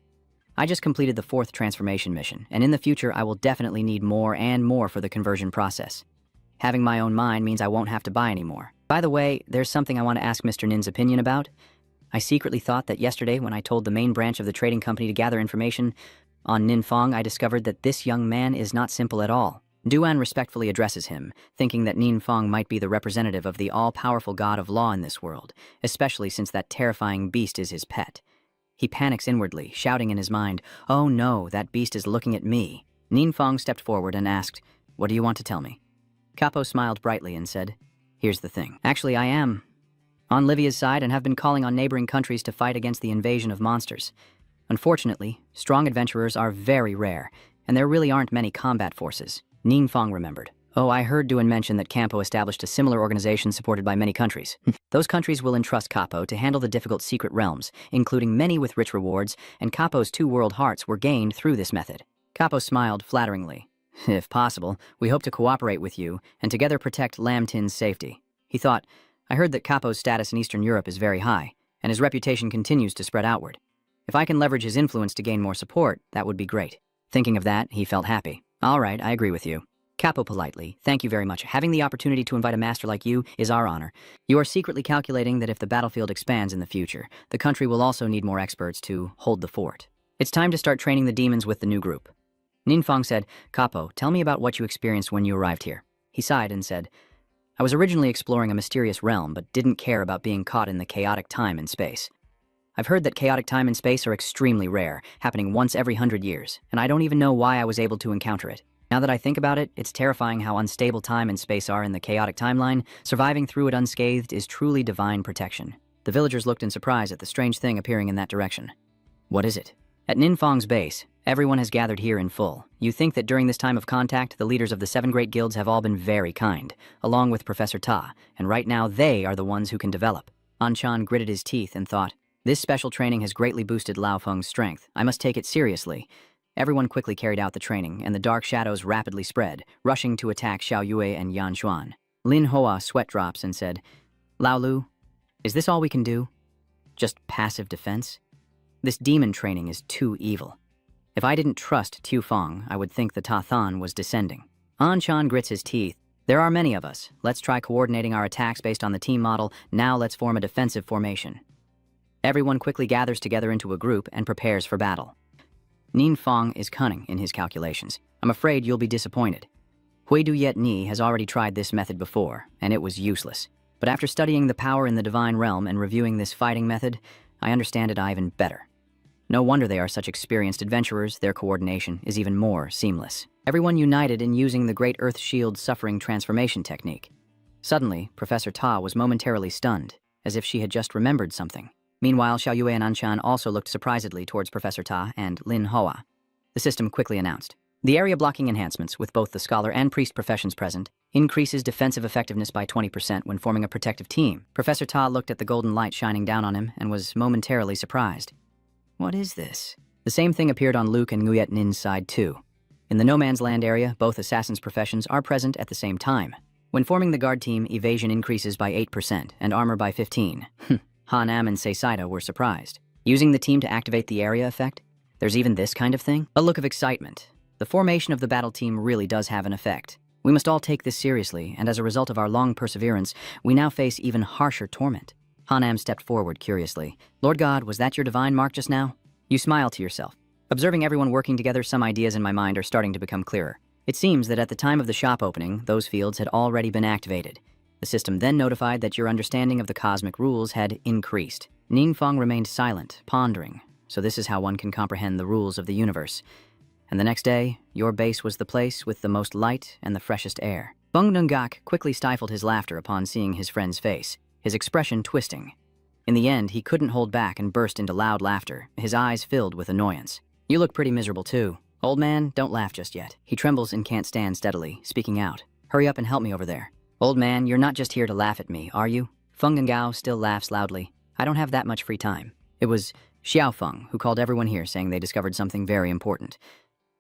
I just completed the 4th transformation mission, and in the future I will definitely need more and more for the conversion process. Having my own mine means I won't have to buy anymore. By the way, there's something I want to ask Mr. Nin's opinion about. I secretly thought that yesterday when I told the main branch of the trading company to gather information on Ninfang, I discovered that this young man is not simple at all. Duan respectfully addresses him, thinking that Ninfang might be the representative of the all-powerful god of law in this world, especially since that terrifying beast is his pet. He panics inwardly, shouting in his mind, oh no, that beast is looking at me. Ninfang stepped forward and asked, what do you want to tell me? Capo smiled brightly and said, here's the thing. Actually, I am on Livia's side and have been calling on neighboring countries to fight against the invasion of monsters. Unfortunately, strong adventurers are very rare, and there really aren't many combat forces. Ninfang remembered. Oh, I heard Duan mention that Campo established a similar organization supported by many countries. Those countries will entrust Capo to handle the difficult secret realms, including many with rich rewards, and Capo's 2 world hearts were gained through this method. Capo smiled flatteringly. If possible, we hope to cooperate with you and together protect Lam Tin's safety. He thought, I heard that Capo's status in Eastern Europe is very high, and his reputation continues to spread outward. If I can leverage his influence to gain more support, that would be great. Thinking of that, he felt happy. All right, I agree with you. Capo politely, thank you very much. Having the opportunity to invite a master like you is our honor. You are secretly calculating that if the battlefield expands in the future, the country will also need more experts to hold the fort. It's time to start training the demons with the new group. Ninfang said, Capo, tell me about what you experienced when you arrived here. He sighed and said, I was originally exploring a mysterious realm, but didn't care about being caught in the chaotic time and space. I've heard that chaotic time and space are extremely rare, happening once every 100 years, and I don't even know why I was able to encounter it. Now that I think about it, it's terrifying how unstable time and space are in the chaotic timeline. Surviving through it unscathed is truly divine protection. The villagers looked in surprise at the strange thing appearing in that direction. What is it? At Ninfang's base, everyone has gathered here in full. You think that during this time of contact, the leaders of the 7 great guilds have all been very kind, along with Professor Ta, and right now they are the ones who can develop. Anchan gritted his teeth and thought, this special training has greatly boosted Lao Feng's strength. I must take it seriously. Everyone quickly carried out the training, and the dark shadows rapidly spread, rushing to attack Xiao Yue and Yan Xuan. Lin Hoa sweat drops and said, Lao Lu, is this all we can do? Just passive defense? This demon training is too evil. If I didn't trust Tu Feng, I would think the Ta Than was descending. An Chan grits his teeth. There are many of us. Let's try coordinating our attacks based on the team model. Now let's form a defensive formation. Everyone quickly gathers together into a group and prepares for battle. Ninfang is cunning in his calculations. I'm afraid you'll be disappointed. Hui Du Yet Ni has already tried this method before, and it was useless. But after studying the power in the divine realm and reviewing this fighting method, I understand it even better. No wonder they are such experienced adventurers, their coordination is even more seamless. Everyone united in using the Great Earth Shield Suffering Transformation technique. Suddenly, Professor Ta was momentarily stunned, as if she had just remembered something. Meanwhile, Xiaoyue and Anchan also looked surprisedly towards Professor Ta and Lin Hoa. The system quickly announced. The area blocking enhancements, with both the scholar and priest professions present, increases defensive effectiveness by 20% when forming a protective team. Professor Ta looked at the golden light shining down on him and was momentarily surprised. What is this? The same thing appeared on Luke and Nguyet Nin's side too. In the No Man's Land area, both assassins' professions are present at the same time. When forming the guard team, evasion increases by 8% and armor by 15%. Han-Am and Seisaida were surprised. Using the team to activate the area effect? There's even this kind of thing? A look of excitement. The formation of the battle team really does have an effect. We must all take this seriously, and as a result of our long perseverance, we now face even harsher torment. Han-Am stepped forward curiously. Lord God, was that your divine mark just now? You smile to yourself. Observing everyone working together, some ideas in my mind are starting to become clearer. It seems that at the time of the shop opening, those fields had already been activated. The system then notified that your understanding of the cosmic rules had increased. Ningfang remained silent, pondering. So this is how one can comprehend the rules of the universe. And the next day, your base was the place with the most light and the freshest air. Bung Nungak quickly stifled his laughter upon seeing his friend's face, his expression twisting. In the end, he couldn't hold back and burst into loud laughter, his eyes filled with annoyance. You look pretty miserable too. Old man, don't laugh just yet. He trembles and can't stand steadily, speaking out. Hurry up and help me over there. Old man, you're not just here to laugh at me, are you? Feng Gao still laughs loudly. I don't have that much free time. It was Xiao Feng who called everyone here saying they discovered something very important.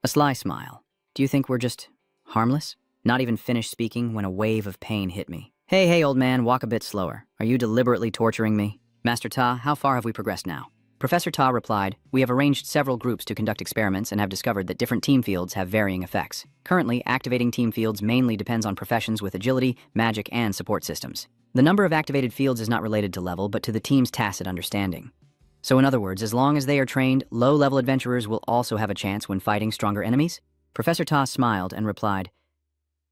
A sly smile. Do you think we're just harmless? Not even finished speaking when a wave of pain hit me. Hey, old man, walk a bit slower. Are you deliberately torturing me? Master Ta, how far have we progressed now? Professor Ta replied, we have arranged several groups to conduct experiments and have discovered that different team fields have varying effects. Currently, activating team fields mainly depends on professions with agility, magic, and support systems. The number of activated fields is not related to level, but to the team's tacit understanding. So in other words, as long as they are trained, low-level adventurers will also have a chance when fighting stronger enemies? Professor Ta smiled and replied,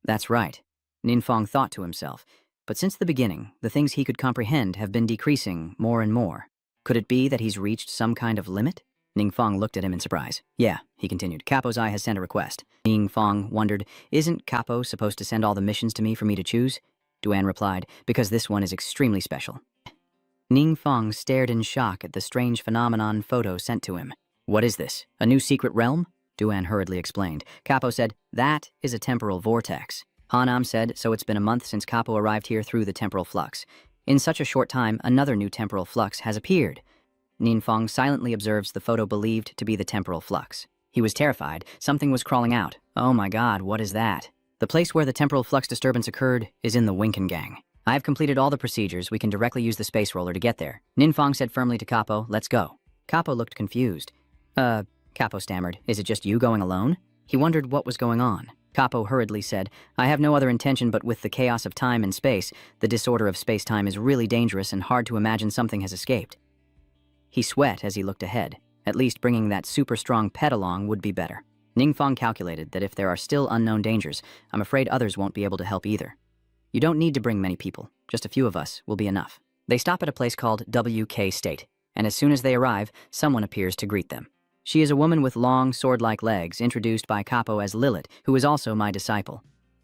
that's right. Ninfang thought to himself, but since the beginning, the things he could comprehend have been decreasing more and more. Could it be that he's reached some kind of limit? Ningfang looked at him in surprise. Yeah, he continued, Capo's Eye has sent a request. Ningfang wondered, isn't Capo supposed to send all the missions to me for me to choose? Duan replied, because this one is extremely special. Ningfang stared in shock at the strange phenomenon photo sent to him. What is this? A new secret realm? Duan hurriedly explained. Capo said, that is a temporal vortex. Hanam said, so it's been a month since Capo arrived here through the temporal flux. In such a short time, another new temporal flux has appeared. Ninfang silently observes the photo believed to be the temporal flux. He was terrified. Something was crawling out. Oh my god, what is that? The place where the temporal flux disturbance occurred is in the Winkengang. I have completed all the procedures. We can directly use the space roller to get there. Ninfang said firmly to Capo, let's go. Capo looked confused. Capo stammered, is it just you going alone? He wondered what was going on. Capo hurriedly said, I have no other intention, but with the chaos of time and space, the disorder of space-time is really dangerous and hard to imagine something has escaped. He sweat as he looked ahead. At least bringing that super-strong pet along would be better. Ningfang calculated that if there are still unknown dangers, I'm afraid others won't be able to help either. You don't need to bring many people. Just a few of us will be enough. They stop at a place called WK State, and as soon as they arrive, someone appears to greet them. She is a woman with long, sword-like legs, introduced by Capo as Lilith, who is also my disciple.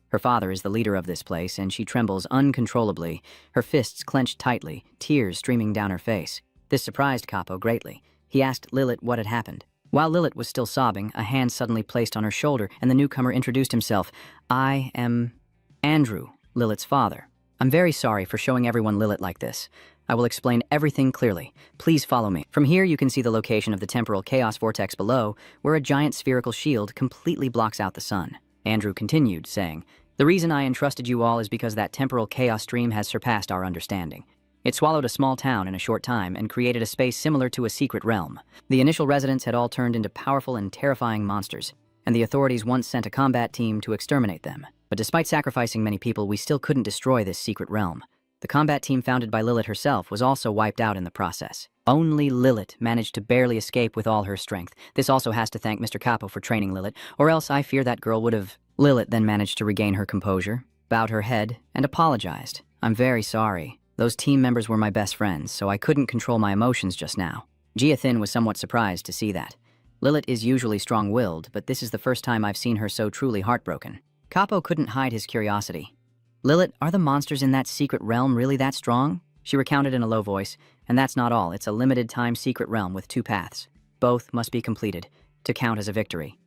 Her father is the leader of this place, and she trembles uncontrollably, her fists clenched tightly, tears streaming down her face. This surprised Capo greatly. He asked Lilith what had happened. While Lilith was still sobbing, a hand suddenly placed on her shoulder, and the newcomer introduced himself. I am Andrew, Lilith's father. I'm very sorry for showing everyone Lilith like this. I will explain everything clearly. Please follow me. From here, you can see the location of the temporal chaos vortex below, where a giant spherical shield completely blocks out the sun. Andrew continued, saying, the reason I entrusted you all is because that temporal chaos stream has surpassed our understanding. It swallowed a small town in a short time and created a space similar to a secret realm. The initial residents had all turned into powerful and terrifying monsters, and the authorities once sent a combat team to exterminate them. But despite sacrificing many people, we still couldn't destroy this secret realm. The combat team founded by Lilith herself was also wiped out in the process. Only Lilith managed to barely escape with all her strength. This also has to thank Mr. Capo for training Lilith, or else I fear that girl would have... Lilith then managed to regain her composure, bowed her head, and apologized. I'm very sorry. Those team members were my best friends, so I couldn't control my emotions just now. Jia Thin was somewhat surprised to see that. Lilith is usually strong-willed, but this is the first time I've seen her so truly heartbroken. Capo couldn't hide his curiosity. Lilith, are the monsters in that secret realm really that strong? She recounted in a low voice, And that's not all, it's a limited-time secret realm with 2 paths. Both must be completed to count as a victory.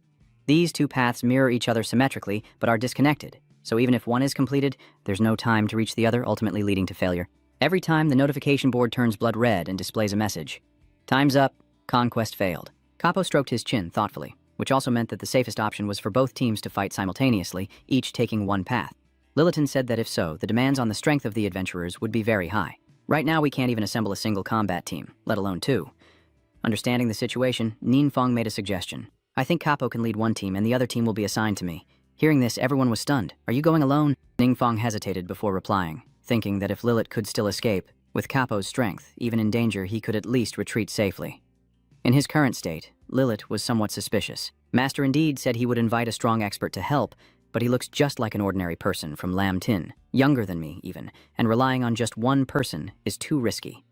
These 2 paths mirror each other symmetrically, but are disconnected. So even if one is completed, there's no time to reach the other, ultimately leading to failure. Every time, the notification board turns blood red and displays a message. Time's up, conquest failed. Capo stroked his chin thoughtfully, which also meant that the safest option was for both teams to fight simultaneously, each taking one path. Lilliton said that if so, the demands on the strength of the adventurers would be very high. Right now, we can't even assemble a single combat team, let alone 2. Understanding the situation, Ninfeng made a suggestion. I think Capo can lead one team and the other team will be assigned to me. Hearing this, everyone was stunned. Are you going alone? Ninfeng hesitated before replying, thinking that if Lilith could still escape, with Capo's strength, even in danger, he could at least retreat safely. In his current state, Lilith was somewhat suspicious. Master indeed said he would invite a strong expert to help, but he looks just like an ordinary person from Lam Tin, younger than me even, and relying on just one person is too risky.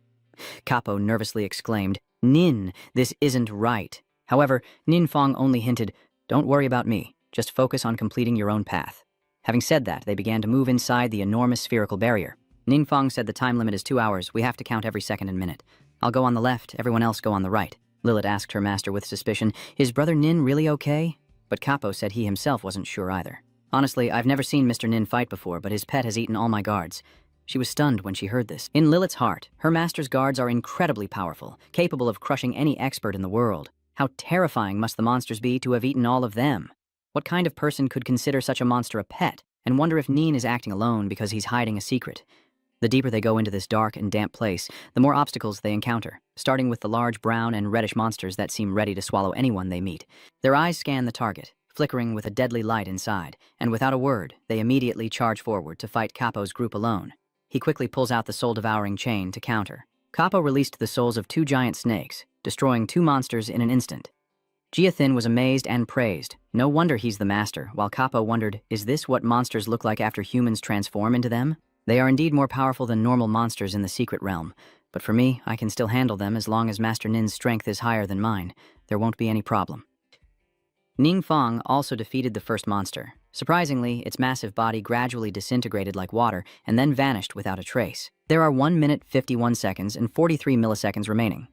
Capo nervously exclaimed, Nin, this isn't right. However, Ninfeng only hinted, don't worry about me, just focus on completing your own path. Having said that, they began to move inside the enormous spherical barrier. Ninfeng said the time limit is 2 hours, we have to count every second and minute. I'll go on the left, everyone else go on the right. Lilith asked her master with suspicion, is Brother Nin really okay? But Capo said he himself wasn't sure either. Honestly, I've never seen Mr. Nin fight before, but his pet has eaten all my guards. She was stunned when she heard this. In Lilith's heart, her master's guards are incredibly powerful, capable of crushing any expert in the world. How terrifying must the monsters be to have eaten all of them? What kind of person could consider such a monster a pet, and wonder if Nin is acting alone because he's hiding a secret? The deeper they go into this dark and damp place, the more obstacles they encounter, starting with the large brown and reddish monsters that seem ready to swallow anyone they meet. Their eyes scan the target, flickering with a deadly light inside, and without a word, they immediately charge forward to fight Capo's group alone. He quickly pulls out the soul-devouring chain to counter. Capo released the souls of 2 giant snakes, destroying 2 monsters in an instant. Giathin was amazed and praised. No wonder he's the master, while Capo wondered, is this what monsters look like after humans transform into them? They are indeed more powerful than normal monsters in the secret realm, but for me, I can still handle them as long as Master Nin's strength is higher than mine. There won't be any problem. Ninfeng also defeated the first monster. Surprisingly, its massive body gradually disintegrated like water and then vanished without a trace. There are 1 minute, 51 seconds, and 43 milliseconds remaining.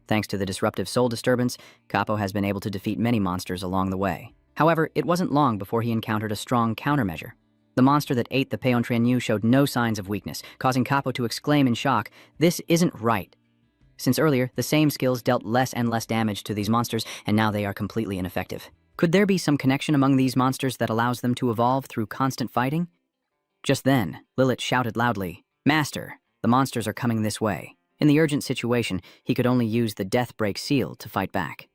Thanks to the disruptive soul disturbance, Capo has been able to defeat many monsters along the way. However, it wasn't long before he encountered a strong countermeasure. The monster that ate the Peontrianyu showed no signs of weakness, causing Capo to exclaim in shock, this isn't right. Since earlier, the same skills dealt less and less damage to these monsters, and now they are completely ineffective. Could there be some connection among these monsters that allows them to evolve through constant fighting? Just then, Lilith shouted loudly, Master, the monsters are coming this way. In the urgent situation, he could only use the Death Break seal to fight back.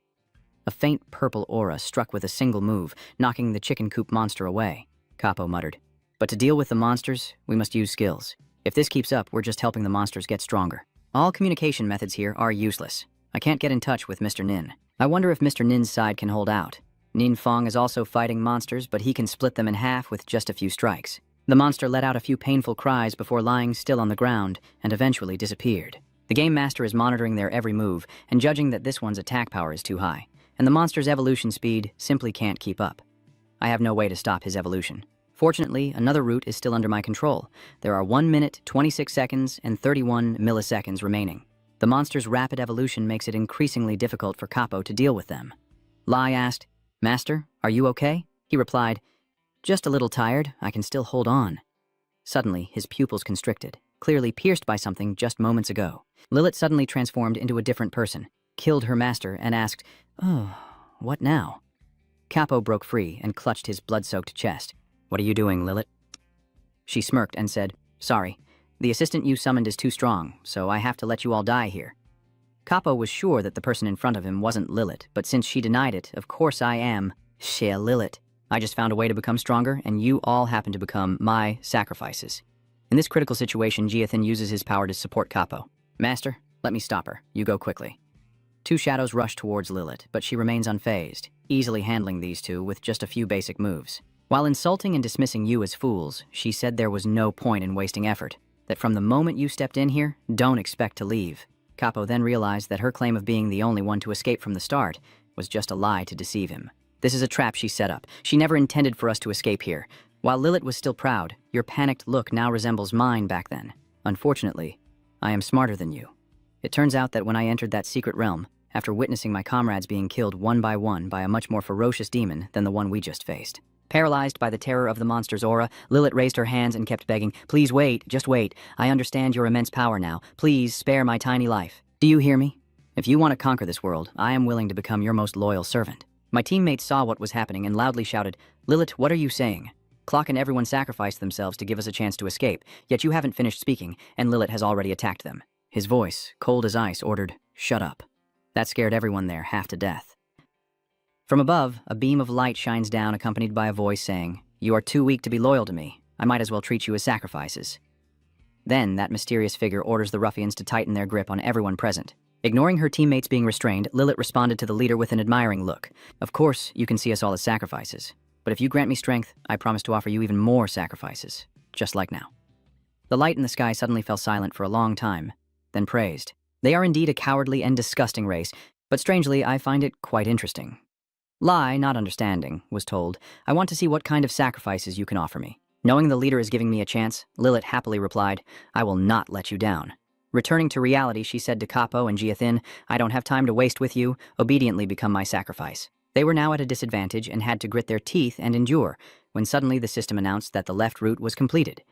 A faint purple aura struck with a single move, knocking the chicken coop monster away. Capo muttered, but to deal with the monsters, we must use skills. If this keeps up, we're just helping the monsters get stronger. All communication methods here are useless. I can't get in touch with Mr. Nin. I wonder if Mr. Nin's side can hold out. Ninfeng is also fighting monsters, but he can split them in half with just a few strikes. The monster let out a few painful cries before lying still on the ground and eventually disappeared. The Game Master is monitoring their every move and judging that this one's attack power is too high, and the monster's evolution speed simply can't keep up. I have no way to stop his evolution. Fortunately, another route is still under my control. There are 1 minute, 26 seconds, and 31 milliseconds remaining. The monster's rapid evolution makes it increasingly difficult for Capo to deal with them. Lai asked, Master, are you okay? He replied, just a little tired, I can still hold on. Suddenly, his pupils constricted, clearly pierced by something just moments ago. Lilith suddenly transformed into a different person, killed her master, and asked, oh, what now? Capo broke free and clutched his blood-soaked chest. What are you doing, Lilith? She smirked and said, sorry, the assistant you summoned is too strong, so I have to let you all die here. Capo was sure that the person in front of him wasn't Lilith, but since she denied it, of course I am, Shea Lilith. I just found a way to become stronger, and you all happen to become my sacrifices. In this critical situation, Giathin uses his power to support Capo. Master, let me stop her. You go quickly. 2 shadows rush towards Lilith, but she remains unfazed, easily handling these 2 with just a few basic moves. While insulting and dismissing you as fools, she said there was no point in wasting effort, that from the moment you stepped in here, don't expect to leave. Capo then realized that her claim of being the only one to escape from the start was just a lie to deceive him. This is a trap she set up. She never intended for us to escape here. While Lilith was still proud, your panicked look now resembles mine back then. Unfortunately, I am smarter than you. It turns out that when I entered that secret realm, after witnessing my comrades being killed one by a much more ferocious demon than the one we just faced. Paralyzed by the terror of the monster's aura, Lilith raised her hands and kept begging, "Please wait, just wait. I understand your immense power now. Please spare my tiny life. Do you hear me? If you want to conquer this world, I am willing to become your most loyal servant." My teammates saw what was happening and loudly shouted, "Lilith, what are you saying? Clock and everyone sacrificed themselves to give us a chance to escape, yet you haven't finished speaking, and Lilith has already attacked them." His voice, cold as ice, ordered, "Shut up." That scared everyone there half to death. From above, a beam of light shines down accompanied by a voice saying, "You are too weak to be loyal to me. I might as well treat you as sacrifices." Then, that mysterious figure orders the ruffians to tighten their grip on everyone present. Ignoring her teammates being restrained, Lilith responded to the leader with an admiring look. "Of course, you can see us all as sacrifices. But if you grant me strength, I promise to offer you even more sacrifices. Just like now." The light in the sky suddenly fell silent for a long time, then praised. "They are indeed a cowardly and disgusting race, but strangely, I find it quite interesting." "Lie, not understanding," was told. "I want to see what kind of sacrifices you can offer me." Knowing the leader is giving me a chance, Lilith happily replied, "I will not let you down." Returning to reality, she said to Capo and Giathin, "I don't have time to waste with you. Obediently become my sacrifice." They were now at a disadvantage and had to grit their teeth and endure, when suddenly the system announced that the left route was completed.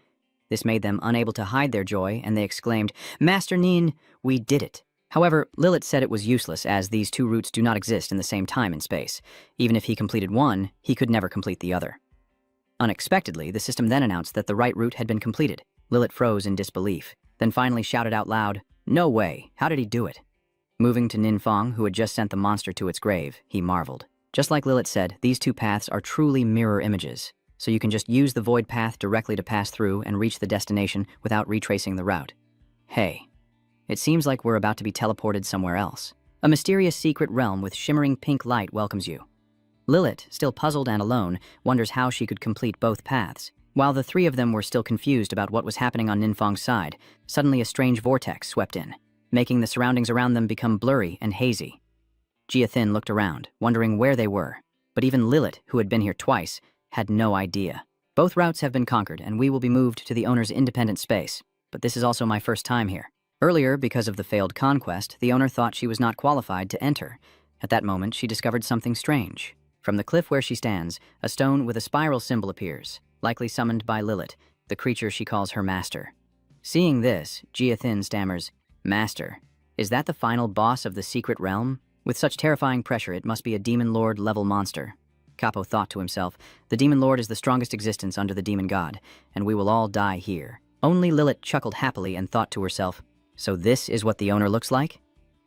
This made them unable to hide their joy, and they exclaimed, "Master Nin, we did it." However, Lilith said it was useless, as these two routes do not exist in the same time and space. Even if he completed one, he could never complete the other. Unexpectedly, the system then announced that the right route had been completed. Lilith froze in disbelief, then finally shouted out loud, "No way, how did he do it?" Moving to Nin Fong, who had just sent the monster to its grave, he marveled. Just like Lilith said, these two paths are truly mirror images, so you can just use the void path directly to pass through and reach the destination without retracing the route. Hey. It seems like we're about to be teleported somewhere else. A mysterious secret realm with shimmering pink light welcomes you. Lilith, still puzzled and alone, wonders how she could complete both paths. While the three of them were still confused about what was happening on Ninfong's side, suddenly a strange vortex swept in, making the surroundings around them become blurry and hazy. Giathin looked around, wondering where they were, but even Lilith, who had been here twice, had no idea. Both routes have been conquered, and we will be moved to the owner's independent space, but this is also my first time here. Earlier, because of the failed conquest, the owner thought she was not qualified to enter. At that moment, she discovered something strange. From the cliff where she stands, a stone with a spiral symbol appears, likely summoned by Lilith, the creature she calls her master. Seeing this, Giathin stammers, "Master, is that the final boss of the secret realm? With such terrifying pressure, it must be a demon lord-level monster." Capo thought to himself, "The demon lord is the strongest existence under the demon god, and we will all die here." Only Lilith chuckled happily and thought to herself, "So this is what the owner looks like?"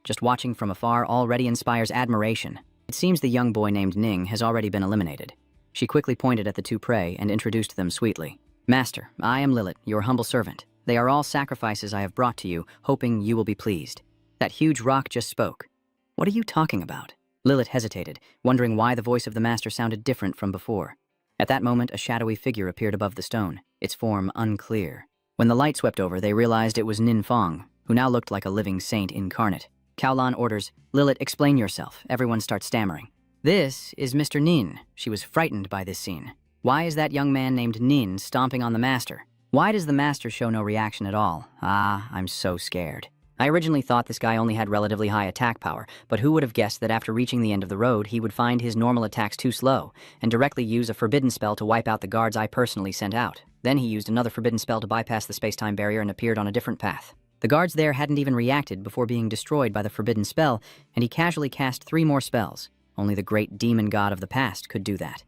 Just watching from afar already inspires admiration. It seems the young boy named Ning has already been eliminated. She quickly pointed at the two prey and introduced them sweetly. "Master, I am Lilith, your humble servant. They are all sacrifices I have brought to you, hoping you will be pleased." That huge rock just spoke. "What are you talking about?" Lilith hesitated, wondering why the voice of the master sounded different from before. At that moment, a shadowy figure appeared above the stone, its form unclear. When the light swept over, they realized it was Nin Fong, who now looked like a living saint incarnate. Kowlan orders, "Lilith, explain yourself." Everyone starts stammering. "This is Mr. Nin." She was frightened by this scene. Why is that young man named Nin stomping on the master? Why does the master show no reaction at all? I'm so scared. I originally thought this guy only had relatively high attack power, but who would have guessed that after reaching the end of the road, he would find his normal attacks too slow, and directly use a forbidden spell to wipe out the guards I personally sent out. Then he used another forbidden spell to bypass the space-time barrier and appeared on a different path. The guards there hadn't even reacted before being destroyed by the forbidden spell, and he casually cast 3 more spells. Only the great demon god of the past could do that.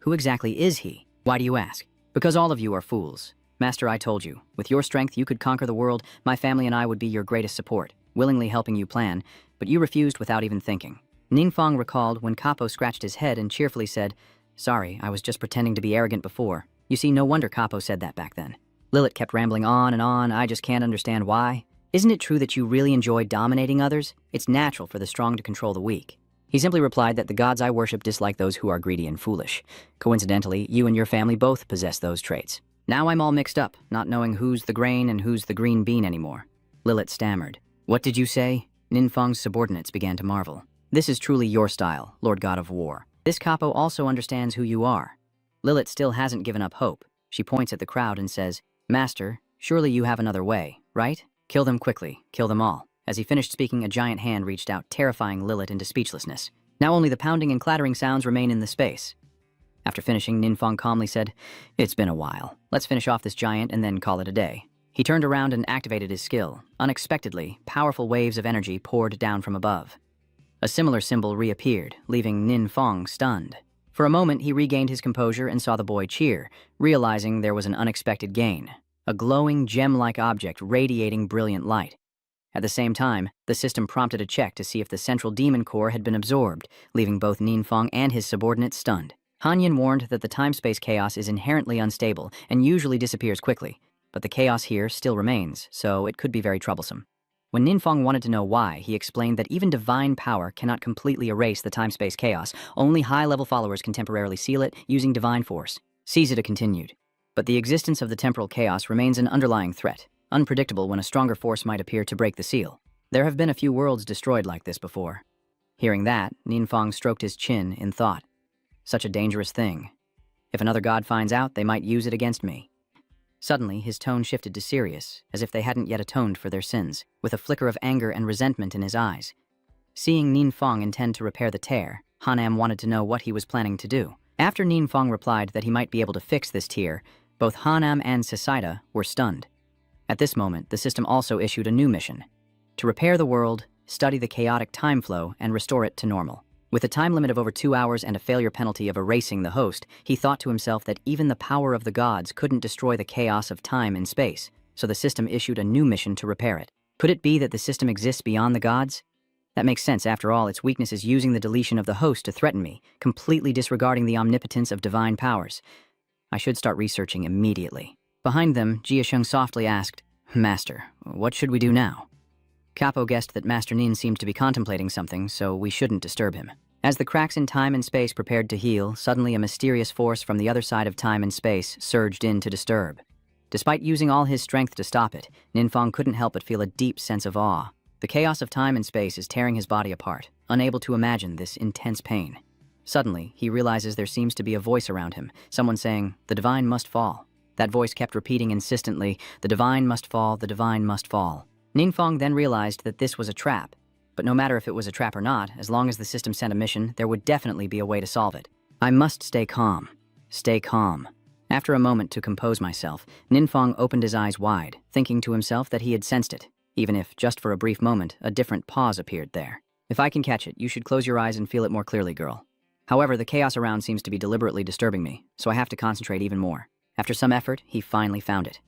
Who exactly is he? Why do you ask? Because all of you are fools. Master, I told you, with your strength you could conquer the world, my family and I would be your greatest support, willingly helping you plan, but you refused without even thinking. Ningfang recalled when Capo scratched his head and cheerfully said, "Sorry, I was just pretending to be arrogant before." You see, no wonder Capo said that back then. Lilith kept rambling on and on. "I just can't understand why. Isn't it true that you really enjoy dominating others? It's natural for the strong to control the weak." He simply replied that the gods I worship dislike those who are greedy and foolish. Coincidentally, you and your family both possess those traits. Now I'm all mixed up, not knowing who's the grain and who's the green bean anymore. Lilith stammered. "What did you say?" Ninfang's subordinates began to marvel. "This is truly your style, Lord God of War. This Capo also understands who you are." Lilith still hasn't given up hope. She points at the crowd and says, "Master, surely you have another way, right? Kill them quickly, kill them all. As he finished speaking, a giant hand reached out, terrifying Lilith into speechlessness. Now only the pounding and clattering sounds remain in the space. After finishing, Ninfang calmly said, "It's been a while. Let's finish off this giant and then call it a day." He turned around and activated his skill. Unexpectedly, powerful waves of energy poured down from above. A similar symbol reappeared, leaving Ninfang stunned. For a moment, he regained his composure and saw the boy cheer, realizing there was an unexpected gain. A glowing, gem-like object radiating brilliant light. At the same time, the system prompted a check to see if the central demon core had been absorbed, leaving both Ninfang and his subordinates stunned. Hanyin warned that the time-space chaos is inherently unstable and usually disappears quickly, but the chaos here still remains, so it could be very troublesome. When Ninfang wanted to know why, he explained that even divine power cannot completely erase the time-space chaos. Only high-level followers can temporarily seal it using divine force. Caesar continued. But the existence of the temporal chaos remains an underlying threat, unpredictable when a stronger force might appear to break the seal. There have been a few worlds destroyed like this before. Hearing that, Ninfang stroked his chin in thought. Such a dangerous thing. If another god finds out, they might use it against me. Suddenly, his tone shifted to serious, as if they hadn't yet atoned for their sins, with a flicker of anger and resentment in his eyes. Seeing Ninfang intend to repair the tear, Hanam wanted to know what he was planning to do. After Ninfang replied that he might be able to fix this tear, both Hanam and Sesaida were stunned. At this moment, the system also issued a new mission: to repair the world, study the chaotic time flow, and restore it to normal. With a time limit of over 2 hours and a failure penalty of erasing the host, he thought to himself that even the power of the gods couldn't destroy the chaos of time and space, so the system issued a new mission to repair it. Could it be that the system exists beyond the gods? That makes sense. After all, its weakness is using the deletion of the host to threaten me, completely disregarding the omnipotence of divine powers. I should start researching immediately. Behind them, Jiasheng softly asked, "Master, what should we do now?" Capo guessed that Master Nin seemed to be contemplating something, so we shouldn't disturb him. As the cracks in time and space prepared to heal, suddenly a mysterious force from the other side of time and space surged in to disturb. Despite using all his strength to stop it, Ninfang couldn't help but feel a deep sense of awe. The chaos of time and space is tearing his body apart, unable to imagine this intense pain. Suddenly, he realizes there seems to be a voice around him, someone saying, "The divine must fall." That voice kept repeating insistently, "The divine must fall, the divine must fall." Ninfang then realized that this was a trap. But no matter if it was a trap or not, as long as the system sent a mission, there would definitely be a way to solve it. I must stay calm. Stay calm. After a moment to compose myself, Ninfang opened his eyes wide, thinking to himself that he had sensed it, even if, just for a brief moment, a different pause appeared there. If I can catch it, you should close your eyes and feel it more clearly, girl. However, the chaos around seems to be deliberately disturbing me, so I have to concentrate even more. After some effort, he finally found it.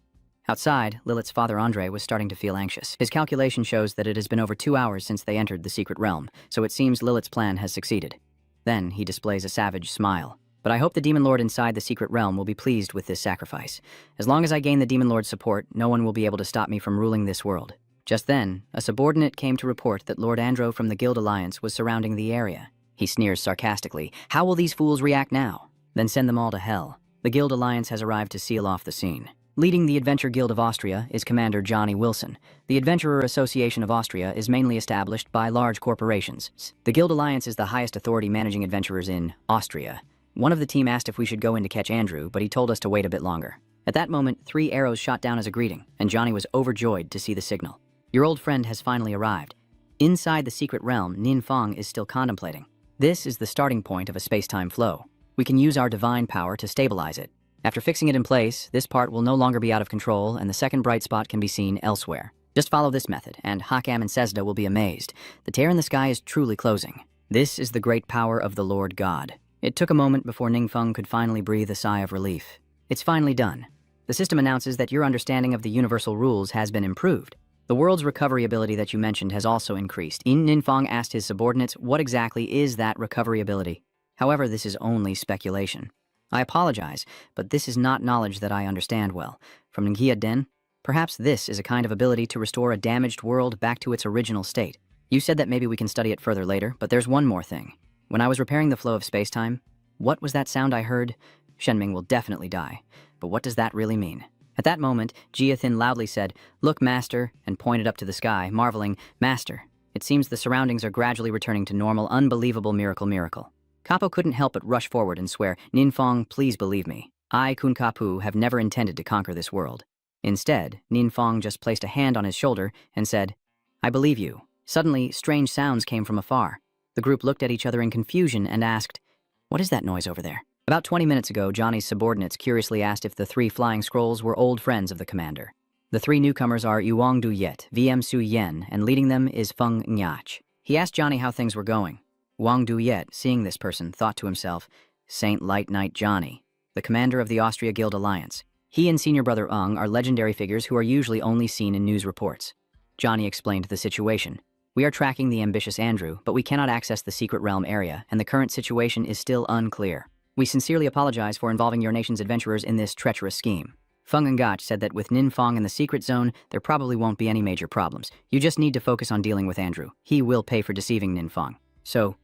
Outside, Lilith's father Andre was starting to feel anxious. His calculation shows that it has been over 2 hours since they entered the secret realm, so it seems Lilith's plan has succeeded. Then he displays a savage smile. But I hope the Demon Lord inside the secret realm will be pleased with this sacrifice. As long as I gain the Demon Lord's support, no one will be able to stop me from ruling this world. Just then, a subordinate came to report that Lord Andro from the Guild Alliance was surrounding the area. He sneers sarcastically. How will these fools react now? Then send them all to hell. The Guild Alliance has arrived to seal off the scene. Leading the Adventure Guild of Austria is Commander Johnny Wilson. The Adventurer Association of Austria is mainly established by large corporations. The Guild Alliance is the highest authority managing adventurers in Austria. One of the team asked if we should go in to catch Andrew, but he told us to wait a bit longer. At that moment, 3 arrows shot down as a greeting, and Johnny was overjoyed to see the signal. Your old friend has finally arrived. Inside the secret realm, Ninfang is still contemplating. This is the starting point of a space-time flow. We can use our divine power to stabilize it. After fixing it in place, this part will no longer be out of control and the second bright spot can be seen elsewhere. Just follow this method, and Hakam and Sesda will be amazed. The tear in the sky is truly closing. This is the great power of the Lord God. It took a moment before Ningfeng could finally breathe a sigh of relief. It's finally done. The system announces that your understanding of the universal rules has been improved. The world's recovery ability that you mentioned has also increased. Ninfeng asked his subordinates, what exactly is that recovery ability? However, this is only speculation. I apologize, but this is not knowledge that I understand well. From Ngia Den, perhaps this is a kind of ability to restore a damaged world back to its original state. You said that maybe we can study it further later, but there's one more thing. When I was repairing the flow of space-time, what was that sound I heard? Shenming will definitely die, but what does that really mean? At that moment, Jiathin loudly said, "Look, Master," and pointed up to the sky, marveling, "Master, it seems the surroundings are gradually returning to normal, unbelievable miracle." Kapo couldn't help but rush forward and swear, "Ninfeng, please believe me. I, Kun Kapu, have never intended to conquer this world." Instead, Ninfeng just placed a hand on his shoulder and said, I believe you. Suddenly, strange sounds came from afar. The group looked at each other in confusion and asked, "What is that noise over there?" About 20 minutes ago, Johnny's subordinates curiously asked if the 3 flying scrolls were old friends of the commander. The 3 newcomers are Yuang Du Yet, VM Su Yen, and leading them is Feng Nyach. He asked Johnny how things were going. Wang Du Yet, seeing this person, thought to himself, Saint Light Knight Johnny, the commander of the Austria Guild Alliance. He and senior brother Ung are legendary figures who are usually only seen in news reports. Johnny explained the situation. We are tracking the ambitious Andrew, but we cannot access the secret realm area, and the current situation is still unclear. We sincerely apologize for involving your nation's adventurers in this treacherous scheme. Feng and Gach said that with Ninfeng in the secret zone, there probably won't be any major problems. You just need to focus on dealing with Andrew. He will pay for deceiving Ninfeng. So,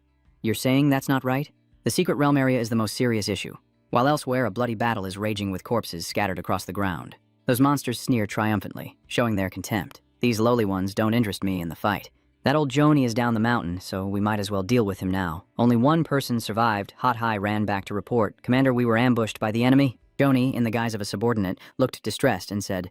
you're saying that's not right? The secret realm area is the most serious issue. While elsewhere, a bloody battle is raging with corpses scattered across the ground. Those monsters sneer triumphantly, showing their contempt. These lowly ones don't interest me in the fight. That old Joni is down the mountain, so we might as well deal with him now. Only one person survived. Hot Hai ran back to report. Commander, we were ambushed by the enemy. Joni, in the guise of a subordinate, looked distressed and said,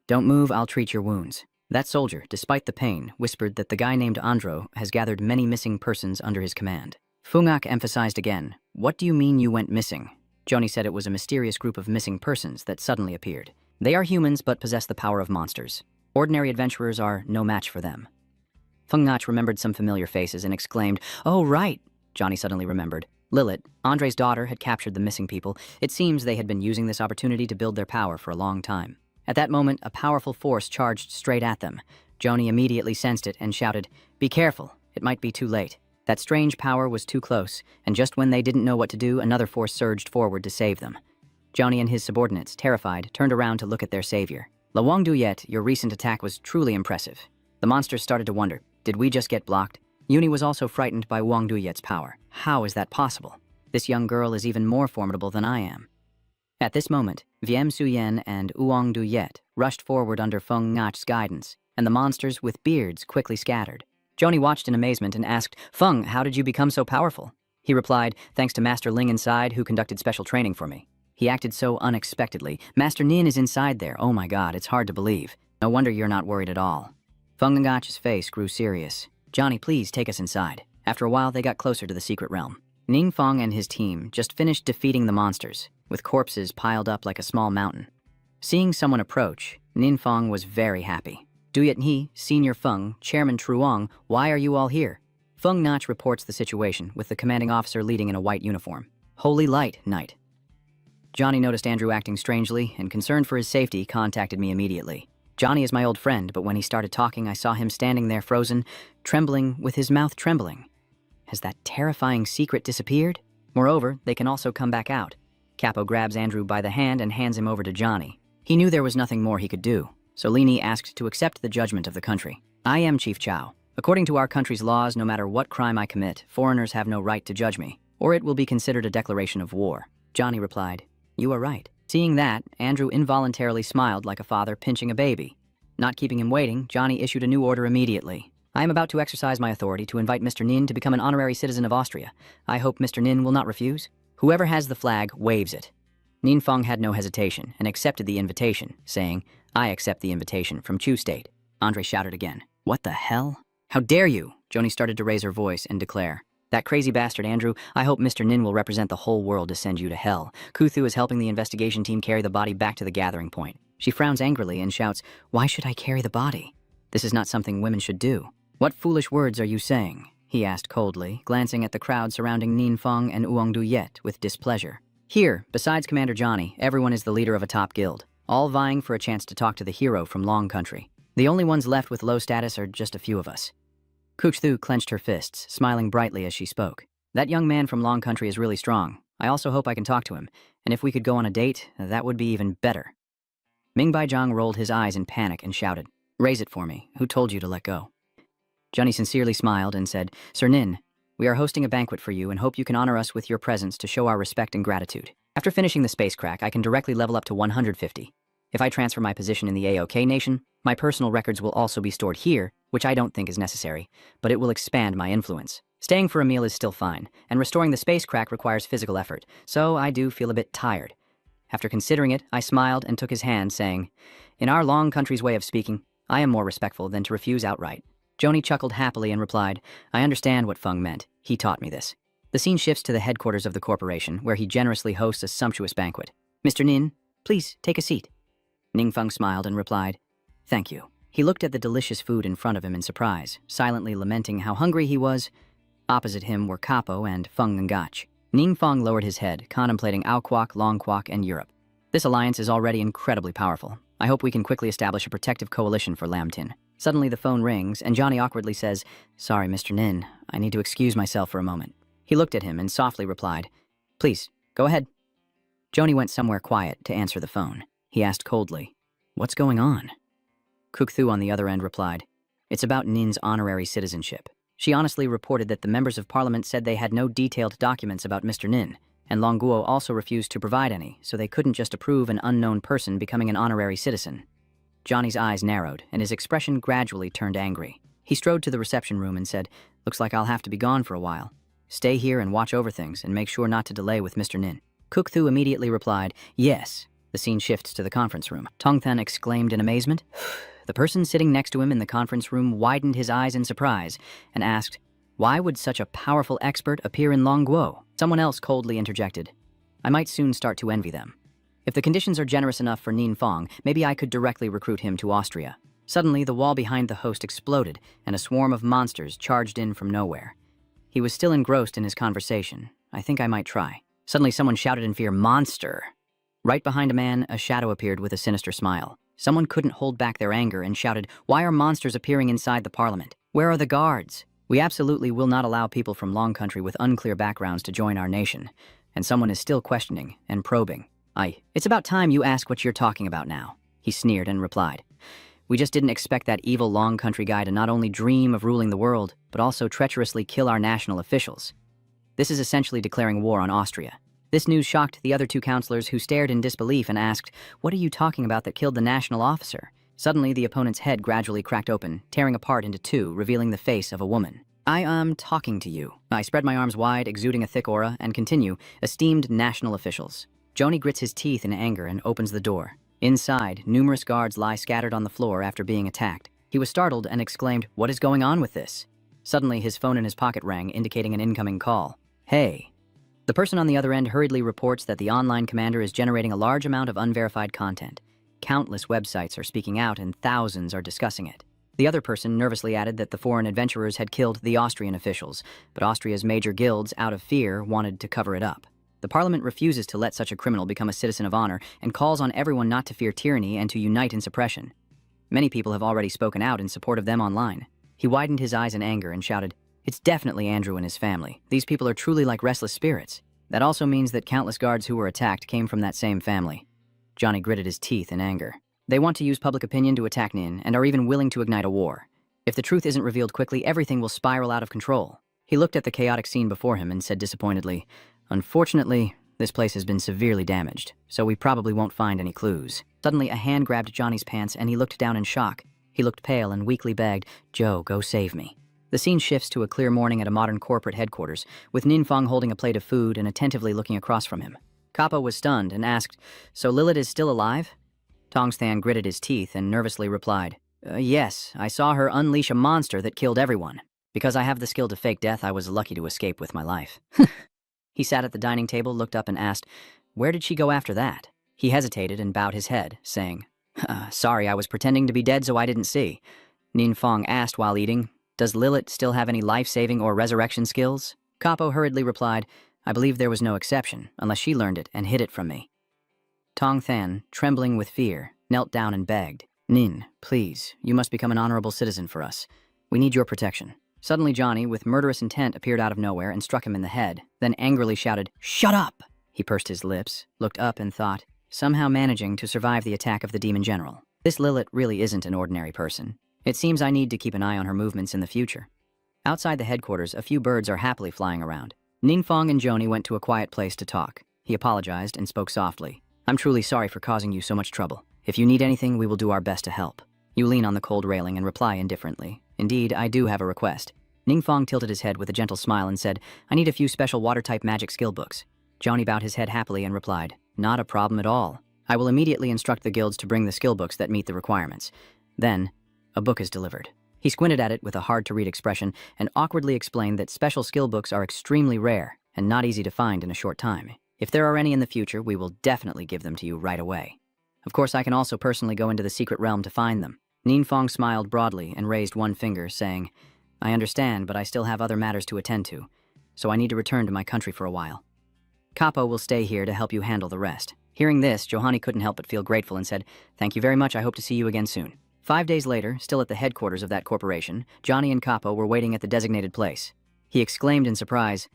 "Don't move, I'll treat your wounds." That soldier, despite the pain, whispered that the guy named Andro has gathered many missing persons under his command. Fungak emphasized again, "What do you mean you went missing?" Joni said it was a mysterious group of missing persons that suddenly appeared. They are humans but possess the power of monsters. Ordinary adventurers are no match for them. Fungach remembered some familiar faces and exclaimed, "Oh, right!" Johnny suddenly remembered. Lilith, Andre's daughter, had captured the missing people. It seems they had been using this opportunity to build their power for a long time. At that moment, a powerful force charged straight at them. Joni immediately sensed it and shouted, "Be careful, it might be too late." That strange power was too close, and just when they didn't know what to do, another force surged forward to save them. Johnny and his subordinates, terrified, turned around to look at their savior. Wang Du Yet, your recent attack was truly impressive. The monsters started to wonder, did we just get blocked? Yuni was also frightened by Wang Du Yet's power. How is that possible? This young girl is even more formidable than I am. At this moment, Wiem Suyen and Wang Du Yet rushed forward under Feng Ngach's guidance, and the monsters with beards quickly scattered. Joni watched in amazement and asked, "Feng, how did you become so powerful?" He replied, "Thanks to Master Ling inside, who conducted special training for me." He acted so unexpectedly. "Master Nin is inside there. Oh my god, it's hard to believe. No wonder you're not worried at all." Feng Ngach's face grew serious. "Johnny, please take us inside." After a while, they got closer to the secret realm. Ning Feng and his team just finished defeating the monsters, with corpses piled up like a small mountain. Seeing someone approach, Nin Feng was very happy. Duyet He, Senior Feng, Chairman Truong, why are you all here? Feng Nach reports the situation, with the commanding officer leading in a white uniform. Holy Light, Knight. Johnny noticed Andrew acting strangely, and concerned for his safety, contacted me immediately. Johnny is my old friend, but when he started talking, I saw him standing there frozen, trembling, with his mouth trembling. Has that terrifying secret disappeared? Moreover, they can also come back out. Capo grabs Andrew by the hand and hands him over to Johnny. He knew there was nothing more he could do, so Lini asked to accept the judgment of the country. I am Chief Chow. According to our country's laws, no matter what crime I commit, foreigners have no right to judge me, or it will be considered a declaration of war. Johnny replied, "You are right." Seeing that, Andrew involuntarily smiled like a father pinching a baby. Not keeping him waiting, Johnny issued a new order immediately. I am about to exercise my authority to invite Mr. Nin to become an honorary citizen of Austria. I hope Mr. Nin will not refuse. Whoever has the flag waves it. Nin Feng had no hesitation and accepted the invitation, saying, I accept the invitation from Chu State. Andre shouted again, "What the hell? How dare you?" Joni started to raise her voice and declare, "That crazy bastard Andrew, I hope Mr. Nin will represent the whole world to send you to hell. Kuthu is helping the investigation team carry the body back to the gathering point." She frowns angrily and shouts, "Why should I carry the body? This is not something women should do." "What foolish words are you saying?" he asked coldly, glancing at the crowd surrounding Nin Feng and Uong Du Yet with displeasure. Here, besides Commander Johnny, everyone is the leader of a top guild, all vying for a chance to talk to the hero from Long Country. The only ones left with low status are just a few of us. Kuchthu clenched her fists, smiling brightly as she spoke. "That young man from Long Country is really strong. I also hope I can talk to him, and if we could go on a date, that would be even better." Ming Baizhang rolled his eyes in panic and shouted, "Raise it for me. Who told you to let go?" Johnny sincerely smiled and said, "Sir Nin, we are hosting a banquet for you and hope you can honor us with your presence to show our respect and gratitude. After finishing the space crack, I can directly level up to 150. If I transfer my position in the AOK nation, my personal records will also be stored here, which I don't think is necessary, but it will expand my influence. Staying for a meal is still fine, and restoring the space crack requires physical effort, so I do feel a bit tired." After considering it, I smiled and took his hand, saying, "In our Long Country's way of speaking, I am more respectful than to refuse outright." Johnny chuckled happily and replied, I understand what Feng meant. He taught me this. The scene shifts to the headquarters of the corporation, where he generously hosts a sumptuous banquet. Mr. Nin, please take a seat. Ningfeng smiled and replied, Thank you. He looked at the delicious food in front of him in surprise, silently lamenting how hungry he was. Opposite him were Capo and Feng Ngach. Ningfeng lowered his head, contemplating Aoquak, Longquak, and Europe. This alliance is already incredibly powerful. I hope we can quickly establish a protective coalition for Lamtin. Suddenly the phone rings, and Johnny awkwardly says, Sorry, Mr. Nin, I need to excuse myself for a moment. He looked at him and softly replied, Please, go ahead. Johnny went somewhere quiet to answer the phone. He asked coldly, What's going on? Kukthu on the other end replied, It's about Nin's honorary citizenship. She honestly reported that the members of parliament said they had no detailed documents about Mr. Nin, and Longguo also refused to provide any, so they couldn't just approve an unknown person becoming an honorary citizen. Johnny's eyes narrowed, and his expression gradually turned angry. He strode to the reception room and said, Looks like I'll have to be gone for a while. Stay here and watch over things, and make sure not to delay with Mr. Nin. Kukthu immediately replied, Yes. The scene shifts to the conference room. Tongthan exclaimed in amazement. The person sitting next to him in the conference room widened his eyes in surprise and asked, Why would such a powerful expert appear in Longguo? Someone else coldly interjected, I might soon start to envy them. If the conditions are generous enough for Ninfeng, maybe I could directly recruit him to Austria. Suddenly, the wall behind the host exploded, and a swarm of monsters charged in from nowhere. He was still engrossed in his conversation. I think I might try. Suddenly, someone shouted in fear, Monster! Right behind a man, a shadow appeared with a sinister smile. Someone couldn't hold back their anger and shouted, Why are monsters appearing inside the parliament? Where are the guards? We absolutely will not allow people from Long Country with unclear backgrounds to join our nation. And someone is still questioning and probing. It's about time you ask what you're talking about now. He sneered and replied, We just didn't expect that evil Long Country guy to not only dream of ruling the world, but also treacherously kill our national officials. This is essentially declaring war on Austria. This news shocked the other two counselors, who stared in disbelief and asked, What are you talking about that killed the national officer? Suddenly, the opponent's head gradually cracked open, tearing apart into two, revealing the face of a woman. I am talking to you. I spread my arms wide, exuding a thick aura, and continue, Esteemed national officials. Johnny grits his teeth in anger and opens the door. Inside, numerous guards lie scattered on the floor after being attacked. He was startled and exclaimed, What is going on with this? Suddenly, his phone in his pocket rang, indicating an incoming call. Hey. The person on the other end hurriedly reports that the online commander is generating a large amount of unverified content. Countless websites are speaking out and thousands are discussing it. The other person nervously added that the foreign adventurers had killed the Austrian officials, but Austria's major guilds, out of fear, wanted to cover it up. The parliament refuses to let such a criminal become a citizen of honor and calls on everyone not to fear tyranny and to unite in suppression. Many people have already spoken out in support of them online. He widened his eyes in anger and shouted, It's definitely Andrew and his family. These people are truly like restless spirits. That also means that countless guards who were attacked came from that same family. Johnny gritted his teeth in anger. They want to use public opinion to attack Nin and are even willing to ignite a war. If the truth isn't revealed quickly, everything will spiral out of control. He looked at the chaotic scene before him and said disappointedly, Unfortunately, this place has been severely damaged, so we probably won't find any clues. Suddenly, a hand grabbed Johnny's pants and he looked down in shock. He looked pale and weakly begged, Joe, go save me. The scene shifts to a clear morning at a modern corporate headquarters, with Ninfeng holding a plate of food and attentively looking across from him. Kappa was stunned and asked, So Lilith is still alive? Tongthan gritted his teeth and nervously replied, Yes, I saw her unleash a monster that killed everyone. Because I have the skill to fake death, I was lucky to escape with my life. He sat at the dining table, looked up and asked, Where did she go after that? He hesitated and bowed his head, saying, Sorry, I was pretending to be dead so I didn't see. Ninfeng asked while eating, Does Lilith still have any life-saving or resurrection skills? Capo hurriedly replied, I believe there was no exception, unless she learned it and hid it from me. Tongthan, trembling with fear, knelt down and begged, Nin, please, you must become an honorable citizen for us. We need your protection. Suddenly Johnny, with murderous intent, appeared out of nowhere and struck him in the head, then angrily shouted, Shut up! He pursed his lips, looked up and thought, somehow managing to survive the attack of the demon general. This Lilith really isn't an ordinary person. It seems I need to keep an eye on her movements in the future. Outside the headquarters, a few birds are happily flying around. Ninfeng and Johnny went to a quiet place to talk. He apologized and spoke softly. I'm truly sorry for causing you so much trouble. If you need anything, we will do our best to help. You lean on the cold railing and reply indifferently. Indeed, I do have a request. Ninfeng tilted his head with a gentle smile and said, I need a few special water-type magic skill books. Johnny bowed his head happily and replied, Not a problem at all. I will immediately instruct the guilds to bring the skill books that meet the requirements. Then, a book is delivered. He squinted at it with a hard-to-read expression and awkwardly explained that special skill books are extremely rare and not easy to find in a short time. If there are any in the future, we will definitely give them to you right away. Of course, I can also personally go into the secret realm to find them. Ninfeng smiled broadly and raised one finger, saying, I understand, but I still have other matters to attend to, so I need to return to my country for a while. Capo will stay here to help you handle the rest. Hearing this, Johanny couldn't help but feel grateful and said, Thank you very much, I hope to see you again soon. 5 days later, still at the headquarters of that corporation, Johnny and Capo were waiting at the designated place. He exclaimed in surprise,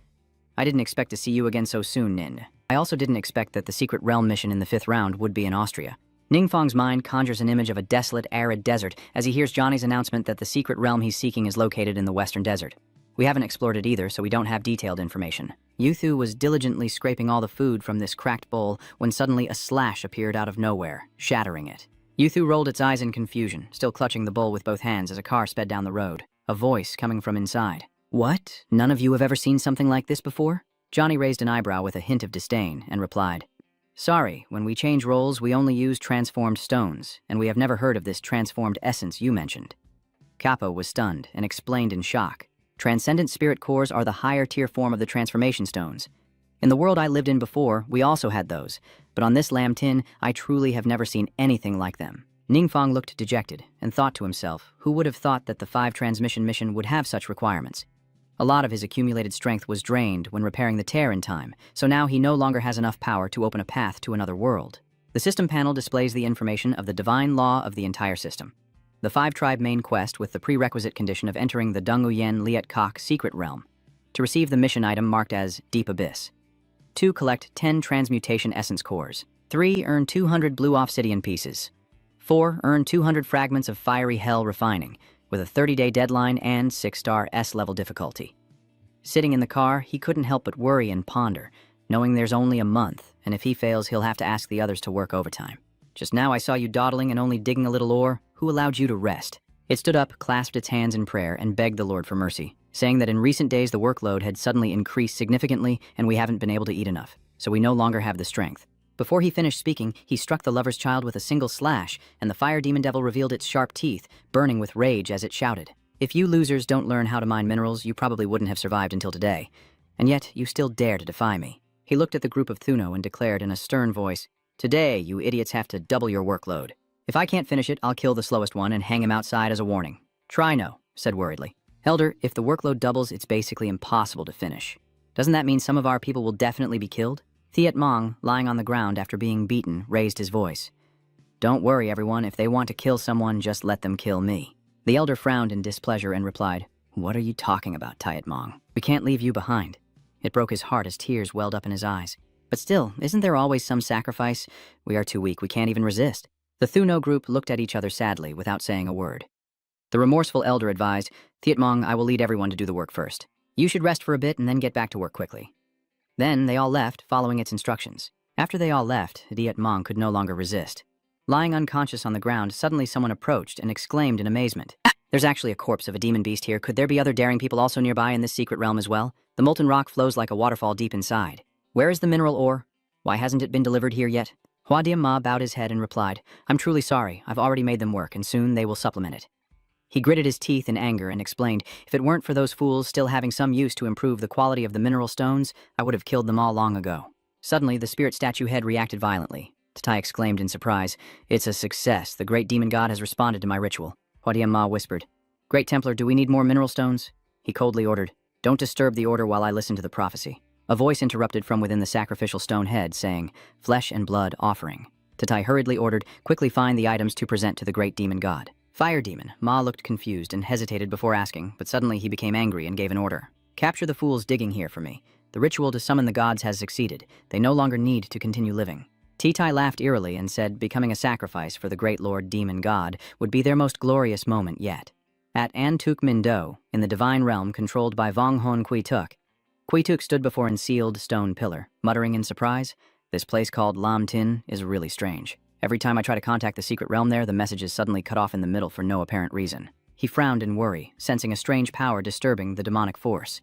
I didn't expect to see you again so soon, Nin. I also didn't expect that the secret realm mission in the 5th round would be in Austria. Ningfeng's mind conjures an image of a desolate, arid desert as he hears Johnny's announcement that the secret realm he's seeking is located in the western desert. We haven't explored it either, so we don't have detailed information. Yuthu was diligently scraping all the food from this cracked bowl when suddenly a slash appeared out of nowhere, shattering it. Yuthu rolled its eyes in confusion, still clutching the bowl with both hands as a car sped down the road. A voice coming from inside. What? None of you have ever seen something like this before? Johnny raised an eyebrow with a hint of disdain and replied, Sorry, when we change roles, we only use transformed stones, and we have never heard of this transformed essence you mentioned. Capo was stunned and explained in shock. Transcendent spirit cores are the higher tier form of the transformation stones. In the world I lived in before, we also had those, but on this lamb tin, I truly have never seen anything like them. Ningfeng looked dejected and thought to himself, who would have thought that the 5 transmission mission would have such requirements? A lot of his accumulated strength was drained when repairing the tear in time, so now he no longer has enough power to open a path to another world. The system panel displays the information of the divine law of the entire system. The 5-tribe main quest with the prerequisite condition of entering the Dunguyen Liet Kok secret realm. To receive the mission item marked as Deep Abyss. 2. Collect 10 transmutation essence cores. 3. Earn 200 blue obsidian pieces. 4. Earn 200 fragments of fiery hell refining, with a 30-day deadline and 6-star S-level difficulty. Sitting in the car, he couldn't help but worry and ponder, knowing there's only a month, and if he fails, he'll have to ask the others to work overtime. Just now I saw you dawdling and only digging a little ore. Who allowed you to rest? It stood up, clasped its hands in prayer, and begged the Lord for mercy, saying that in recent days the workload had suddenly increased significantly and we haven't been able to eat enough, so we no longer have the strength. Before he finished speaking, he struck the lover's child with a single slash, and the fire demon devil revealed its sharp teeth, burning with rage as it shouted. If you losers don't learn how to mine minerals, you probably wouldn't have survived until today. And yet, you still dare to defy me. He looked at the group of Thuno and declared in a stern voice, Today, you idiots have to double your workload. If I can't finish it, I'll kill the slowest one and hang him outside as a warning. Try no, said worriedly. Elder, if the workload doubles, it's basically impossible to finish. Doesn't that mean some of our people will definitely be killed? Thiet Mong, lying on the ground after being beaten, raised his voice. Don't worry, everyone. If they want to kill someone, just let them kill me. The elder frowned in displeasure and replied, What are you talking about, Thiet Mong? We can't leave you behind. It broke his heart as tears welled up in his eyes. But still, isn't there always some sacrifice? We are too weak, we can't even resist. The Thuno group looked at each other sadly without saying a word. The remorseful elder advised, Thiet Mong, I will lead everyone to do the work first. You should rest for a bit and then get back to work quickly. Then they all left, following its instructions. After they all left, Thiet Mong could no longer resist. Lying unconscious on the ground, suddenly someone approached and exclaimed in amazement. There's actually a corpse of a demon beast here. Could there be other daring people also nearby in this secret realm as well? The molten rock flows like a waterfall deep inside. Where is the mineral ore? Why hasn't it been delivered here yet? Hua Dian-ma bowed his head and replied, I'm truly sorry. I've already made them work, and soon they will supplement it. He gritted his teeth in anger and explained, if it weren't for those fools still having some use to improve the quality of the mineral stones, I would have killed them all long ago. Suddenly, the spirit statue head reacted violently. Tatai exclaimed in surprise, It's a success. The great demon god has responded to my ritual. Hua Dian-ma whispered, Great Templar, do we need more mineral stones? He coldly ordered, Don't disturb the order while I listen to the prophecy. A voice interrupted from within the sacrificial stone head, saying, Flesh and blood offering. Tatai hurriedly ordered, Quickly find the items to present to the great demon god. Fire Demon. Ma looked confused and hesitated before asking, but suddenly he became angry and gave an order. Capture the fools digging here for me. The ritual to summon the gods has succeeded. They no longer need to continue living. Titai laughed eerily and said becoming a sacrifice for the great lord demon god would be their most glorious moment yet. At Antuk Mindo, in the divine realm controlled by Vong Hon Kui Tuk stood before an sealed stone pillar, muttering in surprise, This place called Lam Tin is really strange. Every time I try to contact the secret realm there, the message is suddenly cut off in the middle for no apparent reason. He frowned in worry, sensing a strange power disturbing the demonic force.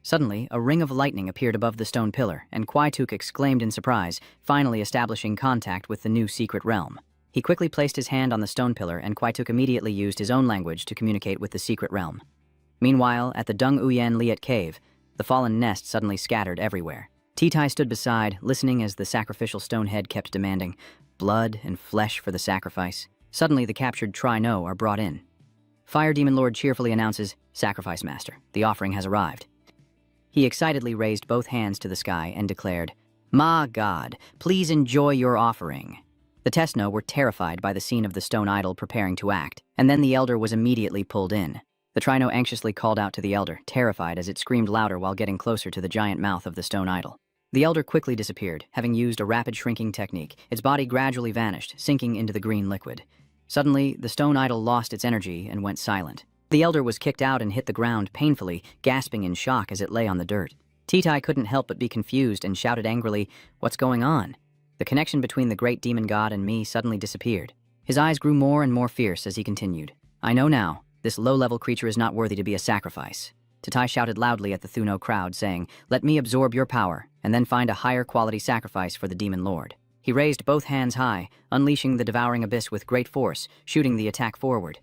Suddenly, a ring of lightning appeared above the stone pillar, and Kwai Tuk exclaimed in surprise, finally establishing contact with the new secret realm. He quickly placed his hand on the stone pillar, and Kwaituk immediately used his own language to communicate with the secret realm. Meanwhile, at the Dung Uyen Liat cave, the fallen nest suddenly scattered everywhere. Titai stood beside, listening as the sacrificial stone head kept demanding blood and flesh for the sacrifice. Suddenly, the captured Tri-No are brought in. Fire Demon Lord cheerfully announces, "Sacrifice Master, the offering has arrived." He excitedly raised both hands to the sky and declared, "Ma God, please enjoy your offering." The Tesno were terrified by the scene of the stone idol preparing to act, and then the elder was immediately pulled in. The Tri-No anxiously called out to the elder, terrified as it screamed louder while getting closer to the giant mouth of the stone idol. The elder quickly disappeared, having used a rapid shrinking technique. Its body gradually vanished, sinking into the green liquid. Suddenly, the stone idol lost its energy and went silent. The elder was kicked out and hit the ground painfully, gasping in shock as it lay on the dirt. Titai couldn't help but be confused and shouted angrily, "What's going on?" The connection between the great demon god and me suddenly disappeared. His eyes grew more and more fierce as he continued. "I know now, this low-level creature is not worthy to be a sacrifice." Titai shouted loudly at the Thuno crowd, saying, "Let me absorb your power, and then find a higher quality sacrifice for the demon lord." He raised both hands high, unleashing the devouring abyss with great force, shooting the attack forward.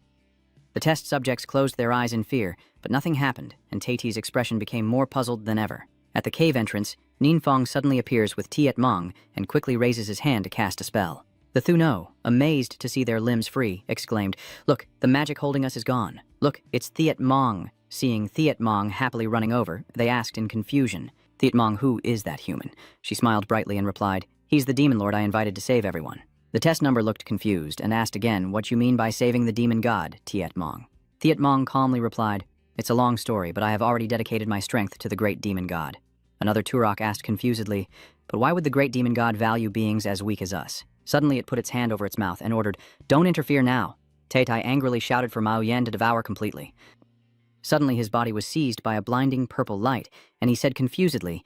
The test subjects closed their eyes in fear, but nothing happened, and Taiti's expression became more puzzled than ever. At the cave entrance, Ninfong suddenly appears with Tiet Mong and quickly raises his hand to cast a spell. The Thuno, amazed to see their limbs free, exclaimed, "Look, the magic holding us is gone. Look, it's Tiet Mong." Seeing Tiet Mong happily running over, they asked in confusion, "Tiet Mong, who is that human?" She smiled brightly and replied, "He's the demon lord I invited to save everyone." The test number looked confused and asked again, "What you mean by saving the demon god, Tiet Mong?" Tiet Mong calmly replied, "It's a long story, but I have already dedicated my strength to the great demon god." Another Turok asked confusedly, "But why would the great demon god value beings as weak as us?" Suddenly it put its hand over its mouth and ordered, "Don't interfere now." Taitai angrily shouted for Mao Yen to devour completely. Suddenly his body was seized by a blinding purple light, and he said confusedly,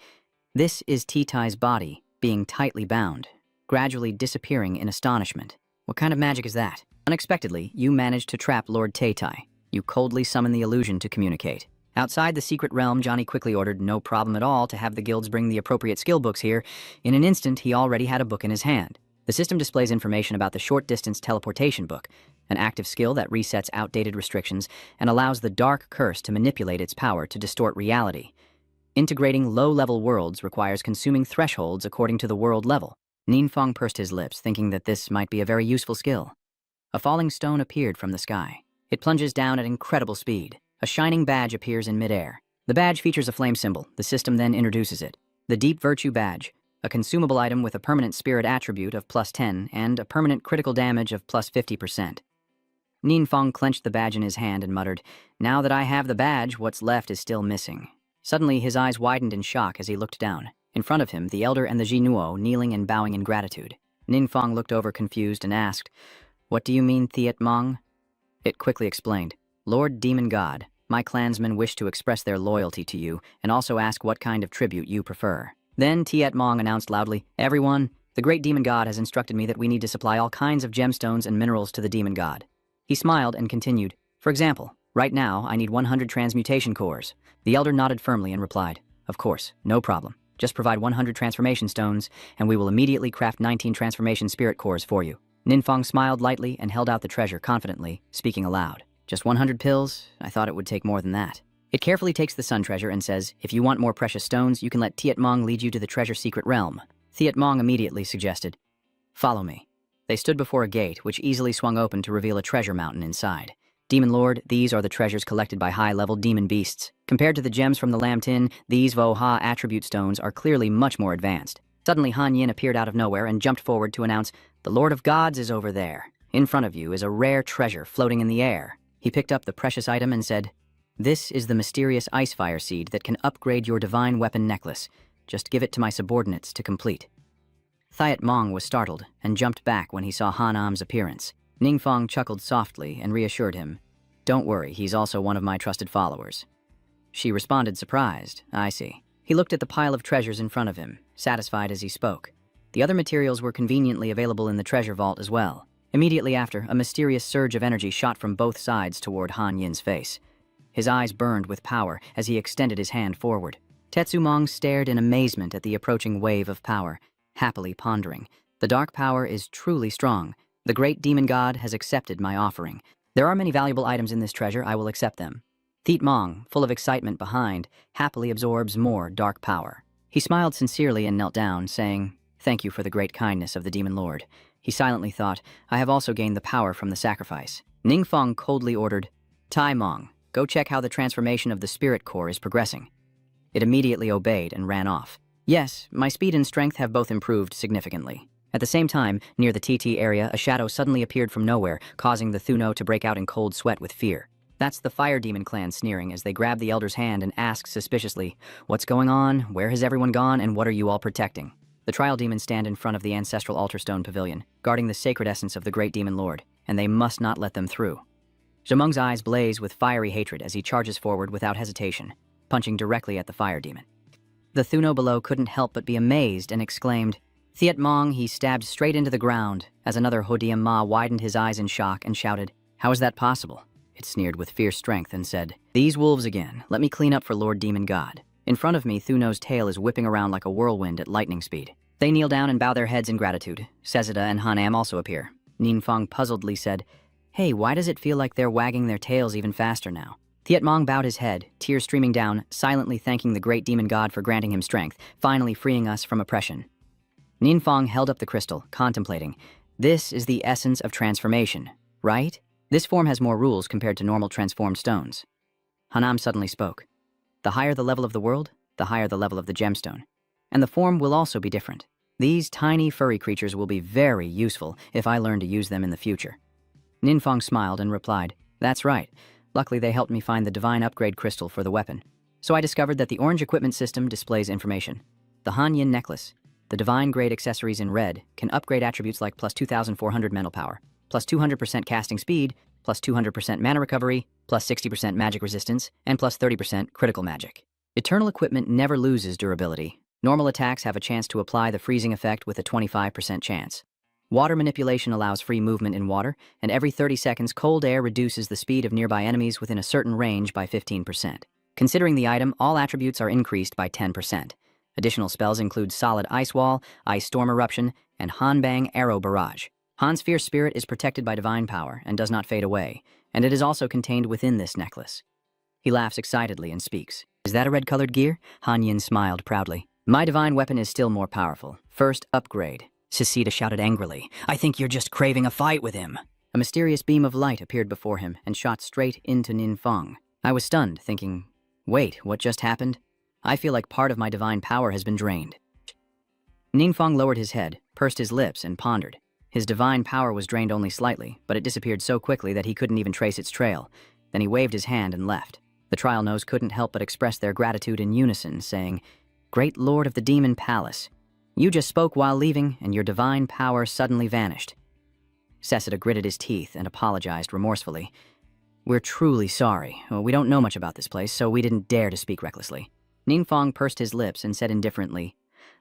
"This is Titai's body, being tightly bound, gradually disappearing in astonishment. What kind of magic is that?" Unexpectedly, you managed to trap Lord Taitai. You coldly summon the illusion to communicate. Outside the secret realm, Johnny quickly ordered, "No problem at all, to have the guilds bring the appropriate skill books here." In an instant, he already had a book in his hand. The system displays information about the short-distance teleportation book, an active skill that resets outdated restrictions and allows the dark curse to manipulate its power to distort reality. Integrating low-level worlds requires consuming thresholds according to the world level. Ninfong pursed his lips, thinking that this might be a very useful skill. A falling stone appeared from the sky. It plunges down at incredible speed. A shining badge appears in midair. The badge features a flame symbol. The system then introduces it. The Deep Virtue Badge, a consumable item with a permanent spirit attribute of +10 and a permanent critical damage of +50%. Ninfong clenched the badge in his hand and muttered, "Now that I have the badge, what's left is still missing." Suddenly, his eyes widened in shock as he looked down. In front of him, the elder and the Jinuo kneeling and bowing in gratitude. Ninfong looked over confused and asked, "What do you mean, Tiet Mong?" It quickly explained, "Lord Demon God, my clansmen wish to express their loyalty to you and also ask what kind of tribute you prefer." Then Tiet Mong announced loudly, "Everyone, the great demon god has instructed me that we need to supply all kinds of gemstones and minerals to the demon god." He smiled and continued, "For example, right now I need 100 transmutation cores." The elder nodded firmly and replied, "Of course, no problem. Just provide 100 transformation stones, and we will immediately craft 19 transformation spirit cores for you." Ninfong smiled lightly and held out the treasure confidently, speaking aloud. "Just 100 pills? I thought it would take more than that." It carefully takes the sun treasure and says, "If you want more precious stones, you can let Tiet Mong lead you to the treasure secret realm." Tiet Mong immediately suggested, "Follow me." They stood before a gate, which easily swung open to reveal a treasure mountain inside. "Demon Lord, these are the treasures collected by high-level demon beasts. Compared to the gems from the Lam Tin, these Vo-Ha attribute stones are clearly much more advanced." Suddenly, Han Yin appeared out of nowhere and jumped forward to announce, "The Lord of Gods is over there. In front of you is a rare treasure floating in the air." He picked up the precious item and said, "This is the mysterious ice fire seed that can upgrade your divine weapon necklace. Just give it to my subordinates to complete." Thiet Mong was startled and jumped back when he saw Han Am's appearance. Ningfong chuckled softly and reassured him, "Don't worry, he's also one of my trusted followers." She responded surprised, "I see." He looked at the pile of treasures in front of him, satisfied as he spoke. The other materials were conveniently available in the treasure vault as well. Immediately after, a mysterious surge of energy shot from both sides toward Han Yin's face. His eyes burned with power as he extended his hand forward. Tetsu Mong stared in amazement at the approaching wave of power, happily pondering. The dark power is truly strong. The great demon god has accepted my offering. There are many valuable items in this treasure, I will accept them. Thiet Mong, full of excitement behind, happily absorbs more dark power. He smiled sincerely and knelt down, saying, "Thank you for the great kindness of the demon lord." He silently thought, "I have also gained the power from the sacrifice." Ningfeng coldly ordered, "Tai Mong, go check how the transformation of the spirit core is progressing." It immediately obeyed and ran off. Yes, my speed and strength have both improved significantly. At the same time, near the TT area, a shadow suddenly appeared from nowhere, causing the Thuno to break out in cold sweat with fear. That's the Fire Demon clan sneering as they grab the elder's hand and ask suspiciously, "What's going on? Where has everyone gone? And what are you all protecting?" The Trial Demons stand in front of the ancestral altar stone pavilion, guarding the sacred essence of the great demon lord, and they must not let them through. Zhemeng's eyes blaze with fiery hatred as he charges forward without hesitation, punching directly at the Fire Demon. The Thuno below couldn't help but be amazed and exclaimed, "Thiet Mong!" He stabbed straight into the ground as another Hodiam Ma widened his eyes in shock and shouted, "How is that possible?" It sneered with fierce strength and said, "These wolves again. Let me clean up for Lord Demon God." In front of me, Thuno's tail is whipping around like a whirlwind at lightning speed. They kneel down and bow their heads in gratitude. Sezida and Hanam also appear. Ningfeng puzzledly said, "Hey, why does it feel like they're wagging their tails even faster now?" Thiet Mong bowed his head, tears streaming down, silently thanking the great demon god for granting him strength, finally freeing us from oppression. Ningfeng held up the crystal, contemplating. "This is the essence of transformation, right? This form has more rules compared to normal transformed stones." Hanam suddenly spoke. "The higher the level of the world, the higher the level of the gemstone. And the form will also be different. These tiny furry creatures will be very useful if I learn to use them in the future." Ningfeng smiled and replied, "That's right. Luckily they helped me find the divine upgrade crystal for the weapon. So I discovered that the orange equipment system displays information. The Han Yin necklace, the divine grade accessories in red, can upgrade attributes like plus 2,400 mental power, plus 200% casting speed, plus 200% mana recovery, plus 60% magic resistance, and plus 30% critical magic. Eternal equipment never loses durability. Normal attacks have a chance to apply the freezing effect with a 25% chance. Water manipulation allows free movement in water, and every 30 seconds cold air reduces the speed of nearby enemies within a certain range by 15%. Considering the item, all attributes are increased by 10%. Additional spells include Solid Ice Wall, Ice Storm Eruption, and Hanbang Arrow Barrage. Han's fierce spirit is protected by divine power and does not fade away, and it is also contained within this necklace. He laughs excitedly and speaks. "Is that a red-colored gear?" Han Yin smiled proudly. "My divine weapon is still more powerful. First upgrade." Sisita shouted angrily, "I think you're just craving a fight with him." A mysterious beam of light appeared before him and shot straight into Ningfeng. I was stunned, thinking, wait, what just happened? I feel like part of my divine power has been drained. Ningfeng lowered his head, pursed his lips, and pondered. His divine power was drained only slightly, but it disappeared so quickly that he couldn't even trace its trail. Then he waved his hand and left. The Trial Nose couldn't help but express their gratitude in unison, saying, "Great Lord of the Demon Palace, you just spoke while leaving, and your divine power suddenly vanished." Sesida gritted his teeth and apologized remorsefully. "We're truly sorry. We don't know much about this place, so we didn't dare to speak recklessly." Ningfeng pursed his lips and said indifferently,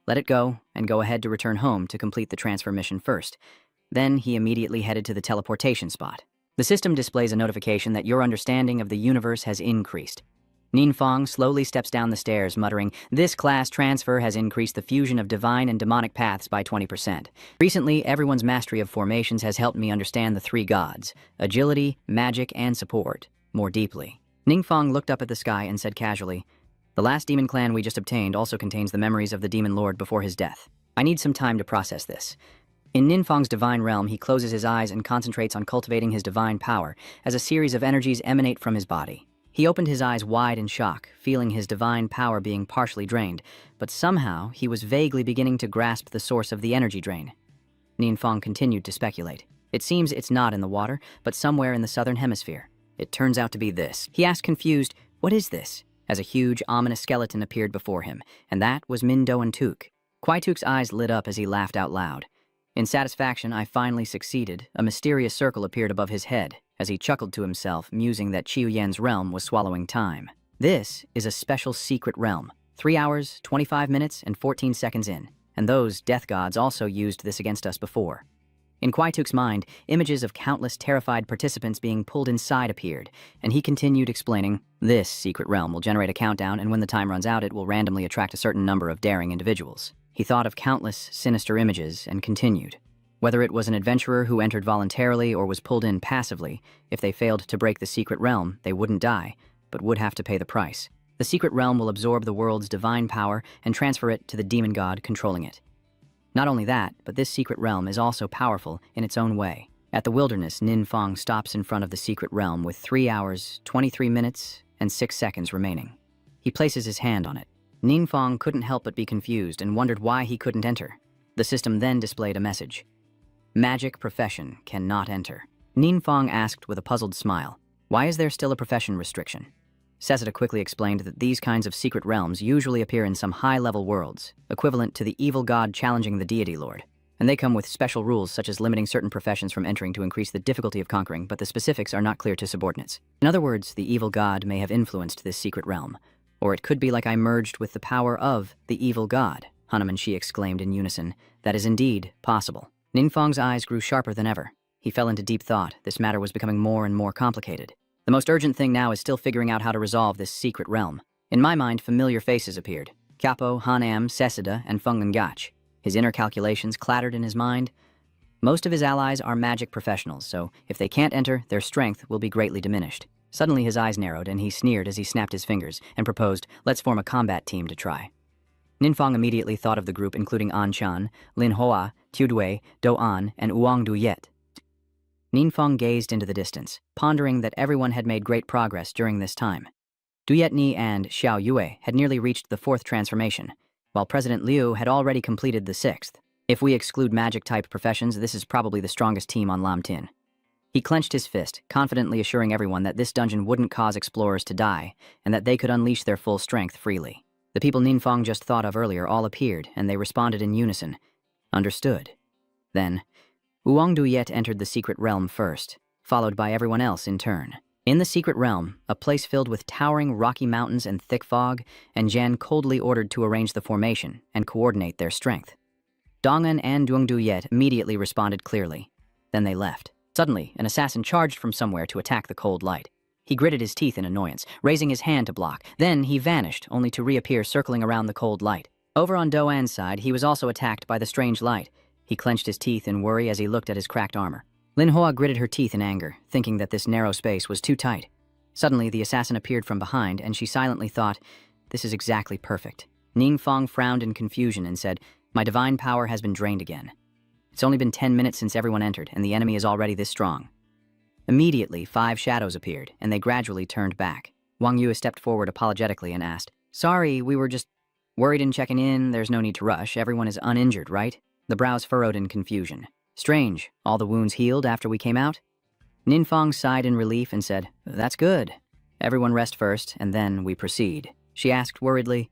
"Let it go, and go ahead to return home to complete the transfer mission first." Then he immediately headed to the teleportation spot. The system displays a notification that your understanding of the universe has increased. Ningfeng slowly steps down the stairs, muttering, "This class transfer has increased the fusion of divine and demonic paths by 20%. Recently, everyone's mastery of formations has helped me understand the three gods, agility, magic, and support, more deeply." Ningfeng looked up at the sky and said casually, "The last demon clan we just obtained also contains the memories of the demon lord before his death. I need some time to process this." In Ningfeng's divine realm, he closes his eyes and concentrates on cultivating his divine power as a series of energies emanate from his body. He opened his eyes wide in shock, feeling his divine power being partially drained, but somehow he was vaguely beginning to grasp the source of the energy drain. Ningfeng continued to speculate. "It seems it's not in the water, but somewhere in the southern hemisphere. It turns out to be this." He asked confused, "What is this?" as a huge, ominous skeleton appeared before him, and that was Min Doan-tuk. Kwai-tuk's eyes lit up as he laughed out loud. In satisfaction, I finally succeeded. A mysterious circle appeared above his head, as he chuckled to himself, musing that Qiu Yan's realm was swallowing time. This is a special secret realm, 3 hours, 25 minutes, and 14 seconds in, and those death gods also used this against us before. In Kwai-tuk's mind, images of countless terrified participants being pulled inside appeared, and he continued explaining, "This secret realm will generate a countdown, and when the time runs out, it will randomly attract a certain number of daring individuals." He thought of countless sinister images and continued. Whether it was an adventurer who entered voluntarily or was pulled in passively, if they failed to break the secret realm, they wouldn't die, but would have to pay the price. The secret realm will absorb the world's divine power and transfer it to the demon god controlling it. Not only that, but this secret realm is also powerful in its own way. At the wilderness, Ninfang stops in front of the secret realm with 3 hours, 23 minutes, and 6 seconds remaining. He places his hand on it. Ninfang couldn't help but be confused and wondered why he couldn't enter. The system then displayed a message. Magic profession cannot enter. Ninfang asked with a puzzled smile, why is there still a profession restriction? Seseda quickly explained that these kinds of secret realms usually appear in some high-level worlds, equivalent to the evil god challenging the deity lord. And they come with special rules such as limiting certain professions from entering to increase the difficulty of conquering, but the specifics are not clear to subordinates. In other words, the evil god may have influenced this secret realm. Or it could be like I merged with the power of the evil god, Hanum and she exclaimed in unison. That is indeed possible. Ninfang's eyes grew sharper than ever. He fell into deep thought. This matter was becoming more and more complicated. The most urgent thing now is still figuring out how to resolve this secret realm. In my mind, familiar faces appeared. Capo, Hanam, Seseda, and Fungangach. His inner calculations clattered in his mind. Most of his allies are magic professionals, so if they can't enter, their strength will be greatly diminished. Suddenly his eyes narrowed and he sneered as he snapped his fingers and proposed, let's form a combat team to try. Ninfang immediately thought of the group including Anchan, Lin Hoa, Tudui, Do-an, and Uang Du-yet. Ninfang gazed into the distance, pondering that everyone had made great progress during this time. Du-yet-ni and Xiao Yue had nearly reached the 4th transformation, while President Liu had already completed the 6th. If we exclude magic-type professions, this is probably the strongest team on Lam Tin. He clenched his fist, confidently assuring everyone that this dungeon wouldn't cause explorers to die, and that they could unleash their full strength freely. The people Ninfang just thought of earlier all appeared, and they responded in unison. Understood. Then, Uang Du-yet entered the secret realm first, followed by everyone else in turn. In the secret realm, a place filled with towering rocky mountains and thick fog, and Jan coldly ordered to arrange the formation and coordinate their strength. Dongan and Uang Du-yet immediately responded clearly. Then they left. Suddenly, an assassin charged from somewhere to attack the cold light. He gritted his teeth in annoyance, raising his hand to block. Then he vanished, only to reappear circling around the cold light. Over on Do-an's side, he was also attacked by the strange light. He clenched his teeth in worry as he looked at his cracked armor. Lin Hoa gritted her teeth in anger, thinking that this narrow space was too tight. Suddenly, the assassin appeared from behind, and she silently thought, this is exactly perfect. Ninfang frowned in confusion and said, my divine power has been drained again. It's only been 10 minutes since everyone entered, and the enemy is already this strong. Immediately, 5 shadows appeared, and they gradually turned back. Wang Yue stepped forward apologetically and asked, sorry, we were just worried in checking in. There's no need to rush. Everyone is uninjured, right? The brows furrowed in confusion. Strange, all the wounds healed after we came out? Ninfang sighed in relief and said, that's good. Everyone rest first, and then we proceed. She asked worriedly,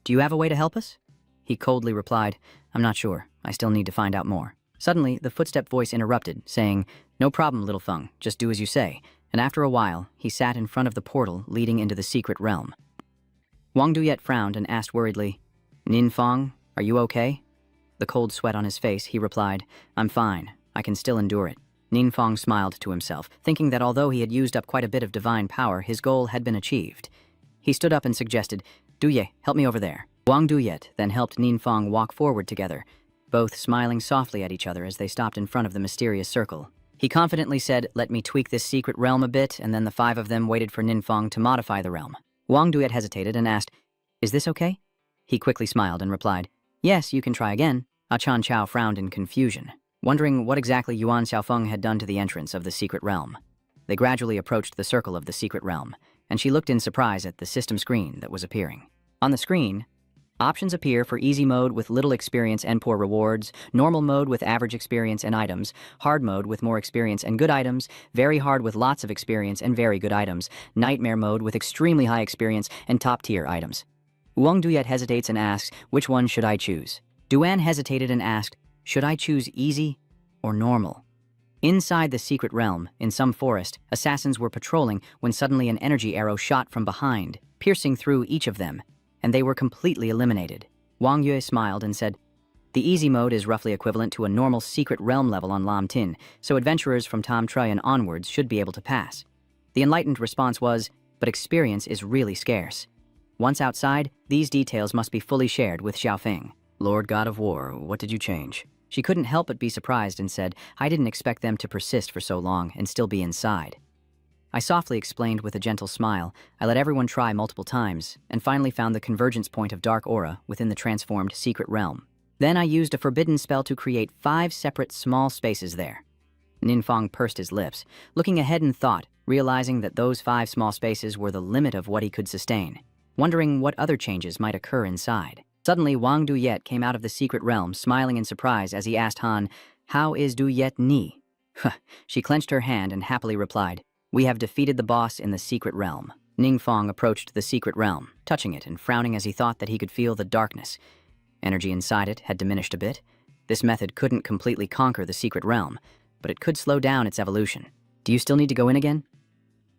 do you have a way to help us? He coldly replied, I'm not sure. I still need to find out more. Suddenly, the footstep voice interrupted, saying, no problem, little Feng, just do as you say. And after a while, he sat in front of the portal leading into the secret realm. Wang Du-yet frowned and asked worriedly, Ninfang, are you okay? The cold sweat on his face, he replied, I'm fine. I can still endure it. Ninfang smiled to himself, thinking that although he had used up quite a bit of divine power, his goal had been achieved. He stood up and suggested, Du-ye, help me over there. Wang Du-yet then helped Ninfang walk forward together, both smiling softly at each other as they stopped in front of the mysterious circle. He confidently said, let me tweak this secret realm a bit, and then the 5 of them waited for Ninfang to modify the realm. Wang Du-yet hesitated and asked, is this okay? He quickly smiled and replied, yes, you can try again. Achan Chao frowned in confusion, wondering what exactly Yuan Xiaofeng had done to the entrance of the secret realm. They gradually approached the circle of the secret realm, and she looked in surprise at the system screen that was appearing. On the screen, options appear for easy mode with little experience and poor rewards, normal mode with average experience and items, hard mode with more experience and good items, very hard with lots of experience and very good items, nightmare mode with extremely high experience and top-tier items. Wang Du-yet hesitates and asks, which one should I choose? Du-an hesitated and asked, should I choose easy or normal? Inside the secret realm, in some forest, assassins were patrolling when suddenly an energy arrow shot from behind, piercing through each of them, and they were completely eliminated. Wang Yue smiled and said, the easy mode is roughly equivalent to a normal secret realm level on Lam Tin, so adventurers from Tam Trui and onwards should be able to pass. The enlightened response was, but experience is really scarce. Once outside, these details must be fully shared with Xiaofeng. Lord God of War, what did you change? She couldn't help but be surprised and said, "I didn't expect them to persist for so long and still be inside." I softly explained with a gentle smile. I let everyone try multiple times, and finally found the convergence point of dark aura within the transformed secret realm. Then I used a forbidden spell to create 5 separate small spaces there. Ninfong pursed his lips, looking ahead in thought, realizing that those 5 small spaces were the limit of what he could sustain, wondering what other changes might occur inside. Suddenly, Wang Duyet came out of the secret realm, smiling in surprise as he asked Han, "How is Duyet Ni?" She clenched her hand and happily replied, "We have defeated the boss in the secret realm." Ningfong approached the secret realm, touching it and frowning as he thought that he could feel the darkness. Energy inside it had diminished a bit. This method couldn't completely conquer the secret realm, but it could slow down its evolution. "Do you still need to go in again?"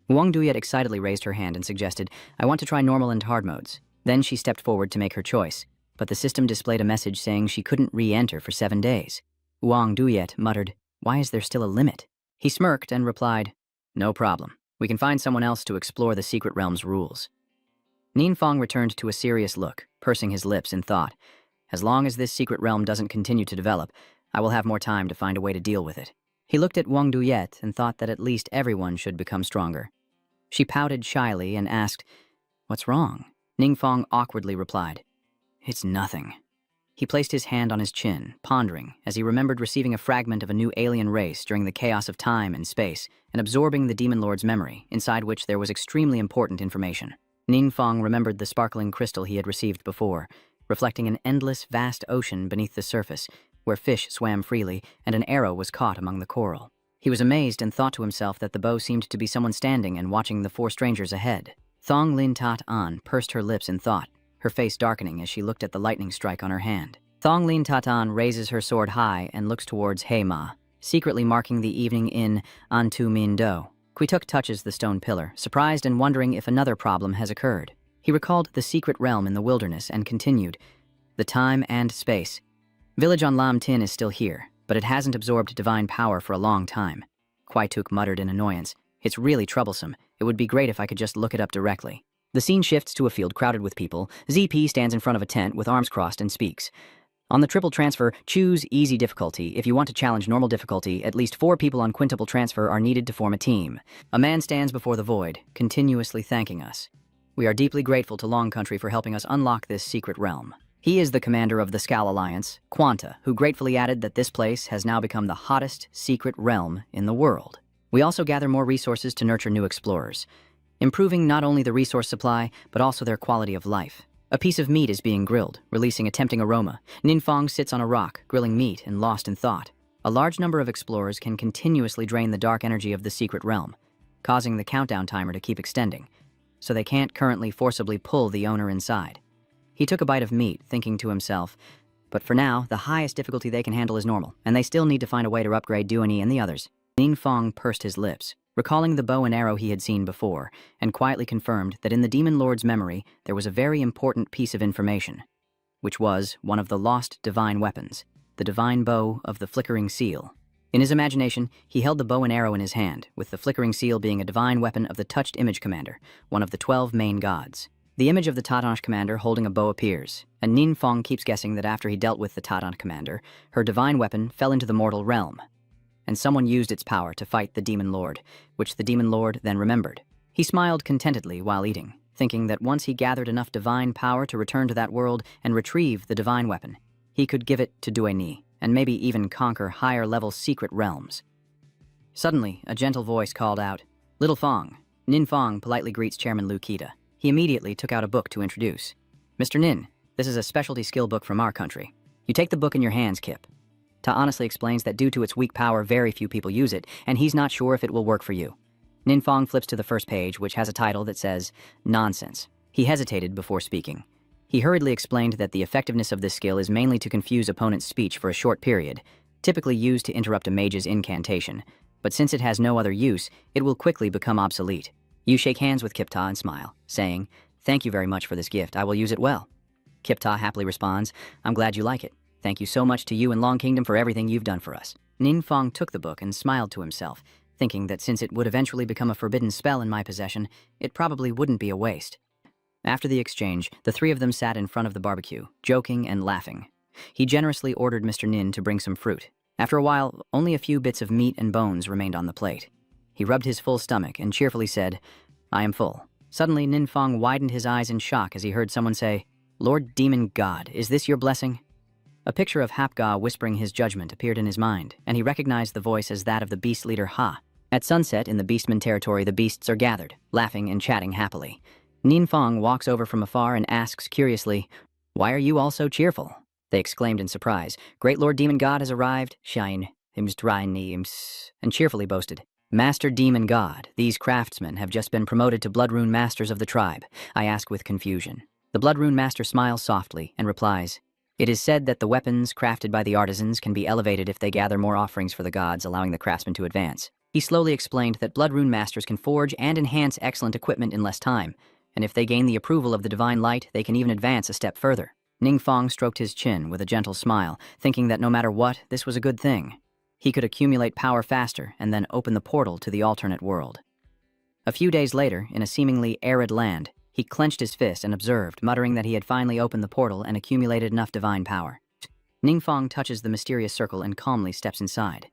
Wang Duyet excitedly raised her hand and suggested, "I want to try normal and hard modes." Then she stepped forward to make her choice, but the system displayed a message saying she couldn't re-enter for 7 days. Wang Duyet muttered, "Why is there still a limit?" He smirked and replied, "No problem. We can find someone else to explore the secret realm's rules." Ninfong returned to a serious look, pursing his lips in thought. As long as this secret realm doesn't continue to develop, I will have more time to find a way to deal with it. He looked at Wang Duyet and thought that at least everyone should become stronger. She pouted shyly and asked, "What's wrong?" Ningfong awkwardly replied, "It's nothing." He placed his hand on his chin, pondering, as he remembered receiving a fragment of a new alien race during the chaos of time and space, and absorbing the Demon Lord's memory, inside which there was extremely important information. Ningfong remembered the sparkling crystal he had received before, reflecting an endless, vast ocean beneath the surface, where fish swam freely and an arrow was caught among the coral. He was amazed and thought to himself that the bow seemed to be someone standing and watching the 4 strangers ahead. Thong Lin Tat An pursed her lips in thought, her face darkening as she looked at the lightning strike on her hand. Thong Lin Tat An raises her sword high and looks towards He Ma, secretly marking the evening in An Tu Min Do. Quituk touches the stone pillar, surprised and wondering if another problem has occurred. He recalled the secret realm in the wilderness and continued, "The time and space. Village on Lam Tin is still here, but it hasn't absorbed divine power for a long time." Quituk muttered in annoyance, "It's really troublesome. It would be great if I could just look it up directly." The scene shifts to a field crowded with people. ZP stands in front of a tent with arms crossed and speaks. On the triple transfer, choose easy difficulty. If you want to challenge normal difficulty, at least 4 people on quintuple transfer are needed to form a team. A man stands before the void, continuously thanking us. We are deeply grateful to Long Country for helping us unlock this secret realm. He is the commander of the Scal Alliance, Quanta, who gratefully added that this place has now become the hottest secret realm in the world. We also gather more resources to nurture new explorers, improving not only the resource supply, but also their quality of life. A piece of meat is being grilled, releasing a tempting aroma. Ninfong sits on a rock, grilling meat and lost in thought. A large number of explorers can continuously drain the dark energy of the secret realm, causing the countdown timer to keep extending, so they can't currently forcibly pull the owner inside. He took a bite of meat, thinking to himself, but for now, the highest difficulty they can handle is normal, and they still need to find a way to upgrade Duani and the others. Ningfong pursed his lips, recalling the bow and arrow he had seen before, and quietly confirmed that in the Demon Lord's memory there was a very important piece of information, which was one of the lost divine weapons, the divine bow of the flickering seal. In his imagination, he held the bow and arrow in his hand, with the flickering seal being a divine weapon of the Touched Image Commander, one of the 12 main gods. The image of the Tatansh commander holding a bow appears, and Ninfong keeps guessing that after he dealt with the Tatansh commander, her divine weapon fell into the mortal realm, and someone used its power to fight the Demon Lord, which the Demon Lord then remembered. He smiled contentedly while eating, thinking that once he gathered enough divine power to return to that world and retrieve the divine weapon, he could give it to Duani, and maybe even conquer higher-level secret realms. Suddenly, a gentle voice called out, "Little Fong." Ninfong politely greets Chairman Lu Kita. He immediately took out a book to introduce. "Mr. Nin, this is a specialty skill book from our country. You take the book in your hands, Kip." Ta honestly explains that due to its weak power, very few people use it, and he's not sure if it will work for you. Ninfong flips to the first page, which has a title that says, "Nonsense." He hesitated before speaking. He hurriedly explained that the effectiveness of this skill is mainly to confuse opponent's speech for a short period, typically used to interrupt a mage's incantation, but since it has no other use, it will quickly become obsolete. You shake hands with Kipta and smile, saying, "Thank you very much for this gift, I will use it well." Kipta happily responds, "I'm glad you like it. Thank you so much to you and Long Kingdom for everything you've done for us." Ninfong took the book and smiled to himself, thinking that since it would eventually become a forbidden spell in my possession, it probably wouldn't be a waste. After the exchange, the 3 of them sat in front of the barbecue, joking and laughing. He generously ordered Mr. Nin to bring some fruit. After a while, only a few bits of meat and bones remained on the plate. He rubbed his full stomach and cheerfully said, "I am full." Suddenly, Nin Fong widened his eyes in shock as he heard someone say, "Lord Demon God, is this your blessing?" A picture of Hapga whispering his judgment appeared in his mind, and he recognized the voice as that of the beast leader Ha. At sunset, in the Beastman territory, the beasts are gathered, laughing and chatting happily. Nin Fong walks over from afar and asks curiously, "Why are you all so cheerful?" They exclaimed in surprise, "Great Lord Demon God has arrived, shine, and cheerfully boasted, "Master Demon God, these craftsmen have just been promoted to Bloodrune Masters of the tribe." I ask with confusion. The Bloodrune Master smiles softly and replies, "It is said that the weapons crafted by the artisans can be elevated if they gather more offerings for the gods, allowing the craftsmen to advance." He slowly explained that Bloodrune Masters can forge and enhance excellent equipment in less time, and if they gain the approval of the divine light, they can even advance a step further. Ning Fong stroked his chin with a gentle smile, thinking that no matter what, this was a good thing. He could accumulate power faster and then open the portal to the alternate world. A few days later, in a seemingly arid land, he clenched his fist and observed, muttering that he had finally opened the portal and accumulated enough divine power. Ning Fong touches the mysterious circle and calmly steps inside.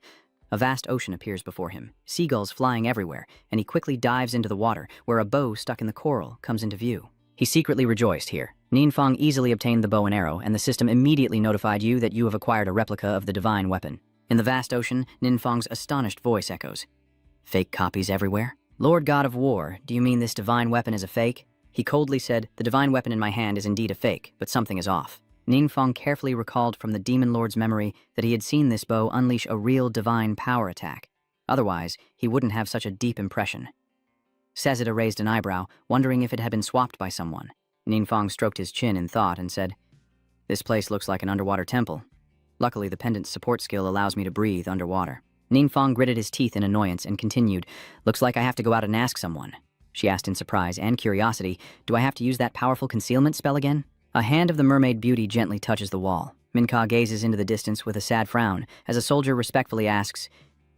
A vast ocean appears before him, seagulls flying everywhere, and he quickly dives into the water, where a bow stuck in the coral comes into view. He secretly rejoiced here. Nin Fong easily obtained the bow and arrow, and the system immediately notified you that you have acquired a replica of the divine weapon. In the vast ocean, Nin Fong's astonished voice echoes. "Fake copies everywhere? Lord God of War, do you mean this divine weapon is a fake?" He coldly said, "The divine weapon in my hand is indeed a fake, but something is off." Nin Fong carefully recalled from the Demon Lord's memory that he had seen this bow unleash a real divine power attack. Otherwise, he wouldn't have such a deep impression. Sezida raised an eyebrow, wondering if it had been swapped by someone. Nin Fong stroked his chin in thought and said, "This place looks like an underwater temple. Luckily, the pendant's support skill allows me to breathe underwater." Nin Fong gritted his teeth in annoyance and continued, "Looks like I have to go out and ask someone." She asked in surprise and curiosity, "Do I have to use that powerful concealment spell again?" A hand of the mermaid beauty gently touches the wall. Minka gazes into the distance with a sad frown as a soldier respectfully asks,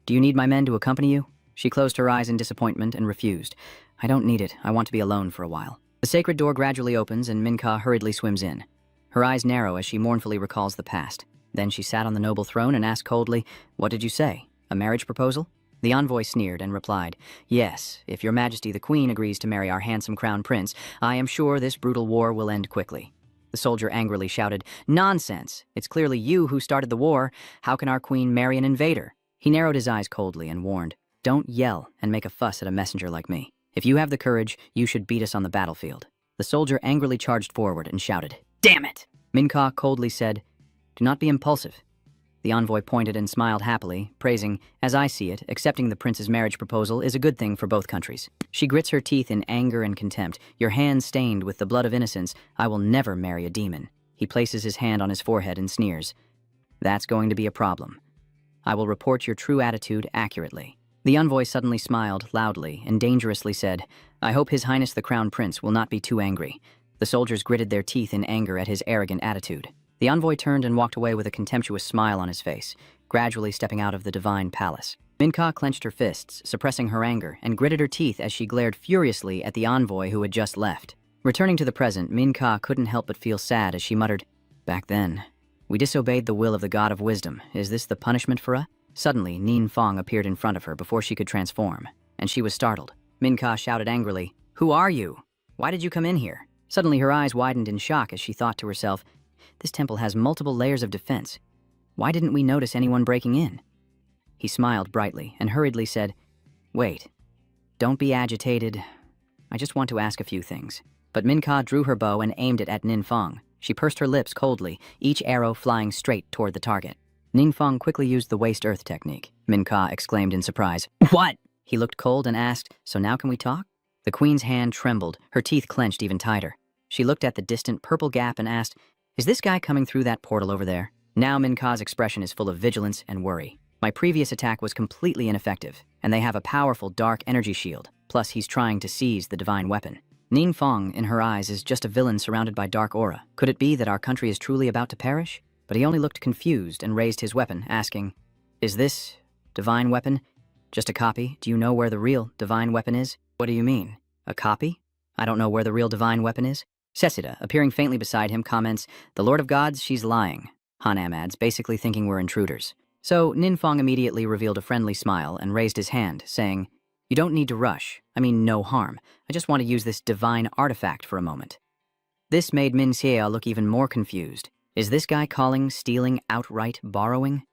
"Do you need my men to accompany you?" She closed her eyes in disappointment and refused. "I don't need it. I want to be alone for a while." The sacred door gradually opens and Minka hurriedly swims in. Her eyes narrow as she mournfully recalls the past. Then she sat on the noble throne and asked coldly, "What did you say? A marriage proposal?" The envoy sneered and replied, "Yes, if your majesty the queen agrees to marry our handsome crown prince, I am sure this brutal war will end quickly." The soldier angrily shouted, "Nonsense! It's clearly you who started the war. How can our queen marry an invader?" He narrowed his eyes coldly and warned, "Don't yell and make a fuss at a messenger like me. If you have the courage, you should beat us on the battlefield." The soldier angrily charged forward and shouted, "Damn it!" Minka coldly said, "Do not be impulsive." The envoy pointed and smiled happily, praising, "As I see it, accepting the prince's marriage proposal is a good thing for both countries." She grits her teeth in anger and contempt. "Your hands stained with the blood of innocence. I will never marry a demon." He places his hand on his forehead and sneers. "That's going to be a problem. I will report your true attitude accurately." The envoy suddenly smiled loudly and dangerously said, "I hope His Highness the Crown Prince will not be too angry." The soldiers gritted their teeth in anger at his arrogant attitude. The envoy turned and walked away with a contemptuous smile on his face, gradually stepping out of the divine palace. Minka clenched her fists, suppressing her anger, and gritted her teeth as she glared furiously at the envoy who had just left. Returning to the present, Minka couldn't help but feel sad as she muttered, "Back then, we disobeyed the will of the God of Wisdom. Is this the punishment for us?" Suddenly, Nin Fong appeared in front of her before she could transform, and she was startled. Minka shouted angrily, "Who are you? Why did you come in here?" Suddenly, her eyes widened in shock as she thought to herself, "This temple has multiple layers of defense. Why didn't we notice anyone breaking in?" He smiled brightly and hurriedly said, "Wait, don't be agitated. I just want to ask a few things." But Minka drew her bow and aimed it at Nin Fong. She pursed her lips coldly, each arrow flying straight toward the target. Nin Fong quickly used the waste earth technique. Minka exclaimed in surprise, "What?" He looked cold and asked, "So now can we talk?" The queen's hand trembled, her teeth clenched even tighter. She looked at the distant purple gap and asked, "Is this guy coming through that portal over there?" Now Minka's expression is full of vigilance and worry. "My previous attack was completely ineffective, and they have a powerful dark energy shield, plus he's trying to seize the divine weapon." Nin Fong, in her eyes, is just a villain surrounded by dark aura. Could it be that our country is truly about to perish? But he only looked confused and raised his weapon, asking, "Is this divine weapon just a copy? Do you know where the real divine weapon is?" "What do you mean? A copy? I don't know where the real divine weapon is." Sesida, appearing faintly beside him, comments, "The Lord of Gods, she's lying. Hanam adds, basically thinking we're intruders. So Ninfong immediately revealed a friendly smile and raised his hand, saying, "You don't need to rush. I mean, no harm. I just want to use this divine artifact for a moment." This made Min Xie look even more confused. Is this guy calling stealing outright borrowing?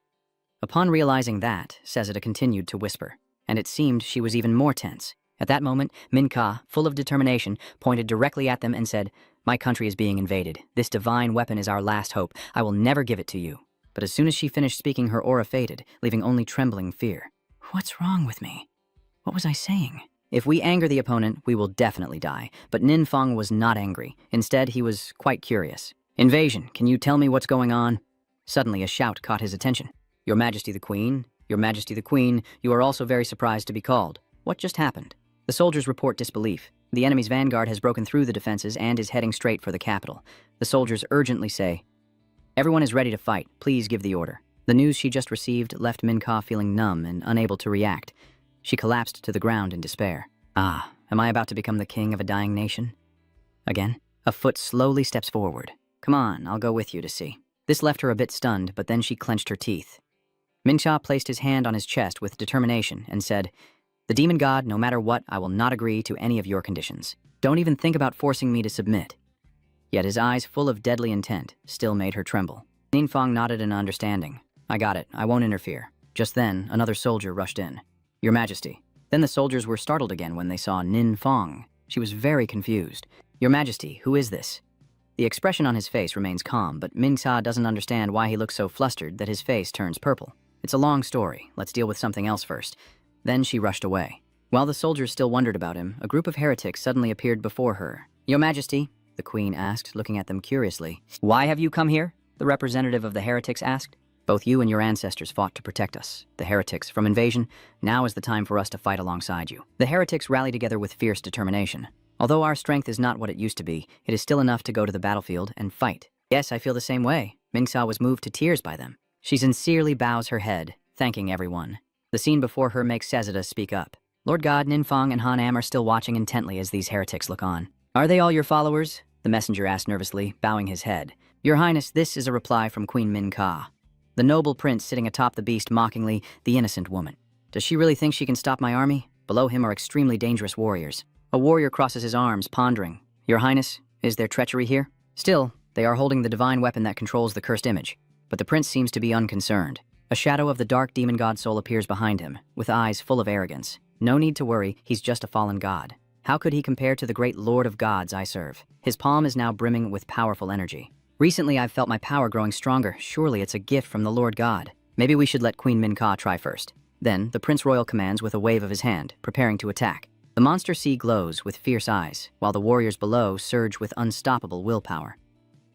Upon realizing that, Sezada continued to whisper, and it seemed she was even more tense. At that moment, Min Ka, full of determination, pointed directly at them and said, "My country is being invaded. This divine weapon is our last hope. I will never give it to you." But as soon as she finished speaking, her aura faded, leaving only trembling fear. What's wrong with me? What was I saying? If we anger the opponent, we will definitely die. But Ninfong was not angry. Instead, he was quite curious. "Invasion, can you tell me what's going on?" Suddenly, a shout caught his attention. "Your Majesty the Queen, Your Majesty the Queen, you are also very surprised to be called. What just happened?" The soldiers report disbelief. The enemy's vanguard has broken through the defenses and is heading straight for the capital. The soldiers urgently say, "Everyone is ready to fight. Please give the order." The news she just received left Min Ka feeling numb and unable to react. She collapsed to the ground in despair. Am I about to become the king of a dying nation? Again, a foot slowly steps forward. "Come on, I'll go with you to see." This left her a bit stunned, but then she clenched her teeth. Mincha placed his hand on his chest with determination and said, "The demon god, no matter what, I will not agree to any of your conditions. Don't even think about forcing me to submit." Yet his eyes, full of deadly intent, still made her tremble. Ninfong nodded in understanding. "I got it. I won't interfere." Just then, another soldier rushed in. "Your Majesty." Then the soldiers were startled again when they saw Ninfong. She was very confused. "Your Majesty, who is this?" The expression on his face remains calm, but Mincha doesn't understand why he looks so flustered that his face turns purple. It's a long story. Let's deal with something else first. Then she rushed away. While the soldiers still wondered about him, a group of heretics suddenly appeared before her. "Your Majesty," the Queen asked, looking at them curiously. "Why have you come here?" the representative of the heretics asked. "Both you and your ancestors fought to protect us, the heretics, from invasion. Now is the time for us to fight alongside you." The heretics rally together with fierce determination. Although our strength is not what it used to be, it is still enough to go to the battlefield and fight. "Yes, I feel the same way." Mingsa was moved to tears by them. She sincerely bows her head, thanking everyone. The scene before her makes Sezada speak up. Lord God, Ninfong, and Hanam are still watching intently as these heretics look on. "Are they all your followers?" the messenger asked nervously, bowing his head. "Your Highness, this is a reply from Queen Min Ka." The noble prince sitting atop the beast mockingly, the innocent woman. Does she really think she can stop my army? Below him are extremely dangerous warriors. A warrior crosses his arms, pondering. "Your Highness, is there treachery here?" Still, they are holding the divine weapon that controls the cursed image. But the prince seems to be unconcerned. A shadow of the dark demon god soul appears behind him, with eyes full of arrogance. No need to worry, he's just a fallen god. How could he compare to the great Lord of gods I serve? His palm is now brimming with powerful energy. "Recently, I've felt my power growing stronger. Surely it's a gift from the Lord God. Maybe we should let Queen Min Ka try first." Then, the Prince Royal commands with a wave of his hand, preparing to attack. The monster sea glows with fierce eyes, while the warriors below surge with unstoppable willpower.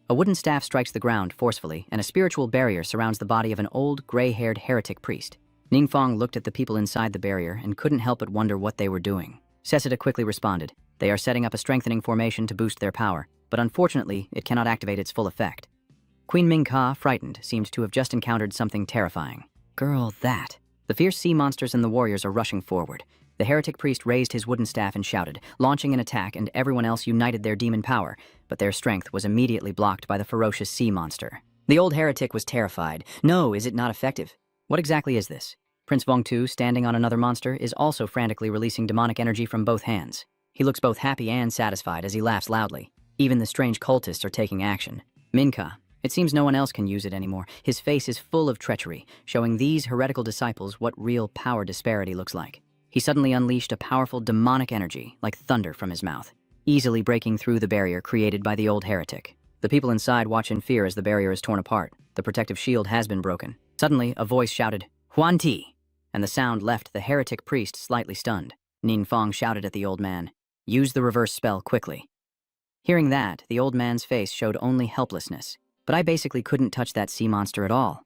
A wooden staff strikes the ground forcefully, and a spiritual barrier surrounds the body of an old, gray-haired heretic priest. Ningfong looked at the people inside the barrier and couldn't help but wonder what they were doing. Seseda quickly responded. "They are setting up a strengthening formation to boost their power, but unfortunately, it cannot activate its full effect." Queen Min Ka, frightened, seemed to have just encountered something terrifying. Girl, that. The fierce sea monsters and the warriors are rushing forward. The heretic priest raised his wooden staff and shouted, launching an attack, and everyone else united their demon power, but their strength was immediately blocked by the ferocious sea monster. The old heretic was terrified. "No, is it not effective? What exactly is this?" Prince Vongtu, standing on another monster, is also frantically releasing demonic energy from both hands. He looks both happy and satisfied as he laughs loudly. Even the strange cultists are taking action. Minka. It seems no one else can use it anymore. His face is full of treachery, showing these heretical disciples what real power disparity looks like. He suddenly unleashed a powerful demonic energy, like thunder from his mouth, easily breaking through the barrier created by the old heretic. The people inside watch in fear as the barrier is torn apart. The protective shield has been broken. Suddenly, a voice shouted, "Huan Ti!" and the sound left the heretic priest slightly stunned. Ninfong shouted at the old man, "Use the reverse spell quickly." Hearing that, the old man's face showed only helplessness. "But I basically couldn't touch that sea monster at all."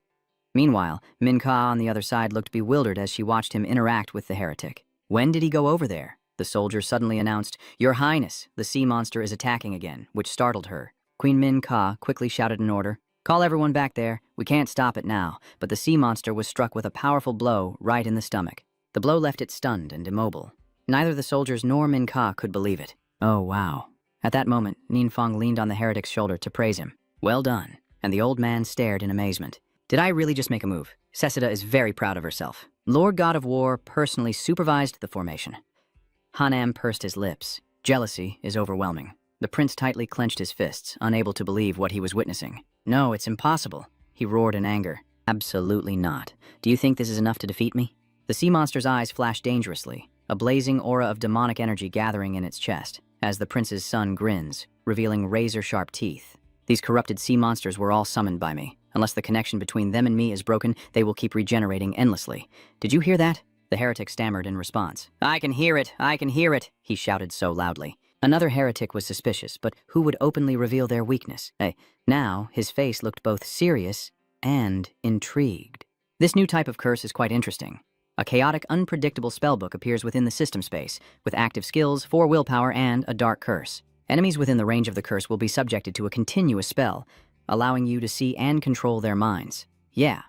Meanwhile, Min Ka on the other side looked bewildered as she watched him interact with the heretic. "When did he go over there?" The soldier suddenly announced, "Your Highness, the sea monster is attacking again," which startled her. Queen Min Ka quickly shouted an order, "Call everyone back there. We can't stop it now." But the sea monster was struck with a powerful blow right in the stomach. The blow left it stunned and immobile. Neither the soldiers nor Min Ka could believe it. Oh, wow. At that moment, Ninfong leaned on the heretic's shoulder to praise him. "Well done. and the old man stared in amazement. Did I really just make a move? Seseda is very proud of herself. Lord God of War personally supervised the formation. Hanam pursed his lips. Jealousy is overwhelming. The prince tightly clenched his fists, unable to believe what he was witnessing. No, it's impossible, he roared in anger. Absolutely not. Do you think this is enough to defeat me? The sea monster's eyes flashed dangerously, a blazing aura of demonic energy gathering in its chest, as the prince's son grins, revealing razor-sharp teeth. These corrupted sea monsters were all summoned by me. Unless the connection between them and me is broken, they will keep regenerating endlessly. Did you hear that? The heretic stammered in response. I can hear it, he shouted so loudly. Another heretic was suspicious, but who would openly reveal their weakness? Now, his face looked both serious and intrigued. This new type of curse is quite interesting. A chaotic, unpredictable spellbook appears within the system space, with active skills, 4 willpower, and a dark curse. Enemies within the range of the curse will be subjected to a continuous spell, allowing you to see and control their minds. Yeah,